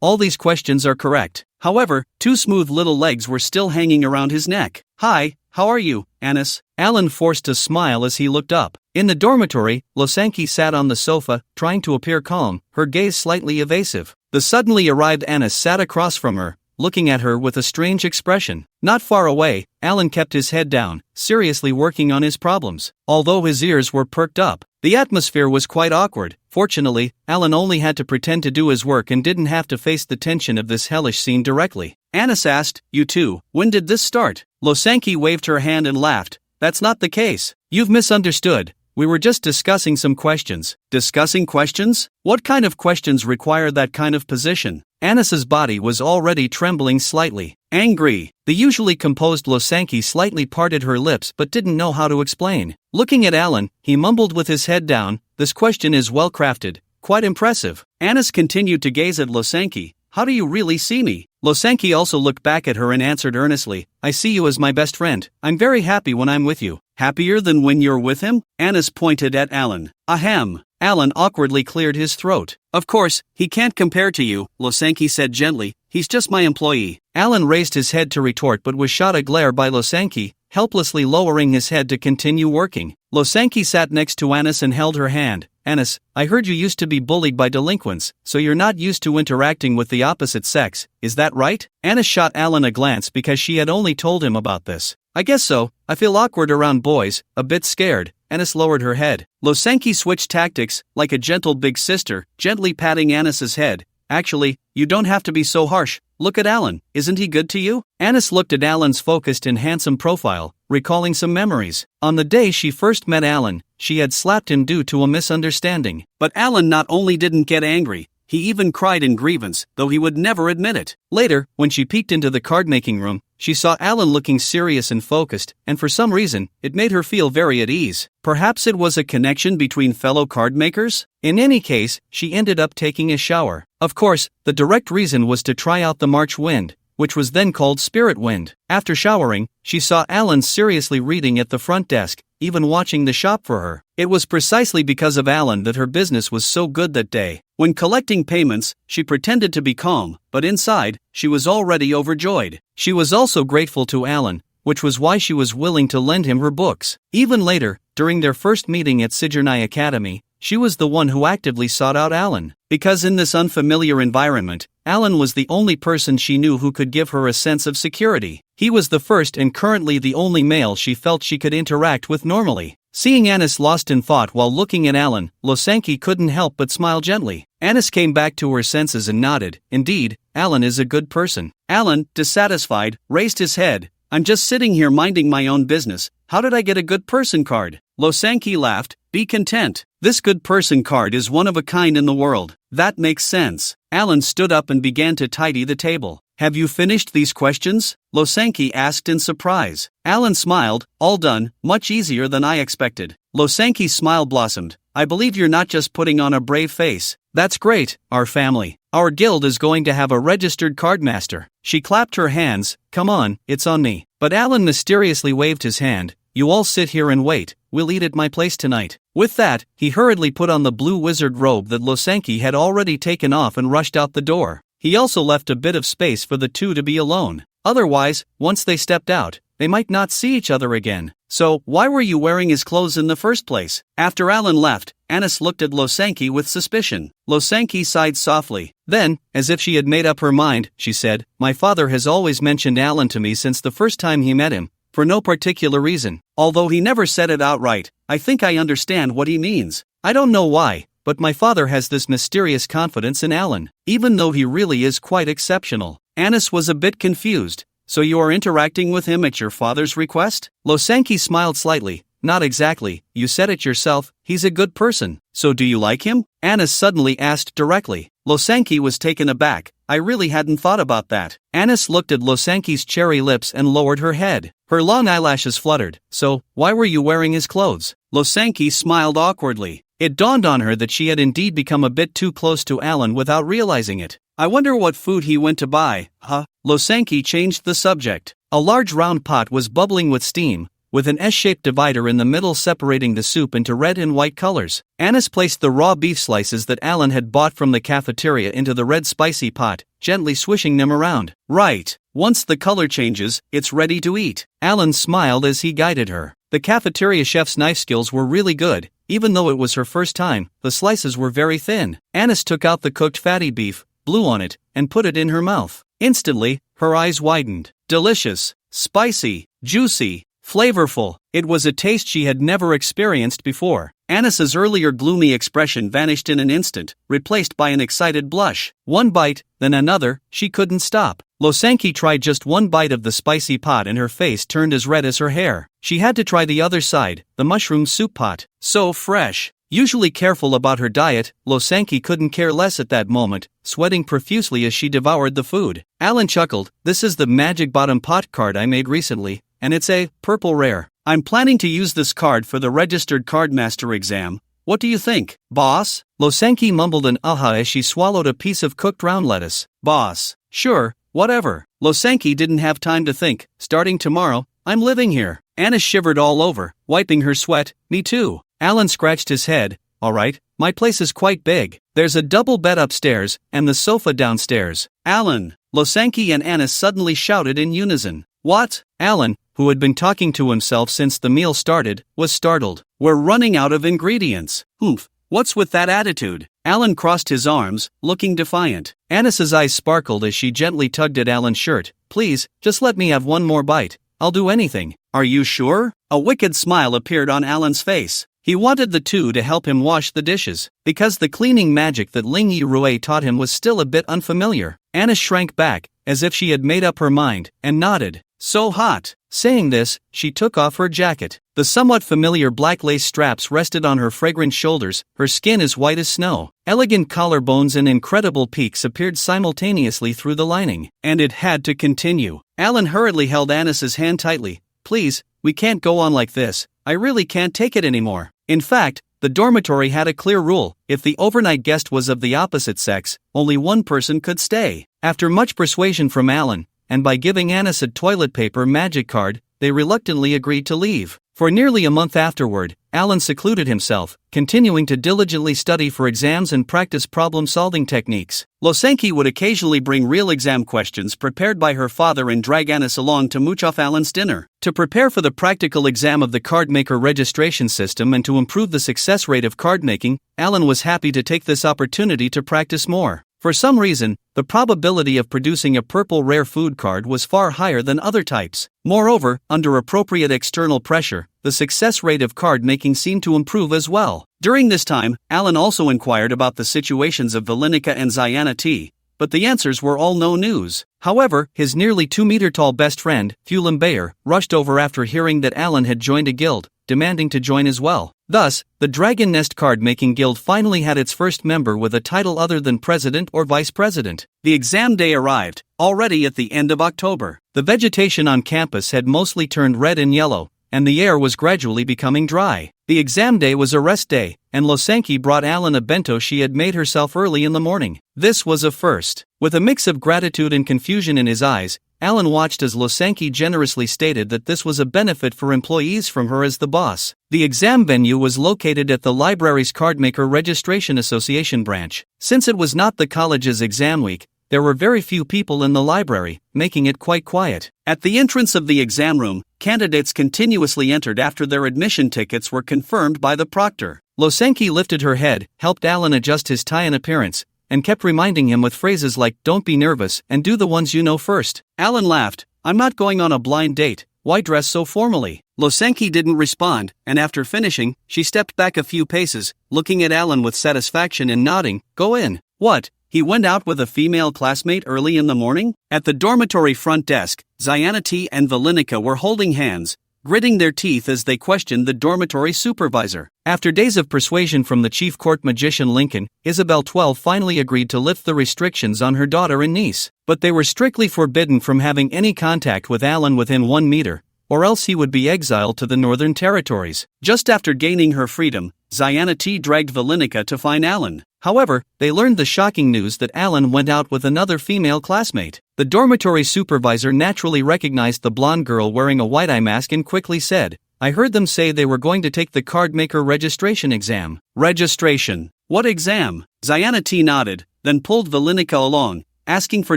All these questions are correct. However, two smooth little legs were still hanging around his neck. Hi, how are you, Anis? Alan forced a smile as he looked up. In the dormitory, Losanki sat on the sofa, trying to appear calm, her gaze slightly evasive. The suddenly arrived Anis sat across from her, looking at her with a strange expression. Not far away, Alan kept his head down, seriously working on his problems. Although his ears were perked up, the atmosphere was quite awkward. Fortunately, Alan only had to pretend to do his work and didn't have to face the tension of this hellish scene directly. Anis asked, "You two, when did this start?" Losanki waved her hand and laughed. "That's not the case. You've misunderstood. We were just discussing some questions." Discussing questions? What kind of questions require that kind of position? Anis's body was already trembling slightly. Angry. The usually composed Losanki slightly parted her lips but didn't know how to explain. Looking at Alan, he mumbled with his head down, "This question is well crafted, quite impressive." Anis continued to gaze at Losanki. "How do you really see me?" Losanki also looked back at her and answered earnestly, "I see you as my best friend. I'm very happy when I'm with you." "Happier than when you're with him?" Anis pointed at Alan. "Ahem." Alan awkwardly cleared his throat. "Of course, he can't compare to you," Losanki said gently. "He's just my employee." Alan raised his head to retort but was shot a glare by Losanki, helplessly lowering his head to continue working. Losanki sat next to Anis and held her hand. "Anis, I heard you used to be bullied by delinquents, so you're not used to interacting with the opposite sex, is that right?" Anis shot Alan a glance because she had only told him about this. "I guess so. I feel awkward around boys, a bit scared." Anis lowered her head. Losanki switched tactics, like a gentle big sister, gently patting Anis's head. "Actually, you don't have to be so harsh. Look at Alan, isn't he good to you?" Anis looked at Alan's focused and handsome profile, recalling some memories. On the day she first met Alan, she had slapped him due to a misunderstanding. But Alan not only didn't get angry, he even cried in grievance, though he would never admit it. Later, when she peeked into the card-making room, she saw Alan looking serious and focused, and for some reason, it made her feel very at ease. Perhaps it was a connection between fellow card-makers? In any case, she ended up taking a shower. Of course, the direct reason was to try out the March wind, which was then called Spirit Wind. After showering, she saw Alan seriously reading at the front desk, even watching the shop for her. It was precisely because of Alan that her business was so good that day. When collecting payments, she pretended to be calm, but inside, she was already overjoyed. She was also grateful to Alan, which was why she was willing to lend him her books. Even later, during their first meeting at Sijernai Academy, she was the one who actively sought out Alan. Because in this unfamiliar environment, Alan was the only person she knew who could give her a sense of security. He was the first and currently the only male she felt she could interact with normally. Seeing Anis lost in thought while looking at Alan, Losanki couldn't help but smile gently. Anis came back to her senses and nodded. Indeed, Alan is a good person. Alan, dissatisfied, raised his head. "I'm just sitting here minding my own business. How did I get a good person card?" Losanki laughed. "Be content. This good person card is one of a kind in the world." "That makes sense." Alan stood up and began to tidy the table. "Have you finished these questions?" Losanki asked in surprise. Alan smiled. "All done, much easier than I expected." Losanki's smile blossomed. "I believe you're not just putting on a brave face. That's great, our family. Our guild is going to have a registered cardmaster." She clapped her hands. "Come on, it's on me." But Alan mysteriously waved his hand. "You all sit here and wait. We'll eat at my place tonight." With that, he hurriedly put on the blue wizard robe that Losanki had already taken off and rushed out the door. He also left a bit of space for the two to be alone. Otherwise, once they stepped out, they might not see each other again. "So, why were you wearing his clothes in the first place?" After Alan left, Anis looked at Losanki with suspicion. Losanki sighed softly. Then, as if she had made up her mind, she said, "My father has always mentioned Alan to me since the first time he met him, for no particular reason. Although he never said it outright, I think I understand what he means. I don't know why, but my father has this mysterious confidence in Alan, even though he really is quite exceptional." Anis was a bit confused. "So you are interacting with him at your father's request?" Losanki smiled slightly. "Not exactly, you said it yourself, he's a good person. So do you like him?" Anis suddenly asked directly. Losanki was taken aback. I really hadn't thought about that. Anis looked at Losanki's cherry lips and lowered her head. Her long eyelashes fluttered. So, why were you wearing his clothes? Losanki smiled awkwardly. It dawned on her that she had indeed become a bit too close to Alan without realizing it. I wonder what food he went to buy, huh? Losanki changed the subject. A large round pot was bubbling with steam, with an S-shaped divider in the middle separating the soup into red and white colors. Anis placed the raw beef slices that Alan had bought from the cafeteria into the red spicy pot, gently swishing them around. Right. Once the color changes, it's ready to eat. Alan smiled as he guided her. The cafeteria chef's knife skills were really good. Even though it was her first time, the slices were very thin. Anis took out the cooked fatty beef, blew on it, and put it in her mouth. Instantly, her eyes widened. Delicious, spicy, juicy, flavorful. It was a taste she had never experienced before. Anis's earlier gloomy expression vanished in an instant, replaced by an excited blush. One bite, then another, she couldn't stop. Losanki tried just one bite of the spicy pot and her face turned as red as her hair. She had to try the other side, the mushroom soup pot. So fresh. Usually careful about her diet, Losanki couldn't care less at that moment, sweating profusely as she devoured the food. Alan chuckled. This is the magic bottom pot card I made recently, and it's a purple rare. I'm planning to use this card for the registered cardmaster exam. What do you think, boss? Losanki mumbled an aha as she swallowed a piece of cooked round lettuce. Boss. Sure, whatever. Losanki didn't have time to think. Starting tomorrow, I'm living here. Anis shivered all over, wiping her sweat. Me too. Alan scratched his head. Alright, my place is quite big. There's a double bed upstairs, and the sofa downstairs. Alan! Losanki and Anis suddenly shouted in unison. What? Alan, who had been talking to himself since the meal started, was startled. We're running out of ingredients. Humph, what's with that attitude? Alan crossed his arms, looking defiant. Anis's eyes sparkled as she gently tugged at Alan's shirt. Please, just let me have one more bite. I'll do anything. Are you sure? A wicked smile appeared on Alan's face. He wanted the two to help him wash the dishes, because the cleaning magic that Ling Yirue taught him was still a bit unfamiliar. Anis shrank back, as if she had made up her mind, and nodded. So hot. Saying this, she took off her jacket. The somewhat familiar black lace straps rested on her fragrant shoulders, her skin as white as snow. Elegant collarbones and incredible peaks appeared simultaneously through the lining. And it had to continue. Alan hurriedly held Anis's hand tightly. Please, we can't go on like this. I really can't take it anymore. In fact, the dormitory had a clear rule. If the overnight guest was of the opposite sex, only one person could stay. After much persuasion from Alan, and by giving Anis a toilet paper magic card, they reluctantly agreed to leave. For nearly a month afterward, Alan secluded himself, continuing to diligently study for exams and practice problem-solving techniques. Losanki would occasionally bring real exam questions prepared by her father and drag Anis along to mooch off Alan's dinner. To prepare for the practical exam of the cardmaker registration system and to improve the success rate of card-making, Alan was happy to take this opportunity to practice more. For some reason, the probability of producing a purple rare food card was far higher than other types. Moreover, under appropriate external pressure, the success rate of card making seemed to improve as well. During this time, Alan also inquired about the situations of Valinica and Ziana T, but the answers were all no news. However, his nearly 2-meter-tall best friend, Fulham Bayer, rushed over after hearing that Alan had joined a guild, demanding to join as well. Thus, the Dragon Nest card-making guild finally had its first member with a title other than president or vice president. The exam day arrived, already at the end of October. The vegetation on campus had mostly turned red and yellow, and the air was gradually becoming dry. The exam day was a rest day, and Losanki brought Alan a bento she had made herself early in the morning. This was a first. With a mix of gratitude and confusion in his eyes, Alan watched as Losanki generously stated that this was a benefit for employees from her as the boss. The exam venue was located at the library's Cardmaker Registration Association branch. Since it was not the college's exam week, there were very few people in the library, making it quite quiet. At the entrance of the exam room, candidates continuously entered after their admission tickets were confirmed by the proctor. Losanki lifted her head, helped Alan adjust his tie and appearance, and kept reminding him with phrases like, "Don't be nervous, and do the ones you know first." Alan laughed. "I'm not going on a blind date. Why dress so formally?" Losanki didn't respond, and after finishing, she stepped back a few paces, looking at Alan with satisfaction and nodding. "Go in." What? He went out with a female classmate early in the morning? At the dormitory front desk, Ziana T and Valinica were holding hands, gritting their teeth as they questioned the dormitory supervisor. After days of persuasion from the chief court magician Lincoln, Isabel 12 finally agreed to lift the restrictions on her daughter and niece. But they were strictly forbidden from having any contact with Alan within 1 meter, or else he would be exiled to the Northern Territories. Just after gaining her freedom, Ziana T dragged Valenica to find Alan. However, they learned the shocking news that Alan went out with another female classmate. The dormitory supervisor naturally recognized the blonde girl wearing a white eye mask and quickly said, "I heard them say they were going to take the card maker registration exam." Registration? What exam? Ziana T nodded, then pulled Valenica along, asking for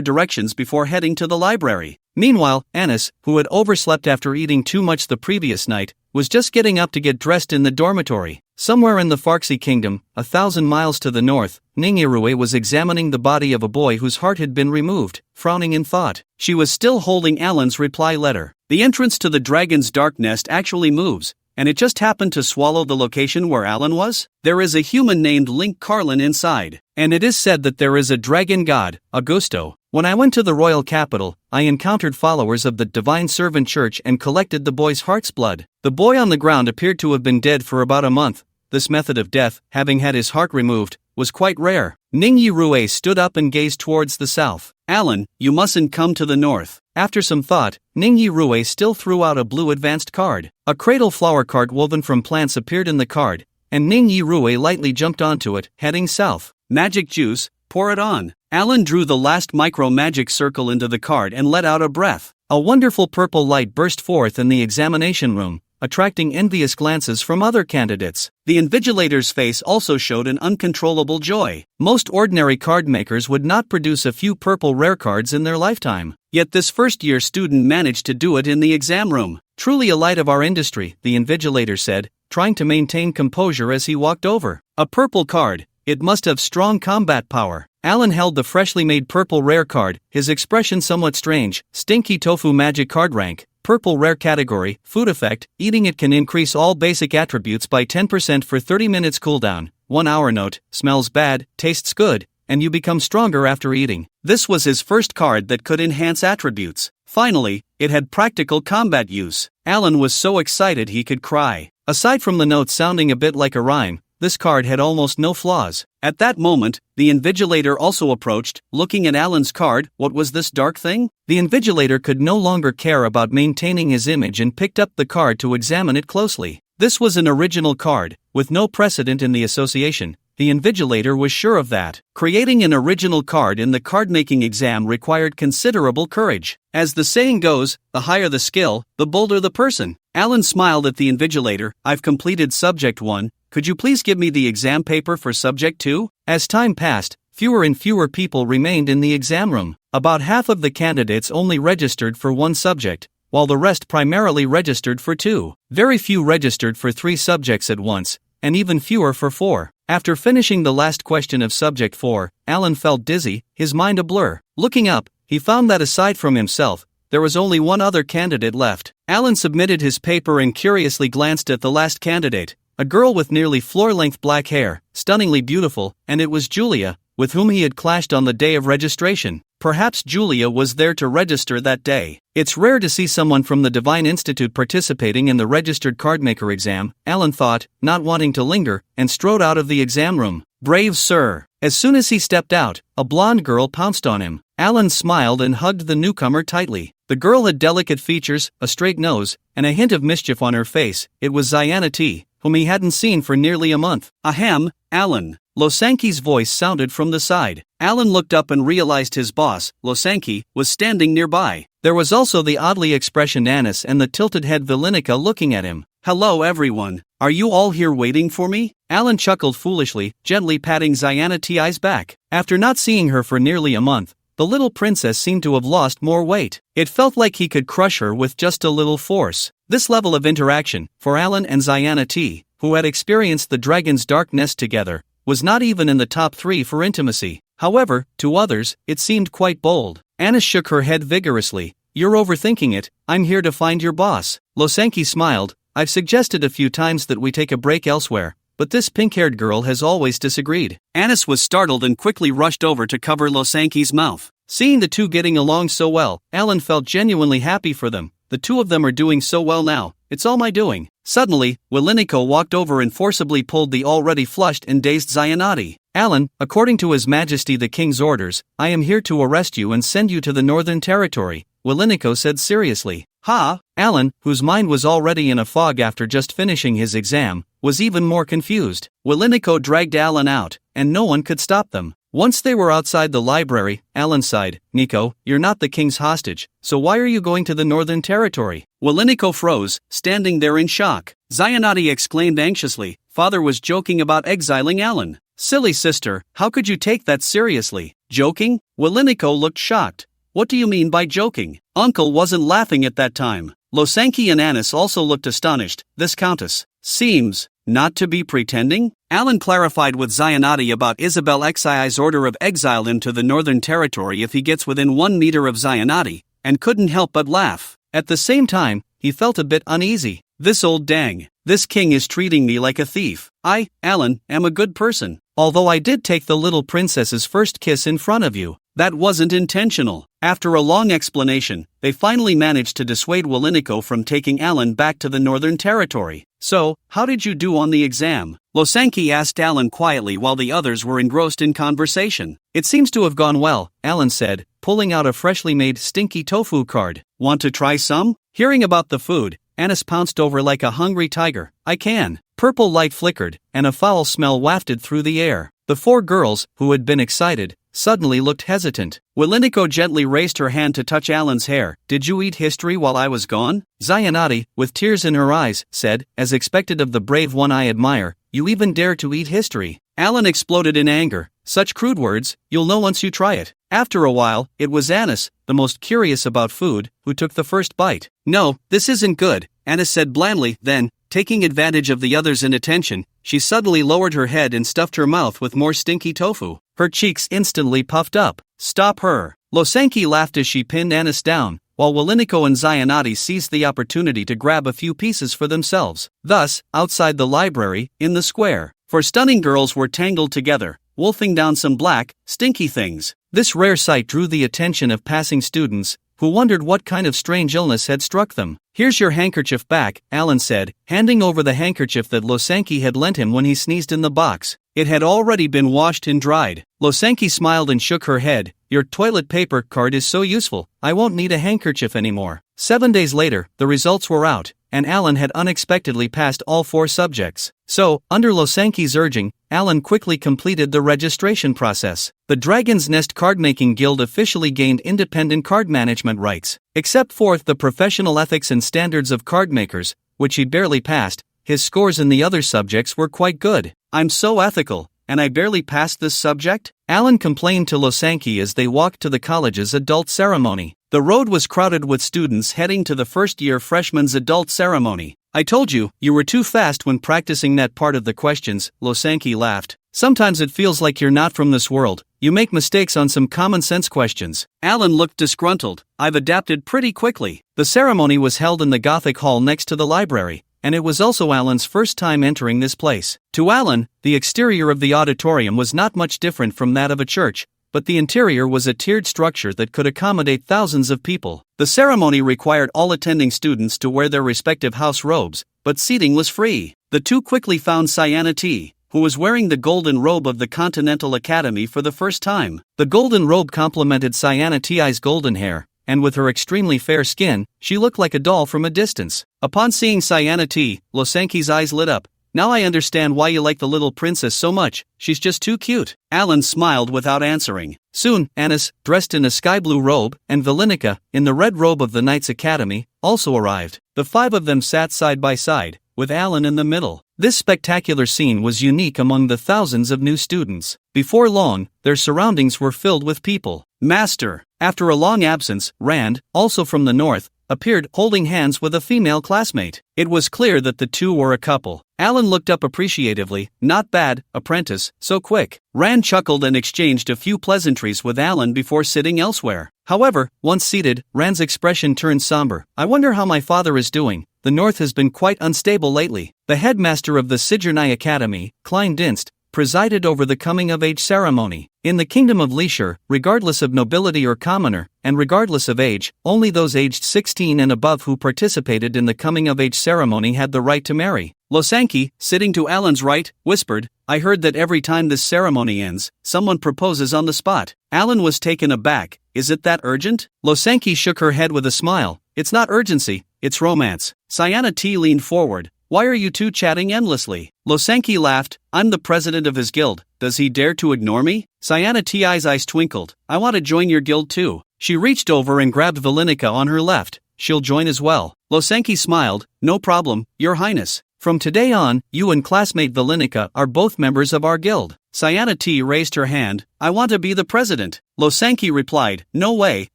directions before heading to the library. Meanwhile, Anis, who had overslept after eating too much the previous night, was just getting up to get dressed in the dormitory. Somewhere in the Farxi kingdom, 1,000 miles to the north, Ningirue was examining the body of a boy whose heart had been removed, frowning in thought. She was still holding Alan's reply letter. The entrance to the dragon's dark nest actually moves, and it just happened to swallow the location where Alan was. There is a human named Link Carlin inside, and it is said that there is a dragon god, Augusto. When I went to the royal capital, I encountered followers of the Divine Servant Church and collected the boy's heart's blood. The boy on the ground appeared to have been dead for about a month. This method of death, having had his heart removed, was quite rare. Ningyi stood up and gazed towards the south. "Alan, you mustn't come to the north." After some thought, Ningyi still threw out a blue advanced card. A cradle flower card woven from plants appeared in the card, and Ningyi lightly jumped onto it, heading south. "Magic juice, pour it on." Alan drew the last micro-magic circle into the card and let out a breath. A wonderful purple light burst forth in the examination room, attracting envious glances from other candidates. The invigilator's face also showed an uncontrollable joy. Most ordinary card makers would not produce a few purple rare cards in their lifetime. Yet this first-year student managed to do it in the exam room. "Truly a light of our industry," the invigilator said, trying to maintain composure as he walked over. "A purple card. It must have strong combat power." Alan held the freshly made purple rare card, his expression somewhat strange. "Stinky tofu magic card rank. Purple rare category, food effect, eating it can increase all basic attributes by 10% for 30 minutes cooldown. 1 hour note, smells bad, tastes good, and you become stronger after eating." This was his first card that could enhance attributes. Finally, it had practical combat use. Alan was so excited he could cry. Aside from the note sounding a bit like a rhyme, this card had almost no flaws. At that moment, the invigilator also approached, looking at Alan's card. What was this dark thing? The invigilator could no longer care about maintaining his image and picked up the card to examine it closely. This was an original card, with no precedent in the association. The invigilator was sure of that. Creating an original card in the card-making exam required considerable courage. As the saying goes, the higher the skill, the bolder the person. Alan smiled at the invigilator. "I've completed Subject 1. Could you please give me the exam paper for Subject 2? As time passed, fewer and fewer people remained in the exam room. About half of the candidates only registered for 1 subject, while the rest primarily registered for 2. Very few registered for 3 subjects at once, and even fewer for 4. After finishing the last question of Subject 4, Alan felt dizzy, his mind a blur. Looking up, he found that aside from himself, there was only one other candidate left. Alan submitted his paper and curiously glanced at the last candidate. A girl with nearly floor-length black hair, stunningly beautiful, and it was Julia, with whom he had clashed on the day of registration. Perhaps Julia was there to register that day. It's rare to see someone from the Divine Institute participating in the registered cardmaker exam, Alan thought, not wanting to linger, and strode out of the exam room. "Brave sir." As soon as he stepped out, a blonde girl pounced on him. Alan smiled and hugged the newcomer tightly. The girl had delicate features, a straight nose, and a hint of mischief on her face. It was Ziana T, whom he hadn't seen for nearly a month. "Ahem, Alan." Losanki's voice sounded from the side. Alan looked up and realized his boss, Losanki, was standing nearby. There was also the oddly expressioned Anis and the tilted head Valenica looking at him. "Hello everyone. Are you all here waiting for me?" Alan chuckled foolishly, gently patting Ziana Ti's back. After not seeing her for nearly a month, the little princess seemed to have lost more weight. It felt like he could crush her with just a little force. This level of interaction, for Alan and Ziana T, who had experienced the dragon's dark nest together, was not even in the top 3 for intimacy. However, to others, it seemed quite bold. Anis shook her head vigorously. "You're overthinking it. I'm here to find your boss." Losanki smiled. "I've suggested a few times that we take a break elsewhere, but this pink-haired girl has always disagreed." Anis was startled and quickly rushed over to cover Losanki's mouth. Seeing the two getting along so well, Alan felt genuinely happy for them. The two of them are doing so well now, it's all my doing. Suddenly, Wiliniko walked over and forcibly pulled the already flushed and dazed Zayanati. Alan, according to His Majesty the King's orders, I am here to arrest you and send you to the Northern Territory, Wiliniko said seriously. Ha! Alan, whose mind was already in a fog after just finishing his exam, was even more confused. Wiliniko dragged Alan out, and no one could stop them. Once they were outside the library, Alan sighed, Nico, you're not the king's hostage, so why are you going to the Northern Territory? Wiliniko froze, standing there in shock. Zayanati exclaimed anxiously, Father was joking about exiling Alan. Silly sister, how could you take that seriously? Joking? Wiliniko looked shocked. What do you mean by joking? Uncle wasn't laughing at that time. Losanki and Anis also looked astonished. This countess seems not to be pretending? Alan clarified with Zayanati about Isabel Xi's order of exile him to the Northern Territory if he gets within 1 meter of Zayanati, and couldn't help but laugh. At the same time, he felt a bit uneasy. This old dang. This king is treating me like a thief. I, Alan, am a good person. Although I did take the little princess's first kiss in front of you. That wasn't intentional. After a long explanation, they finally managed to dissuade Wiliniko from taking Alan back to the Northern Territory. So, how did you do on the exam? Losanki asked Alan quietly while the others were engrossed in conversation. It seems to have gone well, Alan said, pulling out a freshly made stinky tofu card. Want to try some? Hearing about the food, Anis pounced over like a hungry tiger. I can. Purple light flickered, and a foul smell wafted through the air. The 4 girls, who had been excited, suddenly looked hesitant. Wiliniko gently raised her hand to touch Alan's hair. Did you eat history while I was gone? Zayanati, with tears in her eyes, said, as expected of the brave one I admire, you even dare to eat history. Alan exploded in anger. Such crude words, you'll know once you try it. After a while, it was Anis, the most curious about food, who took the first bite. No, this isn't good, Anis said blandly. Then, taking advantage of the others' inattention, she suddenly lowered her head and stuffed her mouth with more stinky tofu. Her cheeks instantly puffed up. Stop her. Losanki laughed as she pinned Anis down, while Wiliniko and Zayanati seized the opportunity to grab a few pieces for themselves. Thus, outside the library, in the square, 4 stunning girls were tangled together, wolfing down some black, stinky things. This rare sight drew the attention of passing students, who wondered what kind of strange illness had struck them. Here's your handkerchief back, Alan said, handing over the handkerchief that Losanki had lent him when he sneezed in the box. It had already been washed and dried. Losanki smiled and shook her head. Your toilet paper card is so useful, I won't need a handkerchief anymore. 7 days later, the results were out, and Alan had unexpectedly passed all 4 subjects. So, under Losanki's urging, Alan quickly completed the registration process. The Dragon's Nest Cardmaking Guild officially gained independent card management rights. Except for the professional ethics and standards of cardmakers, which he barely passed, his scores in the other subjects were quite good. I'm so ethical, and I barely passed this subject? Alan complained to Losanki as they walked to the college's adult ceremony. The road was crowded with students heading to the first-year freshman's adult ceremony. I told you, you were too fast when practicing that part of the questions, Losanki laughed. Sometimes it feels like you're not from this world. You make mistakes on some common-sense questions. Alan looked disgruntled. I've adapted pretty quickly. The ceremony was held in the Gothic hall next to the library, and it was also Alan's first time entering this place. To Alan, the exterior of the auditorium was not much different from that of a church, but the interior was a tiered structure that could accommodate thousands of people. The ceremony required all attending students to wear their respective house robes, but seating was free. The 2 quickly found Zayanati, who was wearing the golden robe of the Continental Academy for the first time. The golden robe complemented Zayanati's golden hair, and with her extremely fair skin, she looked like a doll from a distance. Upon seeing Zayanati, Losanki's eyes lit up. Now I understand why you like the little princess so much, she's just too cute. Alan smiled without answering. Soon, Anis, dressed in a sky blue robe, and Vilinika, in the red robe of the Knights Academy, also arrived. The 5 of them sat side by side, with Alan in the middle. This spectacular scene was unique among the thousands of new students. Before long, their surroundings were filled with people. Master! After a long absence, Rand, also from the north, appeared holding hands with a female classmate. It was clear that the 2 were a couple. Alan looked up appreciatively. Not bad, apprentice, so quick. Rand chuckled and exchanged a few pleasantries with Alan before sitting elsewhere. However, once seated, Rand's expression turned somber. I wonder how my father is doing. The north has been quite unstable lately. The headmaster of the Sidgernai Academy, Klein Dinst, presided over the coming-of-age ceremony. In the kingdom of Leisure, regardless of nobility or commoner, and regardless of age, only those aged 16 and above who participated in the coming-of-age ceremony had the right to marry. Losanki, sitting to Alan's right, whispered, "I heard that every time this ceremony ends, someone proposes on the spot." Alan was taken aback. "Is it that urgent?" Losanki shook her head with a smile. "It's not urgency, it's romance." Sayana T leaned forward. "Why are you two chatting endlessly?" Losanki laughed. "I'm the president of his guild, does he dare to ignore me?" Sayana T's eyes twinkled. "I want to join your guild too." She reached over and grabbed Valenica on her left. "She'll join as well." Losanki smiled. "No problem, Your Highness. From today on, you and classmate Valenica are both members of our guild." Sayana T raised her hand. "I want to be the president." Losanki replied, "No way,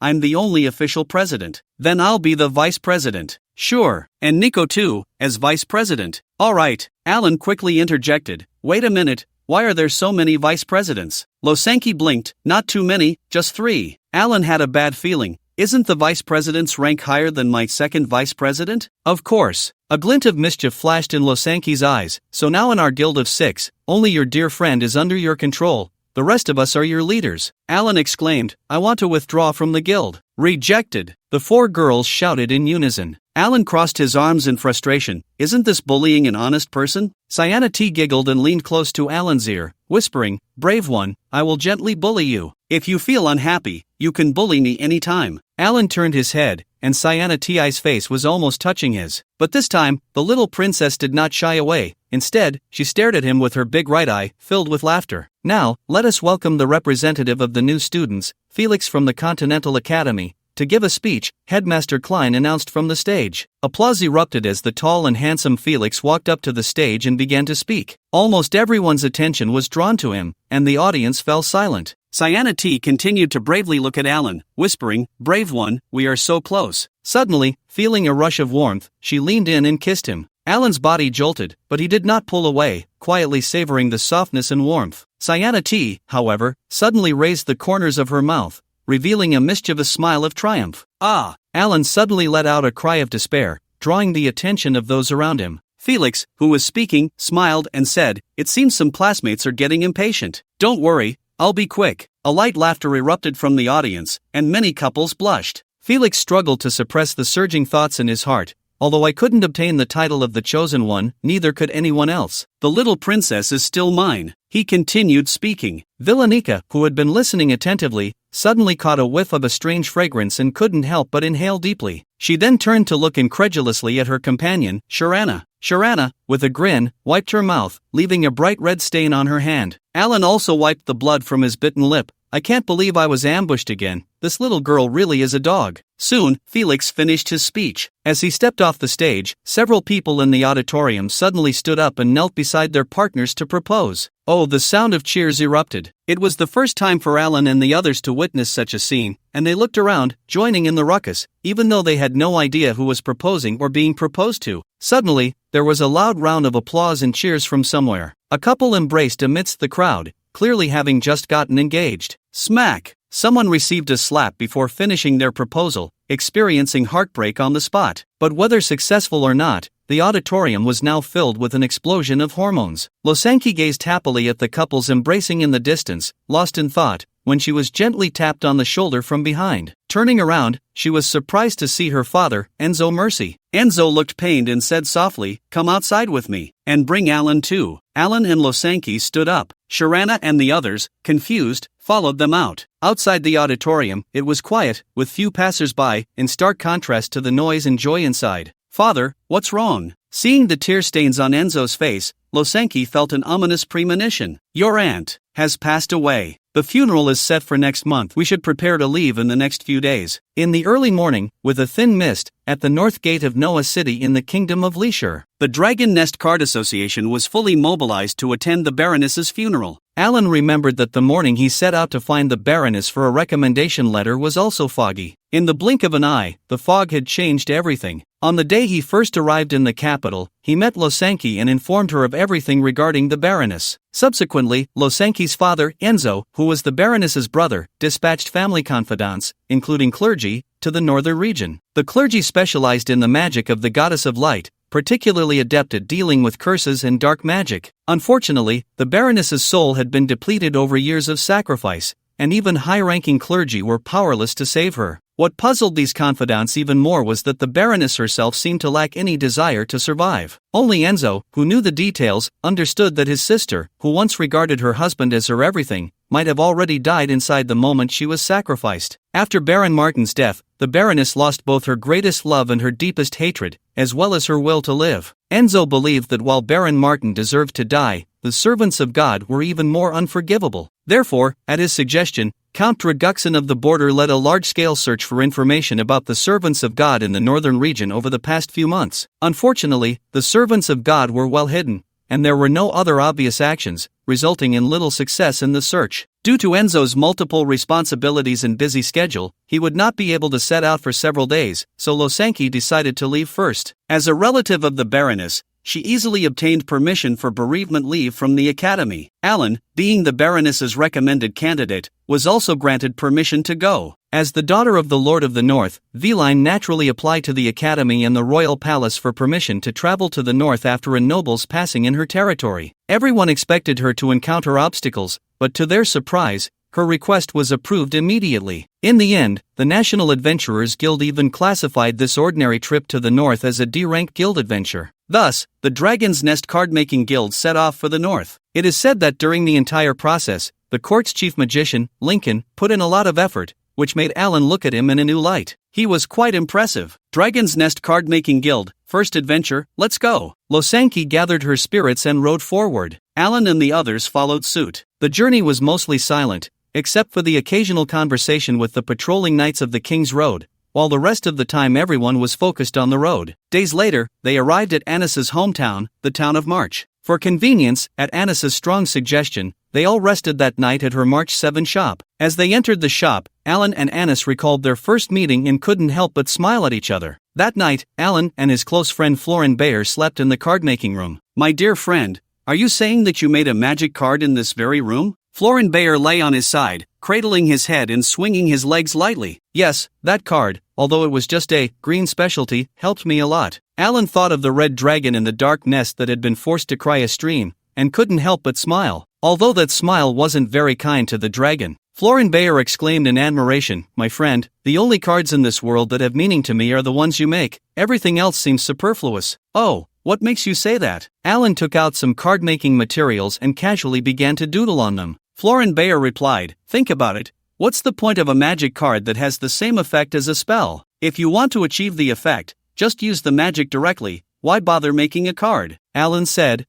I'm the only official president." "Then I'll be the vice president." "Sure, and Nico too, as vice president." "Alright," Alan quickly interjected. "Wait a minute, why are there so many vice presidents?" Losanki blinked. "Not too many, just 3. Alan had a bad feeling. "Isn't the vice president's rank higher than my second vice president?" "Of course." A glint of mischief flashed in Losanki's eyes. "So now in our guild of 6, only your dear friend is under your control. The rest of us are your leaders." Alan exclaimed, "I want to withdraw from the guild." "Rejected!" The 4 girls shouted in unison. Alan crossed his arms in frustration. "Isn't this bullying an honest person?" Sayana T giggled and leaned close to Alan's ear, whispering, "Brave one, I will gently bully you. If you feel unhappy, you can bully me anytime." Alan turned his head, and Sayana Ti's face was almost touching his. But this time, the little princess did not shy away. Instead, she stared at him with her big right eye, filled with laughter. "Now, let us welcome the representative of the new students, Felix from the Continental Academy." To give a speech, Headmaster Klein announced from the stage. Applause erupted as the tall and handsome Felix walked up to the stage and began to speak. Almost everyone's attention was drawn to him, and the audience fell silent. Sayana T continued to bravely look at Alan, whispering, "Brave one, we are so close." Suddenly, feeling a rush of warmth, she leaned in and kissed him. Alan's body jolted, but he did not pull away, quietly savoring the softness and warmth. Sayana T, however, suddenly raised the corners of her mouth, revealing a mischievous smile of triumph. "Ah!" Alan suddenly let out a cry of despair, drawing the attention of those around him. Felix, who was speaking, smiled and said, "It seems some classmates are getting impatient." "Don't worry, I'll be quick." A light laughter erupted from the audience, and many couples blushed. Felix struggled to suppress the surging thoughts in his heart. "Although I couldn't obtain the title of the chosen one, neither could anyone else. The little princess is still mine." He continued speaking. Villanica, who had been listening attentively, suddenly caught a whiff of a strange fragrance and couldn't help but inhale deeply. She then turned to look incredulously at her companion, Sharana. Sharana, with a grin, wiped her mouth, leaving a bright red stain on her hand. Alan also wiped the blood from his bitten lip. "I can't believe I was ambushed again. This little girl really is a dog." Soon, Felix finished his speech. As he stepped off the stage, several people in the auditorium suddenly stood up and knelt beside their partners to propose. Oh, the sound of cheers erupted. It was the first time for Alan and the others to witness such a scene, and they looked around, joining in the ruckus, even though they had no idea who was proposing or being proposed to. Suddenly, there was a loud round of applause and cheers from somewhere. A couple embraced amidst the crowd, clearly having just gotten engaged. Smack! Someone received a slap before finishing their proposal, experiencing heartbreak on the spot. But whether successful or not, the auditorium was now filled with an explosion of hormones. Losanki gazed happily at the couples embracing in the distance, lost in thought, when she was gently tapped on the shoulder from behind. Turning around, she was surprised to see her father, Enzo Mercy. Enzo looked pained and said softly, "Come outside with me, and bring Alan too." Alan and Losanki stood up. Sharana and the others, confused, followed them out. Outside the auditorium, it was quiet, with few passers-by, in stark contrast to the noise and joy inside. "Father, what's wrong?" Seeing the tear stains on Enzo's face, Losanki felt an ominous premonition. "Your aunt has passed away. The funeral is set for next month. We should prepare to leave in the next few days." In the early morning, with a thin mist, at the north gate of Noah City in the Kingdom of Leisure, the Dragon Nest Card Association was fully mobilized to attend the Baroness's funeral. Alan remembered that the morning he set out to find the Baroness for a recommendation letter was also foggy. In the blink of an eye, the fog had changed everything. On the day he first arrived in the capital, he met Losanki and informed her of everything regarding the Baroness. Subsequently, Losanki's father, Enzo, who was the Baroness's brother, dispatched family confidants, including clergy, to the northern region. The clergy specialized in the magic of the goddess of light, particularly adept at dealing with curses and dark magic. Unfortunately, the Baroness's soul had been depleted over years of sacrifice, and even high-ranking clergy were powerless to save her. What puzzled these confidants even more was that the Baroness herself seemed to lack any desire to survive. Only Enzo, who knew the details, understood that his sister, who once regarded her husband as her everything, might have already died inside the moment she was sacrificed. After Baron Martin's death, the Baroness lost both her greatest love and her deepest hatred, as well as her will to live. Enzo believed that while Baron Martin deserved to die, the servants of God were even more unforgivable. Therefore, at his suggestion, Count Draguxin of the Border led a large-scale search for information about the servants of God in the northern region over the past few months. Unfortunately, the servants of God were well hidden, and there were no other obvious actions, resulting in little success in the search. Due to Enzo's multiple responsibilities and busy schedule, he would not be able to set out for several days, so Losanki decided to leave first. As a relative of the Baroness, she easily obtained permission for bereavement leave from the academy. Alan, being the Baroness's recommended candidate, was also granted permission to go. As the daughter of the Lord of the North, Veline naturally applied to the academy and the royal palace for permission to travel to the north after a noble's passing in her territory. Everyone expected her to encounter obstacles, but to their surprise, her request was approved immediately. In the end, the National Adventurers Guild even classified this ordinary trip to the north as a D-rank guild adventure. Thus, the Dragon's Nest card-making guild set off for the north. It is said that during the entire process, the court's chief magician, Lincoln, put in a lot of effort, which made Alan look at him in a new light. He was quite impressive. Dragon's Nest card-making guild, first adventure, let's go. Losanki gathered her spirits and rode forward. Alan and the others followed suit. The journey was mostly silent, except for the occasional conversation with the patrolling knights of the King's Road, while the rest of the time everyone was focused on the road. Days later, they arrived at Annis's hometown, the town of March. For convenience, at Annis's strong suggestion, they all rested that night at her March 7 shop. As they entered the shop, Alan and Annis recalled their first meeting and couldn't help but smile at each other. That night, Alan and his close friend Florin Bayer slept in the card-making room. "My dear friend, are you saying that you made a magic card in this very room?" Florin Bayer lay on his side, cradling his head and swinging his legs lightly. "Yes, that card, although it was just a green specialty, helped me a lot." Alan thought of the red dragon in the dark nest that had been forced to cry a stream, and couldn't help but smile, although that smile wasn't very kind to the dragon. Florin Bayer exclaimed in admiration, "My friend, the only cards in this world that have meaning to me are the ones you make. Everything else seems superfluous." "Oh, what makes you say that?" Alan took out some card-making materials and casually began to doodle on them. Florin Bayer replied, "Think about it. What's the point of a magic card that has the same effect as a spell? If you want to achieve the effect, just use the magic directly. Why bother making a card?" Alan said,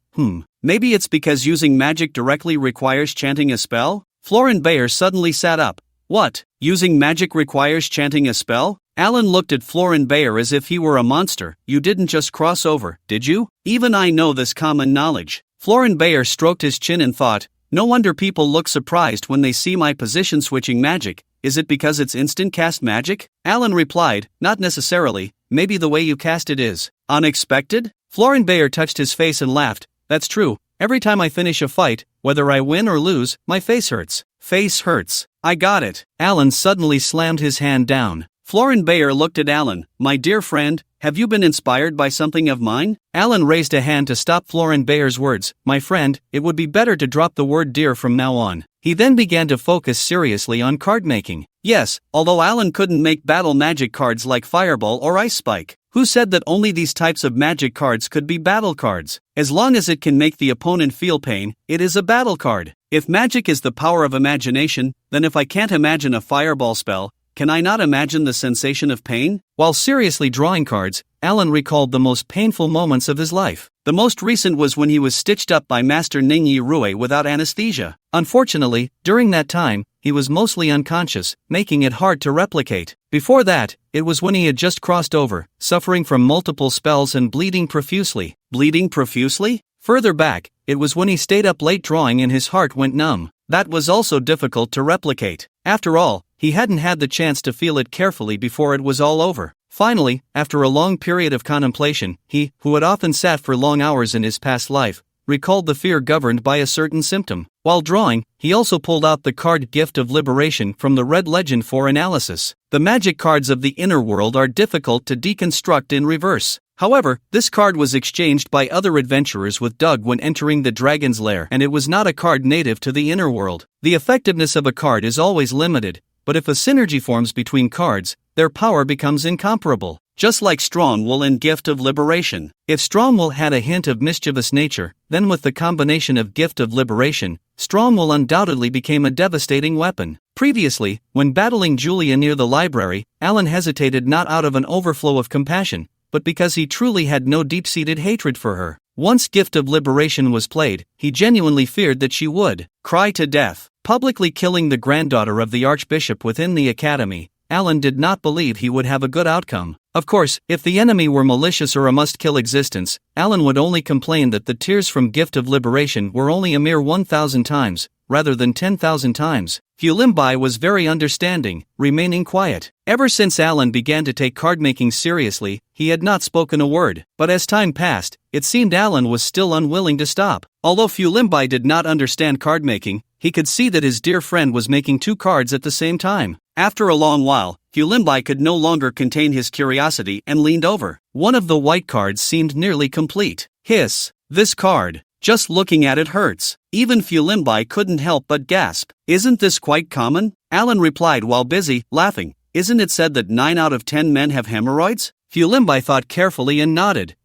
Maybe it's because using magic directly requires chanting a spell?" Florin Bayer suddenly sat up. "What? Using magic requires chanting a spell?" Alan looked at Florin Bayer as if he were a monster. "You didn't just cross over, did you? Even I know this common knowledge." Florin Bayer stroked his chin and thought, "No wonder people look surprised when they see my position-switching magic. Is it because it's instant cast magic?" Alan replied, "Not necessarily, maybe the way you cast it is unexpected." Florin Bayer touched his face and laughed. "That's true, every time I finish a fight, whether I win or lose, my face hurts." "Face hurts. I got it." Alan suddenly slammed his hand down. Florin Bayer looked at Alan. "My dear friend, have you been inspired by something of mine?" Alan raised a hand to stop Florin Bayer's words. "My friend, it would be better to drop the word dear from now on." He then began to focus seriously on card making. Yes, although Alan couldn't make battle magic cards like Fireball or Ice Spike. Who said that only these types of magic cards could be battle cards? As long as it can make the opponent feel pain, it is a battle card. If magic is the power of imagination, then if I can't imagine a fireball spell, can I not imagine the sensation of pain? While seriously drawing cards, Alan recalled the most painful moments of his life. The most recent was when he was stitched up by Master Ningyi Rue without anesthesia. Unfortunately, during that time, he was mostly unconscious, making it hard to replicate. Before that, it was when he had just crossed over, suffering from multiple spells and bleeding profusely. Bleeding profusely? Further back, it was when he stayed up late drawing and his heart went numb. That was also difficult to replicate. After all, he hadn't had the chance to feel it carefully before it was all over. Finally, after a long period of contemplation, he, who had often sat for long hours in his past life, recalled the fear governed by a certain symptom. While drawing, he also pulled out the card Gift of Liberation from the Red Legend for analysis. The magic cards of the inner world are difficult to deconstruct in reverse. However, this card was exchanged by other adventurers with Doug when entering the dragon's lair, and it was not a card native to the inner world. The effectiveness of a card is always limited, but if a synergy forms between cards, their power becomes incomparable. Just like Strongwill and Gift of Liberation. If Strongwill had a hint of mischievous nature, then with the combination of Gift of Liberation, Strongwill undoubtedly became a devastating weapon. Previously, when battling Julia near the library, Alan hesitated not out of an overflow of compassion, but because he truly had no deep-seated hatred for her. Once Gift of Liberation was played, he genuinely feared that she would cry to death. Publicly killing the granddaughter of the Archbishop within the academy, Alan did not believe he would have a good outcome. Of course, if the enemy were malicious or a must-kill existence, Alan would only complain that the tears from Gift of Liberation were only a mere 1,000 times, rather than 10,000 times. Fulimbai was very understanding, remaining quiet. Ever since Alan began to take card-making seriously, he had not spoken a word, but as time passed, it seemed Alan was still unwilling to stop. Although Fulimbai did not understand card-making, he could see that his dear friend was making 2 cards at the same time. After a long while, Fulimbai could no longer contain his curiosity and leaned over. One of the white cards seemed nearly complete. Hiss. This card. Just looking at it hurts. Even Fulimbai couldn't help but gasp. Isn't this quite common? Alan replied while busy, laughing. Isn't it said that 9 out of 10 men have hemorrhoids? Fulimbai thought carefully and nodded.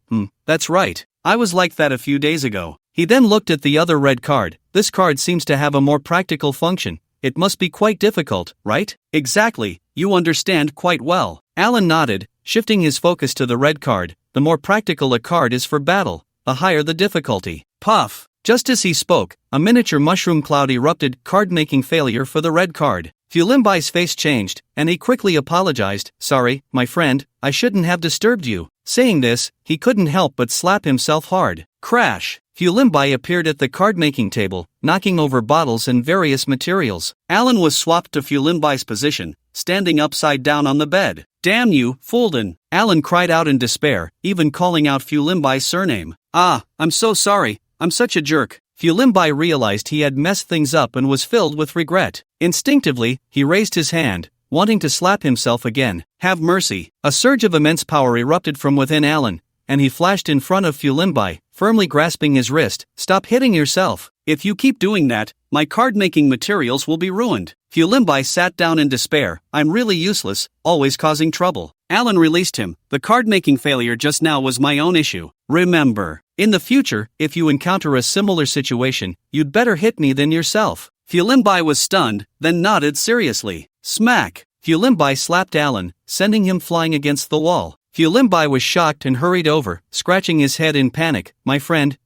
That's right. I was like that a few days ago. He then looked at the other red card. This card seems to have a more practical function. It must be quite difficult, right? Exactly, you understand quite well. Alan nodded, shifting his focus to the red card. The more practical a card is for battle, the higher the difficulty. Puff! Just as he spoke, a miniature mushroom cloud erupted, card-making failure for the red card. Fulimbai's face changed, and he quickly apologized. Sorry, my friend, I shouldn't have disturbed you. Saying this, he couldn't help but slap himself hard. Crash! Fulimbai appeared at the card-making table, knocking over bottles and various materials. Alan was swapped to Fulimbai's position, standing upside down on the bed. Damn you, Fulden! Alan cried out in despair, even calling out Fulimbai's surname. I'm so sorry, I'm such a jerk. Fulimbai realized he had messed things up and was filled with regret. Instinctively, he raised his hand, wanting to slap himself again. Have mercy. A surge of immense power erupted from within Alan, and he flashed in front of Fulimbai, firmly grasping his wrist. Stop hitting yourself. If you keep doing that, my card-making materials will be ruined. Fulimbai sat down in despair. I'm really useless, always causing trouble. Alan released him. The card-making failure just now was my own issue. Remember, in the future, if you encounter a similar situation, you'd better hit me than yourself. Fulimbai was stunned, then nodded seriously. Smack! Fulimbai slapped Alan, sending him flying against the wall. Fulimbai was shocked and hurried over, scratching his head in panic. My friend,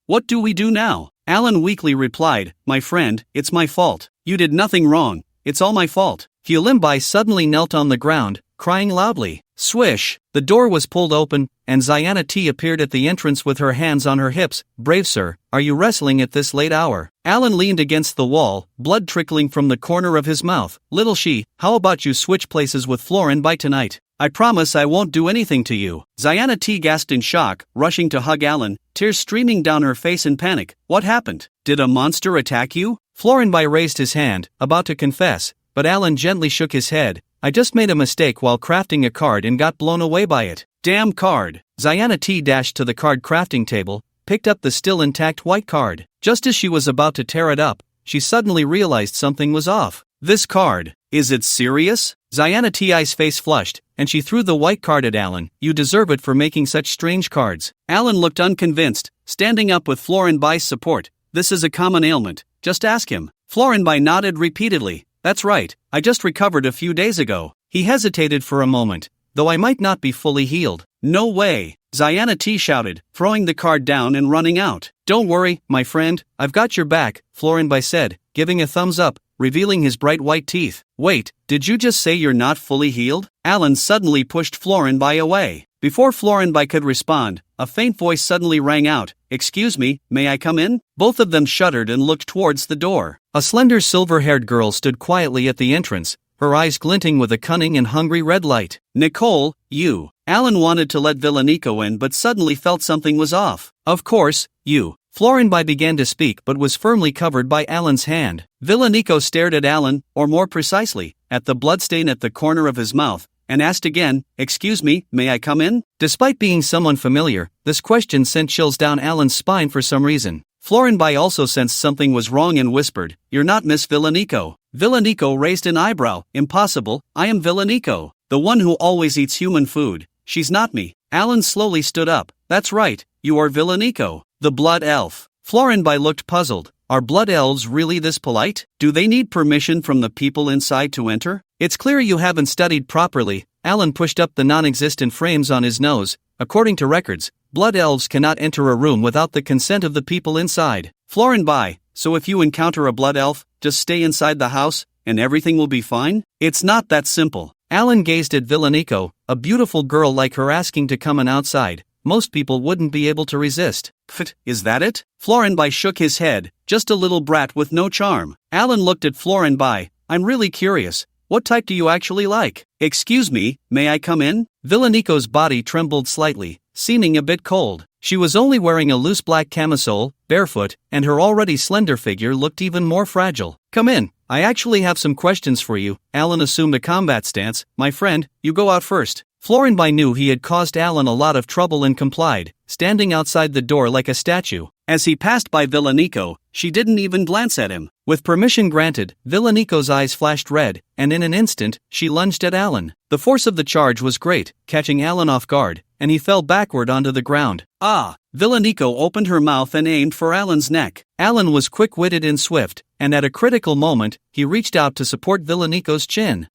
what do we do now? Alan weakly replied, my friend, it's my fault. You did nothing wrong, it's all my fault. Fulimbai suddenly knelt on the ground, crying loudly. Swish! The door was pulled open, and Ziana T appeared at the entrance with her hands on her hips. Brave sir, are you wrestling at this late hour? Alan leaned against the wall, blood trickling from the corner of his mouth. Little she, how about you switch places with Florin by tonight? I promise I won't do anything to you. Ziana T gasped in shock, rushing to hug Alan, tears streaming down her face in panic. What happened? Did a monster attack you? Florinbai raised his hand, about to confess, but Alan gently shook his head. I just made a mistake while crafting a card and got blown away by it. Damn card! Ziana T dashed to the card crafting table, picked up the still intact white card. Just as she was about to tear it up, she suddenly realized something was off. This card, is it serious? Ziana Ti's face flushed, and she threw the white card at Alan. You deserve it for making such strange cards. Alan looked unconvinced, standing up with Florinbai's support. This is a common ailment, just ask him. Florinbai nodded repeatedly. That's right, I just recovered a few days ago. He hesitated for a moment, though I might not be fully healed. No way! Ziana T shouted, throwing the card down and running out. Don't worry, my friend, I've got your back, Florinbai said, giving a thumbs up, revealing his bright white teeth. Wait, did you just say you're not fully healed? Alan suddenly pushed Florinbai away. Before Florinbai could respond, a faint voice suddenly rang out. Excuse me, may I come in? Both of them shuddered and looked towards the door. A slender silver-haired girl stood quietly at the entrance, her eyes glinting with a cunning and hungry red light. Nicole, you. Alan wanted to let Villanico in but suddenly felt something was off. Of course, you. Florinbai began to speak but was firmly covered by Alan's hand. Villanico stared at Alan, or more precisely, at the bloodstain at the corner of his mouth, and asked again, "Excuse me, may I come in?" Despite being someone familiar, this question sent chills down Alan's spine for some reason. Florenby also sensed something was wrong and whispered, "You're not Miss Villanico." Villanico raised an eyebrow. "Impossible, I am Villanico, the one who always eats human food." "She's not me." Alan slowly stood up. "That's right, you are Villanico, the blood elf." Florenby looked puzzled. Are blood elves really this polite? Do they need permission from the people inside to enter? "It's clear you haven't studied properly." Alan pushed up the non-existent frames on his nose. "According to records, blood elves cannot enter a room without the consent of the people inside." Florenby, "So if you encounter a blood elf, just stay inside the house, and everything will be fine?" "It's not that simple." Alan gazed at Villanico, a beautiful girl like her asking to come on outside. Most people wouldn't be able to resist. "Pfft, is that it?" Florenby shook his head, "Just a little brat with no charm." Alan looked at Florenby. "I'm really curious. What type do you actually like?" "Excuse me, may I come in?" Villanico's body trembled slightly, seeming a bit cold. She was only wearing a loose black camisole, barefoot, and her already slender figure looked even more fragile. "Come in, I actually have some questions for you." Alan assumed a combat stance. "My friend, you go out first." Florenby knew he had caused Alan a lot of trouble and complied, standing outside the door like a statue. As he passed by Villanico, she didn't even glance at him. With permission granted, Villanico's eyes flashed red, and in an instant, she lunged at Alan. The force of the charge was great, catching Alan off guard, and he fell backward onto the ground. "Ah!" Villanico opened her mouth and aimed for Alan's neck. Alan was quick-witted and swift, and at a critical moment, he reached out to support Villanico's chin.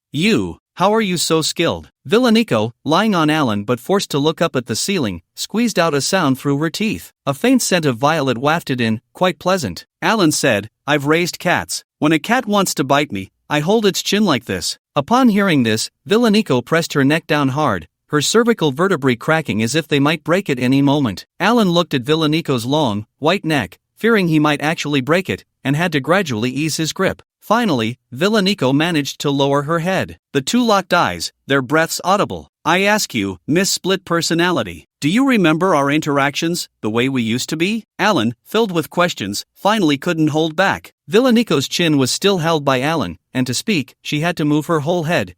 How are you so skilled?" Villanico, lying on Alan but forced to look up at the ceiling, squeezed out a sound through her teeth. A faint scent of violet wafted in, quite pleasant. Alan said, "I've raised cats. When a cat wants to bite me, I hold its chin like this." Upon hearing this, Villanico pressed her neck down hard, her cervical vertebrae cracking as if they might break at any moment. Alan looked at Villanico's long, white neck, fearing he might actually break it, and had to gradually ease his grip. Finally, Villanico managed to lower her head. The two locked eyes, their breaths audible. "I ask you, Miss Split Personality, do you remember our interactions, the way we used to be?" Alan, filled with questions, finally couldn't hold back. Villanico's chin was still held by Alan, and to speak, she had to move her whole head.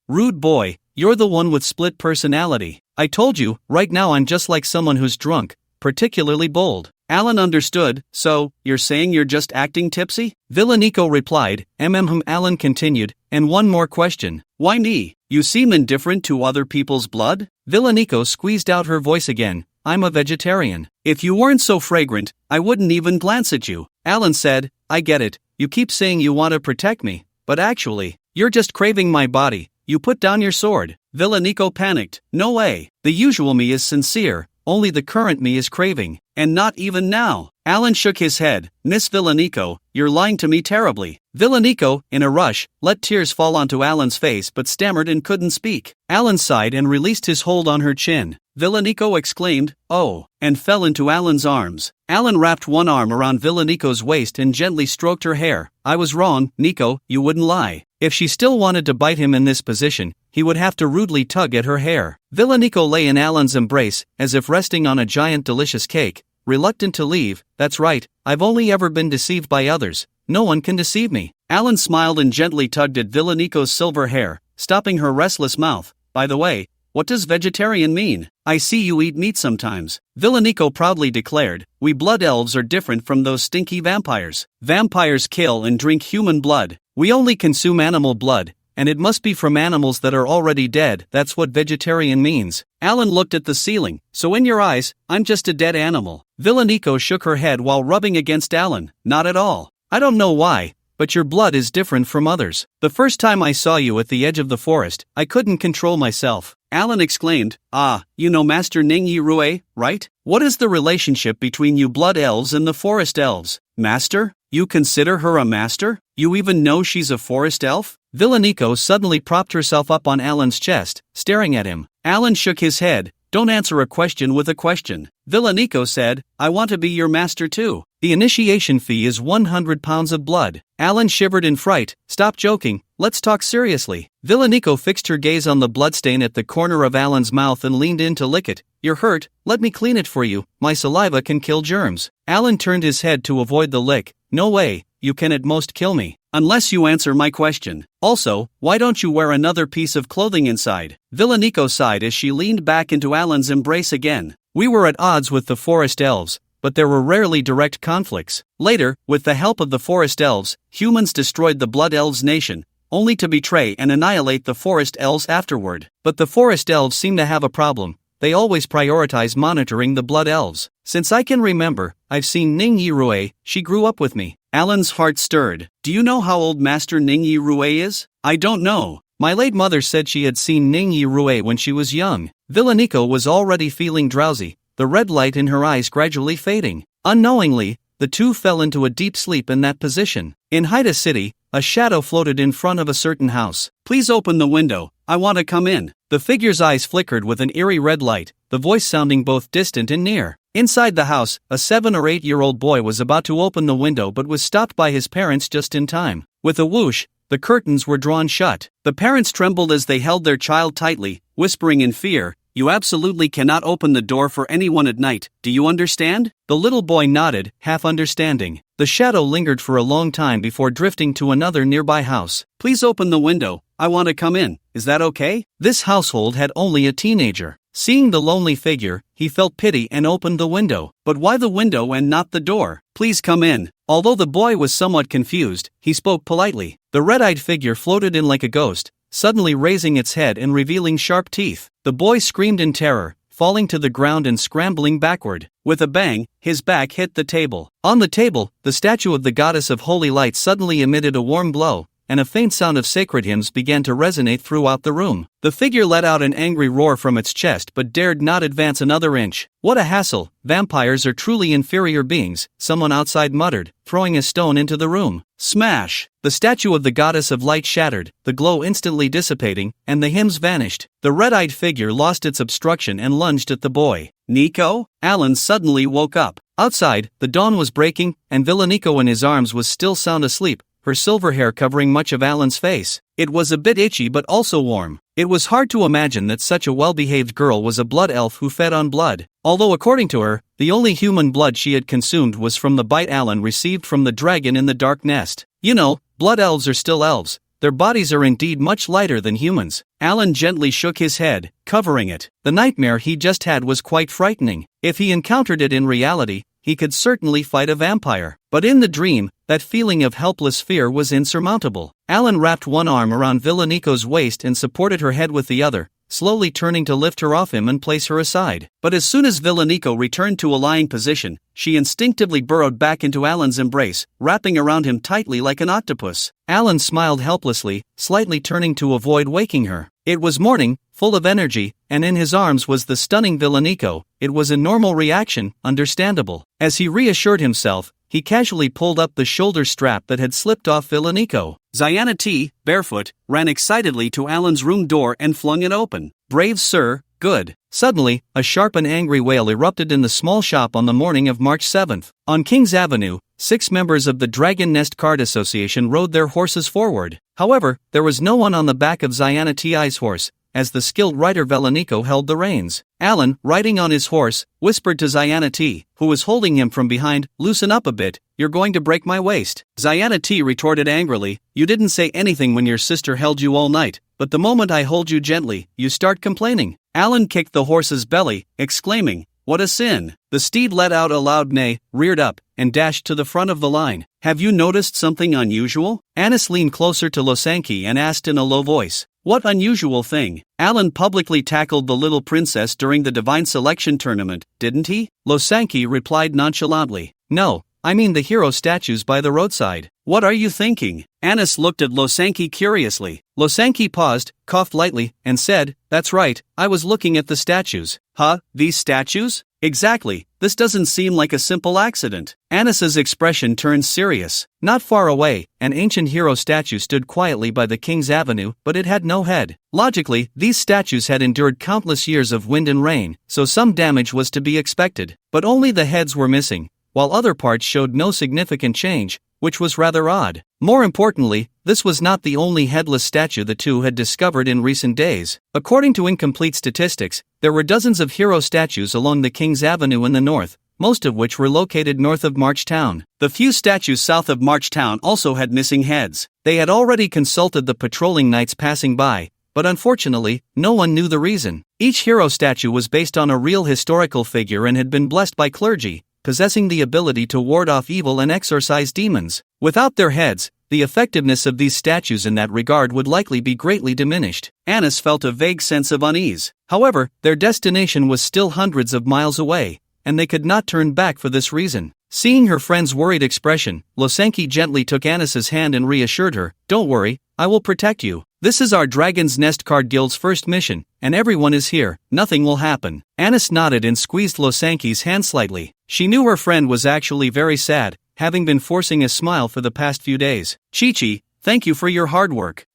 Rude boy, you're the one with split personality. I told you, right now I'm just like someone who's drunk, particularly bold." Alan understood. "So, you're saying you're just acting tipsy?" Villanico replied. Alan continued, "And one more question. Why me? You seem indifferent to other people's blood?" Villanico squeezed out her voice again. "I'm a vegetarian. If you weren't so fragrant, I wouldn't even glance at you." Alan said, "I get it, you keep saying you want to protect me, but actually, you're just craving my body." "You put down your sword." Villanico panicked. "No way. The usual me is sincere, only the current me is craving. And not even now." Alan shook his head. "Miss Villanico, you're lying to me terribly." Villanico, in a rush, let tears fall onto Alan's face but stammered and couldn't speak. Alan sighed and released his hold on her chin. Villanico exclaimed, "Oh," and fell into Alan's arms. Alan wrapped one arm around Villanico's waist and gently stroked her hair. "I was wrong, Nico, you wouldn't lie." If she still wanted to bite him in this position, he would have to rudely tug at her hair. Villanico lay in Alan's embrace, as if resting on a giant delicious cake, reluctant to leave. "That's right, I've only ever been deceived by others. No one can deceive me." Alan smiled and gently tugged at Villanico's silver hair, stopping her restless mouth. "By the way, what does vegetarian mean? I see you eat meat sometimes." Villanico proudly declared, "We blood elves are different from those stinky vampires. Vampires kill and drink human blood. We only consume animal blood, and it must be from animals that are already dead. That's what vegetarian means." Alan looked at the ceiling. "So in your eyes, I'm just a dead animal?" Villanico shook her head while rubbing against Alan. "Not at all. I don't know why, but your blood is different from others. The first time I saw you at the edge of the forest, I couldn't control myself." Alan exclaimed, "Ah, you know Master Ningyi Rue, right? What is the relationship between you blood elves and the forest elves?" "Master? You consider her a master? You even know she's a forest elf?" Villanico suddenly propped herself up on Alan's chest, staring at him. Alan shook his head. "Don't answer a question with a question." Villanico said, "I want to be your master too. The initiation fee is 100 pounds of blood." Alan shivered in fright. "Stop joking, let's talk seriously." Villanico fixed her gaze on the bloodstain at the corner of Alan's mouth and leaned in to lick it. "You're hurt, let me clean it for you, my saliva can kill germs." Alan turned his head to avoid the lick. "No way, you can at most kill me." unless you answer my question. Also, why don't you wear another piece of clothing inside? Villaniko sighed as she leaned back into Alan's embrace again. We were at odds with the forest elves, but there were rarely direct conflicts. Later, with the help of the forest elves, humans destroyed the Blood Elves nation, only to betray and annihilate the forest elves afterward. But the forest elves seem to have a problem. They always prioritize monitoring the Blood Elves. Since I can remember, I've seen Ning Yirue, she grew up with me. Alan's heart stirred. Do you know how old Master Ning Yirue is? I don't know. My late mother said she had seen Ning Yirue when she was young. Villaniko was already feeling drowsy, the red light in her eyes gradually fading. Unknowingly, the two fell into a deep sleep in that position. In Haida City, a shadow floated in front of a certain house. Please open the window, I want to come in. The figure's eyes flickered with an eerie red light, the voice sounding both distant and near. Inside the house, a 7 or 8-year-old boy was about to open the window but was stopped by his parents just in time. With a whoosh, the curtains were drawn shut. The parents trembled as they held their child tightly, whispering in fear, "You absolutely cannot open the door for anyone at night, do you understand?" The little boy nodded, half understanding. The shadow lingered for a long time before drifting to another nearby house. "Please open the window, I want to come in, is that okay?" This household had only a teenager. Seeing the lonely figure, he felt pity and opened the window. But why the window and not the door? "Please come in." Although the boy was somewhat confused, he spoke politely. The red-eyed figure floated in like a ghost, suddenly raising its head and revealing sharp teeth. The boy screamed in terror, falling to the ground and scrambling backward. With a bang, his back hit the table. On the table, the statue of the goddess of holy light suddenly emitted a warm glow, and a faint sound of sacred hymns began to resonate throughout the room. The figure let out an angry roar from its chest but dared not advance another inch. "What a hassle, vampires are truly inferior beings," someone outside muttered, throwing a stone into the room. Smash! The statue of the goddess of light shattered, the glow instantly dissipating, and the hymns vanished. The red-eyed figure lost its obstruction and lunged at the boy. "Nico?" Alan suddenly woke up. Outside, the dawn was breaking, and Villaniko in his arms was still sound asleep, her silver hair covering much of Alan's face. It was a bit itchy but also warm. It was hard to imagine that such a well-behaved girl was a blood elf who fed on blood, although according to her, the only human blood she had consumed was from the bite Alan received from the dragon in the dark nest. You know, blood elves are still elves. Their bodies are indeed much lighter than humans. Alan gently shook his head, covering it. The nightmare he just had was quite frightening. If he encountered it in reality, he could certainly fight a vampire. But in the dream, that feeling of helpless fear was insurmountable. Alan wrapped one arm around Villaniko's waist and supported her head with the other, slowly turning to lift her off him and place her aside. But as soon as Villaniko returned to a lying position, she instinctively burrowed back into Alan's embrace, wrapping around him tightly like an octopus. Alan smiled helplessly, slightly turning to avoid waking her. It was morning, full of energy, and in his arms was the stunning Villaniko. It was a normal reaction, understandable. As he reassured himself, he casually pulled up the shoulder strap that had slipped off Villaniko. Ziana T, barefoot, ran excitedly to Alan's room door and flung it open. "Brave sir, good." Suddenly, a sharp and angry wail erupted in the small shop on the morning of March 7th. On King's Avenue, 6 members of the Dragon Nest Card Association rode their horses forward. However, there was no one on the back of Ziana Ti's horse, as the skilled rider Villaniko held the reins. Alan, riding on his horse, whispered to Ziana T, who was holding him from behind, "Loosen up a bit, you're going to break my waist." Ziana T retorted angrily, "You didn't say anything when your sister held you all night, but the moment I hold you gently, you start complaining." Alan kicked the horse's belly, exclaiming, "What a sin!" The steed let out a loud neigh, reared up, and dashed to the front of the line. "Have you noticed something unusual?" Anis leaned closer to Losanki and asked in a low voice. "What unusual thing?" Alan publicly tackled the little princess during the Divine Selection tournament, didn't he? Losanki replied nonchalantly. "No, I mean the hero statues by the roadside." "What are you thinking?" Anis looked at Losanki curiously. Losanki paused, coughed lightly, and said, "That's right, I was looking at the statues." "Huh, these statues?" "Exactly, this doesn't seem like a simple accident." Anis's expression turned serious. Not far away, an ancient hero statue stood quietly by the King's Avenue, but it had no head. Logically, these statues had endured countless years of wind and rain, so some damage was to be expected. But only the heads were missing, while other parts showed no significant change, which was rather odd. More importantly, this was not the only headless statue the two had discovered in recent days. According to incomplete statistics, there were dozens of hero statues along the King's Avenue in the north, most of which were located north of Marchtown. The few statues south of Marchtown also had missing heads. They had already consulted the patrolling knights passing by, but unfortunately, no one knew the reason. Each hero statue was based on a real historical figure and had been blessed by clergy, possessing the ability to ward off evil and exorcise demons. Without their heads, the effectiveness of these statues in that regard would likely be greatly diminished. Anis felt a vague sense of unease. However, their destination was still hundreds of miles away, and they could not turn back for this reason. Seeing her friend's worried expression, Losanki gently took Anis's hand and reassured her, "Don't worry, I will protect you. This is our Dragon's Nest Card Guild's first mission, and everyone is here, nothing will happen." Anis nodded and squeezed Losanki's hand slightly. She knew her friend was actually very sad, having been forcing a smile for the past few days. "Chi-Chi, thank you for your hard work."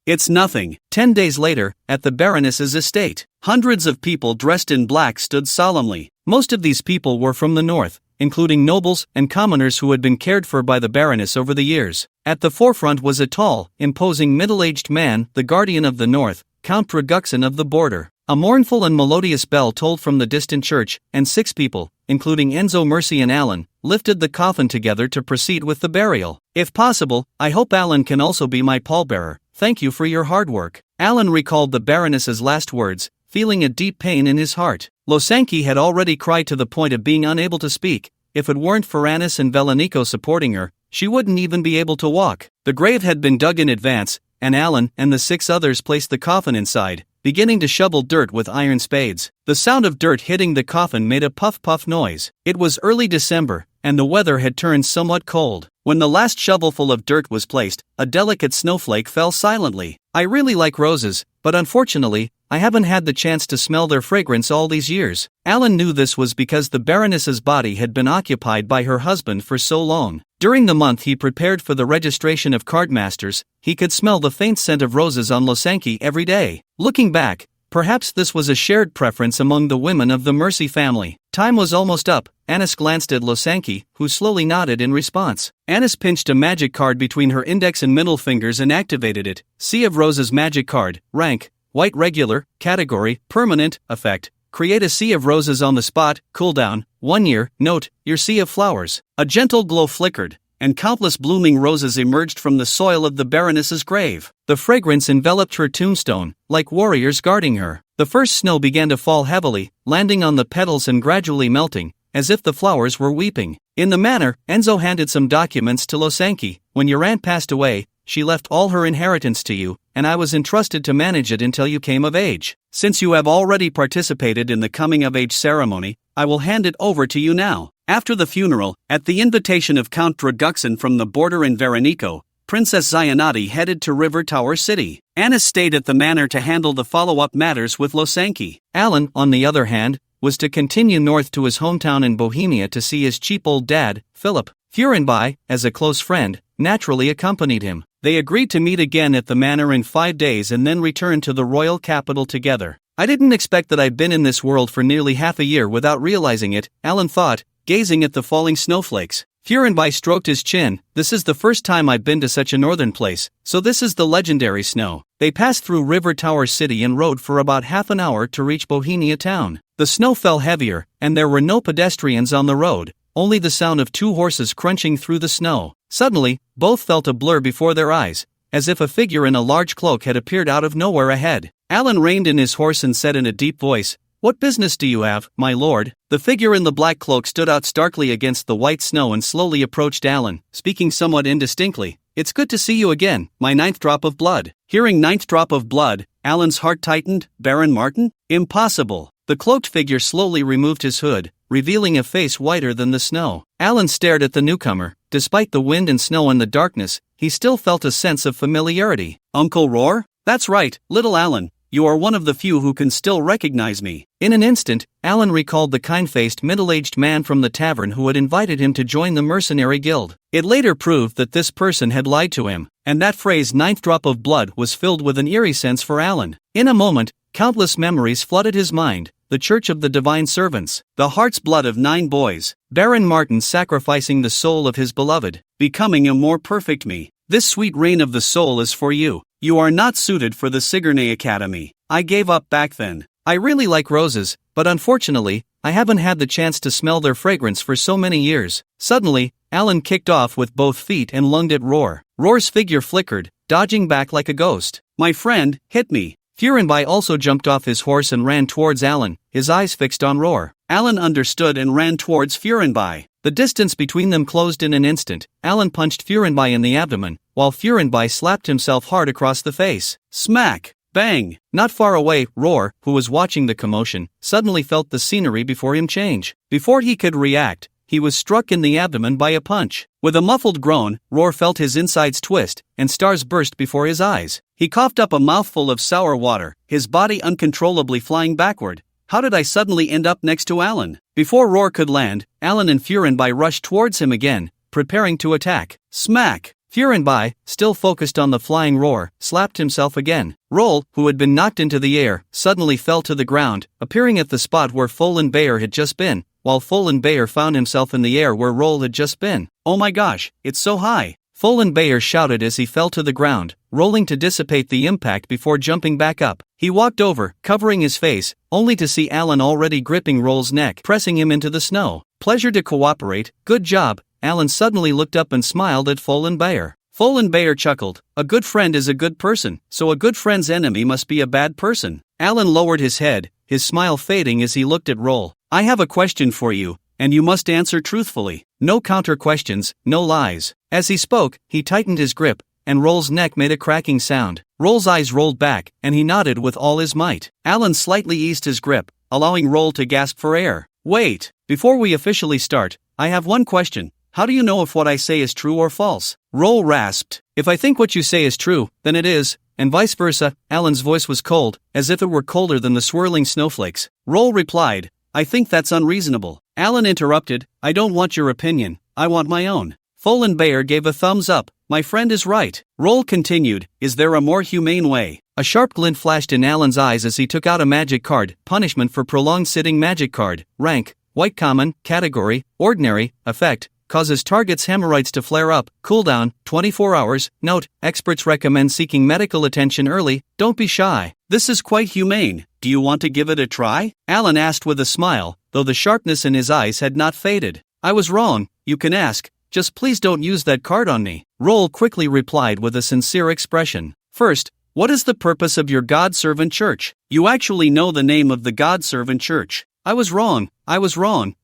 It's nothing." 10 days later, at the Baroness's estate, hundreds of people dressed in black stood solemnly. Most of these people were from the north, including nobles and commoners who had been cared for by the Baroness over the years. At the forefront was a tall, imposing middle-aged man, the guardian of the north, Count Draguxin of the border. A mournful and melodious bell tolled from the distant church, and 6 people, including Enzo, Mercy and Alan, lifted the coffin together to proceed with the burial. "If possible, I hope Alan can also be my pallbearer. Thank you for your hard work." Alan recalled the Baroness's last words, feeling a deep pain in his heart. Losanki had already cried to the point of being unable to speak. If it weren't for Anis and Velenico supporting her, she wouldn't even be able to walk. The grave had been dug in advance, and Alan and the 6 others placed the coffin inside, beginning to shovel dirt with iron spades. The sound of dirt hitting the coffin made a puff-puff noise. It was early December, and the weather had turned somewhat cold. When the last shovelful of dirt was placed, a delicate snowflake fell silently. "I really like roses, but unfortunately, I haven't had the chance to smell their fragrance all these years." Alan knew this was because the Baroness's body had been occupied by her husband for so long. During the month he prepared for the registration of cardmasters, he could smell the faint scent of roses on Losanki every day. Looking back, perhaps this was a shared preference among the women of the Mercy family. Time was almost up. Anis glanced at Losanki, who slowly nodded in response. Anis pinched a magic card between her index and middle fingers and activated it. Sea of Roses magic card, rank, white regular, category, permanent, effect. Create a sea of roses on the spot, cooldown, 1 year, note, your sea of flowers. A gentle glow flickered, and countless blooming roses emerged from the soil of the Baroness's grave. The fragrance enveloped her tombstone, like warriors guarding her. The first snow began to fall heavily, landing on the petals and gradually melting, as if the flowers were weeping. In the manner, Enzo handed some documents to Losanki. "When your aunt passed away, she left all her inheritance to you, and I was entrusted to manage it until you came of age. Since you have already participated in the coming-of-age ceremony, I will hand it over to you now." After the funeral, at the invitation of Count Draguxin from the border in Veronico, Princess Zionati headed to River Tower City. Anis stayed at the manor to handle the follow-up matters with Losanki. Alan, on the other hand, was to continue north to his hometown in Bohemia to see his cheap old dad, Philip. Furenby, as a close friend, naturally accompanied him. They agreed to meet again at the manor in 5 days and then return to the royal capital together. "I didn't expect that I'd been in this world for nearly half a year without realizing it," Alan thought, gazing at the falling snowflakes. Furenby stroked his chin. "This is the first time I've been to such a northern place, so this is the legendary snow." They passed through River Tower City and rode for about half an hour to reach Bohemia town. The snow fell heavier, and there were no pedestrians on the road, only the sound of 2 horses crunching through the snow. Suddenly, both felt a blur before their eyes, as if a figure in a large cloak had appeared out of nowhere ahead. Alan reined in his horse and said in a deep voice, "What business do you have, my lord?" The figure in the black cloak stood out starkly against the white snow and slowly approached Alan, speaking somewhat indistinctly. "It's good to see you again, my 9th drop of blood." Hearing 9th drop of blood, Alan's heart tightened. "Baron Martin? Impossible." The cloaked figure slowly removed his hood, revealing a face whiter than the snow. Alan stared at the newcomer. Despite the wind and snow and the darkness, he still felt a sense of familiarity. "Uncle Roar? That's right, little Alan. You are one of the few who can still recognize me." In an instant, Alan recalled the kind-faced middle-aged man from the tavern who had invited him to join the Mercenary Guild. It later proved that this person had lied to him, and that phrase 9th drop of blood was filled with an eerie sense for Alan. In a moment, countless memories flooded his mind. The Church of the Divine Servants, the heart's blood of 9 boys, Baron Martin sacrificing the soul of his beloved, becoming a more perfect me. This sweet reign of the soul is for you. You are not suited for the Sigourney Academy. I gave up back then. I really like roses, but unfortunately, I haven't had the chance to smell their fragrance for so many years. Suddenly, Alan kicked off with both feet and lunged at Roar. Roar's figure flickered, dodging back like a ghost. My friend, hit me. Furinbai also jumped off his horse and ran towards Alan, his eyes fixed on Roar. Alan understood and ran towards Furinbai. The distance between them closed in an instant. Alan punched Furinbai in the abdomen, while Furinbai slapped himself hard across the face. Smack! Bang! Not far away, Roar, who was watching the commotion, suddenly felt the scenery before him change. Before he could react, he was struck in the abdomen by a punch. With a muffled groan, Roar felt his insides twist, and stars burst before his eyes. He coughed up a mouthful of sour water, his body uncontrollably flying backward. How did I suddenly end up next to Alan? Before Roar could land, Alan and Furinbai rushed towards him again, preparing to attack. Smack! Furinbai, still focused on the flying Roar, slapped himself again. Roll, who had been knocked into the air, suddenly fell to the ground, appearing at the spot where Folan Bayer had just been, while Folan Bayer found himself in the air where Roll had just been. Oh my gosh, it's so high! Folan Bayer shouted as he fell to the ground, rolling to dissipate the impact before jumping back up. He walked over, covering his face, only to see Alan already gripping Roll's neck, pressing him into the snow. Pleasure to cooperate, good job. Alan suddenly looked up and smiled at Folan Bayer. Folan Bayer chuckled. A good friend is a good person, so a good friend's enemy must be a bad person. Alan lowered his head, his smile fading as he looked at Roll. I have a question for you, and you must answer truthfully. No counter questions, no lies. As he spoke, he tightened his grip, and Roll's neck made a cracking sound. Roll's eyes rolled back, and he nodded with all his might. Alan slightly eased his grip, allowing Roll to gasp for air. Wait, before we officially start, I have one question. How do you know if what I say is true or false? Roll rasped. If I think what you say is true, then it is, and vice versa. Alan's voice was cold, as if it were colder than the swirling snowflakes. Roll replied, I think that's unreasonable. Alan interrupted, I don't want your opinion, I want my own. Folan Bayer gave a thumbs up. My friend is right. Roll continued, is there a more humane way? A sharp glint flashed in Alan's eyes as he took out a magic card. Punishment for prolonged sitting. Magic card. Rank, white common. Category, ordinary. Effect, causes target's hemorrhoids to flare up. Cooldown, 24 hours. Note, experts recommend seeking medical attention early. Don't be shy. This is quite humane. Do you want to give it a try? Alan asked with a smile, though the sharpness in his eyes had not faded. I was wrong, you can ask. Just please don't use that card on me. Roll quickly replied with a sincere expression. First, what is the purpose of your God-servant church? You actually know the name of the God-servant church. I was wrong,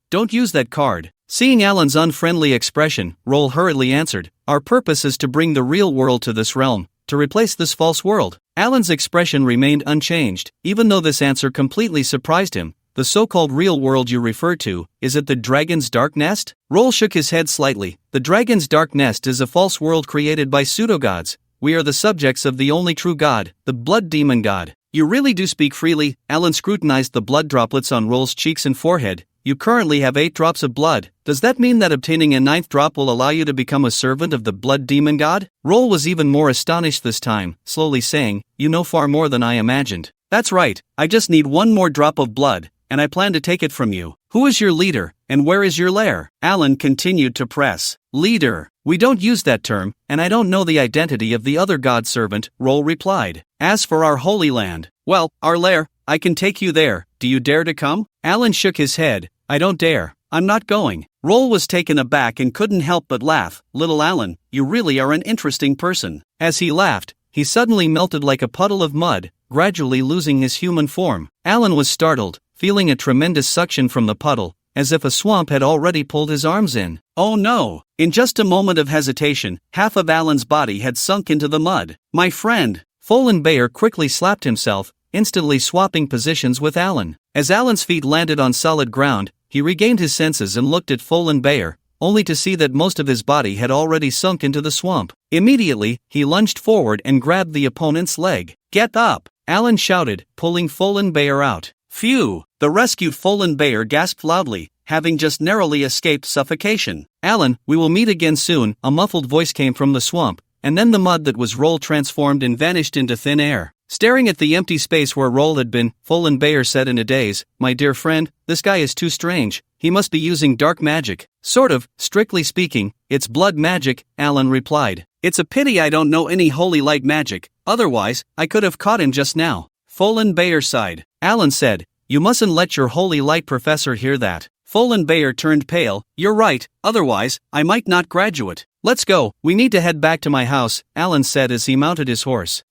don't use that card. Seeing Alan's unfriendly expression, Roll hurriedly answered, our purpose is to bring the real world to this realm, to replace this false world. Alan's expression remained unchanged, even though this answer completely surprised him. The so-called real world you refer to, is it the Dragon's Dark Nest? Roll shook his head slightly. The Dragon's Dark Nest is a false world created by pseudo-gods. We are the subjects of the only true god, the blood demon god. You really do speak freely. Alan scrutinized the blood droplets on Roll's cheeks and forehead. You currently have 8 drops of blood. Does that mean that obtaining a 9th drop will allow you to become a servant of the blood demon god? Roll was even more astonished this time, slowly saying, you know far more than I imagined. That's right, I just need 1 more drop of blood, and I plan to take it from you. Who is your leader, and where is your lair? Alan continued to press. Leader. We don't use that term, and I don't know the identity of the other god servant, Roll replied. As for our holy land, well, our lair, I can take you there. Do you dare to come? Alan shook his head. I don't dare. I'm not going. Roll was taken aback and couldn't help but laugh. Little Alan, you really are an interesting person. As he laughed, he suddenly melted like a puddle of mud, gradually losing his human form. Alan was startled, feeling a tremendous suction from the puddle, as if a swamp had already pulled his arms in. Oh no! In just a moment of hesitation, half of Alan's body had sunk into the mud. My friend! Folan Bayer quickly slapped himself, instantly swapping positions with Alan. As Alan's feet landed on solid ground, he regained his senses and looked at Folan Bayer, only to see that most of his body had already sunk into the swamp. Immediately, he lunged forward and grabbed the opponent's leg. Get up! Alan shouted, pulling Folan Bayer out. Phew! The rescued Folan Bayer gasped loudly, having just narrowly escaped suffocation. Alan, we will meet again soon, a muffled voice came from the swamp, and then the mud that was Roll transformed and vanished into thin air. Staring at the empty space where Roll had been, Folan Bayer said in a daze, my dear friend, this guy is too strange. He must be using dark magic. Sort of, strictly speaking, it's blood magic, Alan replied. It's a pity I don't know any holy light magic, otherwise, I could have caught him just now. Folan Bayer sighed. Alan said, You mustn't let your holy light professor hear that. Bayer turned pale. You're right, otherwise, I might not graduate. Let's go, we need to head back to my house, Alan said as he mounted his horse.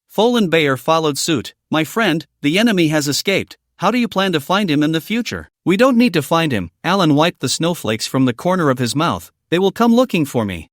Bayer followed suit. My friend, the enemy has escaped. How do you plan to find him in the future? We don't need to find him. Alan wiped the snowflakes from the corner of his mouth. They will come looking for me.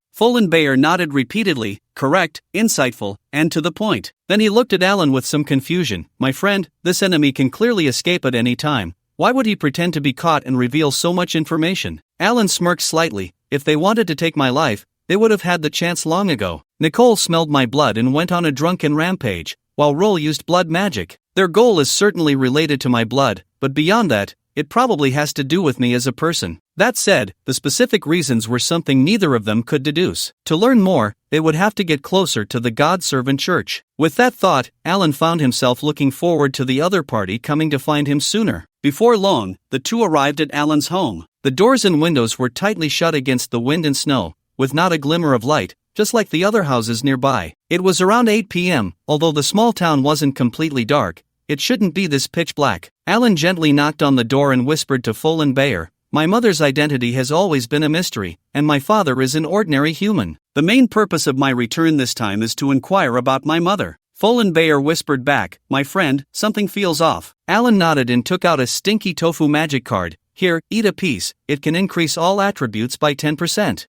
Bayer nodded repeatedly, correct, insightful, and to the point. Then he looked at Alan with some confusion. My friend, this enemy can clearly escape at any time. Why would he pretend to be caught and reveal so much information? Alan smirked slightly. If they wanted to take my life, they would have had the chance long ago. Nicole smelled my blood and went on a drunken rampage, while Roll used blood magic. Their goal is certainly related to my blood, but beyond that, it probably has to do with me as a person. That said, the specific reasons were something neither of them could deduce. To learn more, they would have to get closer to the God-servant church. With that thought, Alan found himself looking forward to the other party coming to find him sooner. Before long, the two arrived at Alan's home. The doors and windows were tightly shut against the wind and snow, with not a glimmer of light, just like the other houses nearby. It was around 8 p.m., although the small town wasn't completely dark. It shouldn't be this pitch black. Alan gently knocked on the door and whispered to Bayer, my mother's identity has always been a mystery, and my father is an ordinary human. The main purpose of my return this time is to inquire about my mother. Bayer whispered back, my friend, something feels off. Alan nodded and took out a stinky tofu magic card. Here, eat a piece, it can increase all attributes by 10%.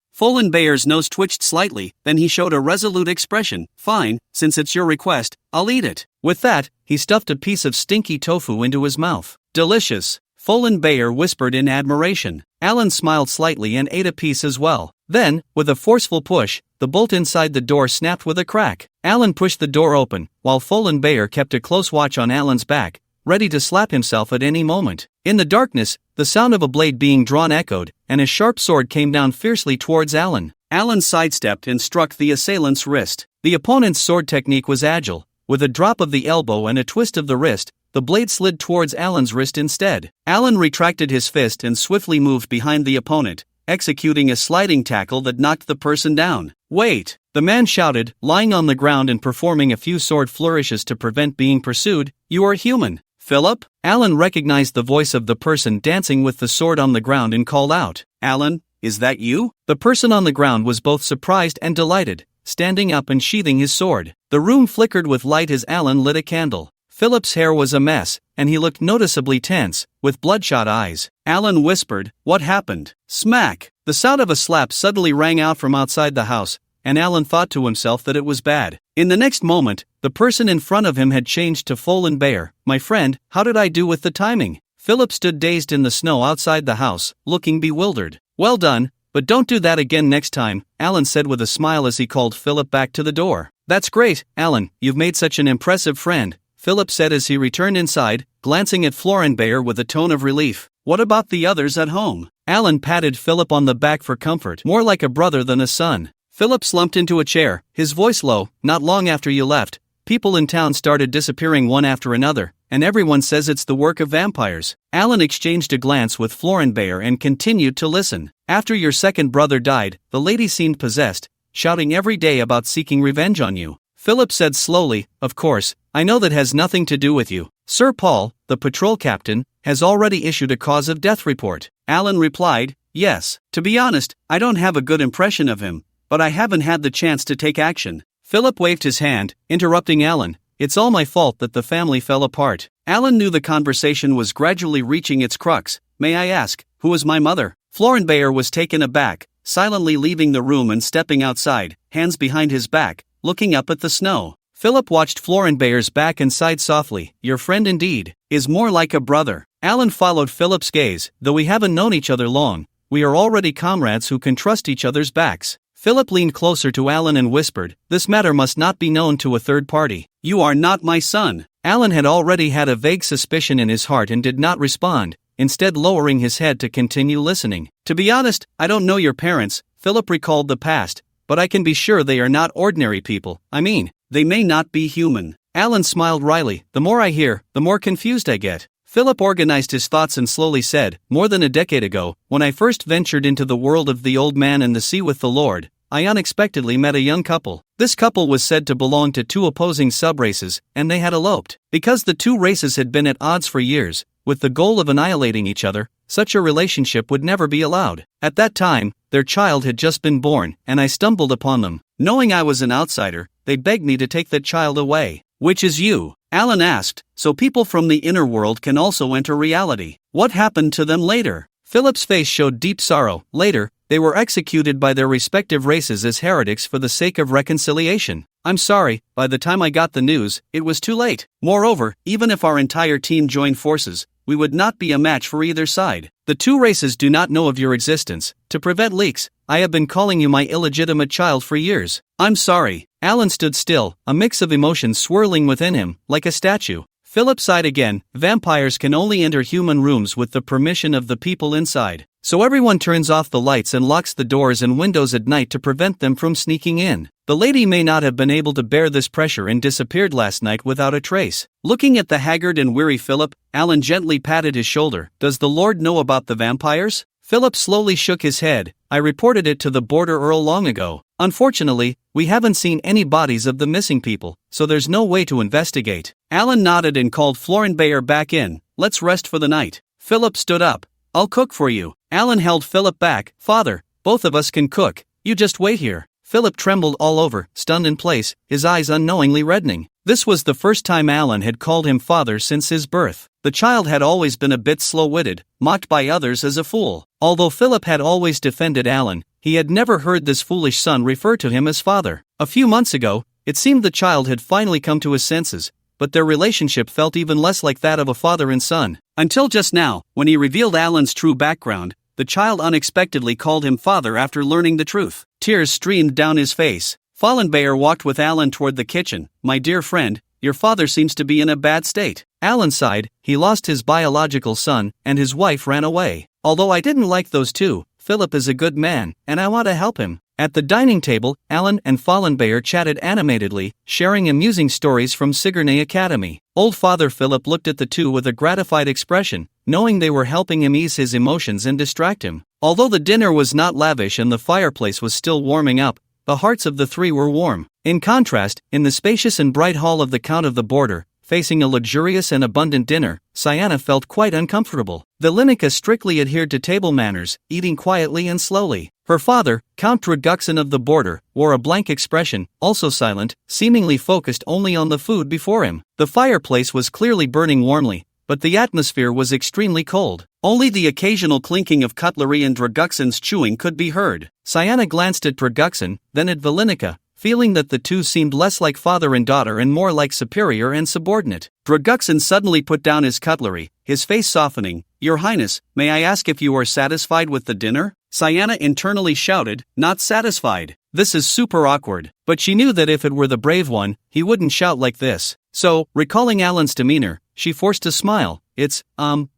Bayer's nose twitched slightly, then he showed a resolute expression. Fine, since it's your request, I'll eat it. With that, he stuffed a piece of stinky tofu into his mouth. Delicious. Bayer whispered in admiration. Alan smiled slightly and ate a piece as well. Then, with a forceful push, the bolt inside the door snapped with a crack. Alan pushed the door open, while Bayer kept a close watch on Alan's back, ready to slap himself at any moment. In the darkness, the sound of a blade being drawn echoed, and a sharp sword came down fiercely towards Alan. Alan sidestepped and struck the assailant's wrist. The opponent's sword technique was agile. With a drop of the elbow and a twist of the wrist, the blade slid towards Alan's wrist instead. Alan retracted his fist and swiftly moved behind the opponent, executing a sliding tackle that knocked the person down. Wait! The man shouted, lying on the ground and performing a few sword flourishes to prevent being pursued. You are human. Philip? Alan recognized the voice of the person dancing with the sword on the ground and called out, Alan, is that you? The person on the ground was both surprised and delighted, standing up and sheathing his sword. The room flickered with light as Alan lit a candle. Philip's hair was a mess, and he looked noticeably tense, with bloodshot eyes. Alan whispered, what happened? Smack! The sound of a slap suddenly rang out from outside the house, and Alan thought to himself that it was bad. In the next moment, the person in front of him had changed to Bayer. My friend, how did I do with the timing? Philip stood dazed in the snow outside the house, looking bewildered. Well done, but don't do that again next time, Alan said with a smile as he called Philip back to the door. That's great, Alan, you've made such an impressive friend, Philip said as he returned inside, glancing at Bayer with a tone of relief. What about the others at home? Alan patted Philip on the back for comfort, more like a brother than a son. Philip slumped into a chair, his voice low. Not long after you left, people in town started disappearing one after another, and everyone says it's the work of vampires. Alan exchanged a glance with Bayer and continued to listen. After your second brother died, the lady seemed possessed, shouting every day about seeking revenge on you. Philip said slowly, of course, I know that has nothing to do with you. Sir Paul, the patrol captain, has already issued a cause of death report. Alan replied, yes. To be honest, I don't have a good impression of him, but I haven't had the chance to take action. Philip waved his hand, interrupting Alan. It's all my fault that the family fell apart. Alan knew the conversation was gradually reaching its crux. May I ask, who is my mother? Bayer was taken aback, silently leaving the room and stepping outside, hands behind his back, looking up at the snow. Philip watched Bayer's back and sighed softly. Your friend indeed is more like a brother. Alan followed Philip's gaze. Though we haven't known each other long, we are already comrades who can trust each other's backs. Philip leaned closer to Alan and whispered, this matter must not be known to a third party. You are not my son. Alan had already had a vague suspicion in his heart and did not respond, instead lowering his head to continue listening. To be honest, I don't know your parents, Philip recalled the past, but I can be sure they are not ordinary people. I mean, they may not be human. Alan smiled wryly. The more I hear, the more confused I get. Philip organized his thoughts and slowly said, more than a decade ago, when I first ventured into the world of the old man and the sea with the Lord, I unexpectedly met a young couple. This couple was said to belong to two opposing subraces, and they had eloped. Because the two races had been at odds for years, with the goal of annihilating each other, such a relationship would never be allowed. At that time, their child had just been born, and I stumbled upon them. Knowing I was an outsider, they begged me to take that child away. Which is you? Alan asked, so people from the inner world can also enter reality. What happened to them later? Philip's face showed deep sorrow. Later, they were executed by their respective races as heretics for the sake of reconciliation. I'm sorry, by the time I got the news, it was too late. Moreover, even if our entire team joined forces, we would not be a match for either side. The two races do not know of your existence. To prevent leaks, I have been calling you my illegitimate child for years. I'm sorry. Alan stood still, a mix of emotions swirling within him, like a statue. Philip sighed again. Vampires can only enter human rooms with the permission of the people inside. So everyone turns off the lights and locks the doors and windows at night to prevent them from sneaking in. The lady may not have been able to bear this pressure and disappeared last night without a trace. Looking at the haggard and weary Philip, Alan gently patted his shoulder. Does the Lord know about the vampires? Philip slowly shook his head. I reported it to the border earl long ago. Unfortunately, we haven't seen any bodies of the missing people, so there's no way to investigate. Alan nodded and called Florent Bayer back in. Let's rest for the night. Philip stood up. I'll cook for you. Alan held Philip back. Father, both of us can cook. You just wait here. Philip trembled all over, stunned in place, his eyes unknowingly reddening. This was the first time Alan had called him father since his birth. The child had always been a bit slow-witted, mocked by others as a fool. Although Philip had always defended Alan, he had never heard this foolish son refer to him as father. A few months ago, it seemed the child had finally come to his senses, but their relationship felt even less like that of a father and son. Until just now, when he revealed Alan's true background, the child unexpectedly called him father after learning the truth. Tears streamed down his face. Fallenbayer walked with Alan toward the kitchen. My dear friend, your father seems to be in a bad state. Alan sighed. He lost his biological son, and his wife ran away. Although I didn't like those two, Philip is a good man, and I want to help him. At the dining table, Alan and Fallenbayer chatted animatedly, sharing amusing stories from Sigourney Academy. Old Father Philip looked at the two with a gratified expression, knowing they were helping him ease his emotions and distract him. Although the dinner was not lavish and the fireplace was still warming up, the hearts of the three were warm. In contrast, in the spacious and bright hall of the Count of the Border, facing a luxurious and abundant dinner, Sienna felt quite uncomfortable. Vilinica strictly adhered to table manners, eating quietly and slowly. Her father, Count Draguxin of the Border, wore a blank expression, also silent, seemingly focused only on the food before him. The fireplace was clearly burning warmly, but the atmosphere was extremely cold. Only the occasional clinking of cutlery and Draguxin's chewing could be heard. Sienna glanced at Draguxin, then at Vilinica, feeling that the two seemed less like father and daughter and more like superior and subordinate. Draguxin suddenly put down his cutlery, his face softening. Your Highness, may I ask if you are satisfied with the dinner? Sienna internally shouted, not satisfied. This is super awkward. But she knew that if it were the brave one, he wouldn't shout like this. So, recalling Alan's demeanor, she forced a smile. It's,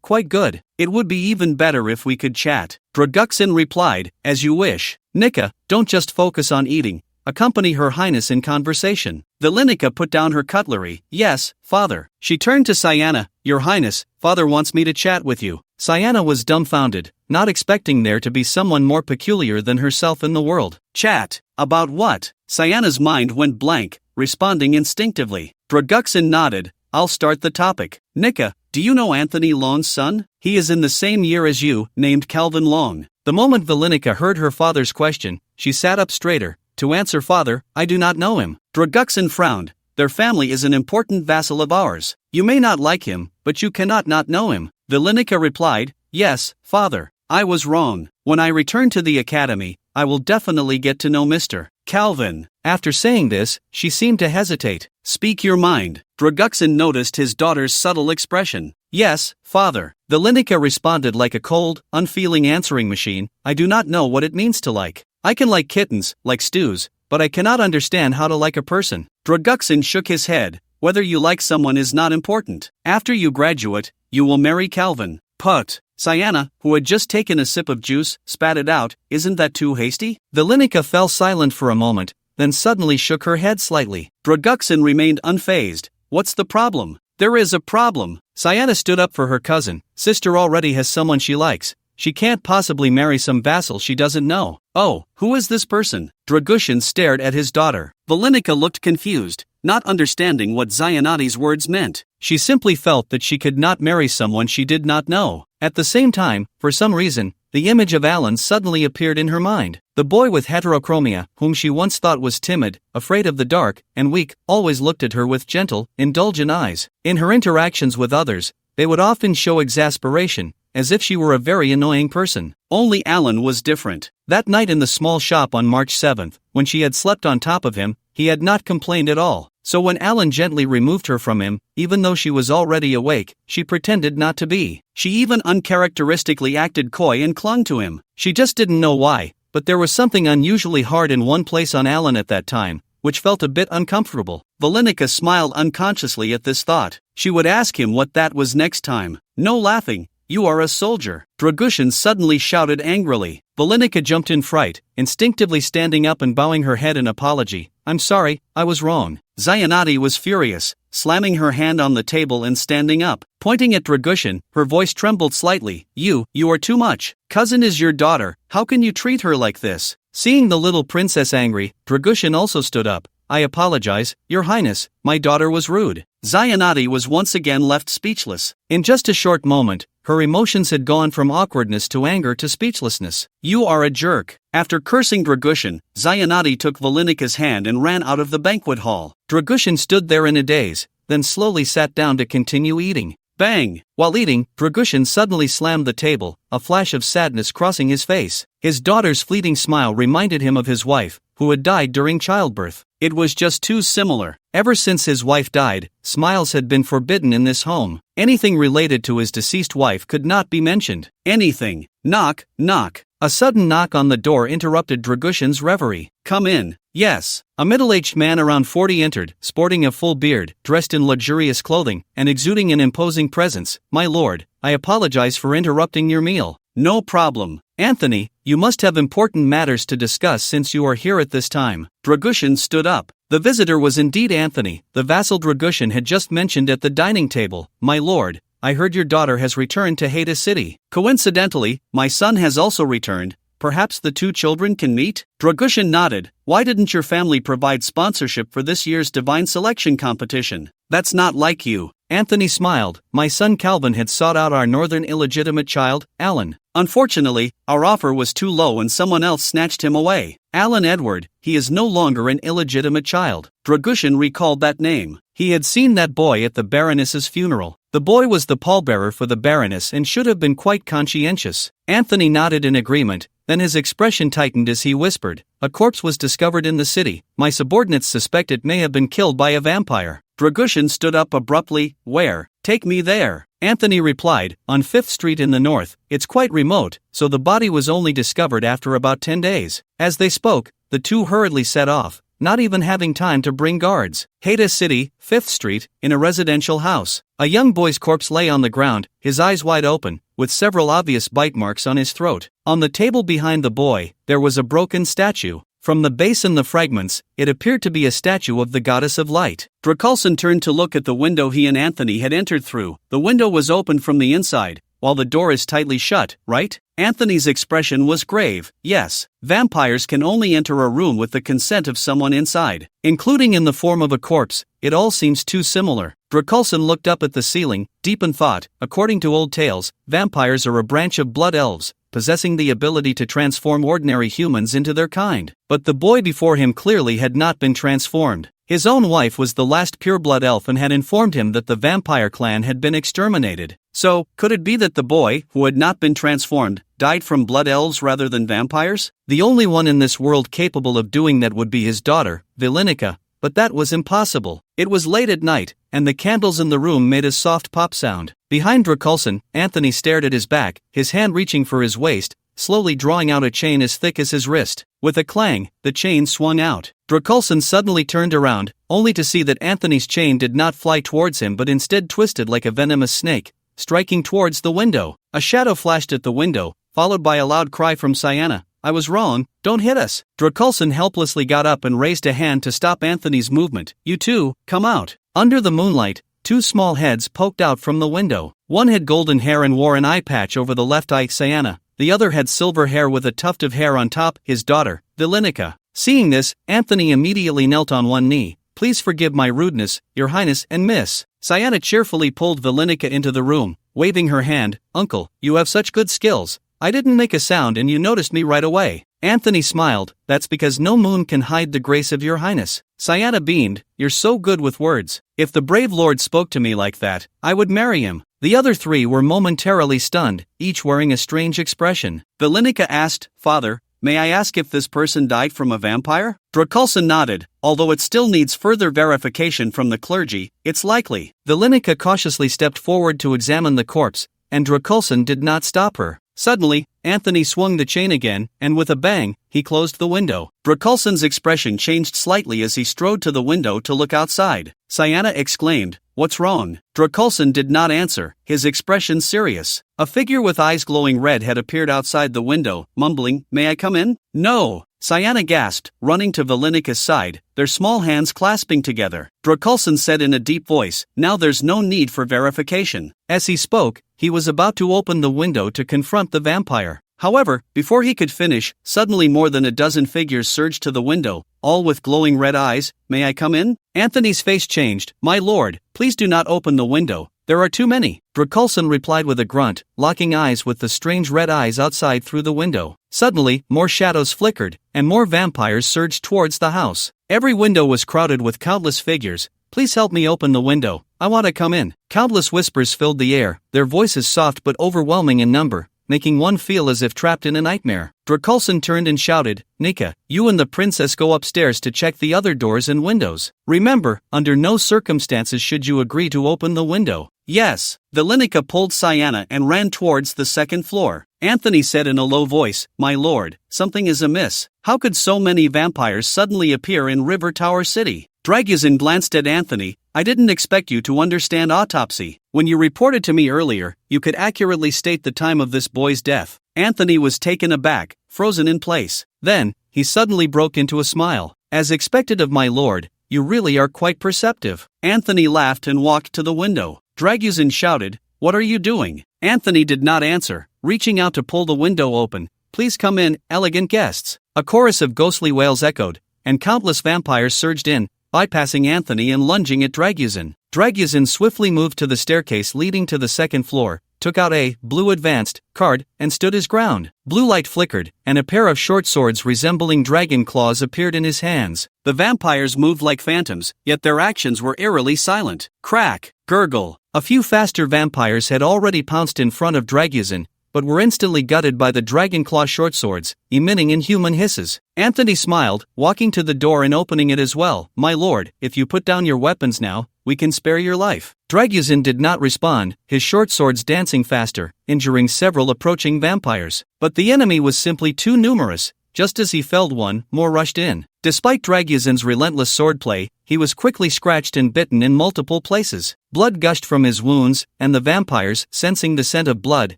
quite good. It would be even better if we could chat. Draguxin replied, as you wish. Nika, don't just focus on eating. Accompany Her Highness in conversation. Vilinica put down her cutlery. Yes, father. She turned to Sienna. Your Highness, father wants me to chat with you. Sienna was dumbfounded, not expecting there to be someone more peculiar than herself in the world. Chat? About what? Sienna's mind went blank, responding instinctively. Draguxin nodded. I'll start the topic. Nika, do you know Anthony Long's son? He is in the same year as you, named Calvin Long. The moment Vilinica heard her father's question, she sat up straighter. To answer father, I do not know him. Draguxin frowned. Their family is an important vassal of ours. You may not like him, but you cannot not know him. Vilinica replied, yes, father. I was wrong. When I return to the academy, I will definitely get to know Mr. Calvin. After saying this, she seemed to hesitate. Speak your mind. Draguxin noticed his daughter's subtle expression. Yes, father. Vilinica responded like a cold, unfeeling answering machine. I do not know what it means to like. I can like kittens, like stews, but I cannot understand how to like a person. Draguxin shook his head. Whether you like someone is not important. After you graduate, you will marry Calvin. Put. Sienna, who had just taken a sip of juice, spat it out. Isn't that too hasty? Vilinica fell silent for a moment, then suddenly shook her head slightly. Draguxin remained unfazed. What's the problem? There is a problem. Sienna stood up for her cousin. Sister already has someone she likes. She can't possibly marry some vassal she doesn't know. Oh, who is this person? Draguxin stared at his daughter. Vilinica looked confused, not understanding what Zionati's words meant. She simply felt that she could not marry someone she did not know. At the same time, for some reason, the image of Alan suddenly appeared in her mind. The boy with heterochromia, whom she once thought was timid, afraid of the dark, and weak, always looked at her with gentle, indulgent eyes. In her interactions with others, they would often show exasperation, as if she were a very annoying person. Only Alan was different. That night in the small shop on March 7th, when she had slept on top of him, he had not complained at all. So when Alan gently removed her from him, even though she was already awake, she pretended not to be. She even uncharacteristically acted coy and clung to him. She just didn't know why, but there was something unusually hard in one place on Alan at that time, which felt a bit uncomfortable. Valenica smiled unconsciously at this thought. She would ask him what that was next time. No laughing. You are a soldier. Dragushin suddenly shouted angrily. Valenica jumped in fright, instinctively standing up and bowing her head in apology. I'm sorry, I was wrong. Zayanati was furious, slamming her hand on the table and standing up. Pointing at Dragushin, her voice trembled slightly. You are too much. Cousin is your daughter, how can you treat her like this? Seeing the little princess angry, Dragushin also stood up. I apologize, Your Highness, my daughter was rude. Zayanati was once again left speechless. In just a short moment, her emotions had gone from awkwardness to anger to speechlessness. You are a jerk. After cursing Dragushin, Zayanati took Valenica's hand and ran out of the banquet hall. Dragushin stood there in a daze, then slowly sat down to continue eating. Bang! While eating, Dragushin suddenly slammed the table, a flash of sadness crossing his face. His daughter's fleeting smile reminded him of his wife, who had died during childbirth. It was just too similar. Ever since his wife died, smiles had been forbidden in this home. Anything related to his deceased wife could not be mentioned. Anything. Knock, knock. A sudden knock on the door interrupted Dragushin's reverie. Come in. Yes. A middle-aged man around 40 entered, sporting a full beard, dressed in luxurious clothing, and exuding an imposing presence. My lord, I apologize for interrupting your meal. No problem. Anthony, you must have important matters to discuss since you are here at this time. Dragushin stood up. The visitor was indeed Anthony, the vassal Dragushin had just mentioned at the dining table. My lord, I heard your daughter has returned to Haida City. Coincidentally, my son has also returned. Perhaps the two children can meet? Dragushin nodded. Why didn't your family provide sponsorship for this year's divine selection competition? That's not like you. Anthony smiled. My son Calvin had sought out our northern illegitimate child, Alan. Unfortunately, our offer was too low and someone else snatched him away. Alan Edward, he is no longer an illegitimate child. Dragushin recalled that name. He had seen that boy at the Baroness's funeral. The boy was the pallbearer for the Baroness and should have been quite conscientious. Anthony nodded in agreement, then his expression tightened as he whispered, a corpse was discovered in the city. My subordinates suspect it may have been killed by a vampire. Dragushin stood up abruptly. Where? Take me there. Anthony replied, on 5th Street in the north. It's quite remote, so the body was only discovered after about 10 days. As they spoke, the two hurriedly set off, not even having time to bring guards. Haida City, 5th Street, in a residential house. A young boy's corpse lay on the ground, his eyes wide open, with several obvious bite marks on his throat. On the table behind the boy, there was a broken statue. From the base and the fragments, it appeared to be a statue of the goddess of light. Dragushin turned to look at the window he and Anthony had entered through. The window was open from the inside, while the door is tightly shut, right? Anthony's expression was grave. Yes, vampires can only enter a room with the consent of someone inside, including in the form of a corpse. It all seems too similar. Dragushin looked up at the ceiling, deep in thought. According to old tales, vampires are a branch of blood elves, possessing the ability to transform ordinary humans into their kind. But the boy before him clearly had not been transformed. His own wife was the last pureblood elf and had informed him that the vampire clan had been exterminated. So, could it be that the boy, who had not been transformed, died from blood elves rather than vampires? The only one in this world capable of doing that would be his daughter, Valenica, but that was impossible. It was late at night, and the candles in the room made a soft pop sound. Behind Dragushin, Anthony stared at his back, his hand reaching for his waist, slowly drawing out a chain as thick as his wrist. With a clang, the chain swung out. Dragushin suddenly turned around, only to see that Anthony's chain did not fly towards him but instead twisted like a venomous snake, striking towards the window. A shadow flashed at the window, followed by a loud cry from Sienna. I was wrong, don't hit us. Dragushin helplessly got up and raised a hand to stop Anthony's movement. You two, come out. Under the moonlight, two small heads poked out from the window. One had golden hair and wore an eye patch over the left eye. Sienna. The other had silver hair with a tuft of hair on top, his daughter, Valenica. Seeing this, Anthony immediately knelt on one knee, please forgive my rudeness, your highness and miss. Sayana cheerfully pulled Valenica into the room, waving her hand. Uncle, you have such good skills. I didn't make a sound and you noticed me right away. Anthony smiled. That's because no moon can hide the grace of your highness. Sayana beamed. You're so good with words. If the brave lord spoke to me like that, I would marry him. The other three were momentarily stunned, each wearing a strange expression. Valenica asked, Father, may I ask if this person died from a vampire? Draculson nodded. Although it still needs further verification from the clergy, it's likely. Valenica cautiously stepped forward to examine the corpse, and Draculson did not stop her. Suddenly, Anthony swung the chain again, and with a bang, he closed the window. Draculson's expression changed slightly as he strode to the window to look outside. Sayana exclaimed, What's wrong? Draculson did not answer, his expression serious. A figure with eyes glowing red had appeared outside the window, mumbling, May I come in? No! Sayana gasped, running to Valenica's side, their small hands clasping together. Draculson said in a deep voice, Now there's no need for verification. As he spoke, he was about to open the window to confront the vampire. However, before he could finish, suddenly more than a dozen figures surged to the window, all with glowing red eyes. May I come in? Anthony's face changed. My lord, please do not open the window. There are too many. Draculson replied with a grunt, locking eyes with the strange red eyes outside through the window. Suddenly, more shadows flickered, and more vampires surged towards the house. Every window was crowded with countless figures. Please help me open the window. I want to come in. Countless whispers filled the air, their voices soft but overwhelming in number, making one feel as if trapped in a nightmare. Draculson turned and shouted, Nika, you and the princess go upstairs to check the other doors and windows. Remember, under no circumstances should you agree to open the window. Yes. Valenica pulled Sayana and ran towards the second floor. Anthony said in a low voice, My lord, something is amiss. How could so many vampires suddenly appear in River Tower City? Draguzin glanced at Anthony. I didn't expect you to understand autopsy. When you reported to me earlier, you could accurately state the time of this boy's death. Anthony was taken aback, frozen in place. Then, he suddenly broke into a smile. As expected of my lord, you really are quite perceptive. Anthony laughed and walked to the window. Draguzin shouted, What are you doing? Anthony did not answer, reaching out to pull the window open. Please come in, elegant guests. A chorus of ghostly wails echoed, and countless vampires surged in, bypassing Anthony and lunging at Draguzin. Draguzin swiftly moved to the staircase leading to the second floor, took out a blue advanced card, and stood his ground. Blue light flickered, and a pair of short swords resembling dragon claws appeared in his hands. The vampires moved like phantoms, yet their actions were eerily silent. Crack! Gurgle! A few faster vampires had already pounced in front of Draguzin, but were instantly gutted by the dragon-claw short swords, emitting inhuman hisses. Anthony smiled, walking to the door and opening it as well. My lord, if you put down your weapons now, we can spare your life. Draguzin did not respond, his short swords dancing faster, injuring several approaching vampires. But the enemy was simply too numerous. Just as he felled one, more rushed in. Despite Draguzin's relentless swordplay, he was quickly scratched and bitten in multiple places. Blood gushed from his wounds, and the vampires, sensing the scent of blood,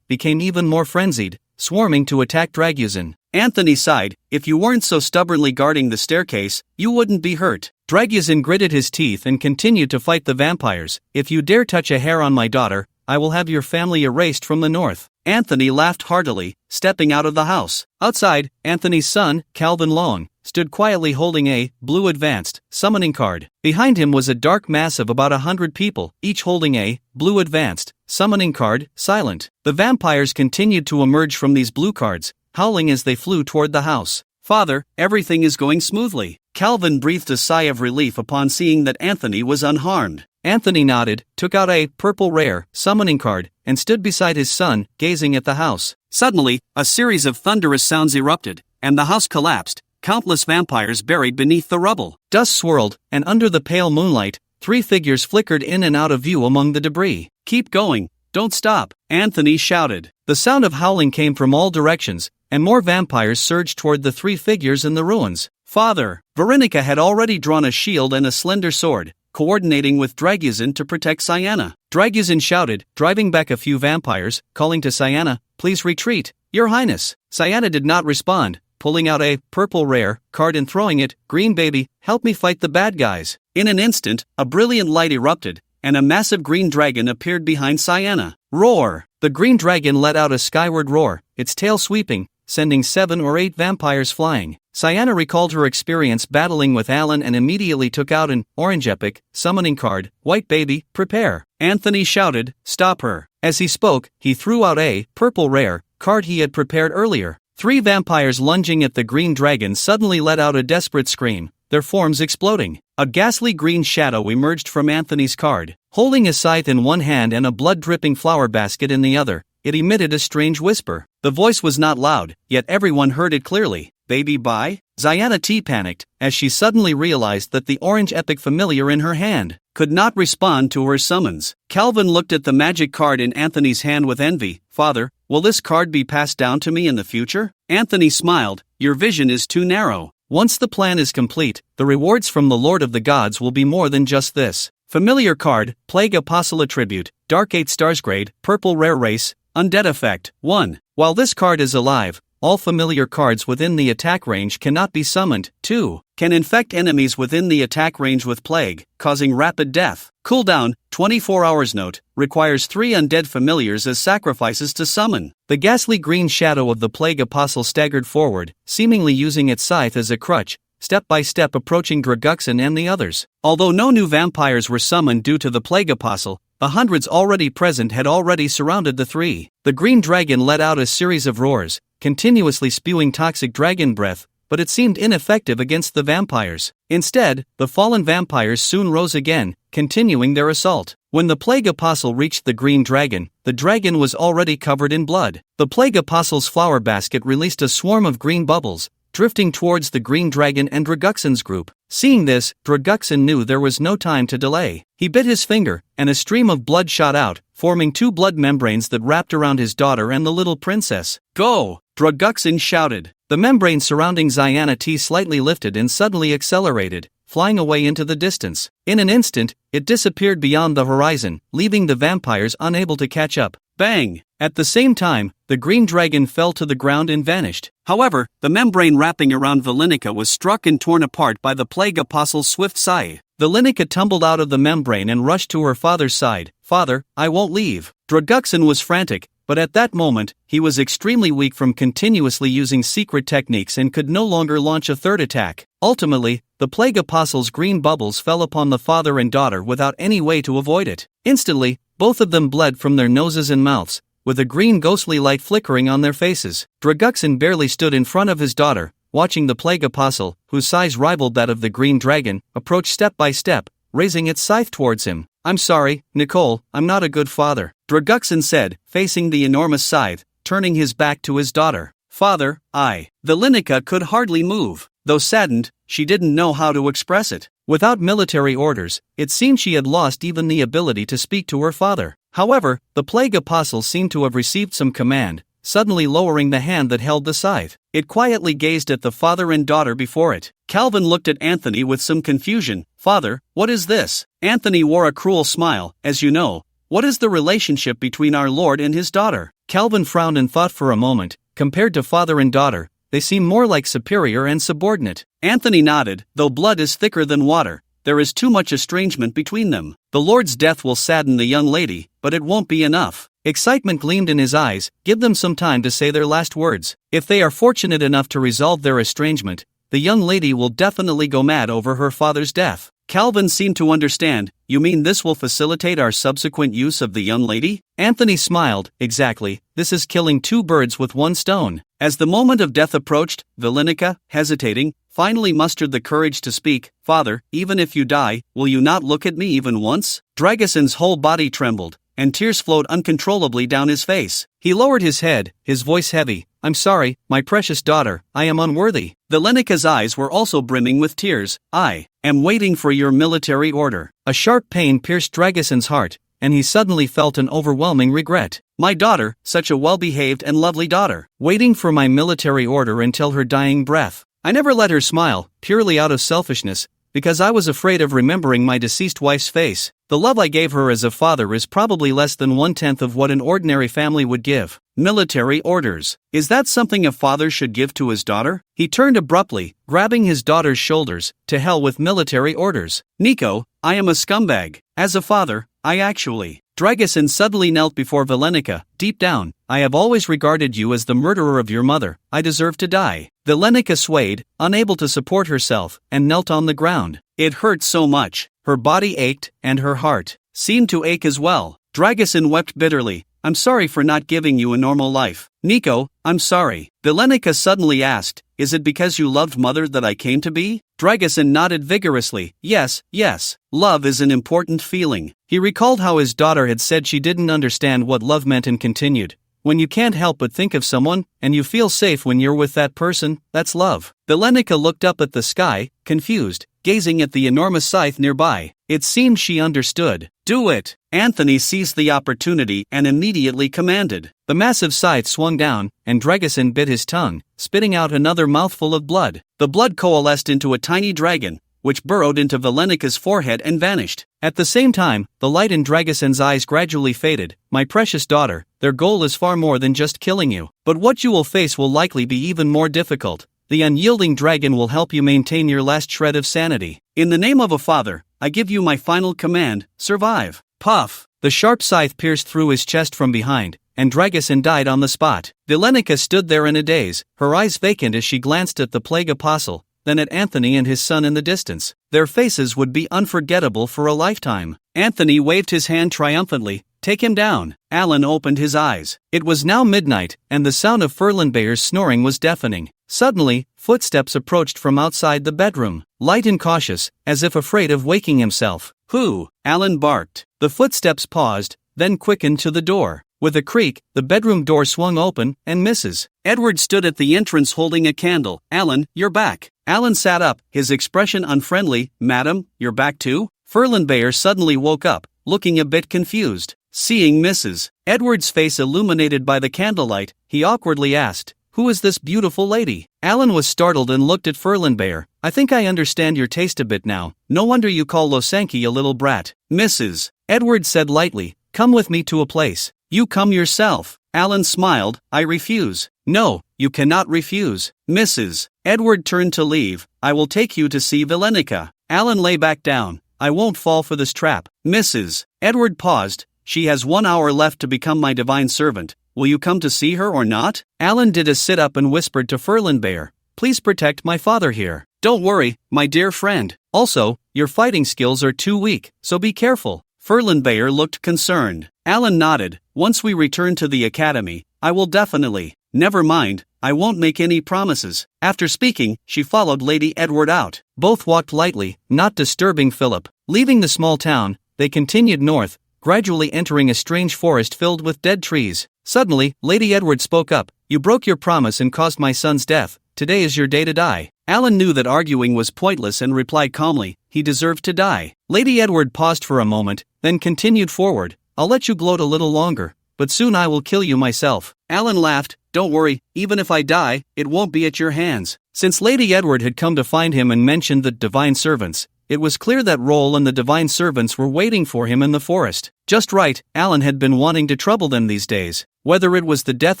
became even more frenzied, swarming to attack Draguzin. Anthony sighed, if you weren't so stubbornly guarding the staircase, you wouldn't be hurt. Draguzin gritted his teeth and continued to fight the vampires. If you dare touch a hair on my daughter, I will have your family erased from the north. Anthony laughed heartily, stepping out of the house. Outside, Anthony's son, Calvin Long, stood quietly holding a blue advanced summoning card. Behind him was a dark mass of about 100 people, each holding a blue advanced summoning card, silent. The vampires continued to emerge from these blue cards, howling as they flew toward the house. Father, everything is going smoothly. Calvin breathed a sigh of relief upon seeing that Anthony was unharmed. Anthony nodded, took out a purple rare summoning card, and stood beside his son, gazing at the house. Suddenly, a series of thunderous sounds erupted, and the house collapsed, countless vampires buried beneath the rubble. Dust swirled, and under the pale moonlight, 3 figures flickered in and out of view among the debris. Keep going, don't stop, Anthony shouted. The sound of howling came from all directions, and more vampires surged toward the 3 figures in the ruins. Father, Veronica had already drawn a shield and a slender sword, coordinating with Draguzin to protect Sayana. Draguzin shouted, driving back a few vampires, calling to Sayana, please retreat, your highness. Sayana did not respond, pulling out a purple rare card and throwing it, green baby, help me fight the bad guys. In an instant, a brilliant light erupted, and a massive green dragon appeared behind Sayana. Roar! The green dragon let out a skyward roar, its tail sweeping, sending 7 or 8 vampires flying. Sayana recalled her experience battling with Alan and immediately took out an orange epic summoning card. White baby, prepare. Anthony shouted, stop her. As he spoke, he threw out a purple rare card he had prepared earlier. 3 vampires lunging at the green dragon suddenly let out a desperate scream, their forms exploding. A ghastly green shadow emerged from Anthony's card. Holding a scythe in one hand and a blood-dripping flower basket in the other, it emitted a strange whisper. The voice was not loud, yet everyone heard it clearly. Baby bye? Sayana T panicked, as she suddenly realized that the orange epic familiar in her hand could not respond to her summons. Calvin looked at the magic card in Anthony's hand with envy. Father, will this card be passed down to me in the future? Anthony smiled. Your vision is too narrow. Once the plan is complete, the rewards from the Lord of the Gods will be more than just this. Familiar card, Plague Apostle Attribute, Dark 8 Stars Grade, Purple Rare Race, Undead Effect. 1. While this card is alive, all familiar cards within the attack range cannot be summoned. 2. Can infect enemies within the attack range with plague, causing rapid death. Cooldown, 24 hours. Note, requires 3 undead familiars as sacrifices to summon. The ghastly green shadow of the Plague Apostle staggered forward, seemingly using its scythe as a crutch, step by step approaching Draguxin and the others. Although no new vampires were summoned due to the Plague Apostle, the hundreds already present had already surrounded the 3. The green dragon let out a series of roars, continuously spewing toxic dragon breath, but it seemed ineffective against the vampires. Instead, the fallen vampires soon rose again, continuing their assault. When the Plague Apostle reached the green dragon, the dragon was already covered in blood. The Plague Apostle's flower basket released a swarm of green bubbles, drifting towards the green dragon and Draguxin's group. Seeing this, Draguxin knew there was no time to delay. He bit his finger, and a stream of blood shot out, forming 2 blood membranes that wrapped around his daughter and the little princess. Go! Draguxin shouted. The membrane surrounding Sayana T slightly lifted and suddenly accelerated, flying away into the distance. In an instant, it disappeared beyond the horizon, leaving the vampires unable to catch up. Bang! At the same time, the green dragon fell to the ground and vanished. However, the membrane wrapping around Valenica was struck and torn apart by the Plague Apostle's swift scythe. Valenica tumbled out of the membrane and rushed to her father's side. Father, I won't leave. Draguxin was frantic, but at that moment, he was extremely weak from continuously using secret techniques and could no longer launch a third attack. Ultimately, the Plague Apostle's green bubbles fell upon the father and daughter without any way to avoid it. Instantly, both of them bled from their noses and mouths, with a green ghostly light flickering on their faces. Draguxin barely stood in front of his daughter, watching the Plague Apostle, whose size rivaled that of the green dragon, approach step by step, raising its scythe towards him. I'm sorry, Nicole, I'm not a good father, Draguxin said, facing the enormous scythe, turning his back to his daughter. Father, Valenica could hardly move. Though saddened, she didn't know how to express it. Without military orders, it seemed she had lost even the ability to speak to her father. However, the Plague Apostle seemed to have received some command, suddenly lowering the hand that held the scythe. It quietly gazed at the father and daughter before it. Calvin looked at Anthony with some confusion. Father, what is this? Anthony wore a cruel smile. As you know, what is the relationship between our Lord and his daughter? Calvin frowned and thought for a moment. Compared to father and daughter, they seem more like superior and subordinate. Anthony nodded. Though blood is thicker than water, there is too much estrangement between them. The Lord's death will sadden the young lady, but it won't be enough. Excitement gleamed in his eyes. Give them some time to say their last words. If they are fortunate enough to resolve their estrangement, the young lady will definitely go mad over her father's death. Calvin seemed to understand. You mean this will facilitate our subsequent use of the young lady? Anthony smiled. Exactly, this is killing 2 birds with 1 stone. As the moment of death approached, Valenica, hesitating, finally mustered the courage to speak. Father, even if you die, will you not look at me even once? Draguxin's whole body trembled, and tears flowed uncontrollably down his face. He lowered his head, his voice heavy. I'm sorry, my precious daughter, I am unworthy. Valenica's eyes were also brimming with tears. I am waiting for your military order. A sharp pain pierced Draguxin's heart, and he suddenly felt an overwhelming regret. My daughter, such a well-behaved and lovely daughter, waiting for my military order until her dying breath. I never let her smile, purely out of selfishness, because I was afraid of remembering my deceased wife's face. The love I gave her as a father is probably less than 1/10 of what an ordinary family would give. Military orders. Is that something a father should give to his daughter? He turned abruptly, grabbing his daughter's shoulders. To hell with military orders. Nico, I am a scumbag. As a father, I actually. Dragosin suddenly knelt before Velenica. Deep down, I have always regarded you as the murderer of your mother. I deserve to die. Velenica swayed, unable to support herself, and knelt on the ground. It hurt so much. Her body ached, and her heart seemed to ache as well. Dragosin wept bitterly. I'm sorry for not giving you a normal life. Nico, I'm sorry. Velenica suddenly asked, is it because you loved mother that I came to be? Dragosin nodded vigorously. Yes, yes. Love is an important feeling. He recalled how his daughter had said she didn't understand what love meant and continued. When you can't help but think of someone, and you feel safe when you're with that person, that's love. Velenica looked up at the sky, confused, gazing at the enormous scythe nearby. It seemed she understood. Do it! Anthony seized the opportunity and immediately commanded. The massive scythe swung down, and Dragosin bit his tongue, spitting out another mouthful of blood. The blood coalesced into a tiny dragon, which burrowed into Velenica's forehead and vanished. At the same time, the light in Dragosin's eyes gradually faded. My precious daughter, their goal is far more than just killing you. But what you will face will likely be even more difficult. The unyielding dragon will help you maintain your last shred of sanity. In the name of a father, I give you my final command, survive. Puff! The sharp scythe pierced through his chest from behind, and Dragosin died on the spot. Velenica stood there in a daze, her eyes vacant as she glanced at the plague apostle, then at Anthony and his son in the distance. Their faces would be unforgettable for a lifetime. Anthony waved his hand triumphantly. Take him down. Alan opened his eyes. It was now midnight, and the sound of Furlanbayer's snoring was deafening. Suddenly, footsteps approached from outside the bedroom, light and cautious, as if afraid of waking himself. Who? Alan barked. The footsteps paused, then quickened to the door. With a creak, the bedroom door swung open, and Mrs. Edward stood at the entrance holding a candle. Alan, you're back. Alan sat up, his expression unfriendly. Madam, you're back too? Furlanbayer suddenly woke up, looking a bit confused. Seeing Mrs. Edward's face illuminated by the candlelight, he awkwardly asked, who is this beautiful lady? Alan was startled and looked at Furlanbayer. I think I understand your taste a bit now. No wonder you call Losanki a little brat. Mrs. Edward said lightly, come with me to a place. You come yourself. Alan smiled. I refuse. No, you cannot refuse. Mrs. Edward turned to leave. I will take you to see Velenica. Alan lay back down. I won't fall for this trap. Mrs. Edward paused. She has 1 hour left to become my divine servant. Will you come to see her or not? Alan did a sit-up and whispered to Furlanbayer, please protect my father here. Don't worry, my dear friend. Also, your fighting skills are too weak, so be careful. Furlanbayer looked concerned. Alan nodded. Once we return to the academy, I will definitely. Never mind, I won't make any promises. After speaking, she followed Lady Edward out. Both walked lightly, not disturbing Philip. Leaving the small town, they continued north, gradually entering a strange forest filled with dead trees. Suddenly, Lady Edward spoke up. You broke your promise and caused my son's death. Today is your day to die. Alan knew that arguing was pointless and replied calmly, he deserved to die. Lady Edward paused for a moment, then continued forward. I'll let you gloat a little longer, but soon I will kill you myself. Alan laughed. Don't worry, even if I die, it won't be at your hands. Since Lady Edward had come to find him and mentioned the divine servants, it was clear that Roll and the divine servants were waiting for him in the forest. Just right, Alan had been wanting to trouble them these days. Whether it was the death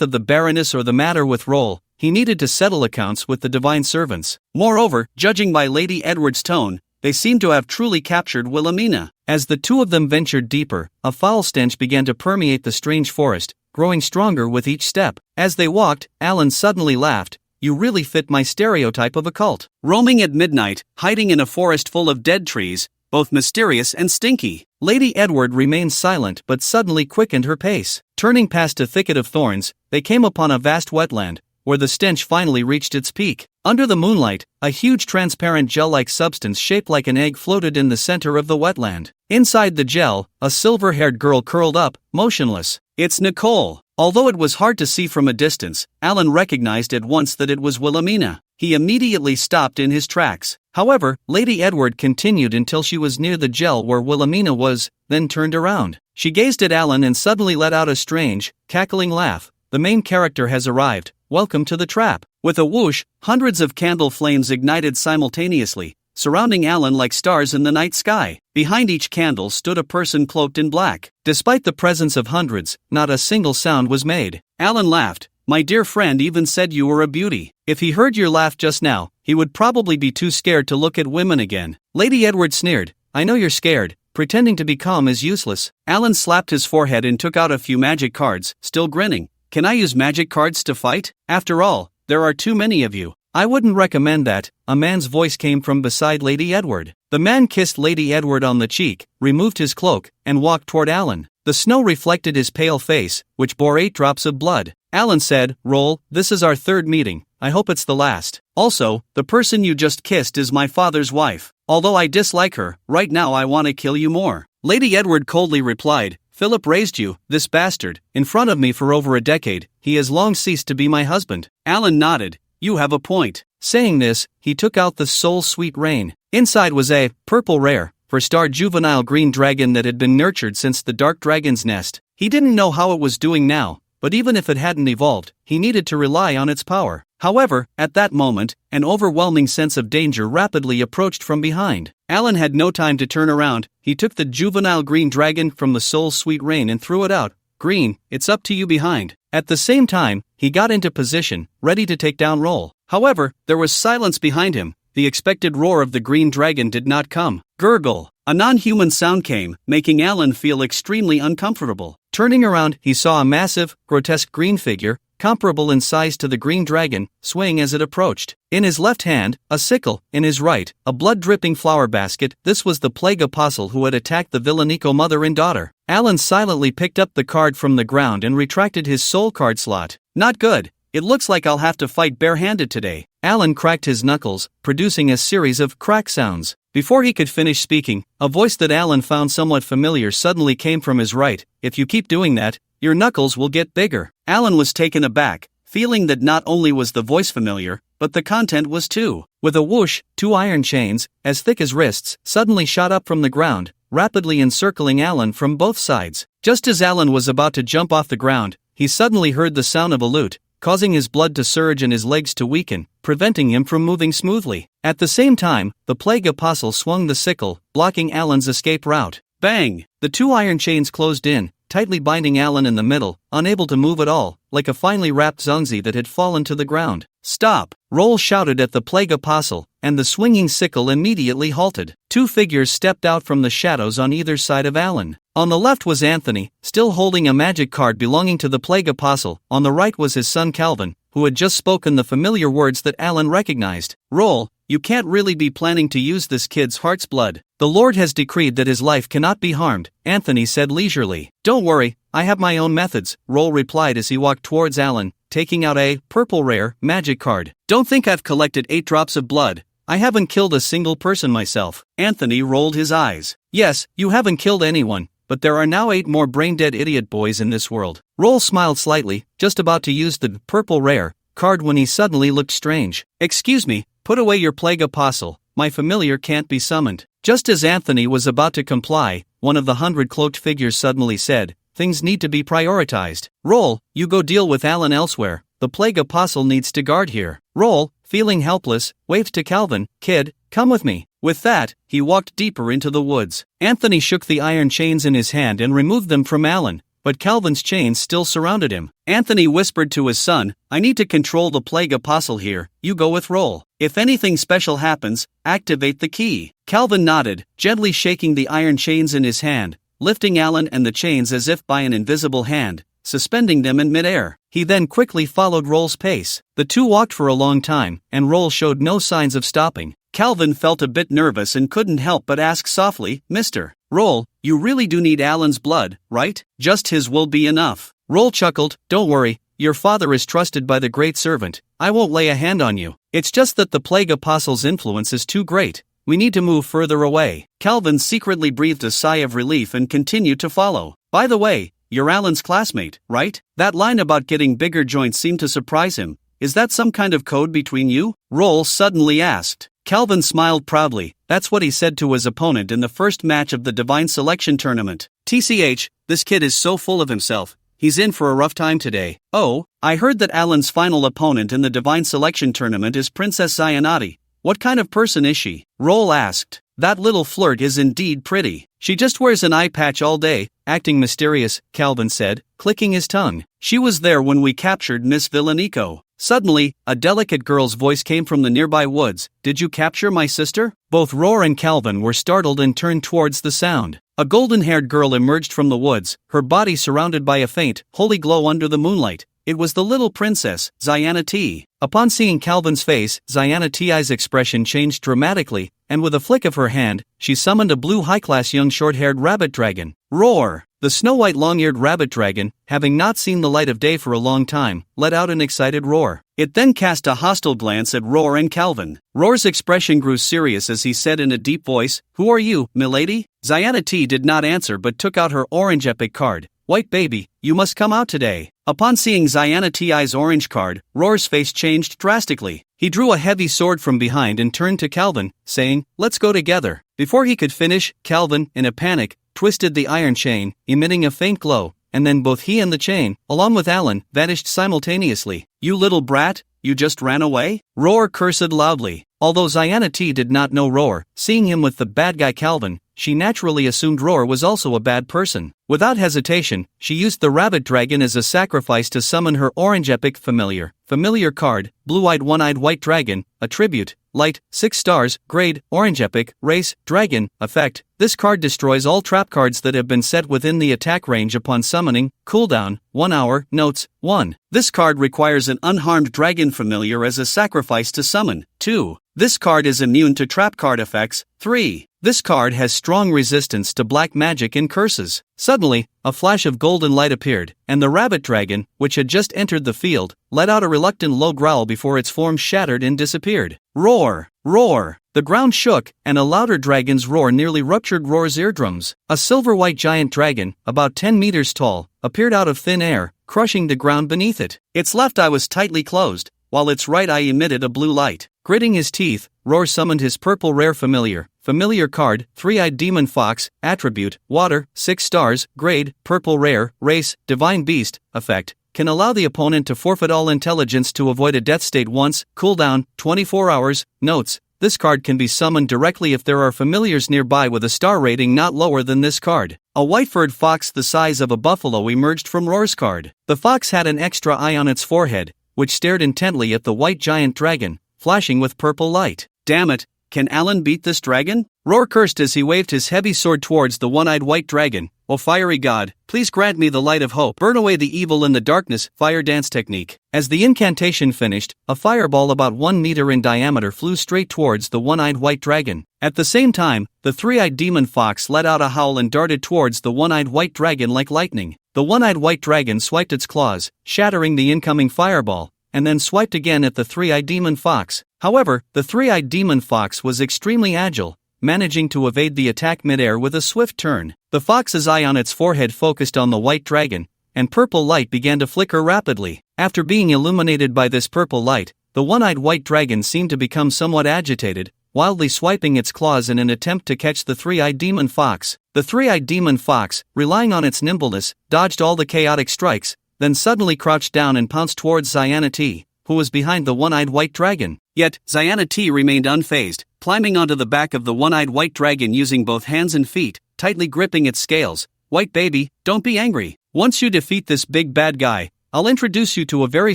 of the Baroness or the matter with Roll, he needed to settle accounts with the divine servants. Moreover, judging by Lady Edward's tone, they seemed to have truly captured Wilhelmina. As the two of them ventured deeper, a foul stench began to permeate the strange forest, growing stronger with each step. As they walked, Alan suddenly laughed. You really fit my stereotype of a cult. Roaming at midnight, hiding in a forest full of dead trees, both mysterious and stinky. Lady Edward remained silent but suddenly quickened her pace. Turning past a thicket of thorns, they came upon a vast wetland, where the stench finally reached its peak. Under the moonlight, a huge transparent gel-like substance shaped like an egg floated in the center of the wetland. Inside the gel, a silver-haired girl curled up, motionless. It's Nicole. Although it was hard to see from a distance, Alan recognized at once that it was Wilhelmina. He immediately stopped in his tracks. However, Lady Edward continued until she was near the gel where Wilhelmina was, then turned around. She gazed at Alan and suddenly let out a strange, cackling laugh. The main character has arrived. Welcome to the trap. With a whoosh, hundreds of candle flames ignited simultaneously, surrounding Alan like stars in the night sky. Behind each candle stood a person cloaked in black. Despite the presence of hundreds, not a single sound was made. Alan laughed. My dear friend even said you were a beauty. If he heard your laugh just now, he would probably be too scared to look at women again. Lady Edward sneered. I know you're scared, Pretending to be calm is useless. Alan slapped his forehead and took out a few magic cards, still grinning. Can I use magic cards to fight? After all, there are too many of you. I wouldn't recommend that. A man's voice came from beside Lady Edward. The man kissed Lady Edward on the cheek, removed his cloak, and walked toward Alan. The snow reflected his pale face, which bore 8 drops of blood. Alan said, "Roll, this is our 3rd meeting. I hope it's the last. Also, the person you just kissed is my father's wife. Although I dislike her, right now I want to kill you more." Lady Edward coldly replied, "Philip raised you, this bastard, in front of me for over a decade. He has long ceased to be my husband." Alan nodded. "You have a point." Saying this, he took out the Soul Sweet Rain. Inside was a purple rare, for-star juvenile green dragon that had been nurtured since the Dark Dragon's Nest. He didn't know how it was doing now, but even if it hadn't evolved, he needed to rely on its power. However, at that moment, an overwhelming sense of danger rapidly approached from behind. Alan had no time to turn around. He took the juvenile green dragon from the Soul Sweet Rain and threw it out. "Green, it's up to you behind." At the same time, he got into position, ready to take down Roll. However, there was silence behind him. The expected roar of the green dragon did not come. Gurgle. A non-human sound came, making Alan feel extremely uncomfortable. Turning around, he saw a massive, grotesque green figure, comparable in size to the green dragon, swaying as it approached. In his left hand, a sickle, in his right, a blood-dripping flower basket. This was the plague apostle who had attacked the Villanico mother and daughter. Alan silently picked up the card from the ground and retracted his soul card slot. "Not good. It looks like I'll have to fight barehanded today." Alan cracked his knuckles, producing a series of crack sounds. Before he could finish speaking, a voice that Alan found somewhat familiar suddenly came from his right. "If you keep doing that, your knuckles will get bigger." Alan was taken aback, feeling that not only was the voice familiar, but the content was too. With a whoosh, 2 iron chains, as thick as wrists, suddenly shot up from the ground, rapidly encircling Alan from both sides. Just as Alan was about to jump off the ground, he suddenly heard the sound of a lute, causing his blood to surge and his legs to weaken, preventing him from moving smoothly. At the same time, the plague apostle swung the sickle, blocking Alan's escape route. Bang! The 2 iron chains closed in, tightly binding Alan in the middle, unable to move at all, like a finely wrapped zongzi that had fallen to the ground. "Stop!" Roll shouted at the plague apostle, and the swinging sickle immediately halted. 2 figures stepped out from the shadows on either side of Alan. On the left was Anthony, still holding a magic card belonging to the plague apostle. On the right was his son Calvin, who had just spoken the familiar words that Alan recognized. "Roll, you can't really be planning to use this kid's heart's blood. The Lord has decreed that his life cannot be harmed," Anthony said leisurely. "Don't worry, I have my own methods," Roll replied as he walked towards Alan, taking out a purple rare magic card. "Don't think I've collected 8 drops of blood. I haven't killed a single person myself." Anthony rolled his eyes. "Yes, you haven't killed anyone, but there are now 8 more brain-dead idiot boys in this world." Roll smiled slightly, just about to use the purple rare card when he suddenly looked strange. "Excuse me, put away your plague apostle. My familiar can't be summoned." Just as Anthony was about to comply, one of the 100 cloaked figures suddenly said, "Things need to be prioritized. Roll, you go deal with Alan elsewhere. The plague apostle needs to guard here." Roll, feeling helpless, waved to Calvin, "Kid, come with me." With that, he walked deeper into the woods. Anthony shook the iron chains in his hand and removed them from Alan, but Calvin's chains still surrounded him. Anthony whispered to his son, "I need to control the plague apostle here. You go with Roll. If anything special happens, activate the key." Calvin nodded, gently shaking the iron chains in his hand, lifting Alan and the chains as if by an invisible hand, suspending them in midair. He then quickly followed Roll's pace. The 2 walked for a long time, and Roll showed no signs of stopping. Calvin felt a bit nervous and couldn't help but ask softly, "Mr. Roll, you really do need Alan's blood, right? Just his will be enough." Roll chuckled, "Don't worry, your father is trusted by the great servant. I won't lay a hand on you. It's just that the plague apostle's influence is too great. We need to move further away." Calvin secretly breathed a sigh of relief and continued to follow. "By the way, you're Alan's classmate, right?" That line about getting bigger joints seemed to surprise him. "Is that some kind of code between you?" Roll suddenly asked. Calvin smiled proudly. "That's what he said to his opponent in the first match of the Divine Selection Tournament. TCH, this kid is so full of himself. He's in for a rough time today." "Oh, I heard that Alan's final opponent in the Divine Selection Tournament is Princess Zionati. What kind of person is she?" Roll asked. "That little flirt is indeed pretty. She just wears an eye patch all day, acting mysterious," Calvin said, clicking his tongue. "She was there when we captured Miss Villanico." Suddenly, a delicate girl's voice came from the nearby woods. Did you capture my sister? Both Roar and Calvin were startled and turned towards the sound. A golden-haired girl emerged from the woods, her body surrounded by a faint, holy glow under the moonlight. It was the little princess, Ziana T. Upon seeing Calvin's face, Ziana T's expression changed dramatically, and with a flick of her hand, she summoned a blue high-class young short-haired rabbit dragon. Roar! The snow-white long-eared rabbit dragon, having not seen the light of day for a long time, let out an excited roar. It then cast a hostile glance at Roar and Calvin. Roar's expression grew serious as he said in a deep voice, "Who are you, milady?" Ziana T did not answer but took out her orange epic card. "White baby, you must come out today." Upon seeing Ziana T's orange card, Roar's face changed drastically. He drew a heavy sword from behind and turned to Calvin, saying, "Let's go together." Before he could finish, Calvin, in a panic, twisted the iron chain, emitting a faint glow, and then both he and the chain, along with Alan, vanished simultaneously. "You little brat, you just ran away?" Roar cursed loudly. Although Ziana T did not know Roar, seeing him with the bad guy Calvin, she naturally assumed Roar was also a bad person. Without hesitation, she used the rabbit dragon as a sacrifice to summon her orange epic familiar. Familiar card, blue-eyed one-eyed white dragon, attribute, light, 6 stars, grade, orange epic, race, dragon, effect. This card destroys all trap cards that have been set within the attack range upon summoning, cooldown, 1 hour, notes, 1. This card requires an unharmed dragon familiar as a sacrifice to summon, 2. This card is immune to trap card effects, 3. This card has strong resistance to black magic and curses. Suddenly, a flash of golden light appeared, and the rabbit dragon, which had just entered the field, let out a reluctant low growl before its form shattered and disappeared. Roar! Roar! The ground shook, and a louder dragon's roar nearly ruptured Roar's eardrums. A silver-white giant dragon, about 10 meters tall, appeared out of thin air, crushing the ground beneath it. Its left eye was tightly closed, while its right eye emitted a blue light. Gritting his teeth, Roar summoned his purple rare familiar. Familiar card, 3-eyed demon fox, attribute, water, 6 stars, grade, purple rare, race, divine beast, effect. Can allow the opponent to forfeit all intelligence to avoid a death state once, cooldown, 24 hours, notes. This card can be summoned directly if there are familiars nearby with a star rating not lower than this card. A white-furred fox the size of a buffalo emerged from Roar's card. The fox had an extra eye on its forehead, which stared intently at the white giant dragon, flashing with purple light. Damn it, can Alan beat this dragon? Roar cursed as he waved his heavy sword towards the one-eyed white dragon. "O fiery god, please grant me the light of hope. Burn away the evil in the darkness." Fire dance technique. As the incantation finished, a fireball about 1 meter in diameter flew straight towards the one-eyed white dragon. At the same time, the 3-eyed demon fox let out a howl and darted towards the one-eyed white dragon like lightning. The one-eyed white dragon swiped its claws, shattering the incoming fireball, and then swiped again at the 3-eyed demon fox. However, the 3-eyed demon fox was extremely agile, managing to evade the attack midair with a swift turn. The fox's eye on its forehead focused on the white dragon, and purple light began to flicker rapidly. After being illuminated by this purple light, the one-eyed white dragon seemed to become somewhat agitated, wildly swiping its claws in an attempt to catch the 3-eyed demon fox. The 3-eyed demon fox, relying on its nimbleness, dodged all the chaotic strikes, then suddenly crouched down and pounced towards Ziana T, who was behind the one-eyed white dragon. Yet, Ziana T remained unfazed, climbing onto the back of the one-eyed white dragon using both hands and feet, tightly gripping its scales. "White baby, don't be angry. Once you defeat this big bad guy, I'll introduce you to a very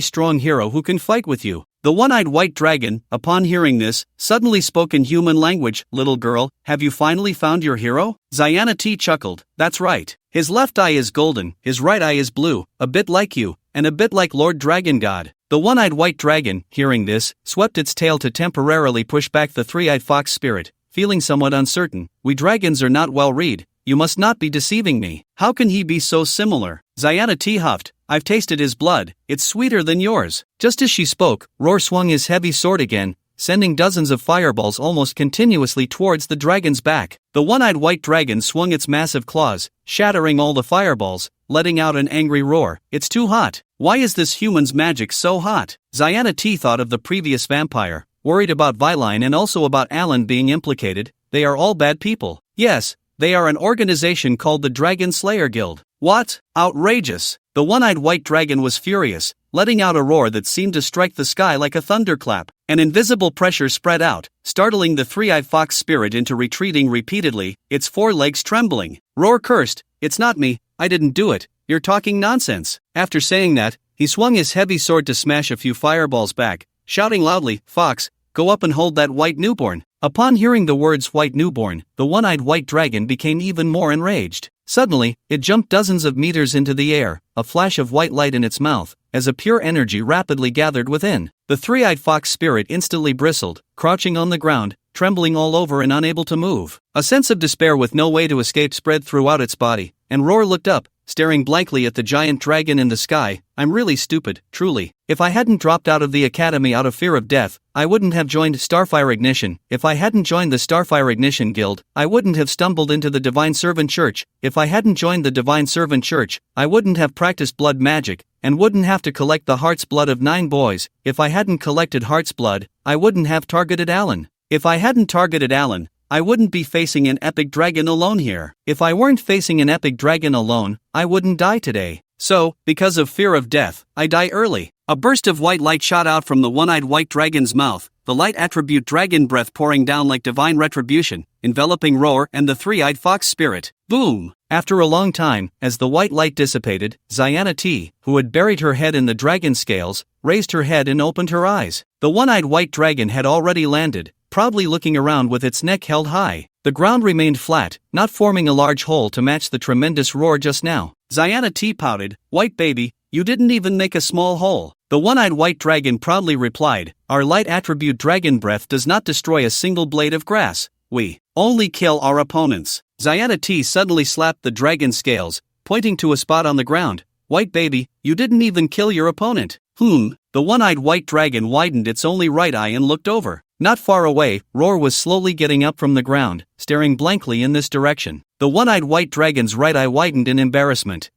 strong hero who can fight with you." The one-eyed white dragon, upon hearing this, suddenly spoke in human language. "Little girl, have you finally found your hero?" Ziana T chuckled. "That's right. His left eye is golden, his right eye is blue, a bit like you, and a bit like Lord Dragon God." The one-eyed white dragon, hearing this, swept its tail to temporarily push back the 3-eyed fox spirit, feeling somewhat uncertain. "We dragons are not well read, you must not be deceiving me. How can he be so similar?" Ziana T huffed. "I've tasted his blood, it's sweeter than yours." Just as she spoke, Roar swung his heavy sword again, sending dozens of fireballs almost continuously towards the dragon's back. The one-eyed white dragon swung its massive claws, shattering all the fireballs, letting out an angry roar. "It's too hot. Why is this human's magic so hot?" Ziana T thought of the previous vampire, worried about Viline and also about Alan being implicated. They are all bad people. Yes, they are an organization called the Dragon Slayer Guild. What? Outrageous! The one-eyed white dragon was furious, letting out a roar that seemed to strike the sky like a thunderclap. An invisible pressure spread out, startling the 3-eyed fox spirit into retreating repeatedly, its 4 legs trembling. Roar cursed, "It's not me, I didn't do it, you're talking nonsense." After saying that, He swung his heavy sword to smash a few fireballs back, shouting loudly, "Fox, go up and hold that white newborn." Upon hearing the words white newborn, the one-eyed white dragon became even more enraged. Suddenly, it jumped dozens of meters into the air, a flash of white light in its mouth, as a pure energy rapidly gathered within. The three-eyed fox spirit instantly bristled, crouching on the ground, trembling all over and unable to move. A sense of despair with no way to escape spread throughout its body, and Roar looked up, staring blankly at the giant dragon in the sky. "I'm really stupid, truly. If I hadn't dropped out of the academy out of fear of death, I wouldn't have joined Starfire Ignition. If I hadn't joined the Starfire Ignition Guild, I wouldn't have stumbled into the Divine Servant Church. If I hadn't joined the Divine Servant Church, I wouldn't have practiced blood magic, and wouldn't have to collect the heart's blood of 9 boys. If I hadn't collected heart's blood, I wouldn't have targeted Alan. If I hadn't targeted Alan, I wouldn't be facing an epic dragon alone here. If I weren't facing an epic dragon alone, I wouldn't die today. So, because of fear of death, I die early." A burst of white light shot out from the one-eyed white dragon's mouth, the light attribute dragon breath pouring down like divine retribution, enveloping Roar and the three-eyed fox spirit. Boom! After a long time, as the white light dissipated, Ziana T, who had buried her head in the dragon scales, raised her head and opened her eyes. The one-eyed white dragon had already landed, proudly looking around with its neck held high. The ground remained flat, not forming a large hole to match the tremendous roar just now. Ziana T pouted, "White baby, you didn't even make a small hole." The one-eyed white dragon proudly replied, "Our light attribute dragon breath does not destroy a single blade of grass. We only kill our opponents." Ziana T suddenly slapped the dragon scales, pointing to a spot on the ground. "White baby, you didn't even kill your opponent." The one-eyed white dragon widened its only right eye and looked over. Not far away, Roar was slowly getting up from the ground, staring blankly in this direction. The one-eyed white dragon's right eye widened in embarrassment.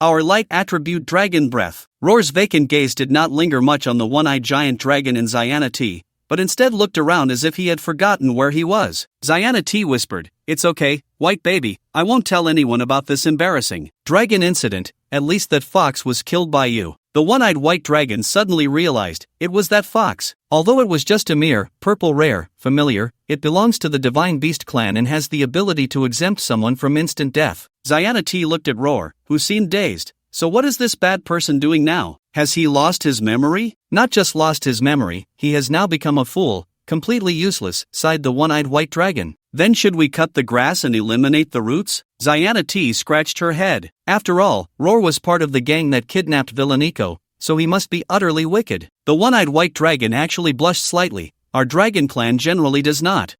Our light attribute dragon breath." Roar's vacant gaze did not linger much on the one-eyed giant dragon in Ziana T, but instead looked around as if he had forgotten where he was. Ziana T whispered, "It's okay, white baby, I won't tell anyone about this embarrassing dragon incident, at least that fox was killed by you." The one-eyed white dragon suddenly realized, it was that fox. Although it was just a mere, purple rare, familiar, it belongs to the Divine Beast clan and has the ability to exempt someone from instant death. Ziana T looked at Roar, who seemed dazed. "So what is this bad person doing now? Has he lost his memory?" "Not just lost his memory, he has now become a fool, completely useless," sighed the one-eyed white dragon. "Then should we cut the grass and eliminate the roots?" Ziana T scratched her head. After all, Roar was part of the gang that kidnapped Villainico, so he must be utterly wicked. The one-eyed white dragon actually blushed slightly. "Our dragon clan generally does not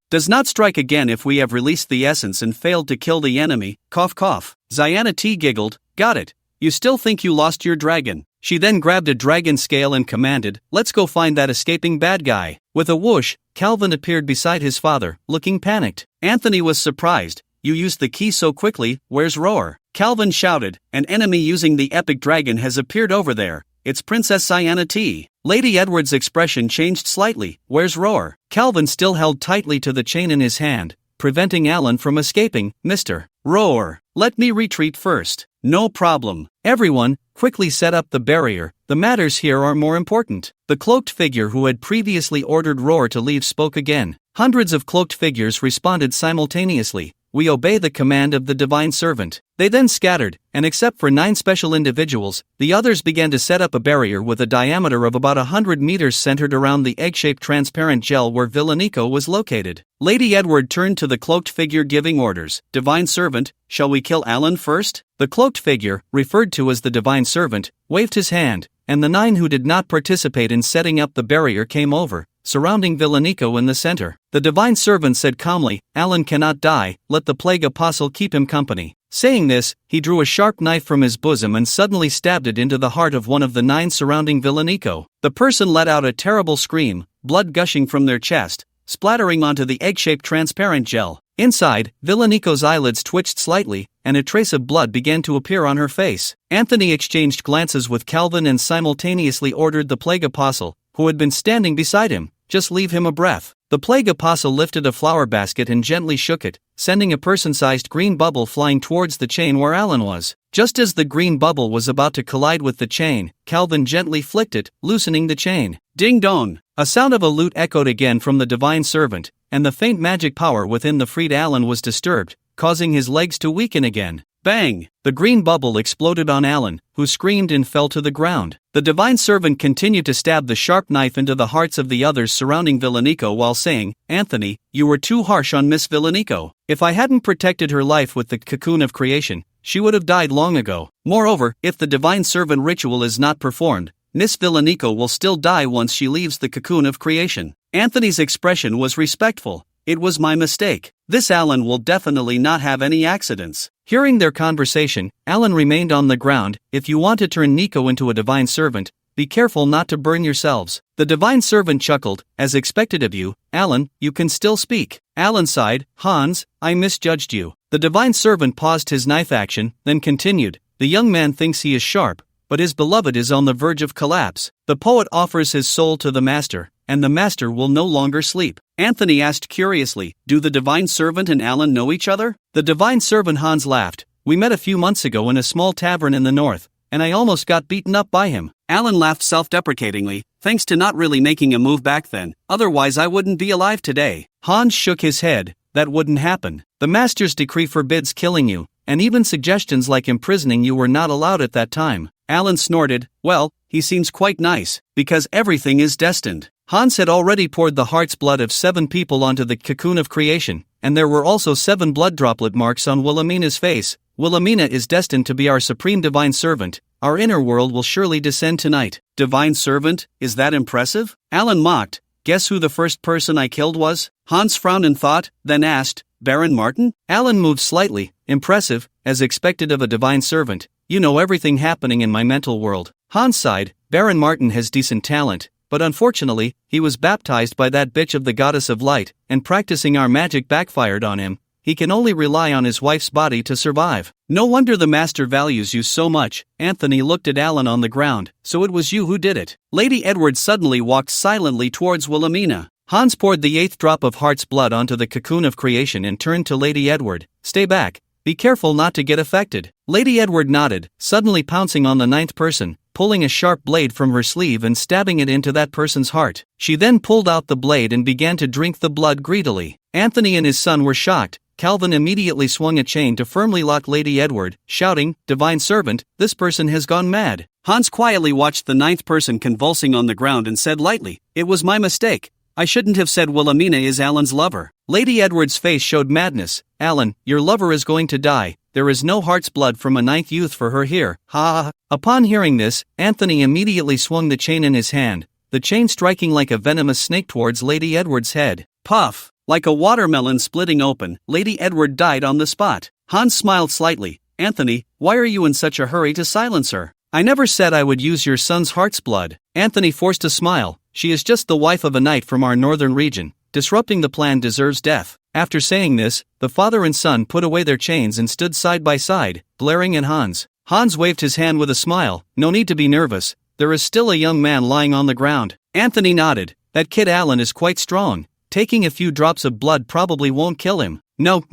strike again if we have released the essence and failed to kill the enemy." Cough cough. Ziana T giggled, "Got it. You still think you lost your dragon." She then grabbed a dragon scale and commanded, "Let's go find that escaping bad guy." With a whoosh, Calvin appeared beside his father, looking panicked. Anthony was surprised. "You used the key so quickly, where's Roar?" Calvin shouted, "An enemy using the epic dragon has appeared over there. It's Princess Ziana T." Lady Edward's expression changed slightly. "Where's Roar?" Calvin still held tightly to the chain in his hand, preventing Alan from escaping. "Mr. Roar, let me retreat first." "No problem. Everyone, quickly set up the barrier. The matters here are more important." The cloaked figure who had previously ordered Roar to leave spoke again. Hundreds of cloaked figures responded simultaneously. "We obey the command of the Divine Servant." They then scattered, and except for 9 special individuals, the others began to set up a barrier with a diameter of about 100 meters centered around the egg-shaped transparent gel where Villainico was located. Lady Edward turned to the cloaked figure giving orders. "Divine Servant, shall we kill Alan first?" The cloaked figure, referred to as the Divine Servant, waved his hand, and the 9 who did not participate in setting up the barrier came over, surrounding Villainico in the center. The Divine Servant said calmly, "Alan cannot die, let the Plague Apostle keep him company." Saying this, he drew a sharp knife from his bosom and suddenly stabbed it into the heart of one of the 9 surrounding Villainico. The person let out a terrible scream, blood gushing from their chest, splattering onto the egg-shaped transparent gel. Inside, Villainico's eyelids twitched slightly, and a trace of blood began to appear on her face. Anthony exchanged glances with Calvin and simultaneously ordered the Plague Apostle, who had been standing beside him, "Just leave him a breath." The Plague Apostle lifted a flower basket and gently shook it, sending a person-sized green bubble flying towards the chain where Alan was. Just as the green bubble was about to collide with the chain, Calvin gently flicked it, loosening the chain. Ding dong! A sound of a lute echoed again from the Divine Servant, and the faint magic power within the freed Alan was disturbed, causing his legs to weaken again. Bang! The green bubble exploded on Alan, who screamed and fell to the ground. The divine servant continued to stab the sharp knife into the hearts of the others surrounding Villanico while saying, "Anthony, you were too harsh on Miss Villanico. If I hadn't protected her life with the cocoon of creation, she would have died long ago. Moreover, if the divine servant ritual is not performed, Miss Villanico will still die once she leaves the cocoon of creation." Anthony's expression was respectful. "It was my mistake. This Alan will definitely not have any accidents." Hearing their conversation, Alan remained on the ground. "If you want to turn Nico into a divine servant, be careful not to burn yourselves." The divine servant chuckled, "As expected of you, Alan, you can still speak." Alan sighed, "Hans, I misjudged you." The divine servant paused his knife action, then continued, "The young man thinks he is sharp, but his beloved is on the verge of collapse. The poet offers his soul to the master, and the master will no longer sleep." Anthony asked curiously, "Do the divine servant and Alan know each other?" The divine servant Hans laughed. "We met a few months ago in a small tavern in the north, and I almost got beaten up by him." Alan laughed self-deprecatingly, "Thanks to not really making a move back then, otherwise I wouldn't be alive today." Hans shook his head. "That wouldn't happen. The master's decree forbids killing you, and even suggestions like imprisoning you were not allowed at that time." Alan snorted, "Well, he seems quite nice, because everything is destined." Hans had already poured the heart's blood of 7 people onto the cocoon of creation, and there were also 7 blood droplet marks on Wilhelmina's face. "Wilhelmina is destined to be our supreme divine servant. Our inner world will surely descend tonight." "Divine servant? Is that impressive?" Alan mocked. "Guess who the first person I killed was?" Hans frowned in thought, then asked, "Baron Martin?" Alan moved slightly. "Impressive, as expected of a divine servant. You know everything happening in my mental world." Hans sighed. "Baron Martin has decent talent, but unfortunately, he was baptized by that bitch of the goddess of light, and practicing our magic backfired on him. He can only rely on his wife's body to survive." "No wonder the master values you so much." Anthony looked at Alan on the ground. "So it was you who did it." Lady Edward suddenly walked silently towards Wilhelmina. Hans poured the 8th drop of heart's blood onto the cocoon of creation and turned to Lady Edward. "Stay back. Be careful not to get affected." Lady Edward nodded, suddenly pouncing on the 9th person, pulling a sharp blade from her sleeve and stabbing it into that person's heart. She then pulled out the blade and began to drink the blood greedily. Anthony and his son were shocked. Calvin immediately swung a chain to firmly lock Lady Edward, shouting, "Divine servant, this person has gone mad." Hans quietly watched the 9th person convulsing on the ground and said lightly, "It was my mistake. I shouldn't have said Wilhelmina is Alan's lover." Lady Edward's face showed madness. "Alan, your lover is going to die. There is no heart's blood from a 9th youth for her here. Ha ha." Upon hearing this, Anthony immediately swung the chain in his hand, the chain striking like a venomous snake towards Lady Edward's head. Puff! Like a watermelon splitting open, Lady Edward died on the spot. Hans smiled slightly. "Anthony, why are you in such a hurry to silence her?" "I never said I would use your son's heart's blood." Anthony forced a smile. "She is just the wife of a knight from our northern region. Disrupting the plan deserves death." After saying this, the father and son put away their chains and stood side by side, glaring at Hans. Hans waved his hand with a smile. "No need to be nervous. There is still a young man lying on the ground." Anthony nodded. "That kid Alan is quite strong. Taking a few drops of blood probably won't kill him." No.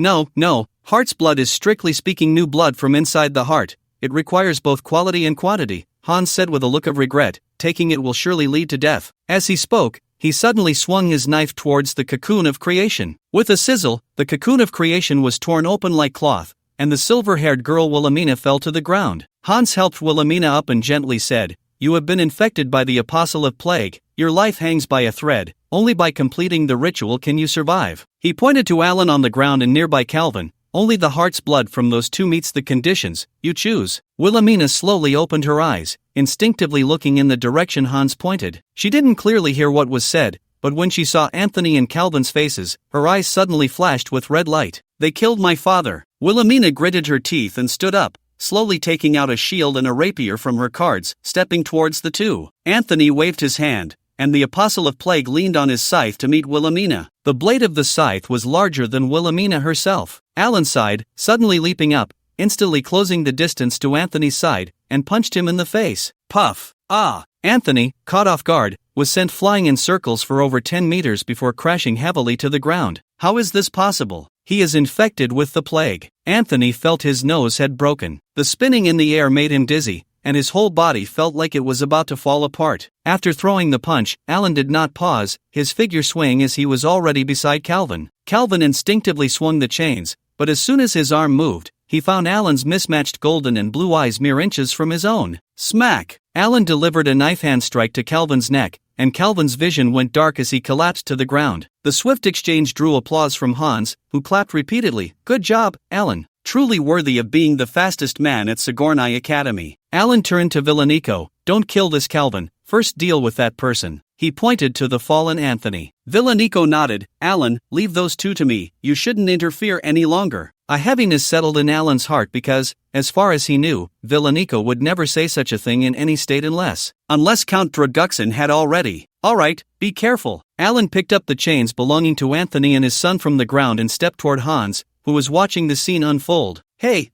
Heart's blood is strictly speaking new blood from inside the heart. It requires both quality and quantity," Hans said with a look of regret. "Taking it will surely lead to death." As he spoke, he suddenly swung his knife towards the cocoon of creation. With a sizzle, the cocoon of creation was torn open like cloth, and the silver-haired girl Wilhelmina fell to the ground. Hans helped Wilhelmina up and gently said, "You have been infected by the apostle of plague. Your life hangs by a thread. Only by completing the ritual can you survive." He pointed to Alan on the ground and nearby Calvin. "Only the heart's blood from those two meets the conditions. You choose." Wilhelmina slowly opened her eyes, instinctively looking in the direction Hans pointed. She didn't clearly hear what was said, but when she saw Anthony and Calvin's faces, her eyes suddenly flashed with red light. "They killed my father." Wilhelmina gritted her teeth and stood up, slowly taking out a shield and a rapier from her cards, stepping towards the two. Anthony waved his hand, and the apostle of plague leaned on his scythe to meet Wilhelmina. The blade of the scythe was larger than Wilhelmina herself. Alan sighed, suddenly leaping up, instantly closing the distance to Anthony's side, and punched him in the face. Puff! Ah! Anthony, caught off guard, was sent flying in circles for over 10 meters before crashing heavily to the ground. How is this possible? He is infected with the plague. Anthony felt his nose had broken. The spinning in the air made him dizzy, and his whole body felt like it was about to fall apart. After throwing the punch, Alan did not pause, his figure swaying as he was already beside Calvin. Calvin instinctively swung the chains, but as soon as his arm moved, he found Alan's mismatched golden and blue eyes mere inches from his own. Smack! Alan delivered a knife hand strike to Calvin's neck, and Calvin's vision went dark as he collapsed to the ground. The swift exchange drew applause from Hans, who clapped repeatedly. Good job, Alan. Truly worthy of being the fastest man at Sigourney Academy. Alan turned to Villanico. Don't kill this Calvin, first deal with that person. He pointed to the fallen Anthony. Villanico nodded. Alan, leave those two to me, you shouldn't interfere any longer. A heaviness settled in Alan's heart because, as far as he knew, Villanico would never say such a thing in any state unless Count Draguxin had already. Alright, be careful. Alan picked up the chains belonging to Anthony and his son from the ground and stepped toward Hans, who was watching the scene unfold. Hey,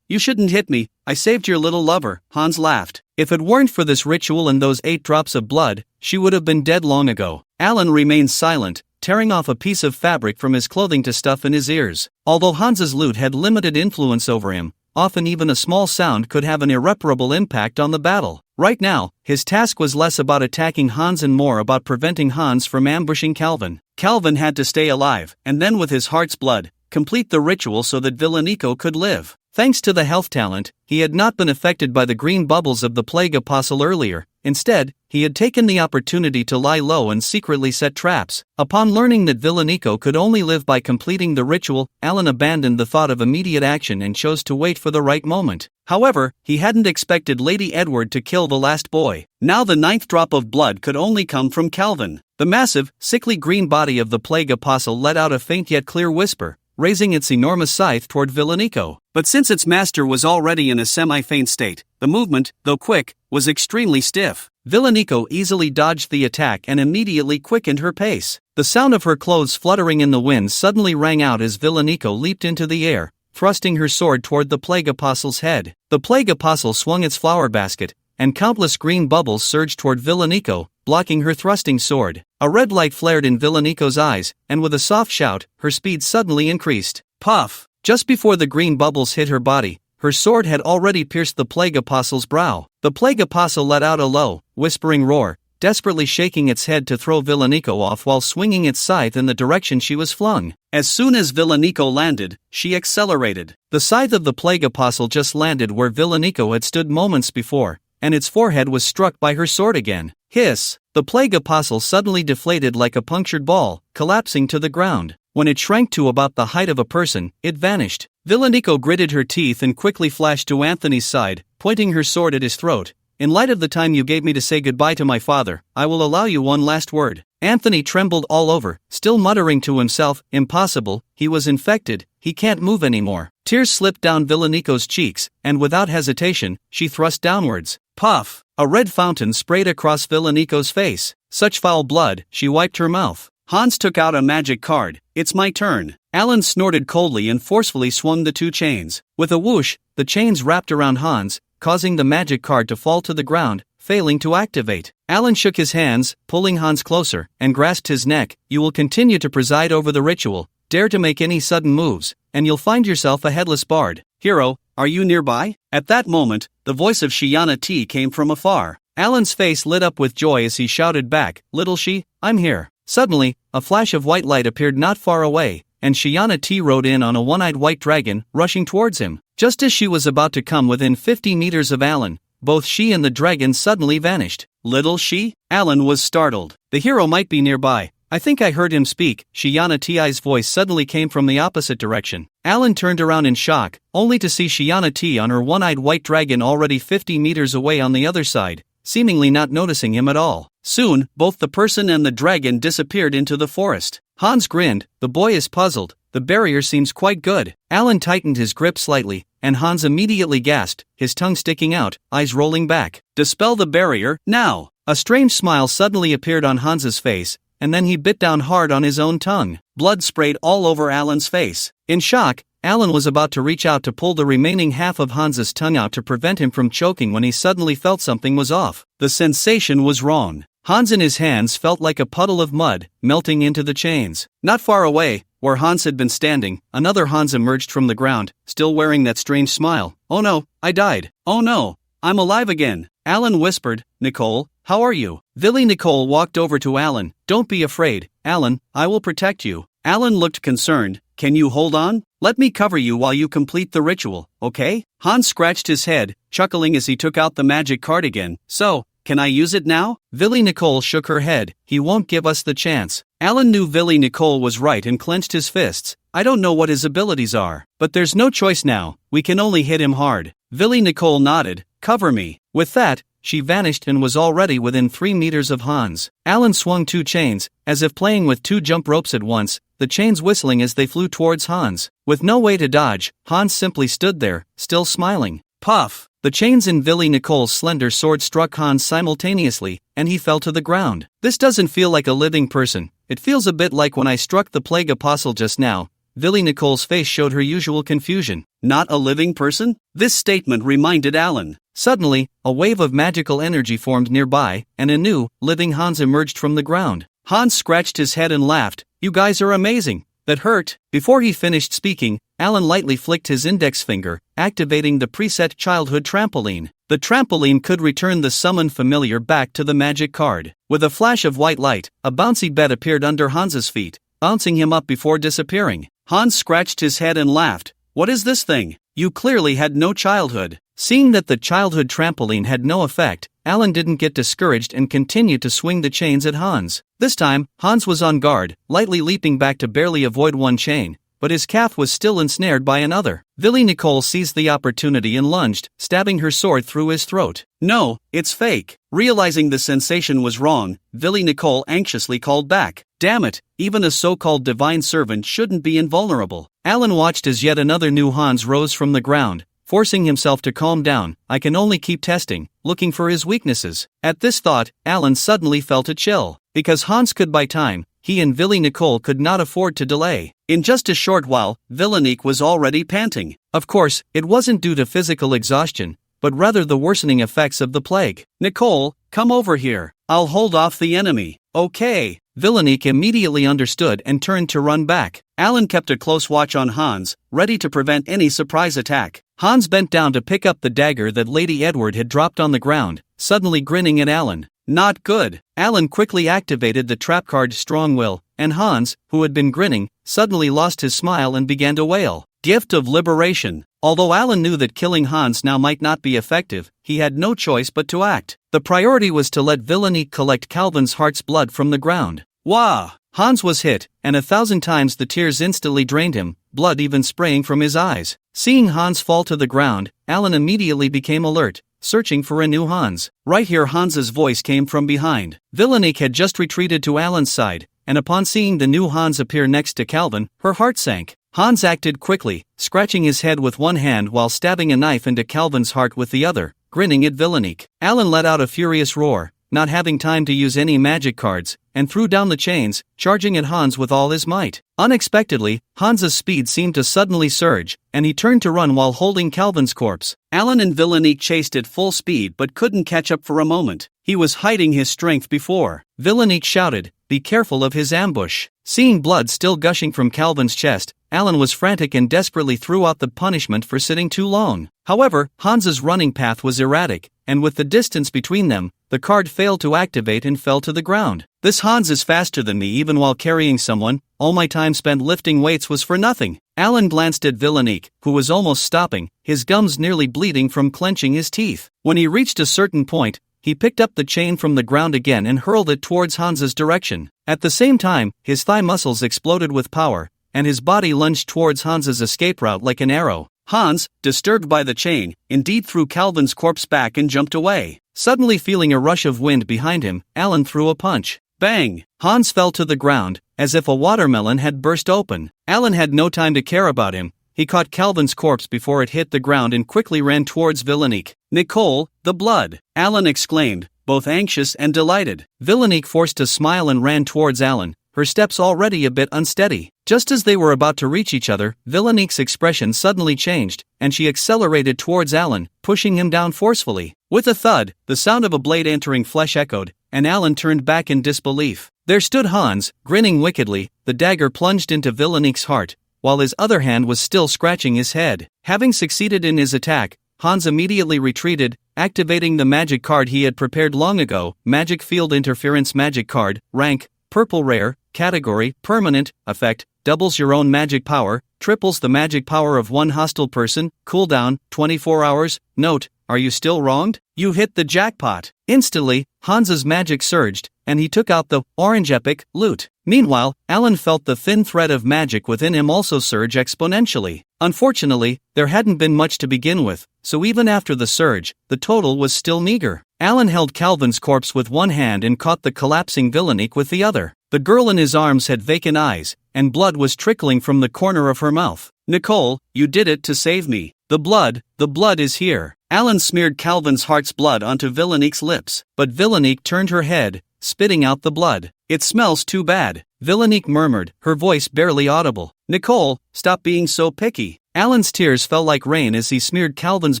you shouldn't hit me, I saved your little lover, Hans laughed. If it weren't for this ritual and those 8 drops of blood, she would have been dead long ago. Alan remained silent, tearing off a piece of fabric from his clothing to stuff in his ears. Although Hans's lute had limited influence over him, often even a small sound could have an irreparable impact on the battle. Right now, his task was less about attacking Hans and more about preventing Hans from ambushing Calvin. Calvin had to stay alive, and then with his heart's blood, complete the ritual so that Villanico could live. Thanks to the health talent, he had not been affected by the green bubbles of the plague apostle earlier. Instead, he had taken the opportunity to lie low and secretly set traps. Upon learning that Villanico could only live by completing the ritual, Alan abandoned the thought of immediate action and chose to wait for the right moment. However, he hadn't expected Lady Edward to kill the last boy. Now the 9th drop of blood could only come from Calvin. The massive, sickly green body of the plague apostle let out a faint yet clear whisper, raising its enormous scythe toward Villanico. But since its master was already in a semi-faint state, the movement, though quick, was extremely stiff. Villanico easily dodged the attack and immediately quickened her pace. The sound of her clothes fluttering in the wind suddenly rang out as Villanico leaped into the air, thrusting her sword toward the plague apostle's head. The plague apostle swung its flower basket, and countless green bubbles surged toward Villanico, blocking her thrusting sword. A red light flared in Villanico's eyes, and with a soft shout, her speed suddenly increased. Puff! Just before the green bubbles hit her body, her sword had already pierced the plague apostle's brow. The plague apostle let out a low, whispering roar, desperately shaking its head to throw Villanico off while swinging its scythe in the direction she was flung. As soon as Villanico landed, she accelerated. The scythe of the plague apostle just landed where Villanico had stood moments before, and its forehead was struck by her sword again. Hiss! The plague apostle suddenly deflated like a punctured ball, collapsing to the ground. When it shrank to about the height of a person, it vanished. Villanico gritted her teeth and quickly flashed to Anthony's side, pointing her sword at his throat. In light of the time you gave me to say goodbye to my father, I will allow you one last word. Anthony trembled all over, still muttering to himself, impossible, he was infected, he can't move anymore. Tears slipped down Villanico's cheeks, and without hesitation, she thrust downwards. Puff! A red fountain sprayed across Villanico's face. Such foul blood, she wiped her mouth. Hans took out a magic card. It's my turn. Alan snorted coldly and forcefully swung the 2 chains. With a whoosh, the chains wrapped around Hans, causing the magic card to fall to the ground, failing to activate. Alan shook his hands, pulling Hans closer, and grasped his neck. You will continue to preside over the ritual, dare to make any sudden moves, and you'll find yourself a headless bard. Hero, are you nearby? At that moment, the voice of Shiana T came from afar. Alan's face lit up with joy as he shouted back, Little Shi, I'm here. Suddenly, a flash of white light appeared not far away, and Shiana T rode in on a one-eyed white dragon, rushing towards him. Just as she was about to come within 50 meters of Alan, both she and the dragon suddenly vanished. Little Shi? Alan was startled. The hero might be nearby. I think I heard him speak. Shiana Ti's voice suddenly came from the opposite direction. Alan turned around in shock, only to see Shiana T on her one-eyed white dragon already 50 meters away on the other side, seemingly not noticing him at all. Soon, both the person and the dragon disappeared into the forest. Hans grinned. The boy is puzzled. The barrier seems quite good. Alan tightened his grip slightly, and Hans immediately gasped, his tongue sticking out, eyes rolling back. Dispel the barrier, now! A strange smile suddenly appeared on Hans's face, and then he bit down hard on his own tongue. Blood sprayed all over Alan's face. In shock, Alan was about to reach out to pull the remaining half of Hans's tongue out to prevent him from choking when he suddenly felt something was off. The sensation was wrong. Hans in his hands felt like a puddle of mud, melting into the chains. Not far away, where Hans had been standing, another Hans emerged from the ground, still wearing that strange smile. Oh no, I died. Oh no, I'm alive again, Alan whispered. Nicole, how are you? Nicole walked over to Alan. Don't be afraid, Alan, I will protect you. Alan looked concerned. Can you hold on? Let me cover you while you complete the ritual, okay? Hans scratched his head, chuckling as he took out the magic card again. So, can I use it now? Nicole shook her head. He won't give us the chance. Alan knew Nicole was right and clenched his fists. I don't know what his abilities are, but there's no choice now. We can only hit him hard. Nicole nodded. Cover me. With that, she vanished and was already within 3 meters of Hans. Alan swung 2 chains, as if playing with 2 jump ropes at once, the chains whistling as they flew towards Hans. With no way to dodge, Hans simply stood there, still smiling. Puff! The chains in Nicole's slender sword struck Hans simultaneously, and he fell to the ground. This doesn't feel like a living person. It feels a bit like when I struck the plague apostle just now. Nicole's face showed her usual confusion. Not a living person? This statement reminded Alan. Suddenly, a wave of magical energy formed nearby, and a new, living Hans emerged from the ground. Hans scratched his head and laughed. You guys are amazing. That hurt. Before he finished speaking, Alan lightly flicked his index finger, activating the preset childhood trampoline. The trampoline could return the summoned familiar back to the magic card. With a flash of white light, a bouncy bed appeared under Hans's feet, bouncing him up before disappearing. Hans scratched his head and laughed. What is this thing? You clearly had no childhood. Seeing that the childhood trampoline had no effect, Alan didn't get discouraged and continued to swing the chains at Hans. This time, Hans was on guard, lightly leaping back to barely avoid one chain, but his calf was still ensnared by another. Nicole seized the opportunity and lunged, stabbing her sword through his throat. No, it's fake. Realizing the sensation was wrong, Nicole anxiously called back. Damn it, even a so-called divine servant shouldn't be invulnerable. Alan watched as yet another new Hans rose from the ground, forcing himself to calm down. I can only keep testing, looking for his weaknesses. At this thought, Alan suddenly felt a chill. Because Hans could buy time, he and Nicole could not afford to delay. In just a short while, Nick was already panting. Of course, it wasn't due to physical exhaustion, but rather the worsening effects of the plague. Nicole, come over here. I'll hold off the enemy. Okay. Nick immediately understood and turned to run back. Alan kept a close watch on Hans, ready to prevent any surprise attack. Hans bent down to pick up the dagger that Lady Edward had dropped on the ground, suddenly grinning at Alan. Not good. Alan quickly activated the trap card Strong Will, and Hans, who had been grinning, suddenly lost his smile and began to wail. Gift of liberation. Although Alan knew that killing Hans now might not be effective, he had no choice but to act. The priority was to let Nick collect Calvin's heart's blood from the ground. Wah! Hans was hit, and 1,000 times the tears instantly drained him, blood even spraying from his eyes. Seeing Hans fall to the ground, Alan immediately became alert, searching for a new Hans. Right here Hans's voice came from behind. Nick had just retreated to Alan's side, and upon seeing the new Hans appear next to Calvin, her heart sank. Hans acted quickly, scratching his head with one hand while stabbing a knife into Calvin's heart with the other, grinning at Nick. Alan let out a furious roar, not having time to use any magic cards, and threw down the chains, charging at Hans with all his might. Unexpectedly, Hans's speed seemed to suddenly surge, and he turned to run while holding Calvin's corpse. Alan and Nick chased at full speed but couldn't catch up for a moment. He was hiding his strength before. Nick shouted, "Be careful of his ambush." Seeing blood still gushing from Calvin's chest, Alan was frantic and desperately threw out the punishment for sitting too long. However, Hans's running path was erratic, and with the distance between them, the card failed to activate and fell to the ground. This Hans is faster than me even while carrying someone. All my time spent lifting weights was for nothing. Alan glanced at Nick, who was almost stopping, his gums nearly bleeding from clenching his teeth. When he reached a certain point, he picked up the chain from the ground again and hurled it towards Hans's direction. At the same time, his thigh muscles exploded with power, and his body lunged towards Hans's escape route like an arrow. Hans, disturbed by the chain, indeed threw Calvin's corpse back and jumped away. Suddenly feeling a rush of wind behind him, Alan threw a punch. Bang! Hans fell to the ground, as if a watermelon had burst open. Alan had no time to care about him. He caught Calvin's corpse before it hit the ground and quickly ran towards Nick. Nicole, the blood! Alan exclaimed, both anxious and delighted. Nick forced a smile and ran towards Alan, her steps already a bit unsteady. Just as they were about to reach each other, Nick's expression suddenly changed, and she accelerated towards Alan, pushing him down forcefully. With a thud, the sound of a blade entering flesh echoed, and Alan turned back in disbelief. There stood Hans, grinning wickedly, the dagger plunged into Nick's heart, while his other hand was still scratching his head. Having succeeded in his attack, Hans immediately retreated, activating the magic card he had prepared long ago. Magic Field Interference magic card, rank, purple rare, category, permanent, effect, doubles your own magic power, triples the magic power of one hostile person, cooldown, 24 hours. Note, are you still wronged? You hit the jackpot. Instantly, Hans's magic surged, and he took out the orange epic loot. Meanwhile, Alan felt the thin thread of magic within him also surge exponentially. Unfortunately, there hadn't been much to begin with, so even after the surge, the total was still meager. Alan held Calvin's corpse with one hand and caught the collapsing Villainique with the other. The girl in his arms had vacant eyes, and blood was trickling from the corner of her mouth. Nicole, you did it to save me. The blood is here. Alan smeared Calvin's heart's blood onto Villainique's lips, but Villainique turned her head, spitting out the blood. It smells too bad, Villainique murmured, her voice barely audible. Nicole, stop being so picky. Alan's tears fell like rain as he smeared Calvin's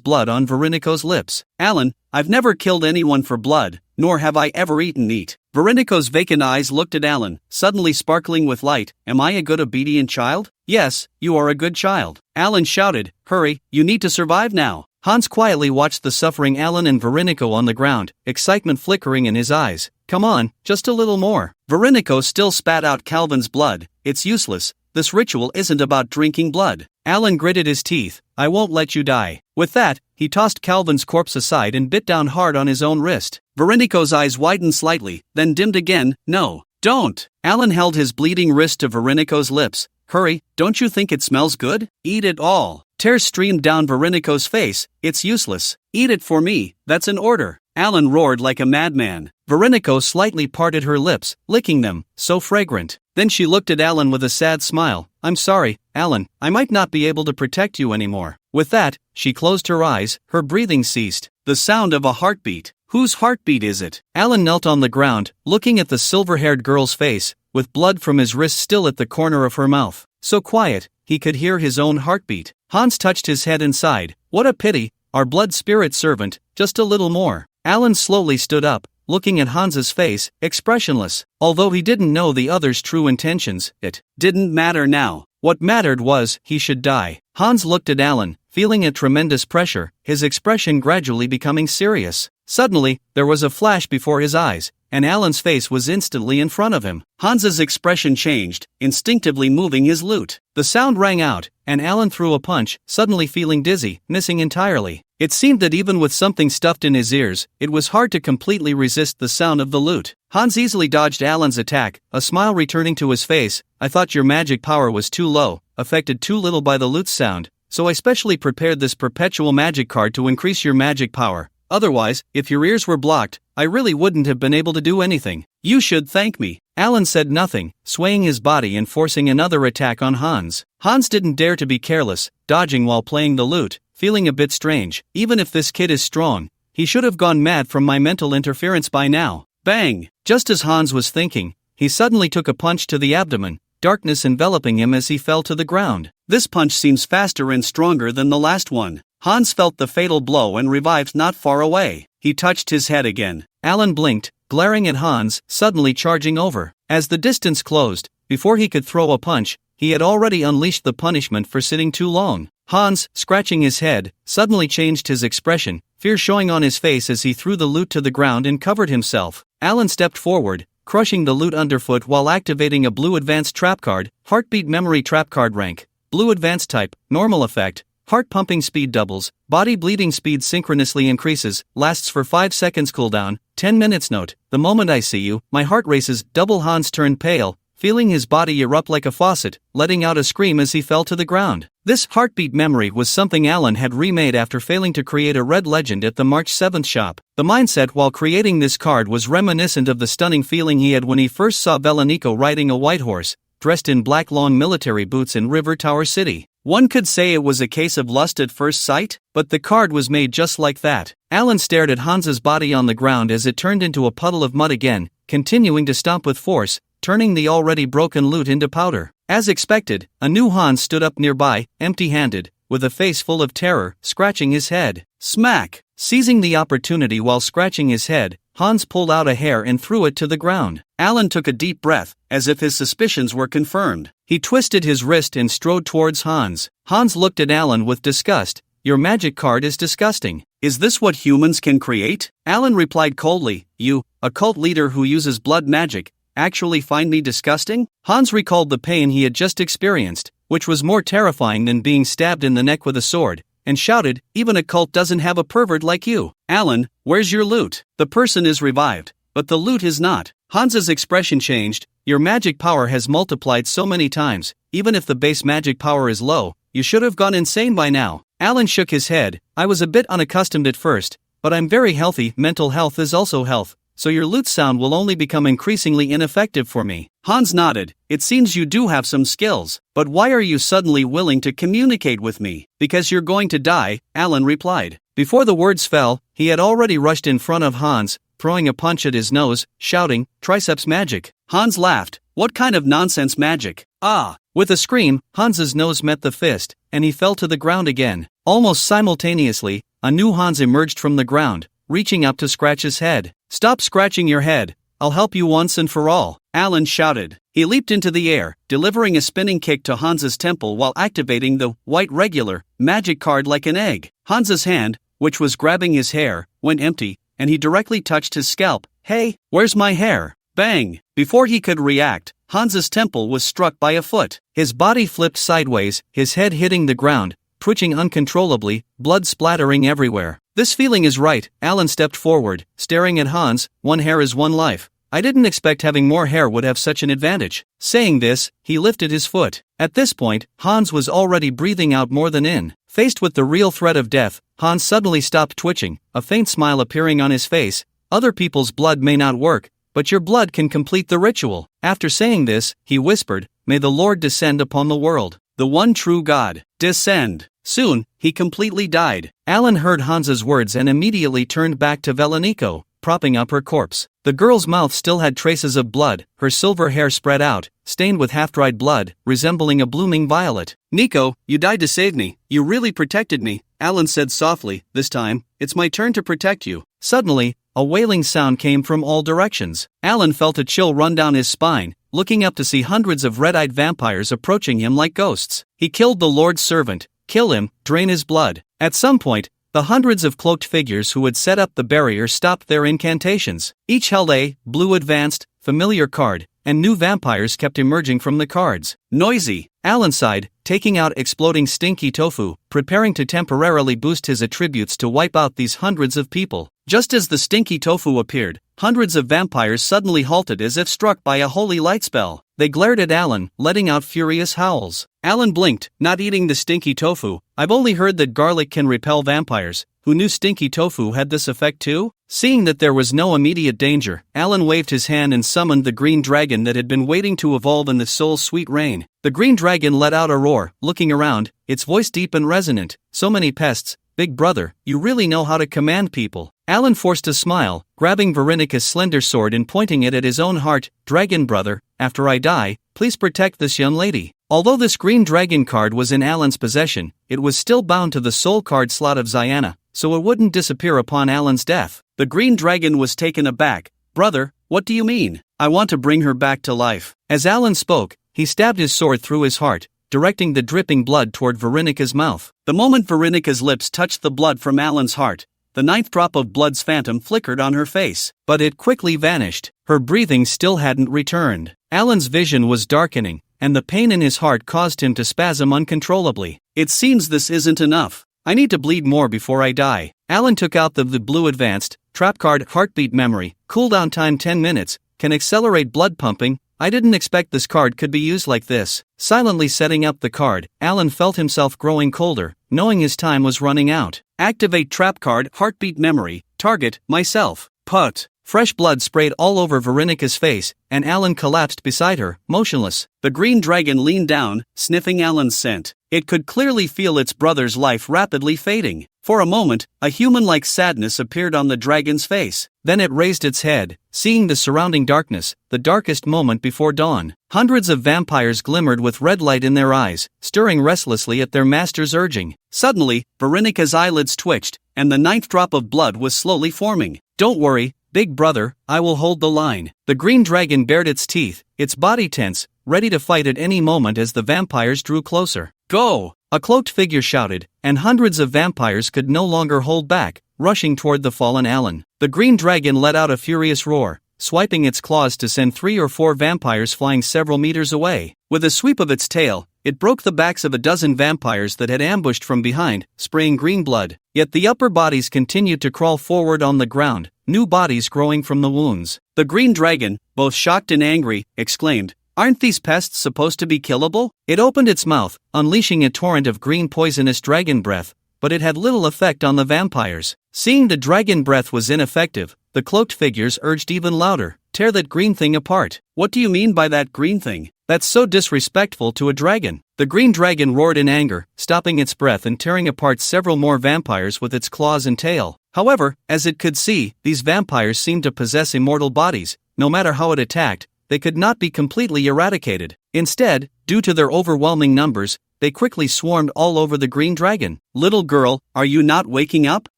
blood on Veronico's lips. Alan, I've never killed anyone for blood, nor have I ever eaten meat. Veronico's vacant eyes looked at Alan, suddenly sparkling with light. Am I a good obedient child? Yes, you are a good child. Alan shouted, hurry, you need to survive now. Hans quietly watched the suffering Alan and Veronico on the ground, excitement flickering in his eyes. Come on, just a little more. Veronico still spat out Calvin's blood. It's useless, this ritual isn't about drinking blood. Alan gritted his teeth, I won't let you die. With that, he tossed Calvin's corpse aside and bit down hard on his own wrist. Veronico's eyes widened slightly, then dimmed again. No, don't. Alan held his bleeding wrist to Veronico's lips. Hurry, don't you think it smells good? Eat it all. Tears streamed down Veronico's face. It's useless. Eat it for me, that's an order. Alan roared like a madman. Veronico slightly parted her lips, licking them, so fragrant. Then she looked at Alan with a sad smile. I'm sorry, Alan, I might not be able to protect you anymore. With that, she closed her eyes, her breathing ceased. The sound of a heartbeat. Whose heartbeat is it? Alan knelt on the ground, looking at the silver-haired girl's face, with blood from his wrist still at the corner of her mouth. So quiet, he could hear his own heartbeat. Hans touched his head and sighed. What a pity, our blood spirit servant, just a little more. Alan slowly stood up, looking at Hans's face, expressionless. Although he didn't know the other's true intentions, it didn't matter now. What mattered was, he should die. Hans looked at Alan, feeling a tremendous pressure, his expression gradually becoming serious. Suddenly, there was a flash before his eyes, and Alan's face was instantly in front of him. Hans's expression changed, instinctively moving his lute. The sound rang out, and Alan threw a punch, suddenly feeling dizzy, missing entirely. It seemed that even with something stuffed in his ears, it was hard to completely resist the sound of the lute. Hans easily dodged Alan's attack, a smile returning to his face. I thought your magic power was too low, affected too little by the lute's sound, so I specially prepared this perpetual magic card to increase your magic power. Otherwise, if your ears were blocked, I really wouldn't have been able to do anything. You should thank me. Alan said nothing, swaying his body and forcing another attack on Hans. Hans didn't dare to be careless, dodging while playing the lute, feeling a bit strange. Even if this kid is strong, he should have gone mad from my mental interference by now. Bang! Just as Hans was thinking, he suddenly took a punch to the abdomen, darkness enveloping him as he fell to the ground. This punch seems faster and stronger than the last one. Hans felt the fatal blow and revived not far away. He touched his head again. Alan blinked, glaring at Hans, suddenly charging over. As the distance closed, before he could throw a punch, he had already unleashed the punishment for sitting too long. Hans, scratching his head, suddenly changed his expression, fear showing on his face as he threw the lute to the ground and covered himself. Alan stepped forward, crushing the lute underfoot while activating a blue advanced trap card, heartbeat memory trap card rank, blue advanced type, normal effect. Heart pumping speed doubles, body bleeding speed synchronously increases, lasts for 5 seconds cooldown, 10 minutes. Note, the moment I see you, my heart races. Double Hans turned pale, feeling his body erupt like a faucet, letting out a scream as he fell to the ground. This heartbeat memory was something Alan had remade after failing to create a red legend at the March 7th shop. The mindset while creating this card was reminiscent of the stunning feeling he had when he first saw Velenico riding a white horse, dressed in black long military boots in River Tower City. One could say it was a case of lust at first sight, but the card was made just like that. Alan stared at Hans's body on the ground as it turned into a puddle of mud again, continuing to stomp with force, turning the already broken lute into powder. As expected, a new Hans stood up nearby, empty-handed, with a face full of terror, scratching his head. Smack! Seizing the opportunity while scratching his head, Hans pulled out a hair and threw it to the ground. Alan took a deep breath, as if his suspicions were confirmed. He twisted his wrist and strode towards Hans. Hans looked at Alan with disgust, your magic card is disgusting. Is this what humans can create? Alan replied coldly, you, a cult leader who uses blood magic, actually find me disgusting? Hans recalled the pain he had just experienced, which was more terrifying than being stabbed in the neck with a sword, and shouted, even a cult doesn't have a pervert like you. Alan, where's your loot? The person is revived, but the loot is not. Hans's expression changed. Your magic power has multiplied so many times, even if the base magic power is low, you should have gone insane by now. Alan shook his head. I was a bit unaccustomed at first, but I'm very healthy. Mental health is also health, so your loot sound will only become increasingly ineffective for me. Hans nodded. It seems you do have some skills, but why are you suddenly willing to communicate with me? Because you're going to die, Alan replied. Before the words fell, he had already rushed in front of Hans, throwing a punch at his nose, shouting, triceps magic. Hans laughed. What kind of nonsense magic? Ah! With a scream, Hans's nose met the fist, and he fell to the ground again. Almost simultaneously, a new Hans emerged from the ground, reaching up to scratch his head. Stop scratching your head. I'll help you once and for all, Alan shouted. He leaped into the air, delivering a spinning kick to Hans's temple while activating the white regular magic card like an egg. Hans's hand, which was grabbing his hair, went empty, and he directly touched his scalp. Hey, where's my hair? Bang! Before he could react, Hans's temple was struck by a foot. His body flipped sideways, his head hitting the ground, twitching uncontrollably, blood splattering everywhere. This feeling is right. Alan stepped forward, staring at Hans. One hair is one life. I didn't expect having more hair would have such an advantage. Saying this, he lifted his foot. At this point, Hans was already breathing out more than in. Faced with the real threat of death, Hans suddenly stopped twitching, a faint smile appearing on his face. Other people's blood may not work, but your blood can complete the ritual. After saying this, he whispered, May the Lord descend upon the world. The one true God. Descend. Soon, he completely died. Alan heard Hans's words and immediately turned back to Veleniko, propping up her corpse. The girl's mouth still had traces of blood, her silver hair spread out, stained with half-dried blood, resembling a blooming violet. Nico, you died to save me. You really protected me, Alan said softly. This time, it's my turn to protect you. Suddenly, a wailing sound came from all directions. Alan felt a chill run down his spine, looking up to see hundreds of red-eyed vampires approaching him like ghosts. He killed the Lord's servant. Kill him, drain his blood. At some point, the hundreds of cloaked figures who had set up the barrier stopped their incantations. Each held a blue advanced, familiar card, and new vampires kept emerging from the cards. Noisy, Alan sighed, taking out exploding stinky tofu, preparing to temporarily boost his attributes to wipe out these hundreds of people. Just as the stinky tofu appeared, hundreds of vampires suddenly halted as if struck by a holy light spell. They glared at Alan, letting out furious howls. Alan blinked, not eating the stinky tofu. I've only heard that garlic can repel vampires. Who knew stinky tofu had this effect too? Seeing that there was no immediate danger, Alan waved his hand and summoned the green dragon that had been waiting to evolve in the soul's sweet rain. The green dragon let out a roar, looking around, its voice deep and resonant. So many pests, big brother, you really know how to command people. Alan forced a smile, grabbing Veronika's slender sword and pointing it at his own heart. Dragon brother, after I die, please protect this young lady. Although this green dragon card was in Alan's possession, it was still bound to the soul card slot of Ziana, so it wouldn't disappear upon Alan's death. The green dragon was taken aback. Brother, what do you mean? I want to bring her back to life. As Alan spoke, he stabbed his sword through his heart, directing the dripping blood toward Veronika's mouth. The moment Veronika's lips touched the blood from Alan's heart, the ninth drop of blood's phantom flickered on her face, but it quickly vanished. Her breathing still hadn't returned. Alan's vision was darkening, and the pain in his heart caused him to spasm uncontrollably. It seems this isn't enough. I need to bleed more before I die. Alan took out the blue advanced trap card. Heartbeat memory, cooldown time 10 minutes, can accelerate blood pumping. I didn't expect this card could be used like this. Silently setting up the card, Alan felt himself growing colder, knowing his time was running out. Activate trap card. Heartbeat memory, target, myself. Put. Fresh blood sprayed all over Veronika's face, and Alan collapsed beside her, motionless. The green dragon leaned down, sniffing Alan's scent. It could clearly feel its brother's life rapidly fading. For a moment, a human-like sadness appeared on the dragon's face. Then it raised its head, seeing the surrounding darkness, the darkest moment before dawn. Hundreds of vampires glimmered with red light in their eyes, stirring restlessly at their master's urging. Suddenly, Veronika's eyelids twitched, and the ninth drop of blood was slowly forming. Don't worry, big brother, I will hold the line. The green dragon bared its teeth, its body tense, ready to fight at any moment as the vampires drew closer. Go! A cloaked figure shouted, and hundreds of vampires could no longer hold back, rushing toward the fallen Alan. The green dragon let out a furious roar, swiping its claws to send 3 or 4 vampires flying several meters away. With a sweep of its tail, it broke the backs of a dozen vampires that had ambushed from behind, spraying green blood. Yet the upper bodies continued to crawl forward on the ground, new bodies growing from the wounds. The green dragon, both shocked and angry, exclaimed, "Aren't these pests supposed to be killable?" It opened its mouth, unleashing a torrent of green poisonous dragon breath, but it had little effect on the vampires. Seeing the dragon breath was ineffective, the cloaked figures urged even louder, "Tear that green thing apart." "What do you mean by that green thing? That's so disrespectful to a dragon." The green dragon roared in anger, stopping its breath and tearing apart several more vampires with its claws and tail. However, as it could see, these vampires seemed to possess immortal bodies. No matter how it attacked, they could not be completely eradicated. Instead, due to their overwhelming numbers, they quickly swarmed all over the green dragon. "Little girl, are you not waking up?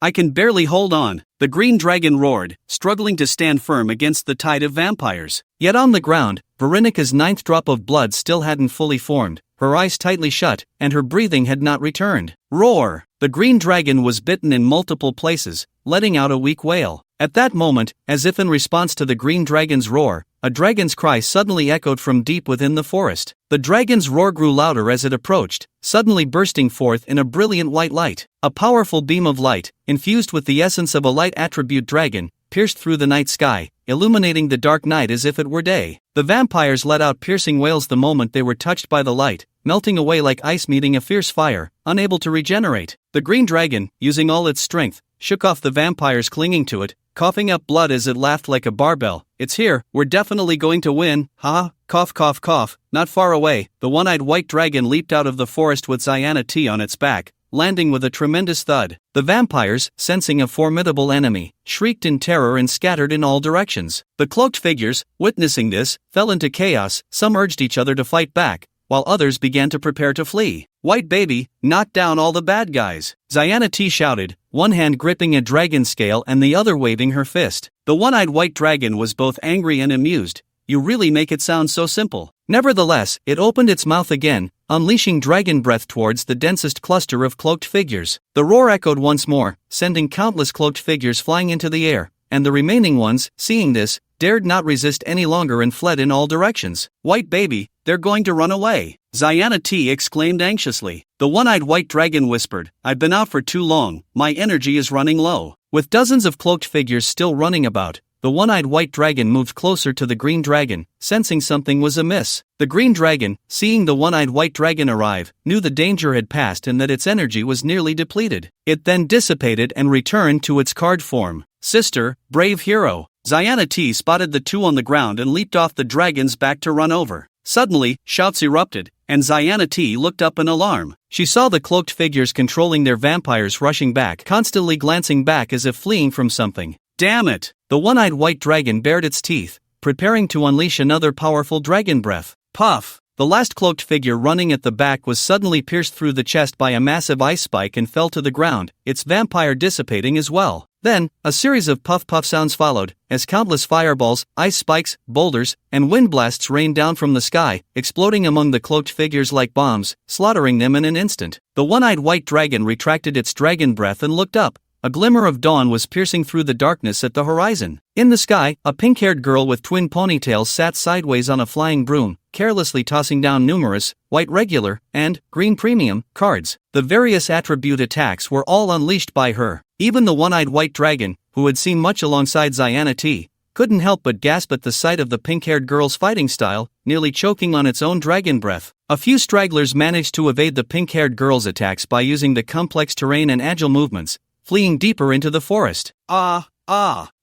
I can barely hold on," the green dragon roared, struggling to stand firm against the tide of vampires. Yet on the ground, Veronica's 9th drop of blood still hadn't fully formed, her eyes tightly shut, and her breathing had not returned. Roar! The green dragon was bitten in multiple places, letting out a weak wail. At that moment, as if in response to the green dragon's roar, a dragon's cry suddenly echoed from deep within the forest. The dragon's roar grew louder as it approached, suddenly bursting forth in a brilliant white light. A powerful beam of light, infused with the essence of a light attribute dragon, pierced through the night sky, illuminating the dark night as if it were day. The vampires let out piercing wails the moment they were touched by the light, melting away like ice meeting a fierce fire, unable to regenerate. The green dragon, using all its strength, shook off the vampires clinging to it, coughing up blood as it laughed like a barbell. "It's here, we're definitely going to win, ha, cough cough cough." Not far away, the one-eyed white dragon leaped out of the forest with Ziana T on its back, landing with a tremendous thud. The vampires, sensing a formidable enemy, shrieked in terror and scattered in all directions. The cloaked figures, witnessing this, fell into chaos. Some urged each other to fight back, while others began to prepare to flee. "White baby, knock down all the bad guys," Ziana T shouted, one hand gripping a dragon scale and the other waving her fist. The one-eyed white dragon was both angry and amused. "You really make it sound so simple." Nevertheless, it opened its mouth again, unleashing dragon breath towards the densest cluster of cloaked figures. The roar echoed once more, sending countless cloaked figures flying into the air, and the remaining ones, seeing this, dared not resist any longer and fled in all directions. "White baby, they're going to run away," Ziana T exclaimed anxiously. The one-eyed white dragon whispered, "I've been out for too long, my energy is running low." With dozens of cloaked figures still running about, the one-eyed white dragon moved closer to the green dragon, sensing something was amiss. The green dragon, seeing the one-eyed white dragon arrive, knew the danger had passed and that its energy was nearly depleted. It then dissipated and returned to its card form. "Sister, brave hero." Ziana T spotted the two on the ground and leaped off the dragon's back to run over. Suddenly, shouts erupted, and Ziana T looked up in alarm. She saw the cloaked figures controlling their vampires rushing back, constantly glancing back as if fleeing from something. "Damn it!" The one-eyed white dragon bared its teeth, preparing to unleash another powerful dragon breath. Puff! The last cloaked figure running at the back was suddenly pierced through the chest by a massive ice spike and fell to the ground, its vampire dissipating as well. Then, a series of puff-puff sounds followed, as countless fireballs, ice spikes, boulders, and wind blasts rained down from the sky, exploding among the cloaked figures like bombs, slaughtering them in an instant. The one-eyed white dragon retracted its dragon breath and looked up. A glimmer of dawn was piercing through the darkness at the horizon. In the sky, a pink-haired girl with twin ponytails sat sideways on a flying broom, carelessly tossing down numerous, white regular, and green premium cards. The various attribute attacks were all unleashed by her. Even the one-eyed white dragon, who had seen much alongside Ziana T, couldn't help but gasp at the sight of the pink-haired girl's fighting style, nearly choking on its own dragon breath. A few stragglers managed to evade the pink-haired girl's attacks by using the complex terrain and agile movements, fleeing deeper into the forest. Ah!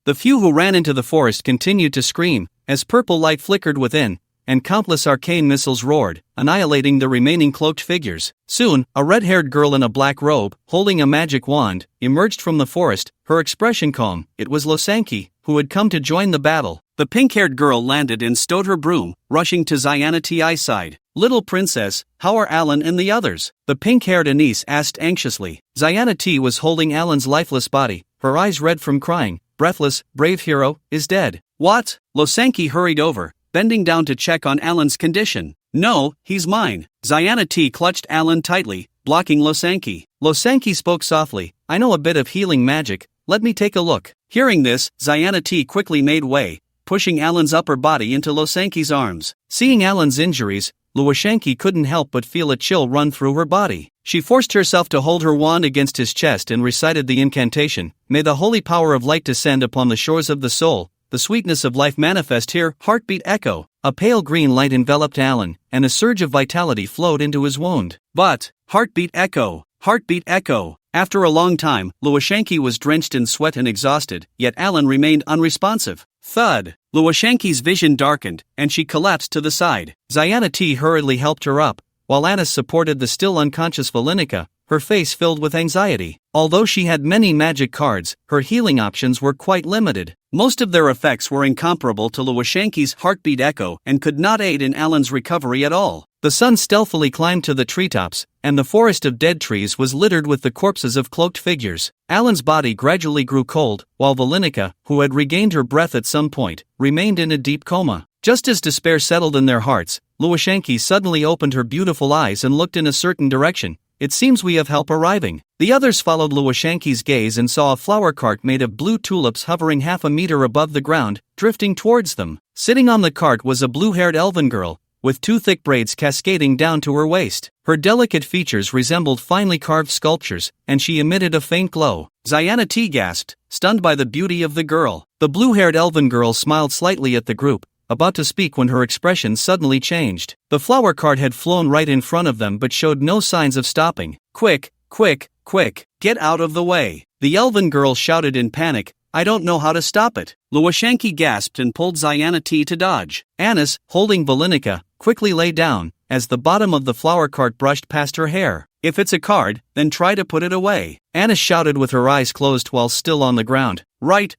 The few who ran into the forest continued to scream, as purple light flickered within, and countless arcane missiles roared, annihilating the remaining cloaked figures. Soon, a red-haired girl in a black robe, holding a magic wand, emerged from the forest, her expression calm. It was Losanki, who had come to join the battle. The pink-haired girl landed and stowed her broom, rushing to Ziana Ti's side. "Little princess, how are Alan and the others?" the pink-haired Anise asked anxiously. Ziana T was holding Alan's lifeless body, her eyes red from crying. "Breathless, brave hero, is dead." "What?" Losanki hurried over, bending down to check on Alan's condition. "No, he's mine." Ziana T clutched Alan tightly, blocking Losanki. Losanki spoke softly, I know a bit of healing magic, let me take a look. Hearing this, Ziana T quickly made way, pushing Alan's upper body into Losanki's arms. Seeing Alan's injuries, Luoshanki couldn't help but feel a chill run through her body. She forced herself to hold her wand against his chest and recited the incantation, May the holy power of light descend upon the shores of the soul, the sweetness of life manifest here, heartbeat echo. A pale green light enveloped Alan, and a surge of vitality flowed into his wound. But, heartbeat echo, heartbeat echo. After a long time, Luoshanki was drenched in sweat and exhausted, yet Alan remained unresponsive. Thud! Luoshanki's vision darkened, and she collapsed to the side. Ziana T hurriedly helped her up, while Anis supported the still unconscious Valenica, her face filled with anxiety. Although she had many magic cards, her healing options were quite limited. Most of their effects were incomparable to Luoshanki's heartbeat echo and could not aid in Alan's recovery at all. The sun stealthily climbed to the treetops, and the forest of dead trees was littered with the corpses of cloaked figures. Alan's body gradually grew cold, while Valenica, who had regained her breath at some point, remained in a deep coma. Just as despair settled in their hearts, Luoshanki suddenly opened her beautiful eyes and looked in a certain direction. It seems we have help arriving. The others followed Luoshanki's gaze and saw a flower cart made of blue tulips hovering half a meter above the ground, drifting towards them. Sitting on the cart was a blue-haired elven girl, with two thick braids cascading down to her waist. Her delicate features resembled finely carved sculptures, and she emitted a faint glow. Ziana T gasped, stunned by the beauty of the girl. The blue-haired elven girl smiled slightly at the group, about to speak when her expression suddenly changed. The flower cart had flown right in front of them but showed no signs of stopping. Quick, quick, quick, get out of the way! The elven girl shouted in panic, I don't know how to stop it. Luoshanki gasped and pulled Ziana T to dodge. Anis, holding Valenica, quickly lay down, as the bottom of the flower cart brushed past her hair. If it's a card, then try to put it away. Anis shouted with her eyes closed while still on the ground. Right,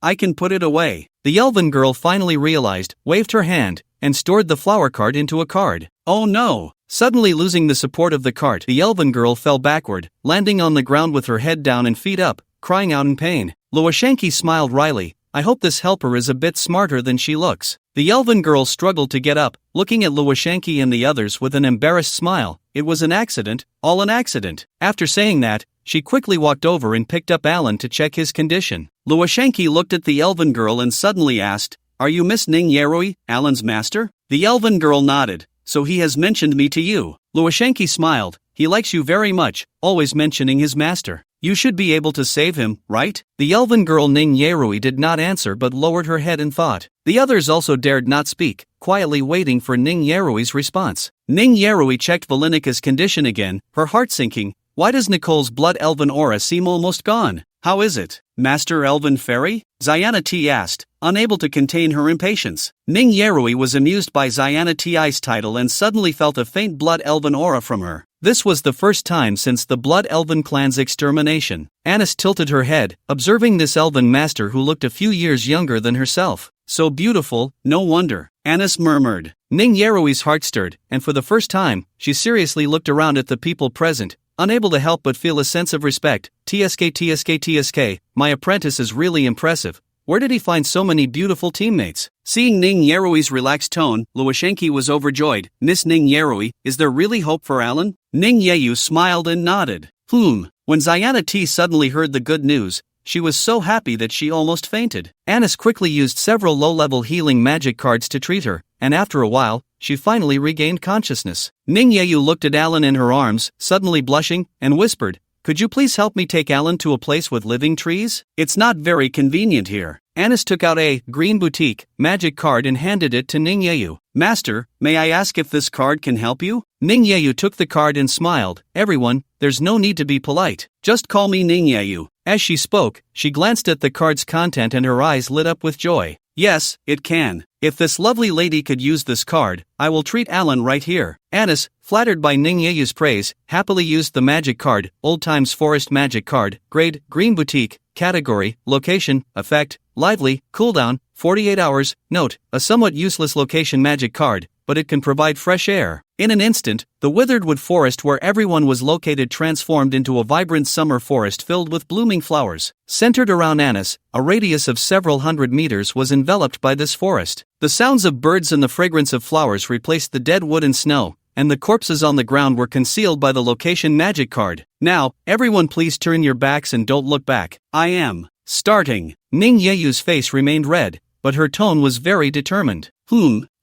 I can put it away. The elven girl finally realized, waved her hand, and stored the flower cart into a card. Oh no! Suddenly losing the support of the cart, the elven girl fell backward, landing on the ground with her head down and feet up, crying out in pain. Luoshanki smiled wryly, I hope this helper is a bit smarter than she looks. The elven girl struggled to get up, looking at Luoshanki and the others with an embarrassed smile. It was an accident, all an accident. After saying that, she quickly walked over and picked up Alan to check his condition. Luoshanki looked at the elven girl and suddenly asked, Are you Miss Ning Yerui, Alan's master? The elven girl nodded, So he has mentioned me to you. Luoshanki smiled, He likes you very much, always mentioning his master. You should be able to save him, right? The elven girl Ning Yerui did not answer but lowered her head in thought. The others also dared not speak, quietly waiting for Ning Yerui's response. Ning Yerui checked Valenica's condition again, her heart sinking. Why does Nicole's blood elven aura seem almost gone? How is it, Master Elven Fairy? Ziana T asked, unable to contain her impatience. Ning Yerui was amused by Ziana Ti's title and suddenly felt a faint blood elven aura from her. This was the first time since the Blood Elven clan's extermination. Anis tilted her head, observing this elven master who looked a few years younger than herself. So beautiful, no wonder, Anis murmured. Ning Yerui's heart stirred, and for the first time, she seriously looked around at the people present, unable to help but feel a sense of respect. TSK, my apprentice is really impressive. Where did he find so many beautiful teammates? Seeing Ning Yerui's relaxed tone, Luoshanki was overjoyed. Miss Ning Yerui, is there really hope for Alan? Ning Yeyu smiled and nodded. When Ziana T suddenly heard the good news, she was so happy that she almost fainted. Anis quickly used several low-level healing magic cards to treat her, and after a while, she finally regained consciousness. Ning Yeyu looked at Alan in her arms, suddenly blushing, and whispered, Could you please help me take Alan to a place with living trees? It's not very convenient here. Anis took out a green boutique magic card and handed it to Ning Yeyu. Master, may I ask if this card can help you? Ning Yeyu took the card and smiled. Everyone, there's no need to be polite. Just call me Ning Yeyu. As she spoke, she glanced at the card's content and her eyes lit up with joy. Yes, it can. If this lovely lady could use this card, I will treat Alan right here. Anis, flattered by Ning Yeyu's praise, happily used the magic card, Old Times Forest magic card, grade, green boutique, category, location, effect, lively, cooldown, 48 hours, note, a somewhat useless location magic card, but it can provide fresh air. In an instant, the withered wood forest where everyone was located transformed into a vibrant summer forest filled with blooming flowers. Centered around Anis, a radius of several hundred meters was enveloped by this forest. The sounds of birds and the fragrance of flowers replaced the dead wood and snow, and the corpses on the ground were concealed by the location magic card. Now, everyone please turn your backs and don't look back. I am starting. Ning Yeyu's face remained red, but her tone was very determined.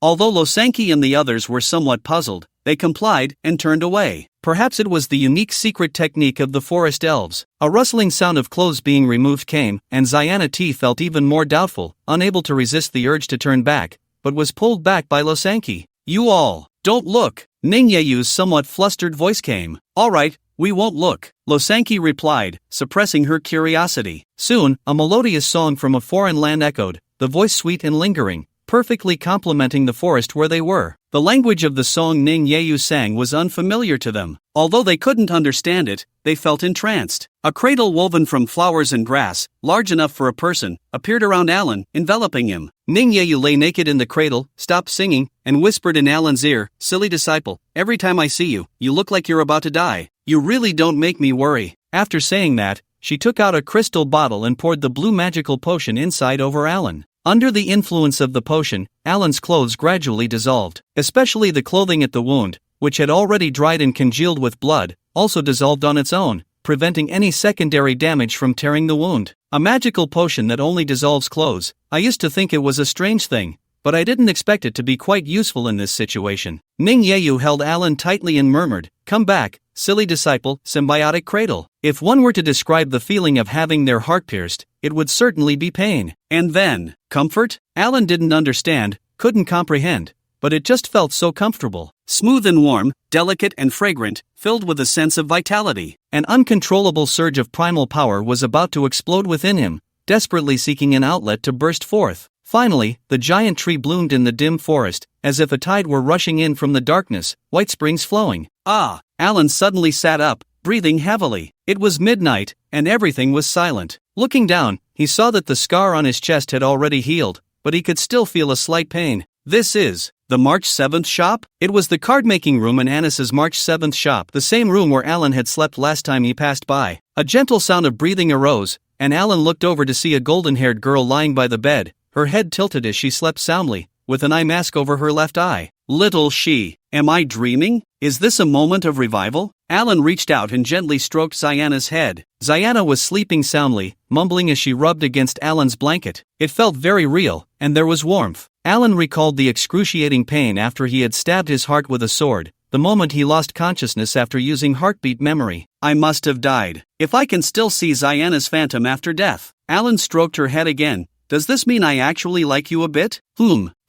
Although Losanki and the others were somewhat puzzled, they complied and turned away. Perhaps it was the unique secret technique of the forest elves. A rustling sound of clothes being removed came, and Ziana T felt even more doubtful, unable to resist the urge to turn back, but was pulled back by Losanki. You all, don't look. Ning Yeyu's somewhat flustered voice came. Alright, we won't look, Losanki replied, suppressing her curiosity. Soon, a melodious song from a foreign land echoed, the voice sweet and lingering, perfectly complementing the forest where they were. The language of the song Ning Yeyu sang was unfamiliar to them. Although they couldn't understand it, they felt entranced. A cradle woven from flowers and grass, large enough for a person, appeared around Alan, enveloping him. Ning Yeyu lay naked in the cradle, stopped singing, and whispered in Alan's ear, "Silly disciple, every time I see you, you look like you're about to die. You really don't make me worry." After saying that, she took out a crystal bottle and poured the blue magical potion inside over Alan. Under the influence of the potion, Alan's clothes gradually dissolved, especially the clothing at the wound, which had already dried and congealed with blood, also dissolved on its own, preventing any secondary damage from tearing the wound. A magical potion that only dissolves clothes. I used to think it was a strange thing, but I didn't expect it to be quite useful in this situation. Ning Yeyu held Alan tightly and murmured, "Come back, silly disciple, symbiotic cradle." If one were to describe the feeling of having their heart pierced, it would certainly be pain. And then, comfort? Alan didn't understand, couldn't comprehend, but it just felt so comfortable. Smooth and warm, delicate and fragrant, filled with a sense of vitality. An uncontrollable surge of primal power was about to explode within him, desperately seeking an outlet to burst forth. Finally, the giant tree bloomed in the dim forest, as if a tide were rushing in from the darkness, white springs flowing. Ah! Alan suddenly sat up, breathing heavily. It was midnight, and everything was silent. Looking down, he saw that the scar on his chest had already healed, but he could still feel a slight pain. This is the March 7th shop? It was the card-making room in Anis's March 7th shop, the same room where Alan had slept last time he passed by. A gentle sound of breathing arose, and Alan looked over to see a golden-haired girl lying by the bed, her head tilted as she slept soundly, with an eye mask over her left eye. Little she. Am I dreaming? Is this a moment of revival? Alan reached out and gently stroked Ziana's head. Ziana was sleeping soundly, mumbling as she rubbed against Alan's blanket. It felt very real, and there was warmth. Alan recalled the excruciating pain after he had stabbed his heart with a sword, the moment he lost consciousness after using heartbeat memory. I must have died. If I can still see Ziana's phantom after death. Alan stroked her head again. Does this mean I actually like you a bit?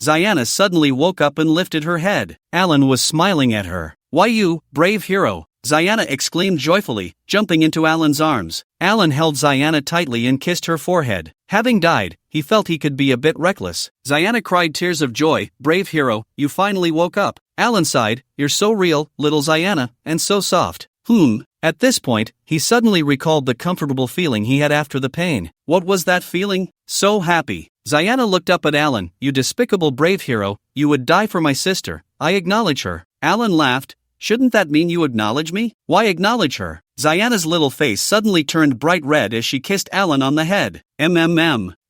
Ziana suddenly woke up and lifted her head. Alan was smiling at her. Why you, brave hero? Ziana exclaimed joyfully, jumping into Alan's arms. Alan held Ziana tightly and kissed her forehead. Having died, he felt he could be a bit reckless. Ziana cried tears of joy. Brave hero, you finally woke up. Alan sighed, you're so real, little Ziana, and so soft. At this point, he suddenly recalled the comfortable feeling he had after the pain. What was that feeling? So happy. Ziana looked up at Alan. You despicable brave hero, you would die for my sister. I acknowledge her. Alan laughed. Shouldn't that mean you acknowledge me? Why acknowledge her? Ziana's little face suddenly turned bright red as she kissed Alan on the head.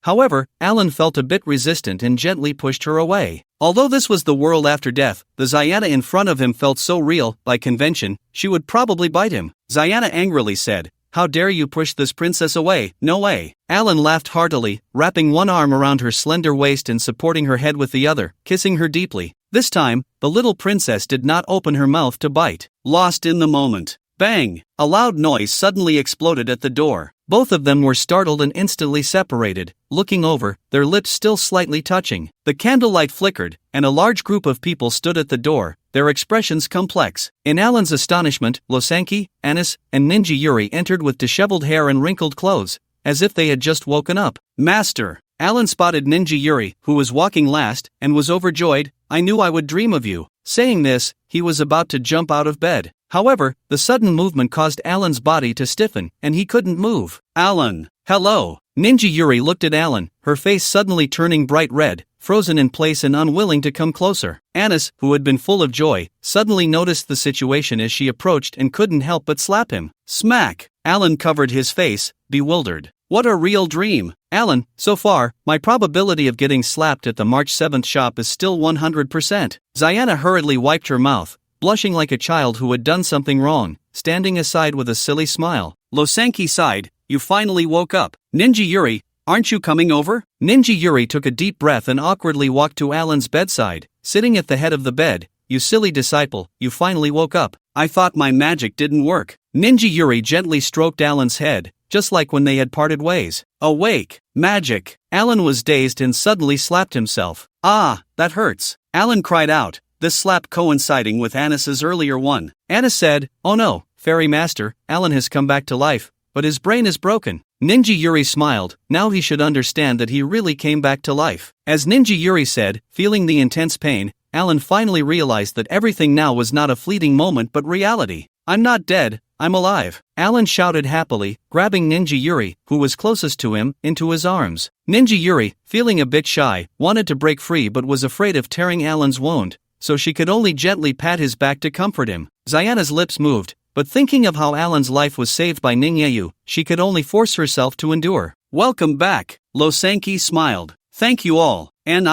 However, Alan felt a bit resistant and gently pushed her away. Although this was the world after death, the Ziana in front of him felt so real, by convention, she would probably bite him. Ziana angrily said, how dare you push this princess away? No way. Alan laughed heartily, wrapping one arm around her slender waist and supporting her head with the other, kissing her deeply. This time, the little princess did not open her mouth to bite. Lost in the moment. Bang! A loud noise suddenly exploded at the door. Both of them were startled and instantly separated, looking over, their lips still slightly touching. The candlelight flickered, and a large group of people stood at the door, their expressions complex. In Alan's astonishment, Losanki, Anis, and Ninja Yuri entered with disheveled hair and wrinkled clothes, as if they had just woken up. Master! Alan spotted Ninja Yuri, who was walking last, and was overjoyed. I knew I would dream of you. Saying this, he was about to jump out of bed. However, the sudden movement caused Alan's body to stiffen, and he couldn't move. Alan! Hello! Ninja Yuri looked at Alan, her face suddenly turning bright red, frozen in place and unwilling to come closer. Anis, who had been full of joy, suddenly noticed the situation as she approached and couldn't help but slap him. Smack! Alan covered his face, bewildered. What a real dream! Alan, so far, my probability of getting slapped at the March 7th shop is still 100%. Ziana hurriedly wiped her mouth, blushing like a child who had done something wrong, standing aside with a silly smile. Losanki sighed, "You finally woke up. Ninja Yuri, aren't you coming over?" Ninja Yuri took a deep breath and awkwardly walked to Alan's bedside, sitting at the head of the bed. "You silly disciple, you finally woke up. I thought my magic didn't work." Ninja Yuri gently stroked Alan's head, just like when they had parted ways. "Awake, magic." Alan was dazed and suddenly slapped himself. "Ah, that hurts." Alan cried out, this slap coinciding with Annis's earlier one. Annis said, "Oh no, Fairy Master, Alan has come back to life, but his brain is broken." Ninja Yuri smiled, now he should understand that he really came back to life. As Ninja Yuri said, feeling the intense pain, Alan finally realized that everything now was not a fleeting moment but reality. "I'm not dead, I'm alive." Alan shouted happily, grabbing Ninja Yuri, who was closest to him, into his arms. Ninja Yuri, feeling a bit shy, wanted to break free but was afraid of tearing Alan's wound, so she could only gently pat his back to comfort him. Zayana's lips moved, but thinking of how Alan's life was saved by Ningyeyu, she could only force herself to endure. "Welcome back," Losanki smiled. "Thank you all. And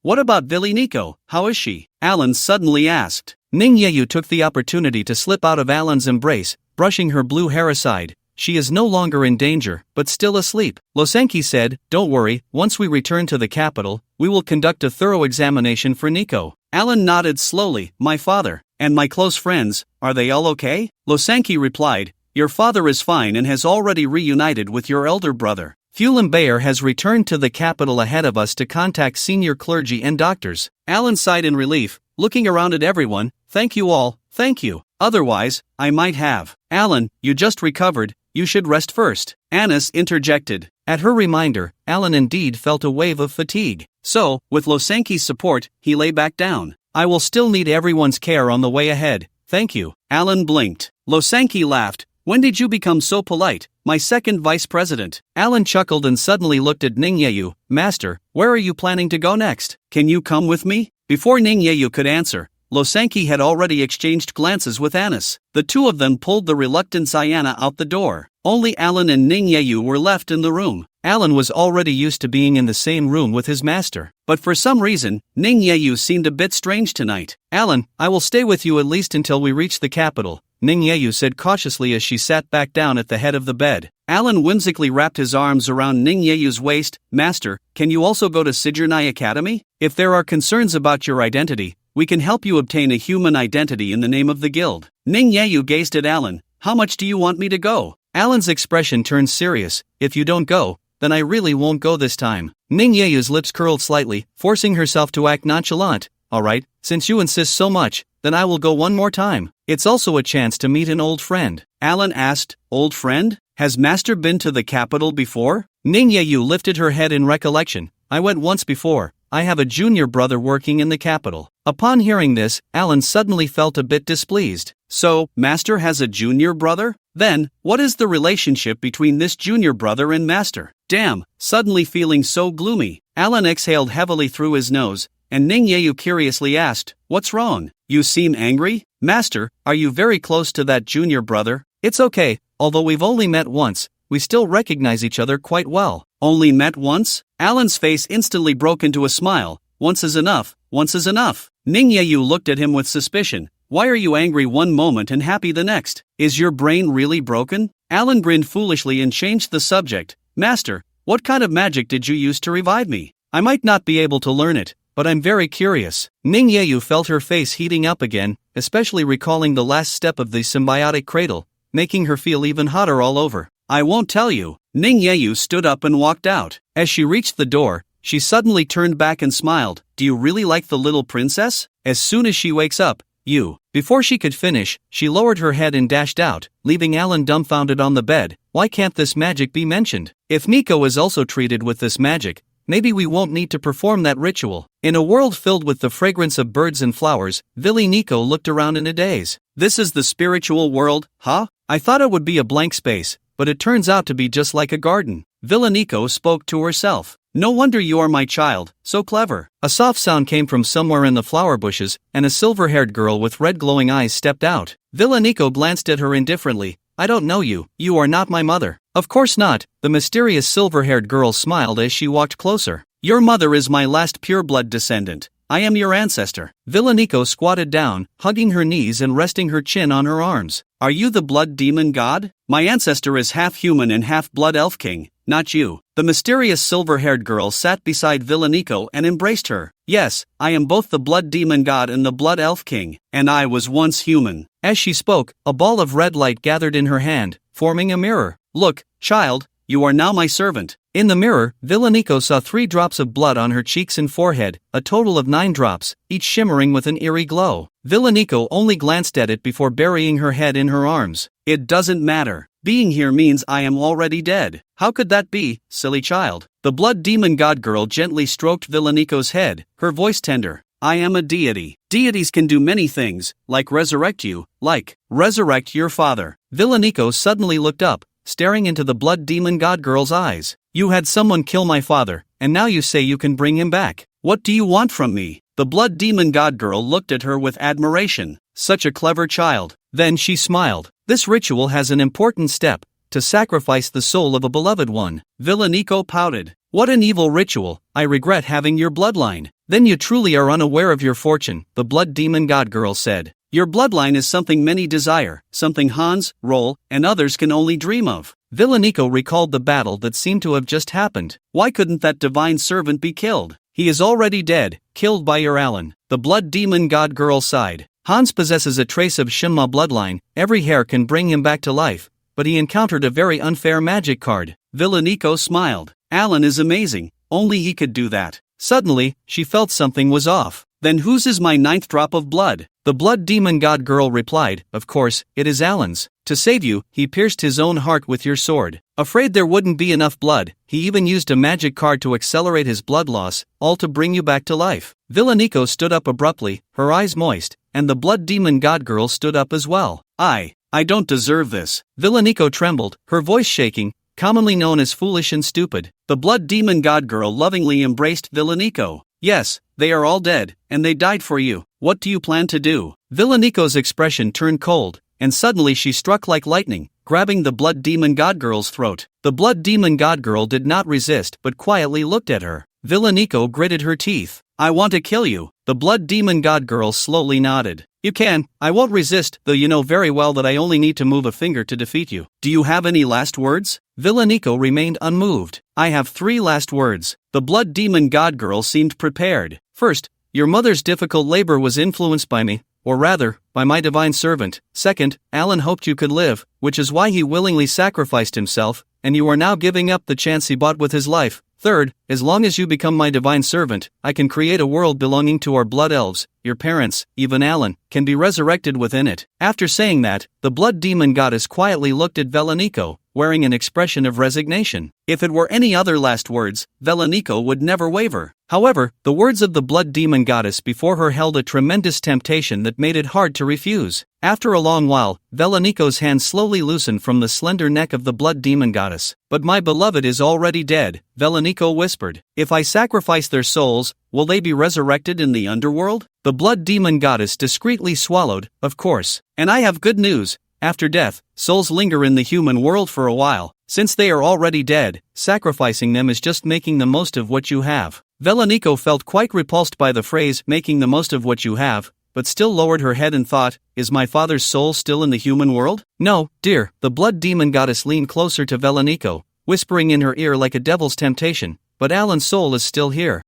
what about Billy Nico, how is she?" Alan suddenly asked. Ningyeyu took the opportunity to slip out of Alan's embrace, brushing her blue hair aside. "She is no longer in danger, but still asleep." Losanki said, "Don't worry, once we return to the capital, we will conduct a thorough examination for Nico." Alan nodded slowly. "My father, and my close friends, are they all okay?" Losanki replied, "Your father is fine and has already reunited with your elder brother. Fulham Bayer has returned to the capital ahead of us to contact senior clergy and doctors." Alan sighed in relief, looking around at everyone. "Thank you all, thank you. Otherwise, I might have." "Alan, you just recovered, you should rest first," Annis interjected. At her reminder, Alan indeed felt a wave of fatigue. So, with Losanki's support, he lay back down. "I will still need everyone's care on the way ahead, thank you." Alan blinked. Losanki laughed. "When did you become so polite, my second vice president?" Alan chuckled and suddenly looked at Ningyeyu. "Master, where are you planning to go next? Can you come with me?" Before Ningyeyu could answer, Losanki had already exchanged glances with Annis. The two of them pulled the reluctant Zayana out the door. Only Alan and Ningyeyu were left in the room. Alan was already used to being in the same room with his master, but for some reason, Ningyeyu seemed a bit strange tonight. "Alan, I will stay with you at least until we reach the capital," Ningyeyu said cautiously as she sat back down at the head of the bed. Alan whimsically wrapped his arms around Ningyeyu's waist. "Master, can you also go to Sijernai Academy? If there are concerns about your identity, we can help you obtain a human identity in the name of the guild." Ningyeyu gazed at Alan. "How much do you want me to go?" Alan's expression turned serious. "If you don't go, then I really won't go this time." Ningyeyu's lips curled slightly, forcing herself to act nonchalant. "Alright, since you insist so much, then I will go one more time. It's also a chance to meet an old friend." Alan asked, "Old friend? Has Master been to the capital before?" Ningyeyu lifted her head in recollection. "I went once before. I have a junior brother working in the capital." Upon hearing this, Alan suddenly felt a bit displeased. "So, Master has a junior brother? Then, what is the relationship between this junior brother and Master?" Damn, suddenly feeling so gloomy, Alan exhaled heavily through his nose, and Ningyeyu curiously asked, "What's wrong? You seem angry? Master, are you very close to that junior brother?" "It's okay, although we've only met once, we still recognize each other quite well." "Only met once?" Alan's face instantly broke into a smile. "Once is enough, once is enough." Ningyeyu looked at him with suspicion. "Why are you angry one moment and happy the next? Is your brain really broken?" Alan grinned foolishly and changed the subject. "Master, what kind of magic did you use to revive me? I might not be able to learn it, but I'm very curious." Ningyeyu felt her face heating up again, especially recalling the last step of the symbiotic cradle, making her feel even hotter all over. "I won't tell you." Ningyeyu stood up and walked out. As she reached the door, she suddenly turned back and smiled. "Do you really like the little princess? As soon as she wakes up, you..." Before she could finish, she lowered her head and dashed out, leaving Alan dumbfounded on the bed. Why can't this magic be mentioned? If Nico is also treated with this magic, maybe we won't need to perform that ritual. In a world filled with the fragrance of birds and flowers, Billy Nico looked around in a daze. "This is the spiritual world, huh? I thought it would be a blank space, but it turns out to be just like a garden." Villanico spoke to herself. "No wonder you are my child, so clever." A soft sound came from somewhere in the flower bushes, and a silver-haired girl with red glowing eyes stepped out. Villanico glanced at her indifferently. "I don't know you, you are not my mother." "Of course not," the mysterious silver-haired girl smiled as she walked closer. "Your mother is my last pure-blood descendant, I am your ancestor. Villaniko squatted down, hugging her knees and resting her chin on her arms. Are you the blood demon god? My ancestor is half human and half blood elf king, not you. The mysterious silver-haired girl sat beside Villaniko and embraced her. Yes, I am both the blood demon god and the blood elf king, and I was once human. As she spoke, a ball of red light gathered in her hand, forming a mirror. Look, child, you are now my servant. In the mirror, Villaniko saw 3 drops of blood on her cheeks and forehead, a total of 9 drops, each shimmering with an eerie glow. Villaniko only glanced at it before burying her head in her arms. It doesn't matter. Being here means I am already dead. How could that be, silly child? The blood demon god girl gently stroked Villaniko's head, her voice tender. I am a deity. Deities can do many things, like resurrect you, like resurrect your father. Villaniko suddenly looked up, staring into the blood demon god girl's eyes. You had someone kill my father, and now you say you can bring him back. What do you want from me? The blood demon god girl looked at her with admiration. Such a clever child. Then she smiled. This ritual has an important step, to sacrifice the soul of a beloved one. Villaniko pouted. What an evil ritual, I regret having your bloodline. Then you truly are unaware of your fortune, the blood demon god girl said. Your bloodline is something many desire, something Hans, Roll, and others can only dream of. Villaniko recalled the battle that seemed to have just happened. Why couldn't that divine servant be killed? He is already dead, killed by your Alan. The blood demon god girl sighed. Hans possesses a trace of Shinma bloodline, every hair can bring him back to life, but he encountered a very unfair magic card. Villaniko smiled. Alan is amazing, only he could do that. Suddenly, she felt something was off. Then whose is my 9th drop of blood? The blood demon god girl replied, of course, it is Alan's. To save you, he pierced his own heart with your sword. Afraid there wouldn't be enough blood, he even used a magic card to accelerate his blood loss, all to bring you back to life. Villaniko stood up abruptly, her eyes moist, and the blood demon god girl stood up as well. I don't deserve this. Villaniko trembled, her voice shaking, commonly known as foolish and stupid. The blood demon god girl lovingly embraced Villaniko. Yes, they are all dead, and they died for you. What do you plan to do? Villaniko's expression turned cold, and suddenly she struck like lightning, grabbing the blood demon god girl's throat. The blood demon god girl did not resist but quietly looked at her. Villaniko gritted her teeth. I want to kill you. The blood demon god girl slowly nodded. You can, I won't resist, though you know very well that I only need to move a finger to defeat you. Do you have any last words? Villaniko remained unmoved. I have 3 last words. The blood demon god girl seemed prepared. First, your mother's difficult labor was influenced by me, or rather, by my divine servant. Second, Alan hoped you could live, which is why he willingly sacrificed himself, and you are now giving up the chance he bought with his life. Third, as long as you become my divine servant, I can create a world belonging to our blood elves. Your parents, even Alan, can be resurrected within it. After saying that, the blood demon goddess quietly looked at Villaniko, wearing an expression of resignation. If it were any other last words, Villaniko would never waver. However, the words of the blood demon goddess before her held a tremendous temptation that made it hard to refuse. After a long while, Villaniko's hand slowly loosened from the slender neck of the blood demon goddess. But my beloved is already dead, Villaniko whispered. If I sacrifice their souls, will they be resurrected in the underworld? The blood demon goddess discreetly swallowed, of course. And I have good news. After death, souls linger in the human world for a while. Since they are already dead, sacrificing them is just making the most of what you have. Villaniko felt quite repulsed by the phrase, making the most of what you have, but still lowered her head and thought, is my father's soul still in the human world? No, dear. The blood demon goddess leaned closer to Villaniko, whispering in her ear like a devil's temptation, but Alan's soul is still here.